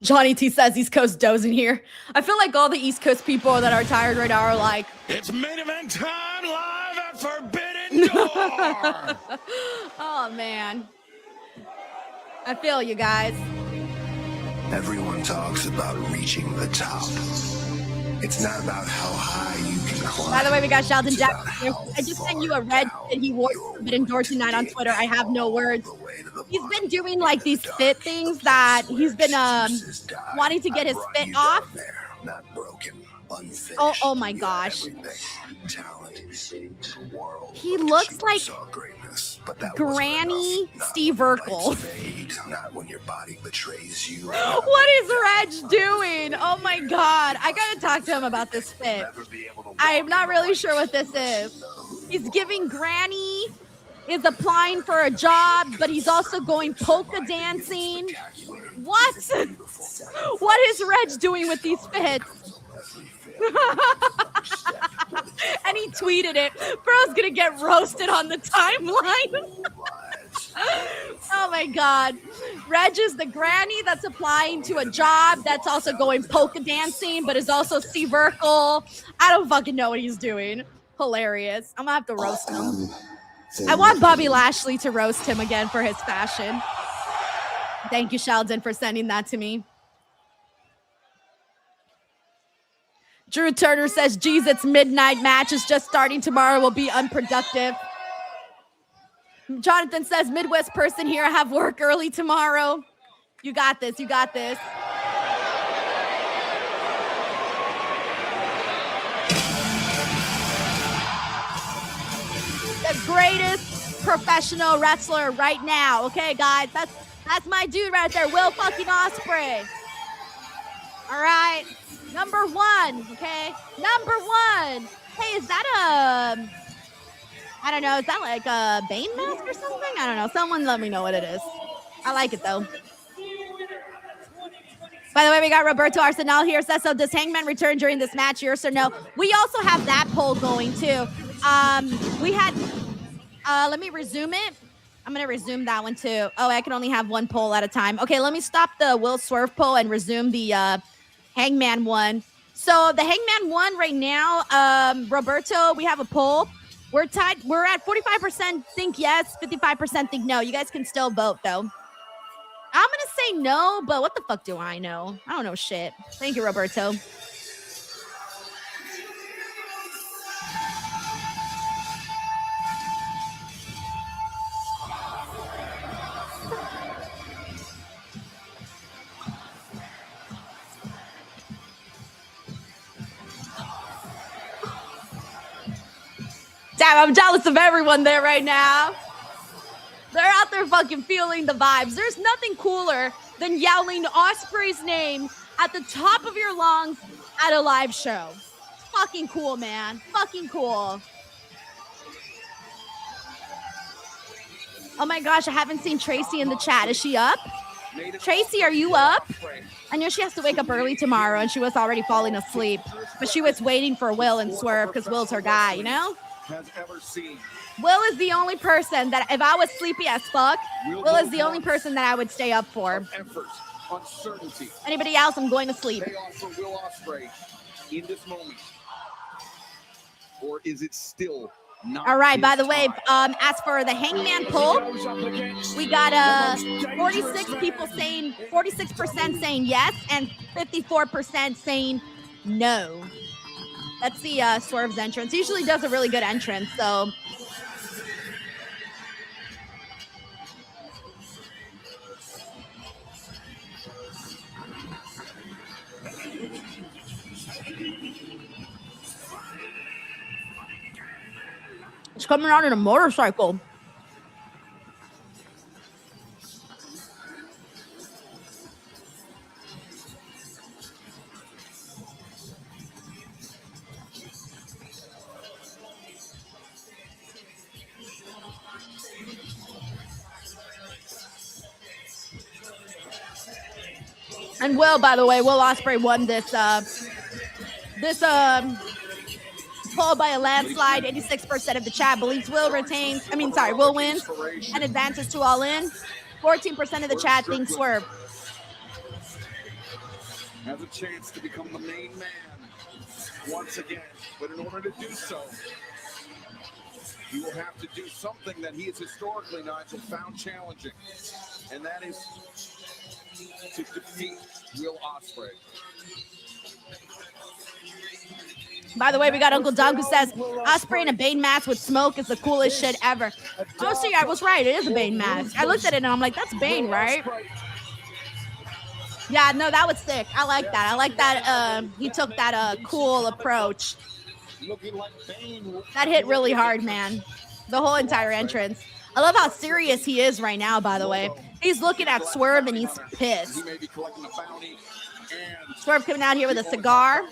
Johnny T says East Coast dozing here. I feel like all the East Coast people that are tired right now are like, It's main event time live at Forbidden Door. oh man. I feel you guys. Everyone talks about reaching the top. It's not about how high you can climb. By the way, we got Sheldon Jackson here. I just sent you a red that he wore to Forbidden Door tonight on Twitter. I have no words. He's been doing like these fit things that he's been wanting to get his fit off. Not broken, unfinished. Oh my gosh. Talent. He looks like Granny Steve Urkel. Not when your body betrays you. What is Reg doing? Oh my god. I gotta talk to him about this fit. I'm not really sure what this is. He's giving Granny, is applying for a job, but he's also going polka dancing. What? What is Reg doing with these fits? And he tweeted it. Bro's gonna get roasted on the timeline. Oh my god. Reg is the granny that's applying to a job that's also going polka dancing, but is also Steve Urkel. I don't fucking know what he's doing. Hilarious. I'm gonna have to roast him. I want Bobby Lashley to roast him again for his fashion. Thank you, Sheldon, for sending that to me. Drew Turner says, geez, it's midnight. Match is just starting. Tomorrow will be unproductive. Jonathan says, Midwest person here. I have work early tomorrow. You got this. You got this. The greatest professional wrestler right now. Okay, guys, that's my dude right there, Will fucking Ospreay. All right, number one. Okay, number one. Hey, is that I don't know. Is that like a Bane mask or something? I don't know. Someone let me know what it is. I like it though. By the way, we got Roberto Arsenal here. Says, so does Hangman return during this match? Yes or no? We also have that poll going too. We had, let me resume it. I'm going to resume that one too. Oh, I can only have one poll at a time. Okay, let me stop the Will Swerve poll and resume the Hangman one. So the Hangman won right now. Roberto, we have a poll. We're tied. We're at 45% think yes, 55% think no. You guys can still vote though. I'm going to say no, but what the fuck do I know? I don't know shit. Thank you, Roberto. Damn, I'm jealous of everyone there right now. They're out there fucking feeling the vibes. There's nothing cooler than yelling Ospreay's name at the top of your lungs at a live show. Fucking cool, man. Fucking cool. Oh my gosh, I haven't seen Tracy in the chat. Is she up? Tracy, are you up? I know she has to wake up early tomorrow and she was already falling asleep. But she was waiting for Will and Swerve because Will's her guy, you know? Will is the only person that, if I was sleepy as fuck, Will is the only person that I would stay up for. Anybody else, I'm going to sleep. Will Ospreay in this moment, or is it still not? All right, by the way, as for the Hangman poll, we got 46% saying yes and 54% saying no. Let's see Swerve's entrance. He usually does a really good entrance, so. It's coming out in a motorcycle. And Will, by the way, Will Ospreay won this poll by a landslide. 86% of the chat believes Will wins and advances to All In. 14% of the chat thinks Swerve. Has a chance to become the main man once again, but in order to do so, he will have to do something that he has historically, Nigel, found challenging, and that is to defeat Will Ospreay. By the way, we got Uncle Doug who says Ospreay in a Bane mask with smoke is the coolest shit ever. Oh, see, I was right. It is a Bane mask. I looked at it and I'm like, that's Bane, right? Yeah, no, that was sick. I like that. I like that he took that cool approach. That hit really hard, man. The whole entire entrance. I love how serious he is right now, by the way. He's looking at Swerve and he's pissed. Swerve coming out here with a cigar.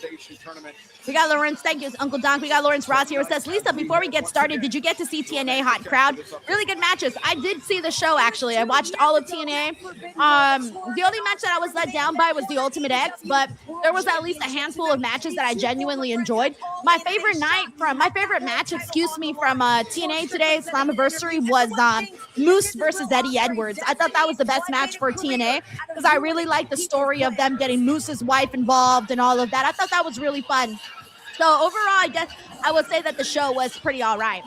We got Lawrence, thank you, Uncle Donk. We got Lawrence Ross here who says, Lisa, before we get started, did you get to see TNA Hot Crowd? Really good matches. I did see the show, actually. I watched all of TNA. The only match that I was let down by was the Ultimate X, but there was at least a handful of matches that I genuinely enjoyed. My favorite match from TNA today, Slammiversary, was Moose versus Eddie Edwards. I thought that was the best match for TNA because I really liked the story of them getting Moose's wife involved and all of that. I thought that was really fun. So overall, I guess I would say that the show was pretty all right.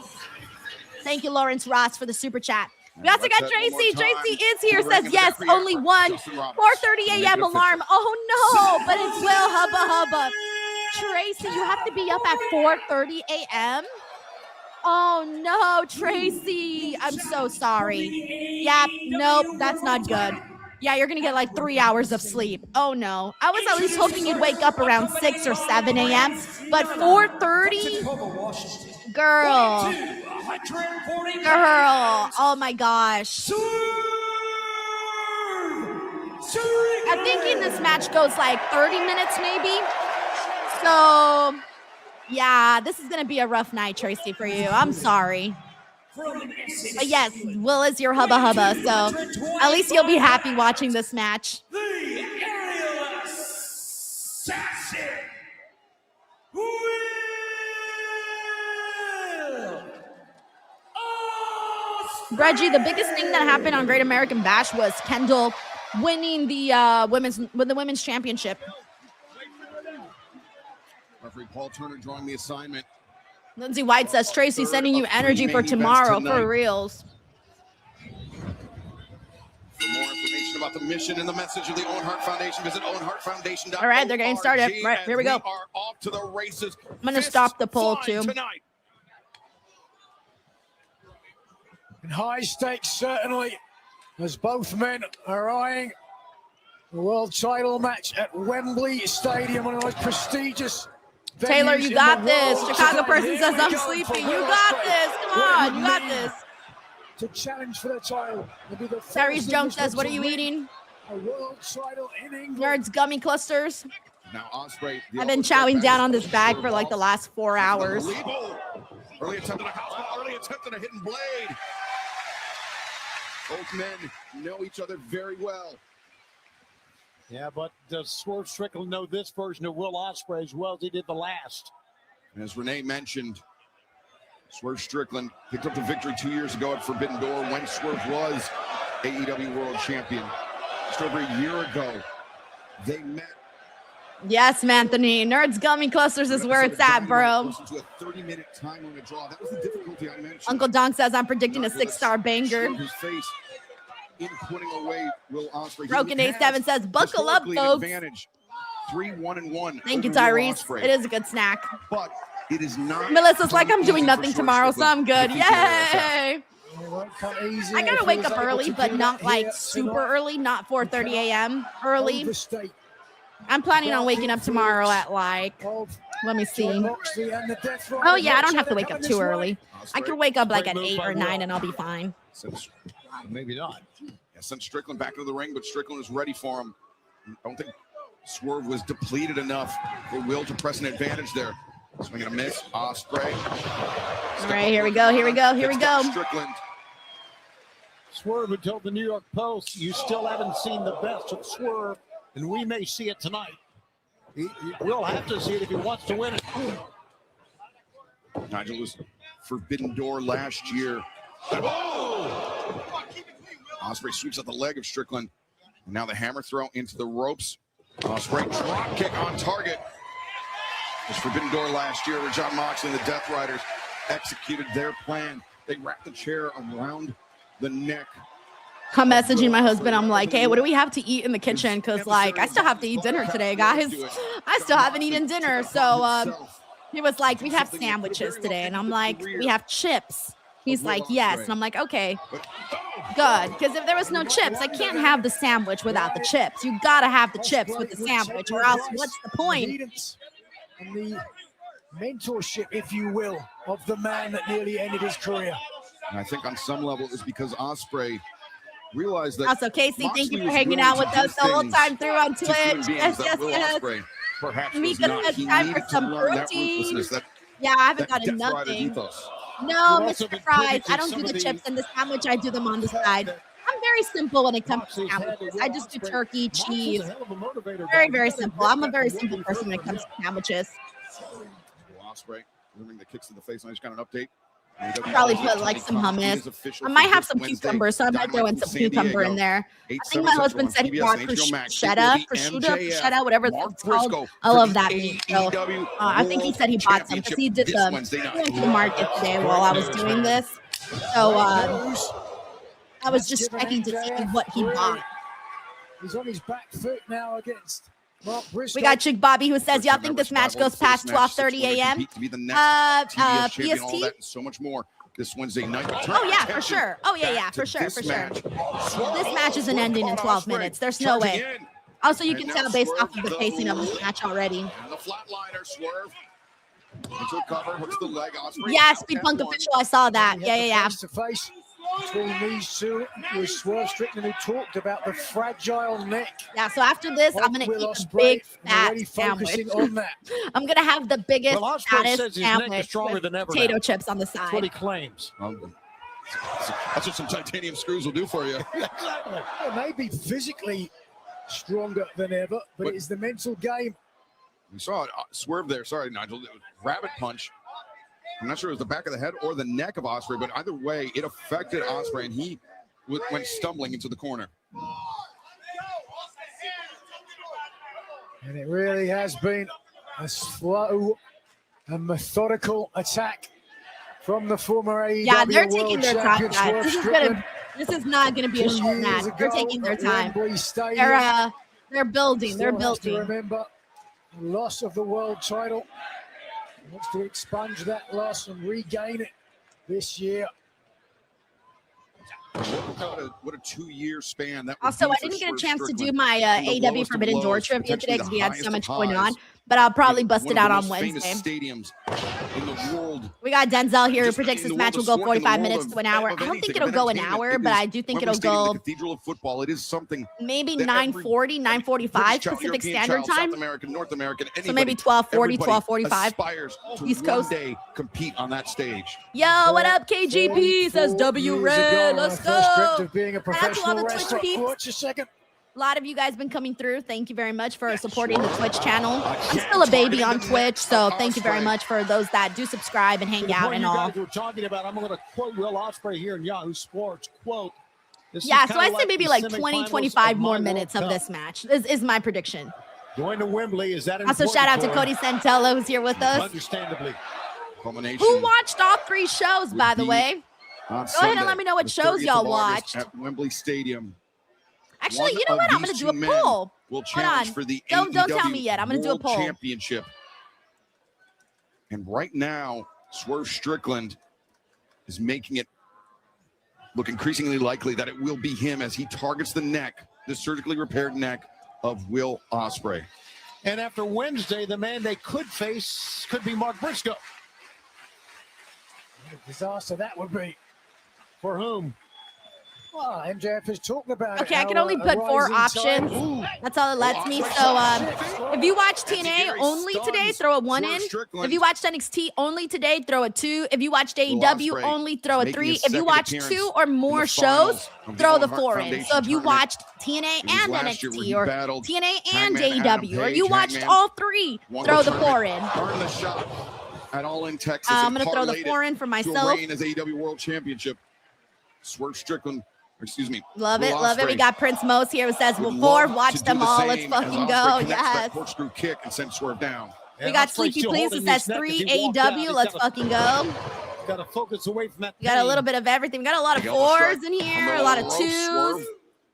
Thank you, Lawrence Ross, for the super chat. We also got Tracy. Tracy is here, says yes, only one. 4:30 a.m. alarm. Oh no, but it's Will Hubba Hubba. Tracy, you have to be up at 4:30 a.m.? Oh no, Tracy. I'm so sorry. Yeah, nope, that's not good. Yeah, you're going to get like 3 hours of sleep. Oh, no. I was at least hoping you'd wake up around 6 or 7 a.m. But 4:30? Girl. Oh, my gosh. I'm thinking this match goes like 30 minutes maybe. So, yeah, this is going to be a rough night, Tracy, for you. I'm sorry. But yes, Will is your hubba hubba, so at least you'll be happy watching this match. Reggie, the biggest thing that happened on Great American Bash was Kendall winning the women's championship. Referee Paul Turner drawing the assignment. Lindsay White says, Tracy, sending you energy for tomorrow, for reals. For more information about the mission and the message of the Owen Hart Foundation, visit owenhartfoundation.org. All right, they're getting started. Right, here we go. We are off to the races. I'm going to stop the poll, too. Tonight. And high stakes, certainly, as both men are eyeing the world title match at Wembley Stadium, one of the most prestigious. Taylor, you got this. Chicago person says, I'm sleepy. You got this. Come on, you got this. To challenge for the title. Tyrese Jones says, what are you eating? A world title in England. Nerds gummy clusters. Now Ospreay. I've been chowing down on this bag for like the last 4 hours. Early attempt at a house, early attempt at a hidden blade. Both men know each other very well. Yeah, but does Swerve Strickland know this version of Will Ospreay as well as he did the last? And as Renee mentioned, Swerve Strickland picked up the victory 2 years ago at Forbidden Door when Swerve was AEW World Champion. Just over a year ago, they met. Yes, Anthony. Nerds Gummy Clusters is where it's at, bro. To a 30-minute time limit draw. That was the difficulty I mentioned. Uncle Donk says, I'm predicting a 6-star banger. His face in putting away Will Ospreay. Broken A7 says, buckle up, folks. 3-1-1. Thank you, Tyrese. It is a good snack. But it is not. Melissa's like, I'm doing nothing tomorrow, so I'm good. Yay! I gotta wake up early, but not like super early, not 4:30 a.m. early. I'm planning on waking up tomorrow at like, let me see. Oh yeah, I don't have to wake up too early. I can wake up like at 8 or 9 and I'll be fine. Maybe not. Yeah, sent Strickland back into the ring, but Strickland was ready for him. I don't think Swerve was depleted enough for Will to press an advantage there. Swing and a miss. Ospreay. All right, here we go. Here we go. Here we go. Strickland. Swerve had told the New York Post, you still haven't seen the best of Swerve, and we may see it tonight. He will have to see it if he wants to win it. Nigel was Forbidden Door last year. Oh! Ospreay sweeps at the leg of Strickland. And now the hammer throw into the ropes. Ospreay drop kick on target. It was Forbidden Door last year where John Moxley and the Death Riders executed their plan. They wrapped the chair around the neck. I'm messaging my husband. I'm like, hey, what do we have to eat in the kitchen? Because, like, I still have to eat dinner today, guys. I still haven't eaten dinner. So he was like, we have sandwiches today. And I'm like, we have chips. He's like, yes. And I'm like, okay, good. Because if there was no chips, I can't have the sandwich without the chips. You got to have the chips with the sandwich, or else what's the point? And the mentorship, if you will, of the man that nearly ended his career. And I think on some level it was because Ospreay realized that. Also, Casey, thank you for hanging out with us the whole time through on Twitch. Yes, yes, yes. Mika says time for some protein. Yeah, I haven't gotten nothing. No, Mr. Fries, I don't do the chips and the sandwich. I do them on the side. I'm very simple when it comes to sandwiches. I just do turkey, cheese. Very, very simple. I'm a very simple person when it comes to sandwiches. Ospreay, remembering the kicks to the face. I just got an update. Probably put like some hummus. I might have some cucumber, so I might throw in some cucumber in there. I think my husband said he bought prosciutto, whatever it's called. I love that meat. So I think he said he bought some because he did he went to the market today while I was doing this. So I was just checking to see what he bought. He's on his back foot now against Mark Briscoe. We got Chick Bobby who says, y'all think this match goes past 12:30 a.m.? PST? So much more this Wednesday night. Oh, yeah, for sure. Oh, yeah, for sure, for sure. This match isn't ending in 12 minutes. There's no way. Also, you can tell based off of the pacing of this match already. The flatliner Swerve. Into a cover, hooks the leg. Yeah, Speed Punk official. I saw that. Yeah. Face to face between these two was Swerve Strickland, who talked about the fragile neck. Yeah, so after this, I'm going to eat a big fat sandwich. I'm going to have the biggest, fattest sandwich with potato chips on the side. That's what he claims. That's what some titanium screws will do for you. Well, maybe physically stronger than ever, but it is the mental game. We saw Swerve there. Sorry, Nigel. It was rabbit punch. I'm not sure it was the back of the head or the neck of Ospreay, but either way, it affected Ospreay, and he went stumbling into the corner. And it really has been A slow and methodical attack from the former AEW Yeah, they're World taking their Champion time, guys. Swerve Strickland. This is not gonna be a 2 short years match. They're ago taking their at time. Wembley Stadium. They're building. They're Still has to building. remember the loss of the world title. He wants to expunge that loss and regain it this year. What a 2-year span that would Also, be I for didn't get a Swerve chance to do Strickland. my From the AEW lowest of Forbidden Door lows, trivia today potentially because the we had highest so of much going highs. on. But I'll probably In bust one it of out the on most famous Wednesday. stadiums in the world. We got Denzel here who Just predicts in this the match world will of go sport, in the 45 world minutes of- to an hour. of I don't think anything, it'll of go an entertainment. hour, It but is I do think Wembley it'll Stadium, go the cathedral of football. It is something maybe that every 9:40, 9:45 British child, Pacific European Standard child, South Time. American, North American, So anybody, maybe 12:40, everybody 12:45 aspires to East one Coast. day compete on that stage. Yo, what up, KGP? Says W Red. Let's First trip go. to being a Shout out to all professional the Twitch wrestler. peeps. Watch a second. A lot of you guys been coming through. Thank you very much for supporting the Twitch channel. I'm still a baby on Twitch, so thank you very much for those that do subscribe and hang The out point and you all. guys were talking about, I'm going to quote Will Ospreay here in Yahoo Sports. Quote, this is Yeah, so kinda I say maybe the like 20, semifinals 25 of more my minutes World of Cup. this match is my prediction. Going to Wembley, is that Also, important shout out to for Cody him? Santello who's here with us. Understandably. Culmination Who watched all 3 shows, by the be way? on Go ahead and Sunday, let me know what the shows 30th y'all of August watched. at Wembley Stadium. Actually, One you know what? of I'm going to these do a two men poll. will Hold challenge on. for the Don't tell AEW me yet. I'm going to do a World poll. Championship. And right now, Swerve Strickland is making it look increasingly likely that it will be him as he targets the neck, the surgically repaired neck of Will Ospreay. And after Wednesday, the man they could face could be Mark Briscoe. What a disaster that would be. For whom? Well, MJF is talking about Okay, it. I can How, only a put 4 rising tide- options. Ooh. That's all it lets me. So if you watch TNA only today, throw a 1 in. If you watched NXT only today, throw a 2. If you watched AEW Ospreay only, throw a making 3. his If you second watched appearance 2 or in more the shows, finals of the throw the Owen Hart 4 in. Foundation So if you tournament. watched TNA It was and last year where NXT he or battled TNA and Hangman Adam AEW, or Page. you watched Hangman all 3, won throw the the 4 in. tournament, earned the shot at All In Texas. I'm and going to throw the parlayed 4 it in for to a myself. reign as AEW World Championship. Swerve Strickland, Love Will it, love it. We Ospreay got Prince Mose here who says, would before, love watch to do them the all. Let's same as fucking Ospreay go. connects Yes. that corkscrew kick and sends Swerve down. We got Sleepy Please who says 3 AEW. Let's fucking go. Got to focus away from that. We got a little bit of everything. We got a lot of 4s in here, a lot of 2s.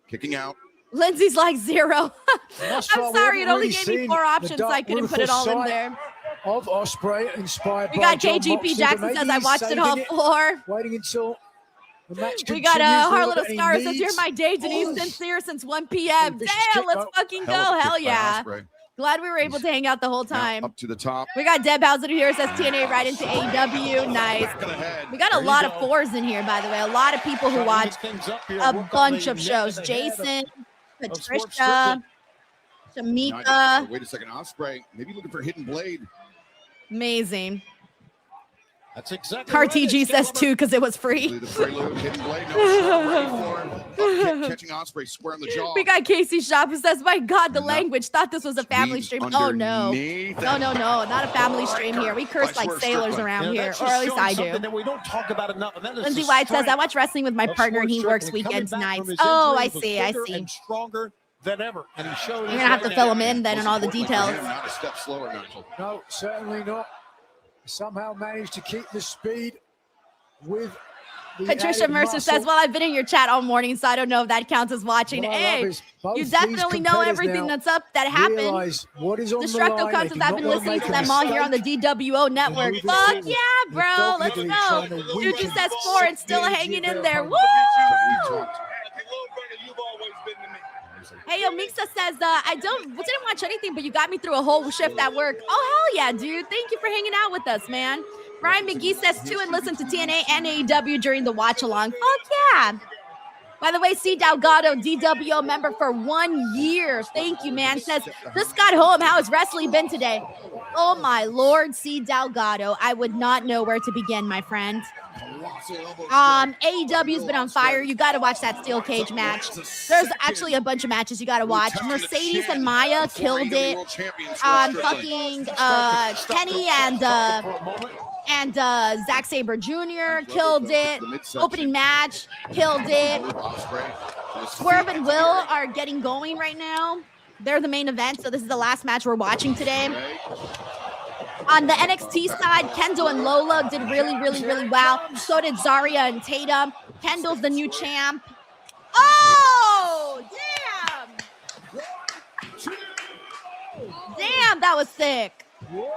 Kicking out. Lindsay's like 0. That's I'm why we sorry, it haven't only really gave me seen 4 the options, so I dark, couldn't put it wonderful all in side there. Of Ospreay, inspired We by got John KGP Moxley, Jackson but says, maybe I he's watched it saving all 4. Waiting until the match We got continues, Harlow that he Star says, needs. "You're my day, Denise. Sincere since 1 p.m. Vicious Damn, kick let's out. fucking go. Hell of a Hell kick by yeah. Ospreay. Glad we were able to hang out the whole Now time. up to the top. We got Deb Hauser here says TNA right into AEW. Nice. Back of the head. We got a There you lot of go. 4s in here, by the way. A lot of people who watch a bunch of shows. Jason, Patricia, Now, Tamika. wait a second. Ospreay maybe looking for Hidden Blade. Amazing. That's exactly Car right, TG says 2 because it was free. The prelude, Hidden Blade. No, Swerve ready for him. Up kick, catching Ospreay square in the jaw. We got Casey Shop who says, my God, the language. Thought this was a family stream. Oh, no. Underneath. No, not a family stream here. We curse like sailors around here, or at least I do. That we don't talk about enough. And that is Lindsay the White says, strength I watch wrestling with my of partner and he Swerve works Strickland. weekends, Coming back nights. from his Oh, I injury, see, I was bigger see. and stronger than ever. And he showed You're going to have to fill him in then on all the Most importantly details. for him, not a step slower, Nigel. No, certainly not. Somehow managed to keep the speed with the Patricia added Mercer muscle. says, well, I've been in your chat all morning, so I don't know if that counts as watching. What I Hey, love is both you these definitely know competitors everything now that's up that happened. realize what is on the Destructo line. counts They as do I've been not wanna listening make to a them all here on the mistake. DWO network. moving Fuck forward. yeah, bro. Let's Methodically go. trying to Juju weaken says 4 and still the hanging in GBL there. Woo! opponent. Hey, yo, Mixa says, I didn't watch anything, but you got me through a whole shift at work. Oh, hell yeah, dude. Thank you for hanging out with us, man. Brian McGee says 2 and listen to TNA and AEW during the watch along. Fuck yeah. By the way, C. Delgado, DWO member for 1 year. Thank you, man. Says, just got home. How has wrestling been today? Oh, my Lord, C. Delgado. I would not know where to begin, my friend. AEW's been on fire. You got to watch that steel cage match. There's actually a bunch of matches you got to watch. Mercedes and Maya killed it. Kenny and Zack Sabre Jr. killed it. Opening match killed it. Swerve and Will are getting going right now. They're the main event, so this is the last match we're watching today. On the NXT side, Kendall and Lola did really well. So did Zarya and Tatum. Kendall's the new champ. Oh, damn. Damn, that was sick. What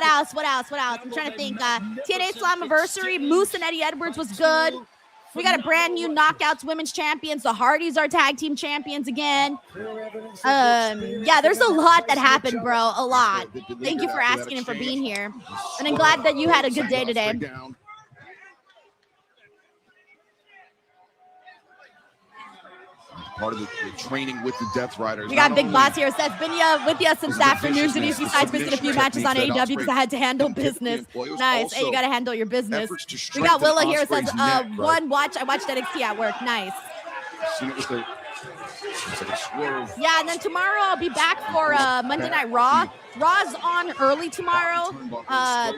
else? I'm trying to think. TNA Slammiversary, Moose and Eddie Edwards was good. We got a brand new Knockouts Women's Champions. The Hardys are tag team champions again. Yeah, there's a lot that happened, bro. A lot. Thank you for asking and for being here. And I'm glad that you had a good day today. Part of the training with the Death Riders. We got Big Boss here. Says, been with you since the afternoons, and besides missing a few matches on AEW because I had to handle business. Nice. Hey, you got to handle your business. We got Willa here. Says, I watched NXT at work. Nice. Yeah, and then tomorrow I'll be back for Monday Night Raw. Raw's on early tomorrow,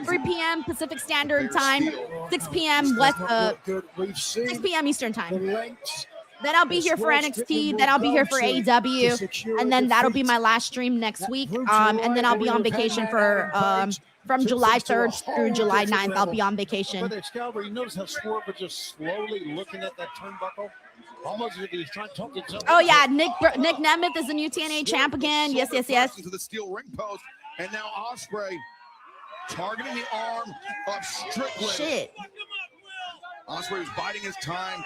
3 p.m. Pacific Standard Time, 6 p.m. 6 p.m. Eastern Time. Then I'll be here for NXT. Then I'll be here for AEW, and then that'll be my last stream next week. And then I'll be on vacation for from July 3rd through July 9th. I'll be on vacation. You notice how Swerve was just slowly looking at that turnbuckle, almost as if he's trying to talk himself. Oh yeah, Nick Nemeth is the new TNA champ again. Yes. To the steel ring post, and now Ospreay targeting the arm of Strickland. Shit. Ospreay was biding his time,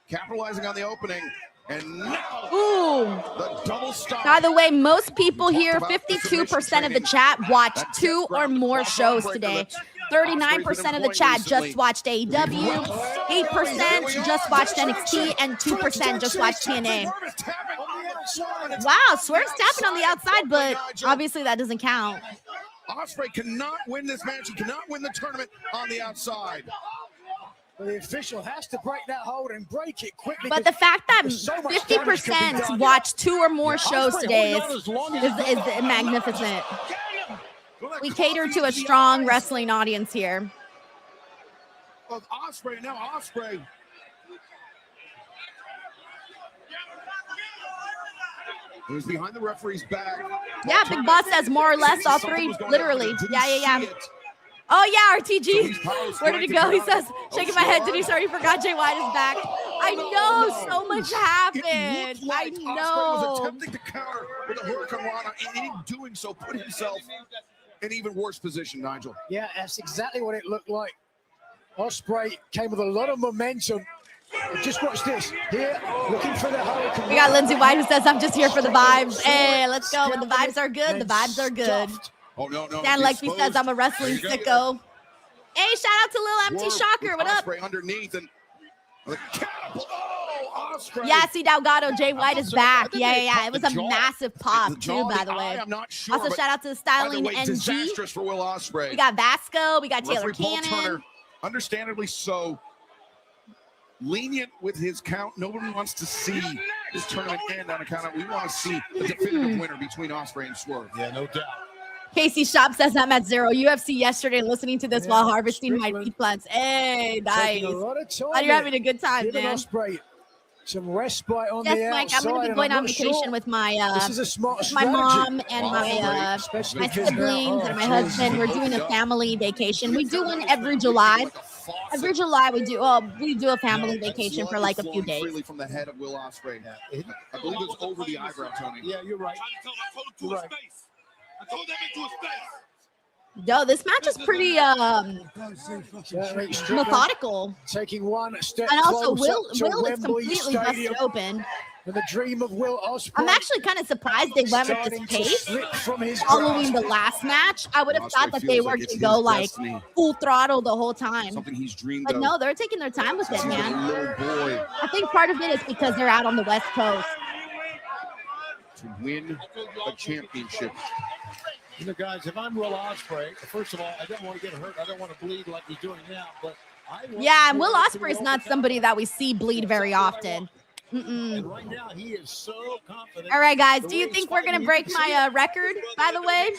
capitalizing on the opening, and now the double stop. By the way, most people here, 52% of the chat watched 2 or more shows today. 39% of the chat just watched AEW, 8% just watched NXT, and 2% just watched TNA. Wow, Swerve's tapping on the outside, but obviously that doesn't count. Ospreay cannot win this match. He cannot win the tournament on the outside. But the official has to break that hold and break it quickly. But the fact that 50% watched 2 or more shows today is magnificent. We cater to a strong wrestling audience here. Ospreay, now Ospreay. He was behind the referee's back. Yeah, Big Boss says more or less all 3, literally. Yeah. Oh, yeah, RTG. Where did it go? He says, shaking my head. Denise already forgot Jay White is back. I know, so much happened. I know. Was attempting to counter with a Hurricane Rana, and in doing so, put himself in even worse position, Nigel. Yeah, that's exactly what it looked like. Ospreay came with a lot of momentum. Just watch this. Here, looking for the Hurricane. We got Lindsay White who says, I'm just here for the vibes. Hey, let's go. When the vibes are good, the vibes are good. Oh, no. Dan Lexby says, I'm a wrestling sicko. Hey, shout out to Lil MT Shocker. What up? Underneath and Ospreay. Yeah, see Delgado, Jay White is back. Yeah. It was a massive pop, too, by the way. I'm not sure, also, shout out to the Styling NG. Disastrous for Will Ospreay. We got Vasco. We got Taylor Cannon. Understandably so. Lenient with his count. Nobody wants to see this tournament end on account of we want to see a definitive winner between Ospreay and Swerve. Yeah, no doubt. Casey Shop says I'm at 0. UFC yesterday listening to this while harvesting my meat plants. Hey, nice. You're having a good time, man. Some respite on the outside. Mike, I'm going to be going on vacation with my this is a smart my mom and my siblings and my husband. We're doing a family vacation. We do one every July. Every July we do a family vacation for like a few days. Freely from the head of Will Ospreay. I believe it's over the eyebrow, Tony. Yeah, you're right. I told them into a space. Yo, this match is pretty methodical. Taking one step and also Will is Wembley completely Stadium. busted open. And the dream of Will Ospreay. I'm actually kind of surprised they went with this pace following the last match. I would have thought that they were going to go like full throttle the whole time. Something he's dreamed but of. no, they're taking their time with it, man. Little boy. I think part of it is because they're out on the West Coast. To win a championship. You know, guys, if I'm Will Ospreay, first of all, I don't want to get hurt. I don't want to bleed like he's doing now. But yeah, and Will Ospreay is not somebody that we see bleed very often. And right now, he is so confident. All right, guys, do you think we're going to break my record, by the way?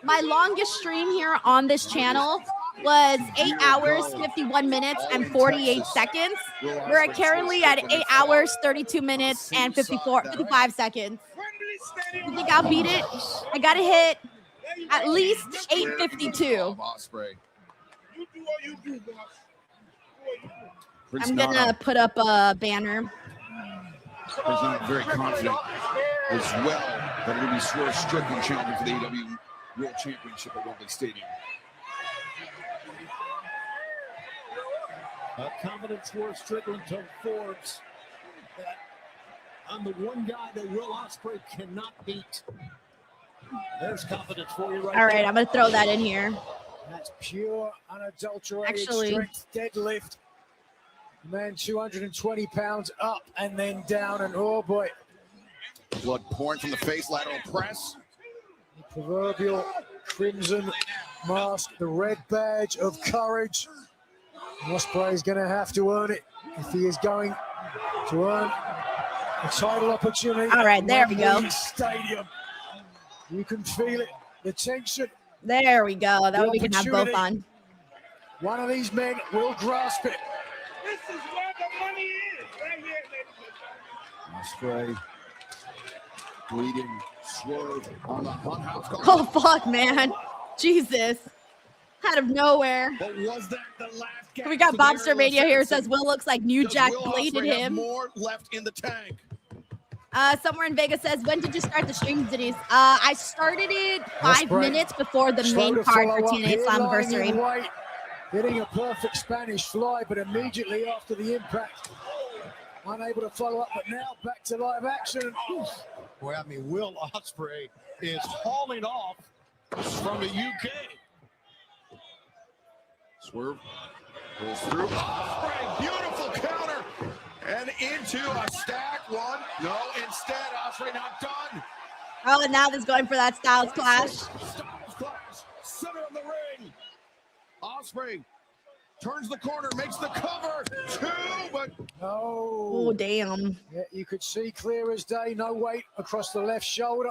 My longest stream here on this channel was 8 hours, 51 minutes, and 48 seconds. We're currently at 8 hours, 32 minutes, and 55 seconds. You think I'll beat it? I got to hit at least 852. Ospreay. I'm going to put up a banner. He's not very confident as well that it will be Swerve Strickland challenging for the AEW World Championship at Wembley Stadium. Confidence Swerve Strickland told Forbes that I'm the one guy that Will Ospreay cannot beat. There's confidence for you right All right, there. I'm going to throw that in here. That's pure, unadulterated Actually, strength deadlift. Man, 220 pounds up and then down, and oh boy. Blood pouring from the face, lateral press. The proverbial crimson mask, the red badge of courage. Ospreay is going to have to earn it if he is going to earn a title opportunity. All right, there we go. Wembley Stadium. You can feel it, the tension. There we go. That way we can have both on. One of these men will grasp it. This is where the money is, right here, ladies and Ospreay bleeding, Swerve on the funhouse. Oh, fuck, man. Jesus. Out of nowhere. But was that the last We got Bobster Radio here. It says Will looks like New Jack bladed Ospreay have him. more left in the tank. Somewhere in Vegas says, when did you start the stream, Denise? I started it 5 minutes before the main card for TNA Slammiversary. Hitting a perfect Spanish fly, but immediately after the impact, unable to follow up, but now back to live action. Boy, I mean, Will Ospreay is hauling off from the UK. Swerve pulls through. Ospreay, beautiful counter. And into a stack one. No, instead, Ospreay not done. Oh, and now this going for that Styles Clash. Styles Clash, center of the ring. Ospreay turns the corner, makes the cover. Two, but no. Oh, damn. Yeah, you could see clear as day. No weight across the left shoulder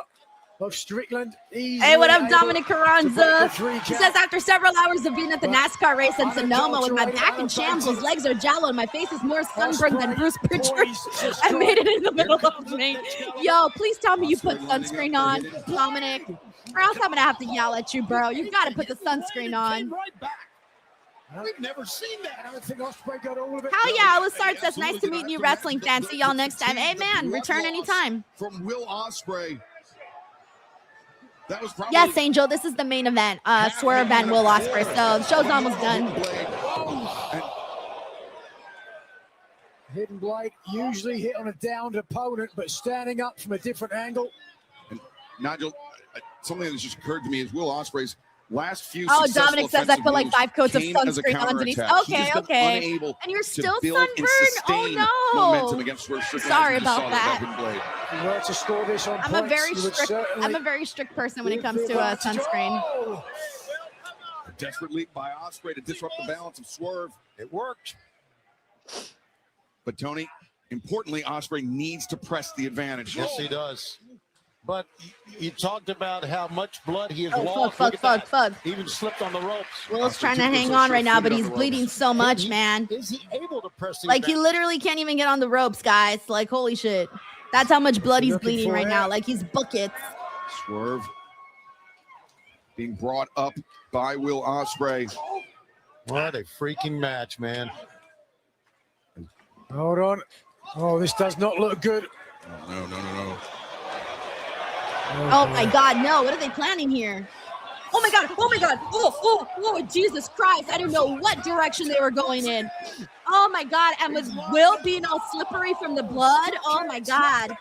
of Strickland. Hey, what up, Dominic Carranza? He He says, after several hours of being at the NASCAR race in Sonoma with my back in shambles, legs are jello, and my face is more sunburned than Bruce Pritchard, I made it in the middle of Maine. Yo, please tell me you put sunscreen on, Dominic, or else I'm going to have to yell at you, bro. You've got to put the sunscreen on. We've never seen that. I don't think Ospreay got all of it. Hell yeah, Alisard says, nice to meet you, wrestling fans. See y'all next time. Hey, man, return anytime. From Will Ospreay. That was probably Yes, Angel, this is the main event. Swerve and Will Ospreay. So the show's almost done. Hidden blade usually hit on a downed opponent, but standing up from a different angle. And Nigel, something that's just occurred to me is Will Ospreay's last few. Oh, Dominic says I put like 5 coats of came as a sunscreen on Denise. counterattack. Okay, He's just been okay. unable And you're to still build and sunburned? sustain Oh momentum no. against Swerve Strickland. Sorry As we saw about that. Hidden blade. If you were to score this on I'm a points, very you would strict. certainly I'm a very strict person when it give comes the to advantage. sunscreen. Oh! A desperate leap by Ospreay to disrupt the balance of Swerve. It worked. But Tony, importantly, Ospreay needs to press the advantage. Yes, he does. But you talked about how much blood he has Oh, lost. fuck, Look at fuck. that. Even slipped on the ropes. Will's trying to hang on right now, but he's bleeding so much, man. Is he able to press the Like he advantage? literally can't even get on the ropes, guys. Like holy shit. That's how much blood he's Looking bleeding for right it. now. Like he's buckets. Swerve being brought up by Will Ospreay. What a freaking match, man. Hold on. Oh, this does not look good. No. Oh my god, no. What are they planning here? Oh my god, oh my god. Oh, Jesus Christ. I didn't know what direction they were going in. Oh my god, and with Will being all slippery from the blood, oh my god.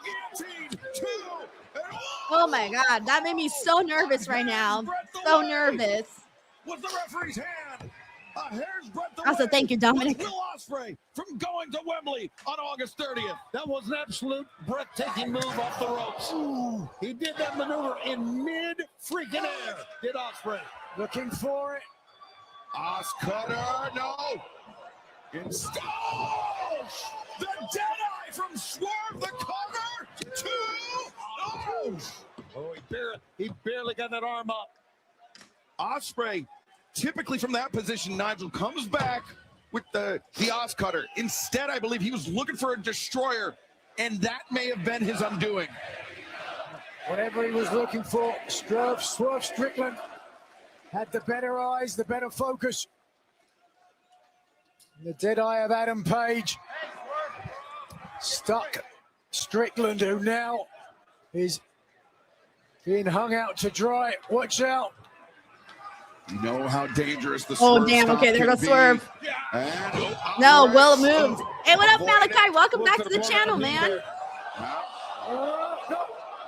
Oh my god, that made me so nervous right now. So nervous. Was the referee's hand a hair's breadth Also, away thank you, Dominic. with Will Ospreay from going to Wembley on August 30th. That was an absolute breathtaking move off the ropes. Ooh, he did that maneuver in mid-freaking air, did Ospreay. Looking for it. Os cutter, no. Instead, The Deadeye from Swerve, the cover, two. Oh, He barely got that arm up. Ospreay, typically from that position, Nigel comes back with the Os cutter. Instead, I believe he was looking for a destroyer, and that may have been his undoing. whatever he was looking for, Swerve Strickland had the better eyes, the better focus. The dead eye of Adam Page stuck Strickland, who now is being hung out to dry. Watch out. You know how dangerous the Oh, Swerve damn. stop Okay, there can goes be. Swerve. And, No, Will moved. Hey, what up, Malachi? Welcome back to the channel, man.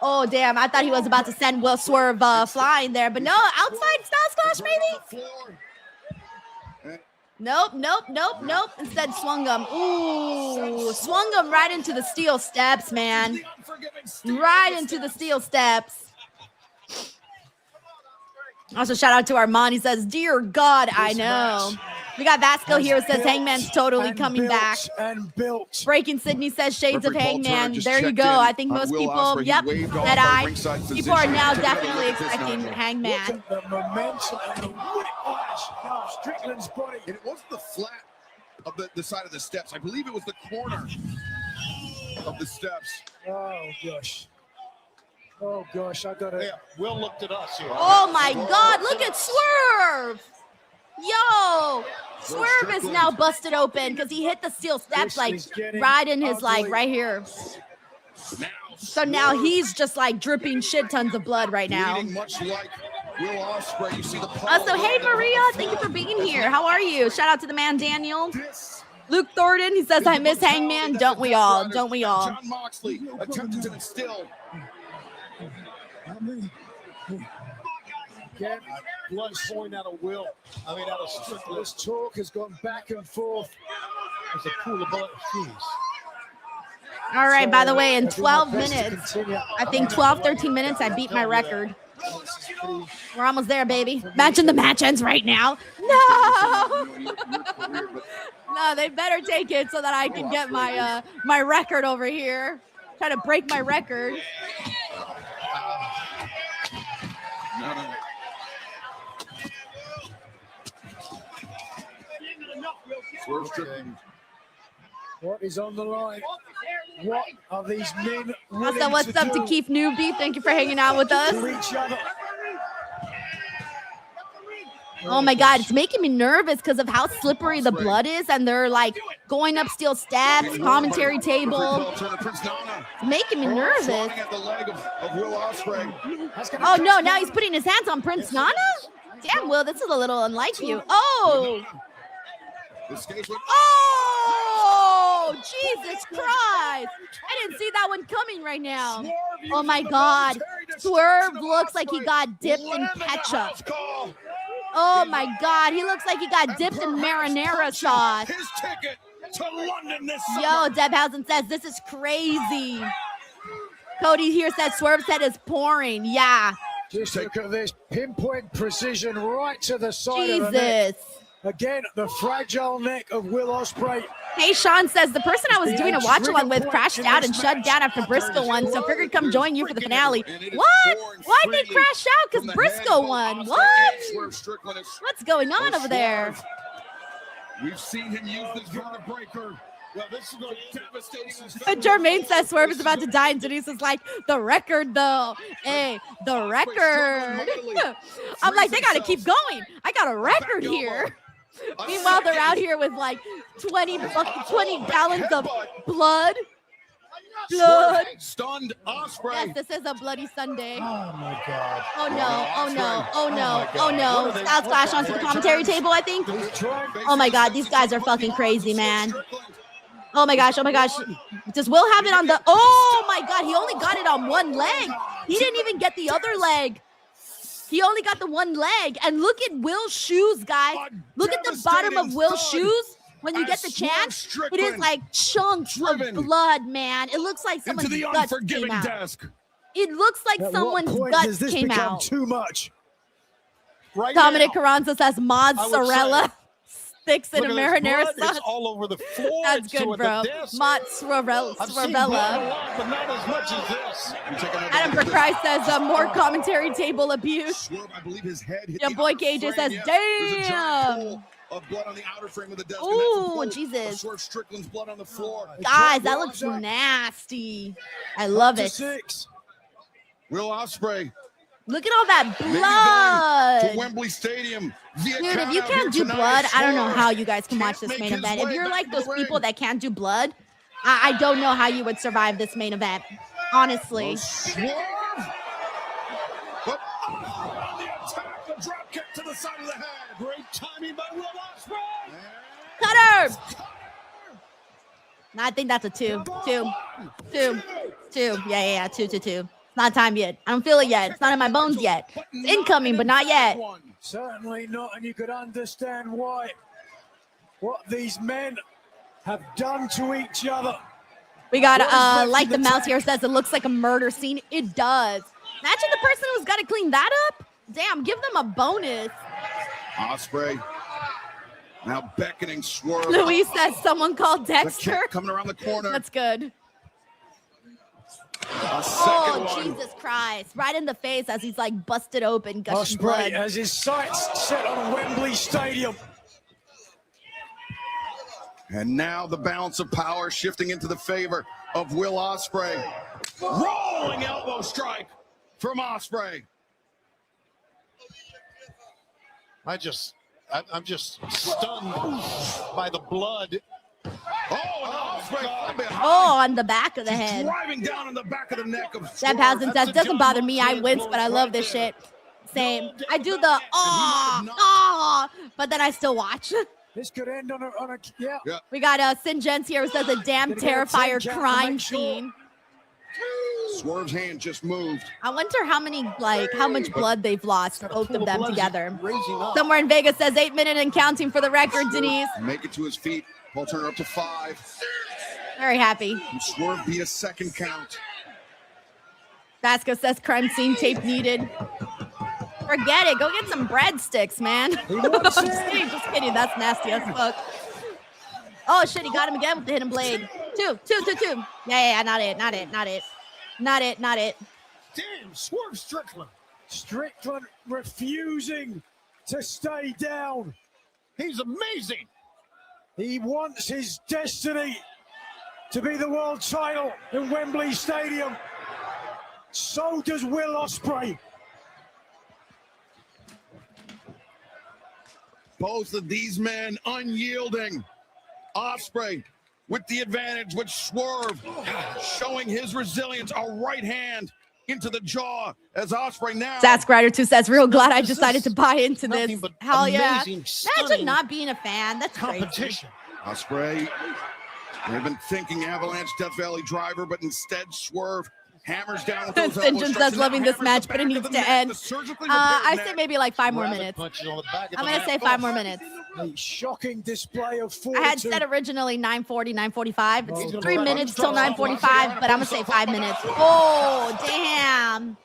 Oh, damn. I thought he was about to send Will Swerve flying there. But no, outside style splash, maybe? Nope. Instead, swung him. Ooh, swung him right into the steel steps, man. Right into the steel steps. Also, shout out to Armand. He says, "Dear God, I know." We got Vasco here who says Hangman's totally coming back. Breaking Sydney says Shades of Hangman. There you go. I think most people, yep, that people are now definitely expecting Hangman. The momentum and the whiplash of Strickland's body. And it wasn't the flat of the side of the steps. I believe it was the corner of the steps. Oh, gosh. Oh, gosh, I got it. Yeah, Will looked at us here. Oh, my God. Look at Swerve. Yo. Swerve is now busted open because he hit the steel steps like right in his right here. So now he's just like dripping shit tons of blood right now. Much like Will Ospreay, you see the Also, hey Maria, thank you for being here. How are you? Shout out to the man Daniel. Luke Thornton, he says, I miss Hangman. Don't we all? Don't we all? John Moxley attempted to instill. Again, blood pouring out of Will. I mean, out of Strickland. This talk has gone back and forth. There's a pool of blood. Jeez. All right, by the way, in 12 minutes, I think 12, 13 minutes, I beat my record. We're almost there, baby. Imagine the match ends right now. No! No, they better take it so that I can get my my record over here. Try to break my record. What is on the line? What are these men? Also, what's up to Keith Newbie? Thank you for hanging out with us. Oh my God, it's making me nervous because of how slippery the blood is, and they're like going up steel steps, commentary table. It's making me nervous. Oh no, now he's putting his hands on Prince Nana? Damn, Will, this is a little unlike you. Oh! Oh, Jesus Christ. I didn't see that one coming right now. Oh my God. Swerve looks like he got dipped in ketchup. Oh my God. He looks like he got dipped in marinara sauce. Yo, Debhausen says, this is crazy. Cody here says Swerve's head is pouring. Yeah. Just look at this pinpoint precision right to the side of the neck. Again, the fragile neck of Will Ospreay. Hey, Sean says, the person I was doing a watch-along with crashed out and shut down after Briscoe won, so figured come join you for the finale. What? Why'd they crash out? Because Briscoe won. What? What's going on over there? We've seen him use the jawbreaker. Well, this is going to be devastating. But Jermaine says Swerve is about to die, and Denise is like, the record, though. Hey, the record. I'm like, they got to keep going. I got a record here. Meanwhile, they're out here with like 20 gallons of blood. Blood. Stunned Ospreay. Yes, this is a bloody Sunday. Oh my God. Oh no, oh no, oh no, oh no. Styles Clash onto the commentary table, I think. Oh my God, these guys are fucking crazy, man. Oh my gosh, oh my gosh. Does Will have it on the... Oh my God, he only got it on one leg. He didn't even get the other leg. He only got the one leg. And look at Will's shoes, guys. Look at the bottom of Will's shoes. When you get the chance, it is like chunks of blood, man. It looks like someone's guts came out. It looks like someone's guts came out. Too much. Right Dominic now, Carranza says mozzarella sticks in a marinara sauce. It's all over the floor. That's good, bro. Mozzarella. I've seen blood a lot, but not as much as this. Adam for Christ says more commentary table abuse. I believe his head hit Your boy KJ says, damn. Of blood on the outer frame of the desk. Ooh, Jesus. Swerve Strickland's blood on the floor. Guys, that looks nasty. I love it. Will Ospreay. Look at all that maybe going blood. to Wembley Stadium. Via Dude, if you countout can't here do tonight. blood, I don't know Swerve how you guys can watch can't this make main his event. If way you're back like to those the people ring. that can't do blood, I don't know how you would survive this main event. Honestly. Swerve. But On the attack, the drop kick to the side of the head. Great timing by Will Ospreay. Cutter! No, I think that's a 2. 2. 2. 2. Yeah. 2. It's not time yet. I don't feel it yet. It's not in my bones yet. It's incoming, but not yet. Certainly not, and you could understand why. What these men have done to each other. We got What is left like in the the mouse tank? here says it looks like a murder scene. It does. Imagine the person who's got to clean that up. Damn, give them a bonus. Ospreay now beckoning Swerve. Luis says someone called The Dexter. kick coming around the corner. That's good. A second Oh, one. Jesus Christ. Right in the face as he's like busted open, gushing Ospreay blood. has his sights set on Wembley Stadium. And now the balance of power shifting into the favor of Will Ospreay. Rolling elbow strike from Ospreay. I'm just stunned by the blood. Oh, and Ospreay from behind. Oh, on the back of the Just head. driving down on the back of the neck of Zeb Swerve. Housen says, doesn't bother me. I wince, but I love this shit. Same. I do the but then I still watch. This could end on a yeah. We got Sinjens here who says a damn Gonna get a Terrifier 10 count to crime make sure. scene. Swerve's hand just moved. I wonder how much blood they've lost, both of them together. Raising up. Somewhere in Vegas says 8 minutes and counting for the record, Denise. Make it to his feet. Paul Turner up to 5. Very happy. And Swerve beat a second count. Vasco says crime scene tape needed. Forget it. Go get some breadsticks, man. Just kidding. That's nasty as fuck. Oh shit, he got him again with the hidden blade. Two. Yeah, not it. Damn, Swerve Strickland. Strickland refusing to stay down. He's amazing. He wants his destiny to be the world title in Wembley Stadium. So does Will Ospreay. Both of these men unyielding. Ospreay with the advantage, with Swerve showing his resilience. A right hand into the jaw as Ospreay now. Sask Rider 2 says, real glad I decided to buy into this. Nothing but Hell yeah. amazing, Imagine stunning not being a fan. That's crazy. competition. Ospreay, they've been thinking Avalanche Death Valley driver, but instead Swerve hammers down with those elbow Sinjin strikes says and loving now this hammers match, the but it back needs of the to neck, end. the surgically I repaired say neck. maybe like 5 more Rabbit minutes. punches on the back of I'm the going to neck. say 5 more minutes. A shocking display of I fortitude. had said originally 9:40, 9:45. It's Oh, 3 God. minutes till 9:45, but I'm going to say 5 minutes. Oh, damn.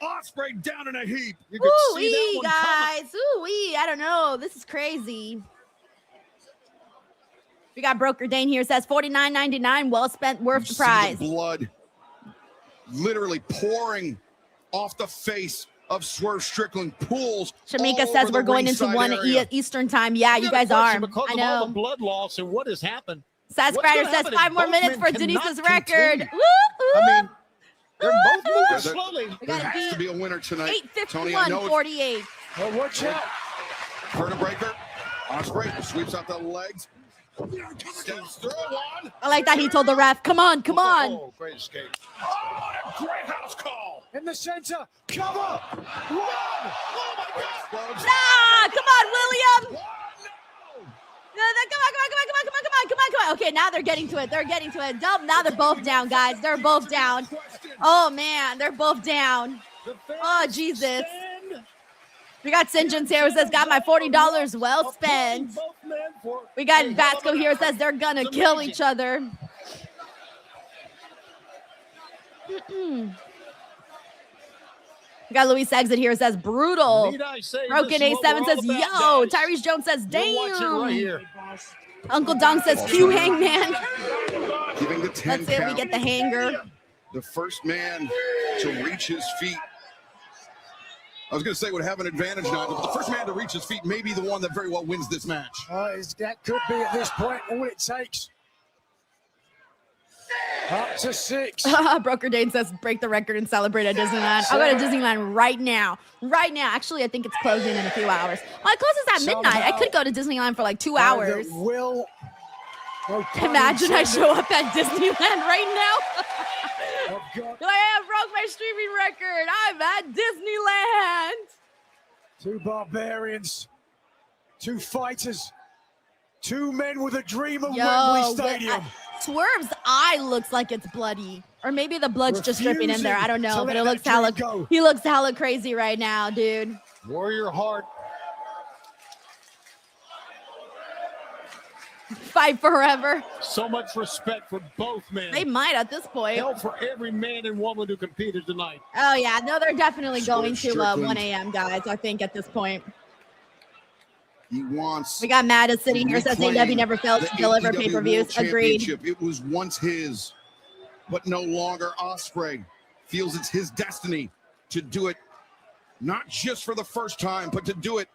Ospreay down in a heap. You could see that Ooh-wee, one coming. guys. Ooh-wee. I don't know. This is crazy. We got Broker Dane here. Says $49.99. Well spent. Worth You the see prize. the blood literally pouring off the face of Swerve Strickland. Pools. Shamika all says over we're the going into ringside 1 area. Eastern time. Yeah, you guys are. Because I of all know. the blood loss and what has happened. Sask What's Rider gonna says happen 5 if more both minutes men for Denise's cannot record. continue? Woo, I mean, they're both moving There- slowly. There has to be a winner tonight. Tony, I 8:51, know 48. Oh, watch out. Curtain breaker. Ospreay sweeps out the legs. Steps through one. I like that he told the ref, come on. Oh, great escape. Oh, what a great house call. In the center. Cover. Run. Oh, my God. Ah, come on, William. Come on. Okay, now they're getting to it. Now they're both down, guys. They're both down. Oh, man. They're both down. Oh, Jesus. We got Sinjins here who says, got my $40 well spent. We got Vasco here who says they're going to kill each other. We got Luis Exit here who says, brutal. Need I say, Broken this is A7 what says, we're yo. all about, guys. Tyrese Jones says, You'll watch it right damn. here. Uncle Dong says, Q Hangman. Giving the 10 That's it. We count. get the hanger. The first man to reach his feet. I was going to say would have an advantage now, but the first man to reach his feet may be the one that very well wins this match. That could be at this point all it takes. Up to 6. Broker Dane says break the record and celebrate at Disneyland. I'll go to Disneyland right now. Right now. Actually, I think it's closing in a few hours. Well, it closes at midnight. I could go to Disneyland for like 2 hours. Imagine I show up at Disneyland right now. I broke my streaming record. I'm at Disneyland. 2 barbarians, 2 fighters, 2 men with a dream of Wembley Stadium. Swerve's eye looks like it's bloody, or maybe the blood's just dripping in there. I don't know, but it looks he looks hella crazy right now, dude. Warrior heart. Fight forever. So much respect for both men. They might at this point. Hell for every man and woman who competed tonight. Oh yeah, no, they're definitely going to 1 a.m. guys. I think at this point. He wants. We got Matt is sitting here says AEW never fails to deliver pay-per-views. Agreed. It was once his, but no longer. Ospreay feels it's his destiny to do it, not just for the first time, but to do it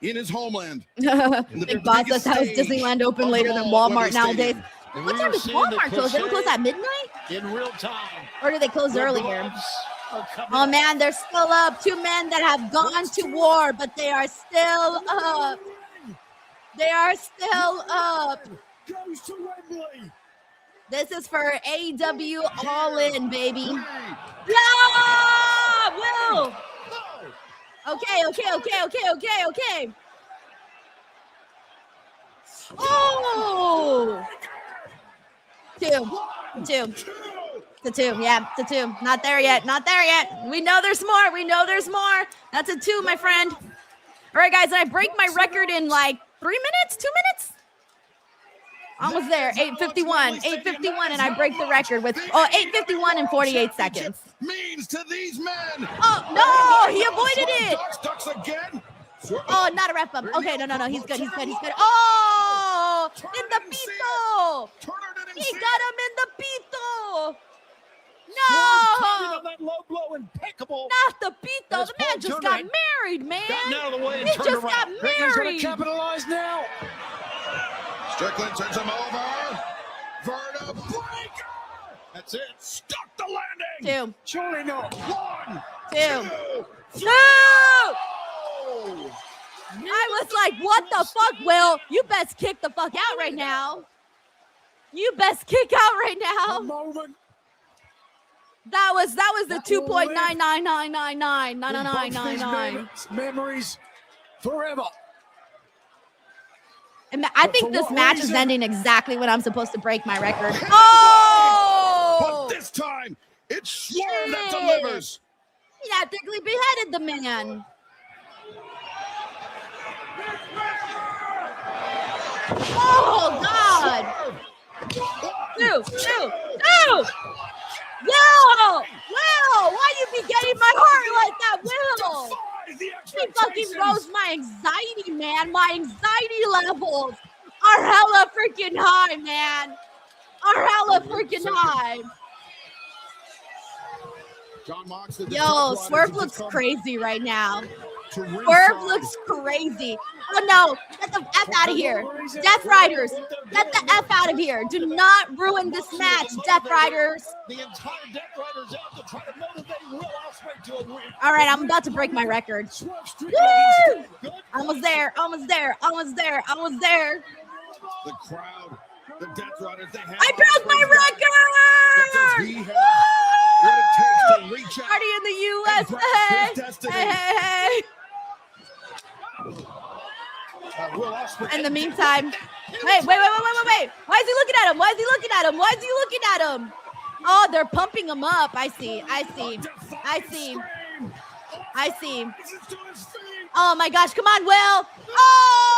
in his homeland. Big Boss says how is Disneyland open later than Walmart nowadays? What time does Walmart close? They don't close at midnight? In real time. Or do they close earlier? Oh man, they're still up. 2 men that have gone to war, but they are still up. They are still up. Goes to Wembley. This is for AEW All In, baby. Yeah! Will! Okay. Oh! 2. It's a 2. Yeah, it's a 2. Not there yet. We know there's more. That's a 2, my friend. All right, guys, I break my record in like 3 minutes, 2 minutes. Almost there. 8:51, and I break the record with 8:51 and 48 seconds. Means to these men. Oh no, he avoided it. Ducks again. Oh, not a ref bump. Okay, no, he's good. Oh, in the pito. He got him in the pito. No! That low blow impeccable. Not the pito. The man just got married, man. Out of the way and he just got He's going married. to capitalize now. Strickland turns him over. Verta breaker. That's it. Stuck the landing. 2. Surely not. 1, 2. I was like, what the fuck, Will? You best kick the fuck out right now. A moment. That was the 2.999999999. Memories forever. And I think this match is ending exactly when I'm supposed to break my record. Oh! But this time, it's Swerve that delivers. He technically beheaded the man. Oh, God. 2. Will, why you be getting my heart like that, Will? He fucking rose my anxiety, man. My anxiety levels are hella freaking high, man. John Mox, Yo, Swerve looks crazy right now. Swerve looks crazy. Oh no, get the F out of here. Death Riders, get the F out of here. Do not ruin this match, Death Riders. The entire Death Riders out to try to motivate Will Ospreay to a win. All right, I'm about to break my record. Woo! Almost there. The crowd, the Death Riders, they have. I broke my record! What it takes to reach out. Party in the USA. Hey. Will Ospreay. In the meantime, wait. Why is he looking at him? Oh, they're pumping him up. I see. Oh my gosh, come on, Will. Oh!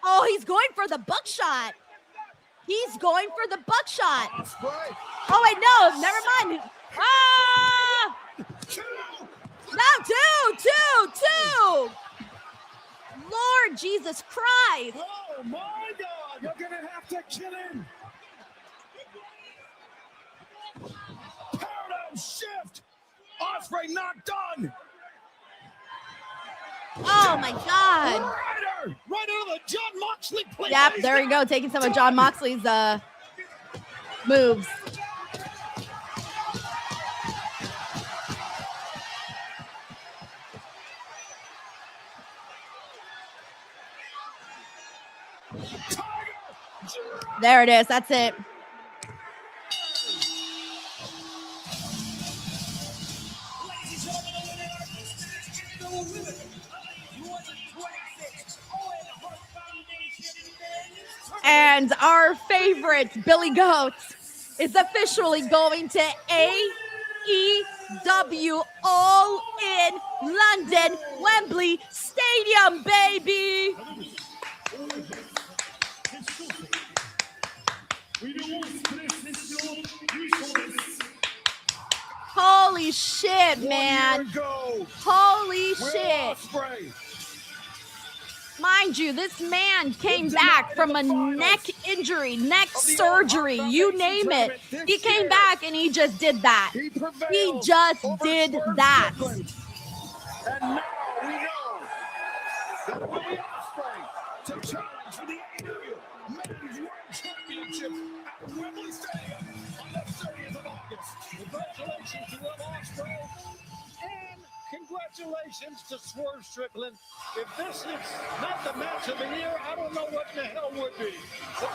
Oh, he's going for the buckshot. Oh, wait, no, never mind. Ah! No, two. Lord Jesus Christ. Oh, my God. You're going to have to kill him. Paradigm shift. Ospreay not done. Oh, my God. right out of the John Moxley play. Yep, there you go. Taking some of John Moxley's moves. There it is. That's it. And our favorite Billy Goat is officially going to AEW All in London, Wembley Stadium, baby. Holy shit, man. Holy shit. Mind you, this man came back from a neck injury, neck surgery, you name it. He came back and he just did that. He just did that. And now we know that Wwe Nxt to challenge for the AEW Men's World Championship at Wembley Stadium on the 30th of August. Congratulations to Wwe Nxt and congratulations to Swerve Strickland. If this is not the match of the year, I don't know what in the hell would be. It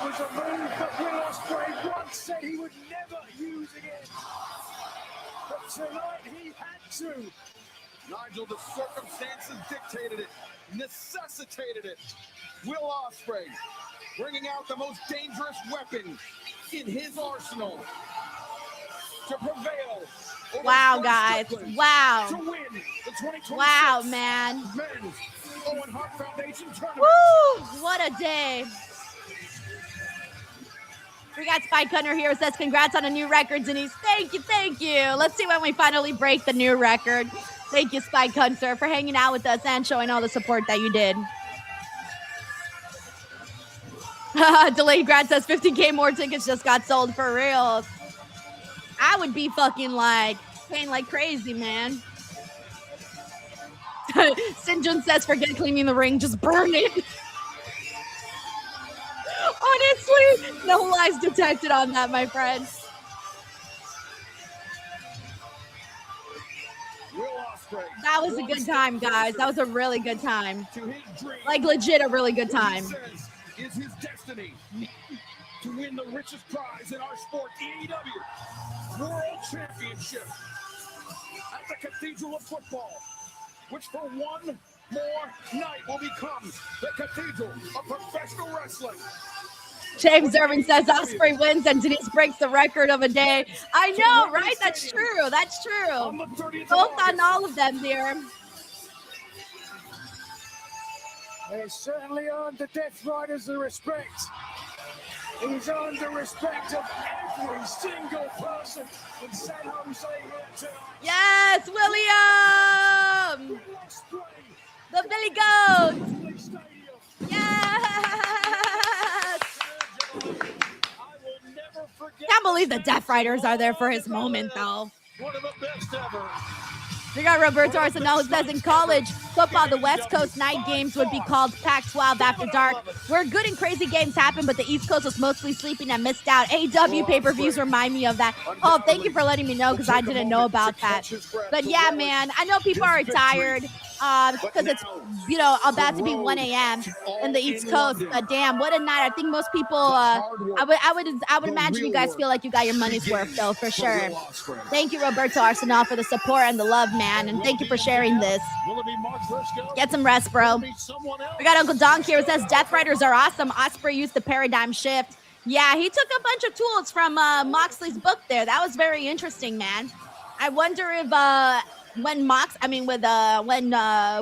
was a move that Will Ospreay once said he would never use again. But tonight he had to. Nigel, the circumstances dictated it, necessitated it. Will Ospreay bringing out the most dangerous weapon in his arsenal to prevail. Wow, guys. Wow. To win the 2026 Wow, man. Men's Owen Hart Foundation tournament. Woo! What a day. We got Spike Hunter here who says congrats on a new record, Denise. Thank you, thank you. Let's see when we finally break the new record. Thank you, Spike Hunter, for hanging out with us and showing all the support that you did. Delayed Grad says 15K more tickets just got sold for real. I would be fucking like paying like crazy, man. Sinjun says forget cleaning the ring, just burn it. Honestly, no lies detected on that, my friend. That was a good time, guys. That was a really good time. Like legit a really good time. Is his destiny to win the richest prize in our sport, the AEW World Championship at the Cathedral of Football, which for one more night will become the Cathedral of Professional Wrestling. James Irvin says Ospreay wins and Denise breaks the record of a day. I know, right? That's true. That's true. Both on all of them, dear. They certainly earned the Death Riders the respect. He's earned the respect of every single person in San Jose here tonight. Yes, William! The Billy Goat! Yes! Can't believe the Death Riders are there for his moment, though. One of the best ever. We got Roberto Arsenal who says in college football, the West Coast night games would be called Pac-12 after dark, where good and crazy games happen, but the East Coast was mostly sleeping and missed out. AEW pay-per-views remind me of that. Oh, thank you for letting me know because I didn't know about that. But yeah, man, I know people are tired because it's, you know, about to be 1 a.m. in the East Coast. But damn, what a night. I think most people, I would imagine you guys feel like you got your money's worth, though, for sure. Thank you, Roberto Arsenal, for the support and the love, man. And thank you for sharing this. Get some rest, bro. We got Uncle Donk here who says Death Riders are awesome. Ospreay used the paradigm shift. Yeah, he took a bunch of tools from Moxley's book there. That was very interesting, man. I wonder if when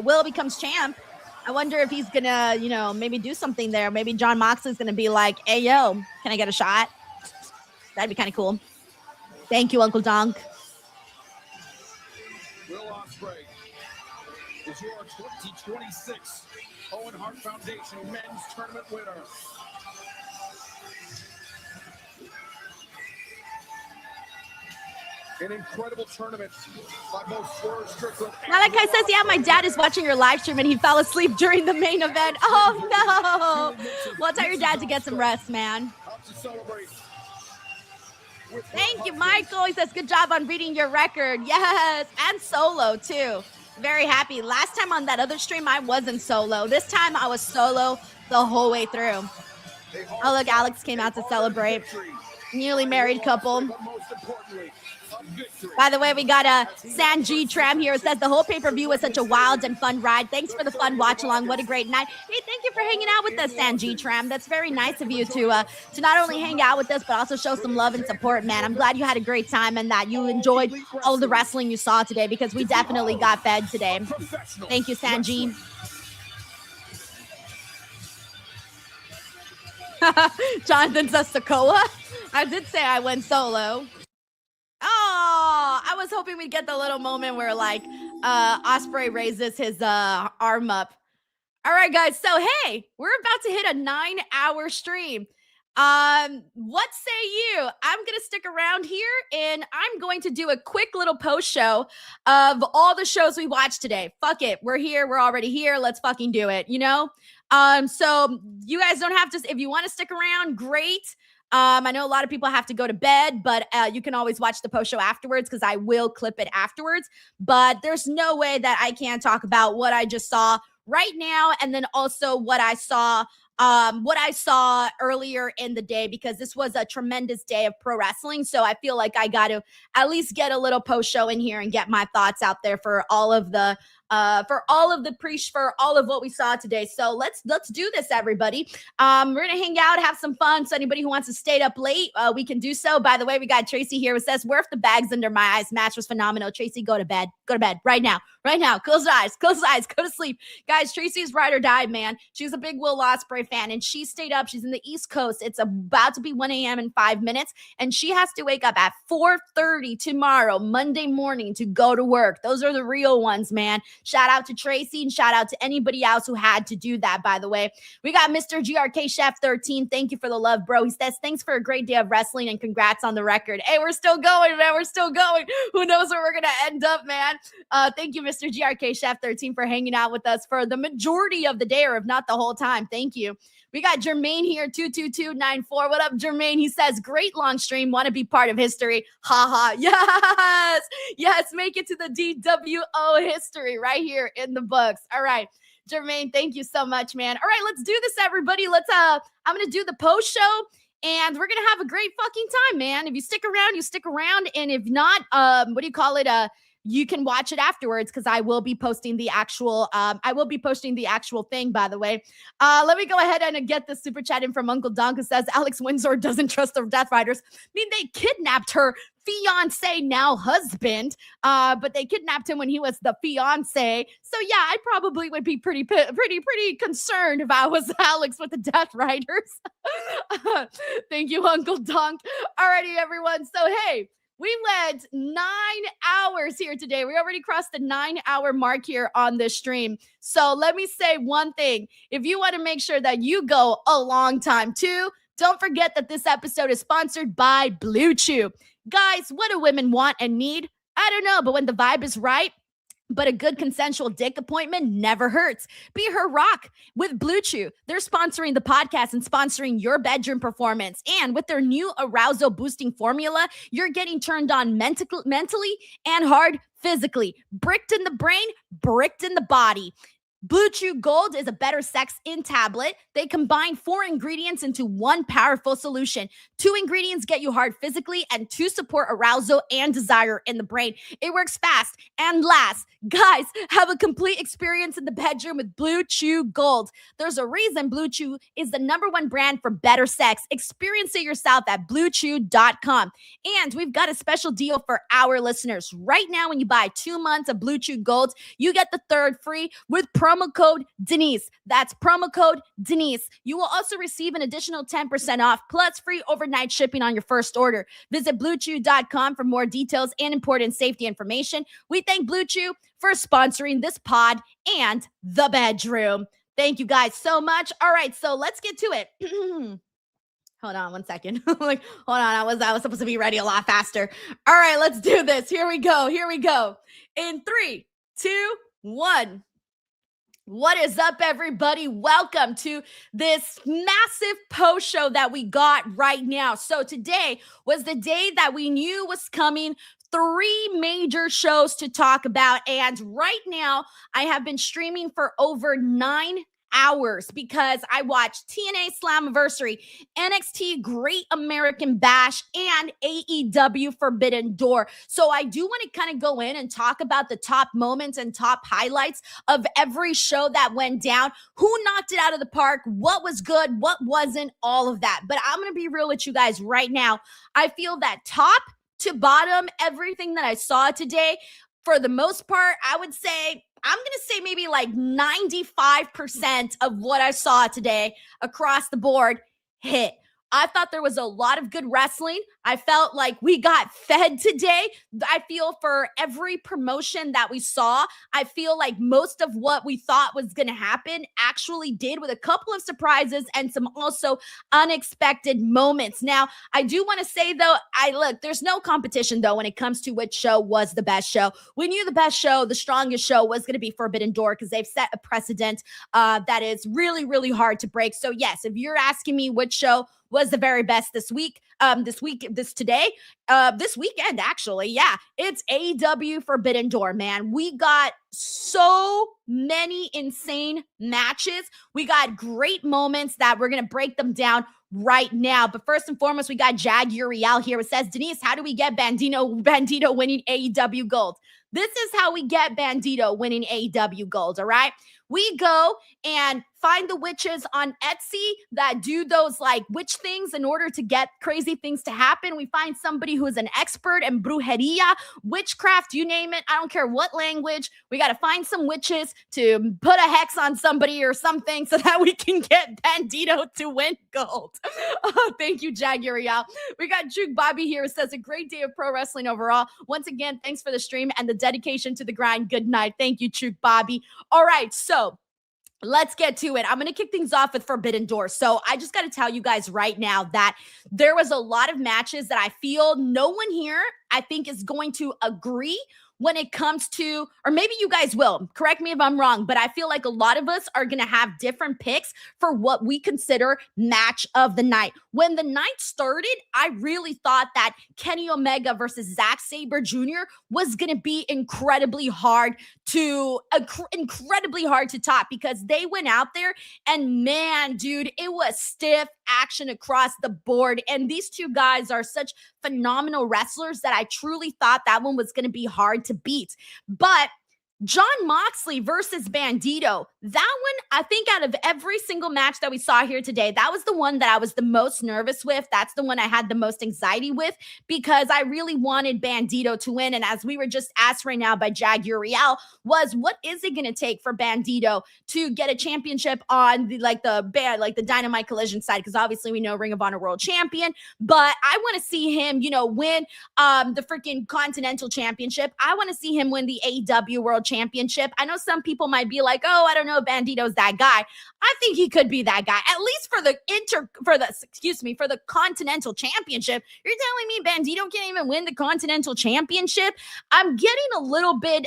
Will becomes champ, I wonder if he's gonna, you know, maybe do something there. Maybe John Moxley's gonna be like, hey, yo, can I get a shot? That'd be kind of cool. Thank you, Uncle Donk. Will Ospreay is your 2026 Owen Hart Foundation Men's Tournament winner. An incredible tournament by both Swerve Strickland. Now that guy says, yeah, my dad is watching your live stream and he fell asleep during the main event. Oh, no. Well, tell your dad to get some rest, man. Thank you, Michael. He says, good job on beating your record. Yes, and solo, too. Very happy. Last time on that other stream, I wasn't solo. This time, I was solo the whole way through. Oh, look, Alex came out to celebrate. Newly married couple. By the way, we got a Sanji Tram here. It says the whole pay-per-view was such a wild and fun ride. Thanks for the fun watch along. What a great night. Hey, thank you for hanging out with us, Sanji Tram. That's very nice of you to not only hang out with us, but also show some love and support, man. I'm glad you had a great time and that you enjoyed all the wrestling you saw today because we definitely got fed today. Thank you, Sanji. Jonathan says Sokoa. I did say I went solo. Oh, I was hoping we'd get the little moment where like Ospreay raises his arm up. All right, guys. So, hey, we're about to hit a 9-hour stream. What say you? I'm going to stick around here and I'm going to do a quick little post show of all the shows we watched today. Fuck it. We're here. We're already here. Let's fucking do it, you know? So you guys don't have to, if you want to stick around, great. I know a lot of people have to go to bed, but you can always watch the post show afterwards because I will clip it afterwards. But there's no way that I can't talk about what I just saw right now and then also what I saw earlier in the day because this was a tremendous day of pro wrestling. So I feel like I got to at least get a little post show in here and get my thoughts out there for all of the for all of what we saw today. So let's do this, everybody. We're gonna hang out, have some fun. So anybody who wants to stay up late, we can do so. By the way, we got Tracy here who says, "Where if the bags under my eyes match was phenomenal." Tracy, go to bed right now. Close your eyes, go to sleep, guys. Tracy's ride or die, man. She's a big Will Ospreay fan, and she stayed up. She's in the East Coast. It's about to be 1 a.m. in 5 minutes, and she has to wake up at 4:30 tomorrow, Monday morning, to go to work. Those are the real ones, man. Shout out to Tracy and shout out to anybody else who had to do that, by the way. We got Mr. GRK Chef 13. Thank you for the love, bro. He says, thanks for a great day of wrestling and congrats on the record. Hey, we're still going, man. We're still going. Who knows where we're going to end up, man? Thank you, Mr. GRK Chef 13, for hanging out with us for the majority of the day, or if not the whole time. Thank you. We got Jermaine here, 22294. What up, Jermaine? He says, great long stream. Want to be part of history. Ha. Yes. Make it to the DWO history right here in the books. All right. Jermaine, thank you so much, man. All right, let's do this, everybody. I'm going to do the post show and we're going to have a great fucking time, man. If you stick around, you stick around. And if not, you can watch it afterwards because I will be posting the actual thing, by the way. Let me go ahead and get the super chat in from Uncle Don, who says Alex Windsor doesn't trust the Death Riders. I mean, they kidnapped her fiance, now husband, but they kidnapped him when he was the fiance. So yeah, I probably would be pretty concerned if I was Alex with the Death Riders. Thank you, Uncle Dunk. Alrighty, everyone. So hey, we went 9 hours here today. We already crossed the 9-hour mark here on this stream. So let me say one thing. If you want to make sure that you go a long time too, don't forget that this episode is sponsored by Blue Chew. Guys, what do women want and need? I don't know, but when the vibe is right, but a good consensual dick appointment never hurts. Be her rock with Blue Chew. They're sponsoring the podcast and sponsoring your bedroom performance. And with their new arousal boosting formula, you're getting turned on mentally and hard physically. Bricked in the brain, bricked in the body. Blue Chew Gold is a better sex in tablet. They combine 4 ingredients into one powerful solution. 2 ingredients get you hard physically and 2 support arousal and desire in the brain. It works fast and lasts. Guys, have a complete experience in the bedroom with Blue Chew Gold. There's a reason Blue Chew is the #1 brand for better sex. Experience it yourself at BlueChew.com. And we've got a special deal for our listeners. Right now, when you buy 2 months of Blue Chew Gold, you get the 3rd free with promo code Denise. That's promo code Denise. You will also receive an additional 10% off plus free overnight shipping on your first order. Visit BlueChew.com for more details and important safety information. We thank Blue Chew for sponsoring this pod and the bedroom. Thank you guys so much. All right, so let's get to it. Hold on one second. Like, hold on. I was supposed to be ready a lot faster. All right, let's do this. Here we go. In 3, 2, 1. What is up, everybody? Welcome to this massive post show that we got right now. So today was the day that we knew was coming. 3 major shows to talk about. And right now, I have been streaming for over 9 hours because I watched TNA Slammiversary, NXT Great American Bash, and AEW Forbidden Door. So I do want to kind of go in and talk about the top moments and top highlights of every show that went down, who knocked it out of the park, what was good, what wasn't, all of that. But I'm going to be real with you guys right now. I feel that top to bottom, everything that I saw today, for the most part, I'm going to say maybe like 95% of what I saw today across the board hit. I thought there was a lot of good wrestling. I felt like we got fed today. I feel for every promotion that we saw, I feel like most of what we thought was going to happen actually did, with a couple of surprises and some also unexpected moments. Now, I do want to say though, there's no competition though when it comes to which show was the best show. We knew the best show, the strongest show was going to be Forbidden Door because they've set a precedent that is really, really hard to break. So yes, if you're asking me which show was the very best this weekend, actually. Yeah, it's AEW Forbidden Door, man. We got so many insane matches. We got great moments that we're going to break them down right now. But first and foremost, we got Jag Uriel here. It says, Denise, how do we get Bandito winning AEW gold? This is how we get Bandito winning AEW gold, all right? We go and find the witches on Etsy that do those like witch things in order to get crazy things to happen. We find somebody who is an expert in brujeria, witchcraft, you name it. I don't care what language. We got to find some witches to put a hex on somebody or something so that we can get Bandito to win gold. Oh, thank you, Jag Uriel. We got Juke Bobby here who says, a great day of pro wrestling overall. Once again, thanks for the stream and the dedication to the grind. Good night. Thank you, Juke Bobby. All right, so let's get to it. I'm going to kick things off with Forbidden Door. So I just got to tell you guys right now that there was a lot of matches that I feel no one here, I think, is going to agree when it comes to, or maybe you guys will, correct me if I'm wrong, but I feel like a lot of us are going to have different picks for what we consider match of the night. When the night started, I really thought that Kenny Omega versus Zack Sabre Jr. was going to be incredibly hard to top, because they went out there and man, dude, it was stiff action across the board. And these two guys are such phenomenal wrestlers that I truly thought that one was going to be hard to beat. But Jon Moxley versus Bandito, that one, I think out of every single match that we saw here today, that was the one that I was the most nervous with. That's the one I had the most anxiety with, because I really wanted Bandito to win. And as we were just asked right now by Jag Uriel, was what is it going to take for Bandito to get a championship on the Dynamite Collision side? Because obviously we know Ring of Honor World Champion, but I want to see him, win the freaking Continental Championship. I want to see him win the AEW World Championship. I know some people might be like, oh, I don't know, Bandito's that guy. I think he could be that guy, at least for the Continental Championship. You're telling me Bandito can't even win the Continental Championship? I'm getting a little bit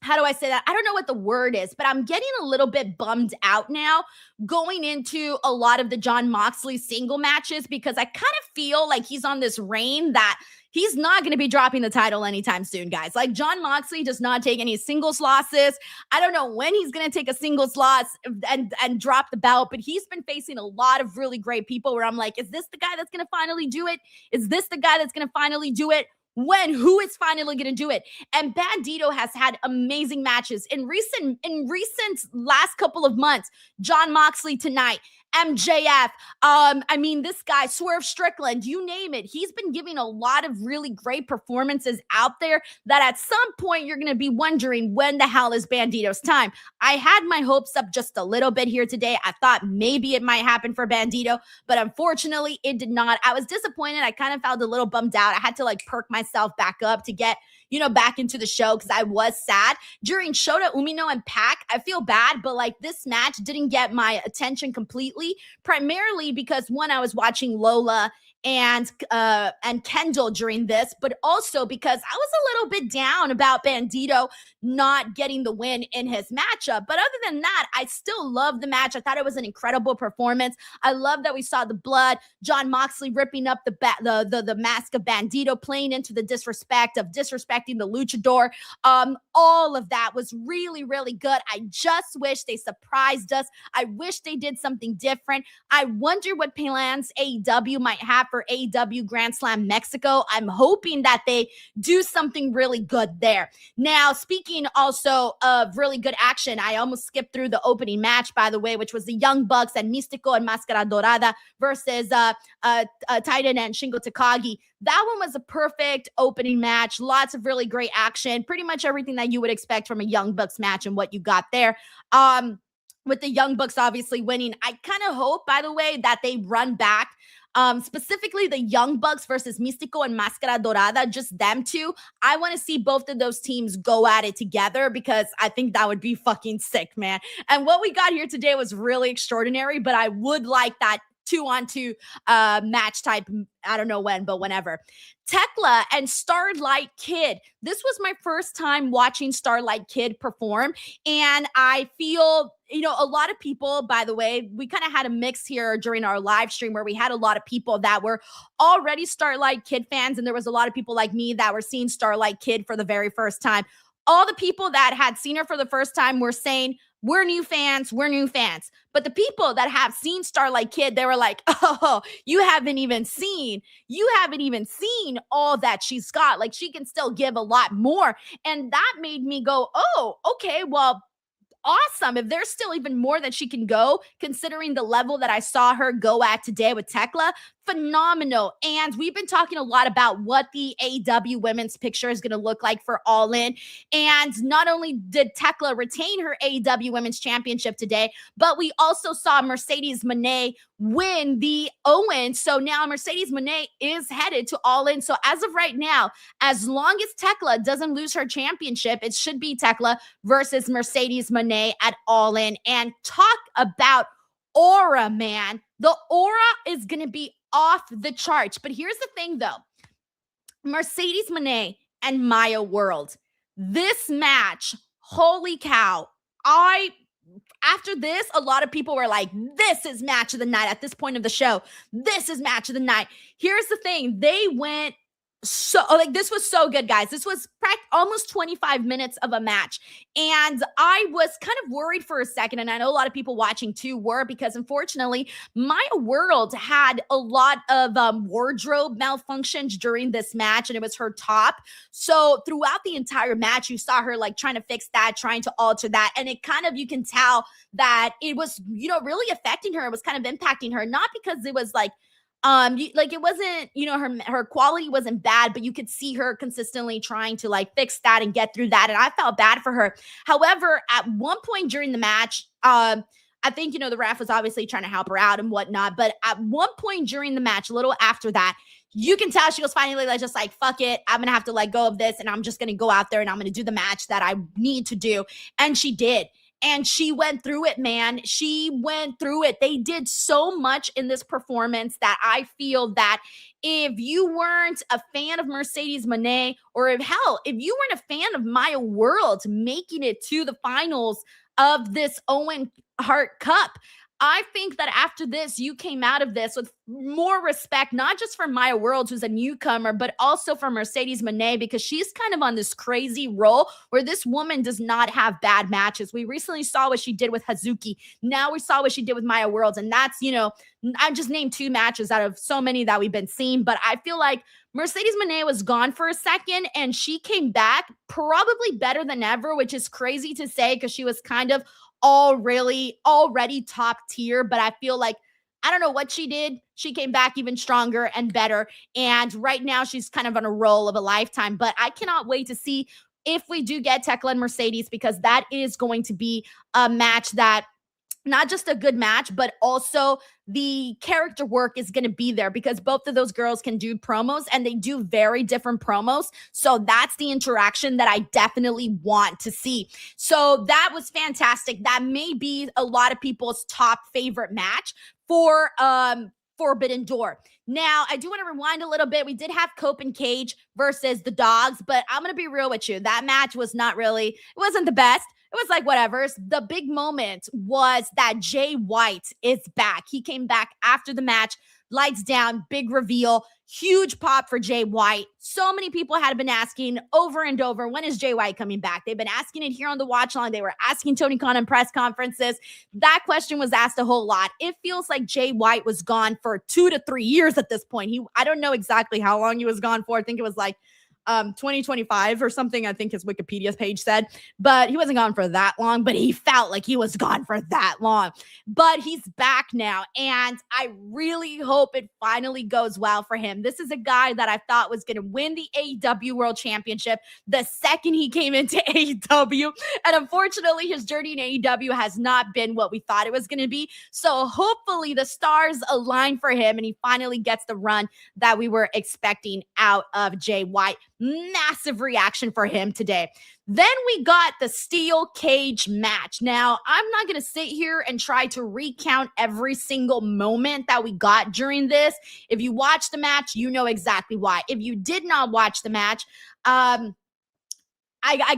how do I say that? I don't know what the word is, but I'm getting a little bit bummed out now going into a lot of the Jon Moxley single matches, because I kind of feel like he's on this reign that he's not going to be dropping the title anytime soon, guys. Like, Jon Moxley does not take any singles losses. I don't know when he's going to take a singles loss and drop the belt, but he's been facing a lot of really great people where I'm like, is this the guy that's going to finally do it? Is this the guy that's going to finally do it? Who is finally going to do it? And Bandito has had amazing matches in recent last couple of months. Jon Moxley tonight, MJF. This guy, Swerve Strickland, you name it. He's been giving a lot of really great performances out there that at some point you're going to be wondering, when the hell is Bandito's time? I had my hopes up just a little bit here today. I thought maybe it might happen for Bandito, but unfortunately it did not. I was disappointed. I kind of felt a little bummed out. I had to perk myself back up to get back into the show because I was sad. During Shota Umino and Pac, I feel bad, but like this match didn't get my attention completely, primarily because one, I was watching Lola and Kendall during this, but also because I was a little bit down about Bandito not getting the win in his matchup. But other than that, I still love the match. I thought it was an incredible performance. I love that we saw the blood, John Moxley ripping up the mask of Bandito, playing into the disrespect of disrespecting the luchador. All of that was really, really good. I just wish they surprised us. I wish they did something different. I wonder what plans AEW might have for AEW Grand Slam Mexico. I'm hoping that they do something really good there. Now, speaking also of really good action, I almost skipped through the opening match, by the way, which was the Young Bucks and Místico and Máscara Dorada versus Titan and Shingo Takagi. That one was a perfect opening match. Lots of really great action. Pretty much everything that you would expect from a Young Bucks match and what you got there. With the Young Bucks obviously winning, I kind of hope, by the way, that they run back. Specifically the Young Bucks versus Místico and Máscara Dorada, just them two. I want to see both of those teams go at it together because I think that would be fucking sick, man. And what we got here today was really extraordinary, but I would like that 2-on-2 match type. I don't know when, but whenever. Tekla and Starlight Kid. This was my first time watching Starlight Kid perform. And I feel, a lot of people, by the way, we kind of had a mix here during our live stream where we had a lot of people that were already Starlight Kid fans. And there was a lot of people like me that were seeing Starlight Kid for the very first time. All the people that had seen her for the first time were saying, we're new fans. But the people that have seen Starlight Kid, they were like, oh, you haven't even seen all that she's got. Like, she can still give a lot more. And that made me go, oh, okay, well, awesome. If there's still even more that she can go, considering the level that I saw her go at today with Tekla, phenomenal. And we've been talking a lot about what the AEW women's picture is going to look like for All In. And not only did Tekla retain her AEW women's championship today, but we also saw Mercedes Moné win the Owen. So now Mercedes Moné is headed to All In. So as of right now, as long as Tekla doesn't lose her championship, it should be Tekla versus Mercedes Moné at All In. And talk about aura, man. The aura is going to be off the charts. But here's the thing, though. Mercedes Moné and Maya World. This match, holy cow. After this, a lot of people were like, this is match of the night at this point of the show. This is match of the night. Here's the thing. They went this was so good, guys. This was almost 25 minutes of a match. And I was kind of worried for a second. And I know a lot of people watching too were, because unfortunately, Maya World had a lot of wardrobe malfunctions during this match, and it was her top. So throughout the entire match, you saw her like trying to fix that, trying to alter that. And it kind of, you can tell that it was, really affecting her. It was kind of impacting her, not because it was like, it wasn't, her quality wasn't bad, but you could see her consistently trying to like fix that and get through that. And I felt bad for her. However, at one point during the match, I think, the ref was obviously trying to help her out and whatnot. But at one point during the match, a little after that, you can tell she was finally like, just like, fuck it. I'm going to have to let go of this. And I'm just going to go out there and I'm going to do the match that I need to do. And she did. And she went through it, man. She went through it. They did so much in this performance that I feel that if you weren't a fan of Mercedes Moné, or if you weren't a fan of Maya World making it to the finals of this Owen Hart Cup, I think that after this, you came out of this with more respect, not just for Maya World, who's a newcomer, but also for Mercedes Moné, because she's kind of on this crazy roll where this woman does not have bad matches. We recently saw what she did with Hazuki. Now we saw what she did with Maya World. And that's, I just named 2 matches out of so many that we've been seeing. But I feel like Mercedes Moné was gone for a second and she came back probably better than ever, which is crazy to say because she was kind of already top tier. But I feel like, I don't know what she did. She came back even stronger and better. And right now she's kind of on a roll of a lifetime. But I cannot wait to see if we do get Tekla and Mercedes, because that is going to be a match that not just a good match, but also the character work is going to be there because both of those girls can do promos and they do very different promos. So that's the interaction that I definitely want to see. So that was fantastic. That may be a lot of people's top favorite match for Forbidden Door. Now, I do want to rewind a little bit. We did have Cope and Cage versus the Dogs, but I'm going to be real with you. That match was not really, it wasn't the best. It was like whatever. The big moment was that Jay White is back. He came back after the match, lights down, big reveal, huge pop for Jay White. So many people had been asking over and over, when is Jay White coming back? They've been asking it here on the watch line. They were asking Tony Khan in press conferences. That question was asked a whole lot. It feels like Jay White was gone for 2 to 3 years at this point. I don't know exactly how long he was gone for. I think it was like 2025 or something, I think his Wikipedia page said, but he wasn't gone for that long, but he felt like he was gone for that long. But he's back now, and I really hope it finally goes well for him. This is a guy that I thought was going to win the AEW World Championship the second he came into AEW, and unfortunately his journey in AEW has not been what we thought it was going to be. So hopefully the stars align for him and he finally gets the run that we were expecting out of Jay White. Massive reaction for him today. Then we got the steel cage match. Now, I'm not going to sit here and try to recount every single moment that we got during this. If you watched the match, you know exactly why. If you did not watch the match, I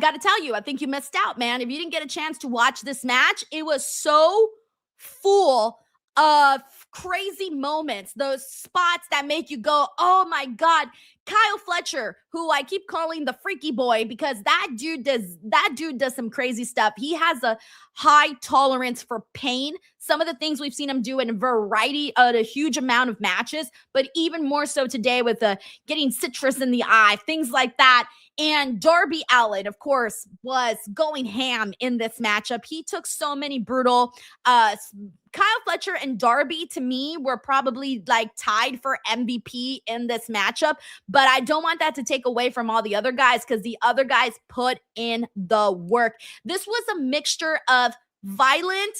got to tell you, I think you missed out, man. If you didn't get a chance to watch this match, it was so full of crazy moments, those spots that make you go, oh my God. Kyle Fletcher, who I keep calling the freaky boy because that dude does some crazy stuff. He has a high tolerance for pain. Some of the things we've seen him do in a huge amount of matches, but even more so today with getting citrus in the eye, things like that. And Darby Allin, of course, was going ham in this matchup. He took so many brutal Kyle Fletcher and Darby, to me, were probably like tied for MVP in this matchup, but I don't want that to take away from all the other guys because the other guys put in the work. This was a mixture of violent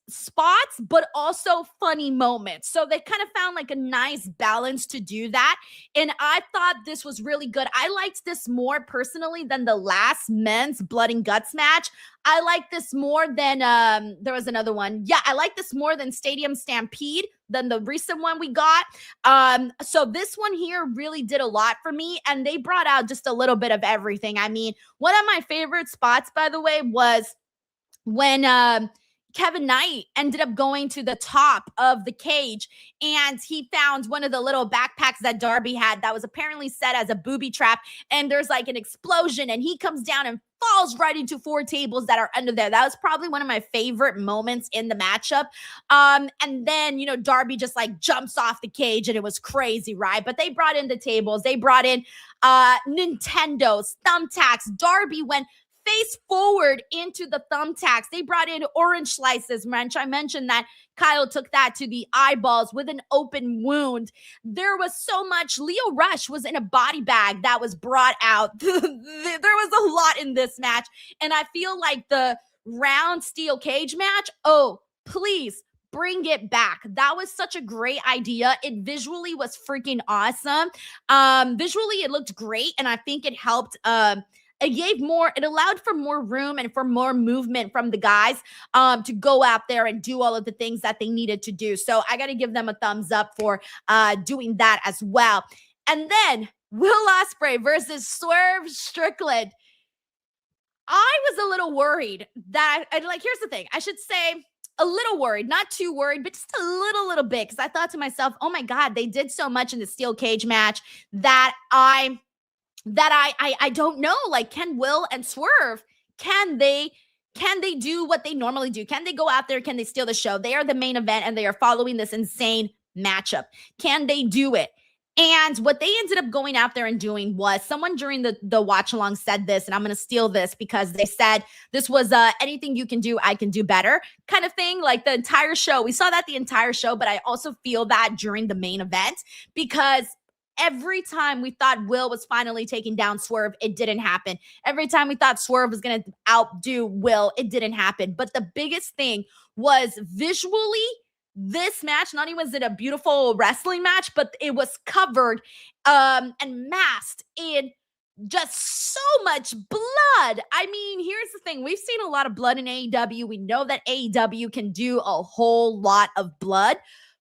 spots, but also funny moments. So they kind of found like a nice balance to do that. And I thought this was really good. I liked this more personally than the last men's Blood and Guts match. I like this more than, there was another one. Yeah, I like this more than Stadium Stampede than the recent one we got. So this one here really did a lot for me, and they brought out just a little bit of everything. I mean, one of my favorite spots, by the way, was when Kevin Knight ended up going to the top of the cage and he found one of the little backpacks that Darby had that was apparently set as a booby trap, and there's like an explosion and he comes down and falls right into 4 tables that are under there. That was probably one of my favorite moments in the matchup. And then, you know, Darby just like jumps off the cage and it was crazy, right? But they brought in the tables. They brought in Nintendo's, thumbtacks. Darby went face forward into the thumbtacks. They brought in orange slices, wrench. I mentioned that Kyle took that to the eyeballs with an open wound. There was so much. Leo Rush was in a body bag that was brought out. There was a lot in this match. And I feel like the round steel cage match, oh, please bring it back. That was such a great idea. It visually was freaking awesome. Visually, it looked great. And I think it helped it allowed for more room and for more movement from the guys to go out there and do all of the things that they needed to do. So I got to give them a thumbs up for doing that as well. And then Will Ospreay versus Swerve Strickland. I was a little worried that, here's the thing. I should say a little worried, not too worried, but just a little bit, because I thought to myself, oh my God, they did so much in the steel cage match that I don't know, like, can Will and Swerve, can they do what they normally do? Can they go out there? Can they steal the show? They are the main event and they are following this insane matchup. Can they do it? And what they ended up going out there and doing was, someone during the watch along said this, and I'm going to steal this because they said this was anything you can do, I can do better kind of thing. Like the entire show, we saw that the entire show, but I also feel that during the main event, because Every time we thought Will was finally taking down Swerve, it didn't happen. Every time we thought Swerve was going to outdo Will, it didn't happen. But the biggest thing was visually, this match, not only was it a beautiful wrestling match, but it was covered and masked in just so much blood. I mean, here's the thing. We've seen a lot of blood in AEW. We know that AEW can do a whole lot of blood.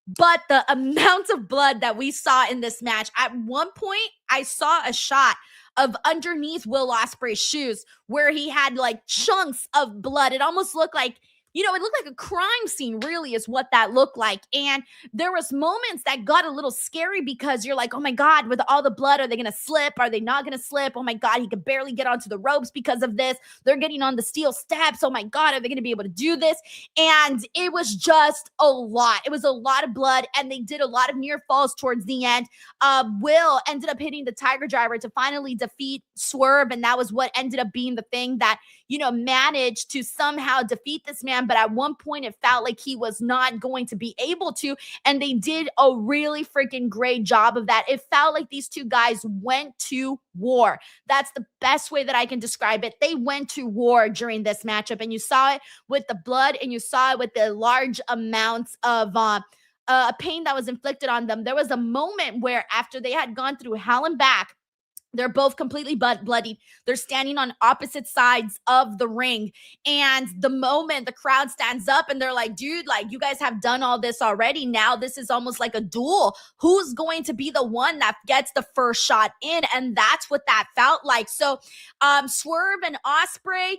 But the amount of blood that we saw in this match, at one point, I saw a shot of underneath Will Ospreay's shoes where he had like chunks of blood. It almost looked like, it looked like a crime scene, really, is what that looked like. And there was moments that got a little scary because you're like, oh my God, with all the blood, are they going to slip? Are they not going to slip? Oh my God, he could barely get onto the ropes because of this. They're getting on the steel steps. Oh my God, are they going to be able to do this? And it was just a lot. It was a lot of blood, and they did a lot of near falls towards the end. Will ended up hitting the Tiger Driver to finally defeat Swerve, and that was what ended up being the thing that, managed to somehow defeat this man. But at one point, it felt like he was not going to be able to, and they did a really freaking great job of that. It felt like these two guys went to war. That's the best way that I can describe it. They went to war during this matchup, and you saw it with the blood, and you saw it with the large amounts of pain that was inflicted on them. There was a moment where after they had gone through hell and back, they're both completely bloodied. They're standing on opposite sides of the ring. And the moment the crowd stands up and they're like, dude, like, you guys have done all this already. Now this is almost like a duel. Who's going to be the one that gets the first shot in? And that's what that felt like. So Swerve and Ospreay,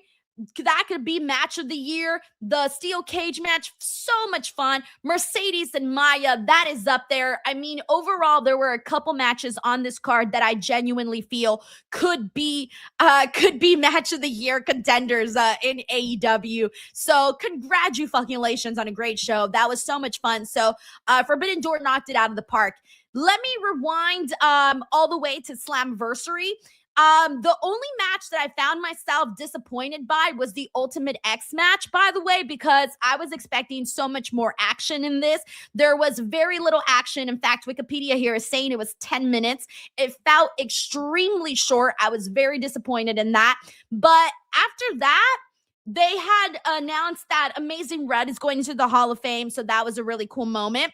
that could be match of the year. The steel cage match, so much fun. Mercedes and Maya, that is up there. I mean, overall, there were a couple matches on this card that I genuinely feel could be match of the year contenders in AEW. So congratulations on a great show. That was so much fun. So Forbidden Door knocked it out of the park. Let me rewind all the way to Slammiversary. The only match that I found myself disappointed by was the Ultimate X match, by the way, because I was expecting so much more action in this. There was very little action. In fact, Wikipedia here is saying it was 10 minutes. It felt extremely short. I was very disappointed in that. But after that, they had announced that Amazing Red is going into the Hall of Fame. So that was a really cool moment.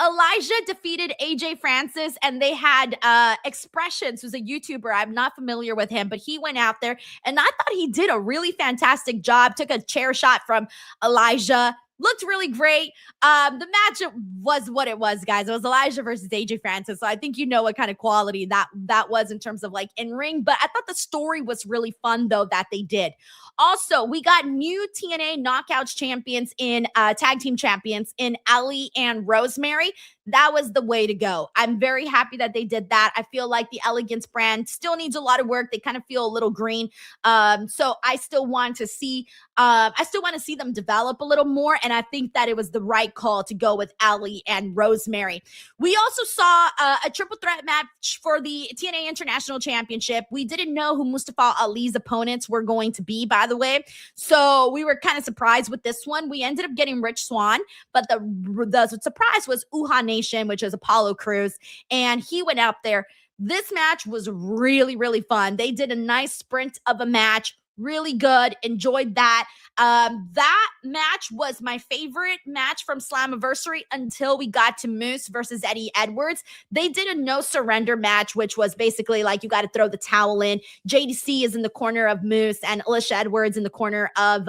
Elijah defeated AJ Francis, and they had Expressions, who's a YouTuber. I'm not familiar with him, but he went out there, and I thought he did a really fantastic job. Took a chair shot from Elijah. Looked really great. The matchup was what it was, guys. It was Elijah versus AJ Francis. So I think you know what kind of quality that was in terms of like in ring. But I thought the story was really fun, though, that they did. Also, we got new TNA Knockouts champions in tag team champions in Ellie and Rosemary. That was the way to go. I'm very happy that they did that. I feel like the Elegance brand still needs a lot of work. They kind of feel a little green. So I still want to see them develop a little more. And I think that it was the right call to go with Ellie and Rosemary. We also saw a triple threat match for the TNA International Championship. We didn't know who Mustafa Ali's opponents were going to be, by the way. So we were kind of surprised with this one. We ended up getting Rich Swann, but the surprise was Uhaa Nation, which is Apollo Crews, and he went out there. This match was really, really fun. They did a nice sprint of a match. Really good. Enjoyed that. That match was my favorite match from Slammiversary until we got to Moose versus Eddie Edwards. They did a no surrender match, which was basically like you got to throw the towel in. JDC is in the corner of Moose and Alicia Edwards in the corner of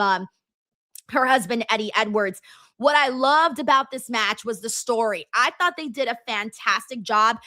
her husband, Eddie Edwards. What I loved about this match was the story. I thought they did a fantastic job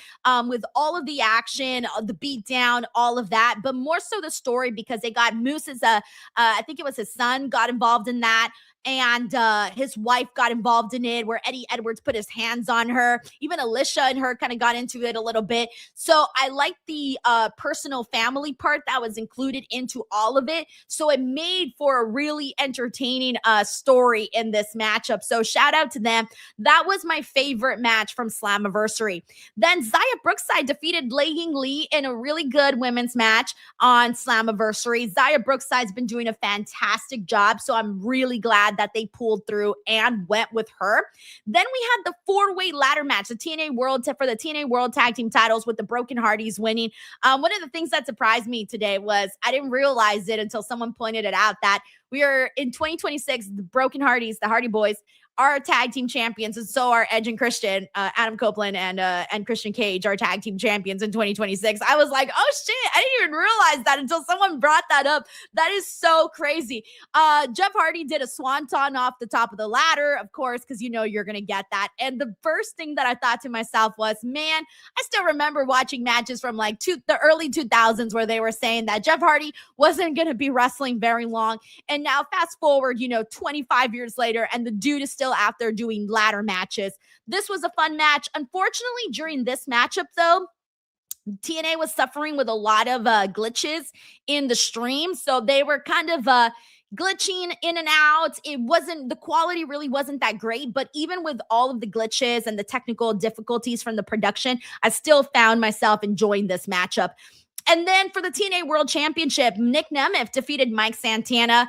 with all of the action, the beatdown, all of that, but more so the story because they got Moose's, I think it was his son got involved in that. And his wife got involved in it where Eddie Edwards put his hands on her. Even Alicia and her kind of got into it a little bit. So I liked the personal family part that was included into all of it. So it made for a really entertaining story in this matchup. matchup. So shout out to them. That was my favorite match from Slammiversary. Then Zaya Brookside defeated Lei Ying Lee in a really good women's match on Slammiversary. Zaya Brookside's been doing a fantastic job, so I'm really glad that they pulled through and went with her. Then we had the 4-way ladder match, the TNA World for the TNA World Tag Team titles with the Broken Hardys winning. One of the things that surprised me today was I didn't realize it until someone pointed it out that we are in 2026, the Broken Hardys, the Hardy Boys, are tag team champions, and so are Edge and Christian, Adam Copeland and Christian Cage are tag team champions in 2026. I was like, oh shit, I didn't even realize that until someone brought that up. That is so crazy. Jeff Hardy did a swanton off the top of the ladder, of course, because you know you're gonna get that. And the first thing that I thought to myself was, man, I still remember watching matches from like the early 2000s where they were saying that Jeff Hardy wasn't gonna be wrestling very long. And now fast forward, 25 years later, and the dude is still out there doing ladder matches. This was a fun match. Unfortunately, during this matchup, though, TNA was suffering with a lot of glitches in the stream. So they were kind of glitching in and out. The quality really wasn't that great, but even with all of the glitches and the technical difficulties from the production, I still found myself enjoying this matchup. And then for the TNA World Championship, Nick Nemeth defeated Mike Santana.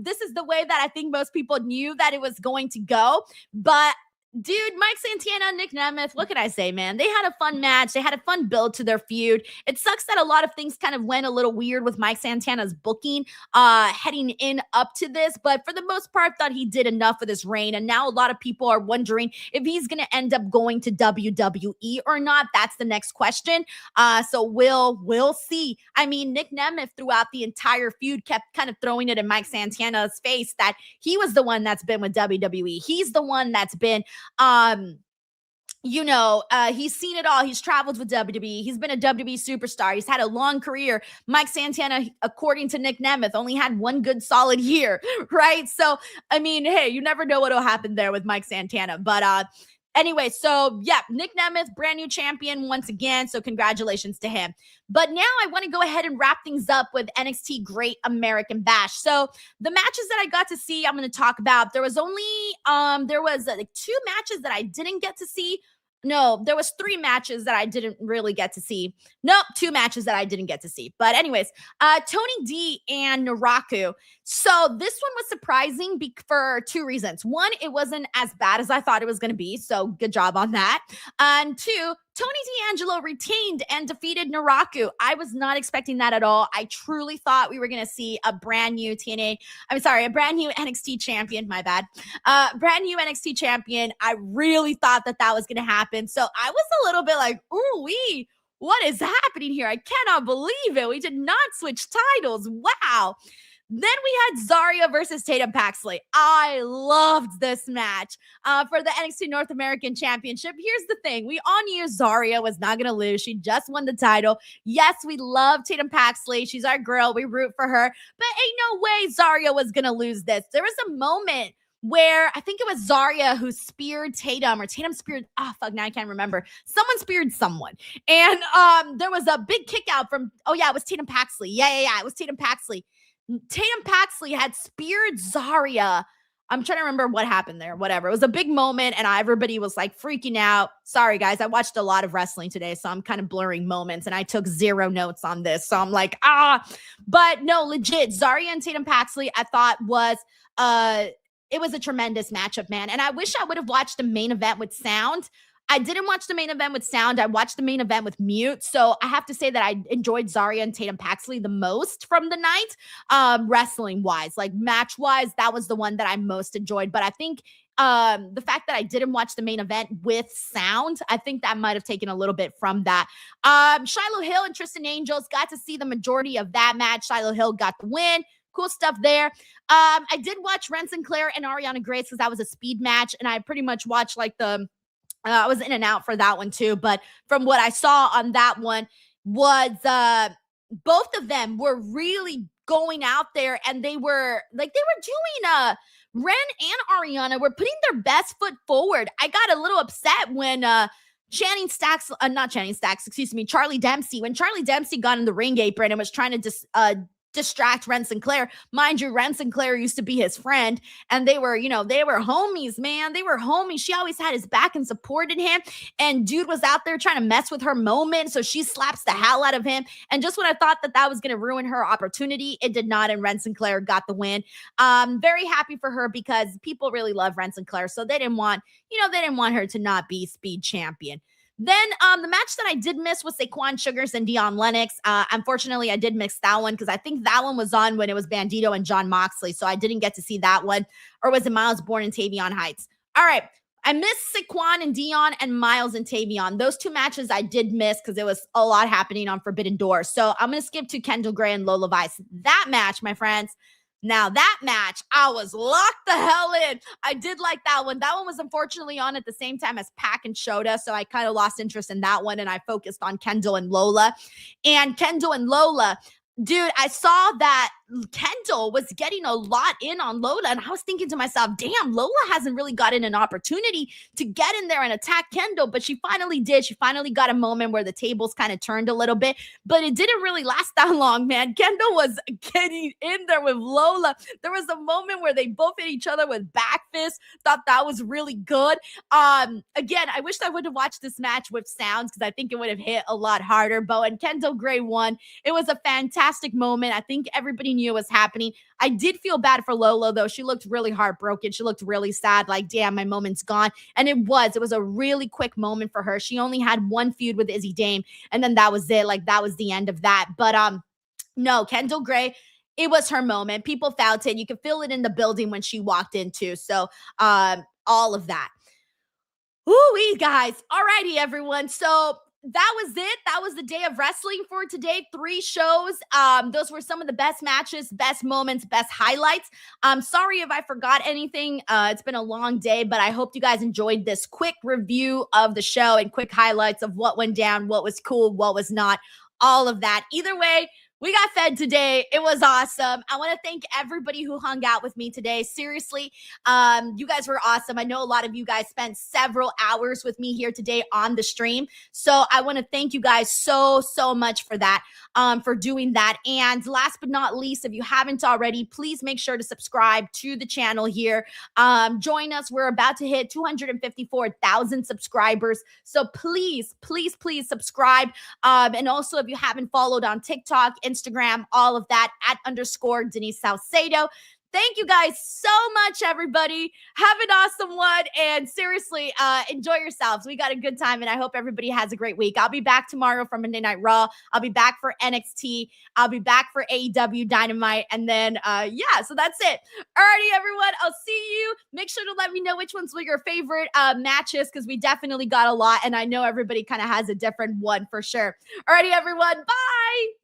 This is the way that I think most people knew that it was going to go. But dude, Mike Santana, Nick Nemeth, what can I say, man? They had a fun match. They had a fun build to their feud. It sucks that a lot of things kind of went a little weird with Mike Santana's booking heading in up to this. But for the most part, I thought he did enough for this reign. And now a lot of people are wondering if he's going to end up going to WWE or not. That's the next question. So we'll see. I mean, Nick Nemeth throughout the entire feud kept kind of throwing it in Mike Santana's face that he was the one that's been with WWE. He's the one that's been he's seen it all. He's traveled with WWE. He's been a WWE superstar. He's had a long career. Mike Santana, according to Nick Nemeth, only had one good solid year, right? So, I mean, hey, you never know what will happen there with Mike Santana. But anyway, so yeah, Nick Nemeth, brand new champion once again. So congratulations to him. But now I want to go ahead and wrap things up with NXT Great American Bash. So the matches that I got to see, I'm going to talk about. There was like 2 matches that I didn't get to see. No, there was 3 matches that I didn't really get to see. Nope, 2 matches that I didn't get to see. But anyways, Tony D and Naraku. So this one was surprising for 2 reasons. One, it wasn't as bad as I thought it was going to be. So good job on that. And 2, Tony D'Angelo retained and defeated Naraku. I was not expecting that at all. I truly thought we were going to see a brand new NXT champion, my bad. Brand new NXT champion. I really thought that was going to happen. So I was a little bit like, ooh, what is happening here? I cannot believe it. We did not switch titles. Wow. Then we had Zarya versus Tatum Paxley. I loved this match for the NXT North American Championship. Here's the thing. We all knew Zarya was not going to lose. She just won the title. Yes, we love Tatum Paxley. She's our girl. We root for her. But ain't no way Zarya was going to lose this. There was a moment where I think it was Zarya who speared Tatum, or Tatum speared, now I can't remember. Someone speared someone. And there was a big kick out from, it was Tatum Paxley. Yeah, it was Tatum Paxley. Tatum Paxley had speared Zarya. I'm trying to remember what happened there. Whatever. It was a big moment, and everybody was like freaking out. Sorry, guys. I watched a lot of wrestling today, so I'm kind of blurring moments, and I took 0 notes on this. So I'm like, But no, legit. Zarya and Tatum Paxley, I thought was it was a tremendous matchup, man. And I wish I would have watched the main event with sound. I didn't watch the main event with sound. I watched the main event with mute. So I have to say that I enjoyed Zarya and Tatum Paxley the most from the night, wrestling-wise. Like match-wise, that was the one that I most enjoyed. But I think the fact that I didn't watch the main event with sound, I think that might have taken a little bit from that. Shiloh Hill and Tristan Angels, got to see the majority of that match. Shiloh Hill got the win. Cool stuff there. I did watch Ren Sinclair and Ariana Grace because that was a speed match. And I pretty much watched like I was in and out for that one too, but from what I saw on that one was both of them were really going out there, and they were doing Ren and Ariana were putting their best foot forward. I got a little upset when Charlie Dempsey, when Charlie Dempsey got in the ring apron and was trying to distract Ren Sinclair. Mind you, Ren Sinclair used to be his friend, and they were homies, man. They were homies. She always had his back and supported him, and dude was out there trying to mess with her moment, so she slaps the hell out of him. And just when I thought that was going to ruin her opportunity, it did not, and Ren Sinclair got the win. Very happy for her because people really love Ren Sinclair, so they didn't want her to not be Speed champion. Then the match that I did miss was Saquon Sugars and Dion Lennox. Unfortunately, I did miss that one because I think that one was on when it was Bandito and John Moxley, so I didn't get to see that one. Or was it Miles Bourne and Tavion Heights? All right. I missed Saquon and Dion and Miles and Tavion. Those two matches I did miss because there was a lot happening on Forbidden Door. So I'm going to skip to Kendall Gray and Lola Vice. That match, my friends. Now that match, I was locked the hell in. I did like that one. That one was unfortunately on at the same time as Pac and Shota, so I kind of lost interest in that one, and I focused on Kendall and Lola. And Kendall and Lola, dude, I saw that Kendall was getting a lot in on Lola, and I was thinking to myself, damn, Lola hasn't really gotten an opportunity to get in there and attack Kendall, but she finally did. She finally got a moment where the tables kind of turned a little bit, but it didn't really last that long, man. Kendall was getting in there with Lola. There was a moment where they both hit each other with back fists. Thought that was really good. Again, I wish I would have watched this match with sounds because I think it would have hit a lot harder, but when Kendall Gray won, it was a fantastic moment. I think everybody knew was happening. I did feel bad for Lola, though. She looked really heartbroken. She looked really sad, like, damn, my moment's gone. And it was a really quick moment for her. She only had one feud with Izzy Dame, and then that was it. Like, that was the end of that. But no, Kendall Gray, it was her moment. People felt it. You could feel it in the building when she walked into. So all of that. Ooh, guys. Alrighty, everyone. So that was it. That was the day of wrestling for today. 3 shows. Those were some of the best matches, best moments, best highlights. I'm sorry if I forgot anything. It's been a long day, but I hope you guys enjoyed this quick review of the show and quick highlights of what went down, what was cool, what was not, all of that. Either way, we got fed today. It was awesome. I want to thank everybody who hung out with me today. Seriously, you guys were awesome. I know a lot of you guys spent several hours with me here today on the stream. So I want to thank you guys so much for that, for doing that. And last but not least, if you haven't already, please make sure to subscribe to the channel here. Join us. We're about to hit 254,000 subscribers. So please subscribe. And also, if you haven't followed on TikTok, Instagram, all of that, @ Denise Salcedo. Thank you guys so much, everybody. Have an awesome one. And seriously, enjoy yourselves. We got a good time, and I hope everybody has a great week. I'll be back tomorrow for Monday Night Raw. I'll be back for NXT. I'll be back for AEW Dynamite. And then, so that's it. Alrighty, everyone. I'll see you. Make sure to let me know which ones were your favorite matches, because we definitely got a lot, and I know everybody kind of has a different one for sure. Alrighty, everyone. Bye.